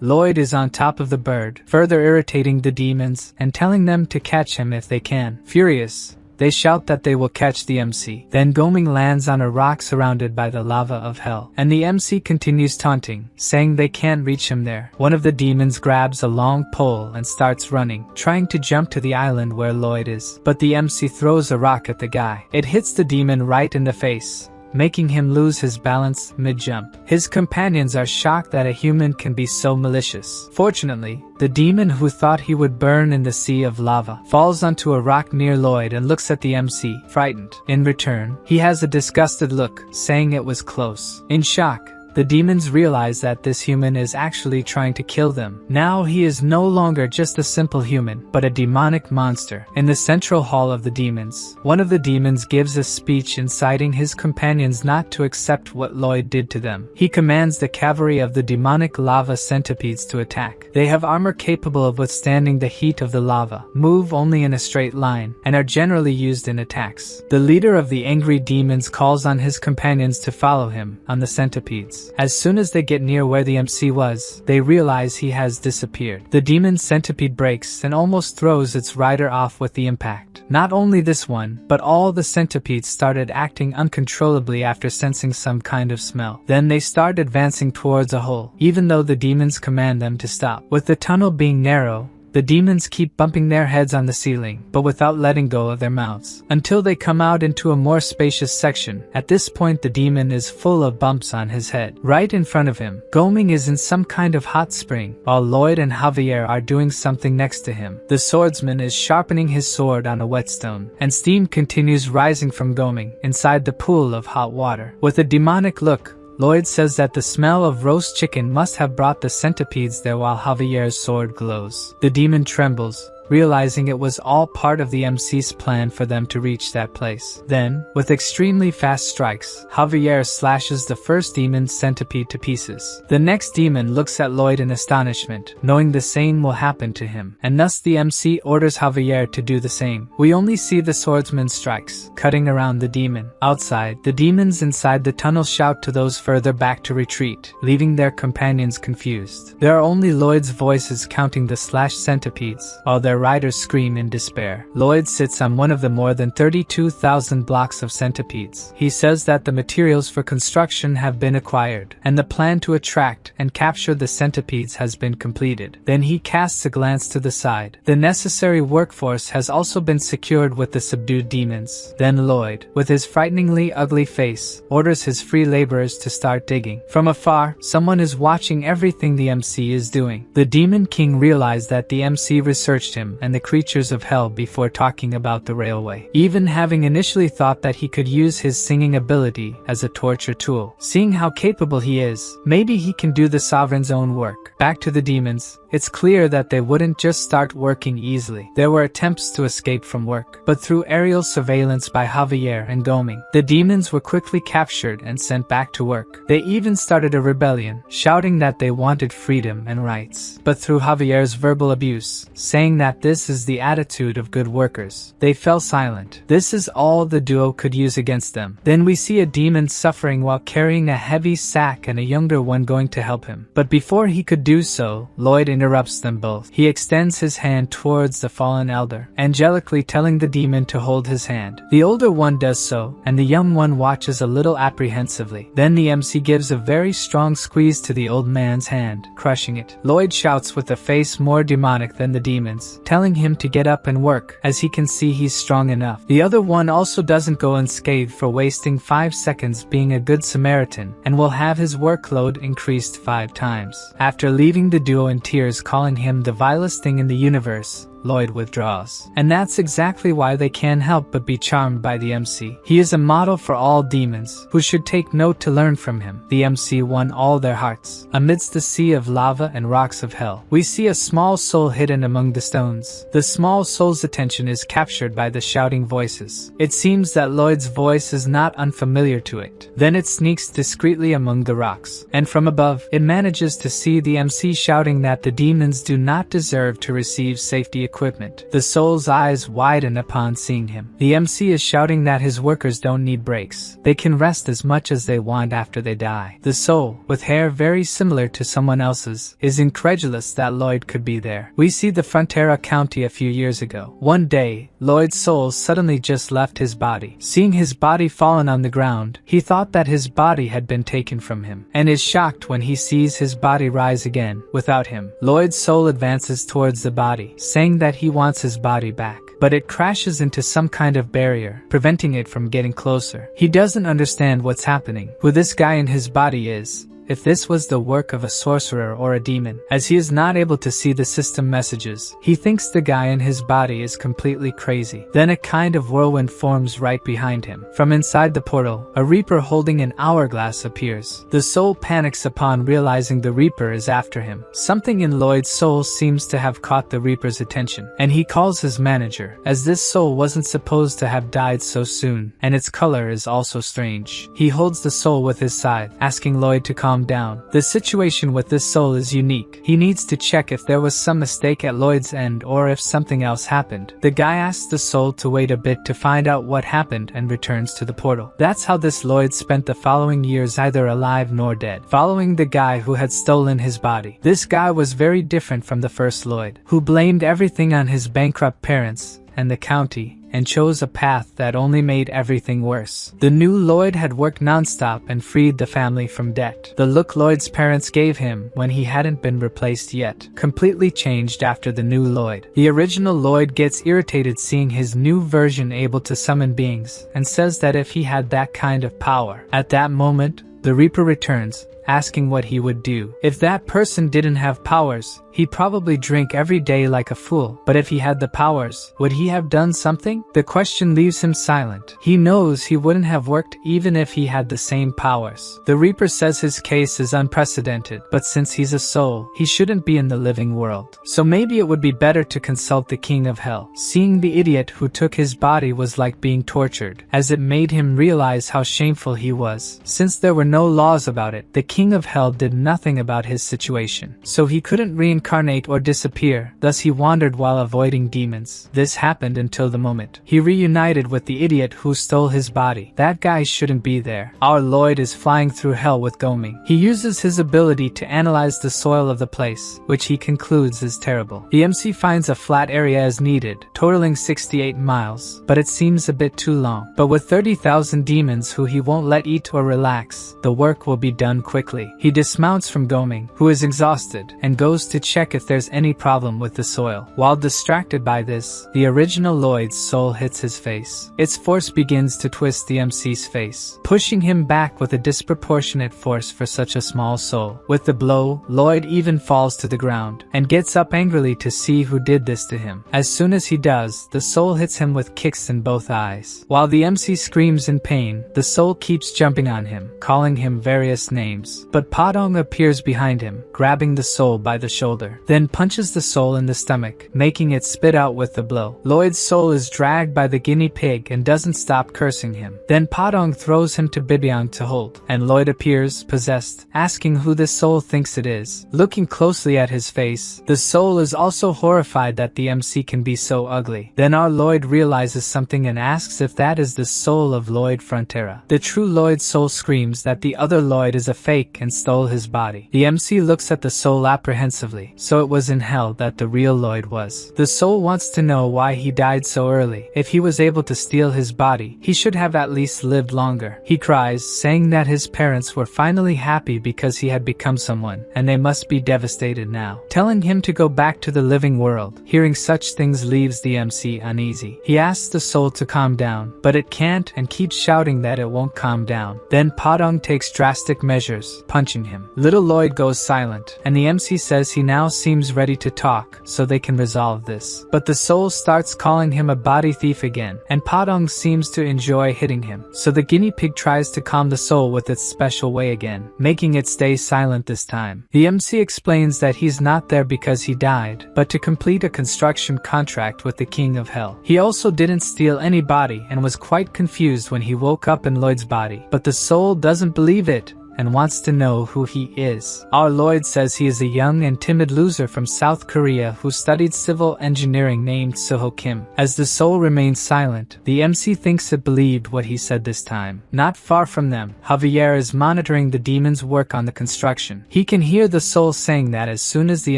Lloyd is on top of the bird, further irritating the demons and telling them to catch him if they can. Furious, they shout that they will catch the MC. Then Goming lands on a rock surrounded by the lava of hell, and the MC continues taunting, saying they can't reach him there. One of the demons grabs a long pole and starts running, trying to jump to the island where Lloyd is. But the MC throws a rock at the guy. It hits the demon right in the face, making him lose his balance mid-jump. His companions are shocked that a human can be so malicious. Fortunately, the demon who thought he would burn in the sea of lava falls onto a rock near Lloyd and looks at the MC, frightened. In return, he has a disgusted look, saying it was close. In shock, the demons realize that this human is actually trying to kill them. Now he is no longer just a simple human, but a demonic monster. In the central hall of the demons, one of the demons gives a speech inciting his companions not to accept what Lloyd did to them. He commands the cavalry of the demonic lava centipedes to attack. They have armor capable of withstanding the heat of the lava, move only in a straight line, and are generally used in attacks. The leader of the angry demons calls on his companions to follow him on the centipedes. As soon as they get near where the MC was, they realize he has disappeared. The demon centipede breaks and almost throws its rider off with the impact. Not only this one, but all the centipedes started acting uncontrollably after sensing some kind of smell. Then they start advancing towards a hole, even though the demons command them to stop. With the tunnel being narrow, the demons keep bumping their heads on the ceiling, but without letting go of their mouths, until they come out into a more spacious section. At this point, the demon is full of bumps on his head. Right in front of him, Goming is in some kind of hot spring, while Lloyd and Javier are doing something next to him. The swordsman is sharpening his sword on a whetstone, and steam continues rising from Goming inside the pool of hot water. With a demonic look, Lloyd says that the smell of roast chicken must have brought the centipedes there while Javier's sword glows. The demon trembles, realizing it was all part of the MC's plan for them to reach that place. Then, with extremely fast strikes, Javier slashes the first demon's centipede to pieces. The next demon looks at Lloyd in astonishment, knowing the same will happen to him, and thus the MC orders Javier to do the same. We only see the swordsman's strikes, cutting around the demon. Outside, the demons inside the tunnel shout to those further back to retreat, leaving their companions confused. There are only Lloyd's voices counting the slashed centipedes, while their riders scream in despair. Lloyd sits on one of the more than 32,000 blocks of centipedes. He says that the materials for construction have been acquired, and the plan to attract and capture the centipedes has been completed. Then he casts a glance to the side. The necessary workforce has also been secured with the subdued demons. Then Lloyd, with his frighteningly ugly face, orders his free laborers to start digging. From afar, someone is watching everything the MC is doing. The Demon King realized that the MC researched him and the creatures of hell before talking about the railway, even having initially thought that he could use his singing ability as a torture tool. Seeing how capable he is, maybe he can do the sovereign's own work. Back to the demons, it's clear that they wouldn't just start working easily. There were attempts to escape from work, but through aerial surveillance by Javier and Goming, the demons were quickly captured and sent back to work. They even started a rebellion, shouting that they wanted freedom and rights. But through Javier's verbal abuse, saying that this is the attitude of good workers, they fell silent. This is all the duo could use against them. Then we see a demon suffering while carrying a heavy sack and a younger one going to help him. But before he could do so, Lloyd intervenes, interrupts them both. He extends his hand towards the fallen elder, angelically telling the demon to hold his hand. The older one does so, and the young one watches a little apprehensively. Then the MC gives a very strong squeeze to the old man's hand, crushing it. Lloyd shouts with a face more demonic than the demon's, telling him to get up and work, as he can see he's strong enough. The other one also doesn't go unscathed for wasting 5 seconds being a good Samaritan, and will have his workload increased 5 times. After leaving the duo in tears, calling him the vilest thing in the universe, Lloyd withdraws. And that's exactly why they can't help but be charmed by the MC. He is a model for all demons, who should take note to learn from him. The MC won all their hearts. Amidst the sea of lava and rocks of hell, we see a small soul hidden among the stones. The small soul's attention is captured by the shouting voices. It seems that Lloyd's voice is not unfamiliar to it. Then it sneaks discreetly among the rocks, and from above, it manages to see the MC shouting that the demons do not deserve to receive safety equipment. The soul's eyes widen upon seeing him. The MC is shouting that his workers don't need breaks. They can rest as much as they want after they die. The soul, with hair very similar to someone else's, is incredulous that Lloyd could be there. We see the Frontera County a few years ago. One day, Lloyd's soul suddenly just left his body. Seeing his body fallen on the ground, he thought that his body had been taken from him, and is shocked when he sees his body rise again, without him. Lloyd's soul advances towards the body, saying that he wants his body back, but it crashes into some kind of barrier, preventing it from getting closer. He doesn't understand what's happening, who this guy in his body is, if this was the work of a sorcerer or a demon. As he is not able to see the system messages, he thinks the guy in his body is completely crazy. Then a kind of whirlwind forms right behind him. From inside the portal, a reaper holding an hourglass appears. The soul panics upon realizing the reaper is after him. Something in Lloyd's soul seems to have caught the reaper's attention, and he calls his manager, as this soul wasn't supposed to have died so soon, and its color is also strange. He holds the soul with his side, asking Lloyd to calm down. The situation with this soul is unique. He needs to check if there was some mistake at Lloyd's end or if something else happened. The guy asks the soul to wait a bit to find out what happened and returns to the portal. That's how this Lloyd spent the following years, either alive nor dead, following the guy who had stolen his body. This guy was very different from the first Lloyd, who blamed everything on his bankrupt parents and the county, and chose a path that only made everything worse. The new Lloyd had worked non-stop and freed the family from debt. The look Lloyd's parents gave him when he hadn't been replaced yet completely changed after the new Lloyd. The original Lloyd gets irritated seeing his new version able to summon beings, and says that if he had that kind of power. At that moment, the Reaper returns, asking what he would do. If that person didn't have powers, he'd probably drink every day like a fool. But if he had the powers, would he have done something? The question leaves him silent. He knows he wouldn't have worked even if he had the same powers. The Reaper says his case is unprecedented, but since he's a soul, he shouldn't be in the living world. So maybe it would be better to consult the King of Hell. Seeing the idiot who took his body was like being tortured, as it made him realize how shameful he was. Since there were no laws about it, the King of Hell did nothing about his situation, so he couldn't reincarnate or disappear. Thus he wandered while avoiding demons. This happened until the moment he reunited with the idiot who stole his body. That guy shouldn't be there. Our Lloyd is flying through hell with Goming. He uses his ability to analyze the soil of the place, which he concludes is terrible. The MC finds a flat area as needed, totaling 68 miles, but it seems a bit too long. But with 30,000 demons who he won't let eat or relax, the work will be done quickly. He dismounts from Goming, who is exhausted, and goes to check if there's any problem with the soil. While distracted by this, the original Lloyd's soul hits his face. Its force begins to twist the MC's face, pushing him back with a disproportionate force for such a small soul. With the blow, Lloyd even falls to the ground, and gets up angrily to see who did this to him. As soon as he does, the soul hits him with kicks in both eyes. While the MC screams in pain, the soul keeps jumping on him, calling him various names. But Padong appears behind him, grabbing the soul by the shoulder, then punches the soul in the stomach, making it spit out with the blow. Lloyd's soul is dragged by the guinea pig and doesn't stop cursing him. Then Padong throws him to Bibyang to hold, and Lloyd appears, possessed, asking who the soul thinks it is. Looking closely at his face, the soul is also horrified that the MC can be so ugly. Then our Lloyd realizes something and asks if that is the soul of Lloyd Frontera. The true Lloyd's soul screams that the other Lloyd is a fake fake and stole his body. The MC looks at the soul apprehensively, so it was in hell that the real Lloyd was. The soul wants to know why he died so early. If he was able to steal his body, he should have at least lived longer. He cries, saying that his parents were finally happy because he had become someone, and they must be devastated now, telling him to go back to the living world. Hearing such things leaves the MC uneasy. He asks the soul to calm down, but it can't and keeps shouting that it won't calm down. Then Padong takes drastic measures, punching him. Little Lloyd goes silent, and the MC says he now seems ready to talk, so they can resolve this. But the soul starts calling him a body thief again, and Padong seems to enjoy hitting him, so the guinea pig tries to calm the soul with its special way again, making it stay silent this time. The MC explains that he's not there because he died, but to complete a construction contract with the King of Hell. He also didn't steal any body and was quite confused when he woke up in Lloyd's body, but the soul doesn't believe it and wants to know who he is. Our Lloyd says he is a young and timid loser from South Korea who studied civil engineering named Suho Kim. As the soul remains silent, the MC thinks it believed what he said this time. Not far from them, Javier is monitoring the demon's work on the construction. He can hear the soul saying that as soon as the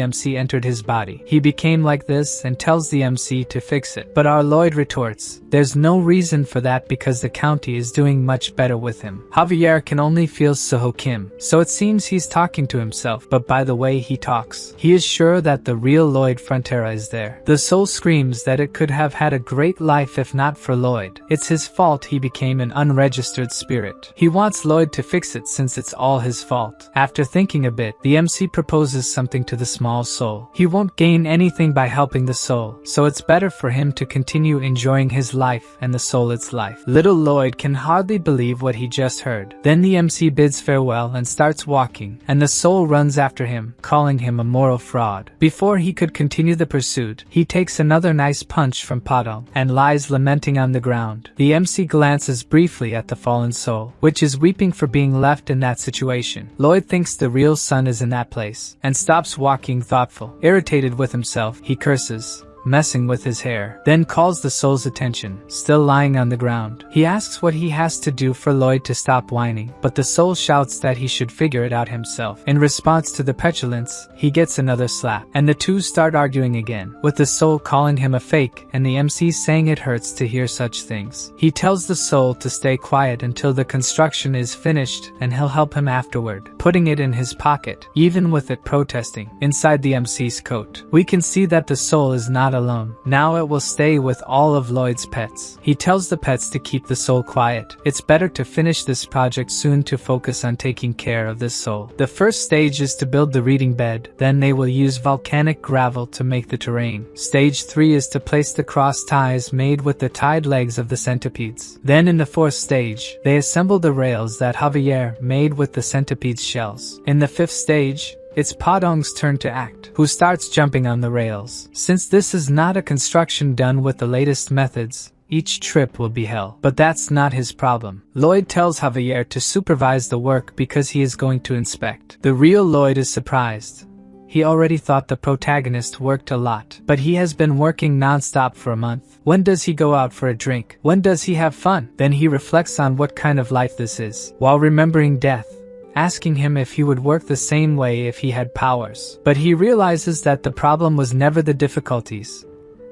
MC entered his body, he became like this and tells the MC to fix it. But our Lloyd retorts, there's no reason for that because the county is doing much better with him. Javier can only feel Suho Kim, so it seems he's talking to himself, but by the way he talks, he is sure that the real Lloyd Frontera is there. The soul screams that it could have had a great life if not for Lloyd. It's his fault he became an unregistered spirit. He wants Lloyd to fix it since it's all his fault. After thinking a bit, the MC proposes something to the small soul. He won't gain anything by helping the soul, so it's better for him to continue enjoying his life and the soul its life. Little Lloyd can hardly believe what he just heard. Then the MC bids farewell and starts walking, and the soul runs after him, calling him a moral fraud. Before he could continue the pursuit, he takes another nice punch from Padong and lies lamenting on the ground. The MC glances briefly at the fallen soul, which is weeping for being left in that situation. Lloyd thinks the real son is in that place, and stops walking thoughtful. Irritated with himself, he curses, messing with his hair, then calls the soul's attention, still lying on the ground. He asks what he has to do for Lloyd to stop whining, but the soul shouts that he should figure it out himself. In response to the petulance, he gets another slap, and the two start arguing again, with the soul calling him a fake and the MC saying it hurts to hear such things. He tells the soul to stay quiet until the construction is finished and he'll help him afterward, putting it in his pocket, even with it protesting, inside the MC's coat. We can see that the soul is not alone. Now it will stay with all of Lloyd's pets. He tells the pets to keep the soul quiet. It's better to finish this project soon to focus on taking care of this soul. The first stage is to build the reading bed, then they will use volcanic gravel to make the terrain. Stage 3 is to place the cross ties made with the tied legs of the centipedes. Then in the fourth stage, they assemble the rails that Javier made with the centipede's shells. In the fifth stage, it's Padong's turn to act, who starts jumping on the rails. Since this is not a construction done with the latest methods, each trip will be hell. But that's not his problem. Lloyd tells Javier to supervise the work because he is going to inspect. The real Lloyd is surprised. He already thought the protagonist worked a lot, but he has been working non-stop for a month. When does he go out for a drink? When does he have fun? Then he reflects on what kind of life this is, while remembering death, asking him if he would work the same way if he had powers. But he realizes that the problem was never the difficulties,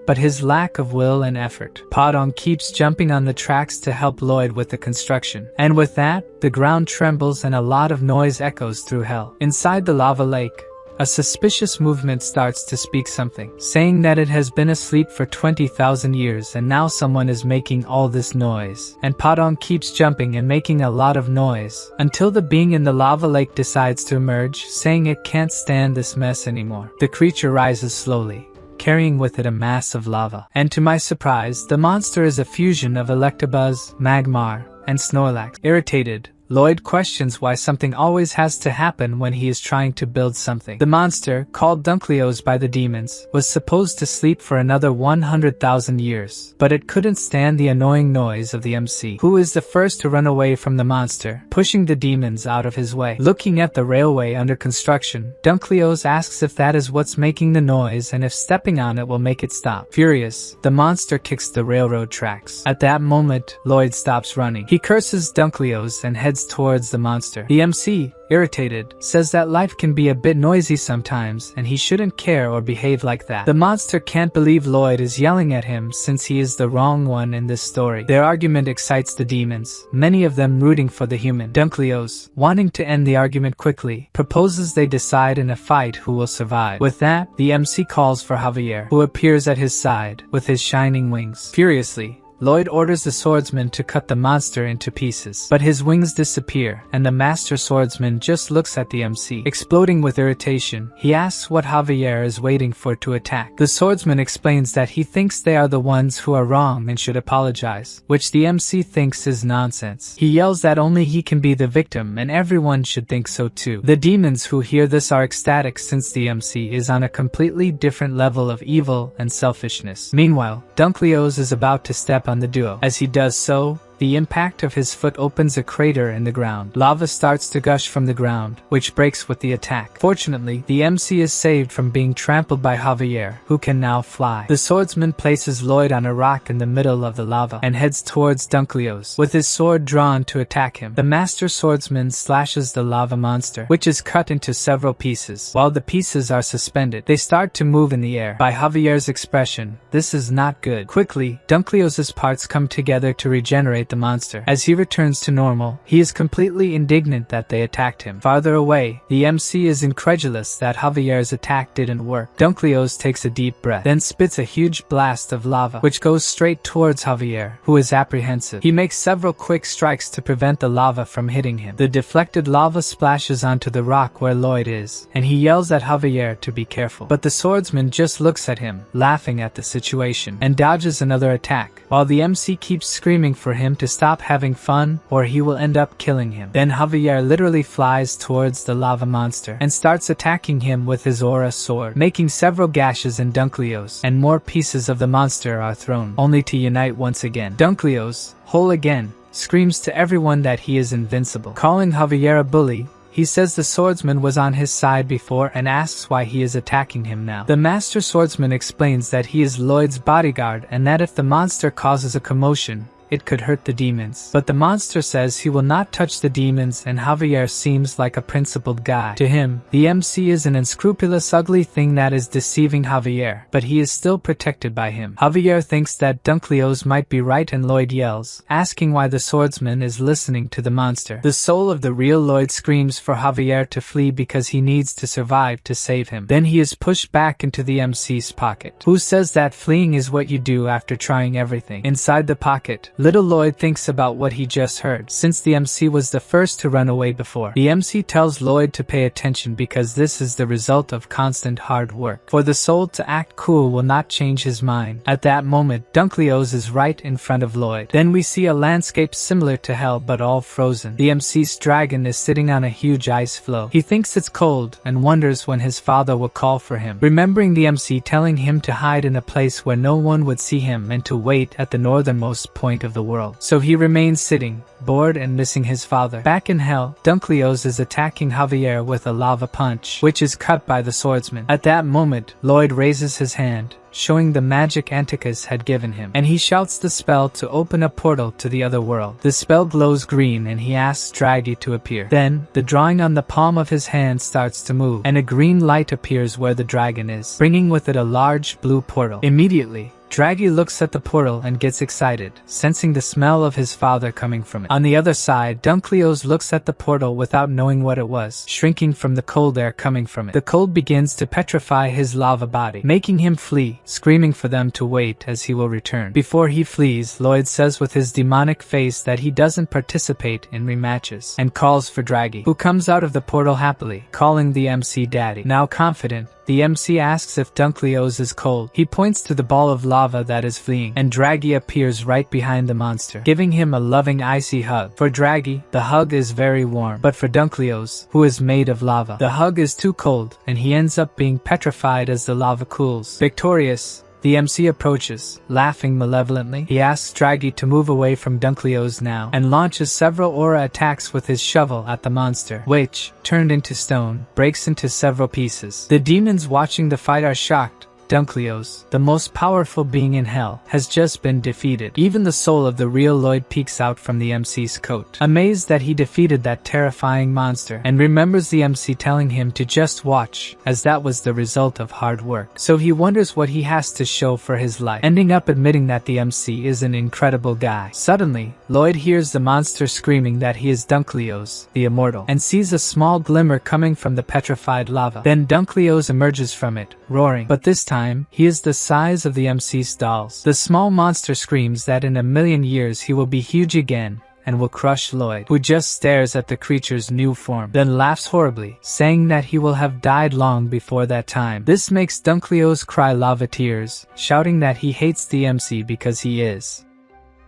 but his lack of will and effort. Padong keeps jumping on the tracks to help Lloyd with the construction. And with that, the ground trembles and a lot of noise echoes through hell. Inside the lava lake, a suspicious movement starts to speak something, saying that it has been asleep for 20,000 years and now someone is making all this noise. And Padong keeps jumping and making a lot of noise, until the being in the lava lake decides to emerge, saying it can't stand this mess anymore. The creature rises slowly, carrying with it a mass of lava. And to my surprise, the monster is a fusion of Electabuzz, Magmar, and Snorlax. Irritated, Lloyd questions why something always has to happen when he is trying to build something. The monster, called Dunkleos by the demons, was supposed to sleep for another 100,000 years, but it couldn't stand the annoying noise of the MC, who is the first to run away from the monster, pushing the demons out of his way. Looking at the railway under construction, Dunkleos asks if that is what's making the noise and if stepping on it will make it stop. Furious, the monster kicks the railroad tracks. At that moment, Lloyd stops running. He curses Dunkleos and heads heads towards the monster. The MC, irritated, says that life can be a bit noisy sometimes and he shouldn't care or behave like that. The monster can't believe Lloyd is yelling at him since he is the wrong one in this story. Their argument excites the demons, many of them rooting for the human. Dunkleos, wanting to end the argument quickly, proposes they decide in a fight who will survive. With that, the MC calls for Javier, who appears at his side with his shining wings. Furiously, Lloyd orders the swordsman to cut the monster into pieces, but his wings disappear, and the master swordsman just looks at the MC. Exploding with irritation, he asks what Javier is waiting for to attack. The swordsman explains that he thinks they are the ones who are wrong and should apologize, which the MC thinks is nonsense. He yells that only he can be the victim and everyone should think so too. The demons who hear this are ecstatic since the MC is on a completely different level of evil and selfishness. Meanwhile, Dunkleos is about to step on the duo. As he does so, the impact of his foot opens a crater in the ground. Lava starts to gush from the ground, which breaks with the attack. Fortunately, the MC is saved from being trampled by Javier, who can now fly. The swordsman places Lloyd on a rock in the middle of the lava and heads towards Dunkleos, with his sword drawn to attack him. The master swordsman slashes the lava monster, which is cut into several pieces. While the pieces are suspended, they start to move in the air. By Javier's expression, this is not good. Quickly, Dunkleos' parts come together to regenerate the monster. As he returns to normal, he is completely indignant that they attacked him. Farther away, the MC is incredulous that Javier's attack didn't work. Dunkleos takes a deep breath, then spits a huge blast of lava, which goes straight towards Javier, who is apprehensive. He makes several quick strikes to prevent the lava from hitting him. The deflected lava splashes onto the rock where Lloyd is, and he yells at Javier to be careful. But the swordsman just looks at him, laughing at the situation, and dodges another attack, while the MC keeps screaming for him to stop having fun or he will end up killing him. Then Javier literally flies towards the lava monster and starts attacking him with his aura sword, making several gashes in Dunkleos, and more pieces of the monster are thrown, only to unite once again. Dunkleos, whole again, screams to everyone that he is invincible. Calling Javier a bully, he says the swordsman was on his side before and asks why he is attacking him now. The master swordsman explains that he is Lloyd's bodyguard and that if the monster causes a commotion, it could hurt the demons. But the monster says he will not touch the demons and Javier seems like a principled guy. To him, the MC is an unscrupulous ugly thing that is deceiving Javier, but he is still protected by him. Javier thinks that Dunkleos might be right and Lloyd yells, asking why the swordsman is listening to the monster. The soul of the real Lloyd screams for Javier to flee because he needs to survive to save him. Then he is pushed back into the MC's pocket, who says that fleeing is what you do after trying everything. Inside the pocket, little Lloyd thinks about what he just heard, since the MC was the first to run away before. The MC tells Lloyd to pay attention because this is the result of constant hard work. For the soul to act cool will not change his mind. At that moment, Dunkleos is right in front of Lloyd. Then we see a landscape similar to hell but all frozen. The MC's dragon is sitting on a huge ice floe. He thinks it's cold and wonders when his father will call for him, remembering the MC telling him to hide in a place where no one would see him and to wait at the northernmost point of the world. So he remains sitting, bored and missing his father. Back in hell, Dunkleos is attacking Javier with a lava punch, which is cut by the swordsman. At that moment, Lloyd raises his hand, showing the magic Anticus had given him, and he shouts the spell to open a portal to the other world. The spell glows green and he asks Draghi to appear. Then, the drawing on the palm of his hand starts to move, and a green light appears where the dragon is, bringing with it a large blue portal. Immediately, Draghi looks at the portal and gets excited, sensing the smell of his father coming from it. On the other side, Dunkleos looks at the portal without knowing what it was, shrinking from the cold air coming from it. The cold begins to petrify his lava body, making him flee, screaming for them to wait as he will return. Before he flees, Lloyd says with his demonic face that he doesn't participate in rematches, and calls for Draghi, who comes out of the portal happily, calling the MC daddy. Now confident, the MC asks if Dunkleos is cold. He points to the ball of lava that is fleeing, and Draghi appears right behind the monster, giving him a loving icy hug. For Draghi, the hug is very warm, but for Dunkleos, who is made of lava, the hug is too cold, and he ends up being petrified as the lava cools. Victorious, the MC approaches, laughing malevolently. He asks Draghi to move away from Dunkleos now, and launches several aura attacks with his shovel at the monster, which, turned into stone, breaks into several pieces. The demons watching the fight are shocked. Dunkleo's, the most powerful being in hell, has just been defeated. Even the soul of the real Lloyd peeks out from the MC's coat, amazed that he defeated that terrifying monster, and remembers the MC telling him to just watch, as that was the result of hard work. So he wonders what he has to show for his life, ending up admitting that the MC is an incredible guy. Suddenly, Lloyd hears the monster screaming that he is Dunkleo's, the immortal, and sees a small glimmer coming from the petrified lava. Then Dunkleo's emerges from it, roaring, but this time, he is the size of the MC's dolls. The small monster screams that in a million years he will be huge again, and will crush Lloyd, who just stares at the creature's new form, then laughs horribly, saying that he will have died long before that time. This makes Dunkleo's cry lava tears, shouting that he hates the MC because he is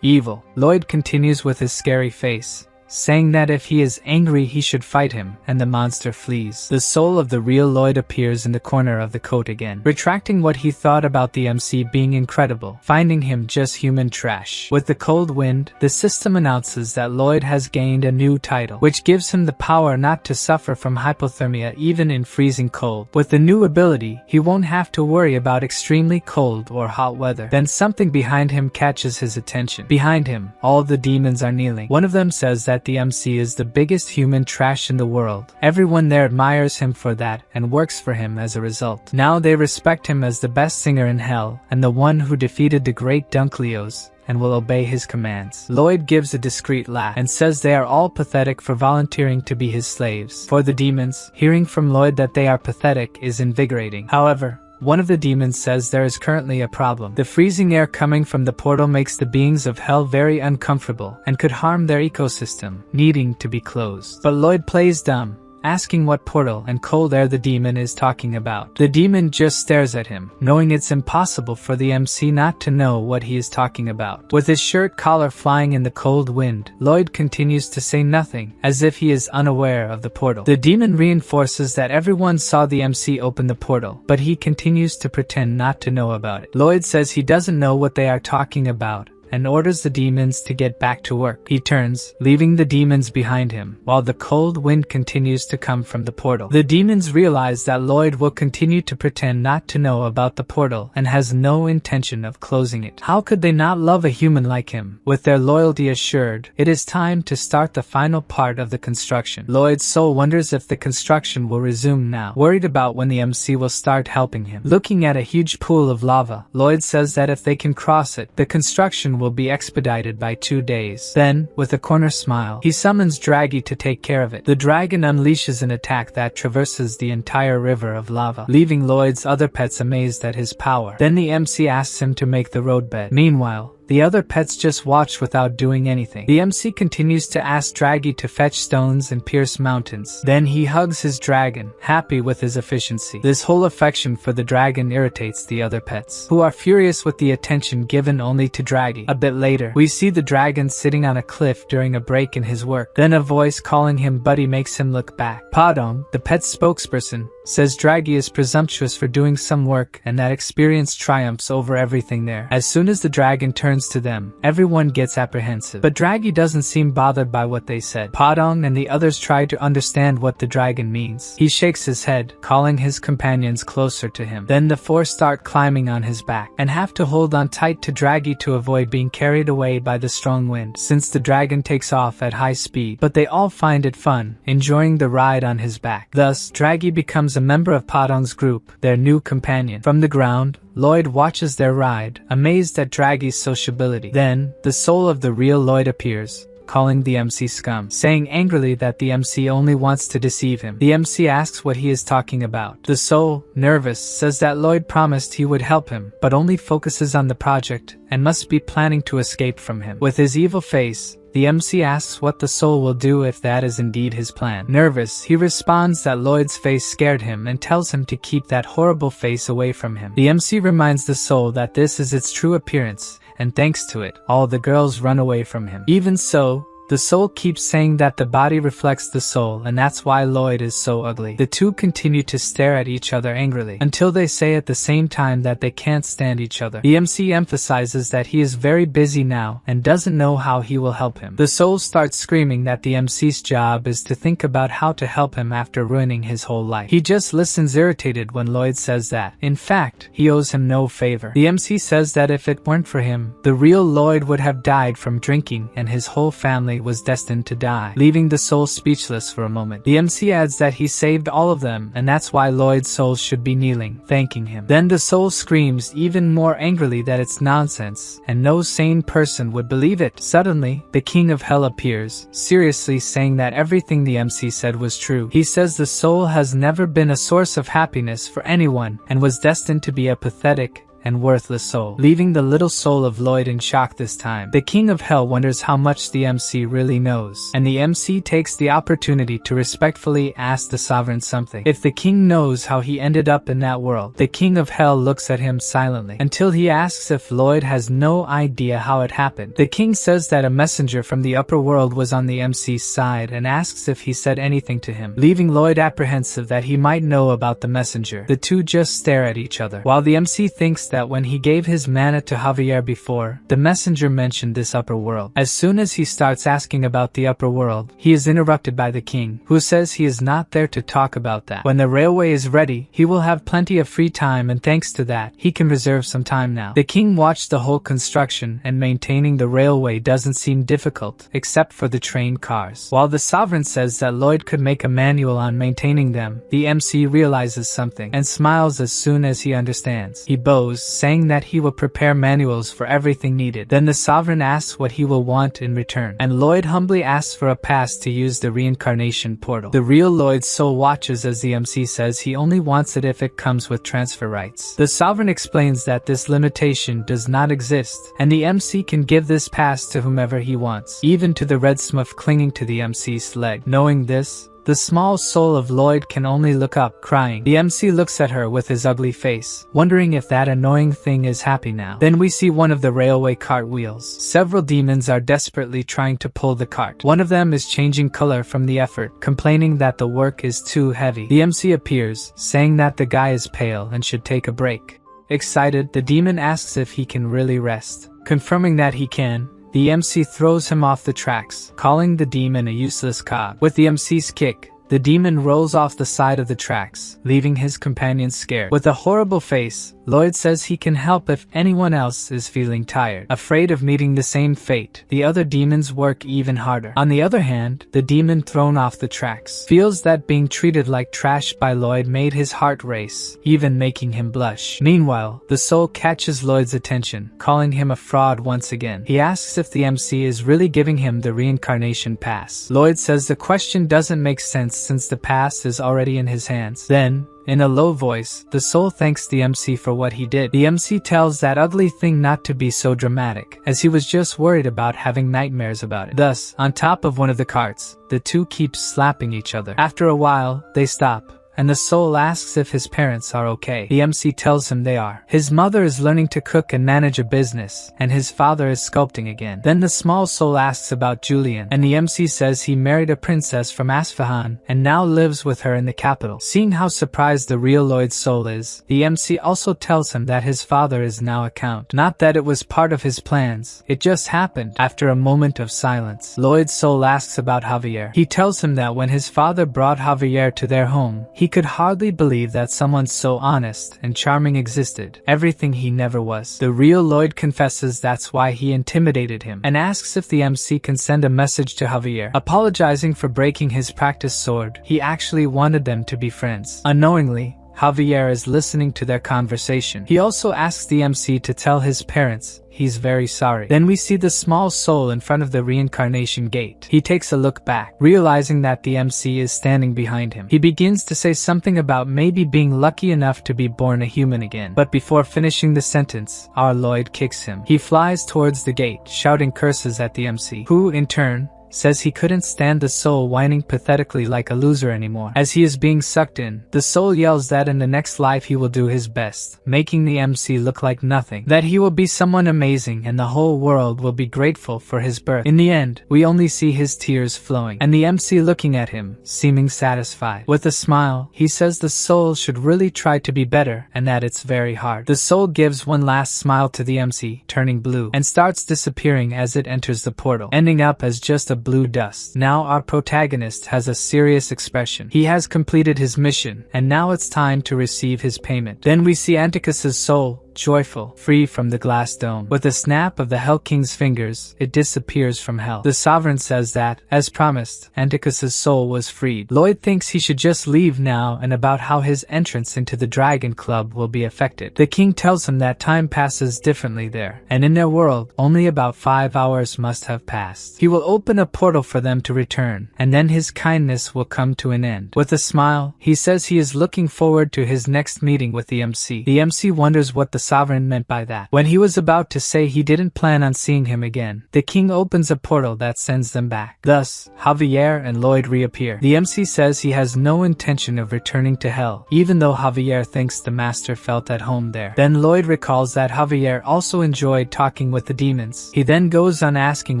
evil. Lloyd continues with his scary face, saying that if he is angry he should fight him, and the monster flees. The soul of the real Lloyd appears in the corner of the coat again, retracting what he thought about the MC being incredible, finding him just human trash. With the cold wind, the system announces that Lloyd has gained a new title, which gives him the power not to suffer from hypothermia even in freezing cold. With the new ability, he won't have to worry about extremely cold or hot weather. Then something behind him catches his attention. Behind him, all the demons are kneeling. One of them says that the MC is the biggest human trash in the world. Everyone there admires him for that and works for him as a result. Now they respect him as the best singer in hell and the one who defeated the great Dunkleos and will obey his commands. Lloyd gives a discreet laugh and says they are all pathetic for volunteering to be his slaves. For the demons, hearing from Lloyd that they are pathetic is invigorating. However, one of the demons says there is currently a problem. The freezing air coming from the portal makes the beings of hell very uncomfortable and could harm their ecosystem, needing to be closed. But Lloyd plays dumb, asking what portal and cold air the demon is talking about. The demon just stares at him, knowing it's impossible for the MC not to know what he is talking about. With his shirt collar flying in the cold wind, Lloyd continues to say nothing, as if he is unaware of the portal. The demon reinforces that everyone saw the MC open the portal, but he continues to pretend not to know about it. Lloyd says he doesn't know what they are talking about, and orders the demons to get back to work. He turns, leaving the demons behind him, while the cold wind continues to come from the portal. The demons realize that Lloyd will continue to pretend not to know about the portal and has no intention of closing it. How could they not love a human like him? With their loyalty assured, it is time to start the final part of the construction. Lloyd's soul wonders if the construction will resume now, worried about when the MC will start helping him. Looking at a huge pool of lava, Lloyd says that if they can cross it, the construction will be expedited by 2 days. Then, with a corner smile, he summons Draggy to take care of it. The dragon unleashes an attack that traverses the entire river of lava, leaving Lloyd's other pets amazed at his power. Then the MC asks him to make the roadbed. Meanwhile, the other pets just watch without doing anything. The MC continues to ask Draggy to fetch stones and pierce mountains. Then he hugs his dragon, happy with his efficiency. This whole affection for the dragon irritates the other pets, who are furious with the attention given only to Draggy. A bit later, we see the dragon sitting on a cliff during a break in his work. Then a voice calling him buddy makes him look back. Padong, the pet's spokesperson, says Draggy is presumptuous for doing some work and that experience triumphs over everything there. As soon as the dragon turns to them, everyone gets apprehensive. But Draggy doesn't seem bothered by what they said. Padong and the others try to understand what the dragon means. He shakes his head, calling his companions closer to him. Then the four start climbing on his back, and have to hold on tight to Draggy to avoid being carried away by the strong wind, since the dragon takes off at high speed. But they all find it fun, enjoying the ride on his back. Thus, Draggy becomes a member of Padong's group, their new companion. From the ground, Lloyd watches their ride, amazed at Draggy's sociability. Then, the soul of the real Lloyd appears, calling the MC scum, saying angrily that the MC only wants to deceive him. The MC asks what he is talking about. The soul, nervous, says that Lloyd promised he would help him, but only focuses on the project and must be planning to escape from him. With his evil face, the MC asks what the soul will do if that is indeed his plan. Nervous, he responds that Lloyd's face scared him and tells him to keep that horrible face away from him. The MC reminds the soul that this is its true appearance, and thanks to it, all the girls run away from him. Even so, The soul keeps saying that the body reflects the soul and that's why Lloyd is so ugly. The two continue to stare at each other angrily until they say at the same time that they can't stand each other. The MC emphasizes that he is very busy now and doesn't know how he will help him. The soul starts screaming that the MC's job is to think about how to help him after ruining his whole life. He just listens irritated when Lloyd says that, in fact, he owes him no favor. The MC says that if it weren't for him, the real Lloyd would have died from drinking and his whole family was destined to die, leaving the soul speechless for a moment. The MC adds that he saved all of them and that's why Lloyd's soul should be kneeling, thanking him. Then the soul screams even more angrily that it's nonsense and no sane person would believe it. Suddenly, the King of Hell appears, seriously saying that everything the MC said was true. He says the soul has never been a source of happiness for anyone and was destined to be a pathetic and worthless soul, leaving the little soul of Lloyd in shock this time. The King of Hell wonders how much the MC really knows, and the MC takes the opportunity to respectfully ask the Sovereign something. If the king knows how he ended up in that world, the King of Hell looks at him silently until he asks if Lloyd has no idea how it happened. The king says that a messenger from the upper world was on the MC's side and asks if he said anything to him, leaving Lloyd apprehensive that he might know about the messenger. The two just stare at each other, while the MC thinks that when he gave his mana to Javier before, the messenger mentioned this upper world. As soon as he starts asking about the upper world, he is interrupted by the king, who says he is not there to talk about that. When the railway is ready, he will have plenty of free time and thanks to that, he can reserve some time now. The king watched the whole construction and maintaining the railway doesn't seem difficult, except for the train cars. While the Sovereign says that Lloyd could make a manual on maintaining them, the MC realizes something and smiles as soon as he understands. He bows, saying that he will prepare manuals for everything needed. Then the Sovereign asks what he will want in return, and Lloyd humbly asks for a pass to use the Reincarnation portal. The real Lloyd's soul watches as the MC says he only wants it if it comes with transfer rights. The Sovereign explains that this limitation does not exist, and the MC can give this pass to whomever he wants, even to the red smurf clinging to the MC's leg. Knowing this, the small soul of Lloyd can only look up, crying. The MC looks at her with his ugly face, wondering if that annoying thing is happy now. Then we see one of the railway cart wheels. Several demons are desperately trying to pull the cart. One of them is changing color from the effort, complaining that the work is too heavy. The MC appears, saying that the guy is pale and should take a break. Excited, the demon asks if he can really rest. Confirming that he can, the MC throws him off the tracks, calling the demon a useless cog. With the MC's kick, the demon rolls off the side of the tracks, leaving his companions scared. With a horrible face, Lloyd says he can help if anyone else is feeling tired. Afraid of meeting the same fate, the other demons work even harder. On the other hand, the demon thrown off the tracks feels that being treated like trash by Lloyd made his heart race, even making him blush. Meanwhile, the soul catches Lloyd's attention, calling him a fraud once again. He asks if the MC is really giving him the Reincarnation pass. Lloyd says the question doesn't make sense since the pass is already in his hands. Then, in a low voice, the soul thanks the MC for what he did. The MC tells that ugly thing not to be so dramatic, as he was just worried about having nightmares about it. Thus, on top of one of the carts, the two keep slapping each other. After a while, they stop, and the soul asks if his parents are okay. The MC tells him they are. His mother is learning to cook and manage a business, and his father is sculpting again. Then the small soul asks about Julian, and the MC says he married a princess from Asfahan, and now lives with her in the capital. Seeing how surprised the real Lloyd's soul is, the MC also tells him that his father is now a count. Not that it was part of his plans, it just happened. After a moment of silence, Lloyd's soul asks about Javier. He tells him that when his father brought Javier to their home, he could hardly believe that someone so honest and charming existed, everything he never was. The real Lloyd confesses that's why he intimidated him, and asks if the MC can send a message to Javier. Apologizing for breaking his practice sword, he actually wanted them to be friends. Unknowingly, Javier is listening to their conversation. He also asks the MC to tell his parents he's very sorry. Then we see the small soul in front of the Reincarnation gate. He takes a look back, realizing that the MC is standing behind him. He begins to say something about maybe being lucky enough to be born a human again. But before finishing the sentence, our Lloyd kicks him. He flies towards the gate, shouting curses at the MC, who, in turn, says he couldn't stand the soul whining pathetically like a loser anymore. As he is being sucked in, the soul yells that in the next life he will do his best, making the MC look like nothing, that he will be someone amazing and the whole world will be grateful for his birth. In the end, we only see his tears flowing, and the MC looking at him, seeming satisfied. With a smile, he says the soul should really try to be better and that it's very hard. The soul gives one last smile to the MC, turning blue, and starts disappearing as it enters the portal, ending up as just a blue dust. Now our protagonist has a serious expression. He has completed his mission, and now it's time to receive his payment. Then we see Anticus's soul, joyful, free from the glass dome. With a snap of the Hell King's fingers, it disappears from hell. The Sovereign says that, as promised, Anticus's soul was freed. Lloyd thinks he should just leave now and about how his entrance into the Dragon Club will be affected. The king tells him that time passes differently there, and in their world, only about 5 hours must have passed. He will open a portal for them to return, and then his kindness will come to an end. With a smile, he says he is looking forward to his next meeting with the MC. The MC wonders what the Sovereign meant by that. When he was about to say he didn't plan on seeing him again, the king opens a portal that sends them back. Thus, Javier and Lloyd reappear. The MC says he has no intention of returning to hell, even though Javier thinks the master felt at home there. Then Lloyd recalls that Javier also enjoyed talking with the demons. He then goes on asking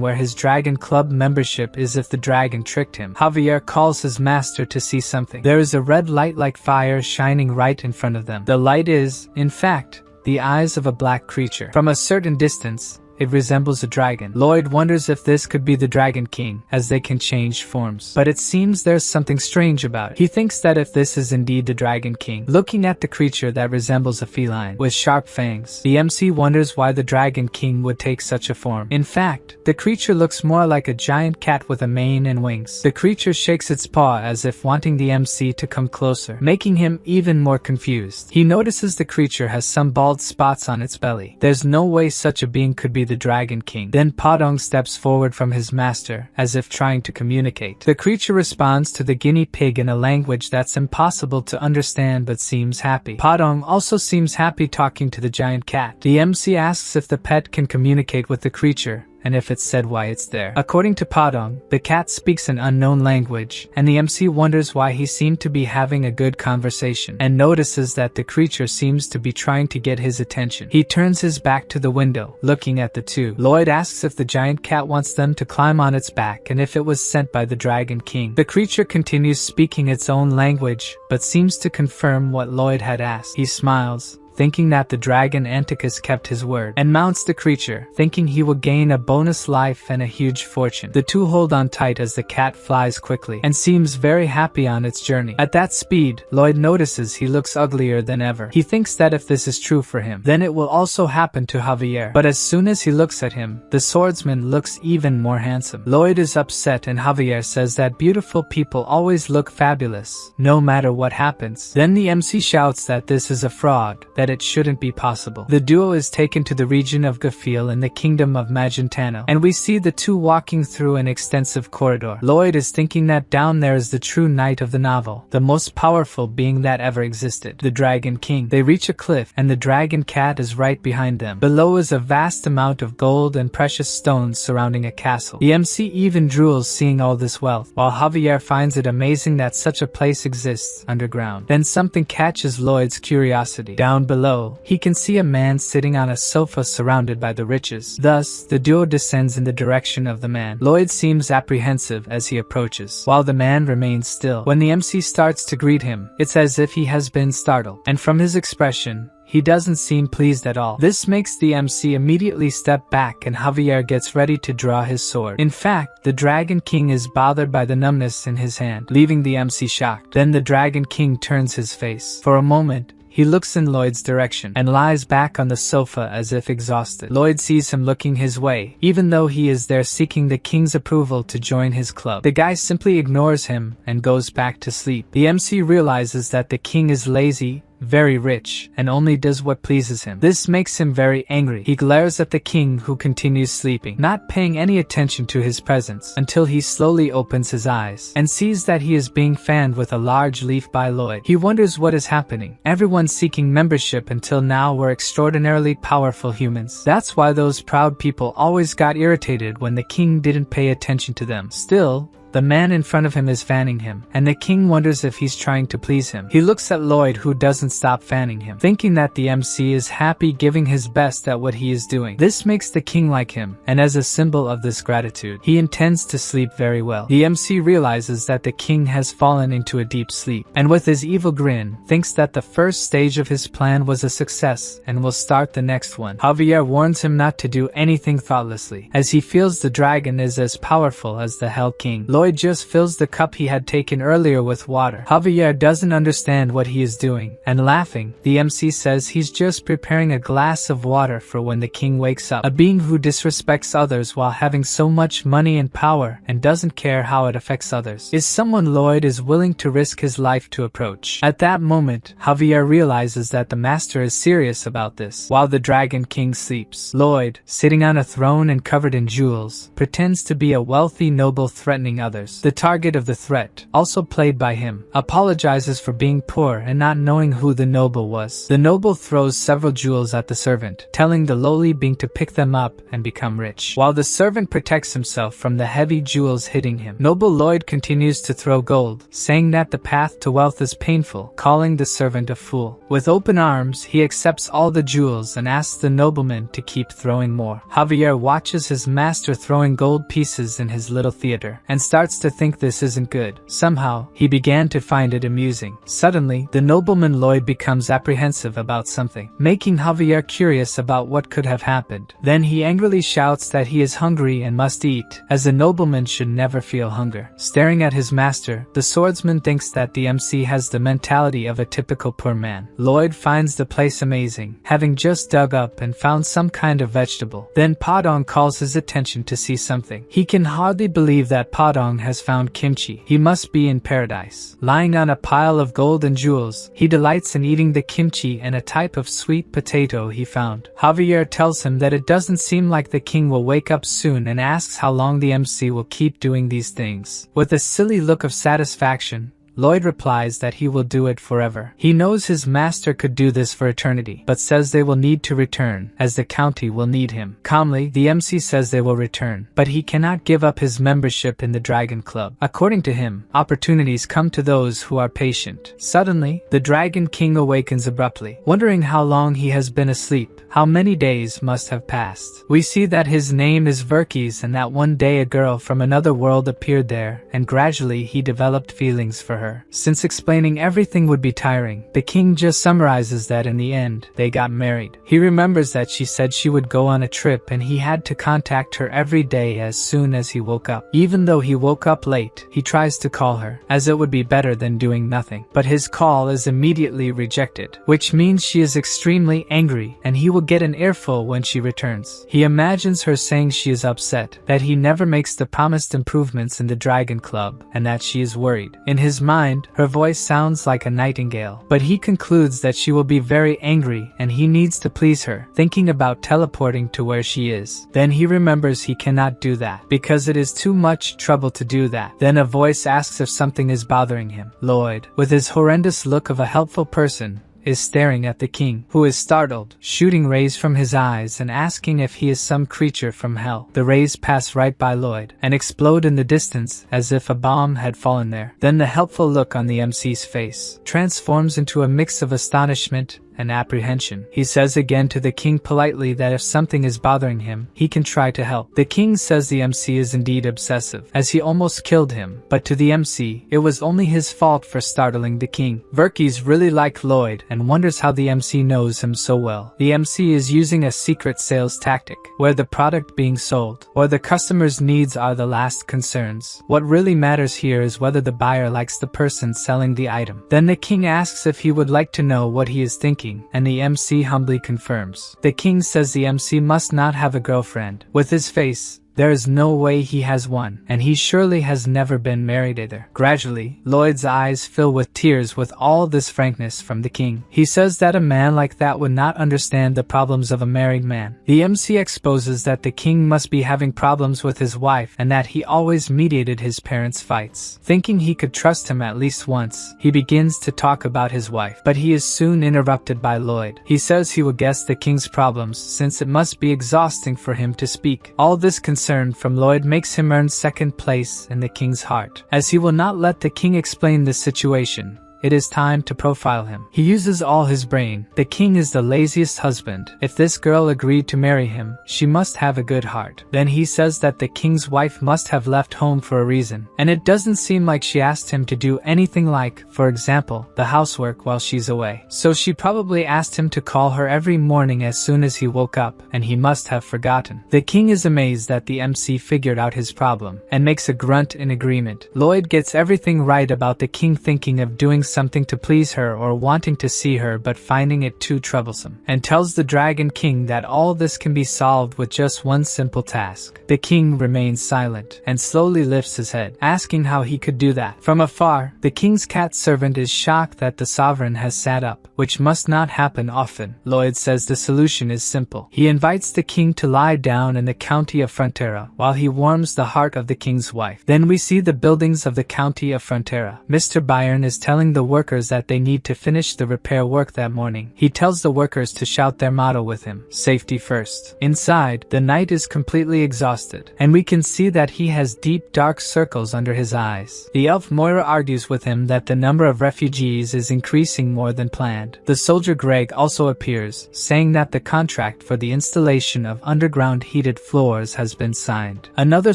where his Dragon Club membership is if the dragon tricked him. Javier calls his master to see something. There is a red light like fire shining right in front of them. The light is, in fact, the eyes of a black creature. From a certain distance, it resembles a dragon. Lloyd wonders if this could be the Dragon King, as they can change forms. But it seems there's something strange about it. He thinks that if this is indeed the Dragon King, looking at the creature that resembles a feline, with sharp fangs, the MC wonders why the Dragon King would take such a form. In fact, the creature looks more like a giant cat with a mane and wings. The creature shakes its paw as if wanting the MC to come closer, making him even more confused. He notices the creature has some bald spots on its belly. There's no way such a being could be the Dragon King. Then Padong steps forward from his master, as if trying to communicate. The creature responds to the guinea pig in a language that's impossible to understand but seems happy. Padong also seems happy talking to the giant cat. The MC asks if the pet can communicate with the creature, and if it's said why it's there. According to Padong, the cat speaks an unknown language, and the MC wonders why he seemed to be having a good conversation, and notices that the creature seems to be trying to get his attention. He turns his back to the window, looking at the two. Lloyd asks if the giant cat wants them to climb on its back and if it was sent by the Dragon King. The creature continues speaking its own language, but seems to confirm what Lloyd had asked. He smiles, thinking that the dragon Anticus kept his word, and mounts the creature, thinking he will gain a bonus life and a huge fortune. The two hold on tight as the cat flies quickly, and seems very happy on its journey. At that speed, Lloyd notices he looks uglier than ever. He thinks that if this is true for him, then it will also happen to Javier. But as soon as he looks at him, the swordsman looks even more handsome. Lloyd is upset and Javier says that beautiful people always look fabulous, no matter what happens. Then the MC shouts that this is a fraud, that it shouldn't be possible. The duo is taken to the region of Gafil in the kingdom of Magentano, and we see the two walking through an extensive corridor. Lloyd is thinking that down there is the true knight of the novel, the most powerful being that ever existed, the Dragon King. They reach a cliff, and the dragon cat is right behind them. Below is a vast amount of gold and precious stones surrounding a castle. The MC even drools seeing all this wealth, while Javier finds it amazing that such a place exists underground. Then something catches Lloyd's curiosity. Down below, he can see a man sitting on a sofa surrounded by the riches. Thus, the duo descends in the direction of the man. Lloyd seems apprehensive as he approaches, while the man remains still. When the MC starts to greet him, it's as if he has been startled, and from his expression, he doesn't seem pleased at all. This makes the MC immediately step back and Javier gets ready to draw his sword. In fact, the Dragon King is bothered by the numbness in his hand, leaving the MC shocked. Then the Dragon King turns his face. For a moment, he looks in Lloyd's direction and lies back on the sofa as if exhausted. Lloyd sees him looking his way, even though he is there seeking the king's approval to join his club. The guy simply ignores him and goes back to sleep. The MC realizes that the king is lazy very rich, and only does what pleases him. This makes him very angry. He glares at the king, who continues sleeping, not paying any attention to his presence, until he slowly opens his eyes and sees that he is being fanned with a large leaf by Lloyd. He wonders what is happening. Everyone seeking membership until now were extraordinarily powerful humans. That's why those proud people always got irritated when the king didn't pay attention to them. Still, the man in front of him is fanning him, and the king wonders if he's trying to please him. He looks at Lloyd, who doesn't stop fanning him, thinking that the MC is happy, giving his best at what he is doing. This makes the king like him, and as a symbol of this gratitude, he intends to sleep very well. The MC realizes that the king has fallen into a deep sleep, and with his evil grin, thinks that the first stage of his plan was a success and will start the next one. Javier warns him not to do anything thoughtlessly, as he feels the dragon is as powerful as the Hell King. Lloyd just fills the cup he had taken earlier with water. Javier doesn't understand what he is doing, and laughing, the MC says he's just preparing a glass of water for when the king wakes up. A being who disrespects others while having so much money and power and doesn't care how it affects others is someone Lloyd is willing to risk his life to approach. At that moment, Javier realizes that the master is serious about this. While the Dragon King sleeps, Lloyd, sitting on a throne and covered in jewels, pretends to be a wealthy noble threatening others. The target of the threat, also played by him, apologizes for being poor and not knowing who the noble was. The noble throws several jewels at the servant, telling the lowly being to pick them up and become rich. While the servant protects himself from the heavy jewels hitting him, noble Lloyd continues to throw gold, saying that the path to wealth is painful, calling the servant a fool. With open arms, he accepts all the jewels and asks the nobleman to keep throwing more. Javier watches his master throwing gold pieces in his little theater, and starts to think this isn't good. Somehow, he began to find it amusing. Suddenly, the nobleman Lloyd becomes apprehensive about something, making Javier curious about what could have happened. Then he angrily shouts that he is hungry and must eat, as a nobleman should never feel hunger. Staring at his master, the swordsman thinks that the MC has the mentality of a typical poor man. Lloyd finds the place amazing, having just dug up and found some kind of vegetable. Then Padong calls his attention to see something. He can hardly believe that Padong has found kimchi. He must be in paradise. Lying on a pile of gold and jewels, he delights in eating the kimchi and a type of sweet potato he found. Javier tells him that it doesn't seem like the king will wake up soon and asks how long the MC will keep doing these things. With a silly look of satisfaction, Lloyd replies that he will do it forever. He knows his master could do this for eternity, but says they will need to return, as the county will need him. Calmly, the MC says they will return, but he cannot give up his membership in the Dragon Club. According to him, opportunities come to those who are patient. Suddenly, the Dragon King awakens abruptly, wondering how long he has been asleep. How many days must have passed? We see that his name is Verkis and that one day a girl from another world appeared there, and gradually he developed feelings for her. Since explaining everything would be tiring, the king just summarizes that in the end, they got married. He remembers that she said she would go on a trip and he had to contact her every day as soon as he woke up. Even though he woke up late, he tries to call her, as it would be better than doing nothing. But his call is immediately rejected, which means she is extremely angry and he will get an earful when she returns. He imagines her saying she is upset, that he never makes the promised improvements in the Dragon Club, and that she is worried. In his mind, her voice sounds like a nightingale, but he concludes that she will be very angry and he needs to please her, thinking about teleporting to where she is. Then he remembers he cannot do that, because it is too much trouble to do that. Then a voice asks if something is bothering him. Lloyd, with his horrendous look of a helpful person, is staring at the king, who is startled, shooting rays from his eyes and asking if he is some creature from hell. The rays pass right by Lloyd and explode in the distance as if a bomb had fallen there. Then the helpful look on the MC's face transforms into a mix of astonishment and apprehension. He says again to the king politely that if something is bothering him, he can try to help. The king says the MC is indeed obsessive, as he almost killed him, but to the MC, it was only his fault for startling the king. Verkis really likes Lloyd and wonders how the MC knows him so well. The MC is using a secret sales tactic, where the product being sold, or the customer's needs are the last concerns. What really matters here is whether the buyer likes the person selling the item. Then the king asks if he would like to know what he is thinking, and the MC humbly confirms. The king says the MC must not have a girlfriend. With his face, There is no way he has one, and he surely has never been married either. Gradually, Lloyd's eyes fill with tears with all this frankness from the king. He says that a man like that would not understand the problems of a married man. The MC exposes that the king must be having problems with his wife and that he always mediated his parents' fights. Thinking he could trust him at least once, he begins to talk about his wife, but he is soon interrupted by Lloyd. He says he will guess the king's problems since it must be exhausting for him to speak. All this concern from Lloyd makes him earn second place in the king's heart. As he will not let the king explain the situation, it is time to profile him. He uses all his brain. The king is the laziest husband. If this girl agreed to marry him, she must have a good heart. Then he says that the king's wife must have left home for a reason, and it doesn't seem like she asked him to do anything like, for example, the housework while she's away. So she probably asked him to call her every morning as soon as he woke up, and he must have forgotten. The king is amazed that the MC figured out his problem, and makes a grunt in agreement. Lloyd gets everything right about the king thinking of doing something to please her or wanting to see her but finding it too troublesome, and tells the Dragon King that all this can be solved with just one simple task. The king remains silent and slowly lifts his head, asking how he could do that. From afar, the king's cat servant is shocked that the sovereign has sat up, which must not happen often. Lloyd says the solution is simple. He invites the king to lie down in the county of Frontera while he warms the heart of the king's wife. Then we see the buildings of the county of Frontera. Mr. Byron is telling the workers that they need to finish the repair work that morning. He tells the workers to shout their motto with him, safety first. Inside, the knight is completely exhausted, and we can see that he has deep dark circles under his eyes. The elf Moira argues with him that the number of refugees is increasing more than planned. The soldier Greg also appears, saying that the contract for the installation of underground heated floors has been signed. Another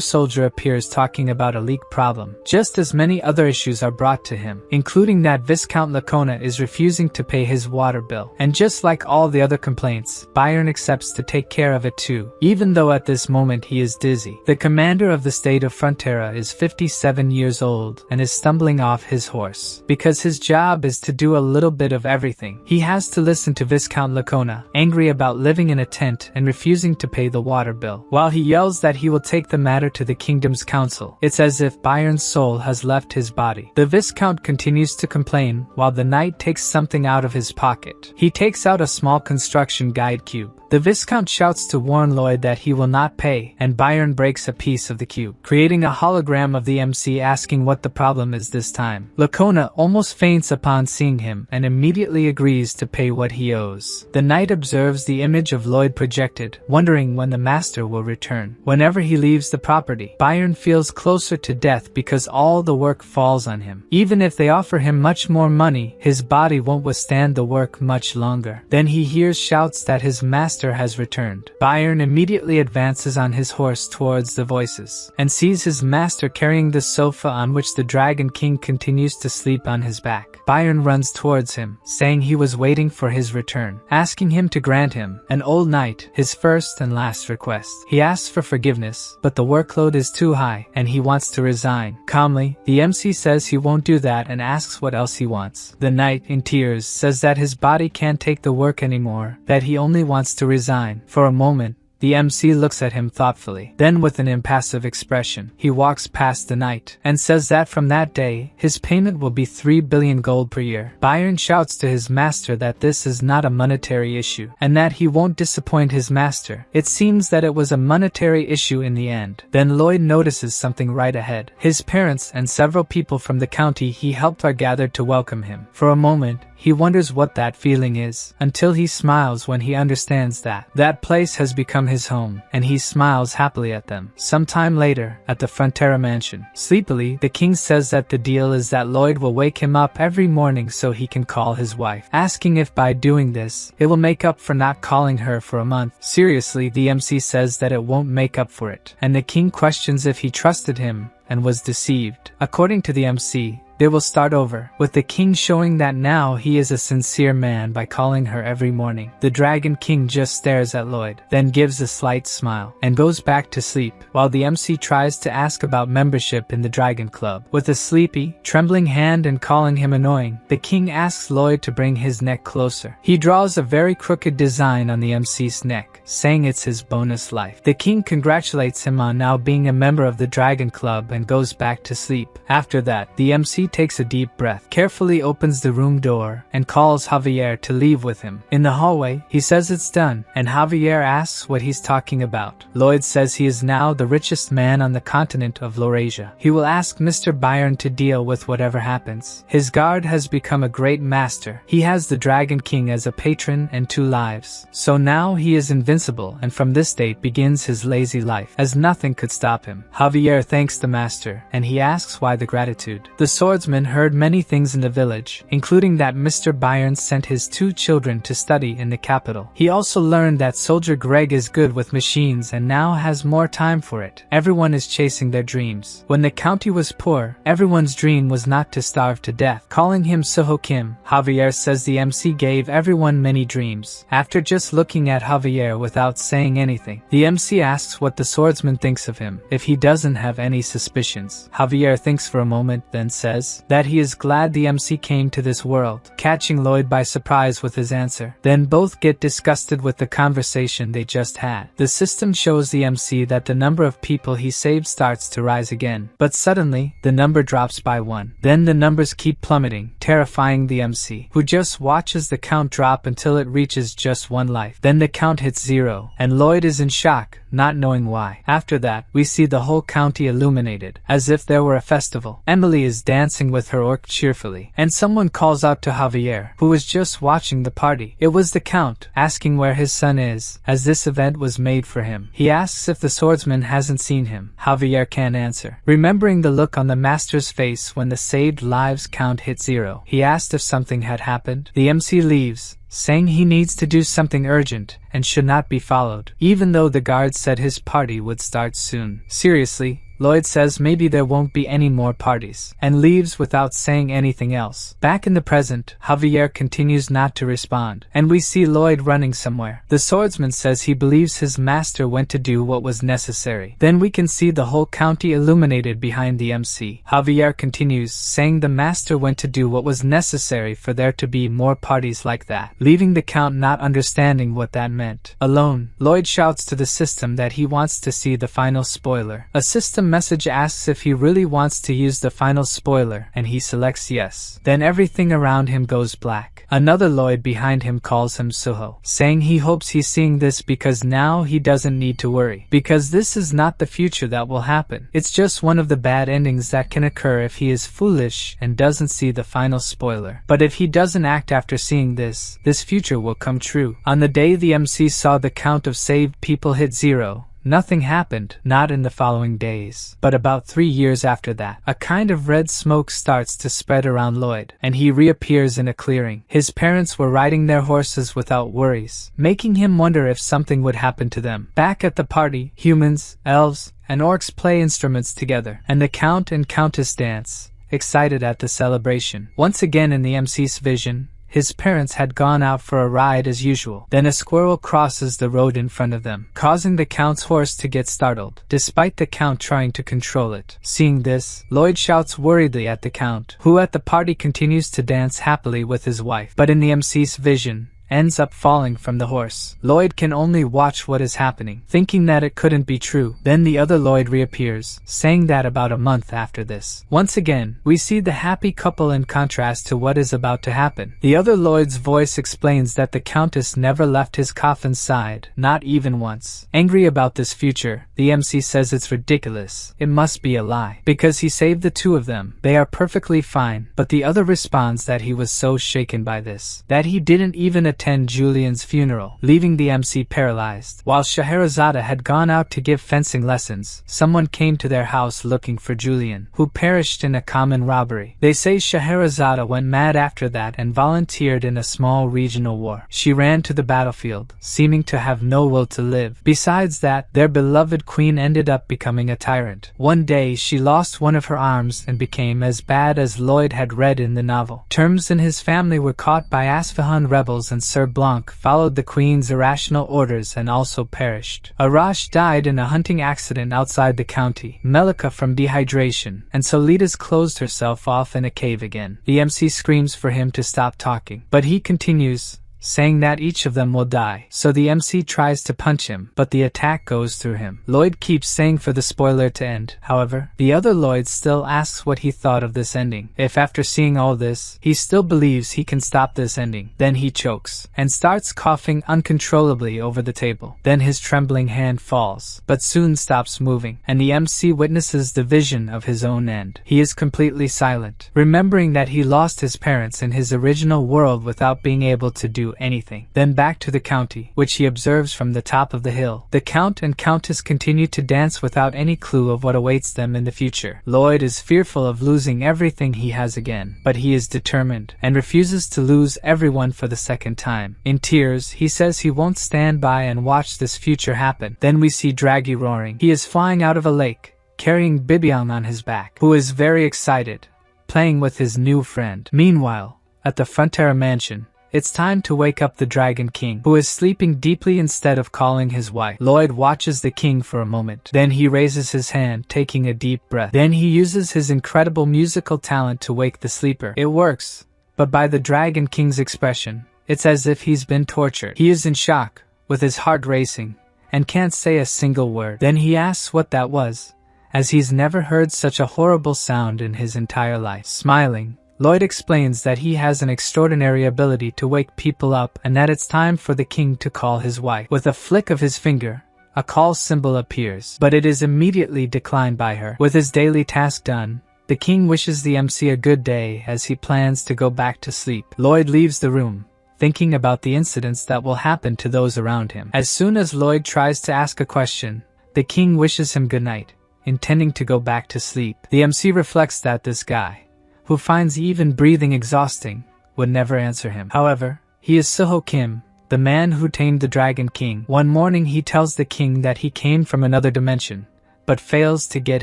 soldier appears talking about a leak problem. Just as many other issues are brought to him, including that Viscount Lacona is refusing to pay his water bill. And just like all the other complaints, Byron accepts to take care of it too, even though at this moment he is dizzy. The commander of the state of Frontera is 57 years old and is stumbling off his horse. Because his job is to do a little bit of everything, he has to listen to Viscount Lacona, angry about living in a tent and refusing to pay the water bill. While he yells that he will take the matter to the kingdom's council, it's as if Byron's soul has left his body. The Viscount continues to complain while the knight takes something out of his pocket. He takes out a small construction guide cube. The Viscount shouts to warn Lloyd that he will not pay, and Byron breaks a piece of the cube, creating a hologram of the MC asking what the problem is this time. Lacona almost faints upon seeing him and immediately agrees to pay what he owes. The knight observes the image of Lloyd projected, wondering when the master will return. Whenever he leaves the property, Byron feels closer to death because all the work falls on him. Even if they offer him much more money, his body won't withstand the work much longer. Then he hears shouts that his master has returned. Byron immediately advances on his horse towards the voices, and sees his master carrying the sofa on which the Dragon King continues to sleep on his back. Byron runs towards him, saying he was waiting for his return, asking him to grant him, an old knight, his first and last request. He asks for forgiveness, but the workload is too high, and he wants to resign. Calmly, the MC says he won't do that and asks what else he wants. The knight, in tears, says that his body can't take the work anymore, that he only wants to resign. For a moment, the MC looks at him thoughtfully. Then with an impassive expression, he walks past the knight and says that from that day, his payment will be 3 billion gold per year. Byron shouts to his master that this is not a monetary issue, and that he won't disappoint his master. It seems that it was a monetary issue in the end. Then Lloyd notices something right ahead. His parents and several people from the county he helped are gathered to welcome him. For a moment, he wonders what that feeling is, until he smiles when he understands that that place has become his home, and he smiles happily at them. Sometime later, at the Frontera mansion, sleepily, the king says that the deal is that Lloyd will wake him up every morning so he can call his wife, asking if by doing this, it will make up for not calling her for a month. Seriously, the MC says that it won't make up for it, and the king questions if he trusted him and was deceived. According to the MC, they will start over, with the king showing that now he is a sincere man by calling her every morning. The Dragon King just stares at Lloyd, then gives a slight smile, and goes back to sleep, while the MC tries to ask about membership in the Dragon Club. With a sleepy, trembling hand and calling him annoying, the king asks Lloyd to bring his neck closer. He draws a very crooked design on the MC's neck, saying it's his bonus life. The king congratulates him on now being a member of the Dragon Club and goes back to sleep. After that, the MC takes a deep breath, carefully opens the room door, and calls Javier to leave with him. In the hallway, he says it's done, and Javier asks what he's talking about. Lloyd says he is now the richest man on the continent of Laurasia. He will ask Mr. Byron to deal with whatever happens. His guard has become a great master. He has the Dragon King as a patron and 2 lives. So now he is invincible, and from this date begins his lazy life, as nothing could stop him. Javier thanks the master, and he asks why the gratitude. The swordsman heard many things in the village, including that Mr. Byron sent his 2 children to study in the capital. He also learned that Soldier Greg is good with machines and now has more time for it. Everyone is chasing their dreams. When the county was poor, everyone's dream was not to starve to death. Calling him Suho Kim, Javier says the MC gave everyone many dreams. After just looking at Javier without saying anything, the MC asks what the swordsman thinks of him, if he doesn't have any suspicions. Javier thinks for a moment, then says that he is glad the MC came to this world, catching Lloyd by surprise with his answer. Then both get disgusted with the conversation they just had. The system shows the MC that the number of people he saved starts to rise again, but suddenly, the number drops by 1. Then the numbers keep plummeting, terrifying the MC, who just watches the count drop until it reaches just 1 life. Then the count hits 0, and Lloyd is in shock, not knowing why. After that, we see the whole county illuminated, as if there were a festival. Emily is dancing with her orc cheerfully, and someone calls out to Javier, who was just watching the party. It was the count, asking where his son is, as this event was made for him. He asks if the swordsman hasn't seen him. Javier can't answer. Remembering the look on the master's face when the saved lives count hit 0, he asked if something had happened. The MC leaves, saying he needs to do something urgent and should not be followed, even though the guard said his party would start soon. Seriously, Lloyd says maybe there won't be any more parties, and leaves without saying anything else. Back in the present, Javier continues not to respond, and we see Lloyd running somewhere. The swordsman says he believes his master went to do what was necessary. Then we can see the whole county illuminated behind the MC. Javier continues, saying the master went to do what was necessary for there to be more parties like that, leaving the count not understanding what that meant. Alone, Lloyd shouts to the system that he wants to see the final spoiler. A system message asks if he really wants to use the final spoiler, and he selects yes. Then everything around him goes black. Another Lloyd behind him calls him Suho, saying he hopes he's seeing this because now he doesn't need to worry, because this is not the future that will happen. It's just one of the bad endings that can occur if he is foolish and doesn't see the final spoiler. But if he doesn't act after seeing this future will come true. On the day the MC saw the count of saved people hit 0, nothing happened, not in the following days. But about 3 years after that, a kind of red smoke starts to spread around Lloyd, and he reappears in a clearing. His parents were riding their horses without worries, making him wonder if something would happen to them. Back at the party, humans, elves, and orcs play instruments together, and the count and countess dance, excited at the celebration. Once again in the MC's vision, his parents had gone out for a ride as usual. Then a squirrel crosses the road in front of them, causing the count's horse to get startled, despite the count trying to control it. Seeing this, Lloyd shouts worriedly at the count, who at the party continues to dance happily with his wife, but in the MC's vision, ends up falling from the horse. Lloyd can only watch what is happening, thinking that it couldn't be true. Then the other Lloyd reappears, saying that about a month after this. Once again, we see the happy couple in contrast to what is about to happen. The other Lloyd's voice explains that the Countess never left his coffin's side, not even once. Angry about this future, the MC says it's ridiculous. It must be a lie, because he saved the 2 of them. They are perfectly fine, but the other responds that he was so shaken by this, that he didn't even attempt attend Julian's funeral, leaving the MC paralyzed. While Scheherazade had gone out to give fencing lessons, someone came to their house looking for Julian, who perished in a common robbery. They say Scheherazade went mad after that and volunteered in a small regional war. She ran to the battlefield, seeming to have no will to live. Besides that, their beloved queen ended up becoming a tyrant. One day, she lost one of her arms and became as bad as Lloyd had read in the novel. Terms and his family were caught by Asfahan rebels, and Sir Blanc followed the queen's irrational orders and also perished. Arash died in a hunting accident outside the county, Melika from dehydration, and Solitas closed herself off in a cave again. The MC screams for him to stop talking, but he continues, saying that each of them will die. So the MC tries to punch him, but the attack goes through him. Lloyd keeps saying for the spoiler to end. However, the other Lloyd still asks what he thought of this ending. If after seeing all this, he still believes he can stop this ending, then he chokes and starts coughing uncontrollably over the table. Then his trembling hand falls, but soon stops moving, and the MC witnesses the vision of his own end. He is completely silent, remembering that he lost his parents in his original world without being able to do anything. Then back to the county, which he observes from the top of the hill. The Count and Countess continue to dance without any clue of what awaits them in the future. Lloyd is fearful of losing everything he has again, but he is determined and refuses to lose everyone for the second time. In tears, he says he won't stand by and watch this future happen. Then we see Draghi roaring. He is flying out of a lake, carrying Bibiang on his back, who is very excited, playing with his new friend. Meanwhile, at the Frontera mansion, it's time to wake up the Dragon King, who is sleeping deeply instead of calling his wife. Lloyd watches the king for a moment. Then he raises his hand, taking a deep breath. Then he uses his incredible musical talent to wake the sleeper. It works, but by the Dragon King's expression, it's as if he's been tortured. He is in shock, with his heart racing, and can't say a single word. Then he asks what that was, as he's never heard such a horrible sound in his entire life. Smiling, Lloyd explains that he has an extraordinary ability to wake people up and that it's time for the king to call his wife. With a flick of his finger, a call symbol appears, but it is immediately declined by her. With his daily task done, the king wishes the MC a good day as he plans to go back to sleep. Lloyd leaves the room, thinking about the incidents that will happen to those around him. As soon as Lloyd tries to ask a question, the king wishes him good night, intending to go back to sleep. The MC reflects that this guy, who finds even breathing exhausting, would never answer him. However, he is Suho Kim, the man who tamed the Dragon King. One morning he tells the king that he came from another dimension, but fails to get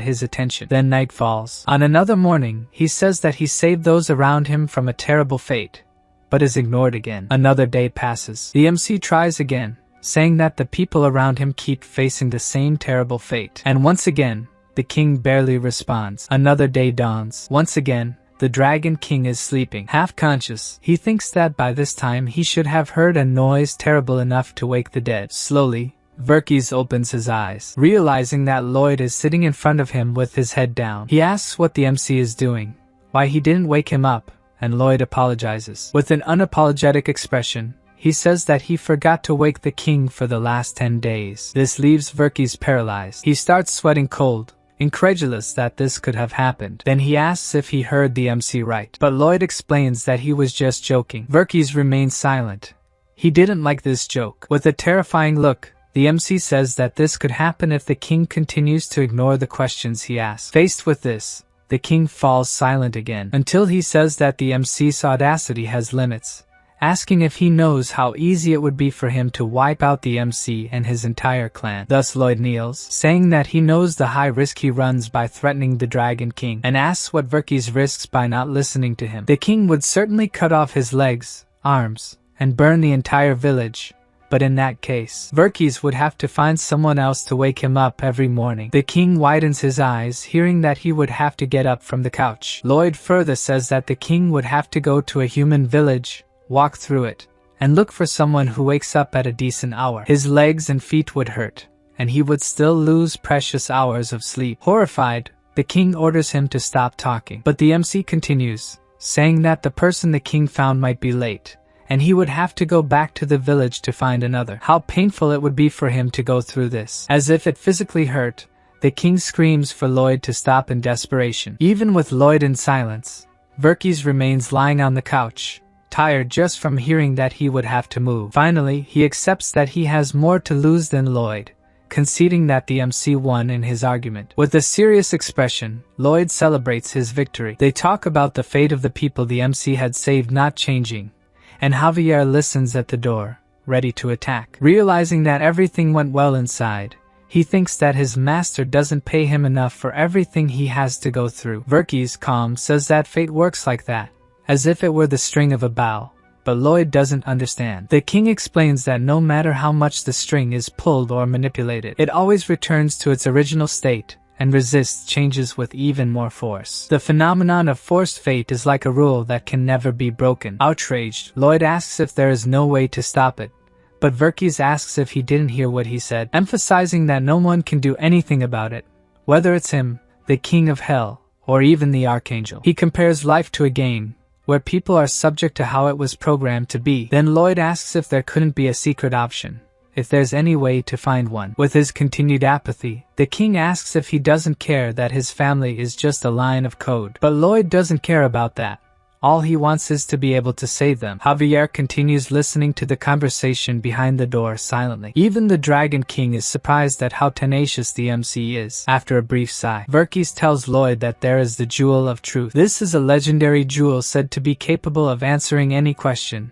his attention. Then night falls. On another morning, he says that he saved those around him from a terrible fate, but is ignored again. Another day passes. The MC tries again, saying that the people around him keep facing the same terrible fate. And once again, the king barely responds. Another day dawns. Once again, the Dragon King is sleeping. Half-conscious, he thinks that by this time he should have heard a noise terrible enough to wake the dead. Slowly, Verkis opens his eyes, realizing that Lloyd is sitting in front of him with his head down. He asks what the MC is doing, why he didn't wake him up, and Lloyd apologizes. With an unapologetic expression, he says that he forgot to wake the king for the last 10 days. This leaves Verkis paralyzed. He starts sweating cold, incredulous that this could have happened. Then he asks if he heard the MC right, but Lloyd explains that he was just joking. Verkis remains silent. He didn't like this joke. With a terrifying look, the MC says that this could happen if the king continues to ignore the questions he asks. Faced with this, the king falls silent again, until he says that the MC's audacity has limits, asking if he knows how easy it would be for him to wipe out the MC and his entire clan. Thus Lloyd kneels, saying that he knows the high risk he runs by threatening the Dragon King, and asks what Verkis risks by not listening to him. The king would certainly cut off his legs, arms, and burn the entire village, but in that case, Verkis would have to find someone else to wake him up every morning. The king widens his eyes, hearing that he would have to get up from the couch. Lloyd further says that the king would have to go to a human village, walk through it, and look for someone who wakes up at a decent hour. His legs and feet would hurt, and he would still lose precious hours of sleep. Horrified, the king orders him to stop talking, but the MC continues, saying that the person the king found might be late, and he would have to go back to the village to find another. How painful it would be for him to go through this. As if it physically hurt, the king screams for Lloyd to stop in desperation. Even with Lloyd in silence, Verkis remains lying on the couch, tired just from hearing that he would have to move. Finally, he accepts that he has more to lose than Lloyd, conceding that the MC won in his argument. With a serious expression, Lloyd celebrates his victory. They talk about the fate of the people the MC had saved not changing, and Javier listens at the door, ready to attack. Realizing that everything went well inside, he thinks that his master doesn't pay him enough for everything he has to go through. Verkey's calm says that fate works like that, as if it were the string of a bow, but Lloyd doesn't understand. The king explains that no matter how much the string is pulled or manipulated, it always returns to its original state and resists changes with even more force. The phenomenon of forced fate is like a rule that can never be broken. Outraged, Lloyd asks if there is no way to stop it, but Verkey asks if he didn't hear what he said, emphasizing that no one can do anything about it, whether it's him, the king of hell, or even the archangel. He compares life to a game, where people are subject to how it was programmed to be. Then Lloyd asks if there couldn't be a secret option, if there's any way to find one. With his continued apathy, the king asks if he doesn't care that his family is just a line of code. But Lloyd doesn't care about that. All he wants is to be able to save them. Javier continues listening to the conversation behind the door silently. Even the Dragon King is surprised at how tenacious the MC is. After a brief sigh, Verkey tells Lloyd that there is the Jewel of Truth. This is a legendary jewel said to be capable of answering any question.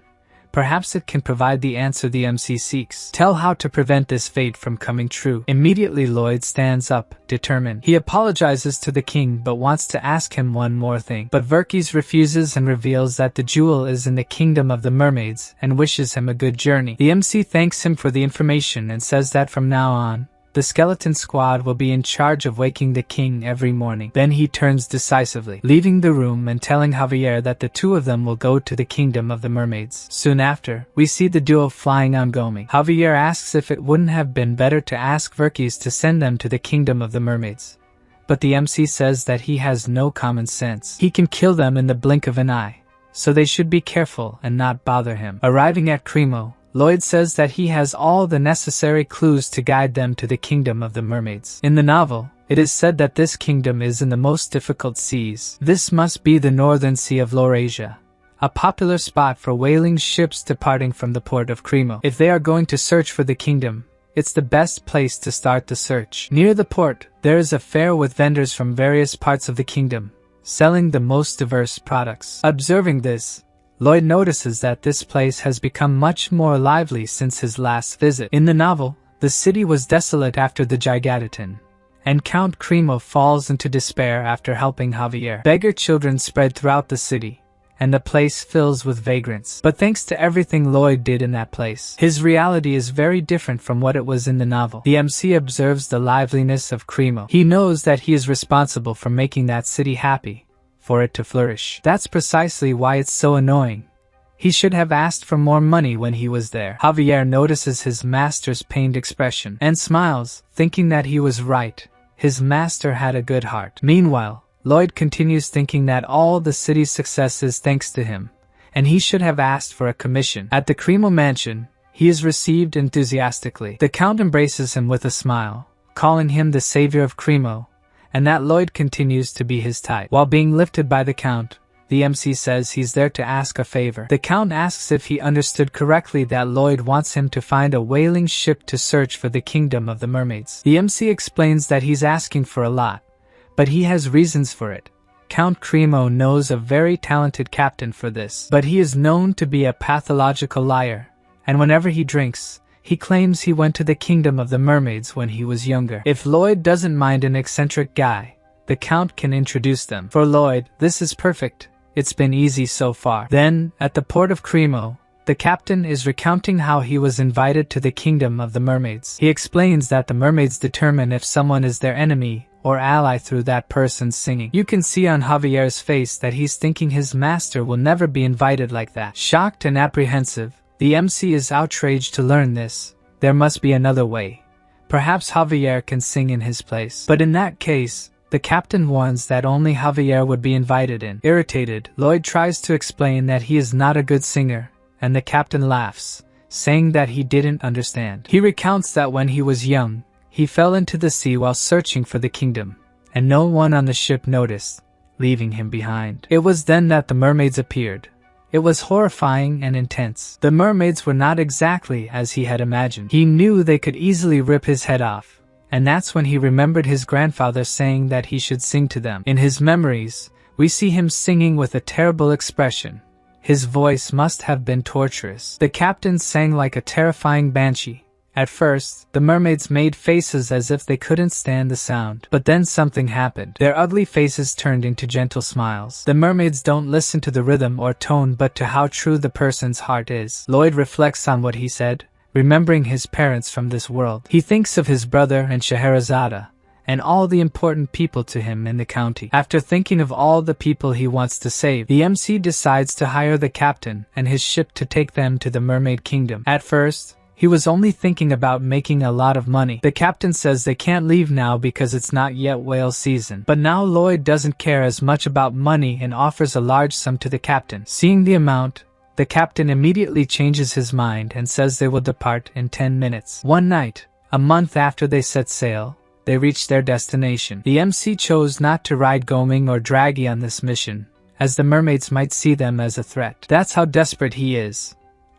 Perhaps it can provide the answer the MC seeks. Tell how to prevent this fate from coming true. Immediately Lloyd stands up, determined. He apologizes to the king but wants to ask him one more thing. But Verkey refuses and reveals that the jewel is in the kingdom of the mermaids and wishes him a good journey. The MC thanks him for the information and says that from now on, the skeleton squad will be in charge of waking the king every morning. Then he turns decisively, leaving the room and telling Javier that the two of them will go to the kingdom of the mermaids. Soon after, we see the duo flying on Gomi. Javier asks if it wouldn't have been better to ask Verkey to send them to the kingdom of the mermaids. But the MC says that he has no common sense. He can kill them in the blink of an eye, so they should be careful and not bother him. Arriving at Cremo, Lloyd says that he has all the necessary clues to guide them to the kingdom of the mermaids. In the novel, it is said that this kingdom is in the most difficult seas. This must be the northern sea of Laurasia, a popular spot for whaling ships departing from the port of Cremo. If they are going to search for the kingdom, it's the best place to start the search. Near the port, there is a fair with vendors from various parts of the kingdom, selling the most diverse products. Observing this, Lloyd notices that this place has become much more lively since his last visit. In the novel, the city was desolate after the Gigantitan, and Count Cremo falls into despair after helping Javier. Beggar children spread throughout the city, and the place fills with vagrants. But thanks to everything Lloyd did in that place, his reality is very different from what it was in the novel. The MC observes the liveliness of Cremo. He knows that he is responsible for making that city happy, for it to flourish. That's precisely why it's so annoying. He should have asked for more money when he was there. Javier notices his master's pained expression and smiles, thinking that he was right. His master had a good heart. Meanwhile, Lloyd continues thinking that all the city's success is thanks to him, and he should have asked for a commission. At the Cremo mansion, he is received enthusiastically. The Count embraces him with a smile, calling him the savior of Cremo, and that Lloyd continues to be his type. While being lifted by the Count, the MC says he's there to ask a favor. The Count asks if he understood correctly that Lloyd wants him to find a whaling ship to search for the kingdom of the mermaids. The MC explains that he's asking for a lot, but he has reasons for it. Count Cremo knows a very talented captain for this, but he is known to be a pathological liar, and whenever he drinks, he claims he went to the kingdom of the mermaids when he was younger. If Lloyd doesn't mind an eccentric guy, the Count can introduce them. For Lloyd, this is perfect. It's been easy so far. Then, at the port of Cremo, the captain is recounting how he was invited to the kingdom of the mermaids. He explains that the mermaids determine if someone is their enemy or ally through that person's singing. You can see on Javier's face that he's thinking his master will never be invited like that. Shocked and apprehensive, the MC is outraged to learn this. There must be another way. Perhaps Javier can sing in his place. But in that case, the captain warns that only Javier would be invited in. Irritated, Lloyd tries to explain that he is not a good singer, and the captain laughs, saying that he didn't understand. He recounts that when he was young, he fell into the sea while searching for the kingdom, and no one on the ship noticed, leaving him behind. It was then that the mermaids appeared, It was horrifying and intense. The mermaids were not exactly as he had imagined. He knew they could easily rip his head off, and that's when he remembered his grandfather saying that he should sing to them. In his memories, we see him singing with a terrible expression. His voice must have been torturous. The captain sang like a terrifying banshee. At first, the mermaids made faces as if they couldn't stand the sound. But then something happened. Their ugly faces turned into gentle smiles. The mermaids don't listen to the rhythm or tone but to how true the person's heart is. Lloyd reflects on what he said, remembering his parents from this world. He thinks of his brother and Scheherazade, and all the important people to him in the county. After thinking of all the people he wants to save, the MC decides to hire the captain and his ship to take them to the Mermaid Kingdom. At first, he was only thinking about making a lot of money. The captain says they can't leave now because it's not yet whale season. But now Lloyd doesn't care as much about money and offers a large sum to the captain. Seeing the amount, the captain immediately changes his mind and says they will depart in 10 minutes. One night, a month after they set sail, they reach their destination. The MC chose not to ride Goming or Draggy on this mission, as the mermaids might see them as a threat. That's how desperate he is.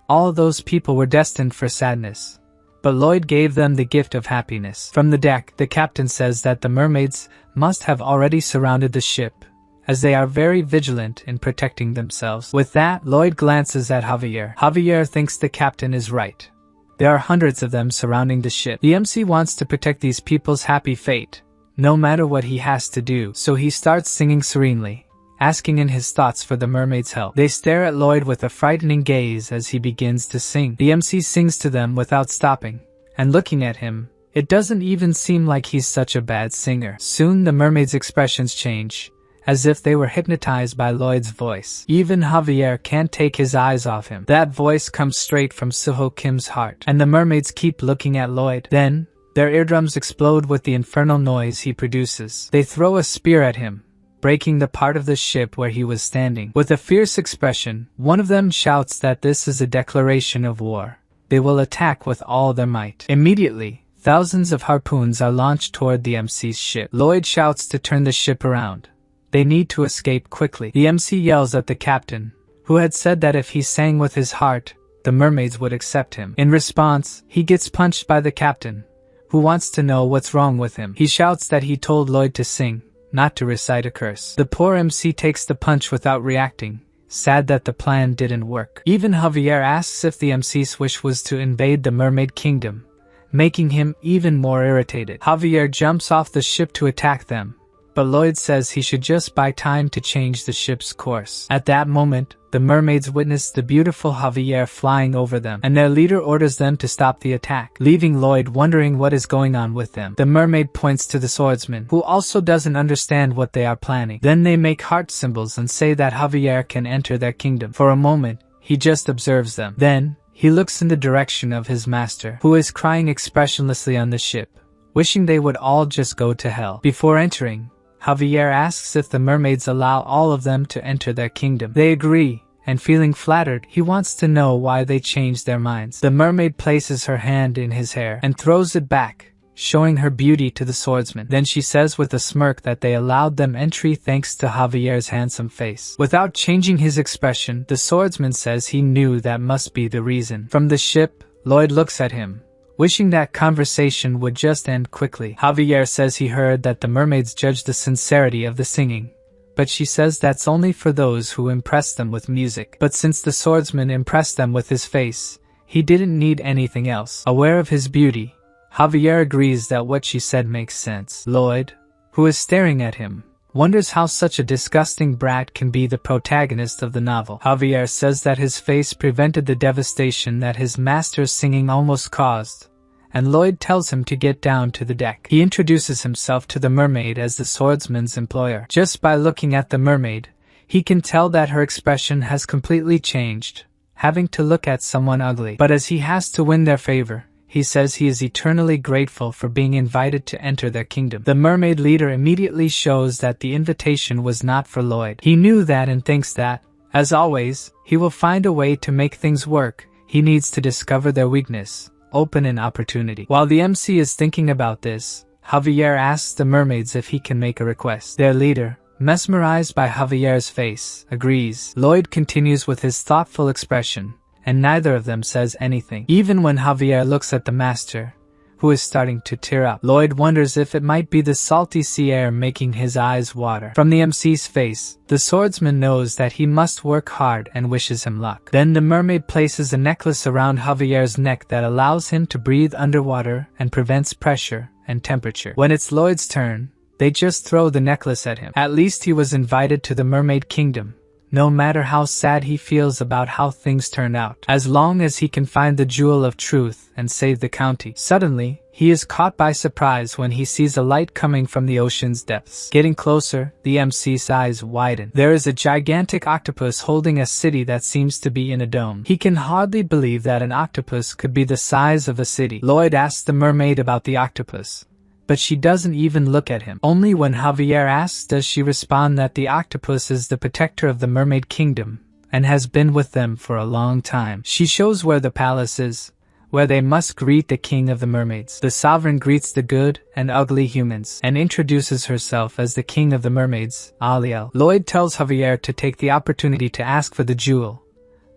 All those people were destined for sadness, but Lloyd gave them the gift of happiness. From the deck, the captain says that the mermaids must have already surrounded the ship, as they are very vigilant in protecting themselves. With that, Lloyd glances at Javier. Javier thinks the captain is right. There are hundreds of them surrounding the ship. The MC wants to protect these people's happy fate, no matter what he has to do, so he starts singing serenely, asking in his thoughts for the mermaids' help. They stare at Lloyd with a frightening gaze as he begins to sing. The MC sings to them without stopping, and looking at him, it doesn't even seem like he's such a bad singer. Soon the mermaids' expressions change, as if they were hypnotized by Lloyd's voice. Even Javier can't take his eyes off him. That voice comes straight from Suho Kim's heart, and the mermaids keep looking at Lloyd. Then, their eardrums explode with the infernal noise he produces. They throw a spear at him, breaking the part of the ship where he was standing. With a fierce expression, one of them shouts that this is a declaration of war. They will attack with all their might. Immediately, thousands of harpoons are launched toward the MC's ship. Lloyd shouts to turn the ship around. They need to escape quickly. The MC yells at the captain, who had said that if he sang with his heart, the mermaids would accept him. In response, he gets punched by the captain, who wants to know what's wrong with him. He shouts that he told Lloyd to sing, not to recite a curse. The poor MC takes the punch without reacting, sad that the plan didn't work. Even Javier asks if the MC's wish was to invade the Mermaid Kingdom, making him even more irritated. Javier jumps off the ship to attack them, but Lloyd says he should just buy time to change the ship's course. At that moment, the mermaids witness the beautiful Javier flying over them, and their leader orders them to stop the attack, leaving Lloyd wondering what is going on with them. The mermaid points to the swordsman, who also doesn't understand what they are planning. Then they make heart symbols and say that Javier can enter their kingdom. For a moment, he just observes them. Then, he looks in the direction of his master, who is crying expressionlessly on the ship, wishing they would all just go to hell. Before entering, Javier asks if the mermaids allow all of them to enter their kingdom. They agree, and feeling flattered, he wants to know why they changed their minds. The mermaid places her hand in his hair and throws it back, showing her beauty to the swordsman. Then she says with a smirk that they allowed them entry thanks to Javier's handsome face. Without changing his expression, the swordsman says he knew that must be the reason. From the ship, Lloyd looks at him, wishing that conversation would just end quickly. Javier says he heard that the mermaids judge the sincerity of the singing, but she says that's only for those who impress them with music. But since the swordsman impressed them with his face, he didn't need anything else. Aware of his beauty, Javier agrees that what she said makes sense. Lloyd, who is staring at him, wonders how such a disgusting brat can be the protagonist of the novel. Javier says that his face prevented the devastation that his master's singing almost caused, and Lloyd tells him to get down to the deck. He introduces himself to the mermaid as the swordsman's employer. Just by looking at the mermaid, he can tell that her expression has completely changed, having to look at someone ugly. But as he has to win their favor, he says he is eternally grateful for being invited to enter their kingdom. The mermaid leader immediately shows that the invitation was not for Lloyd. He knew that and thinks that, as always, he will find a way to make things work. He needs to discover their weakness, open an opportunity. While the MC is thinking about this, Javier asks the mermaids if he can make a request. Their leader, mesmerized by Javier's face, agrees. Lloyd continues with his thoughtful expression, and neither of them says anything. Even when Javier looks at the master, who is starting to tear up, Lloyd wonders if it might be the salty sea air making his eyes water. From the MC's face, the swordsman knows that he must work hard and wishes him luck. Then the mermaid places a necklace around Javier's neck that allows him to breathe underwater and prevents pressure and temperature. When it's Lloyd's turn, they just throw the necklace at him. At least he was invited to the Mermaid Kingdom, no matter how sad he feels about how things turned out, as long as he can find the jewel of truth and save the county. Suddenly, he is caught by surprise when he sees a light coming from the ocean's depths. Getting closer, the MC's eyes widen. There is a gigantic octopus holding a city that seems to be in a dome. He can hardly believe that an octopus could be the size of a city. Lloyd asks the mermaid about the octopus, but she doesn't even look at him. Only when Javier asks does she respond that the octopus is the protector of the Mermaid Kingdom and has been with them for a long time. She shows where the palace is, where they must greet the king of the mermaids. The sovereign greets the good and ugly humans and introduces herself as the king of the mermaids, Aliel. Lloyd tells Javier to take the opportunity to ask for the jewel,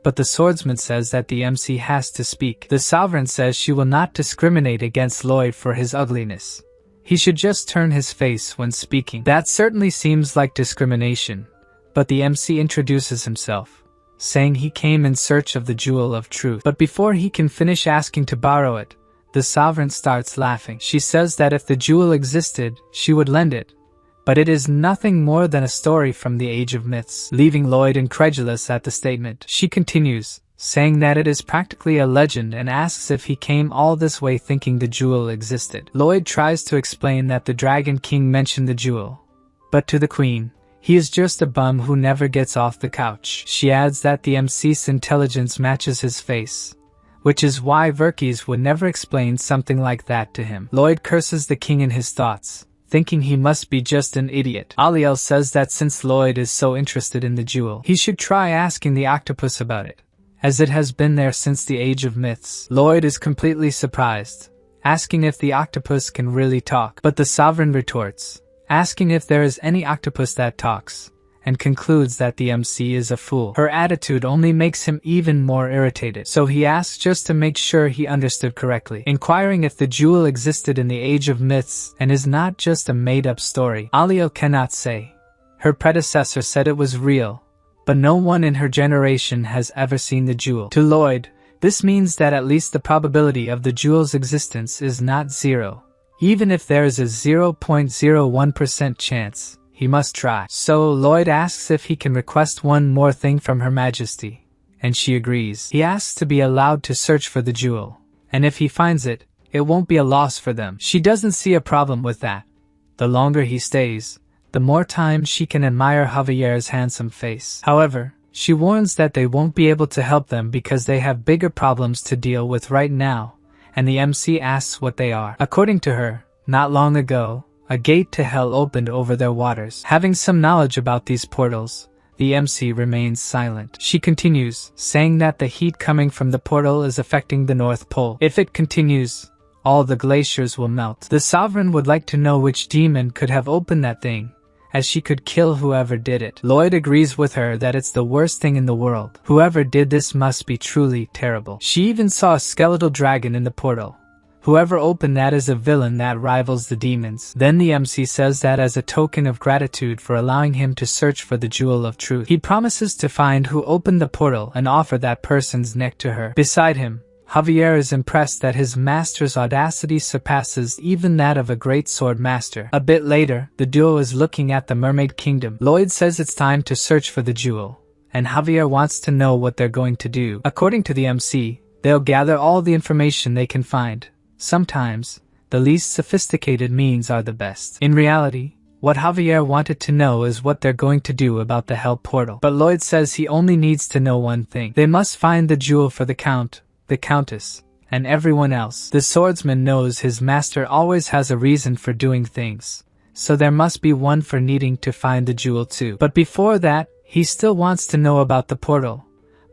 but the swordsman says that the MC has to speak. The sovereign says she will not discriminate against Lloyd for his ugliness. He should just turn his face when speaking. That certainly seems like discrimination, but the MC introduces himself, saying he came in search of the jewel of truth. But before he can finish asking to borrow it, the sovereign starts laughing. She says that if the jewel existed, she would lend it, but it is nothing more than a story from the age of myths, leaving Lloyd incredulous at the statement. She continues, saying that it is practically a legend and asks if he came all this way thinking the jewel existed. Lloyd tries to explain that the Dragon King mentioned the jewel, but to the Queen, he is just a bum who never gets off the couch. She adds that the MC's intelligence matches his face, which is why Verkis would never explain something like that to him. Lloyd curses the king in his thoughts, thinking he must be just an idiot. Aliel says that since Lloyd is so interested in the jewel, he should try asking the octopus about it, as it has been there since the age of myths. Lloyd is completely surprised, asking if the octopus can really talk, but the sovereign retorts, asking if there is any octopus that talks, and concludes that the MC is a fool. Her attitude only makes him even more irritated, so he asks just to make sure he understood correctly, inquiring if the jewel existed in the age of myths and is not just a made-up story. Aliel cannot say. Her predecessor said it was real, but no one in her generation has ever seen the jewel. To Lloyd, this means that at least the probability of the jewel's existence is not zero. Even if there is a 0.01% chance, he must try. So Lloyd asks if he can request one more thing from Her Majesty, and she agrees. He asks to be allowed to search for the jewel, and if he finds it, it won't be a loss for them. She doesn't see a problem with that. The longer he stays, the more time she can admire Javier's handsome face. However, she warns that they won't be able to help them because they have bigger problems to deal with right now, and the MC asks what they are. According to her, not long ago, a gate to hell opened over their waters. Having some knowledge about these portals, the MC remains silent. She continues, saying that the heat coming from the portal is affecting the North Pole. If it continues, all the glaciers will melt. The sovereign would like to know which demon could have opened that thing, as she could kill whoever did it. Lloyd agrees with her that it's the worst thing in the world. Whoever did this must be truly terrible. She even saw a skeletal dragon in the portal. Whoever opened that is a villain that rivals the demons. Then the MC says that as a token of gratitude for allowing him to search for the jewel of truth, he promises to find who opened the portal and offer that person's neck to her. Beside him, Javier is impressed that his master's audacity surpasses even that of a great sword master. A bit later, the duo is looking at the Mermaid Kingdom. Lloyd says it's time to search for the jewel, and Javier wants to know what they're going to do. According to the MC, they'll gather all the information they can find. Sometimes, the least sophisticated means are the best. In reality, what Javier wanted to know is what they're going to do about the Hell Portal. But Lloyd says he only needs to know one thing. They must find the jewel for the Count, the Countess, and everyone else. The swordsman knows his master always has a reason for doing things, so there must be one for needing to find the jewel too. But before that, he still wants to know about the portal,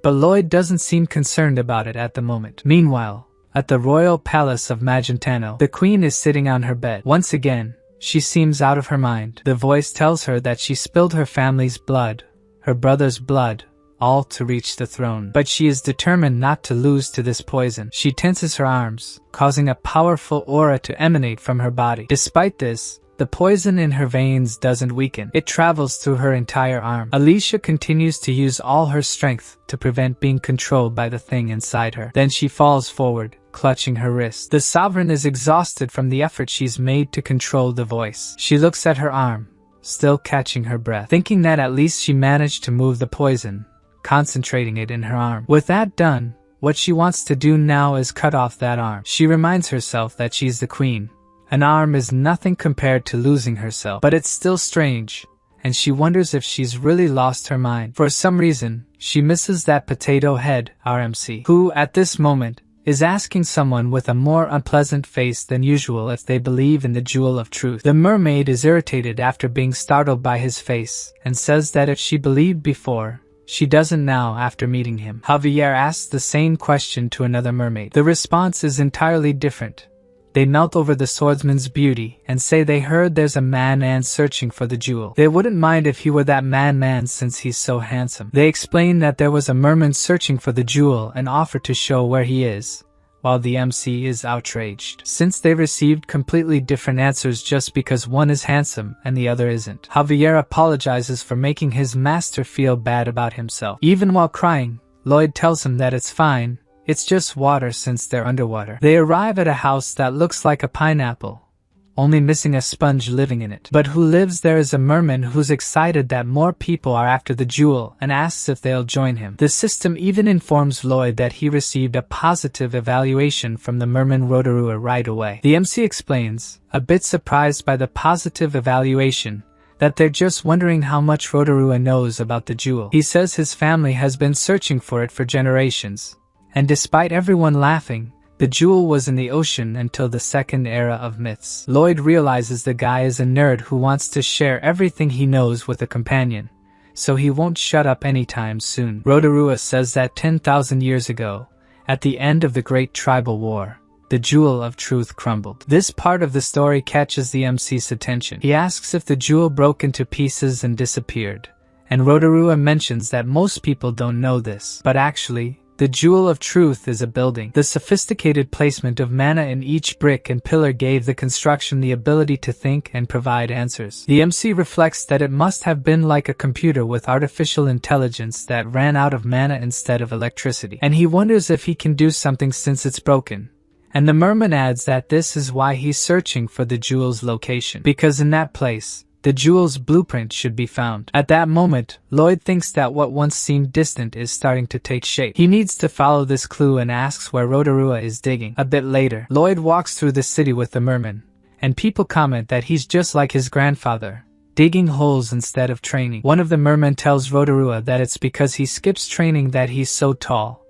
but Lloyd doesn't seem concerned about it at the moment. Meanwhile, at the royal palace of Magentano, the queen is sitting on her bed. Once again, She seems out of her mind. The voice tells her that she spilled her family's blood, her brother's blood, all to reach the throne. But she is determined not to lose to this poison. She tenses her arms, causing a powerful aura to emanate from her body. Despite this, the poison in her veins doesn't weaken. It travels through her entire arm. Alicia continues to use all her strength to prevent being controlled by the thing inside her. Then she falls forward, clutching her wrist. The Sovereign is exhausted from the effort she's made to control the voice. She looks at her arm, still catching her breath, thinking that at least she managed to move the poison, concentrating it in her arm. With that done, what she wants to do now is cut off that arm. She reminds herself that she's the queen. An arm is nothing compared to losing herself, but it's still strange, and she wonders if she's really lost her mind. For some reason, she misses that potato head RMC, who, at this moment, is asking someone with a more unpleasant face than usual if they believe in the Jewel of Truth. The mermaid is irritated after being startled by his face, and says that if she believed before, she doesn't now after meeting him. Javier asks the same question to another mermaid. The response is entirely different. They melt over the swordsman's beauty and say they heard there's a man searching for the jewel. They wouldn't mind if he were that man since he's so handsome. They explain that there was a merman searching for the jewel and offer to show where he is, while the MC is outraged, since they received completely different answers just because one is handsome and the other isn't. Javier apologizes for making his master feel bad about himself. Even while crying, Lloyd tells him that it's fine. It's just water since they're underwater. They arrive at a house that looks like a pineapple, only missing a sponge living in it. But who lives there is a merman who's excited that more people are after the jewel and asks if they'll join him. The system even informs Lloyd that he received a positive evaluation from the merman Rotorua right away. The MC explains, a bit surprised by the positive evaluation, that they're just wondering how much Rotorua knows about the jewel. He says his family has been searching for it for generations. And despite everyone laughing, the jewel was in the ocean until the second era of myths. Lloyd realizes the guy is a nerd who wants to share everything he knows with a companion, so he won't shut up anytime soon. Rotorua says that 10,000 years ago, at the end of the Great Tribal War, the Jewel of Truth crumbled. This part of the story catches the MC's attention. He asks if the jewel broke into pieces and disappeared, and Rotorua mentions that most people don't know this, but actually, the Jewel of Truth is a building. The sophisticated placement of mana in each brick and pillar gave the construction the ability to think and provide answers. The MC reflects that it must have been like a computer with artificial intelligence that ran out of mana instead of electricity. And he wonders if he can do something since it's broken. And the merman adds that this is why he's searching for the jewel's location, because in that place, the jewel's blueprint should be found. At that moment, Lloyd thinks that what once seemed distant is starting to take shape. He needs to follow this clue and asks where Rotorua is digging. A bit later, Lloyd walks through the city with the merman, and people comment that he's just like his grandfather, digging holes instead of training. One of the mermen tells Rotorua that it's because he skips training that he's so tall,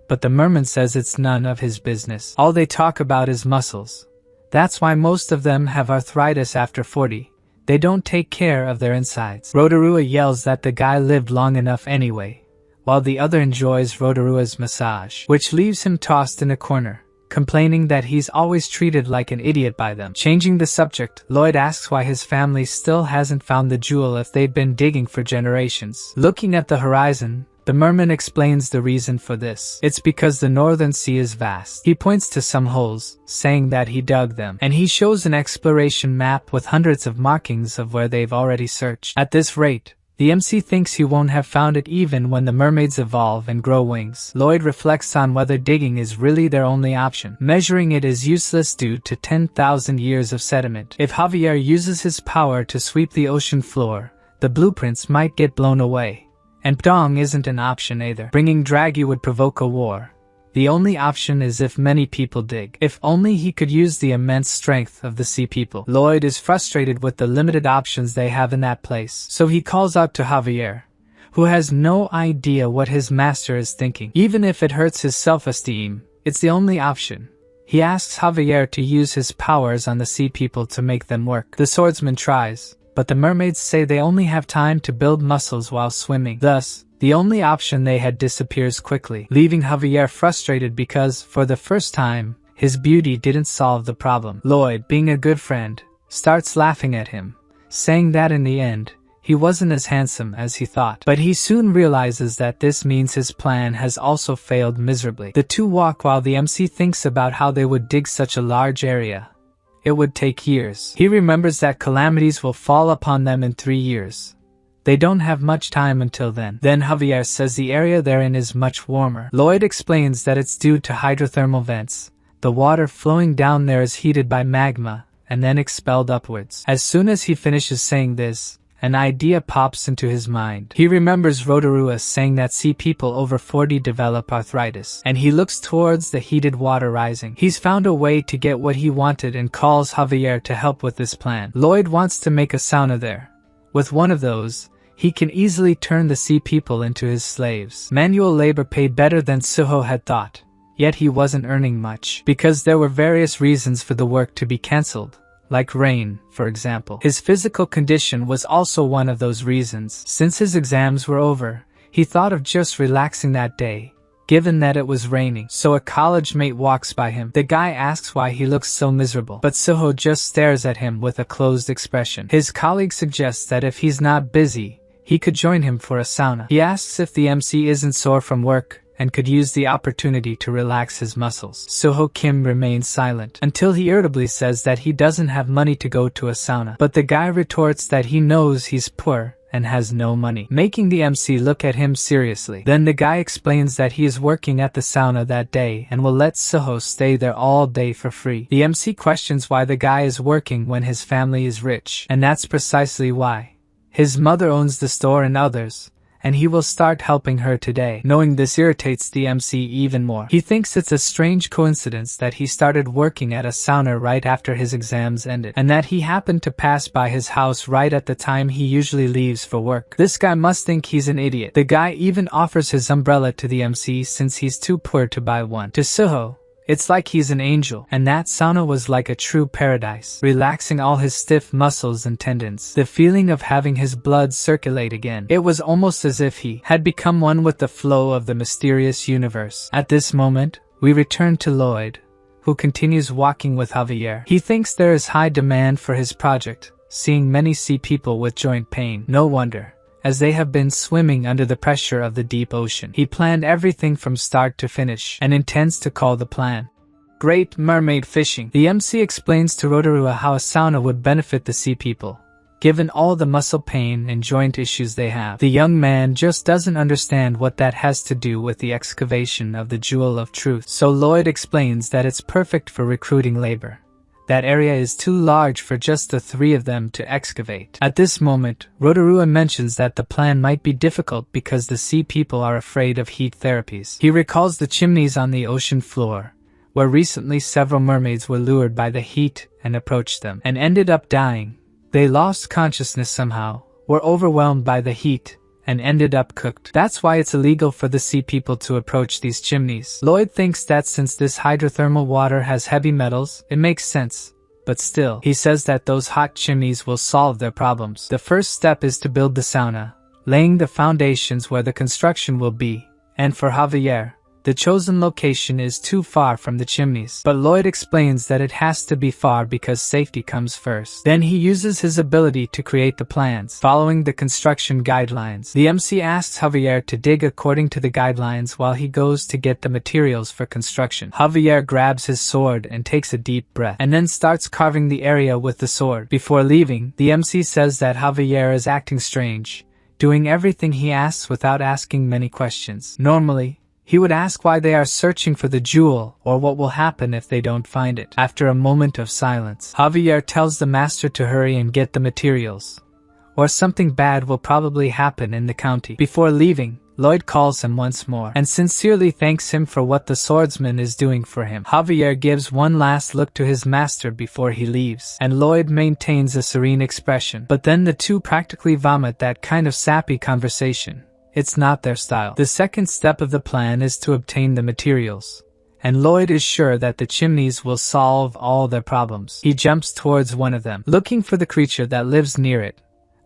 but the merman says it's none of his business. All they talk about is muscles. That's why most of them have arthritis after 40. They don't take care of their insides. Rotorua yells that the guy lived long enough anyway, while the other enjoys Rotorua's massage, which leaves him tossed in a corner, complaining that he's always treated like an idiot by them. Changing the subject, Lloyd asks why his family still hasn't found the jewel if they'd been digging for generations. Looking at the horizon, the merman explains the reason for this. It's because the northern sea is vast. He points to some holes, saying that he dug them, and he shows an exploration map with hundreds of markings of where they've already searched. At this rate, the MC thinks he won't have found it even when the mermaids evolve and grow wings. Lloyd reflects on whether digging is really their only option. Measuring it is useless due to 10,000 years of sediment. If Javier uses his power to sweep the ocean floor, the blueprints might get blown away. And Pdong isn't an option either. Bringing Draghi would provoke a war. The only option is if many people dig. If only he could use the immense strength of the sea people. Lloyd is frustrated with the limited options they have in that place, so he calls out to Javier, who has no idea what his master is thinking. Even if it hurts his self-esteem, it's the only option. He asks Javier to use his powers on the sea people to make them work. The swordsman tries, but the mermaids say they only have time to build muscles while swimming. Thus, the only option they had disappears quickly, leaving Javier frustrated because, for the first time, his beauty didn't solve the problem. Lloyd, being a good friend, starts laughing at him, saying that in the end, he wasn't as handsome as he thought. But he soon realizes that this means his plan has also failed miserably. The two walk while the MC thinks about how they would dig such a large area. It would take years. He remembers that calamities will fall upon them in 3 years. They don't have much time until then. Then Javier says the area they're in is much warmer. Lloyd explains that it's due to hydrothermal vents. The water flowing down there is heated by magma, and then expelled upwards. As soon as he finishes saying this, an idea pops into his mind. He remembers Rotorua saying that sea people over 40 develop arthritis, and he looks towards the heated water rising. He's found a way to get what he wanted and calls Javier to help with this plan. Lloyd wants to make a sauna there. With one of those, he can easily turn the sea people into his slaves. Manual labor paid better than Suho had thought, yet he wasn't earning much, because there were various reasons for the work to be cancelled. Like rain, for example. His physical condition was also one of those reasons. Since his exams were over, he thought of just relaxing that day, given that it was raining. So a college mate walks by him. The guy asks why he looks so miserable, but Suho just stares at him with a closed expression. His colleague suggests that if he's not busy, he could join him for a sauna. He asks if the MC isn't sore from work, and could use the opportunity to relax his muscles. Suho Kim remains silent, until he irritably says that he doesn't have money to go to a sauna. But the guy retorts that he knows he's poor and has no money, making the MC look at him seriously. Then the guy explains that he is working at the sauna that day and will let Suho stay there all day for free. The MC questions why the guy is working when his family is rich, and that's precisely why. His mother owns the store and others, and he will start helping her today. Knowing this irritates the MC even more. He thinks it's a strange coincidence that he started working at a sauna right after his exams ended, and that he happened to pass by his house right at the time he usually leaves for work. This guy must think he's an idiot. The guy even offers his umbrella to the MC since he's too poor to buy one. To Suho, it's like he's an angel, and that sauna was like a true paradise, relaxing all his stiff muscles and tendons. The feeling of having his blood circulate again. It was almost as if he had become one with the flow of the mysterious universe. At this moment, we return to Lloyd, who continues walking with Javier. He thinks there is high demand for his project, seeing many sea people with joint pain. No wonder, as they have been swimming under the pressure of the deep ocean. He planned everything from start to finish, and intends to call the plan Great Mermaid Fishing. The MC explains to Rotorua how a sauna would benefit the sea people, given all the muscle pain and joint issues they have. The young man just doesn't understand what that has to do with the excavation of the Jewel of Truth. So Lloyd explains that it's perfect for recruiting labor. That area is too large for just the 3 of them to excavate. At this moment, Rotorua mentions that the plan might be difficult because the sea people are afraid of heat therapies. He recalls the chimneys on the ocean floor, where recently several mermaids were lured by the heat and approached them, and ended up dying. They lost consciousness somehow, were overwhelmed by the heat, and ended up cooked. That's why it's illegal for the sea people to approach these chimneys. Lloyd thinks that since this hydrothermal water has heavy metals, it makes sense. But still, he says that those hot chimneys will solve their problems. The first step is to build the sauna, laying the foundations where the construction will be. And for Javier, the chosen location is too far from the chimneys. But Lloyd explains that it has to be far because safety comes first. Then he uses his ability to create the plans, following the construction guidelines. The MC asks Javier to dig according to the guidelines while he goes to get the materials for construction. Javier grabs his sword and takes a deep breath, and then starts carving the area with the sword. Before leaving, the MC says that Javier is acting strange, doing everything he asks without asking many questions. Normally, he would ask why they are searching for the jewel or what will happen if they don't find it. After a moment of silence, Javier tells the master to hurry and get the materials, or something bad will probably happen in the county. Before leaving, Lloyd calls him once more and sincerely thanks him for what the swordsman is doing for him. Javier gives one last look to his master before he leaves, and Lloyd maintains a serene expression. But then the two practically vomit that kind of sappy conversation. It's not their style. The second step of the plan is to obtain the materials, and Lloyd is sure that the chimneys will solve all their problems. He jumps towards one of them, looking for the creature that lives near it,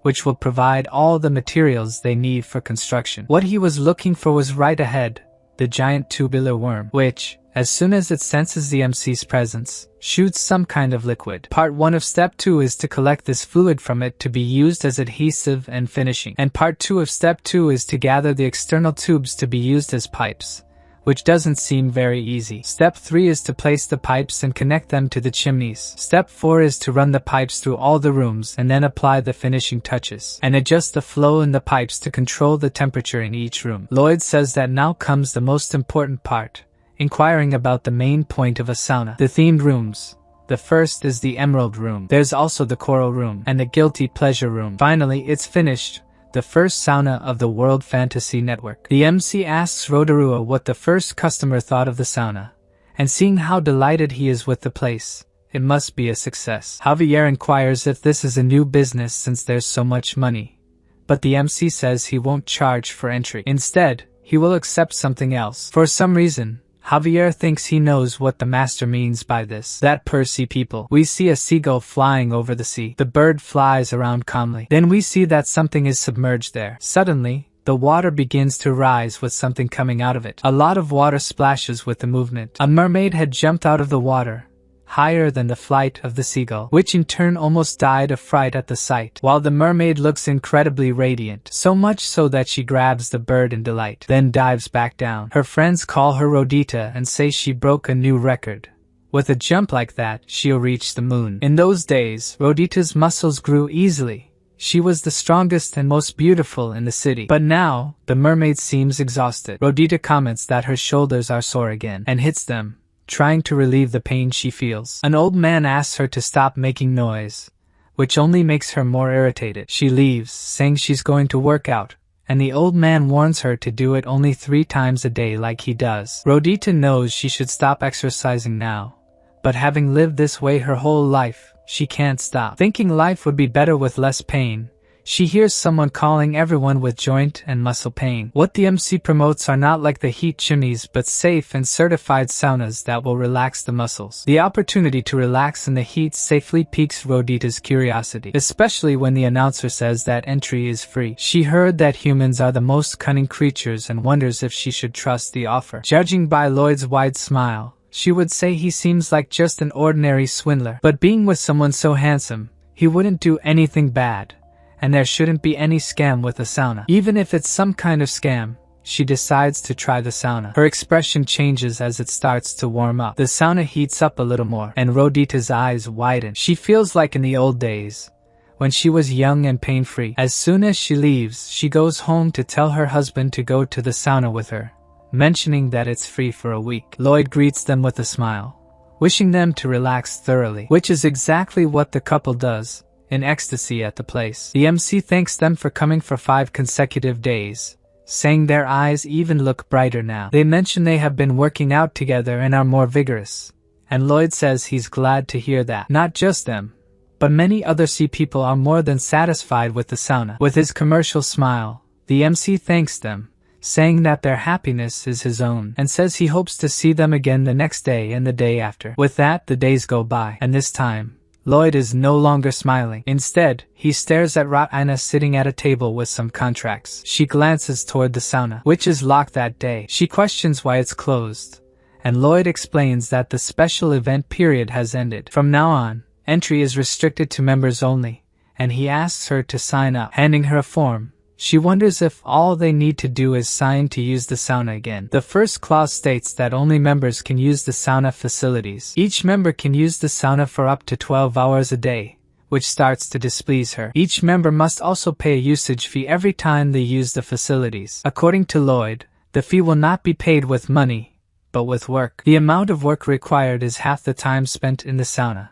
which will provide all the materials they need for construction. What he was looking for was right ahead, the giant tubular worm, which, as soon as it senses the MC's presence, shoots some kind of liquid. Part 1 of Step 2 is to collect this fluid from it to be used as adhesive and finishing. And Part 2 of Step 2 is to gather the external tubes to be used as pipes, which doesn't seem very easy. Step 3 is to place the pipes and connect them to the chimneys. Step 4 is to run the pipes through all the rooms and then apply the finishing touches, and adjust the flow in the pipes to control the temperature in each room. Lloyd says that now comes the most important part, inquiring about the main point of a sauna. The themed rooms. The first is the Emerald Room. There's also the Coral Room and the Guilty Pleasure Room. Finally, it's finished. The first sauna of the World Fantasy Network. The MC asks Rotorua what the first customer thought of the sauna, and seeing how delighted he is with the place, it must be a success. Javier inquires if this is a new business since there's so much money, but the MC says he won't charge for entry. Instead, he will accept something else. For some reason, Javier thinks he knows what the master means by this. That Percy people. We see a seagull flying over the sea. The bird flies around calmly. Then we see that something is submerged there. Suddenly, the water begins to rise with something coming out of it. A lot of water splashes with the movement. A mermaid had jumped out of the water, higher than the flight of the seagull, which in turn almost died of fright at the sight, while the mermaid looks incredibly radiant, so much so that she grabs the bird in delight, then dives back down. Her friends call her Rodita and say she broke a new record. With a jump like that, she'll reach the moon. In those days, Rodita's muscles grew easily. She was the strongest and most beautiful in the city. But now, the mermaid seems exhausted. Rodita comments that her shoulders are sore again, and hits them, trying to relieve the pain she feels. An old man asks her to stop making noise, which only makes her more irritated. She leaves, saying she's going to work out, and the old man warns her to do it only 3 times a day like he does. Rodita knows she should stop exercising now, but having lived this way her whole life, she can't stop. Thinking life would be better with less pain, she hears someone calling everyone with joint and muscle pain. What the MC promotes are not like the heat chimneys but safe and certified saunas that will relax the muscles. The opportunity to relax in the heat safely piques Rodita's curiosity, especially when the announcer says that entry is free. She heard that humans are the most cunning creatures and wonders if she should trust the offer. Judging by Lloyd's wide smile, she would say he seems like just an ordinary swindler. But being with someone so handsome, he wouldn't do anything bad, and there shouldn't be any scam with a sauna. Even if it's some kind of scam, she decides to try the sauna. Her expression changes as it starts to warm up. The sauna heats up a little more, and Rodita's eyes widen. She feels like in the old days, when she was young and pain-free. As soon as she leaves, she goes home to tell her husband to go to the sauna with her, mentioning that it's free for a week. Lloyd greets them with a smile, wishing them to relax thoroughly, which is exactly what the couple does, in ecstasy at the place. The MC thanks them for coming for 5 consecutive days, saying their eyes even look brighter now. They mention they have been working out together and are more vigorous, and Lloyd says he's glad to hear that. Not just them, but many other sea people are more than satisfied with the sauna. With his commercial smile, the MC thanks them, saying that their happiness is his own, and says he hopes to see them again the next day and the day after. With that, the days go by, and this time, Lloyd is no longer smiling. Instead, he stares at Rotina sitting at a table with some contracts. She glances toward the sauna, which is locked that day. She questions why it's closed, and Lloyd explains that the special event period has ended. From now on, entry is restricted to members only, and he asks her to sign up. Handing her a form, she wonders if all they need to do is sign to use the sauna again. The first clause states that only members can use the sauna facilities. Each member can use the sauna for up to 12 hours a day, which starts to displease her. Each member must also pay a usage fee every time they use the facilities. According to Lloyd, the fee will not be paid with money, but with work. The amount of work required is half the time spent in the sauna.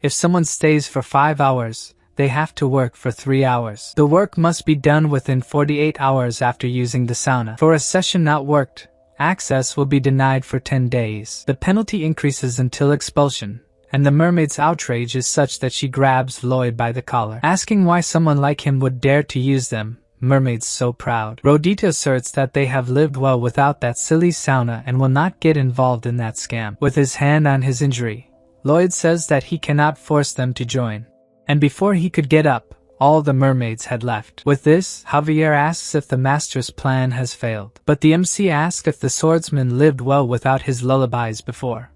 If someone stays for 5 hours, they have to work for 3 hours. The work must be done within 48 hours after using the sauna. For a session not worked, access will be denied for 10 days. The penalty increases until expulsion, and the mermaid's outrage is such that she grabs Lloyd by the collar, asking why someone like him would dare to use them. Mermaid's so proud. Rodita asserts that they have lived well without that silly sauna and will not get involved in that scam. With his hand on his injury, Lloyd says that he cannot force them to join. And before he could get up, all the mermaids had left. With this, Javier asks if the master's plan has failed, but the MC asks if the swordsman lived well without his lullabies before.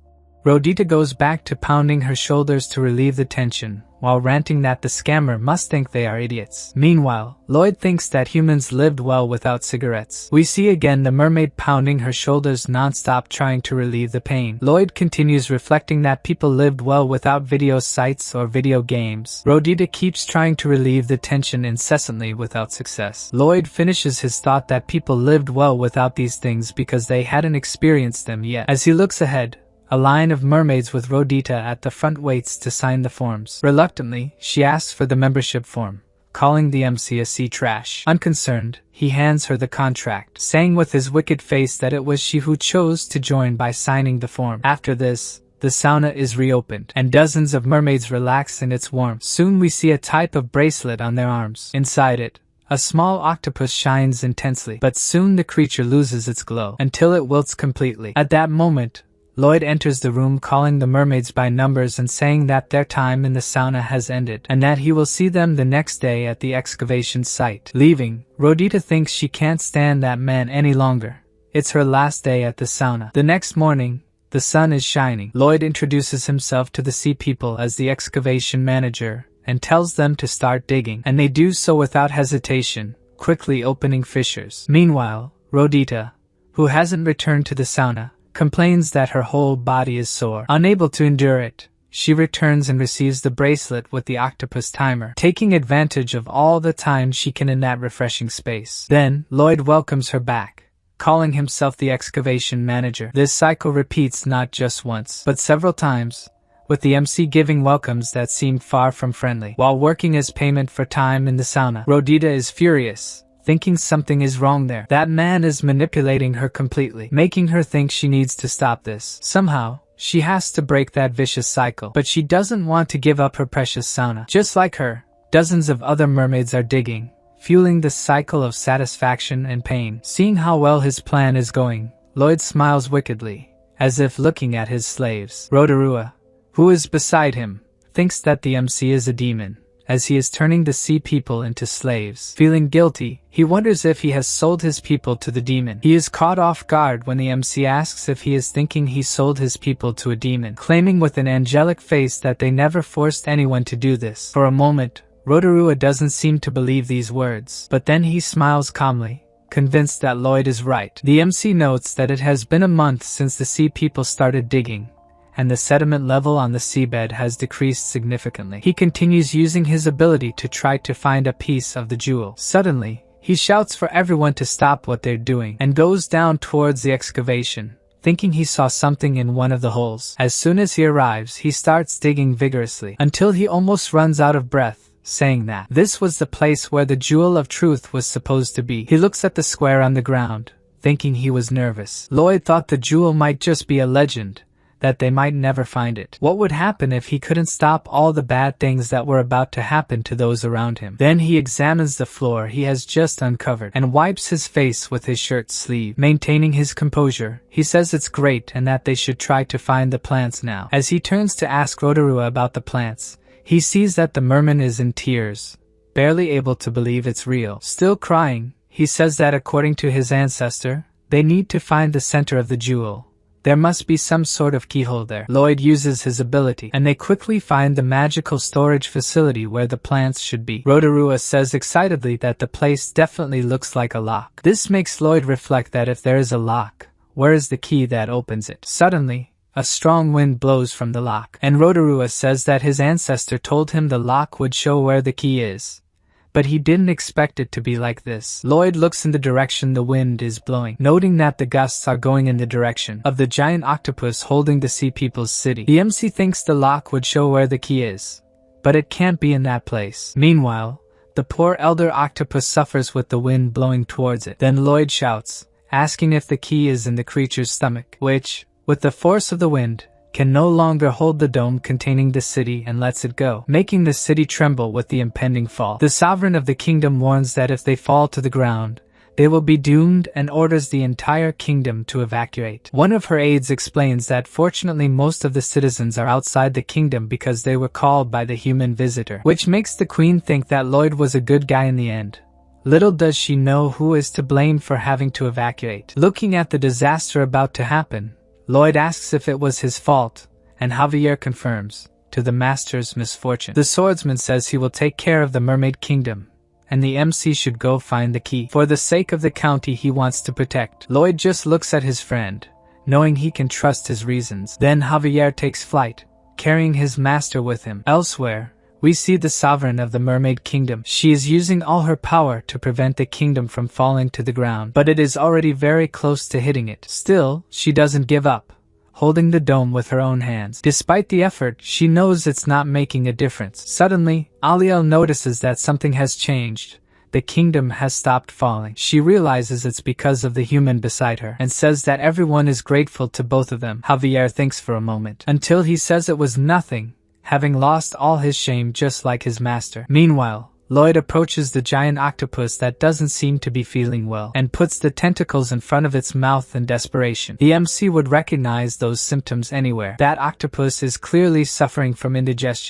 Rhodita goes back to pounding her shoulders to relieve the tension, while ranting that the scammer must think they are idiots. Meanwhile, Lloyd thinks that humans lived well without cigarettes. We see again the mermaid pounding her shoulders non-stop trying to relieve the pain. Lloyd continues reflecting that people lived well without video sites or video games. Rhodita keeps trying to relieve the tension incessantly without success. Lloyd finishes his thought that people lived well without these things because they hadn't experienced them yet. As he looks ahead, a line of mermaids with Rhodita at the front waits to sign the forms. Reluctantly, she asks for the membership form, calling the MC a sea trash. Unconcerned, he hands her the contract, saying with his wicked face that it was she who chose to join by signing the form. After this, the sauna is reopened, and dozens of mermaids relax in its warmth. Soon we see a type of bracelet on their arms. Inside it, a small octopus shines intensely, but soon the creature loses its glow, until it wilts completely. At that moment, Lloyd enters the room calling the mermaids by numbers and saying that their time in the sauna has ended, and that he will see them the next day at the excavation site. Leaving, Rhodita thinks she can't stand that man any longer. It's her last day at the sauna. The next morning, the sun is shining. Lloyd introduces himself to the sea people as the excavation manager, and tells them to start digging, and they do so without hesitation, quickly opening fissures. Meanwhile, Rhodita, who hasn't returned to the sauna, complains that her whole body is sore. Unable to endure it, she returns and receives the bracelet with the octopus timer, taking advantage of all the time she can in that refreshing space. Then, Lloyd welcomes her back, calling himself the excavation manager. This cycle repeats not just once, but several times, with the MC giving welcomes that seem far from friendly. While working as payment for time in the sauna, Rhodita is furious, thinking something is wrong there. That man is manipulating her completely, making her think she needs to stop this. Somehow, she has to break that vicious cycle, but she doesn't want to give up her precious sauna. Just like her, dozens of other mermaids are digging, fueling the cycle of satisfaction and pain. Seeing how well his plan is going, Lloyd smiles wickedly, as if looking at his slaves. Rotorua, who is beside him, thinks that the MC is a demon, as he is turning the sea people into slaves. Feeling guilty, he wonders if he has sold his people to the demon. He is caught off guard when the MC asks if he is thinking he sold his people to a demon, claiming with an angelic face that they never forced anyone to do this. For a moment, Rotorua doesn't seem to believe these words, but then he smiles calmly, convinced that Lloyd is right. The MC notes that it has been a month since the sea people started digging, and the sediment level on the seabed has decreased significantly. He continues using his ability to try to find a piece of the jewel. Suddenly, he shouts for everyone to stop what they're doing, and goes down towards the excavation, thinking he saw something in one of the holes. As soon as he arrives, he starts digging vigorously, until he almost runs out of breath, saying that this was the place where the jewel of truth was supposed to be. He looks at the square on the ground, thinking he was nervous. Lloyd thought the jewel might just be a legend, that they might never find it. What would happen if he couldn't stop all the bad things that were about to happen to those around him? Then he examines the floor he has just uncovered, and wipes his face with his shirt sleeve. Maintaining his composure, he says it's great and that they should try to find the plants now. As he turns to ask Rotorua about the plants, he sees that the merman is in tears, barely able to believe it's real. Still crying, he says that according to his ancestor, they need to find the center of the jewel. There must be some sort of keyhole there. Lloyd uses his ability, and they quickly find the magical storage facility where the plants should be. Rotorua says excitedly that the place definitely looks like a lock. This makes Lloyd reflect that if there is a lock, where is the key that opens it? Suddenly, a strong wind blows from the lock, and Rotorua says that his ancestor told him the lock would show where the key is, but he didn't expect it to be like this. Lloyd looks in the direction the wind is blowing, noting that the gusts are going in the direction of the giant octopus holding the sea people's city. The MC thinks the lock would show where the key is, but it can't be in that place. Meanwhile, the poor elder octopus suffers with the wind blowing towards it. Then Lloyd shouts, asking if the key is in the creature's stomach, which, with the force of the wind, can no longer hold the dome containing the city and lets it go, making the city tremble with the impending fall. The sovereign of the kingdom warns that if they fall to the ground, they will be doomed and orders the entire kingdom to evacuate. One of her aides explains that fortunately most of the citizens are outside the kingdom because they were called by the human visitor, which makes the queen think that Lloyd was a good guy in the end. Little does she know who is to blame for having to evacuate. Looking at the disaster about to happen, Lloyd asks if it was his fault, and Javier confirms, to the master's misfortune. The swordsman says he will take care of the mermaid kingdom, and the MC should go find the key. For the sake of the county he wants to protect. Lloyd just looks at his friend, knowing he can trust his reasons. Then Javier takes flight, carrying his master with him. Elsewhere, we see the sovereign of the mermaid kingdom. She is using all her power to prevent the kingdom from falling to the ground, but it is already very close to hitting it. Still, she doesn't give up, holding the dome with her own hands. Despite the effort, she knows it's not making a difference. Suddenly, Aliel notices that something has changed. The kingdom has stopped falling. She realizes it's because of the human beside her, and says that everyone is grateful to both of them. Javier thinks for a moment, until he says it was nothing, having lost all his shame just like his master. Meanwhile, Lloyd approaches the giant octopus that doesn't seem to be feeling well, and puts the tentacles in front of its mouth in desperation. The MC would recognize those symptoms anywhere. That octopus is clearly suffering from indigestion.